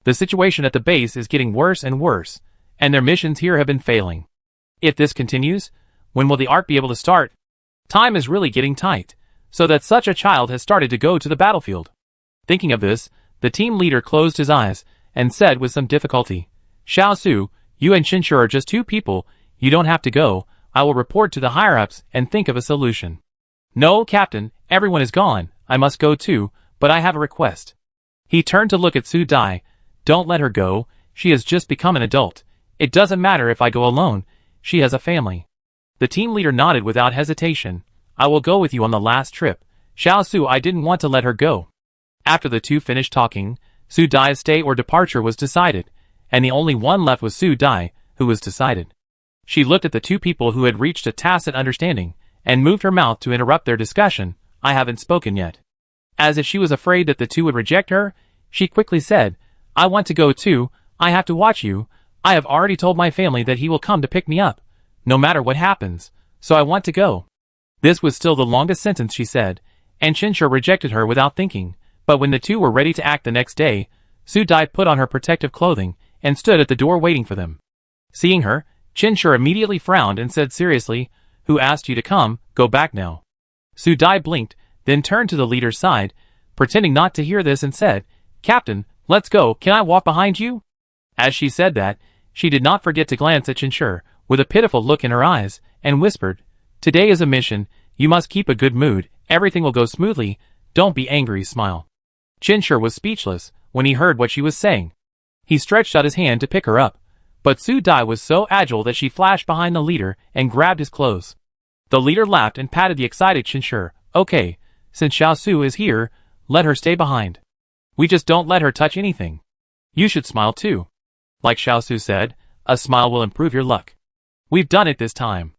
The situation at the base is getting worse and worse, and their missions here have been failing. If this continues, when will the arc be able to start? Time is really getting tight, so that such a child has started to go to the battlefield. Thinking of this, the team leader closed his eyes, and said with some difficulty, "Xiao Su, you and Qinshu are just two people, you don't have to go, I will report to the higher-ups and think of a solution." "No, Captain, everyone is gone, I must go too, but I have a request." He turned to look at Su Dai. "Don't let her go, she has just become an adult. It doesn't matter if I go alone, she has a family." The team leader nodded without hesitation. "I will go with you on the last trip. Xiao Su, I didn't want to let her go." After the two finished talking, Su Dai's stay or departure was decided, and the only one left was Su Dai, who was decided. She looked at the two people who had reached a tacit understanding, and moved her mouth to interrupt their discussion. "I haven't spoken yet." As if she was afraid that the two would reject her, she quickly said, "I want to go too, I have to watch you. I have already told my family that he will come to pick me up, no matter what happens, so I want to go." This was still the longest sentence she said, and Qinshu rejected her without thinking, but when the two were ready to act the next day, Su Dai put on her protective clothing, and stood at the door waiting for them. Seeing her, Qinshu immediately frowned and said seriously, "Who asked you to come? Go back now." Su Dai blinked, then turned to the leader's side, pretending not to hear this and said, "Captain, let's go, can I walk behind you?" As she said that, she did not forget to glance at Qinshu, with a pitiful look in her eyes, and whispered, "Today is a mission, you must keep a good mood, everything will go smoothly, don't be angry, smile." Qinshu was speechless when he heard what she was saying. He stretched out his hand to pick her up, but Su Dai was so agile that she flashed behind the leader and grabbed his clothes. The leader laughed and patted the excited Qinshu. "Okay, since Xiao Su is here, let her stay behind. We just don't let her touch anything. You should smile too. Like Xiao Su said, a smile will improve your luck. We've done it this time."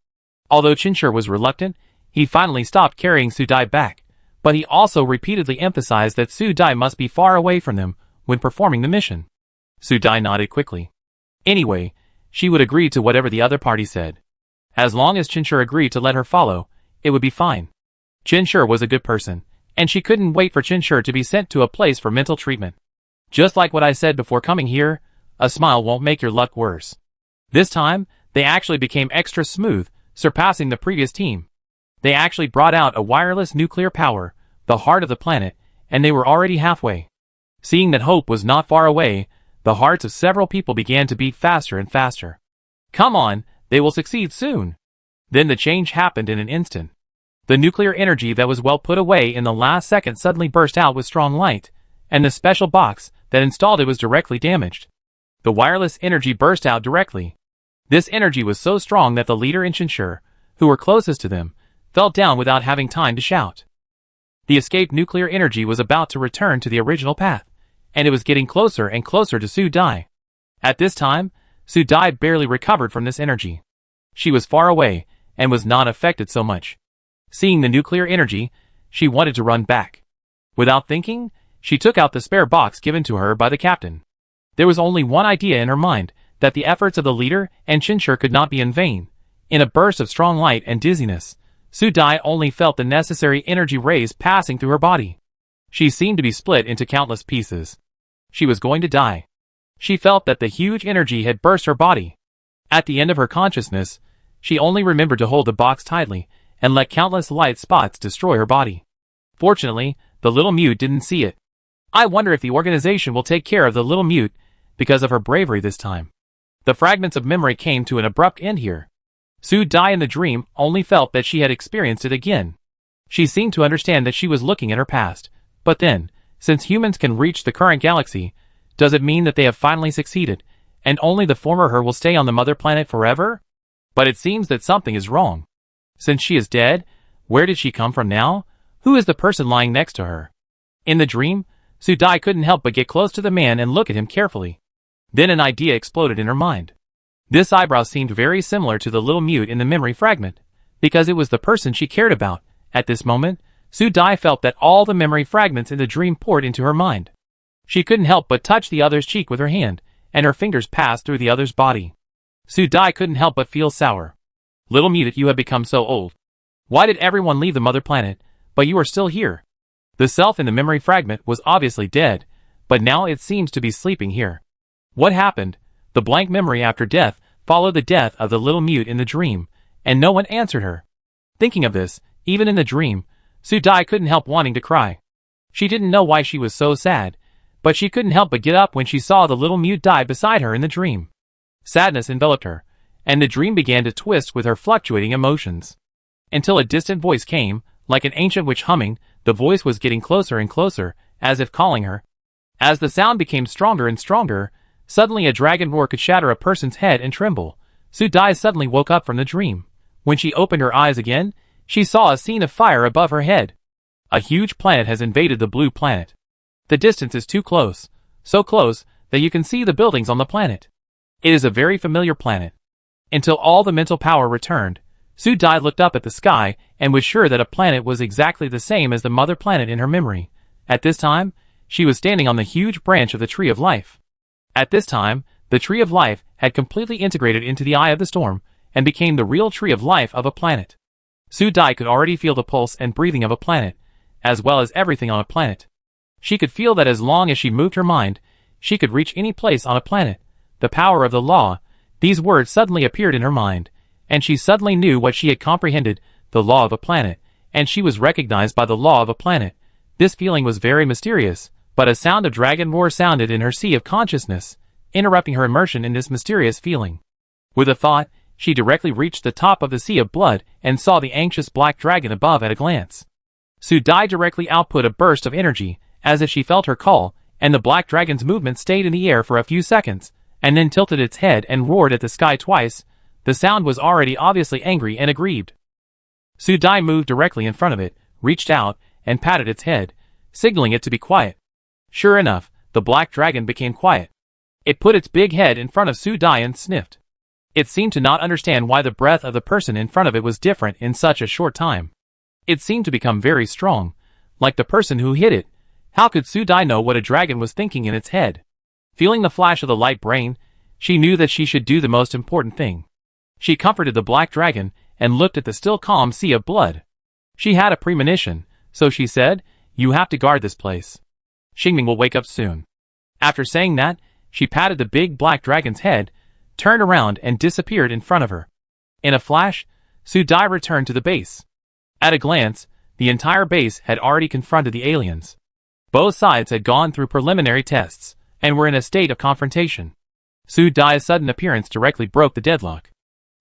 Although Qinshu was reluctant, he finally stopped carrying Su Dai back, but he also repeatedly emphasized that Su Dai must be far away from them when performing the mission. Su Dai nodded quickly. Anyway, she would agree to whatever the other party said. As long as Qinshu agreed to let her follow, it would be fine. Qinshu was a good person, and she couldn't wait for Qinshu to be sent to a place for mental treatment. Just like what I said before coming here, a smile won't make your luck worse. This time, they actually became extra smooth, surpassing the previous team. They actually brought out a wireless nuclear power, the heart of the planet, and they were already halfway. Seeing that hope was not far away, the hearts of several people began to beat faster and faster. Come on, they will succeed soon. Then the change happened in an instant. The nuclear energy that was well put away in the last second suddenly burst out with strong light, and the special box that installed it was directly damaged. The wireless energy burst out directly. This energy was so strong that the leader and Qinshu, who were closest to them, fell down without having time to shout. The escaped nuclear energy was about to return to the original path, and it was getting closer and closer to Su Dai. At this time, Su Dai barely recovered from this energy. She was far away, and was not affected so much. Seeing the nuclear energy, she wanted to run back. Without thinking, she took out the spare box given to her by the captain. There was only one idea in her mind, that the efforts of the leader and Qinshu could not be in vain. In a burst of strong light and dizziness, Su Dai only felt the necessary energy rays passing through her body. She seemed to be split into countless pieces. She was going to die. She felt that the huge energy had burst her body. At the end of her consciousness, she only remembered to hold the box tightly and let countless light spots destroy her body. Fortunately, the little mute didn't see it. I wonder if the organization will take care of the little mute because of her bravery this time. The fragments of memory came to an abrupt end here. Su Dai in the dream only felt that she had experienced it again. She seemed to understand that she was looking at her past. But then, since humans can reach the current galaxy, does it mean that they have finally succeeded, and only the former her will stay on the mother planet forever? But it seems that something is wrong. Since she is dead, where did she come from now? Who is the person lying next to her? In the dream, Su Dai couldn't help but get close to the man and look at him carefully. Then an idea exploded in her mind. This eyebrow seemed very similar to the little mute in the memory fragment, because it was the person she cared about. At this moment, Su Dai felt that all the memory fragments in the dream poured into her mind. She couldn't help but touch the other's cheek with her hand, and her fingers passed through the other's body. Su Dai couldn't help but feel sour. Little mute, you have become so old. Why did everyone leave the mother planet, but you are still here? The self in the memory fragment was obviously dead, but now it seems to be sleeping here. What happened? The blank memory after death followed the death of the little mute in the dream, and no one answered her. Thinking of this, even in the dream, Su Dai couldn't help wanting to cry. She didn't know why she was so sad, but she couldn't help but get up when she saw the little mute die beside her in the dream. Sadness enveloped her, and the dream began to twist with her fluctuating emotions. Until a distant voice came, like an ancient witch humming. The voice was getting closer and closer, as if calling her. As the sound became stronger and stronger, suddenly a dragon roar could shatter a person's head and tremble. Su Dai suddenly woke up from the dream. When she opened her eyes again, she saw a scene of fire above her head. A huge planet has invaded the blue planet. The distance is too close, so close that you can see the buildings on the planet. It is a very familiar planet. Until all the mental power returned, Su Dai looked up at the sky and was sure that a planet was exactly the same as the mother planet in her memory. At this time, she was standing on the huge branch of the Tree of Life. At this time, the Tree of Life had completely integrated into the eye of the storm and became the real Tree of Life of a planet. Su Dai could already feel the pulse and breathing of a planet, as well as everything on a planet. She could feel that as long as she moved her mind, she could reach any place on a planet. The power of the law, these words suddenly appeared in her mind, and she suddenly knew what she had comprehended, the law of a planet, and she was recognized by the law of a planet. This feeling was very mysterious, but a sound of dragon roar sounded in her sea of consciousness, interrupting her immersion in this mysterious feeling. With a thought, she directly reached the top of the sea of blood and saw the anxious black dragon above at a glance. Su Dai directly output a burst of energy, as if she felt her call, and the black dragon's movement stayed in the air for a few seconds, and then tilted its head and roared at the sky twice. The sound was already obviously angry and aggrieved. Su Dai moved directly in front of it, reached out, and patted its head, signaling it to be quiet. Sure enough, the black dragon became quiet. It put its big head in front of Su Dai and sniffed. It seemed to not understand why the breath of the person in front of it was different in such a short time. It seemed to become very strong, like the person who hit it. How could Su Dai know what a dragon was thinking in its head? Feeling the flash of the light brain, she knew that she should do the most important thing. She comforted the black dragon and looked at the still calm sea of blood. She had a premonition, so she said, "You have to guard this place. Xingming will wake up soon." After saying that, she patted the big black dragon's head, turned around and disappeared in front of her. In a flash, Su Dai returned to the base. At a glance, the entire base had already confronted the aliens. Both sides had gone through preliminary tests, and were in a state of confrontation. Su Dai's sudden appearance directly broke the deadlock.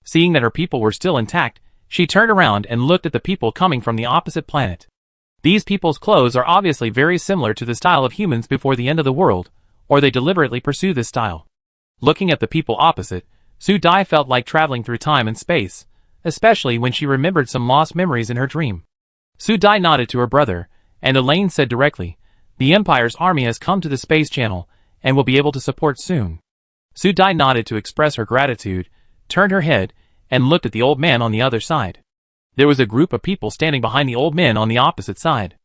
Seeing that her people were still intact, she turned around and looked at the people coming from the opposite planet. These people's clothes are obviously very similar to the style of humans before the end of the world, or they deliberately pursue this style. Looking at the people opposite, Su Dai felt like traveling through time and space, especially when she remembered some lost memories in her dream. Su Dai nodded to her brother, and Elaine said directly, "The Empire's army has come to the space channel, and will be able to support soon." Su Dai nodded to express her gratitude, turned her head, and looked at the old man on the other side. There was a group of people standing behind the old man on the opposite side.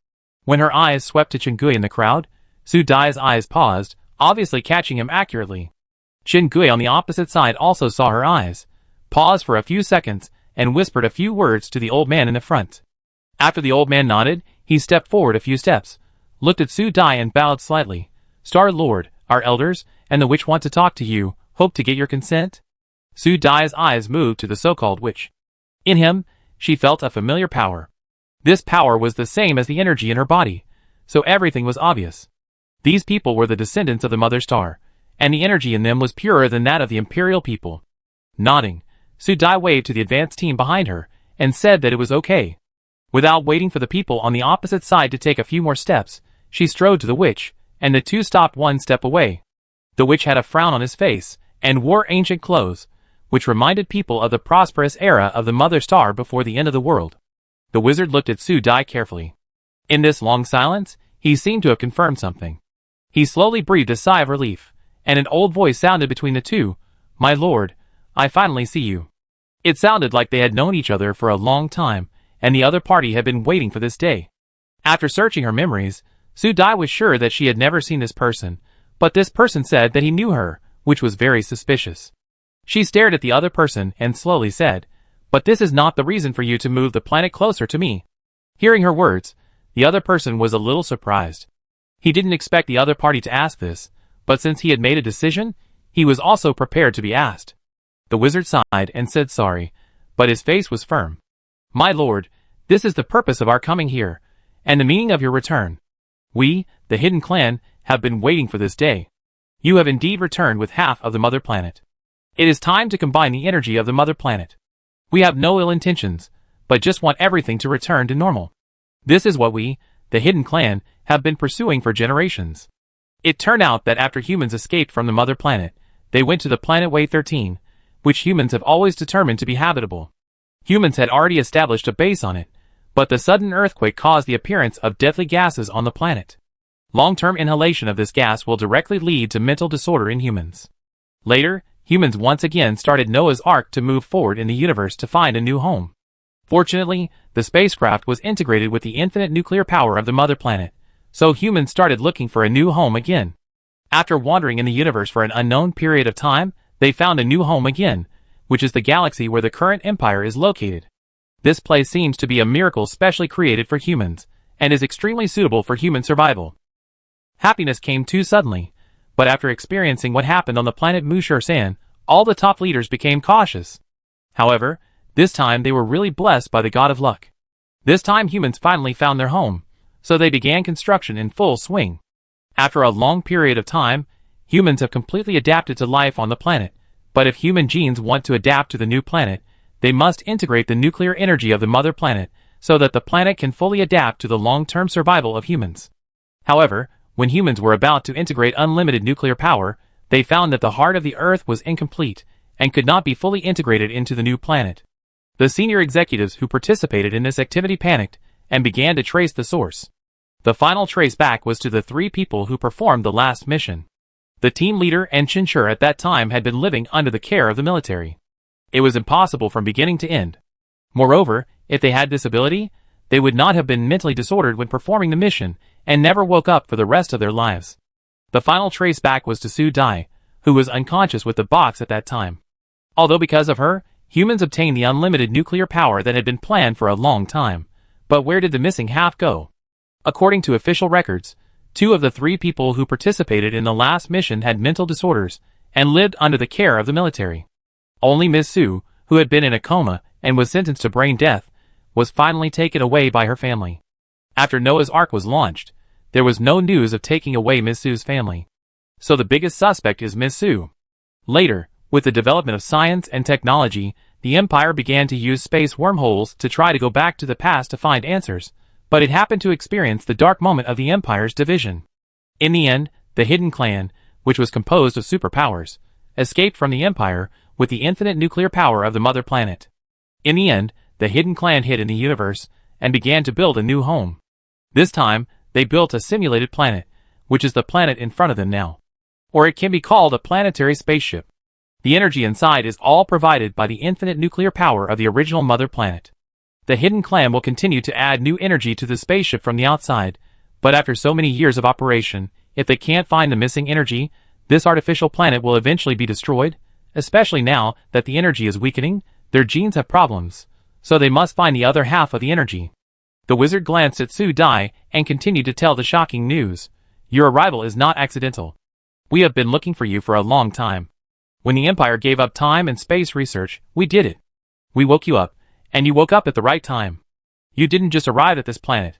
When her eyes swept to Chen Gui in the crowd, Su Dai's eyes paused, obviously catching him accurately. Chen Gui on the opposite side also saw her eyes, paused for a few seconds, and whispered a few words to the old man in the front. After the old man nodded, he stepped forward a few steps, looked at Su Dai and bowed slightly. "Star Lord, our elders, and the witch want to talk to you, hope to get your consent?" Su Dai's eyes moved to the so-called witch. In him, she felt a familiar power. This power was the same as the energy in her body, so everything was obvious. These people were the descendants of the Mother Star, and the energy in them was purer than that of the Imperial people. Nodding, Su Dai waved to the advance team behind her and said that it was okay. Without waiting for the people on the opposite side to take a few more steps, she strode to the witch, and the two stopped one step away. The witch had a frown on his face and wore ancient clothes, which reminded people of the prosperous era of the Mother Star before the end of the world. The wizard looked at Su Dai carefully. In this long silence, he seemed to have confirmed something. He slowly breathed a sigh of relief, and an old voice sounded between the two, "My lord, I finally see you." It sounded like they had known each other for a long time, and the other party had been waiting for this day. After searching her memories, Su Dai was sure that she had never seen this person, but this person said that he knew her, which was very suspicious. She stared at the other person and slowly said, "But this is not the reason for you to move the planet closer to me." Hearing her words, the other person was a little surprised. He didn't expect the other party to ask this, but since he had made a decision, he was also prepared to be asked. The wizard sighed and said sorry, but his face was firm. "My lord, this is the purpose of our coming here, and the meaning of your return. We, the Hidden Clan, have been waiting for this day. You have indeed returned with half of the Mother Planet. It is time to combine the energy of the Mother Planet. We have no ill intentions, but just want everything to return to normal. This is what we, the Hidden Clan, have been pursuing for generations." It turned out that after humans escaped from the Mother Planet, they went to the planet Way 13, which humans have always determined to be habitable. Humans had already established a base on it, but the sudden earthquake caused the appearance of deadly gases on the planet. Long-term inhalation of this gas will directly lead to mental disorder in humans. Later, humans once again started Noah's Ark to move forward in the universe to find a new home. Fortunately, the spacecraft was integrated with the infinite nuclear power of the Mother Planet, so humans started looking for a new home again. After wandering in the universe for an unknown period of time, they found a new home again, which is the galaxy where the current empire is located. This place seems to be a miracle specially created for humans, and is extremely suitable for human survival. Happiness came too suddenly, but after experiencing what happened on the planet Mushur-san, all the top leaders became cautious. However, this time they were really blessed by the god of luck. This time humans finally found their home, so they began construction in full swing. After a long period of time, humans have completely adapted to life on the planet, but if human genes want to adapt to the new planet, they must integrate the nuclear energy of the Mother Planet so that the planet can fully adapt to the long-term survival of humans. However, when humans were about to integrate unlimited nuclear power, they found that the heart of the Earth was incomplete and could not be fully integrated into the new planet. The senior executives who participated in this activity panicked and began to trace the source. The final trace back was to the three people who performed the last mission. The team leader and Chinchur at that time had been living under the care of the military. It was impossible from beginning to end. Moreover, if they had this ability, they would not have been mentally disordered when performing the mission and never woke up for the rest of their lives. The final trace back was to Su Dai, who was unconscious with the box at that time. Although because of her, humans obtained the unlimited nuclear power that had been planned for a long time. But where did the missing half go? According to official records, 2 of the 3 people who participated in the last mission had mental disorders and lived under the care of the military. Only Miss Su, who had been in a coma and was sentenced to brain death, was finally taken away by her family. After Noah's Ark was launched, there was no news of taking away Miss Su's family. So the biggest suspect is Miss Su. Later, with the development of science and technology, the Empire began to use space wormholes to try to go back to the past to find answers, but it happened to experience the dark moment of the Empire's division. In the end, the Hidden Clan, which was composed of superpowers, escaped from the Empire with the infinite nuclear power of the Mother Planet. In the end, the Hidden Clan hid in the universe and began to build a new home. This time, they built a simulated planet, which is the planet in front of them now. Or it can be called a planetary spaceship. The energy inside is all provided by the infinite nuclear power of the original Mother Planet. The Hidden Clan will continue to add new energy to the spaceship from the outside, but after so many years of operation, if they can't find the missing energy, this artificial planet will eventually be destroyed, especially now that the energy is weakening, their genes have problems, so they must find the other half of the energy. The wizard glanced at Su Dai and continued to tell the shocking news. Your arrival is not accidental. We have been looking for you for a long time. When the Empire gave up time and space research, we did it. We woke you up, and you woke up at the right time. You didn't just arrive at this planet.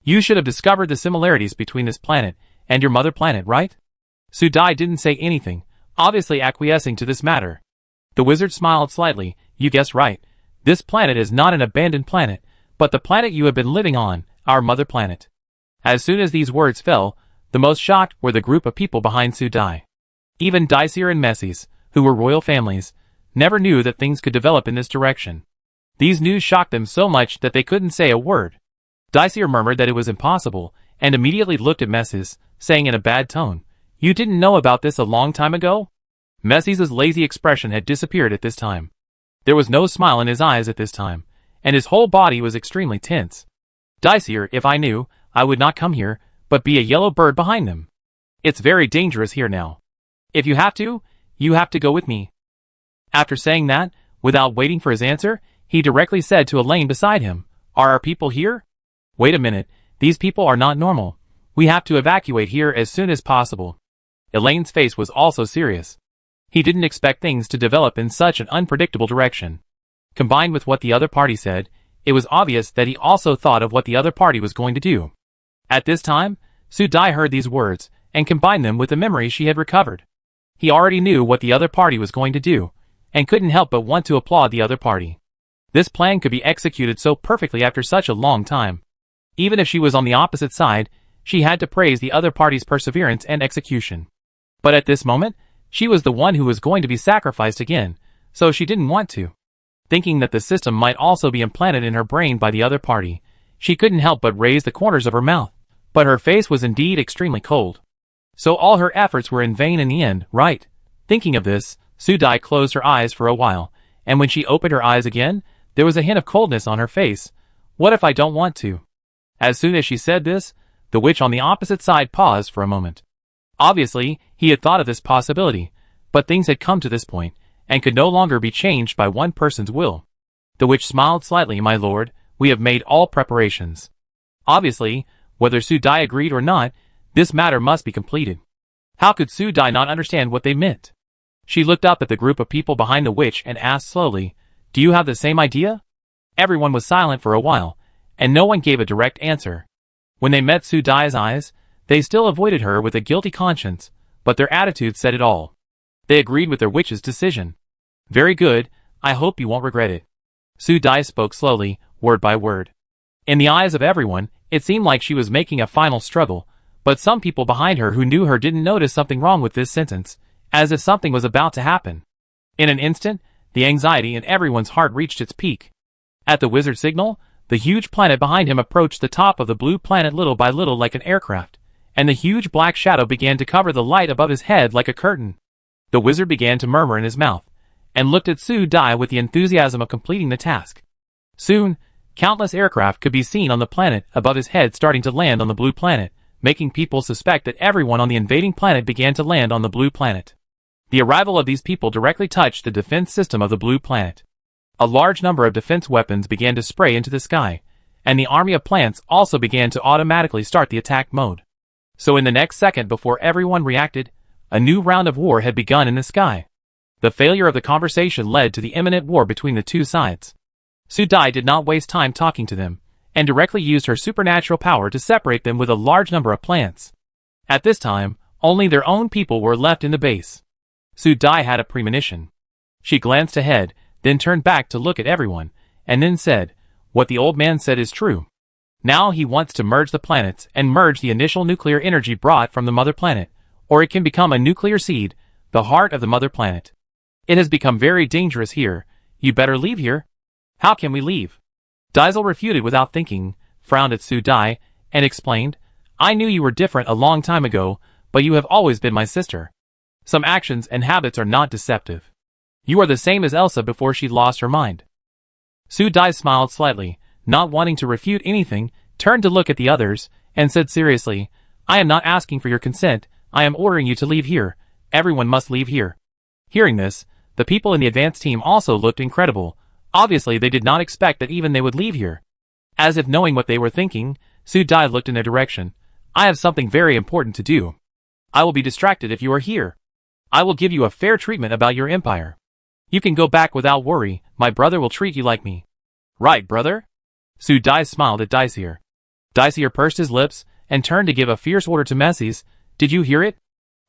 You should have discovered the similarities between this planet And your mother planet, right? Su Dai didn't say anything, obviously acquiescing to this matter. The wizard smiled slightly. You guessed right. This planet is not an abandoned planet, but the planet you have been living on, our mother planet. As soon as these words fell, the most shocked were the group of people behind Su Dai. Even Daisir and Messies, who were royal families, never knew that things could develop in this direction. These news shocked them so much that they couldn't say a word. Daisir murmured that it was impossible, and immediately looked at Messies, saying in a bad tone, You didn't know about this a long time ago? Messies' lazy expression had disappeared at this time. There was no smile in his eyes at this time, and his whole body was extremely tense. Daisir, if I knew, I would not come here, but be a yellow bird behind them. It's very dangerous here now. If you have to go with me. After saying that, without waiting for his answer, he directly said to Elaine beside him, Are our people here? Wait a minute, these people are not normal. We have to evacuate here as soon as possible. Elaine's face was also serious. He didn't expect things to develop in such an unpredictable direction. Combined with what the other party said, it was obvious that he also thought of what the other party was going to do. At this time, Su Dai heard these words, and combined them with the memory she had recovered. He already knew what the other party was going to do, and couldn't help but want to applaud the other party. This plan could be executed so perfectly after such a long time. Even if she was on the opposite side, she had to praise the other party's perseverance and execution. But at this moment, she was the one who was going to be sacrificed again, so she didn't want to. Thinking that the system might also be implanted in her brain by the other party, she couldn't help but raise the corners of her mouth, but her face was indeed extremely cold. So all her efforts were in vain in the end, right? Thinking of this, Su Dai closed her eyes for a while, and when she opened her eyes again, there was a hint of coldness on her face. What if I don't want to? As soon as she said this, the witch on the opposite side paused for a moment. Obviously, he had thought of this possibility, but things had come to this point, and could no longer be changed by one person's will. The witch smiled slightly. My lord, we have made all preparations. Obviously, whether Su Dai agreed or not, this matter must be completed. How could Su Dai not understand what they meant? She looked up at the group of people behind the witch and asked slowly, Do you have the same idea? Everyone was silent for a while, and no one gave a direct answer. When they met Su Dai's eyes, they still avoided her with a guilty conscience, but their attitude said it all. They agreed with their witch's decision. Very good, I hope you won't regret it. Su Dai spoke slowly, word by word. In the eyes of everyone, it seemed like she was making a final struggle, but some people behind her who knew her didn't notice something wrong with this sentence, as if something was about to happen. In an instant, the anxiety in everyone's heart reached its peak. At the wizard's signal, the huge planet behind him approached the top of the blue planet little by little like an aircraft, and the huge black shadow began to cover the light above his head like a curtain. The wizard began to murmur in his mouth, and looked at Su Dai with the enthusiasm of completing the task. Soon, countless aircraft could be seen on the planet above his head starting to land on the blue planet, making people suspect that everyone on the invading planet began to land on the blue planet. The arrival of these people directly touched the defense system of the blue planet. A large number of defense weapons began to spray into the sky, and the army of plants also began to automatically start the attack mode. So in the next second before everyone reacted, a new round of war had begun in the sky. The failure of the conversation led to the imminent war between the two sides. Su Dai did not waste time talking to them, and directly used her supernatural power to separate them with a large number of plants. At this time, only their own people were left in the base. Su Dai had a premonition. She glanced ahead, then turned back to look at everyone, and then said, What the old man said is true. Now he wants to merge the planets and merge the initial nuclear energy brought from the mother planet, or it can become a nuclear seed, the heart of the mother planet. It has become very dangerous here. You better leave here. How can we leave? Daisel refuted without thinking, frowned at Su Dai, and explained, I knew you were different a long time ago, but you have always been my sister. Some actions and habits are not deceptive. You are the same as Elsa before she lost her mind. Su Dai smiled slightly, not wanting to refute anything, turned to look at the others, and said seriously, I am not asking for your consent, I am ordering you to leave here. Everyone must leave here. Hearing this, the people in the advance team also looked incredible. Obviously they did not expect that even they would leave here. As if knowing what they were thinking, Su Dai looked in their direction. I have something very important to do. I will be distracted if you are here. I will give you a fair treatment about your empire. You can go back without worry, my brother will treat you like me. Right, brother? Su Dai smiled at Daisir. Daisir pursed his lips, and turned to give a fierce order to Messies, Did you hear it?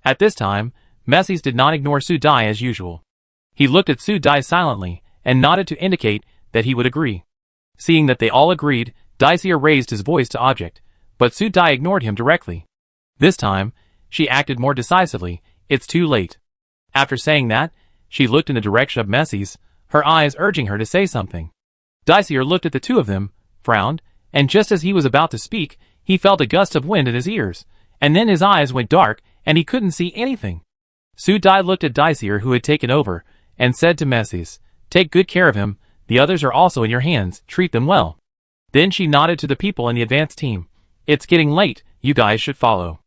At this time, Messies did not ignore Su Dai as usual. He looked at Su Dai silently and nodded to indicate that he would agree. Seeing that they all agreed, Daisy raised his voice to object, but Su Dai ignored him directly. This time, she acted more decisively. It's too late. After saying that, she looked in the direction of Messies, her eyes urging her to say something. Daisy looked at the two of them, frowned, and just as he was about to speak, he felt a gust of wind in his ears, and then his eyes went dark and he couldn't see anything. Su Dai looked at Daisy, who had taken over, and said to Messies, "Take good care of him, the others are also in your hands, treat them well." Then she nodded to the people in the advance team. "It's getting late, you guys should follow."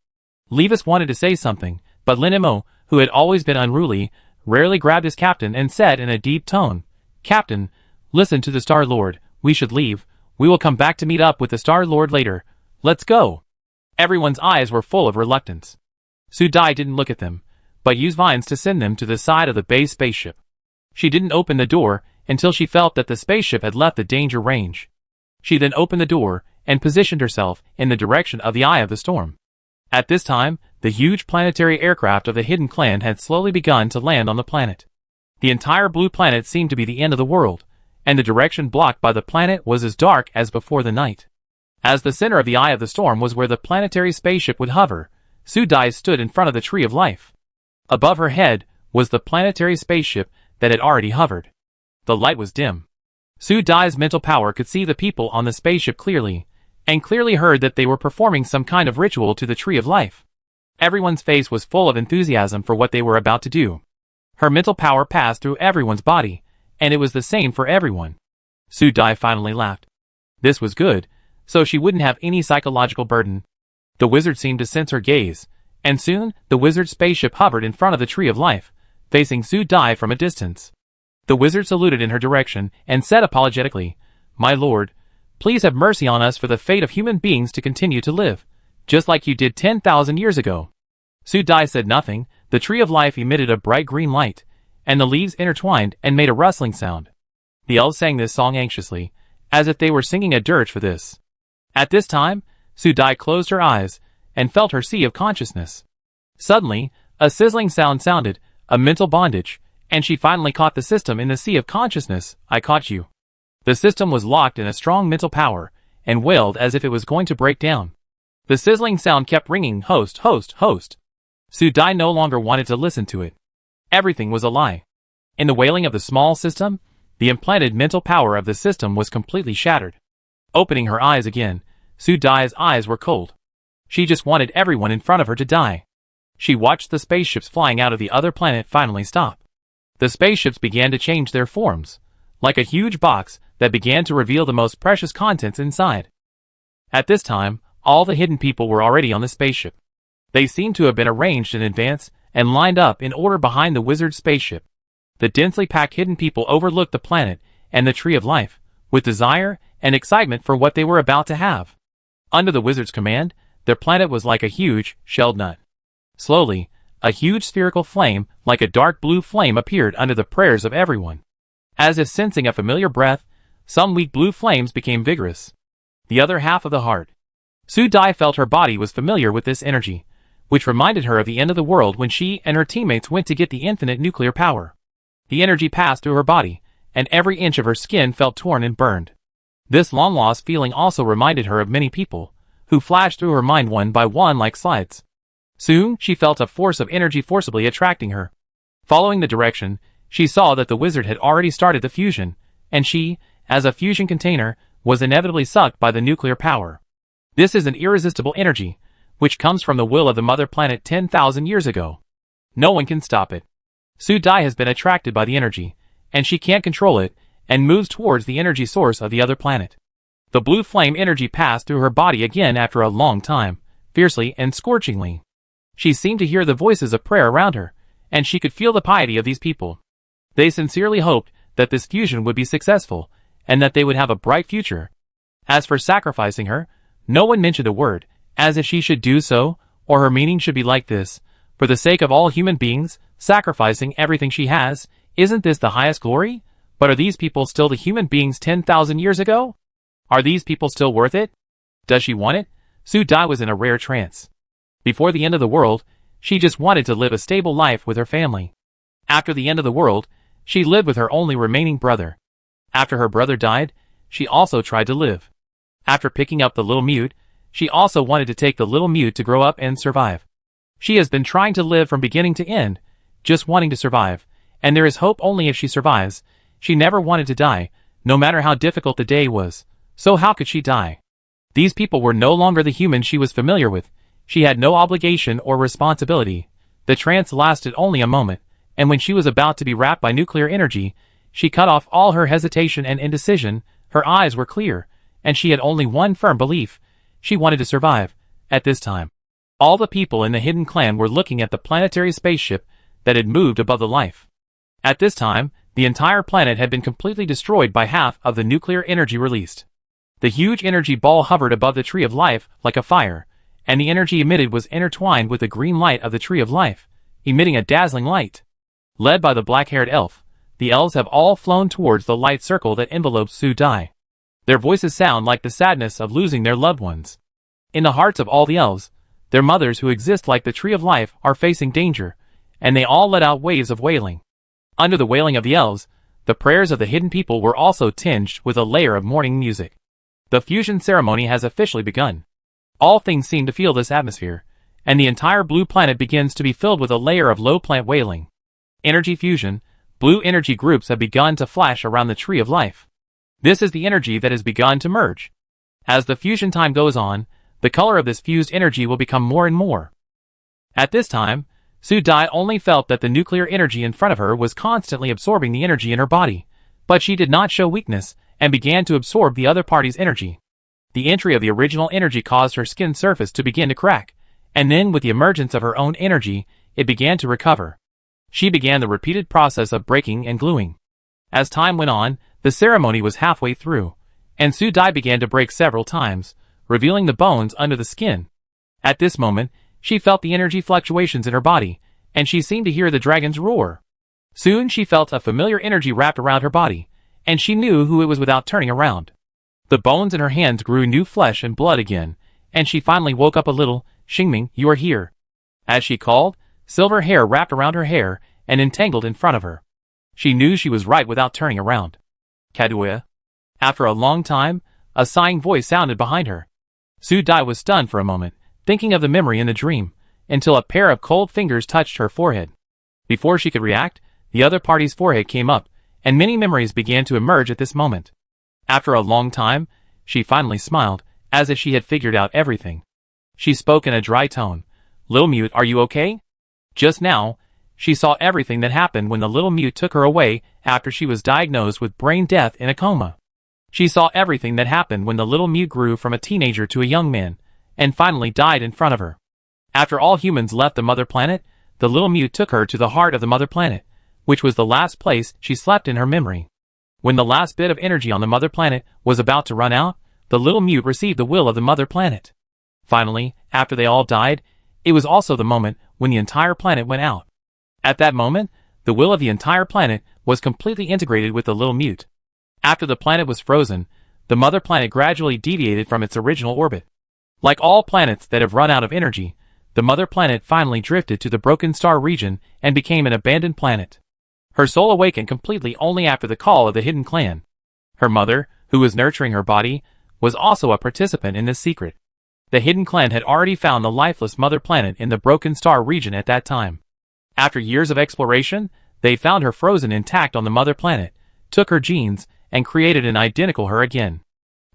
Levis wanted to say something, but Lin Mo, who had always been unruly, rarely grabbed his captain and said in a deep tone, "Captain, listen to the Star Lord, we should leave, we will come back to meet up with the Star Lord later. Let's go." Everyone's eyes were full of reluctance. Su Dai didn't look at them, but used vines to send them to the side of the base spaceship. She didn't open the door until she felt that the spaceship had left the danger range. She then opened the door and positioned herself in the direction of the eye of the storm. At this time, the huge planetary aircraft of the Hidden Clan had slowly begun to land on the planet. The entire blue planet seemed to be the end of the world, and the direction blocked by the planet was as dark as before the night. As the center of the eye of the storm was where the planetary spaceship would hover, Su Dai stood in front of the Tree of Life. Above her head was the planetary spaceship that had already hovered. The light was dim. Su Dai's mental power could see the people on the spaceship clearly, and clearly heard that they were performing some kind of ritual to the Tree of Life. Everyone's face was full of enthusiasm for what they were about to do. Her mental power passed through everyone's body, and it was the same for everyone. Su Dai finally laughed. This was good, so she wouldn't have any psychological burden. The wizard seemed to sense her gaze, and soon the wizard's spaceship hovered in front of the Tree of Life, facing Su Dai from a distance. The wizard saluted in her direction and said apologetically, "My lord, please have mercy on us for the fate of human beings to continue to live, just like you did 10,000 years ago." Su Dai said nothing. The Tree of Life emitted a bright green light, and the leaves intertwined and made a rustling sound. The elves sang this song anxiously, as if they were singing a dirge for this. At this time, Su Dai closed her eyes and felt her sea of consciousness. Suddenly, a sizzling sound sounded, a mental bondage, and she finally caught the system in the sea of consciousness. "I caught you." The system was locked in a strong mental power, and wailed as if it was going to break down. The sizzling sound kept ringing, "Host, host, host." Su Dai no longer wanted to listen to it. Everything was a lie. In the wailing of the small system, the implanted mental power of the system was completely shattered. Opening her eyes again, Su Dai's eyes were cold. She just wanted everyone in front of her to die. She watched the spaceships flying out of the other planet finally stop. The spaceships began to change their forms, like a huge box that began to reveal the most precious contents inside. At this time, all the hidden people were already on the spaceship. They seemed to have been arranged in advance and lined up in order behind the wizard's spaceship. The densely packed hidden people overlooked the planet and the Tree of Life, with desire and excitement for what they were about to have. Under the wizard's command, their planet was like a huge, shelled nut. Slowly, a huge spherical flame, like a dark blue flame, appeared under the prayers of everyone. As if sensing a familiar breath, some weak blue flames became vigorous. The other half of the heart. Su Dai felt her body was familiar with this energy, which reminded her of the end of the world when she and her teammates went to get the infinite nuclear power. The energy passed through her body, and every inch of her skin felt torn and burned. This long-lost feeling also reminded her of many people, who flashed through her mind one by one like slides. Soon, she felt a force of energy forcibly attracting her. Following the direction, she saw that the wizard had already started the fusion, and she, as a fusion container, was inevitably sucked by the nuclear power. This is an irresistible energy, which comes from the will of the mother planet 10,000 years ago. No one can stop it. Su Dai has been attracted by the energy, and she can't control it, and moves towards the energy source of the other planet. The blue flame energy passed through her body again after a long time, fiercely and scorchingly. She seemed to hear the voices of prayer around her, and she could feel the piety of these people. They sincerely hoped that this fusion would be successful, and that they would have a bright future. As for sacrificing her, no one mentioned a word, as if she should do so, or her meaning should be like this: for the sake of all human beings, sacrificing everything she has, isn't this the highest glory? But are these people still the human beings 10,000 years ago? Are these people still worth it? Does she want it? Su Dai was in a rare trance. Before the end of the world, she just wanted to live a stable life with her family. After the end of the world, she lived with her only remaining brother. After her brother died, she also tried to live. After picking up the little mute, she also wanted to take the little mute to grow up and survive. She has been trying to live from beginning to end, just wanting to survive, and there is hope only if she survives. She never wanted to die, no matter how difficult the day was. So how could she die? These people were no longer the humans she was familiar with. She had no obligation or responsibility. The trance lasted only a moment, and when she was about to be wrapped by nuclear energy, she cut off all her hesitation and indecision. Her eyes were clear, and she had only one firm belief. She wanted to survive. At this time, all the people in the hidden clan were looking at the planetary spaceship that had moved above the life. At this time, the entire planet had been completely destroyed by half of the nuclear energy released. The huge energy ball hovered above the tree of life like a fire, and the energy emitted was intertwined with the green light of the tree of life, emitting a dazzling light. Led by the black-haired elf, the elves have all flown towards the light circle that envelopes Su Dai. Their voices sound like the sadness of losing their loved ones. In the hearts of all the elves, their mothers who exist like the tree of life are facing danger, and they all let out waves of wailing. Under the wailing of the elves, the prayers of the hidden people were also tinged with a layer of mourning music. The fusion ceremony has officially begun. All things seem to feel this atmosphere, and the entire blue planet begins to be filled with a layer of low plant wailing. Energy fusion, blue energy groups have begun to flash around the tree of life. This is the energy that has begun to merge. As the fusion time goes on, the color of this fused energy will become more and more. At this time, Su Dai only felt that the nuclear energy in front of her was constantly absorbing the energy in her body, but she did not show weakness and began to absorb the other party's energy. The entry of the original energy caused her skin surface to begin to crack, and then with the emergence of her own energy, it began to recover. She began the repeated process of breaking and gluing. As time went on, the ceremony was halfway through, and Su Dai began to break several times, revealing the bones under the skin. At this moment, she felt the energy fluctuations in her body, and she seemed to hear the dragon's roar. Soon she felt a familiar energy wrapped around her body, and she knew who it was without turning around. The bones in her hands grew new flesh and blood again, and she finally woke up a little. "Xingming, you are here." As she called, silver hair wrapped around her hair and entangled in front of her. She knew she was right without turning around. "Kaduya?" After a long time, a sighing voice sounded behind her. Su Dai was stunned for a moment, thinking of the memory in the dream, until a pair of cold fingers touched her forehead. Before she could react, the other party's forehead came up, and many memories began to emerge at this moment. After a long time, she finally smiled, as if she had figured out everything. She spoke in a dry tone. "Little Mute, are you okay?" Just now, she saw everything that happened when the little Mute took her away after she was diagnosed with brain death in a coma. She saw everything that happened when the little Mute grew from a teenager to a young man, and finally died in front of her. After all humans left the mother planet, the little Mute took her to the heart of the mother planet, which was the last place she slept in her memory. When the last bit of energy on the mother planet was about to run out, the little Mute received the will of the mother planet. Finally, after they all died, it was also the moment when the entire planet went out. At that moment, the will of the entire planet was completely integrated with the little Mute. After the planet was frozen, the mother planet gradually deviated from its original orbit. Like all planets that have run out of energy, the mother planet finally drifted to the broken star region and became an abandoned planet. Her soul awakened completely only after the call of the hidden clan. Her mother, who was nurturing her body, was also a participant in this secret. The hidden clan had already found the lifeless mother planet in the broken star region at that time. After years of exploration, they found her frozen intact on the mother planet, took her genes, and created an identical her again.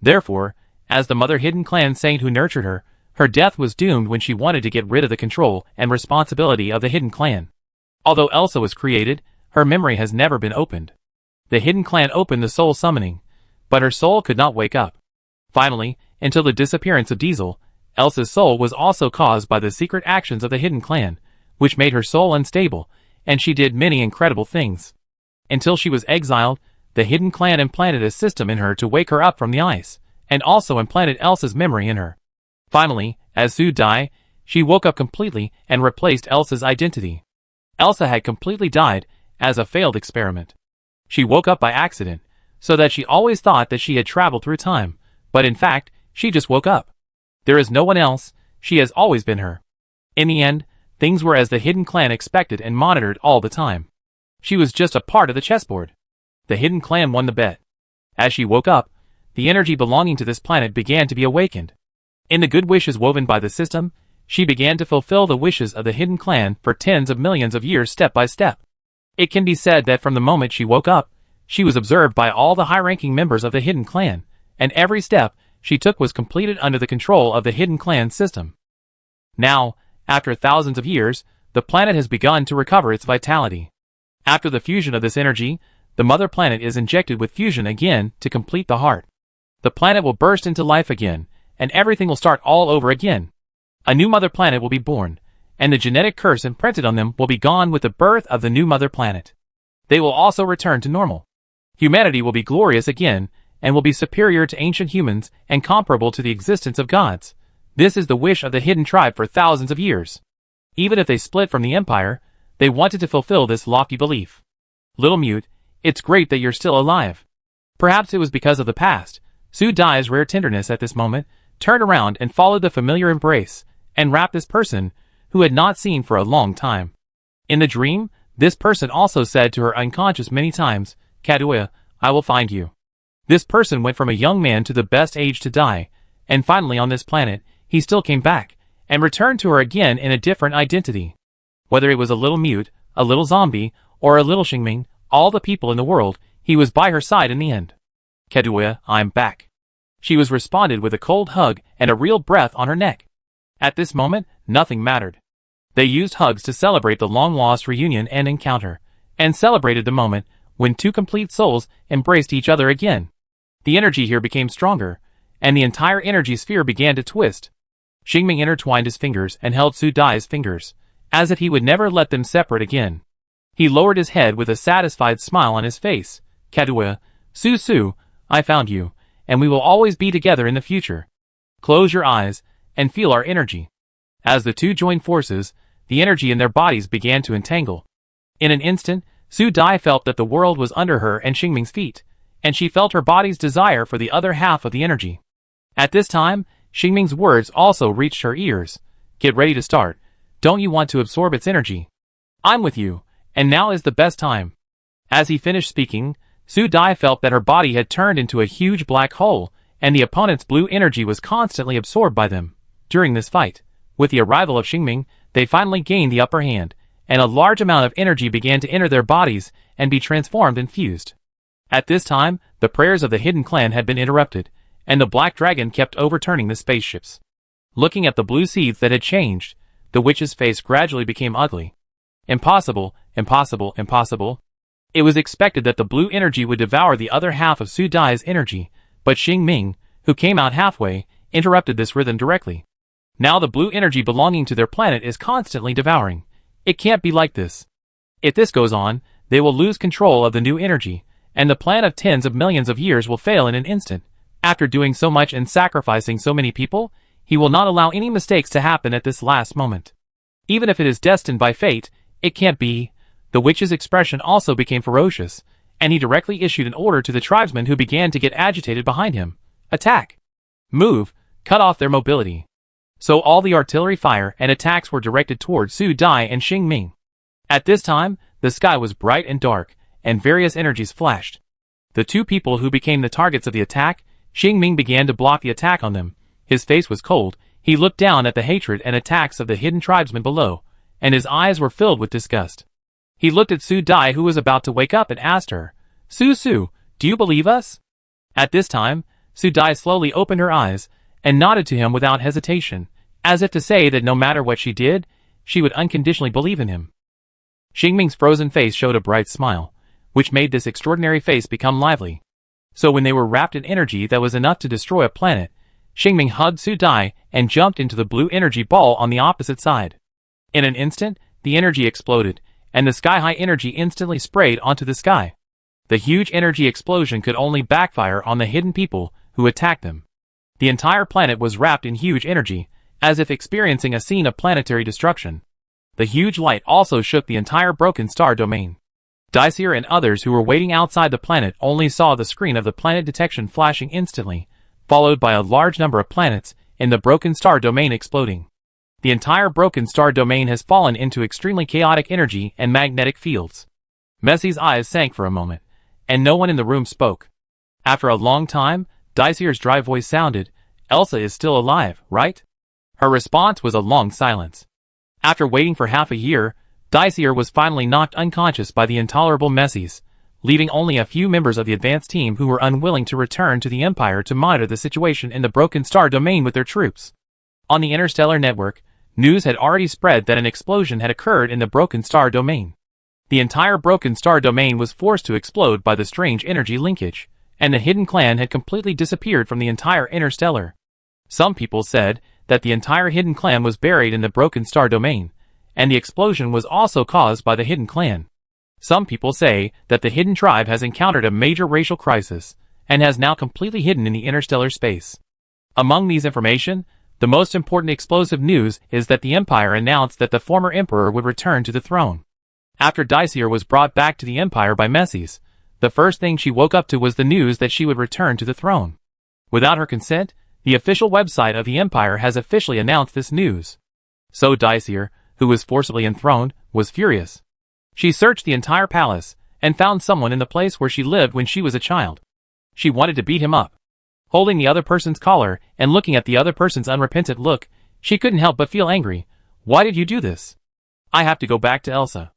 Therefore, as the mother hidden clan saint who nurtured her, her death was doomed when she wanted to get rid of the control and responsibility of the hidden clan. Although Elsa was created, her memory has never been opened. The hidden clan opened the soul summoning, but her soul could not wake up. Finally, until the disappearance of Diesel, Elsa's soul was also caused by the secret actions of the hidden clan, which made her soul unstable, and she did many incredible things. Until she was exiled, the hidden clan implanted a system in her to wake her up from the ice, and also implanted Elsa's memory in her. Finally, as Su died, she woke up completely and replaced Elsa's identity. Elsa had completely died as a failed experiment. She woke up by accident, so that she always thought that she had traveled through time, but in fact, she just woke up. There is no one else, she has always been her. In the end, things were as the Hidden Clan expected and monitored all the time. She was just a part of the chessboard. The Hidden Clan won the bet. As she woke up, the energy belonging to this planet began to be awakened. In the good wishes woven by the system, she began to fulfill the wishes of the Hidden Clan for tens of millions of years step by step. It can be said that from the moment she woke up, she was observed by all the high-ranking members of the Hidden Clan, and every step she took was completed under the control of the Hidden Clan system. Now, after thousands of years, the planet has begun to recover its vitality. After the fusion of this energy, the mother planet is injected with fusion again to complete the heart. The planet will burst into life again, and everything will start all over again. A new mother planet will be born, and the genetic curse imprinted on them will be gone with the birth of the new mother planet. They will also return to normal. Humanity will be glorious again, and will be superior to ancient humans and comparable to the existence of gods. This is the wish of the hidden tribe for thousands of years. Even if they split from the empire, they wanted to fulfill this lofty belief. Little Mute, it's great that you're still alive. Perhaps it was because of the past. Su Dai's rare tenderness at this moment turned around and followed the familiar embrace, and wrapped this person, who had not seen for a long time. In the dream, this person also said to her unconscious many times, Kadoya, I will find you. This person went from a young man to the best age to die, and finally on this planet, he still came back, and returned to her again in a different identity. Whether it was a little Mute, a little zombie, or a little Xingming, all the people in the world, he was by her side in the end. Kadoya, I'm back. She was responded with a cold hug and a real breath on her neck. At this moment, nothing mattered. They used hugs to celebrate the long-lost reunion and encounter, and celebrated the moment when two complete souls embraced each other again. The energy here became stronger, and the entire energy sphere began to twist. Xingming intertwined his fingers and held Su Dai's fingers, as if he would never let them separate again. He lowered his head with a satisfied smile on his face. Kadoya, Su, I found you, and we will always be together in the future. Close your eyes, and feel our energy. As the two joined forces, the energy in their bodies began to entangle. In an instant, Su Dai felt that the world was under her and Xingming's feet, and she felt her body's desire for the other half of the energy. At this time, Xingming's words also reached her ears. Get ready to start. Don't you want to absorb its energy? I'm with you, and now is the best time. As he finished speaking, Su Dai felt that her body had turned into a huge black hole, and the opponent's blue energy was constantly absorbed by them. During this fight, with the arrival of Xingming, they finally gained the upper hand, and a large amount of energy began to enter their bodies and be transformed and fused. At this time, the prayers of the Hidden Clan had been interrupted, and the Black Dragon kept overturning the spaceships. Looking at the blue seeds that had changed, the witch's face gradually became ugly. Impossible, impossible, impossible. It was expected that the blue energy would devour the other half of Su Dai's energy, but Xingming, who came out halfway, interrupted this rhythm directly. Now the blue energy belonging to their planet is constantly devouring. It can't be like this. If this goes on, they will lose control of the new energy, and the plan of tens of millions of years will fail in an instant. After doing so much and sacrificing so many people, he will not allow any mistakes to happen at this last moment. Even if it is destined by fate, it can't be. The witch's expression also became ferocious, and he directly issued an order to the tribesmen who began to get agitated behind him. Attack! Move! Cut off their mobility. So all the artillery fire and attacks were directed towards Su Dai and Xingming. At this time, the sky was bright and dark, and various energies flashed. The two people who became the targets of the attack, Xingming began to block the attack on them. His face was cold, he looked down at the hatred and attacks of the hidden tribesmen below, and his eyes were filled with disgust. He looked at Su Dai, who was about to wake up, and asked her, Su, do you believe us? At this time, Su Dai slowly opened her eyes, and nodded to him without hesitation, as if to say that no matter what she did, she would unconditionally believe in him. Xingming's frozen face showed a bright smile, which made this extraordinary face become lively. So when they were wrapped in energy that was enough to destroy a planet, Xingming hugged Su Dai and jumped into the blue energy ball on the opposite side. In an instant, the energy exploded, and the sky-high energy instantly sprayed onto the sky. The huge energy explosion could only backfire on the hidden people who attacked them. The entire planet was wrapped in huge energy, as if experiencing a scene of planetary destruction. The huge light also shook the entire broken star domain. Daisir and others who were waiting outside the planet only saw the screen of the planet detection flashing instantly, followed by a large number of planets in the broken star domain exploding. The entire Broken Star domain has fallen into extremely chaotic energy and magnetic fields. Messie's eyes sank for a moment, and no one in the room spoke. After a long time, Diceyer's dry voice sounded, "Elsa is still alive, right?" Her response was a long silence. After waiting for half a year, Dicier was finally knocked unconscious by the intolerable Messies, leaving only a few members of the advance team who were unwilling to return to the Empire to monitor the situation in the Broken Star domain with their troops. On the Interstellar Network, news had already spread that an explosion had occurred in the Broken Star domain. The entire Broken Star domain was forced to explode by the strange energy linkage, and the Hidden Clan had completely disappeared from the entire Interstellar. Some people said that the entire Hidden Clan was buried in the Broken Star domain, and the explosion was also caused by the Hidden Clan. Some people say that the Hidden Tribe has encountered a major racial crisis, and has now completely hidden in the interstellar space. Among these information, the most important explosive news is that the Empire announced that the former Emperor would return to the throne. After Dicier was brought back to the Empire by Messies, the first thing she woke up to was the news that she would return to the throne. Without her consent, the official website of the Empire has officially announced this news. So Dicier, who was forcibly enthroned, was furious. She searched the entire palace, and found someone in the place where she lived when she was a child. She wanted to beat him up. Holding the other person's collar, and looking at the other person's unrepentant look, she couldn't help but feel angry. "Why did you do this?" "I have to go back to Elsa."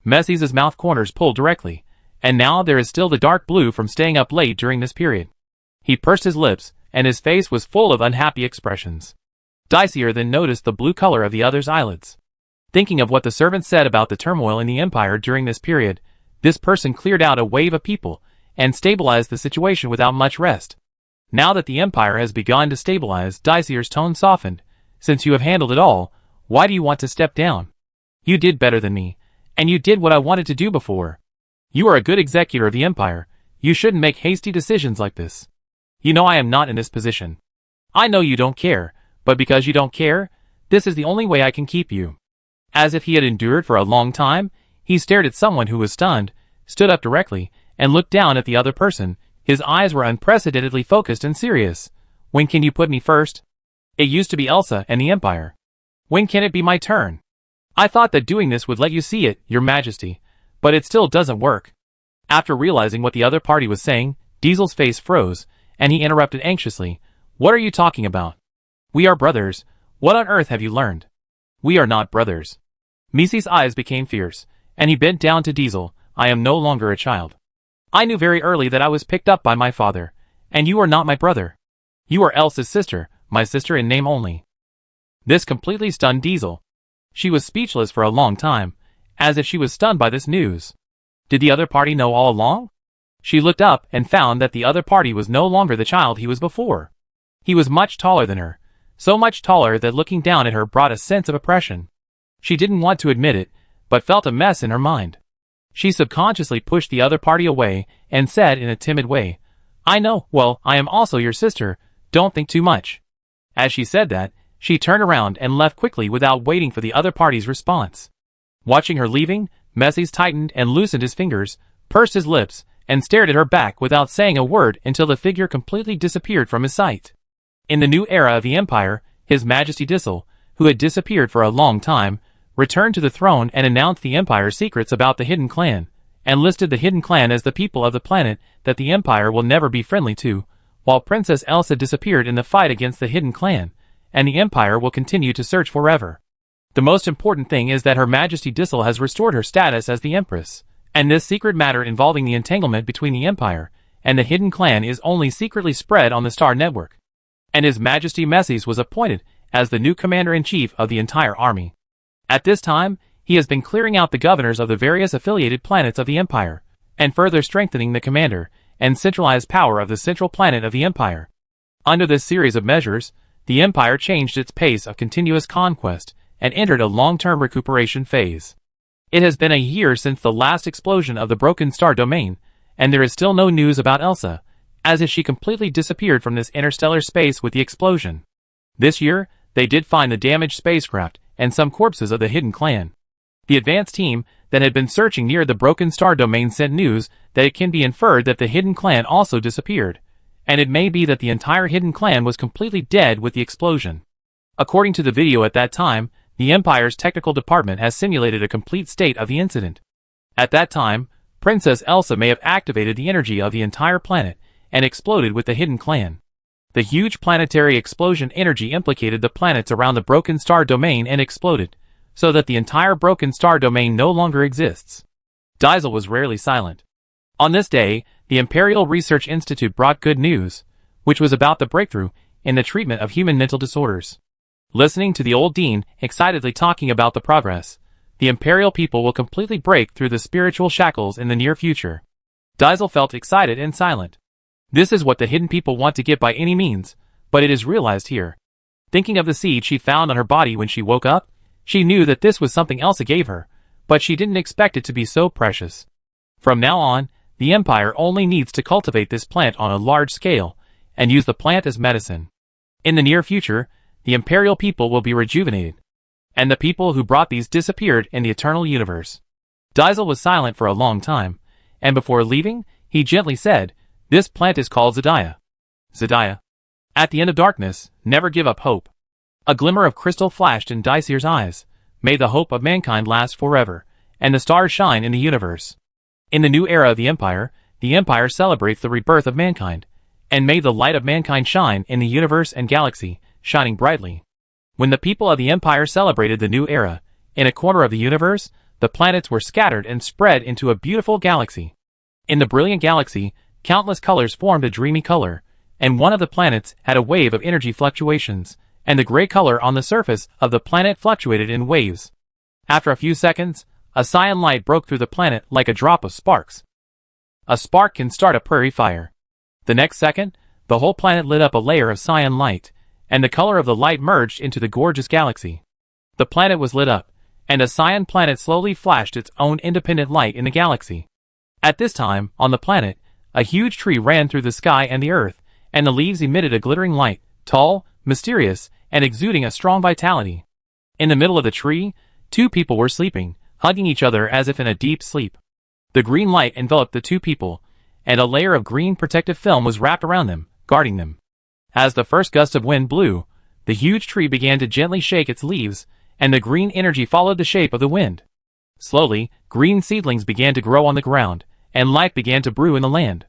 Messies' mouth corners pulled directly, and now there is still the dark blue from staying up late during this period. He pursed his lips, and his face was full of unhappy expressions. Dicier then noticed the blue color of the other's eyelids. Thinking of what the servant said about the turmoil in the Empire during this period, this person cleared out a wave of people, and stabilized the situation without much rest. Now that the Empire has begun to stabilize, Dicier's tone softened. "Since you have handled it all, why do you want to step down? You did better than me, and you did what I wanted to do before. You are a good executor of the Empire. You shouldn't make hasty decisions like this. You know I am not in this position. I know you don't care, but because you don't care, this is the only way I can keep you." As if he had endured for a long time, he stared at someone who was stunned, stood up directly, and looked down at the other person. His eyes were unprecedentedly focused and serious. "When can you put me first? It used to be Elsa and the Empire. When can it be my turn? I thought that doing this would let you see it, Your Majesty, but it still doesn't work." After realizing what the other party was saying, Diesel's face froze, and he interrupted anxiously. "What are you talking about? We are brothers. What on earth have you learned? We are not brothers." Messi's eyes became fierce, and he bent down to Diesel. "I am no longer a child. I knew very early that I was picked up by my father, and you are not my brother. You are Elsa's sister, my sister in name only." This completely stunned Diesel. She was speechless for a long time, as if she was stunned by this news. Did the other party know all along? She looked up and found that the other party was no longer the child he was before. He was much taller than her, so much taller that looking down at her brought a sense of oppression. She didn't want to admit it, but felt a mess in her mind. She subconsciously pushed the other party away and said in a timid way, "I know, well, I am also your sister, don't think too much." As she said that, she turned around and left quickly without waiting for the other party's response. Watching her leaving, Messies tightened and loosened his fingers, pursed his lips, and stared at her back without saying a word until the figure completely disappeared from his sight. In the new era of the Empire, His Majesty Diesel, who had disappeared for a long time, returned to the throne and announced the Empire's secrets about the Hidden Clan, and listed the Hidden Clan as the people of the planet that the Empire will never be friendly to, while Princess Elsa disappeared in the fight against the Hidden Clan, and the Empire will continue to search forever. The most important thing is that Her Majesty Diesel has restored her status as the Empress, and this secret matter involving the entanglement between the Empire and the Hidden Clan is only secretly spread on the Star Network. And His Majesty Messies was appointed as the new Commander-in-Chief of the entire army. At this time, he has been clearing out the governors of the various affiliated planets of the Empire, and further strengthening the commander and centralized power of the central planet of the Empire. Under this series of measures, the Empire changed its pace of continuous conquest and entered a long-term recuperation phase. It has been a year since the last explosion of the Broken Star domain, and there is still no news about Elsa, as if she completely disappeared from this interstellar space with the explosion. This year, they did find the damaged spacecraft and some corpses of the Hidden Clan. The advance team that had been searching near the Broken Star domain sent news that it can be inferred that the Hidden Clan also disappeared, and it may be that the entire Hidden Clan was completely dead with the explosion. According to the video at that time, the Empire's technical department has simulated a complete state of the incident. At that time, Princess Elsa may have activated the energy of the entire planet and exploded with the hidden clan. The huge planetary explosion energy implicated the planets around the Broken Star domain and exploded, so that the entire Broken Star domain no longer exists. Diesel was rarely silent. On this day, the Imperial Research Institute brought good news, which was about the breakthrough in the treatment of human mental disorders. Listening to the old dean excitedly talking about the progress, the Imperial people will completely break through the spiritual shackles in the near future. Diesel felt excited and silent. This is what the hidden people want to get by any means, but it is realized here. Thinking of the seed she found on her body when she woke up, she knew that this was something Elsa gave her, but she didn't expect it to be so precious. From now on, the Empire only needs to cultivate this plant on a large scale, and use the plant as medicine. In the near future, the Imperial people will be rejuvenated, and the people who brought these disappeared in the eternal universe. Diesel was silent for a long time, and before leaving, he gently said, "This plant is called Zadiah." Zadiah. At the end of darkness, never give up hope. A glimmer of crystal flashed in Dysir's eyes. May the hope of mankind last forever, and the stars shine in the universe. In the new era of the Empire celebrates the rebirth of mankind, and may the light of mankind shine in the universe and galaxy, shining brightly. When the people of the Empire celebrated the new era, in a corner of the universe, the planets were scattered and spread into a beautiful galaxy. In the brilliant galaxy, countless colors formed a dreamy color, and one of the planets had a wave of energy fluctuations, and the gray color on the surface of the planet fluctuated in waves. After a few seconds, a cyan light broke through the planet like a drop of sparks. A spark can start a prairie fire. The next second, the whole planet lit up a layer of cyan light, and the color of the light merged into the gorgeous galaxy. The planet was lit up, and a cyan planet slowly flashed its own independent light in the galaxy. At this time, on the planet, a huge tree ran through the sky and the earth, and the leaves emitted a glittering light, tall, mysterious, and exuding a strong vitality. In the middle of the tree, two people were sleeping, hugging each other as if in a deep sleep. The green light enveloped the two people, and a layer of green protective film was wrapped around them, guarding them. As the first gust of wind blew, the huge tree began to gently shake its leaves, and the green energy followed the shape of the wind. Slowly, green seedlings began to grow on the ground, and life began to brew in the land.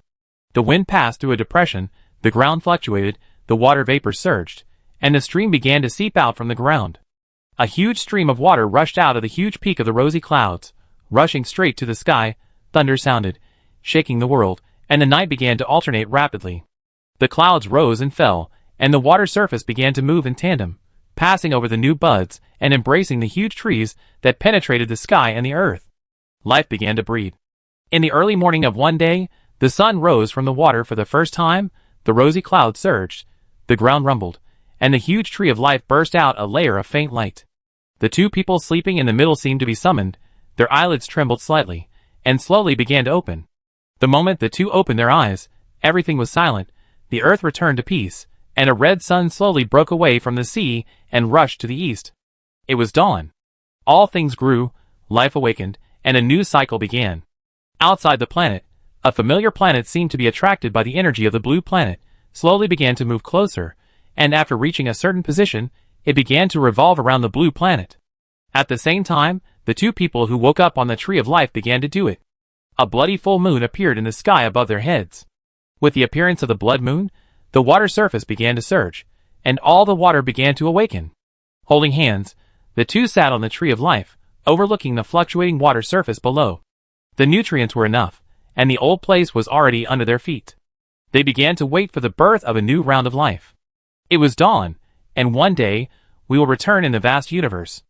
The wind passed through a depression, the ground fluctuated, the water vapor surged, and the stream began to seep out from the ground. A huge stream of water rushed out of the huge peak of the rosy clouds, rushing straight to the sky. Thunder sounded, shaking the world, and the night began to alternate rapidly. The clouds rose and fell, and the water surface began to move in tandem, passing over the new buds and embracing the huge trees that penetrated the sky and the earth. Life began to breathe. In the early morning of one day, the sun rose from the water for the first time, the rosy clouds surged, the ground rumbled, and the huge tree of life burst out a layer of faint light. The two people sleeping in the middle seemed to be summoned, their eyelids trembled slightly, and slowly began to open. The moment the two opened their eyes, everything was silent, the earth returned to peace, and a red sun slowly broke away from the sea and rushed to the east. It was dawn. All things grew, life awakened, and a new cycle began. Outside the planet, a familiar planet seemed to be attracted by the energy of the blue planet, slowly began to move closer, and after reaching a certain position, it began to revolve around the blue planet. At the same time, the two people who woke up on the tree of life began to do it. A bloody full moon appeared in the sky above their heads. With the appearance of the blood moon, the water surface began to surge, and all the water began to awaken. Holding hands, the two sat on the tree of life, overlooking the fluctuating water surface below. The nutrients were enough, and the old place was already under their feet. They began to wait for the birth of a new round of life. It was dawn, and one day, we will return in the vast universe.